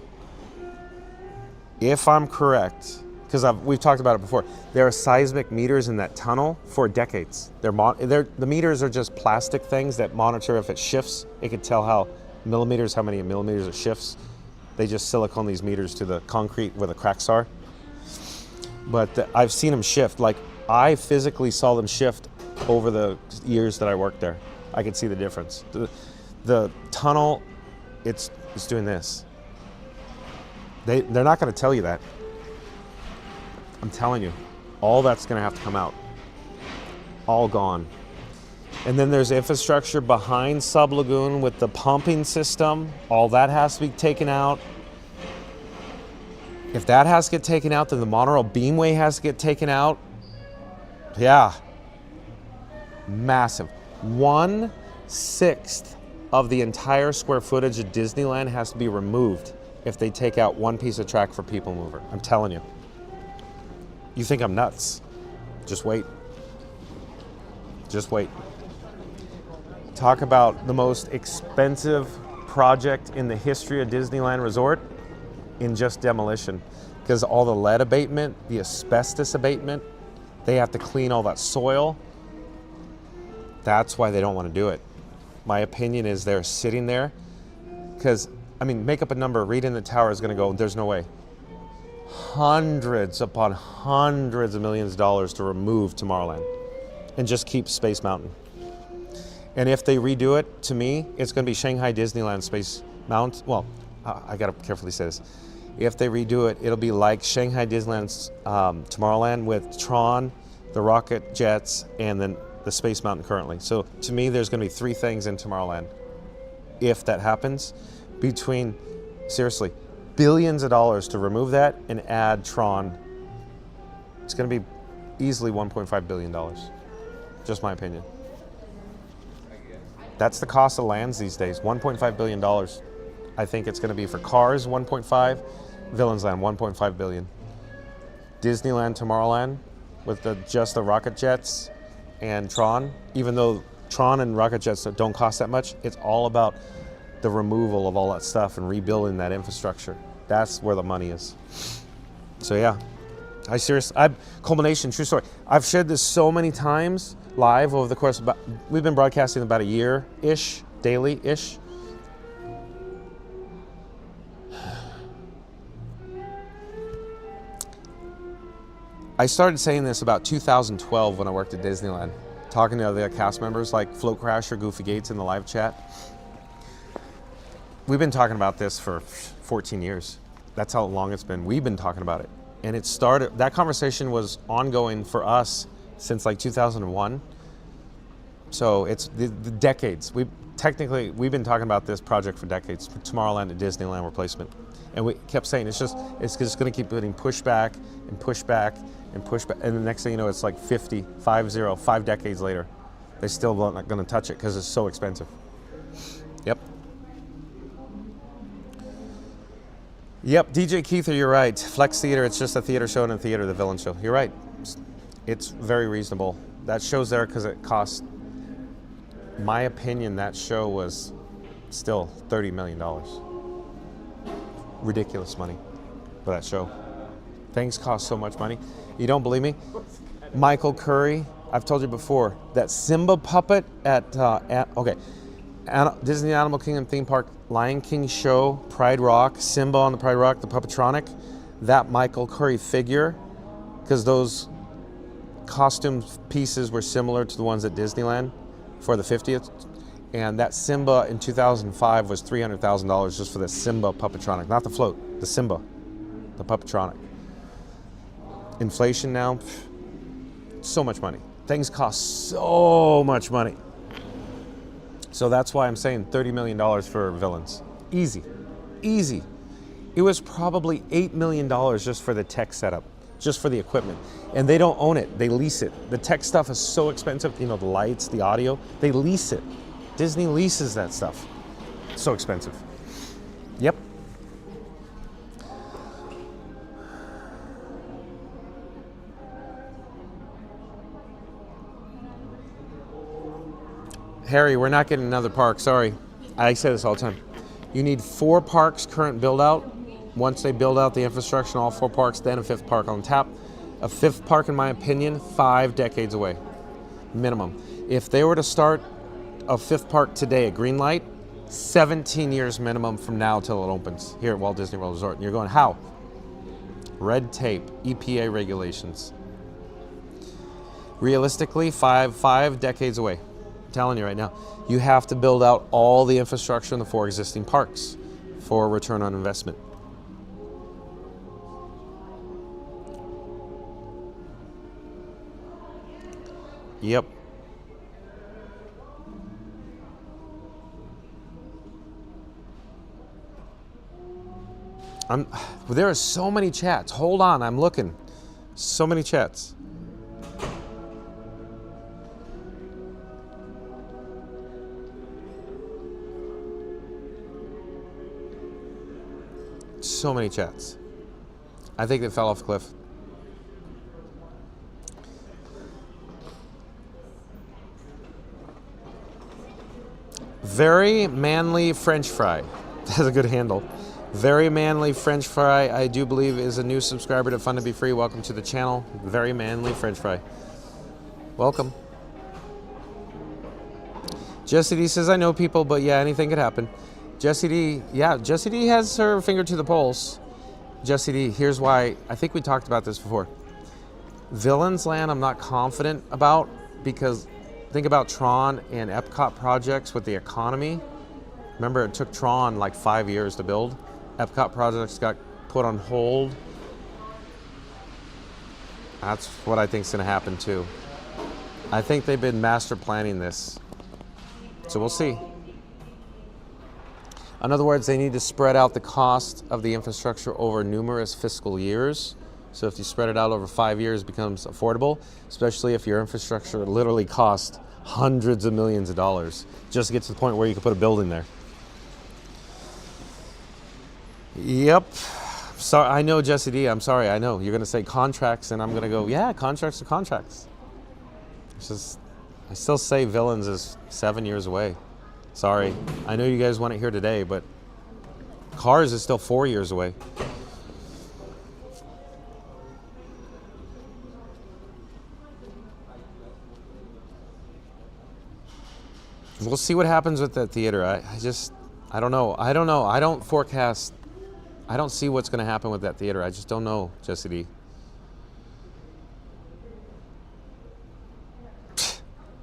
If I'm correct, because we've talked about it before, there are seismic meters in that tunnel for decades. The meters are just plastic things that monitor if it shifts. It can tell how many millimeters it shifts. They just silicone these meters to the concrete where the cracks are. But I've seen them shift. Like, I physically saw them shift over the years that I worked there. I could see the difference. The tunnel, it's doing this. They're not going to tell you that. I'm telling you, all that's going to have to come out. All gone. And then there's infrastructure behind Sub Lagoon with the pumping system. All that has to be taken out. If that has to get taken out, then the monorail beamway has to get taken out. Yeah. Massive. 1/6 of the entire square footage of Disneyland has to be removed if they take out one piece of track for PeopleMover. I'm telling you. You think I'm nuts. Just wait. Just wait. Talk about the most expensive project in the history of Disneyland Resort in just demolition. Because all the lead abatement, the asbestos abatement, they have to clean all that soil. That's why they don't want to do it. My opinion is they're sitting there because, I mean, make up a number. Read in the Tower is going to go, there's no way. Hundreds upon hundreds of millions of dollars to remove Tomorrowland and just keep Space Mountain. And if they redo it, to me, it's going to be Shanghai Disneyland Space Mountain. Well, I got to carefully say this. If they redo it, it'll be like Shanghai Disneyland's Tomorrowland with Tron, the rocket jets, and then the Space Mountain currently. So to me, there's going to be 3 things in Tomorrowland. If that happens, between, seriously, billions of dollars to remove that and add Tron, it's going to be easily $1.5 billion. Just my opinion. That's the cost of lands these days, $1.5 billion. I think it's going to be for Cars, 1.5, Villains Land, 1.5 billion. Disneyland, Tomorrowland, with just the rocket jets and Tron, even though Tron and rocket jets don't cost that much, it's all about the removal of all that stuff and rebuilding that infrastructure. That's where the money is. So yeah, culmination, true story. I've shared this so many times live over the course of we've been broadcasting about a year-ish, daily-ish. I started saying this about 2012 when I worked at Disneyland, talking to other cast members like Float Crasher, Goofy Gates in the live chat. We've been talking about this for 14 years. That's how long it's been. We've been talking about it. And that conversation was ongoing for us since like 2001. So it's the decades. We've been talking about this project for decades, for Tomorrowland and Disneyland replacement. And we kept saying it's just going to keep getting pushed back and pushed back and pushed back. And the next thing you know, it's like 5 decades later. They still not going to touch it because it's so expensive. Yep. Yep, DJ Keither, you're right. Flex Theater, it's just a theater show and a theater, the villain show. You're right. It's very reasonable. That show's there because it cost, my opinion, that show was still $30 million. Ridiculous money for that show. Things cost so much money. You don't believe me? Michael Curry, I've told you before, that Simba puppet at Disney Animal Kingdom theme park, Lion King show, Pride Rock, Simba on the Pride Rock, the Puppetronic, that Michael Curry figure, because those costume pieces were similar to the ones at Disneyland for the 50th. And that Simba in 2005 was $300,000 just for the Simba Puppetronic, not the float, the Simba, the Puppetronic. Inflation now, so much money. Things cost so much money. So that's why I'm saying $30 million for villains. Easy, easy. It was probably $8 million just for the tech setup, just for the equipment. And they don't own it, they lease it. The tech stuff is so expensive, you know, the lights, the audio, they lease it. Disney leases that stuff. So expensive. Yep. Harry, we're not getting another park, sorry. I say this all the time. You need 4 parks current build out. Once they build out the infrastructure in all 4 parks, then a 5th park on tap. A 5th park, in my opinion, 5 decades away, minimum. If they were to start a 5th park today at Greenlight, 17 years minimum from now till it opens here at Walt Disney World Resort. And you're going, how? Red tape, EPA regulations. Realistically, five decades away. I'm telling you right now. You have to build out all the infrastructure in the 4 existing parks for return on investment. Yep. There are so many chats. Hold on, I'm looking. So many chats. So many chats. I think they fell off a cliff. Very manly French fry. That's a good handle. Very manly French fry, I do believe, is a new subscriber to Fun to Be Free. Welcome to the channel. Very manly French fry. Welcome. Jessie D says, I know people, but yeah, anything could happen. Jessie D, yeah, Jessie D has her finger to the pulse. Jessie D, here's why. I think we talked about this before. Villains Land, I'm not confident about, because think about Tron and Epcot projects with the economy. Remember, it took Tron like 5 years to build. Epcot projects got put on hold. That's what I think is going to happen too. I think they've been master planning this. So we'll see. In other words, they need to spread out the cost of the infrastructure over numerous fiscal years. So if you spread it out over 5 years, it becomes affordable, especially if your infrastructure literally costs hundreds of millions of dollars just to get to the point where you can put a building there. Yep. Sorry, I know, Jessie D, I'm sorry, I know. You're going to say contracts, and I'm going to go, yeah, contracts are contracts. It's just, I still say Villains is 7 years away. Sorry. I know you guys want it here today, but Cars is still 4 years away. We'll see what happens with that theater. I don't know. I don't forecast. I don't see what's going to happen with that theater. I just don't know, Jessie D.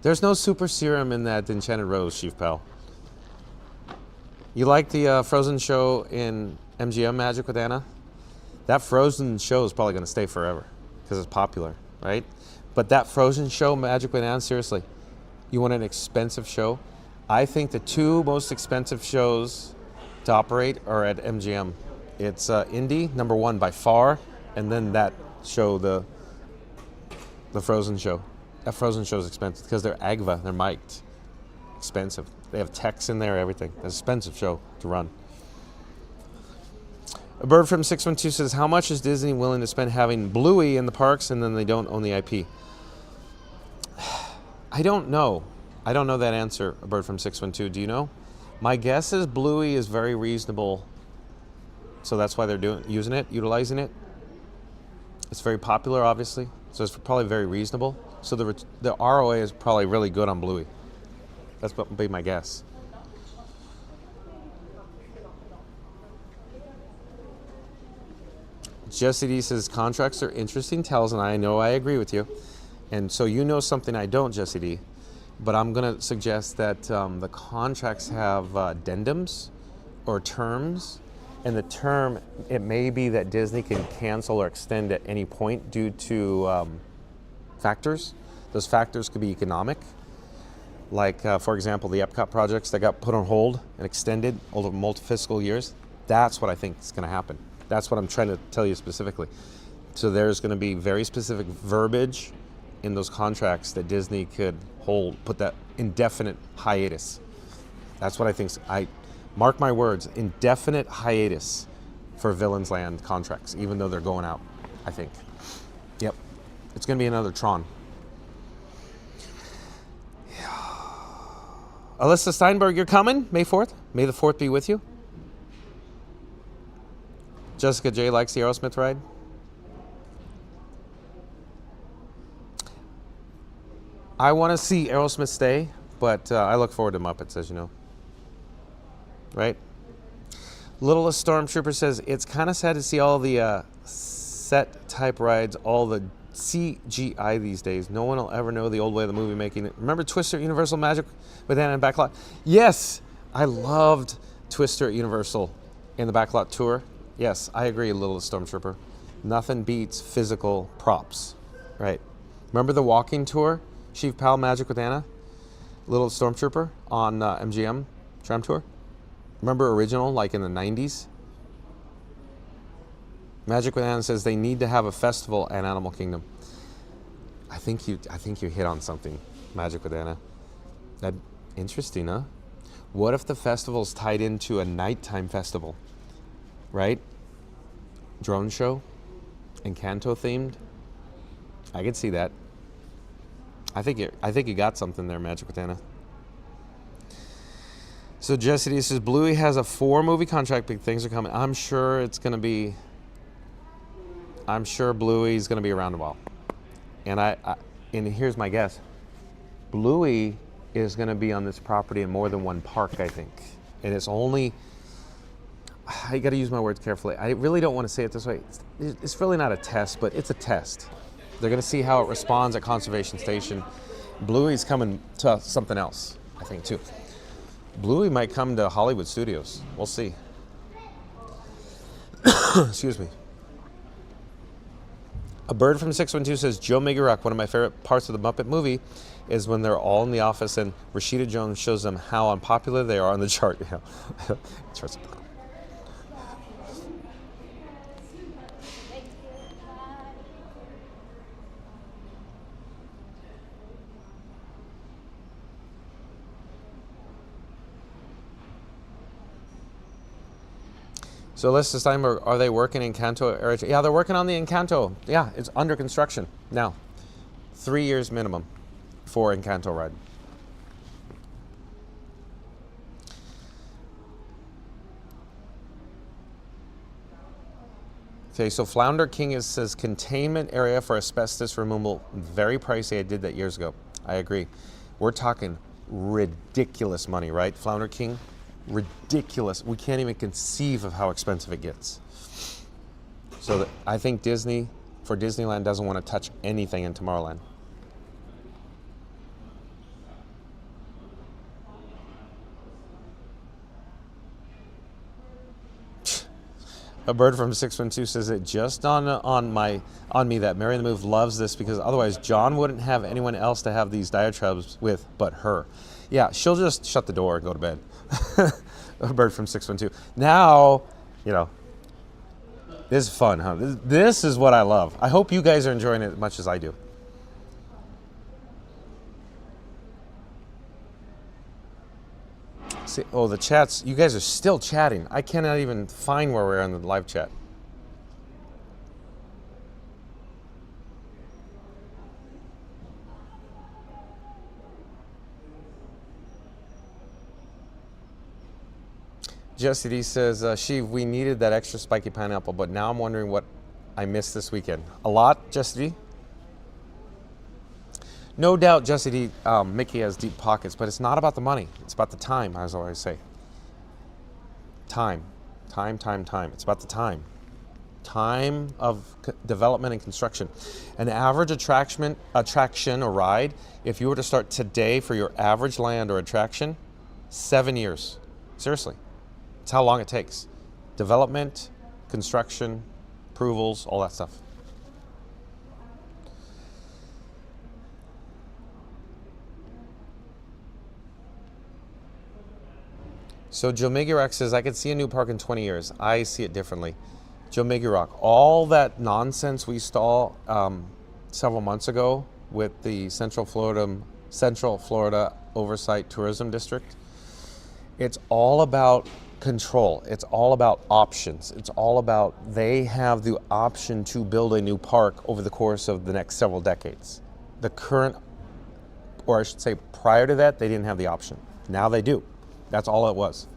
There's no super serum in that Enchanted Rose, Chief Pal. You like the Frozen show in MGM Magic with Anna? That Frozen show is probably going to stay forever because it's popular, right? But that Frozen show, Magic with Anna, seriously, You want an expensive show? I think the two most expensive shows to operate are at MGM. It's Indy, number one by far, and then that show, the Frozen show. That Frozen show is expensive because they're AGVA, they're mic'd. Expensive. They have techs in there, everything. It's an expensive show to run. A bird from 612 says, how much is Disney willing to spend having Bluey in the parks and then they don't own the IP? I don't know. I don't know that answer, a bird from 612. Do you know? My guess is Bluey is very reasonable. So that's why they're utilizing it. It's very popular, obviously. So it's probably very reasonable. So the ROA is probably really good on Bluey. That's what would be my guess. Jesse D says, contracts are interesting tells, and I know I agree with you. And so you know something I don't, Jesse D. But I'm going to suggest that the contracts have addendums or terms. And the term, it may be that Disney can cancel or extend at any point due to factors. Those factors could be economic. Like, for example, the Epcot projects that got put on hold and extended over multiple fiscal years. That's what I think is going to happen. That's what I'm trying to tell you specifically. So there's going to be very specific verbiage in those contracts that Disney could put that indefinite hiatus. That's what I think. Mark my words, indefinite hiatus for Villains Land contracts, even though they're going out, I think. Yep. It's going to be another Tron. Alyssa Steinberg, you're coming May 4th? May the 4th be with you. Jessica J likes the Aerosmith ride. I want to see Aerosmith stay, but I look forward to Muppets, as you know. Right? Littlest Stormtrooper says, it's kind of sad to see all the set type rides, all the CGI these days. No one will ever know the old way of the movie making. Remember Twister at Universal Magic with Anna and Backlot? Yes, I loved Twister at Universal in the Backlot tour. Yes, I agree, Littlest Stormtrooper. Nothing beats physical props, right? Remember the walking tour, Chief Pal Magic with Anna? Little Stormtrooper on MGM Tram Tour? Remember original, like in the 90s? Magic with Anna says they need to have a festival at Animal Kingdom. I think you hit on something, Magic with Anna. That interesting, huh? What if the festival's tied into a nighttime festival? Right? Drone show? Encanto themed? I could see that. I think you got something there, Magic with Anna. So Jesse D says, Bluey has a 4-movie contract, big things are coming. I'm sure Bluey's gonna be around a while. And and here's my guess. Bluey is gonna be on this property in more than one park, I think. And it's only, I gotta use my words carefully. I really don't want to say it this way. It's really not a test, but it's a test. They're gonna see how it responds at Conservation Station. Bluey's coming to something else, I think, too. Bluey might come to Hollywood Studios. We'll see. Excuse me. A bird from 612 says, Joe Miguruk, one of my favorite parts of the Muppet movie is when they're all in the office and Rashida Jones shows them how unpopular they are on the chart. Yeah. So Alyssa Steinberg, are they working in Encanto? Yeah, they're working on the Encanto. Yeah, it's under construction now. 3 years minimum for Encanto ride. Okay, so Flounder King says containment area for asbestos removal, very pricey. I did that years ago. I agree. We're talking ridiculous money, right? Flounder King, ridiculous. We can't even conceive of how expensive it gets. So I think Disney, for Disneyland, doesn't want to touch anything in Tomorrowland. A bird from 612 says it just on me that Mary the Move loves this because otherwise John wouldn't have anyone else to have these diatribes with but her. Yeah, she'll just shut the door and go to bed. A bird from 612. Now, you know, this is fun, huh? This is what I love. I hope you guys are enjoying it as much as I do. See, oh, the chats, you guys are still chatting. I cannot even find where we're in the live chat. Jesse D says, Sheev, we needed that extra spiky pineapple, but now I'm wondering what I missed this weekend. A lot, Jesse D? No doubt, Jesse D, Mickey has deep pockets, but it's not about the money. It's about the time, as I always say. Time. It's about the time. Time of development and construction. An average attraction or ride, if you were to start today for your average land or attraction, 7 years. Seriously. It's how long it takes. Development, construction, approvals, all that stuff. So Joe Migurak says, I could see a new park in 20 years. I see it differently. Joe Migurak, all that nonsense we saw several months ago with the Central Florida Oversight Tourism District, it's all about control. It's all about options. It's all about they have the option to build a new park over the course of the next several decades. The current, or I should say prior to that, they didn't have the option. Now they do. That's all it was.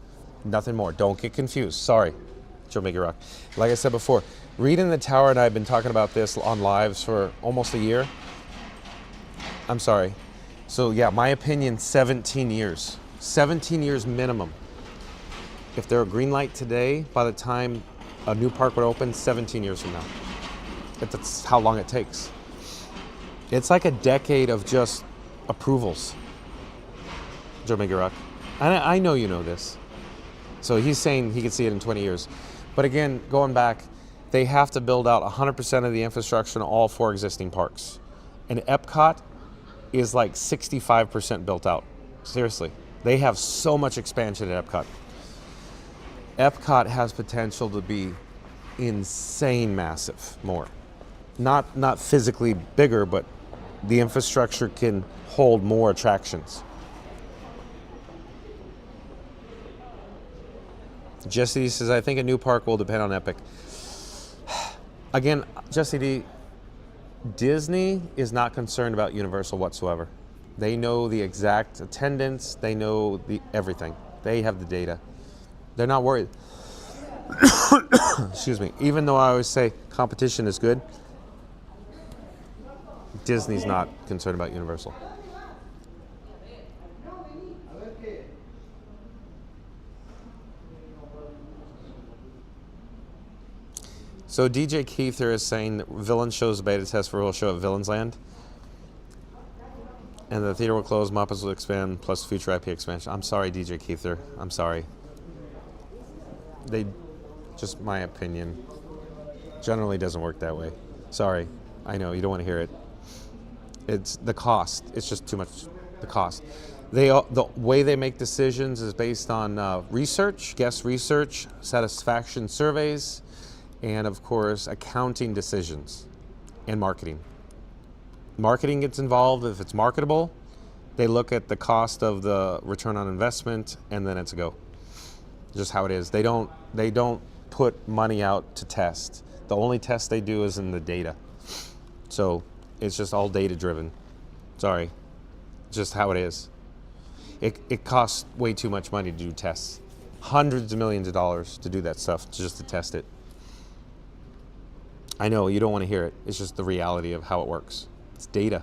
Nothing more. Don't get confused. Sorry, Joe Migurak. Like I said before, Reed in the Tower and I have been talking about this on lives for almost a year. I'm sorry. So yeah, my opinion, 17 years. 17 years minimum. If there were a green light today, by the time a new park would open, 17 years from now. That's how long it takes. It's like a decade of just approvals, Joe Migurak. I know you know this. So he's saying he could see it in 20 years. But again, going back, they have to build out 100% of the infrastructure in all 4 existing parks. And Epcot is like 65% built out. Seriously. They have so much expansion at Epcot. Epcot has potential to be insane massive more. Not physically bigger, but the infrastructure can hold more attractions. Jesse D says, I think a new park will depend on Epic. Again, Jesse D, Disney is not concerned about Universal whatsoever. They know the exact attendance. They know everything. They have the data. They're not worried. Excuse me. Even though I always say competition is good, Disney's not concerned about Universal. So DJ Keither is saying that Villain shows beta test for real show at Villain's Land. And the theater will close, Muppets will expand, plus future IP expansion. I'm sorry, DJ Keither. I'm sorry. Just my opinion, generally doesn't work that way. Sorry. I know, you don't want to hear it. It's the cost. It's just too much, the cost. The way they make decisions is based on research, guest research, satisfaction surveys, and of course, accounting decisions and marketing. Marketing gets involved if it's marketable. They look at the cost of the return on investment, and then it's a go. Just how it is. They don't put money out to test. The only test they do is in the data. So it's just all data driven. Sorry, just how it is. It costs way too much money to do tests. Hundreds of millions of dollars to do that stuff, just to test it. I know, you don't want to hear it. It's just the reality of how it works. It's data.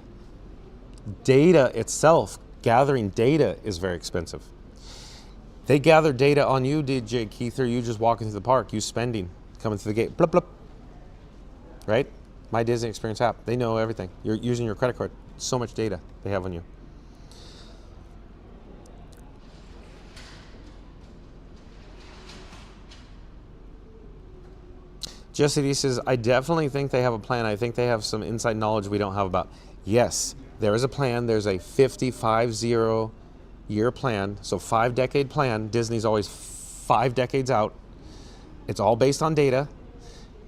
Data itself, gathering data is very expensive. They gather data on you, DJ Keither, you just walking through the park, you spending, coming through the gate, blip, blip. Right? My Disney Experience app, they know everything. You're using your credit card. So much data they have on you. Jesse D says, I definitely think they have a plan. I think they have some inside knowledge we don't have about. Yes, there is a plan. There's a 50-year plan. So 5-decade plan. Disney's always 5 decades out. It's all based on data,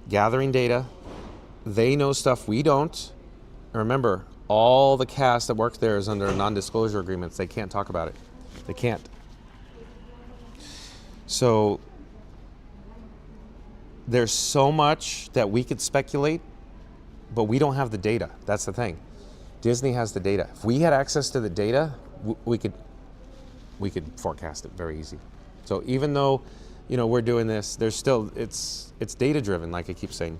gathering data. They know stuff we don't. Remember, all the cast that works there is under non-disclosure agreements. They can't talk about it. They can't. So there's so much that we could speculate, but we don't have the data. That's the thing. Disney has the data. If we had access to the data, we could forecast it very easy. So even though, we're doing this, there's still, it's data driven, like I keep saying.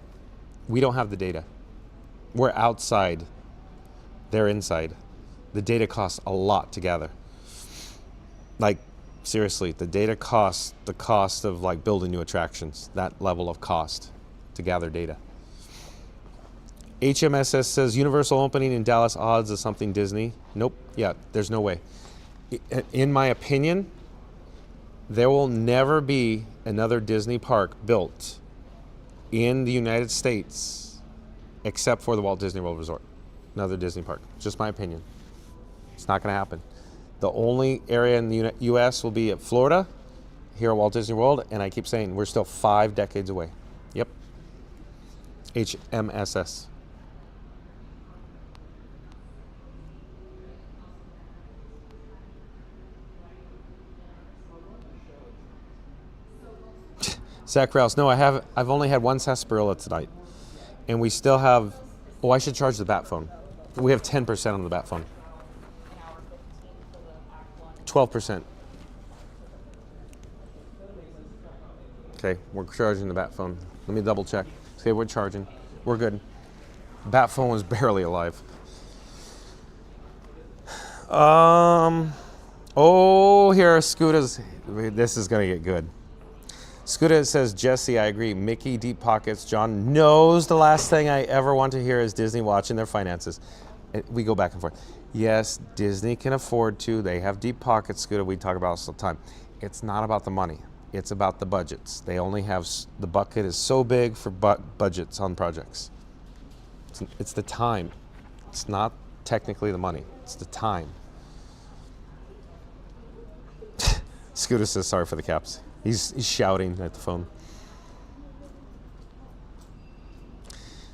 We don't have the data. We're outside. They're inside. The data costs a lot to gather. Like, seriously, the data costs the cost of like building new attractions, that level of cost to gather data. HMSS says Universal opening in Dallas odds of something Disney. Nope. Yeah, there's no way. In my opinion, there will never be another Disney park built in the United States except for the Walt Disney World Resort. Another Disney park. Just my opinion. It's not going to happen. The only area in the U.S. will be at Florida, here at Walt Disney World, and I keep saying we're still 5 decades away. Yep. HMSS. Zach Rouse, no, I've only had one sarsaparilla tonight, and we still have. Oh, I should charge the bat phone. We have 10% on the bat phone. 12%. Okay, we're charging the bat phone. Let me double check. Okay, we're charging. We're good. Bat phone was barely alive. Oh, here are Scoota's. This is gonna get good. Scooter says, Jesse, I agree. Mickey, deep pockets. John knows the last thing I ever want to hear is Disney watching their finances. We go back and forth. Yes, Disney can afford to. They have deep pockets, Scooter. We talk about this all the time. It's not about the money. It's about the budgets. They only have, the bucket is so big for budgets on projects. It's the time. It's not technically the money. It's the time. Scooter says, sorry for the caps. He's shouting at the phone.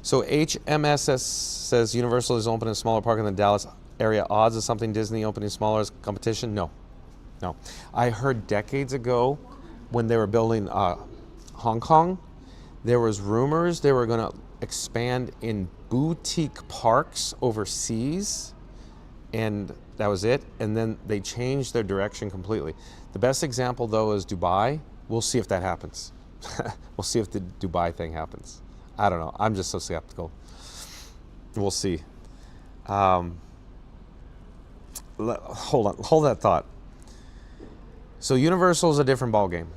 So HMSS says Universal is opening a smaller park in the Dallas area. Odds of something Disney opening smaller as competition? No. I heard decades ago when they were building Hong Kong, there was rumors they were going to expand in boutique parks overseas, and that was it. And then they changed their direction completely. The best example, though, is Dubai. We'll see if that happens. We'll see if the Dubai thing happens. I don't know. I'm just so skeptical. We'll see. Hold that thought. So Universal is a different ballgame.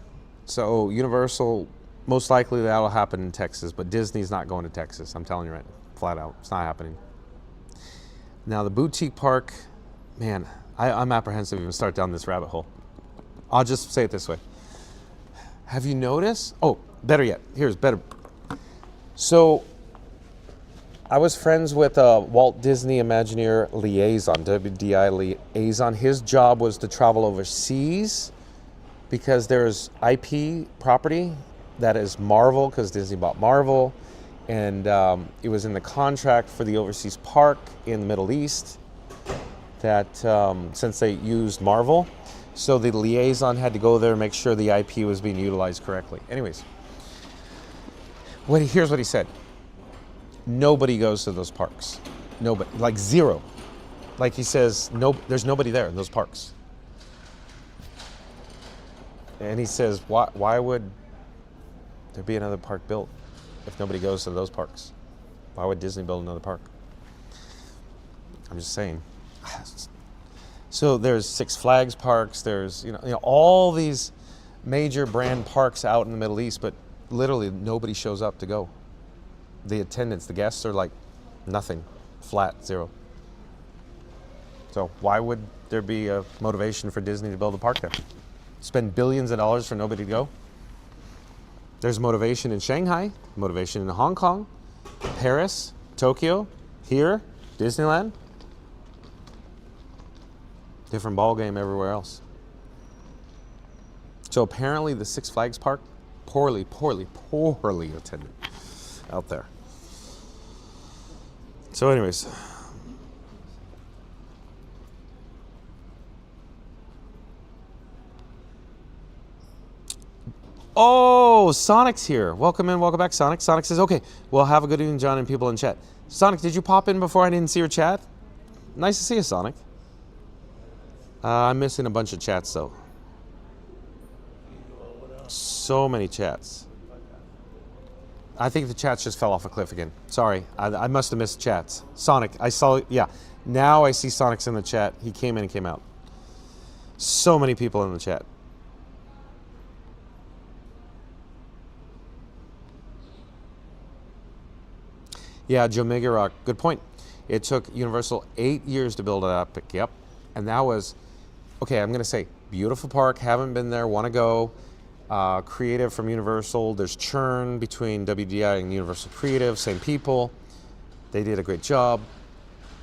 So Universal, most likely that'll happen in Texas, but Disney's not going to Texas. I'm telling you right, flat out, it's not happening. Now the boutique park, man, I'm apprehensive to even start down this rabbit hole. I'll just say it this way. Have you noticed? Oh, better yet. Here's better. So I was friends with a Walt Disney Imagineer liaison, WDI liaison. His job was to travel overseas because there's IP property that is Marvel, because Disney bought Marvel, and it was in the contract for the overseas park in the Middle East that since they used Marvel, so the liaison had to go there and make sure the IP was being utilized correctly. Anyways, here's what he said. Nobody goes to those parks. Nobody, like zero. Like he says, there's nobody there in those parks. And he says, why would there be another park built if nobody goes to those parks? Why would Disney build another park? I'm just saying. So there's Six Flags parks, there's you know all these major brand parks out in the Middle East, but literally nobody shows up to go. The attendance, the guests are like nothing, flat, zero. So why would there be a motivation for Disney to build a park there? Spend billions of dollars for nobody to go? There's motivation in Shanghai, motivation in Hong Kong, Paris, Tokyo, here, Disneyland. Different ball game everywhere else. So apparently the Six Flags Park, poorly attended out there. So anyways. Oh, Sonic's here. Welcome in, welcome back, Sonic. Sonic says, okay, well, have a good evening, John, and people in chat. Sonic, did you pop in before I didn't see your chat? Nice to see you, Sonic. I'm missing a bunch of chats, though. So many chats. I think the chats just fell off a cliff again. Sorry, I must have missed chats. Sonic, I saw, yeah. Now I see Sonic's in the chat. He came in and came out. So many people in the chat. Yeah, Joe Megarock, good point. It took Universal 8 years to build it up. Yep. And that was, okay, I'm going to say, beautiful park, haven't been there, want to go. Creative from Universal. There's churn between WDI and Universal Creative, same people. They did a great job.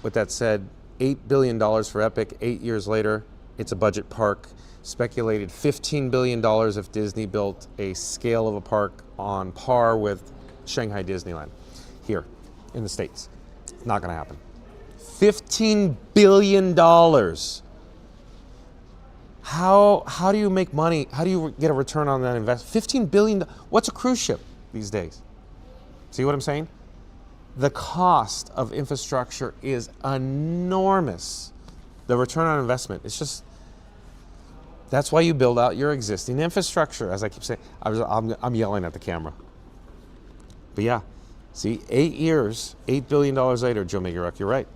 With that said, $8 billion for Epic, 8 years later, it's a budget park. Speculated $15 billion if Disney built a scale of a park on par with Shanghai Disneyland here in the States. Not going to happen. $15 billion. How do you make money? How do you get a return on that investment? $15 billion. What's a cruise ship these days? See what I'm saying? The cost of infrastructure is enormous. The return on investment, it's just, that's why you build out your existing infrastructure. As I keep saying, I'm yelling at the camera. But yeah, see, 8 years, $8 billion later, Joe Megaruck, you're right.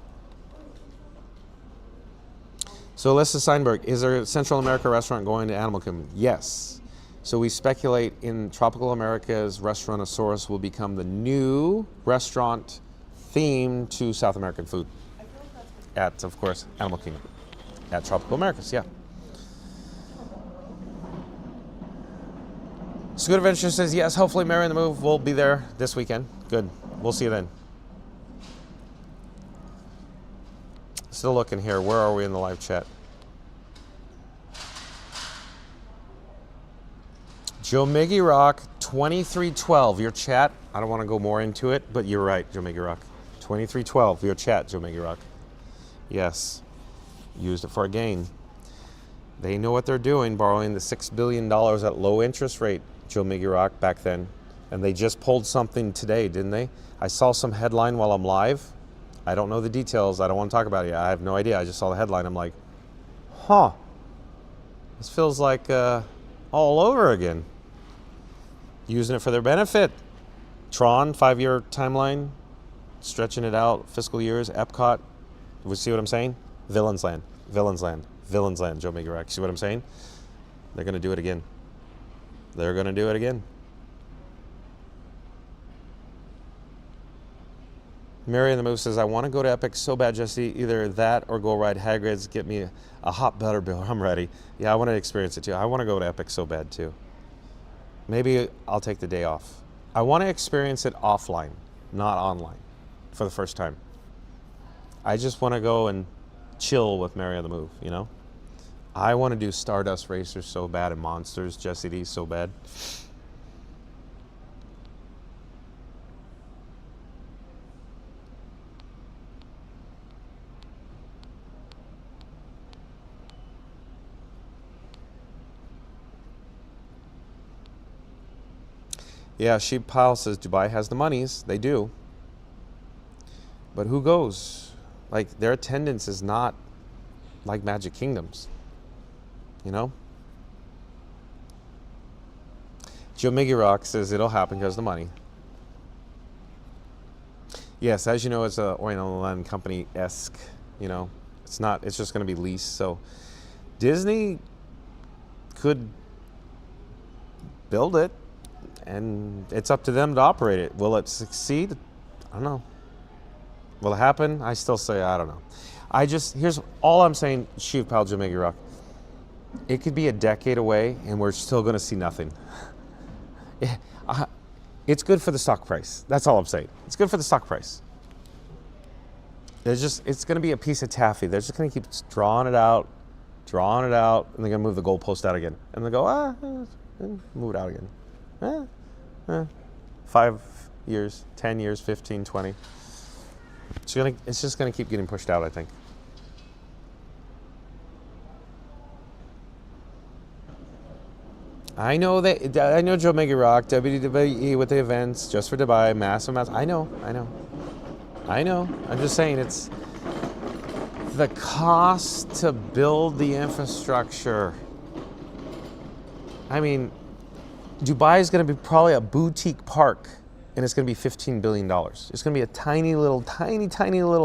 So Alyssa Steinberg, is there a Central America restaurant going to Animal Kingdom? Yes. So we speculate in Tropical America's Restaurantosaurus will become the new restaurant themed to South American food. At, of course, Animal Kingdom. At Tropical Americas, yeah. Scoot Adventure says, yes, hopefully Mary and the Move will be there this weekend. Good. We'll see you then. Still looking here. Where are we in the live chat? Joe Miggy Rock, 2312. Your chat. I don't want to go more into it, but you're right, Joe Miggy Rock. 2312. Your chat, Joe Miggy Rock. Yes. Used it for a gain. They know what they're doing, borrowing the $6 billion at low interest rate, Joe Miggy Rock, back then. And they just pulled something today, didn't they? I saw some headline while I'm live. I don't know the details. I don't want to talk about it yet. I have no idea. I just saw the headline. I'm like, huh. This feels like all over again. Using it for their benefit. Tron, 5-year timeline. Stretching it out. Fiscal years. Epcot. You see what I'm saying? Villains Land. Villains Land. Villains Land. Joe Megarak. See what I'm saying? They're going to do it again. They're going to do it again. Mary and the Move says, I want to go to Epic so bad, Jesse. Either that or go ride Hagrid's. Get me a hot butterbill. I'm ready. Yeah, I want to experience it too. I want to go to Epic so bad too. Maybe I'll take the day off. I want to experience it offline, not online, for the first time. I just want to go and chill with Mary on the Move, you know? I want to do Stardust Racers so bad and Monsters, Jesse D so bad. Yeah, Sheep Pile says Dubai has the monies. They do. But who goes? Like, their attendance is not like Magic Kingdom's. You know? Joe Miggy Rock says it'll happen because of the money. Yes, as you know, it's a Soarin and Land company-esque. You know, it's not. It's just going to be leased. So Disney could build it. And it's up to them to operate it. Will it succeed? I don't know. Will it happen? I still say I don't know. Here's all I'm saying, Sheep Pal Jamaica Rock. It could be a decade away and we're still going to see nothing. It's good for the stock price. That's all I'm saying. It's good for the stock price. It's going to be a piece of taffy. They're just going to keep drawing it out, and they're going to move the goalpost out again. And they go, move it out again. 5 years, 10 years, 15, 20. It's just going to keep getting pushed out, I think. I know Joe Mega Rock, WWE with the events, just for Dubai, massive amounts. I know. I'm just saying it's the cost to build the infrastructure. I mean, Dubai is going to be probably a boutique park, and it's going to be $15 billion. It's going to be a tiny little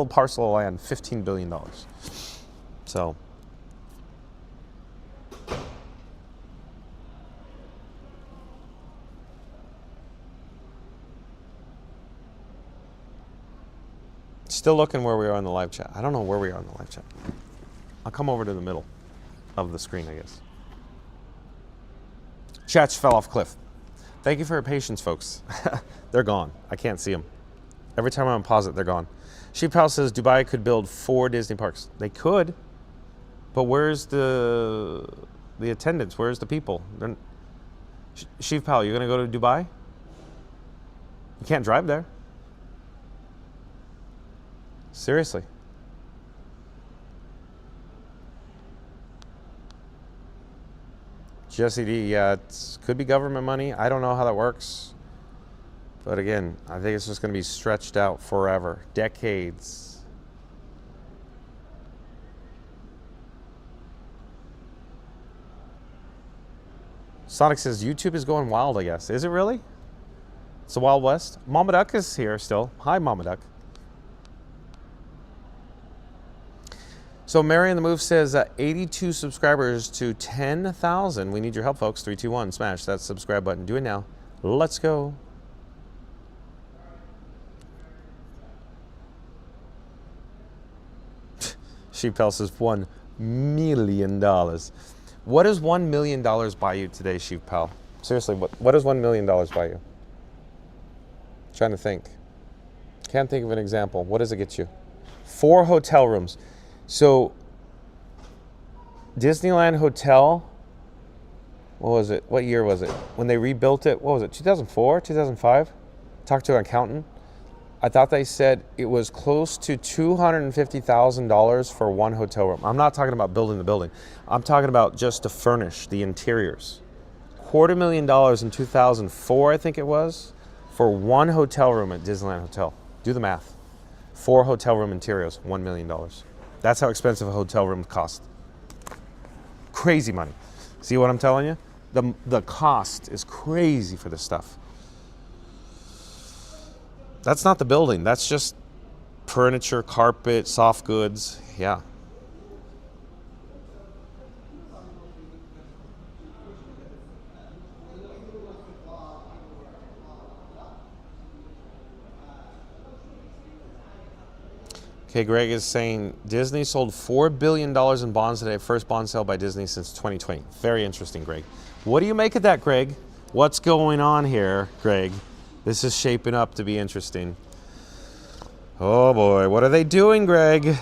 parcel of land, $15 billion. So. Still looking where we are in the live chat. I don't know where we are in the live chat. I'll come over to the middle of the screen, I guess. Chats fell off cliff. Thank you for your patience, folks. They're gone. I can't see them. Every time I'm on pause it, they're gone. Sheep Pal says Dubai could build 4 Disney parks. They could, but where's the attendance? Where's the people? Sheep Pal, you're gonna go to Dubai? You can't drive there. Seriously. Jesse D, yeah, it could be government money. I don't know how that works. But again, I think it's just going to be stretched out forever. Decades. Sonic says YouTube is going wild, I guess. Is it really? It's the Wild West. Mama Duck is here still. Hi, Mama Duck. So Mary in the Move says 82 subscribers to 10,000. We need your help, folks. 3, 2, 1. Smash that subscribe button. Do it now. Let's go. Sheepel says $1 million. What does $1 million buy you today, Sheepel? Seriously, what does $1 million buy you? Trying to think. Can't think of an example. What does it get you? 4 hotel rooms. So, Disneyland Hotel, what was it? What year was it? When they rebuilt it, what was it? 2004, 2005? Talked to an accountant. I thought they said it was close to $250,000 for 1 hotel room. I'm not talking about building the building. I'm talking about just to furnish the interiors. $250,000 in 2004, I think it was, for 1 hotel room at Disneyland Hotel. Do the math. 4 hotel room interiors, $1 million. That's how expensive a hotel room costs. Crazy money. See what I'm telling you? The cost is crazy for this stuff. That's not the building. That's just furniture, carpet, soft goods. Yeah. Okay, Greg is saying Disney sold $4 billion in bonds today. First bond sale by Disney since 2020. Very interesting, Greg. What do you make of that, Greg? What's going on here, Greg? This is shaping up to be interesting. Oh boy, what are they doing, Greg?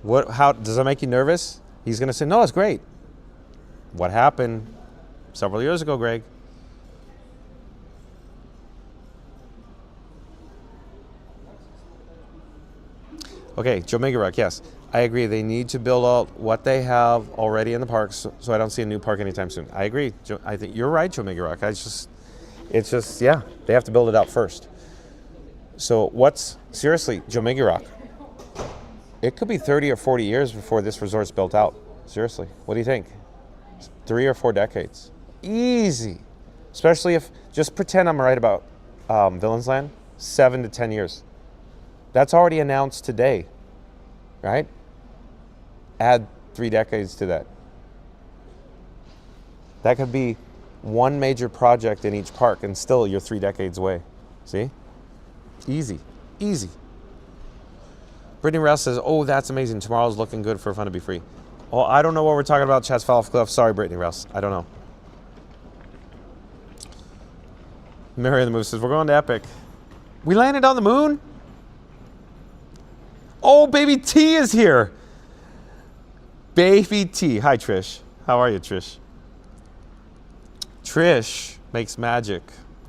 How does that make you nervous? He's gonna say, no, it's great. What happened several years ago, Greg? Okay, Joe Megarock, yes. I agree. They need to build out what they have already in the parks, so I don't see a new park anytime soon. I agree. I think you're right, Joe Megarock. It's just, yeah, they have to build it out first. So seriously, Joe Megarock, it could be 30 or 40 years before this resort's built out. Seriously, what do you think? 3 or 4 decades. Easy. Especially if, just pretend I'm right about Villains Land, 7 to 10 years. That's already announced today, right? Add 3 decades to that. That could be 1 major project in each park and still you're 3 decades away. See? Easy, easy. Brittany Rouse says, oh, that's amazing. Tomorrow's looking good for Fun to Be Free. Oh, I don't know what we're talking about. Chats fell off cliff. Sorry, Brittany Rouse. I don't know. Mary the Move says, we're going to Epic. We landed on the moon? Oh, Baby T is here. Baby T. Hi, Trish. How are you, Trish? Trish makes magic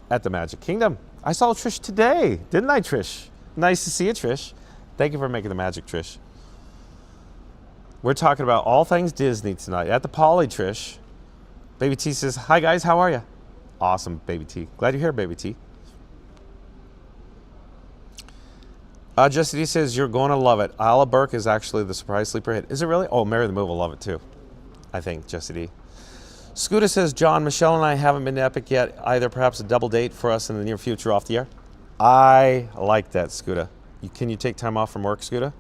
at the Magic Kingdom. I saw Trish today, didn't I, Trish? Nice to see you, Trish. Thank you for making the magic, Trish. We're talking about all things Disney tonight at the Poly, Trish. Baby T says, hi, guys. How are you? Awesome, Baby T. Glad you're here, Baby T. Justin D says, you're going to love it. Isla Burke is actually the surprise sleeper hit. Is it really? Oh, Mary the Move will love it too. I think, Justin D. Scooter says, John, Michelle and I haven't been to Epic yet either. Perhaps a double date for us in the near future off the air. I like that, Scooter. Can you take time off from work, Scooter?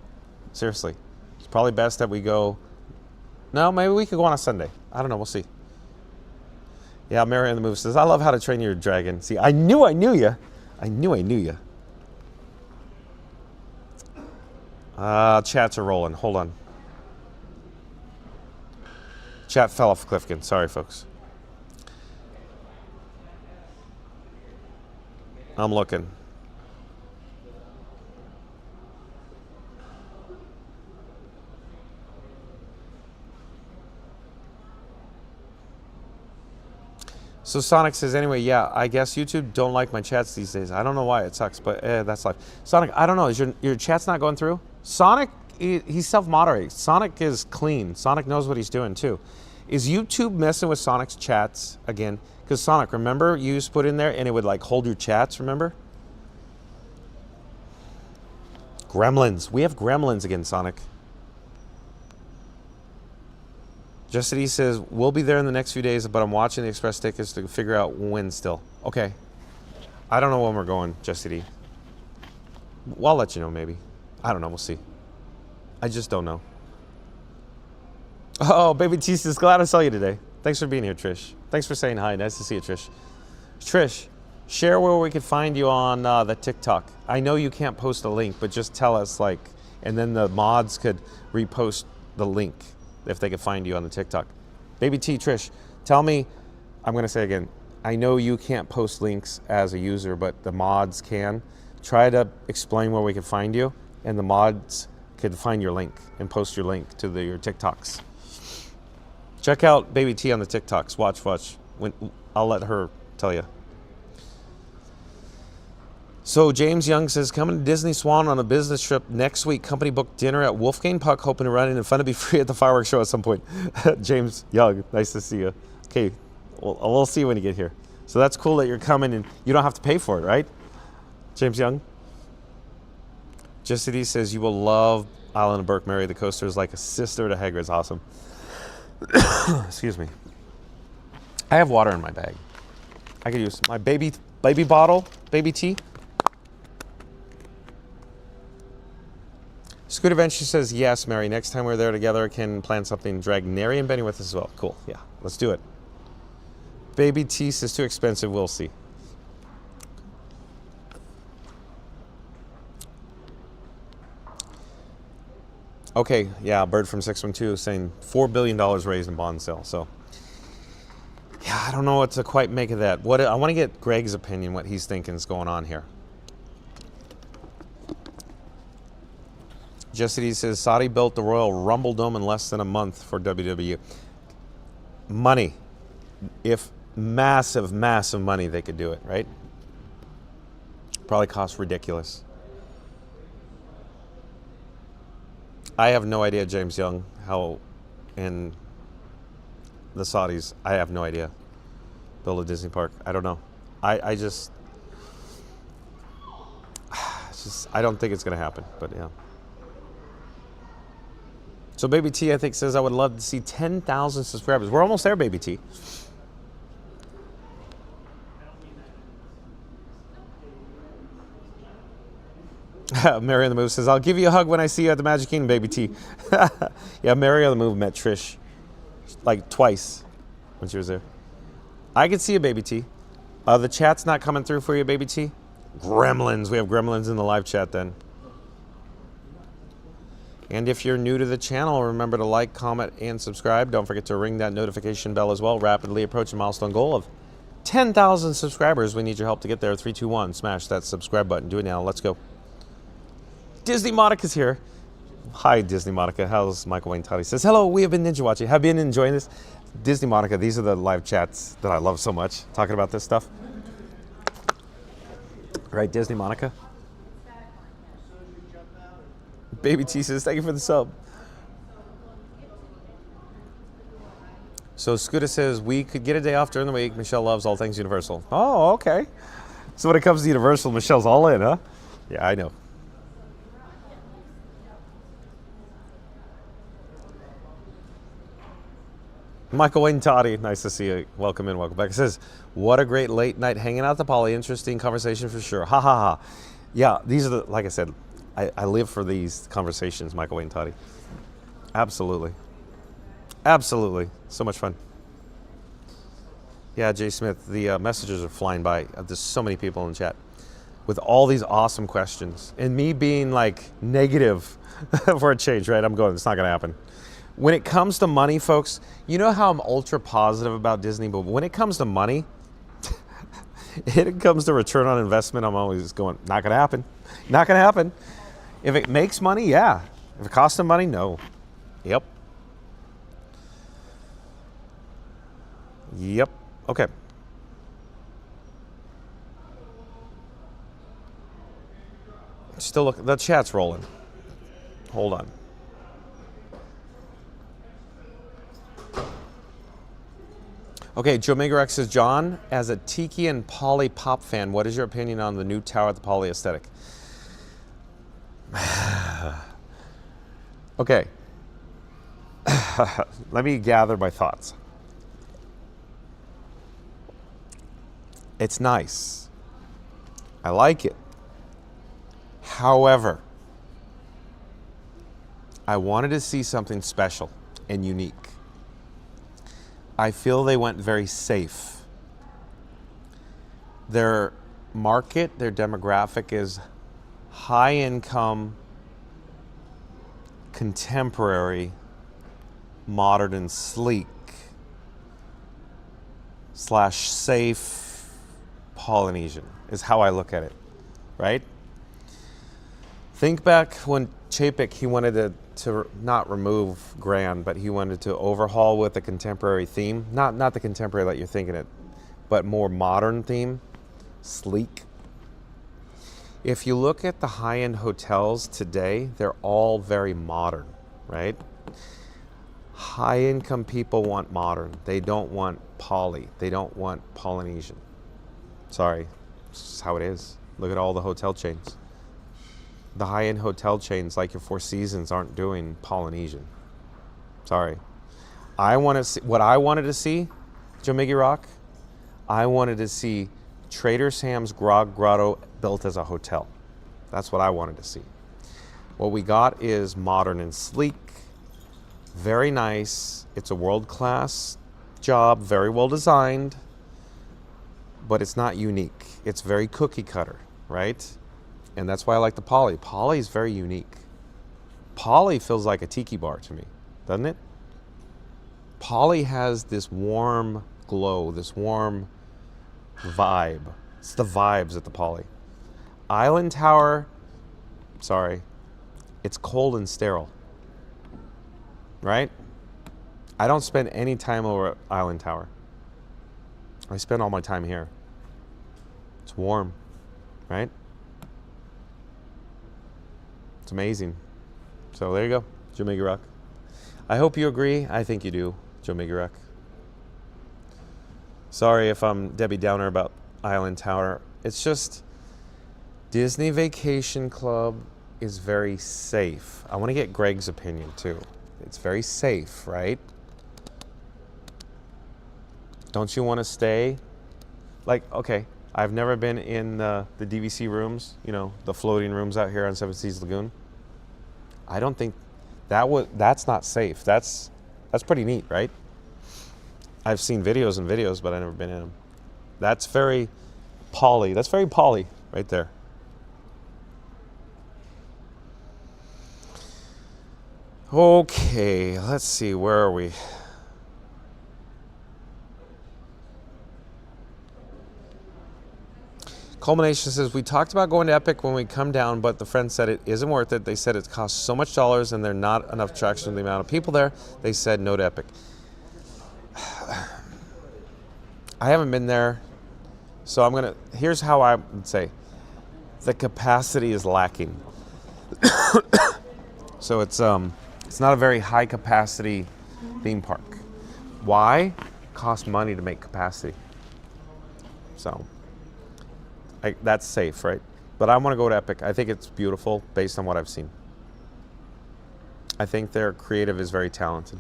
Seriously. It's probably best that we go. No, maybe we could go on a Sunday. I don't know. We'll see. Yeah, Mary on the Move says, I love How to Train Your Dragon. See, I knew you. I knew you. Chats are rolling. Hold on. Chat fell off Clifton. Sorry, folks. I'm looking. So Sonic says, anyway, yeah, I guess YouTube don't like my chats these days. I don't know why. It sucks, but that's life. Sonic, I don't know. Is your chat's not going through? Sonic, he self-moderates. Sonic is clean. Sonic knows what he's doing, too. Is YouTube messing with Sonic's chats again? Because Sonic, remember you used to put in there and it would like hold your chats, remember? Gremlins. We have gremlins again, Sonic. Justin E says, we'll be there in the next few days, but I'm watching the express tickets to figure out when still. Okay. I don't know when we're going, Justin E. Well, I'll let you know, maybe. I don't know. We'll see. I just don't know. Oh, Baby T says, glad I saw you today. Thanks for being here, Trish. Thanks for saying hi. Nice to see you, Trish. Trish, share where we could find you on the TikTok. I know you can't post a link, but just tell us, like, and then the mods could repost the link if they could find you on the TikTok. Baby T, Trish, tell me, I'm going to say again, I know you can't post links as a user, but the mods can. Try to explain where we can find you, and the mods could find your link and post your link to your TikToks. Check out Baby T on the TikToks. Watch. I'll let her tell you. So James Young says, coming to Disney Swan on a business trip next week. Company booked dinner at Wolfgang Puck, hoping to run in and fun to be free at the fireworks show at some point. James Young, nice to see you. Okay, we'll see you when you get here. So that's cool that you're coming and you don't have to pay for it, right? James Young? Jesse D says, you will love Island of Burke. Mary the coaster is like a sister to Hagrid's. Awesome. Excuse me. I have water in my bag. I could use my baby bottle, Baby T. Scooter Venture says, yes, Mary. Next time we're there together, can plan something. Drag Nary and Benny with us as well. Cool. Yeah, let's do it. Baby T says, too expensive. We'll see. Okay, yeah, Bird from 612 saying $4 billion raised in bond sale. So, yeah, I don't know what to quite make of that. I want to get Greg's opinion, what he's thinking is going on here. Jesse says, Saudi built the Royal Rumble Dome in less than a month for WWE. Money. If massive money, they could do it, right? Probably cost ridiculous. I have no idea, James Young, how in the Saudis, I have no idea. Build a Disney park. I don't know. I just I don't think it's going to happen, but yeah. So Baby T, I think, says, I would love to see 10,000 subscribers. We're almost there, Baby T. Mary on the Move says, I'll give you a hug when I see you at the Magic Kingdom, Baby T. Yeah, Mary on the Move met Trish like twice when she was there. I can see you, Baby T. The chat's not coming through for you, Baby T. Gremlins. We have gremlins in the live chat then. And if you're new to the channel, remember to like, comment, and subscribe. Don't forget to ring that notification bell as well. Rapidly approaching milestone goal of 10,000 subscribers. We need your help to get there. 3, 2, 1. Smash that subscribe button. Do it now. Let's go. Disney Monica's here. Hi, Disney Monica. How's Michael Wayne Toddy? Says, hello, we have been ninja watching. Have you been enjoying this? Disney Monica, these are the live chats that I love so much, talking about this stuff. Right, Disney Monica? Baby T says, thank you for the sub. So Scooter says, we could get a day off during the week. Michelle loves all things Universal. Oh, okay. So when it comes to Universal, Michelle's all in, huh? Yeah, I know. Michael Wayne Toddy, nice to see you. Welcome in, welcome back. It says, what a great late night hanging out at the Poly. Interesting conversation for sure. Ha ha ha. Yeah, these are the, like I said, I live for these conversations, Michael Wayne Toddy. Absolutely. Absolutely. So much fun. Yeah, Jay Smith, the messages are flying by. There's so many people in chat with all these awesome questions. And me being like negative for a change, right? I'm going, it's not going to happen. When it comes to money, folks, you know how I'm ultra positive about Disney, but when it comes to money, it comes to return on investment, I'm always going, not going to happen. Not going to happen. If it makes money, yeah. If it costs them money, no. Yep. Yep. Okay. Still look, the chat's rolling. Hold on. Okay, Joe Megarex says, John, as a Tiki and Poly pop fan, what is your opinion on the new Tower at the Poly aesthetic? Okay. Let me gather my thoughts. It's nice. I like it. However, I wanted to see something special and unique. I feel they went very safe. Their market, their demographic is high income, contemporary, modern and sleek / safe Polynesian is how I look at it, right? Think back when Chapek, he wanted to not remove Grand, but he wanted to overhaul with a contemporary theme. Not the contemporary that you're thinking it, but more modern theme, sleek. If you look at the high-end hotels today, they're all very modern, right? High-income people want modern. They don't want poly. They don't want Polynesian. Sorry, this is how it is. Look at all the hotel chains. The high-end hotel chains like your Four Seasons aren't doing Polynesian. Sorry. I want to see, what I wanted to see, Jamigi Rock, I wanted to see Trader Sam's Grog Grotto built as a hotel. That's what I wanted to see. What we got is modern and sleek, very nice. It's a world-class job, very well designed, but it's not unique. It's very cookie cutter, right? And that's why I like the Poly. Poly is very unique. Poly feels like a tiki bar to me, doesn't it? Poly has this warm glow, this warm vibe. It's the vibes at the Poly. Island Tower, sorry, it's cold and sterile, right? I don't spend any time over at Island Tower. I spend all my time here. It's warm, right? It's amazing. So there you go, Joe Miguruk. I hope you agree. I think you do, Joe Miguruk. Sorry if I'm Debbie Downer about Island Tower. It's just Disney Vacation Club is very safe. I want to get Greg's opinion too. It's very safe, right? Don't you want to stay? Like, okay, I've never been in the DVC rooms, you know, the floating rooms out here on Seven Seas Lagoon. I don't think that's not safe. That's pretty neat, right? I've seen videos and videos, but I've never been in them. That's very Poly. That's very Poly right there. Okay, let's see, where are we? Culmination says, we talked about going to Epic when we come down, but the friend said it isn't worth it. They said it costs so much dollars and there are not enough attraction for the amount of people there. They said no to Epic. I haven't been there, so here's how I would say. The capacity is lacking. So it's not a very high capacity theme park. Why? It costs money to make capacity. So that's safe, right? But I want to go to Epic. I think it's beautiful based on what I've seen. I think their creative is very talented.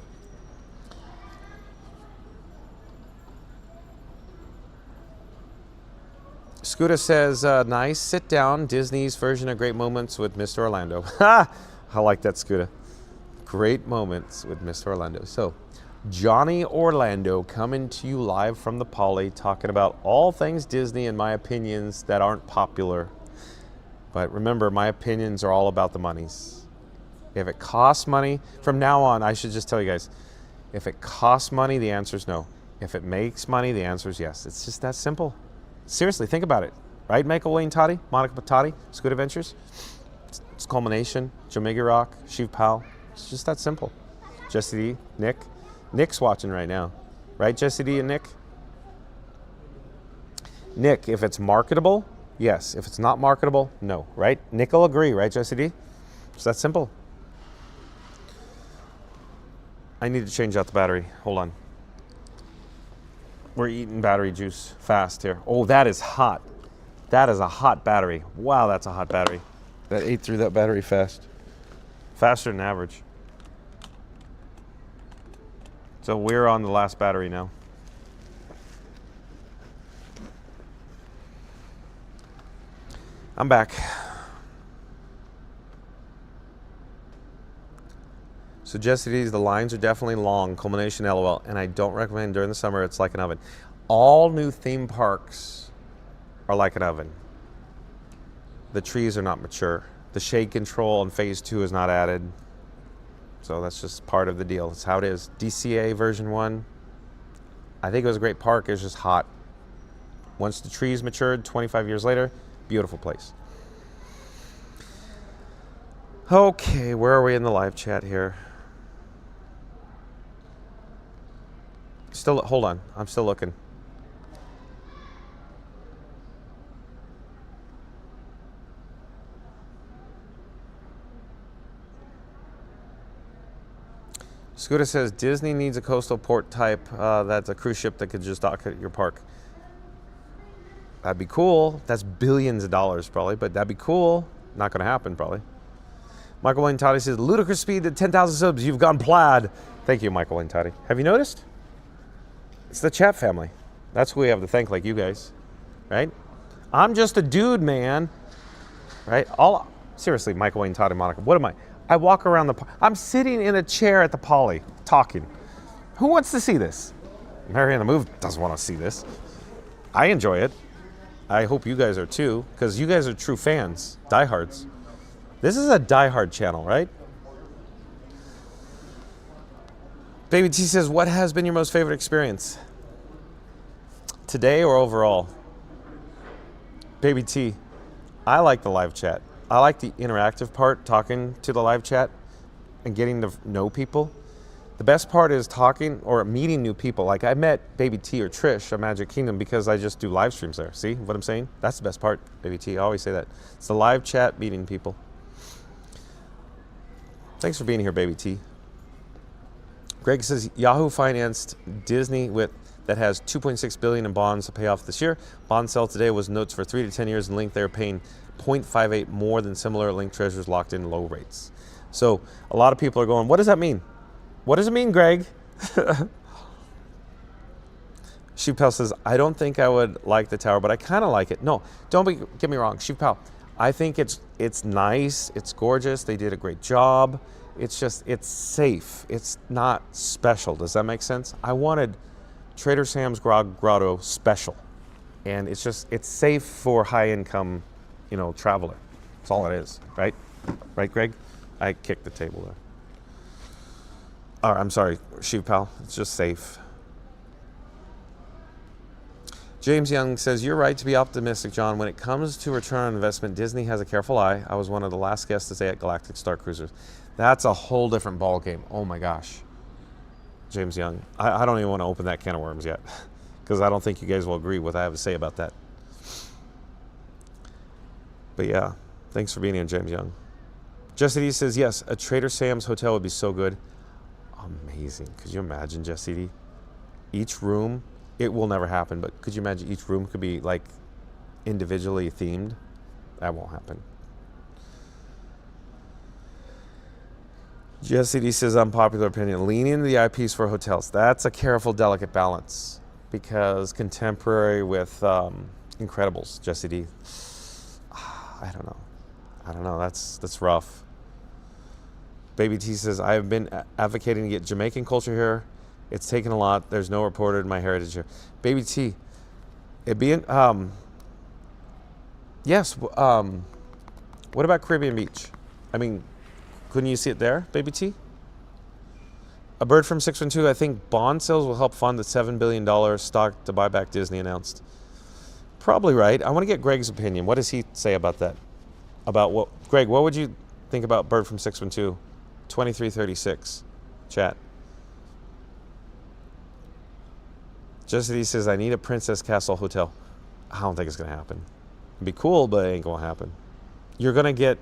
Scooter says, nice sit down, Disney's version of Great Moments with Mr. Orlando. I like that, Scooter. Great moments with Mr. Orlando. So, Johnny Orlando coming to you live from the Poly, talking about all things Disney and my opinions that aren't popular. But remember, my opinions are all about the monies. If it costs money, from now on, I should just tell you guys, if it costs money, the answer is no. If it makes money, the answer is yes. It's just that simple. Seriously, think about it. Right, Michael Wayne Toddy, Monica Patati, Scoot Adventures? It's Culmination, Jamaica Rock, Shiv Pal. It's just that simple. Jesse D, Nick. Nick's watching right now. Right, Jesse D and Nick? Nick, if it's marketable, yes. If it's not marketable, no. Right? Nick will agree, right, Jesse D? It's that simple. I need to change out the battery. Hold on. We're eating battery juice fast here. Oh, that is hot. That is a hot battery. Wow, that's a hot battery. That ate through that battery fast. Faster than average. So we're on the last battery now. I'm back. So Jesse D's, the lines are definitely long, Culmination LOL, and I don't recommend during the summer, it's like an oven. All new theme parks are like an oven. The trees are not mature. The shade control on phase 2 is not added. So that's just part of the deal. That's how it is. DCA version 1, I think it was a great park, it was just hot. Once the trees matured, 25 years later, beautiful place. Okay, where are we in the live chat here? Still, hold on, I'm still looking. Scooter says, Disney needs a coastal port type that's a cruise ship that could just dock at your park. That'd be cool. That's billions of dollars probably, but that'd be cool. Not gonna happen probably. Michael Wayne Toddy says, ludicrous speed to 10,000 subs, you've gone plaid. Thank you, Michael Wayne Toddy. Have you noticed? It's the chat family. That's who we have to thank, like you guys, right? I'm just a dude, man, right? Seriously, Michael Wayne Toddy, Monica, what am I? I walk around I'm sitting in a chair at the Poly, talking. Who wants to see this? Mary on the Move doesn't want to see this. I enjoy it. I hope you guys are too, because you guys are true fans, diehards. This is a diehard channel, right? Baby T says, what has been your most favorite experience? Today or overall? Baby T, I like the live chat. I like the interactive part, talking to the live chat and getting to know people. The best part is talking or meeting new people. Like I met Baby T or Trish at Magic Kingdom because I just do live streams there. See what I'm saying? That's the best part, Baby T. I always say that. It's the live chat, meeting people. Thanks for being here, Baby T. Greg says, Yahoo financed Disney that has $2.6 billion in bonds to pay off this year. Bond sale today was notes for 3 to 10 years, and Link they're paying 0.58 more than similar Link treasures locked in low rates. So a lot of people are going, what does that mean? What does it mean, Greg? Sheepal says, I don't think I would like the tower, but I kind of like it. No, get me wrong, Sheepal. I think it's nice, it's gorgeous, they did a great job. It's just, it's safe. It's not special. Does that make sense? I wanted Trader Sam's Grotto special. And it's safe for high income, traveler. That's all it is, right? Right, Greg? I kicked the table there. I'm sorry, Shiv Pal. It's just safe. James Young says, you're right to be optimistic, John. When it comes to return on investment, Disney has a careful eye. I was one of the last guests to stay at Galactic Star Cruisers. That's a whole different ball game. Oh my gosh. James Young. I don't even want to open that can of worms yet because I don't think you guys will agree with what I have to say about that. But yeah, thanks for being here, James Young. Jesse D says, yes, a Trader Sam's hotel would be so good. Amazing. Could you imagine, Jesse D? Each room, it will never happen, but could you imagine each room could be like individually themed? That won't happen. Jesse D says, unpopular opinion, lean into the IPs for hotels. That's a careful, delicate balance because contemporary with Incredibles, Jesse D. I don't know. That's rough. Baby T says, I've been advocating to get Jamaican culture here. It's taken a lot. There's no reported in my heritage here. Baby T, it being yes. What about Caribbean Beach? I mean, couldn't you see it there, Baby T? A bird from 612. I think bond sales will help fund the $7 billion stock to buy back Disney announced. Probably right. I want to get Greg's opinion. What does he say about that? About what, Greg? What would you think about bird from 612? 2336. Chat. Jesse says, I need a Princess Castle hotel. I don't think it's going to happen. It'd be cool, but it ain't going to happen. You're going to get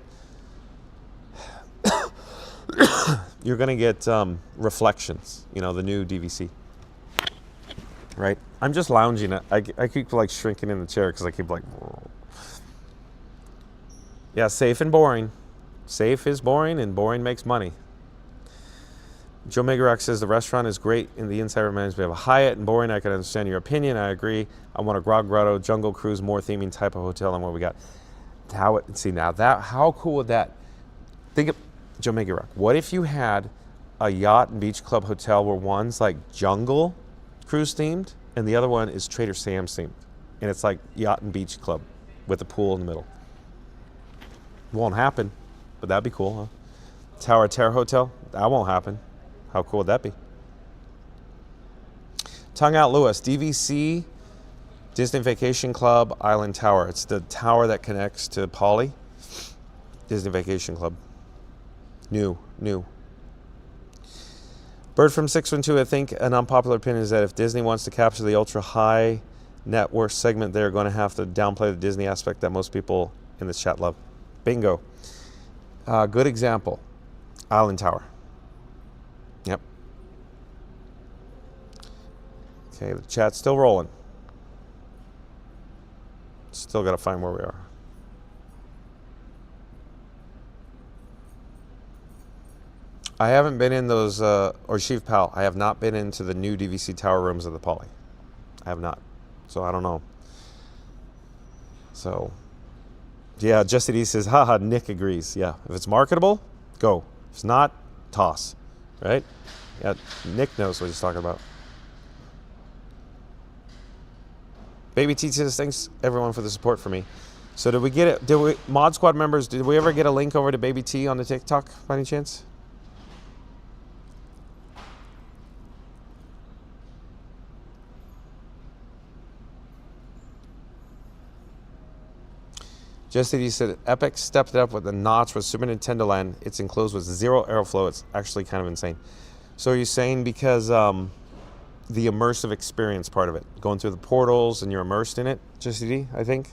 Reflections, you know, the new DVC. Right? I'm just lounging. I keep like shrinking in the chair because I keep like, yeah, safe and boring. Safe is boring and boring makes money. Joe Megarock says the restaurant is great in the inside reminds me of a Hyatt and boring. I can understand your opinion. I agree. I want a Grog Grotto, Jungle Cruise, more theming type of hotel than what we got. How cool would that? Think of Joe Megarock. What if you had a yacht and beach club hotel where one's like Jungle Cruise themed and the other one is Trader Sam's themed, and it's like yacht and beach club with a pool in the middle? It won't happen, but that'd be cool, huh? Tower Terror Hotel, that won't happen. How cool would that be? Tongue Out Lewis, DVC, Disney Vacation Club, Island Tower. It's the tower that connects to Poly. Disney Vacation Club. New. Bird from 612, I think an unpopular opinion is that if Disney wants to capture the ultra high net worth segment, they're going to have to downplay the Disney aspect that most people in this chat love. Bingo. Good example. Island Tower. Yep. Okay, the chat's still rolling. Still got to find where we are. I haven't been in those, or Chief Pal, I have not been into the new DVC tower rooms of the Poly. I have not. So I don't know. So, yeah, Jesse D says, haha, Nick agrees. Yeah, if it's marketable, go. If it's not, toss. Right? Yeah, Nick knows what he's talking about. Baby T says, thanks everyone for the support for me. So did we get it? Did we, Mod Squad members, did we ever get a link over to Baby T on the TikTok by any chance? Jesse D said, Epic stepped it up with the notch with Super Nintendo Land. It's enclosed with zero airflow. It's actually kind of insane. So are you saying because the immersive experience part of it, going through the portals and you're immersed in it, Jesse D, I think?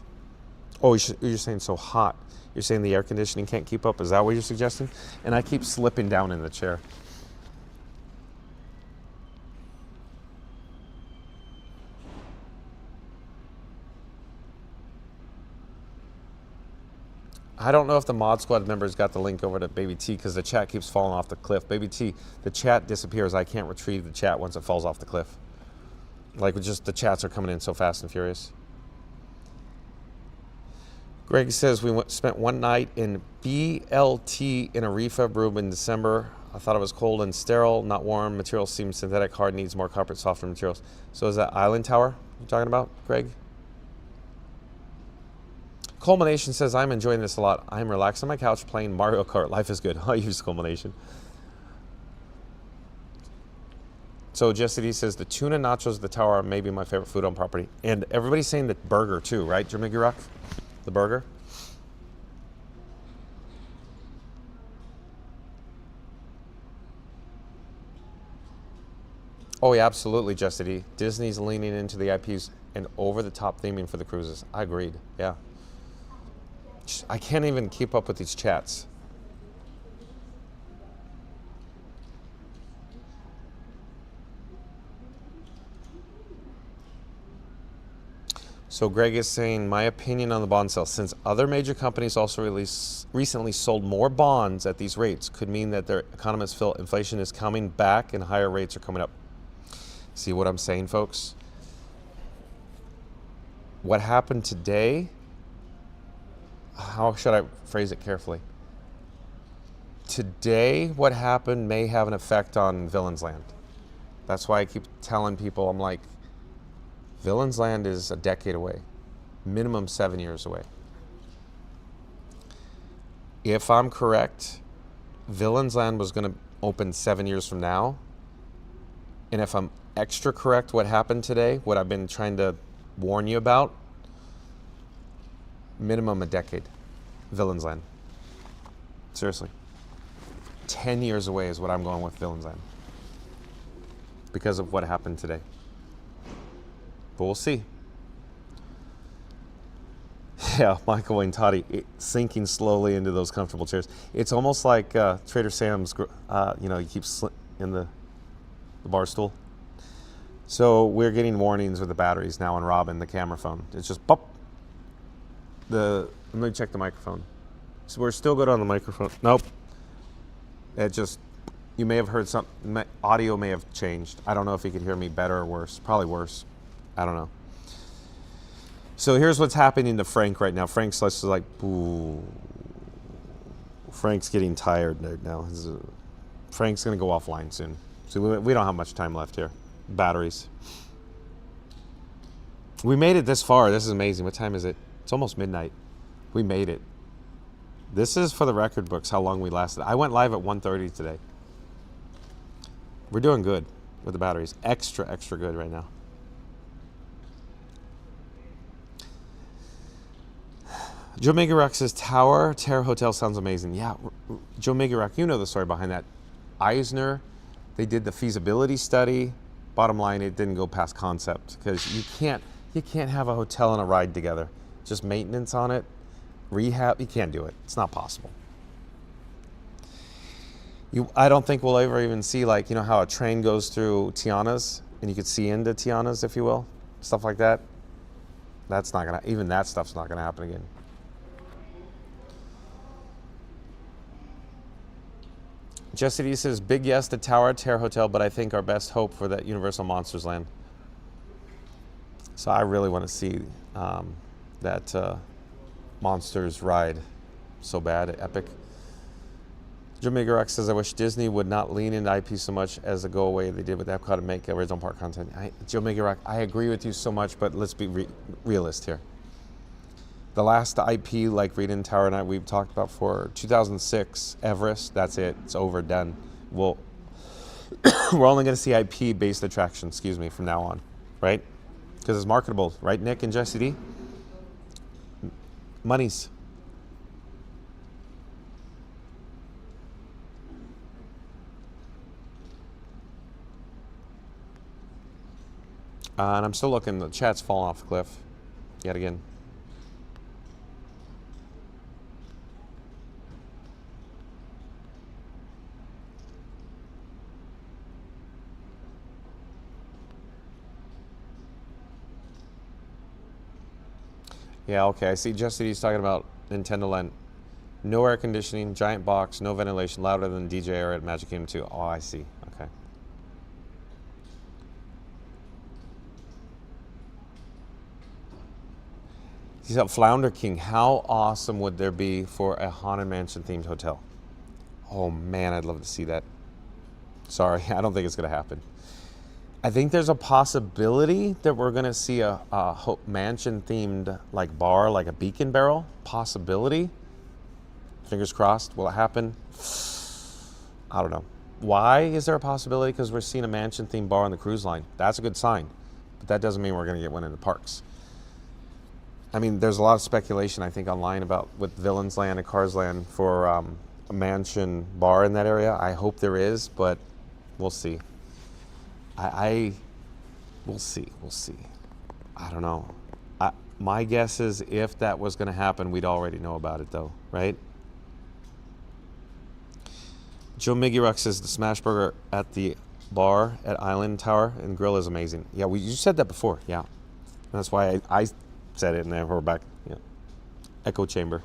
Oh, you're saying so hot. You're saying the air conditioning can't keep up. Is that what you're suggesting? And I keep slipping down in the chair. I don't know if the Mod Squad members got the link over to Baby T because the chat keeps falling off the cliff. Baby T, the chat disappears. I can't retrieve the chat once it falls off the cliff. Like, just the chats are coming in so fast and furious. Greg says, we spent one night in BLT in a refurb room in December. I thought it was cold and sterile, not warm. Materials seem synthetic, hard, needs more carpet, softer materials. So is that Island Tower you're talking about, Greg? Culmination says, I'm enjoying this a lot. I'm relaxed on my couch playing Mario Kart. Life is good. I use Culmination. So Jesse says the tuna nachos at the tower are maybe my favorite food on property. And everybody's saying the burger too, right, Jamaica Rock? The burger? Oh yeah, absolutely, Jesse. Disney's leaning into the IPs and over-the-top theming for the cruises. I agreed, yeah. I can't even keep up with these chats. So Greg is saying, my opinion on the bond sale, since other major companies also recently sold more bonds at these rates, could mean that their economists feel inflation is coming back and higher rates are coming up. See what I'm saying, folks? What happened today, how should I phrase it carefully? Today, what happened may have an effect on Villains Land. That's why I keep telling people, I'm like, Villains Land is a decade away, minimum 7 years away. If I'm correct, Villains Land was going to open 7 years from now. And if I'm extra correct, what happened today, what I've been trying to warn you about, minimum a decade, Villains Land. Seriously. 10 years away is what I'm going with Villains Land. Because of what happened today. But we'll see. Yeah, Michael Wayne Toddy sinking slowly into those comfortable chairs. It's almost like Trader Sam's, he keeps in the bar stool. So we're getting warnings with the batteries now on Robin, the camera phone. It's just pop. Let me check the microphone. So we're still good on the microphone. Nope. It just, you may have heard something, audio may have changed. I don't know if you could hear me better or worse. Probably worse. I don't know. So here's what's happening to Frank right now. Frank's just like, ooh. Frank's getting tired right now. Frank's going to go offline soon. So we don't have much time left here. Batteries. We made it this far. This is amazing. What time is it? It's almost midnight. We made it. This is for the record books how long we lasted. I went live at 1:30 today. We're doing good with the batteries. Extra good right now. Joe Megarock says, Tower Terror Hotel sounds amazing. Yeah, Joe Megarock, you know the story behind that. Eisner, they did the feasibility study. Bottom line, it didn't go past concept because you can't have a hotel and a ride together. Just maintenance on it, rehab, you can't do it. It's not possible. I don't think we'll ever even see, like, you know how a train goes through Tiana's and you could see into Tiana's, if you will, stuff like that. That's not gonna, even that stuff's not gonna happen again. Jesse D says, big yes to Tower Terror Hotel, but I think our best hope for that Universal Monsters Land. So I really want to see that Monsters ride so bad at Epic. Jamaica Rock says, I wish Disney would not lean into IP so much as a go away they did with Epcot and make original park content. Jamaica Rock, I agree with you so much, but let's be realist here. The last IP like Reed and Tower and I we've talked about for 2006 Everest, that's it. It's over, done. We're only going to see IP based attractions, excuse me, from now on, right? Because it's marketable, right, Nick and Jesse D? Monies. And I'm still looking, the chat's falling off the cliff yet again. Yeah, okay, I see Jesse D's talking about Nintendo Land. No air conditioning, giant box, no ventilation, louder than DJ area at Magic Kingdom 2. Oh, I see, okay. He's up Flounder King. How awesome would there be for a Haunted Mansion themed hotel? Oh man, I'd love to see that. Sorry, I don't think it's gonna happen. I think there's a possibility that we're gonna see a mansion themed like bar, like a Beacon Barrel. Possibility. Fingers crossed. Will it happen? I don't know. Why is there a possibility? Because we're seeing a mansion-themed bar on the cruise line. That's a good sign. But that doesn't mean we're going to get one in the parks. I mean, there's a lot of speculation, I think, online about with Villains Land and Cars Land for a mansion bar in that area. I hope there is, but we'll see. We'll see. We'll see. I don't know. My guess is if that was going to happen, we'd already know about it, though, right? Joe Miggy Ruck says the smash burger at the bar at Island Tower and Grill is amazing. Yeah, you said that before. Yeah, and that's why I said it, and then we're back. Yeah, echo chamber.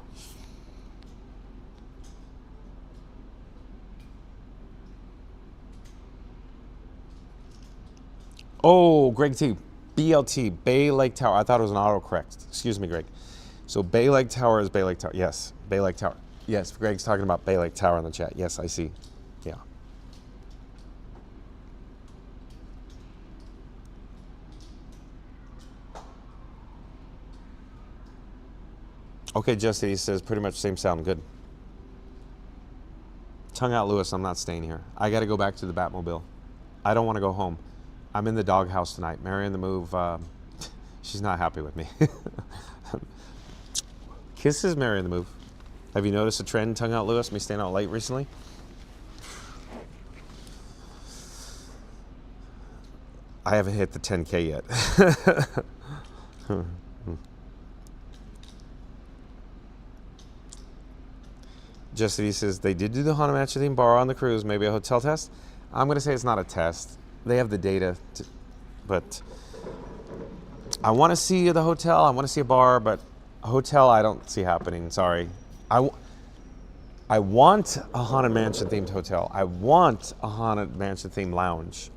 Oh, Greg T. BLT, Bay Lake Tower. I thought it was an autocorrect. Excuse me, Greg. So Bay Lake Tower is Bay Lake Tower. Yes, Bay Lake Tower. Yes, Greg's talking about Bay Lake Tower in the chat. Yes, I see. Yeah. Okay, Justin, he says pretty much same sound. Good. Tongue out, Lewis. I'm not staying here. I got to go back to the Batmobile. I don't want to go home. I'm in the doghouse tonight. Mary on the Move, she's not happy with me. Kisses, Mary on the Move. Have you noticed a trend, Tongue out, Lewis, me staying out late recently? I haven't hit the 10K yet. Jesse says, they did do the Haunted Mansion theme bar on the cruise, maybe a hotel test. I'm going to say it's not a test. They have the data, but I want to see the hotel. I want to see a bar, but a hotel I don't see happening. Sorry. I want a Haunted Mansion themed hotel. I want a Haunted Mansion themed lounge.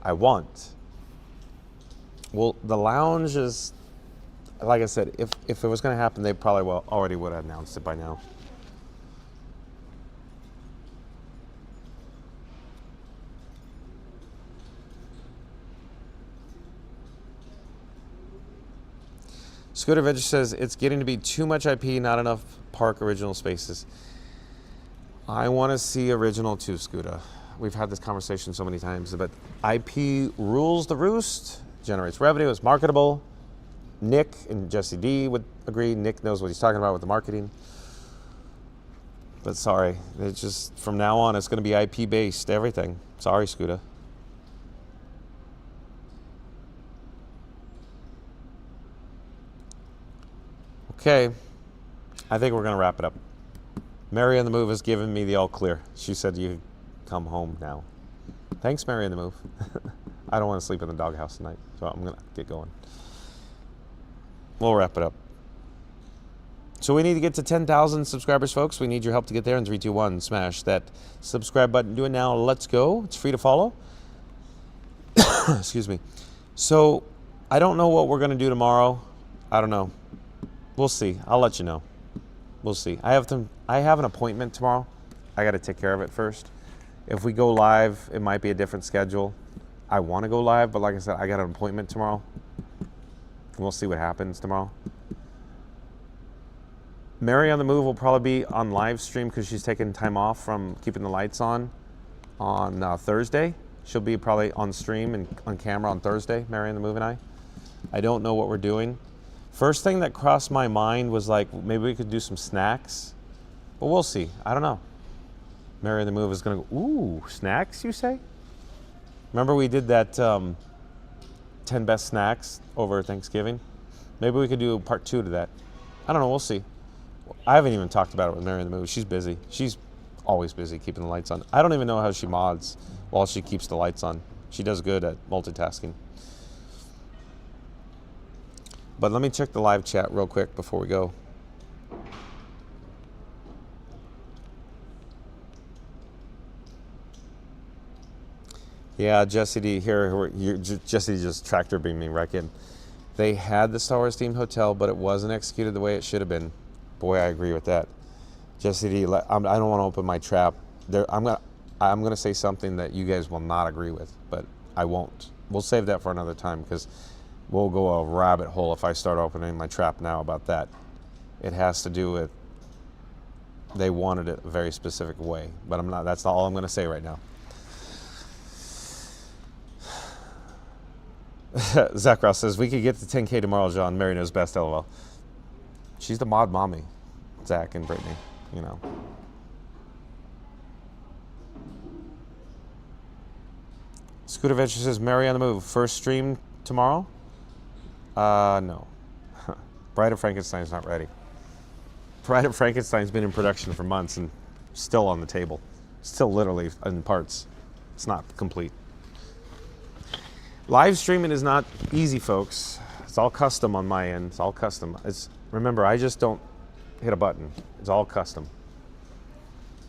Well, the lounge is, like I said, if it was going to happen, they probably already would have announced it by now. Scooter Veg says, it's getting to be too much IP, not enough park original spaces. I want to see original too, Scooter. We've had this conversation so many times, but IP rules the roost, generates revenue, is marketable. Nick and Jesse D would agree. Nick knows what he's talking about with the marketing. But sorry, it's just, from now on, it's going to be IP based, everything. Sorry, Scooter. Okay, I think we're going to wrap it up. Mary on the Move has given me the all clear. She said you come home now. Thanks, Mary on the Move. I don't want to sleep in the doghouse tonight, so I'm going to get going. We'll wrap it up. So we need to get to 10,000 subscribers, folks. We need your help to get there in 3, 2, 1. Smash that subscribe button. Do it now. Let's go. It's free to follow. Excuse me. So I don't know what we're going to do tomorrow. I don't know. We'll see. I'll let you know. We'll see. I have an appointment tomorrow. I got to take care of it first. If we go live, it might be a different schedule. I want to go live, but like I said, I got an appointment tomorrow. We'll see what happens tomorrow. Mary on the Move will probably be on live stream because she's taking time off from keeping the lights on Thursday. She'll be probably on stream and on camera on Thursday, Mary on the Move and I. I don't know what we're doing. First thing that crossed my mind was like, maybe we could do some snacks, but we'll see. I don't know. Mary on the Move is going to go, ooh, snacks, you say? Remember we did that 10 best snacks over Thanksgiving? Maybe we could do part 2 to that. I don't know, we'll see. I haven't even talked about it with Mary on the Move. She's busy. She's always busy keeping the lights on. I don't even know how she mods while she keeps the lights on. She does good at multitasking. But let me check the live chat real quick before we go. Yeah, Jesse D here. Jesse just tractor beamed me right in. They had the Star Wars themed hotel, but it wasn't executed the way it should have been. Boy, I agree with that. Jesse D, I don't want to open my trap. I'm gonna say something that you guys will not agree with, but I won't. We'll save that for another time because we'll go a rabbit hole if I start opening my trap now about that. It has to do with they wanted it a very specific way, but I'm not. That's not all I'm going to say right now. Zach Ross says, we could get to 10K tomorrow, John. Mary knows best, LOL. She's the mod mommy, Zach and Brittany, you know. Scooter Venture says, Mary on the move. First stream tomorrow? No. Bride of Frankenstein's not ready. Bride of Frankenstein's been in production for months and still on the table. Still literally in parts. It's not complete. Live streaming is not easy, folks. It's all custom on my end. It's all custom. Remember, I just don't hit a button. It's all custom.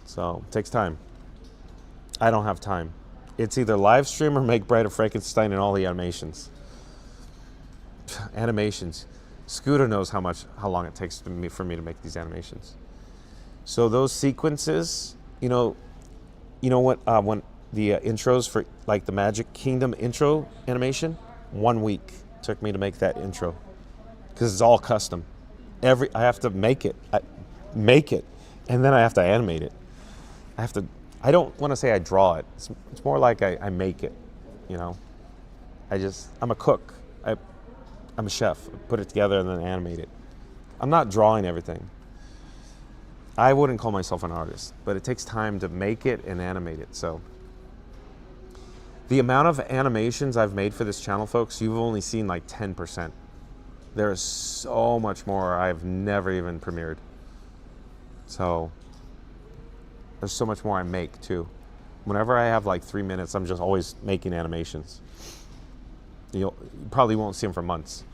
So it takes time. I don't have time. It's either live stream or make Bride of Frankenstein and all the animations. Animations. Scooter knows how long it takes for me to make these animations. So those sequences, you know what? When the intros for like the Magic Kingdom intro animation, 1 week took me to make that intro because it's all custom. I have to make it, and then I have to animate it. I don't want to say I draw it. It's more like I make it, you know. I'm a cook. I'm a chef. I put it together and then animate it. I'm not drawing everything. I wouldn't call myself an artist, but it takes time to make it and animate it. So the amount of animations I've made for this channel, folks, you've only seen like 10%. There is so much more I've never even premiered. So there's so much more I make too. Whenever I have like 3 minutes, I'm just always making animations. You probably won't see them for months.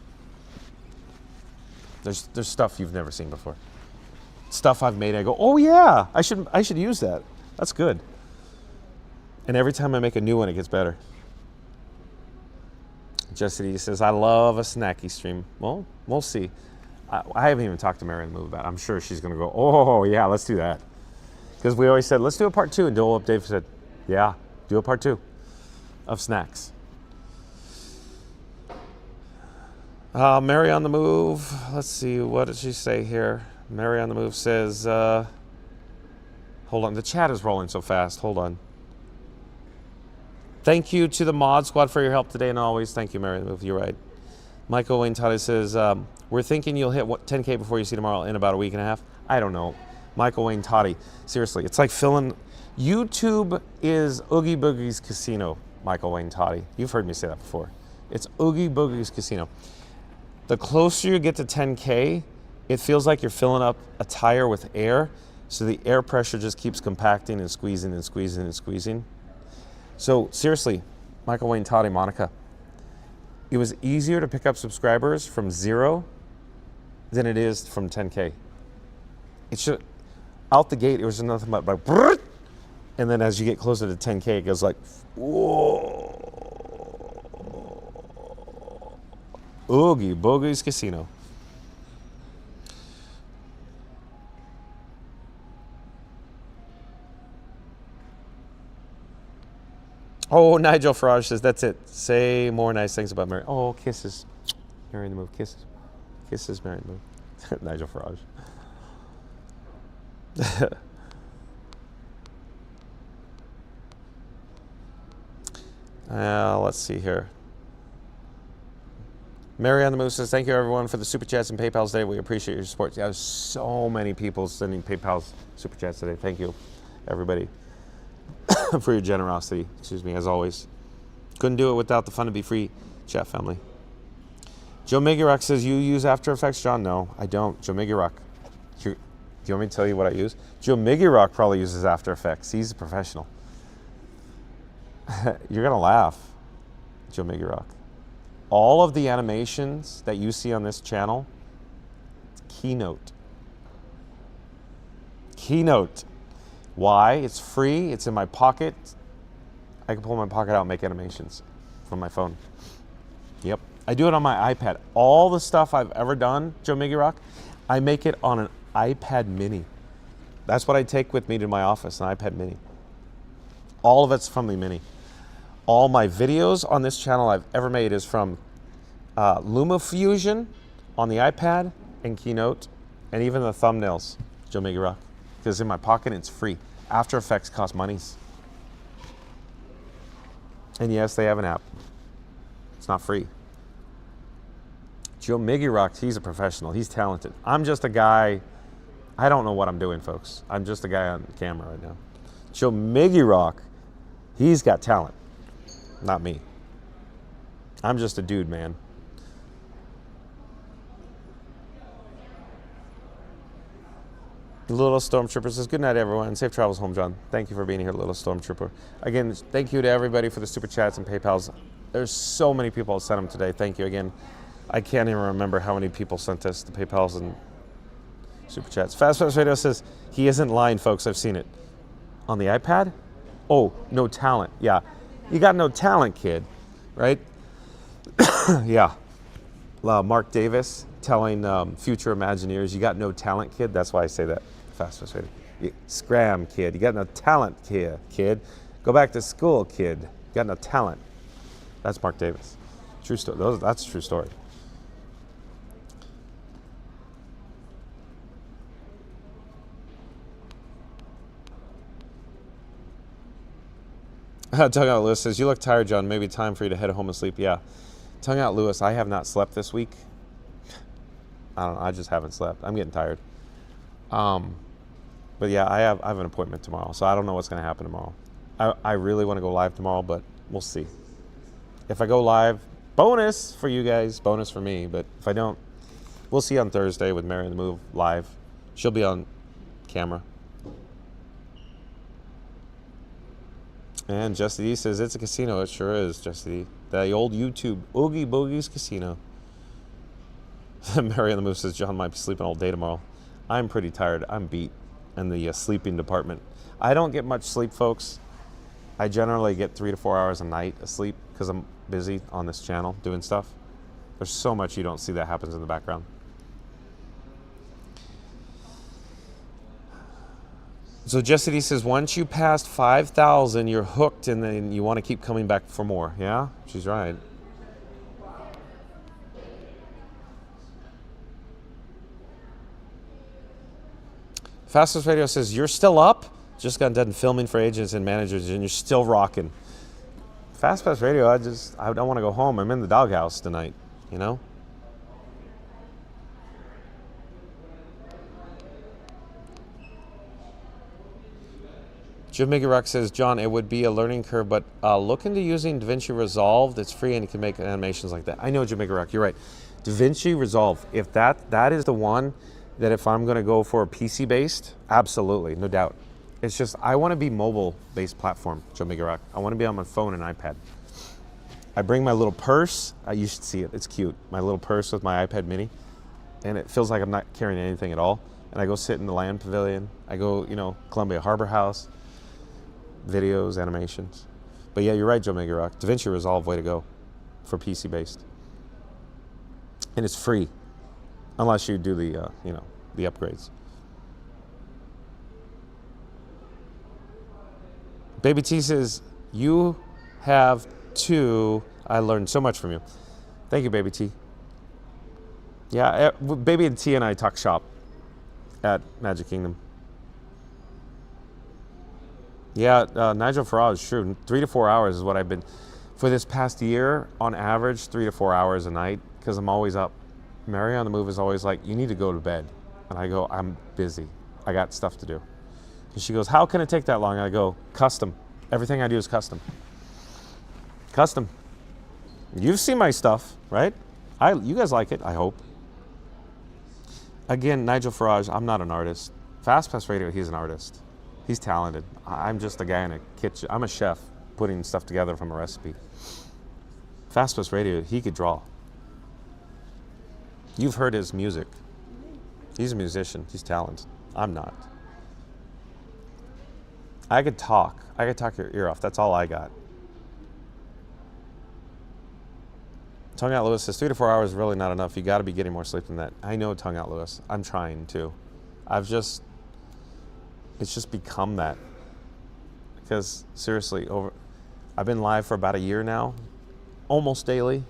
There's stuff you've never seen before. Stuff I've made, I go, oh yeah, I should use that. That's good. And every time I make a new one, it gets better. Jesse says, I love a snacky stream. Well, we'll see. I haven't even talked to Mary and Move about it. I'm sure she's going to go, oh yeah, let's do that. Because we always said, let's do a part 2. And Dole Dave said, yeah, do a part 2 of snacks. Mary on the Move. Let's see, what did she say here? Mary on the Move says, hold on, the chat is rolling so fast. Hold on. Thank you to the mod squad for your help today and always. Thank you, Mary on the Move. You're right. Michael Wayne Toddy says, we're thinking you'll hit 10K before you see tomorrow in about a week and a half. I don't know. Michael Wayne Toddy. Seriously, it's like filling. YouTube is Oogie Boogie's casino, Michael Wayne Toddy. You've heard me say that before. It's Oogie Boogie's casino. The closer you get to 10K, it feels like you're filling up a tire with air, so the air pressure just keeps compacting and squeezing and squeezing and squeezing. So seriously, Michael Wayne Toddy, Monica, it was easier to pick up subscribers from 0 than it is from 10K. It should, out the gate, it was nothing but like, and then as you get closer to 10K, it goes like, whoa. Oogie Boogie's Casino. Oh, Nigel Farage says, that's it. Say more nice things about Mary. Oh, kisses. Mary in the Move. Kisses. Kisses, Mary in the Move. Nigel Farage. Let's see here. Mary on the Move says, thank you everyone for the super chats and PayPals today. We appreciate your support. There's so many people sending PayPals super chats today. Thank you, everybody, for your generosity. Excuse me, as always. Couldn't do it without the Fun to Be Free chat family. Joe Megarock says, you use After Effects, John? No, I don't. Joe Megarock. Do you want me to tell you what I use? Joe Megarock probably uses After Effects. He's a professional. You're going to laugh, Joe Megarock. All of the animations that you see on this channel, Keynote. Keynote. Why? It's free. It's in my pocket. I can pull my pocket out and make animations from my phone. Yep. I do it on my iPad. All the stuff I've ever done, Joe Migirock, I make it on an iPad mini. That's what I take with me to my office, an iPad mini. All of it's from the mini. All my videos on this channel I've ever made is from LumaFusion on the iPad and Keynote, and even the thumbnails, Joe Migirock, because in my pocket it's free. After Effects costs monies. And yes, they have an app. It's not free. Joe Miggy Rocks, he's a professional. He's talented. I'm just a guy. I don't know what I'm doing, folks. I'm just a guy on camera right now. Joe Miggy Rock, he's got talent. Not me. I'm just a dude, man. Little Stormtrooper says, good night, everyone. Safe travels home, John. Thank you for being here, Little Stormtrooper. Again, thank you to everybody for the Super Chats and PayPals. There's so many people that sent them today. Thank you again. I can't even remember how many people sent us the PayPals and Super Chats. Fast Radio says, he isn't lying, folks. I've seen it. On the iPad? Oh, no talent. Yeah. You got no talent, kid. Right? Yeah. Mark Davis telling future Imagineers, you got no talent, kid. That's why I say that. Fast Radio. Scram, kid. You got no talent, kid. Go back to school, kid. You got no talent. That's Mark Davis. True story. That's a true story. Tongue Out Lewis says, you look tired, John. Maybe time for you to head home and sleep. Yeah. Tongue Out Lewis, I have not slept this week. I don't know. I just haven't slept. I'm getting tired. But yeah, I have an appointment tomorrow, so I don't know what's going to happen tomorrow. I really want to go live tomorrow, but we'll see. If I go live, bonus for you guys, bonus for me. But if I don't, we'll see on Thursday with Mary on the Move live. She'll be on camera. And Justy D says, it's a casino. It sure is, Justy D. The old YouTube Oogie Boogie's Casino. Mary on the Move says, John might be sleeping all day tomorrow. I'm pretty tired. I'm beat in the sleeping department. I don't get much sleep, folks. I generally get 3 to 4 hours a night of sleep because I'm busy on this channel doing stuff. There's so much you don't see that happens in the background. So Jesse D says, once you passed 5,000, you're hooked and then you want to keep coming back for more. Yeah, she's right. Fastest Radio says, you're still up? Just got done filming for agents and managers and you're still rocking. Fast Radio, I don't want to go home. I'm in the doghouse tonight, you know? Jim Migarock says, John, it would be a learning curve, but look into using DaVinci Resolve. It's free and you can make animations like that. I know, Jim Migarock, you're right. DaVinci Resolve, if that is the one that if I'm going to go for a PC-based, absolutely, no doubt. It's just, I want to be mobile-based platform, Joe Migarock. I want to be on my phone and iPad. I bring my little purse. You should see it. It's cute. My little purse with my iPad mini. And it feels like I'm not carrying anything at all. And I go sit in the land pavilion. I go, Columbia Harbor House. Videos, animations. But yeah, you're right, Joe Migarock. DaVinci Resolve, way to go for PC-based. And it's free. Unless you do the, the upgrades. Baby T says, you have too. I learned so much from you. Thank you, Baby T. Yeah, Baby T and I talk shop at Magic Kingdom. Yeah, Nigel Farage, true. 3 to 4 hours is what I've been, for this past year, on average, 3 to 4 hours a night, because I'm always up. Mary on the Move is always like, you need to go to bed. And I go, I'm busy. I got stuff to do. And she goes, how can it take that long? And I go, custom. Everything I do is custom. Custom. You've seen my stuff, right? You guys like it, I hope. Again, Nigel Farage, I'm not an artist. Fast Pass Radio, he's an artist. He's talented. I'm just a guy in a kitchen. I'm a chef putting stuff together from a recipe. Fast Pass Radio, he could draw. You've heard his music. He's a musician. He's talented. I'm not. I could talk. I could talk your ear off. That's all I got. Tongue Out Lewis says 3 to 4 hours is really not enough. You got to be getting more sleep than that. I know, Tongue Out Lewis. I'm trying to. It's just become that. Because seriously, I've been live for about a year now, almost daily.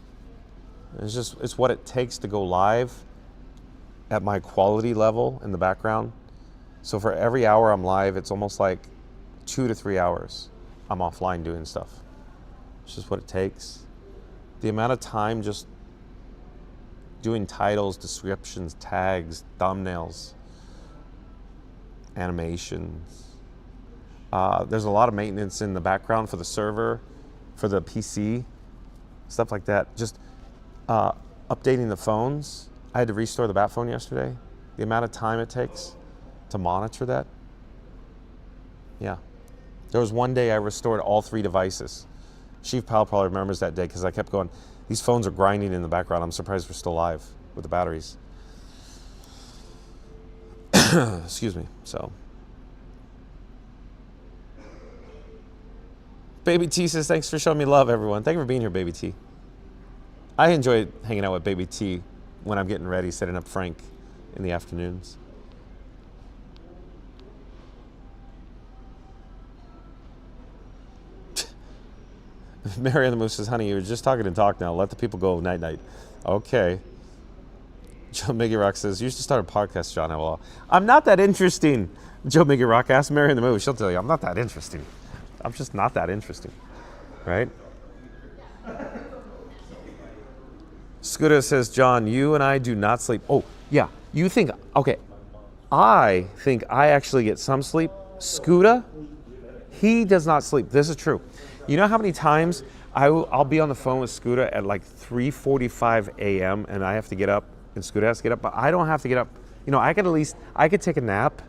It's what it takes to go live at my quality level in the background. So for every hour I'm live, it's almost like 2 to 3 hours I'm offline doing stuff. It's just what it takes. The amount of time just doing titles, descriptions, tags, thumbnails, animations. There's a lot of maintenance in the background for the server, for the PC, stuff like that. Just updating the phones. I had to restore the bat phone yesterday. The amount of time it takes to monitor that. Yeah. There was one day I restored all 3 devices. Chief Pal probably remembers that day because I kept going, these phones are grinding in the background. I'm surprised we're still live with the batteries. Excuse me. So. Baby T says, thanks for showing me love, everyone. Thank you for being here, Baby T. I enjoy hanging out with Baby T when I'm getting ready, setting up Frank in the afternoons. Mary and the Moose says, honey, you were just talking and talk now. Let the people go night-night. Okay. Joe Miggy Rock says, you should start a podcast, John. Well, I'm not that interesting. Joe Miggy Rock asked Mary and the Moose. She'll tell you, I'm not that interesting. I'm just not that interesting. Right? Scooter says, John, you and I do not sleep. Oh, yeah. You think, okay. I think I actually get some sleep. Scooter, he does not sleep. This is true. You know how many times I'll be on the phone with Scooter at like 3:45 a.m. and I have to get up and Scooter has to get up, but I don't have to get up. You know, I could take a nap,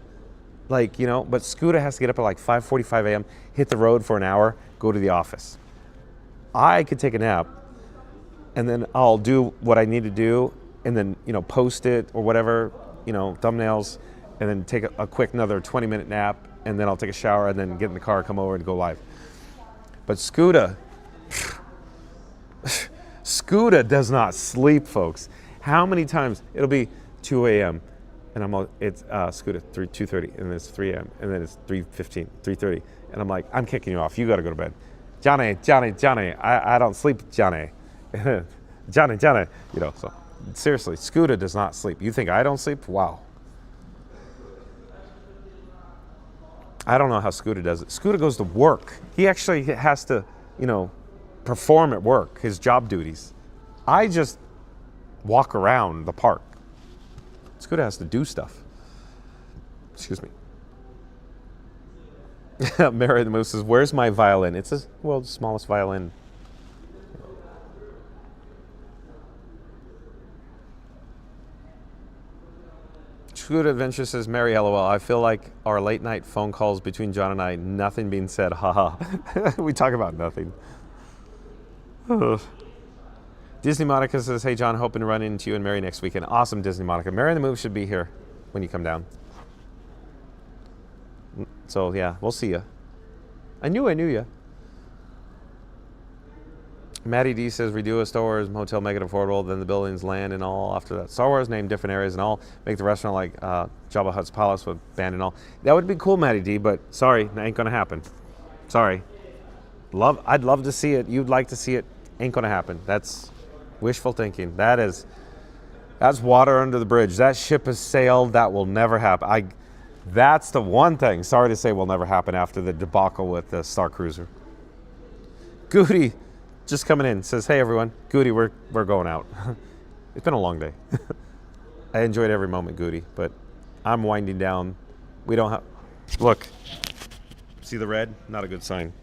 like, you know, but Scooter has to get up at like 5:45 a.m., hit the road for an hour, go to the office. I could take a nap and then I'll do what I need to do and then, you know, post it or whatever, you know, thumbnails, and then take a quick another 20-minute nap, and then I'll take a shower and then get in the car, come over and go live. But Scooter does not sleep, folks. How many times? It'll be 2 a.m. and it's Scooter 2:30, and then it's 3 a.m. and then it's 3:15, 3:30, and I'm like, I'm kicking you off. You got to go to bed. Johnny, I don't sleep, Johnny. Johnny, you know. So seriously, Scooter does not sleep. You think I don't sleep? Wow. I don't know how Scooter does it. Scooter goes to work. He actually has to, you know, perform at work, his job duties. I just walk around the park. Scooter has to do stuff. Excuse me. Mary the Moose says, where's my violin? It's the world's smallest violin. Scooter Adventure says, Mary, LOL, I feel like our late night phone calls between John and I, nothing being said, haha. We talk about nothing. Disney Monica says, hey John, hoping to run into you and Mary next weekend. Awesome, Disney Monica. Mary and the Move should be here when you come down. So yeah, we'll see you. I knew you. Maddie D says, redo a Star Wars motel, make it affordable, then the buildings, land, and all after that. Star Wars, name different areas and all. Make the restaurant like Jabba Hutt's Palace with band and all. That would be cool, Maddie D, but sorry, that ain't gonna happen. Sorry. I'd love to see it. You'd like to see it. Ain't gonna happen. That's wishful thinking. That's water under the bridge. That ship has sailed. That will never happen. That's the one thing, sorry to say, will never happen after the debacle with the Star Cruiser. Goody. Just coming in, says, hey everyone, Goody, we're going out. It's been a long day. I enjoyed every moment, Goody, but I'm winding down. We don't have, look, see the red? Not a good sign.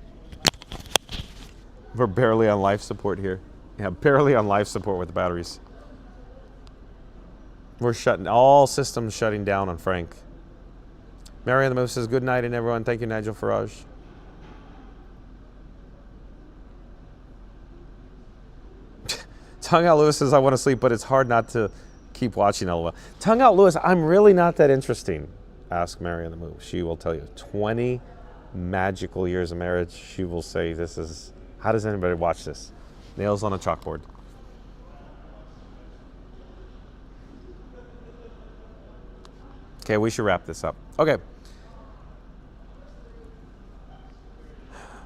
We're barely on life support here. Yeah, barely on life support with the batteries. We're all systems shutting down on Frank. Mary and the Moose says, good night, and everyone. Thank you, Nigel Farage. Tongue Out Lewis says, I want to sleep, but it's hard not to keep watching LOL. Tongue Out Lewis, I'm really not that interesting. Ask Mary on the Move. She will tell you. 20 magical years of marriage. She will say, this is, how does anybody watch this? Nails on a chalkboard. Okay, we should wrap this up. Okay.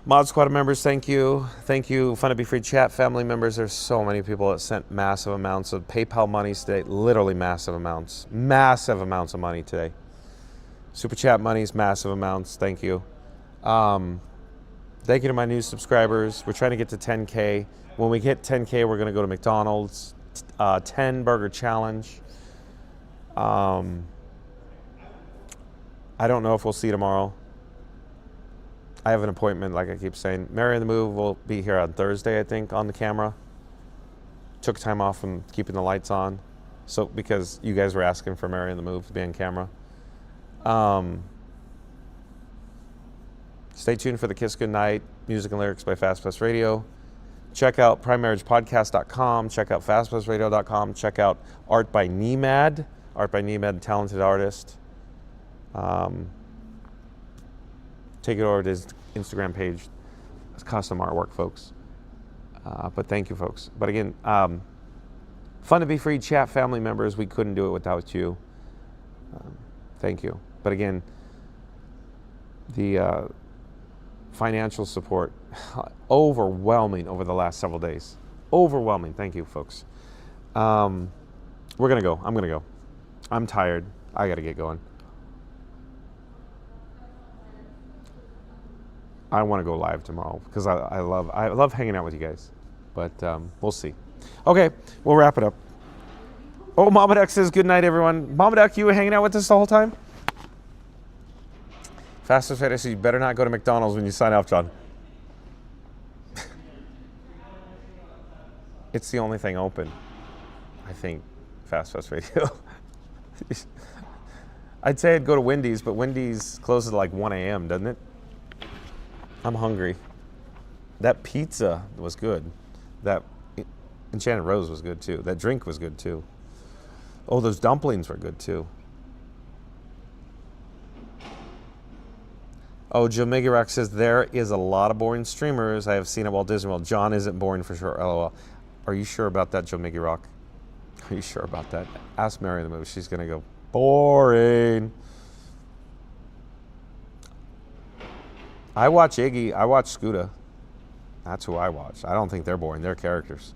Mod Squad members, thank you. Thank you, Fun to Be Free chat family members. There's so many people that sent massive amounts of PayPal monies today. Literally massive amounts. Massive amounts of money today. Super chat monies, massive amounts. Thank you. Thank you to my new subscribers. We're trying to get to 10K. When we hit 10K, we're going to go to McDonald's. 10 burger challenge. I don't know if we'll see tomorrow. I have an appointment, like I keep saying. Mary and the Move will be here on Thursday, I think, on the camera. Took time off from keeping the lights on, so because you guys were asking for Mary and the Move to be on camera. Stay tuned for the Kiss Goodnight music and lyrics by Fast Pass Radio. Check out primemarriagepodcast.com. Check out fastpassradio.com. Check out Art by Nemad. Art by Nemad, talented artist. Take it over to his Instagram page. It's custom artwork, folks. But thank you, folks. But again, fun to be free chat family members. We couldn't do it without you. Thank you. But again, the financial support, overwhelming over the last several days. Overwhelming. Thank you, folks. We're going to go. I'm going to go. I'm tired. I got to get going. I want to go live tomorrow because I love hanging out with you guys, but we'll see. Okay, we'll wrap it up. Oh, Mama Duck says good night, everyone. Mama Duck, you were hanging out with us the whole time? Fastest Fed says you better not go to McDonald's when you sign up, John. It's the only thing open, I think. Fast Radio. I'd say I'd go to Wendy's, but Wendy's closes at like 1 a.m., doesn't it? I'm hungry. That pizza was good. That Enchanted Rose was good too. That drink was good too. Oh, those dumplings were good too. Oh, Joe Megarock says there is a lot of boring streamers I have seen at Walt Disney World. John isn't boring for sure. LOL. Are you sure about that, Joe Megarock? Are you sure about that? Ask Mary in the Move. She's gonna go boring. I watch Iggy. I watch Scooter. That's who I watch. I don't think they're boring. They're characters.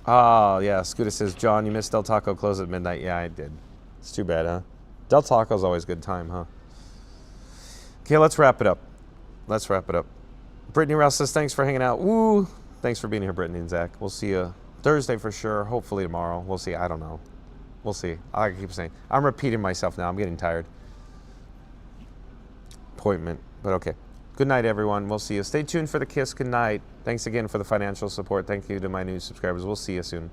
Oh, yeah. Scooter says, John, you missed Del Taco close at midnight. Yeah, I did. It's too bad, huh? Del Taco's always a good time, huh? Okay, let's wrap it up. Let's wrap it up. Brittany Rouse says, thanks for hanging out. Woo! Thanks for being here, Brittany and Zach. We'll see you Thursday for sure. Hopefully tomorrow. We'll see. I don't know. We'll see. I keep saying. I'm repeating myself now. I'm getting tired. Appointment. But okay. Good night, everyone. We'll see you. Stay tuned for the Kiss Goodnight. Thanks again for the financial support. Thank you to my new subscribers. We'll see you soon.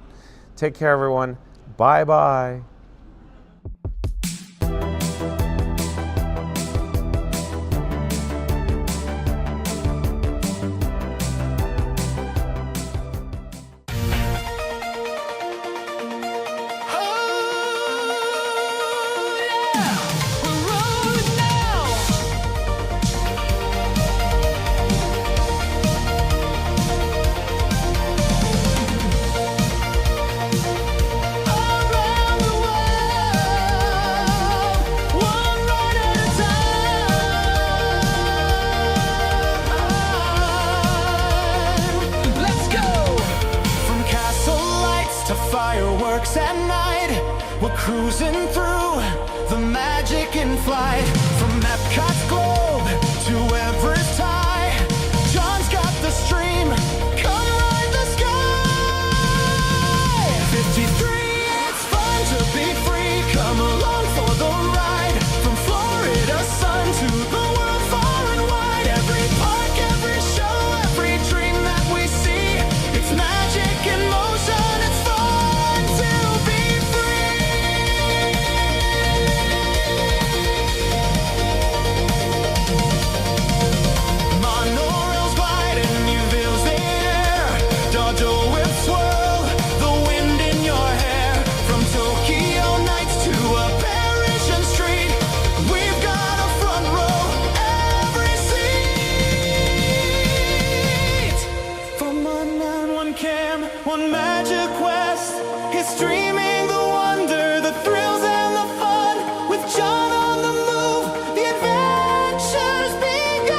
Take care, everyone. Bye-bye. Cruising through the magic in flight, from Epcot's globe to Everest high. John's got the stream, come ride the sky. 53, it's fun to be free, come along for the ride. From Florida sun to the world far and wide. Every park, every show, every dream that we see, it's magic in motion, it's fun to be free. Monorails glide in New Ville's air. Dodger whips swirl, the wind in your hair. From Tokyo nights to a Parisian street, we've got a front row, every seat. From one man, one cam, one magic quest. It's streaming the wonder, the thrills and the fun. With John on the move, the adventure's begun.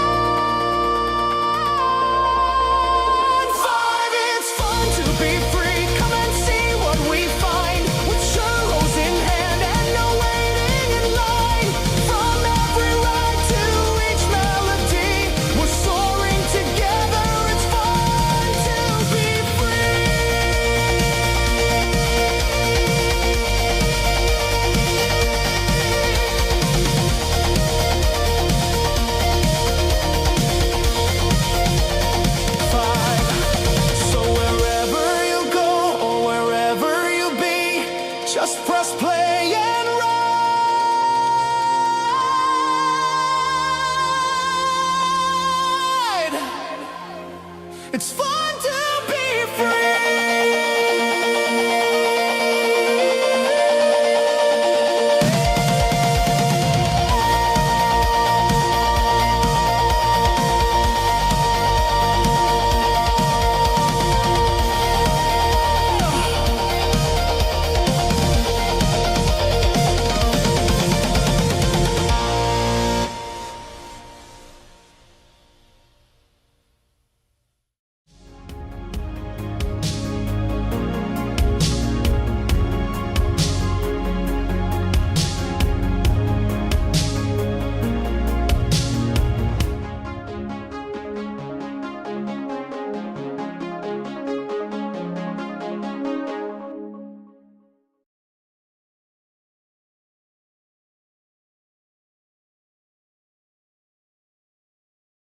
5, it's fun to be free. Come and see what we find. With churros in hand and no waiting in line. From Just press play.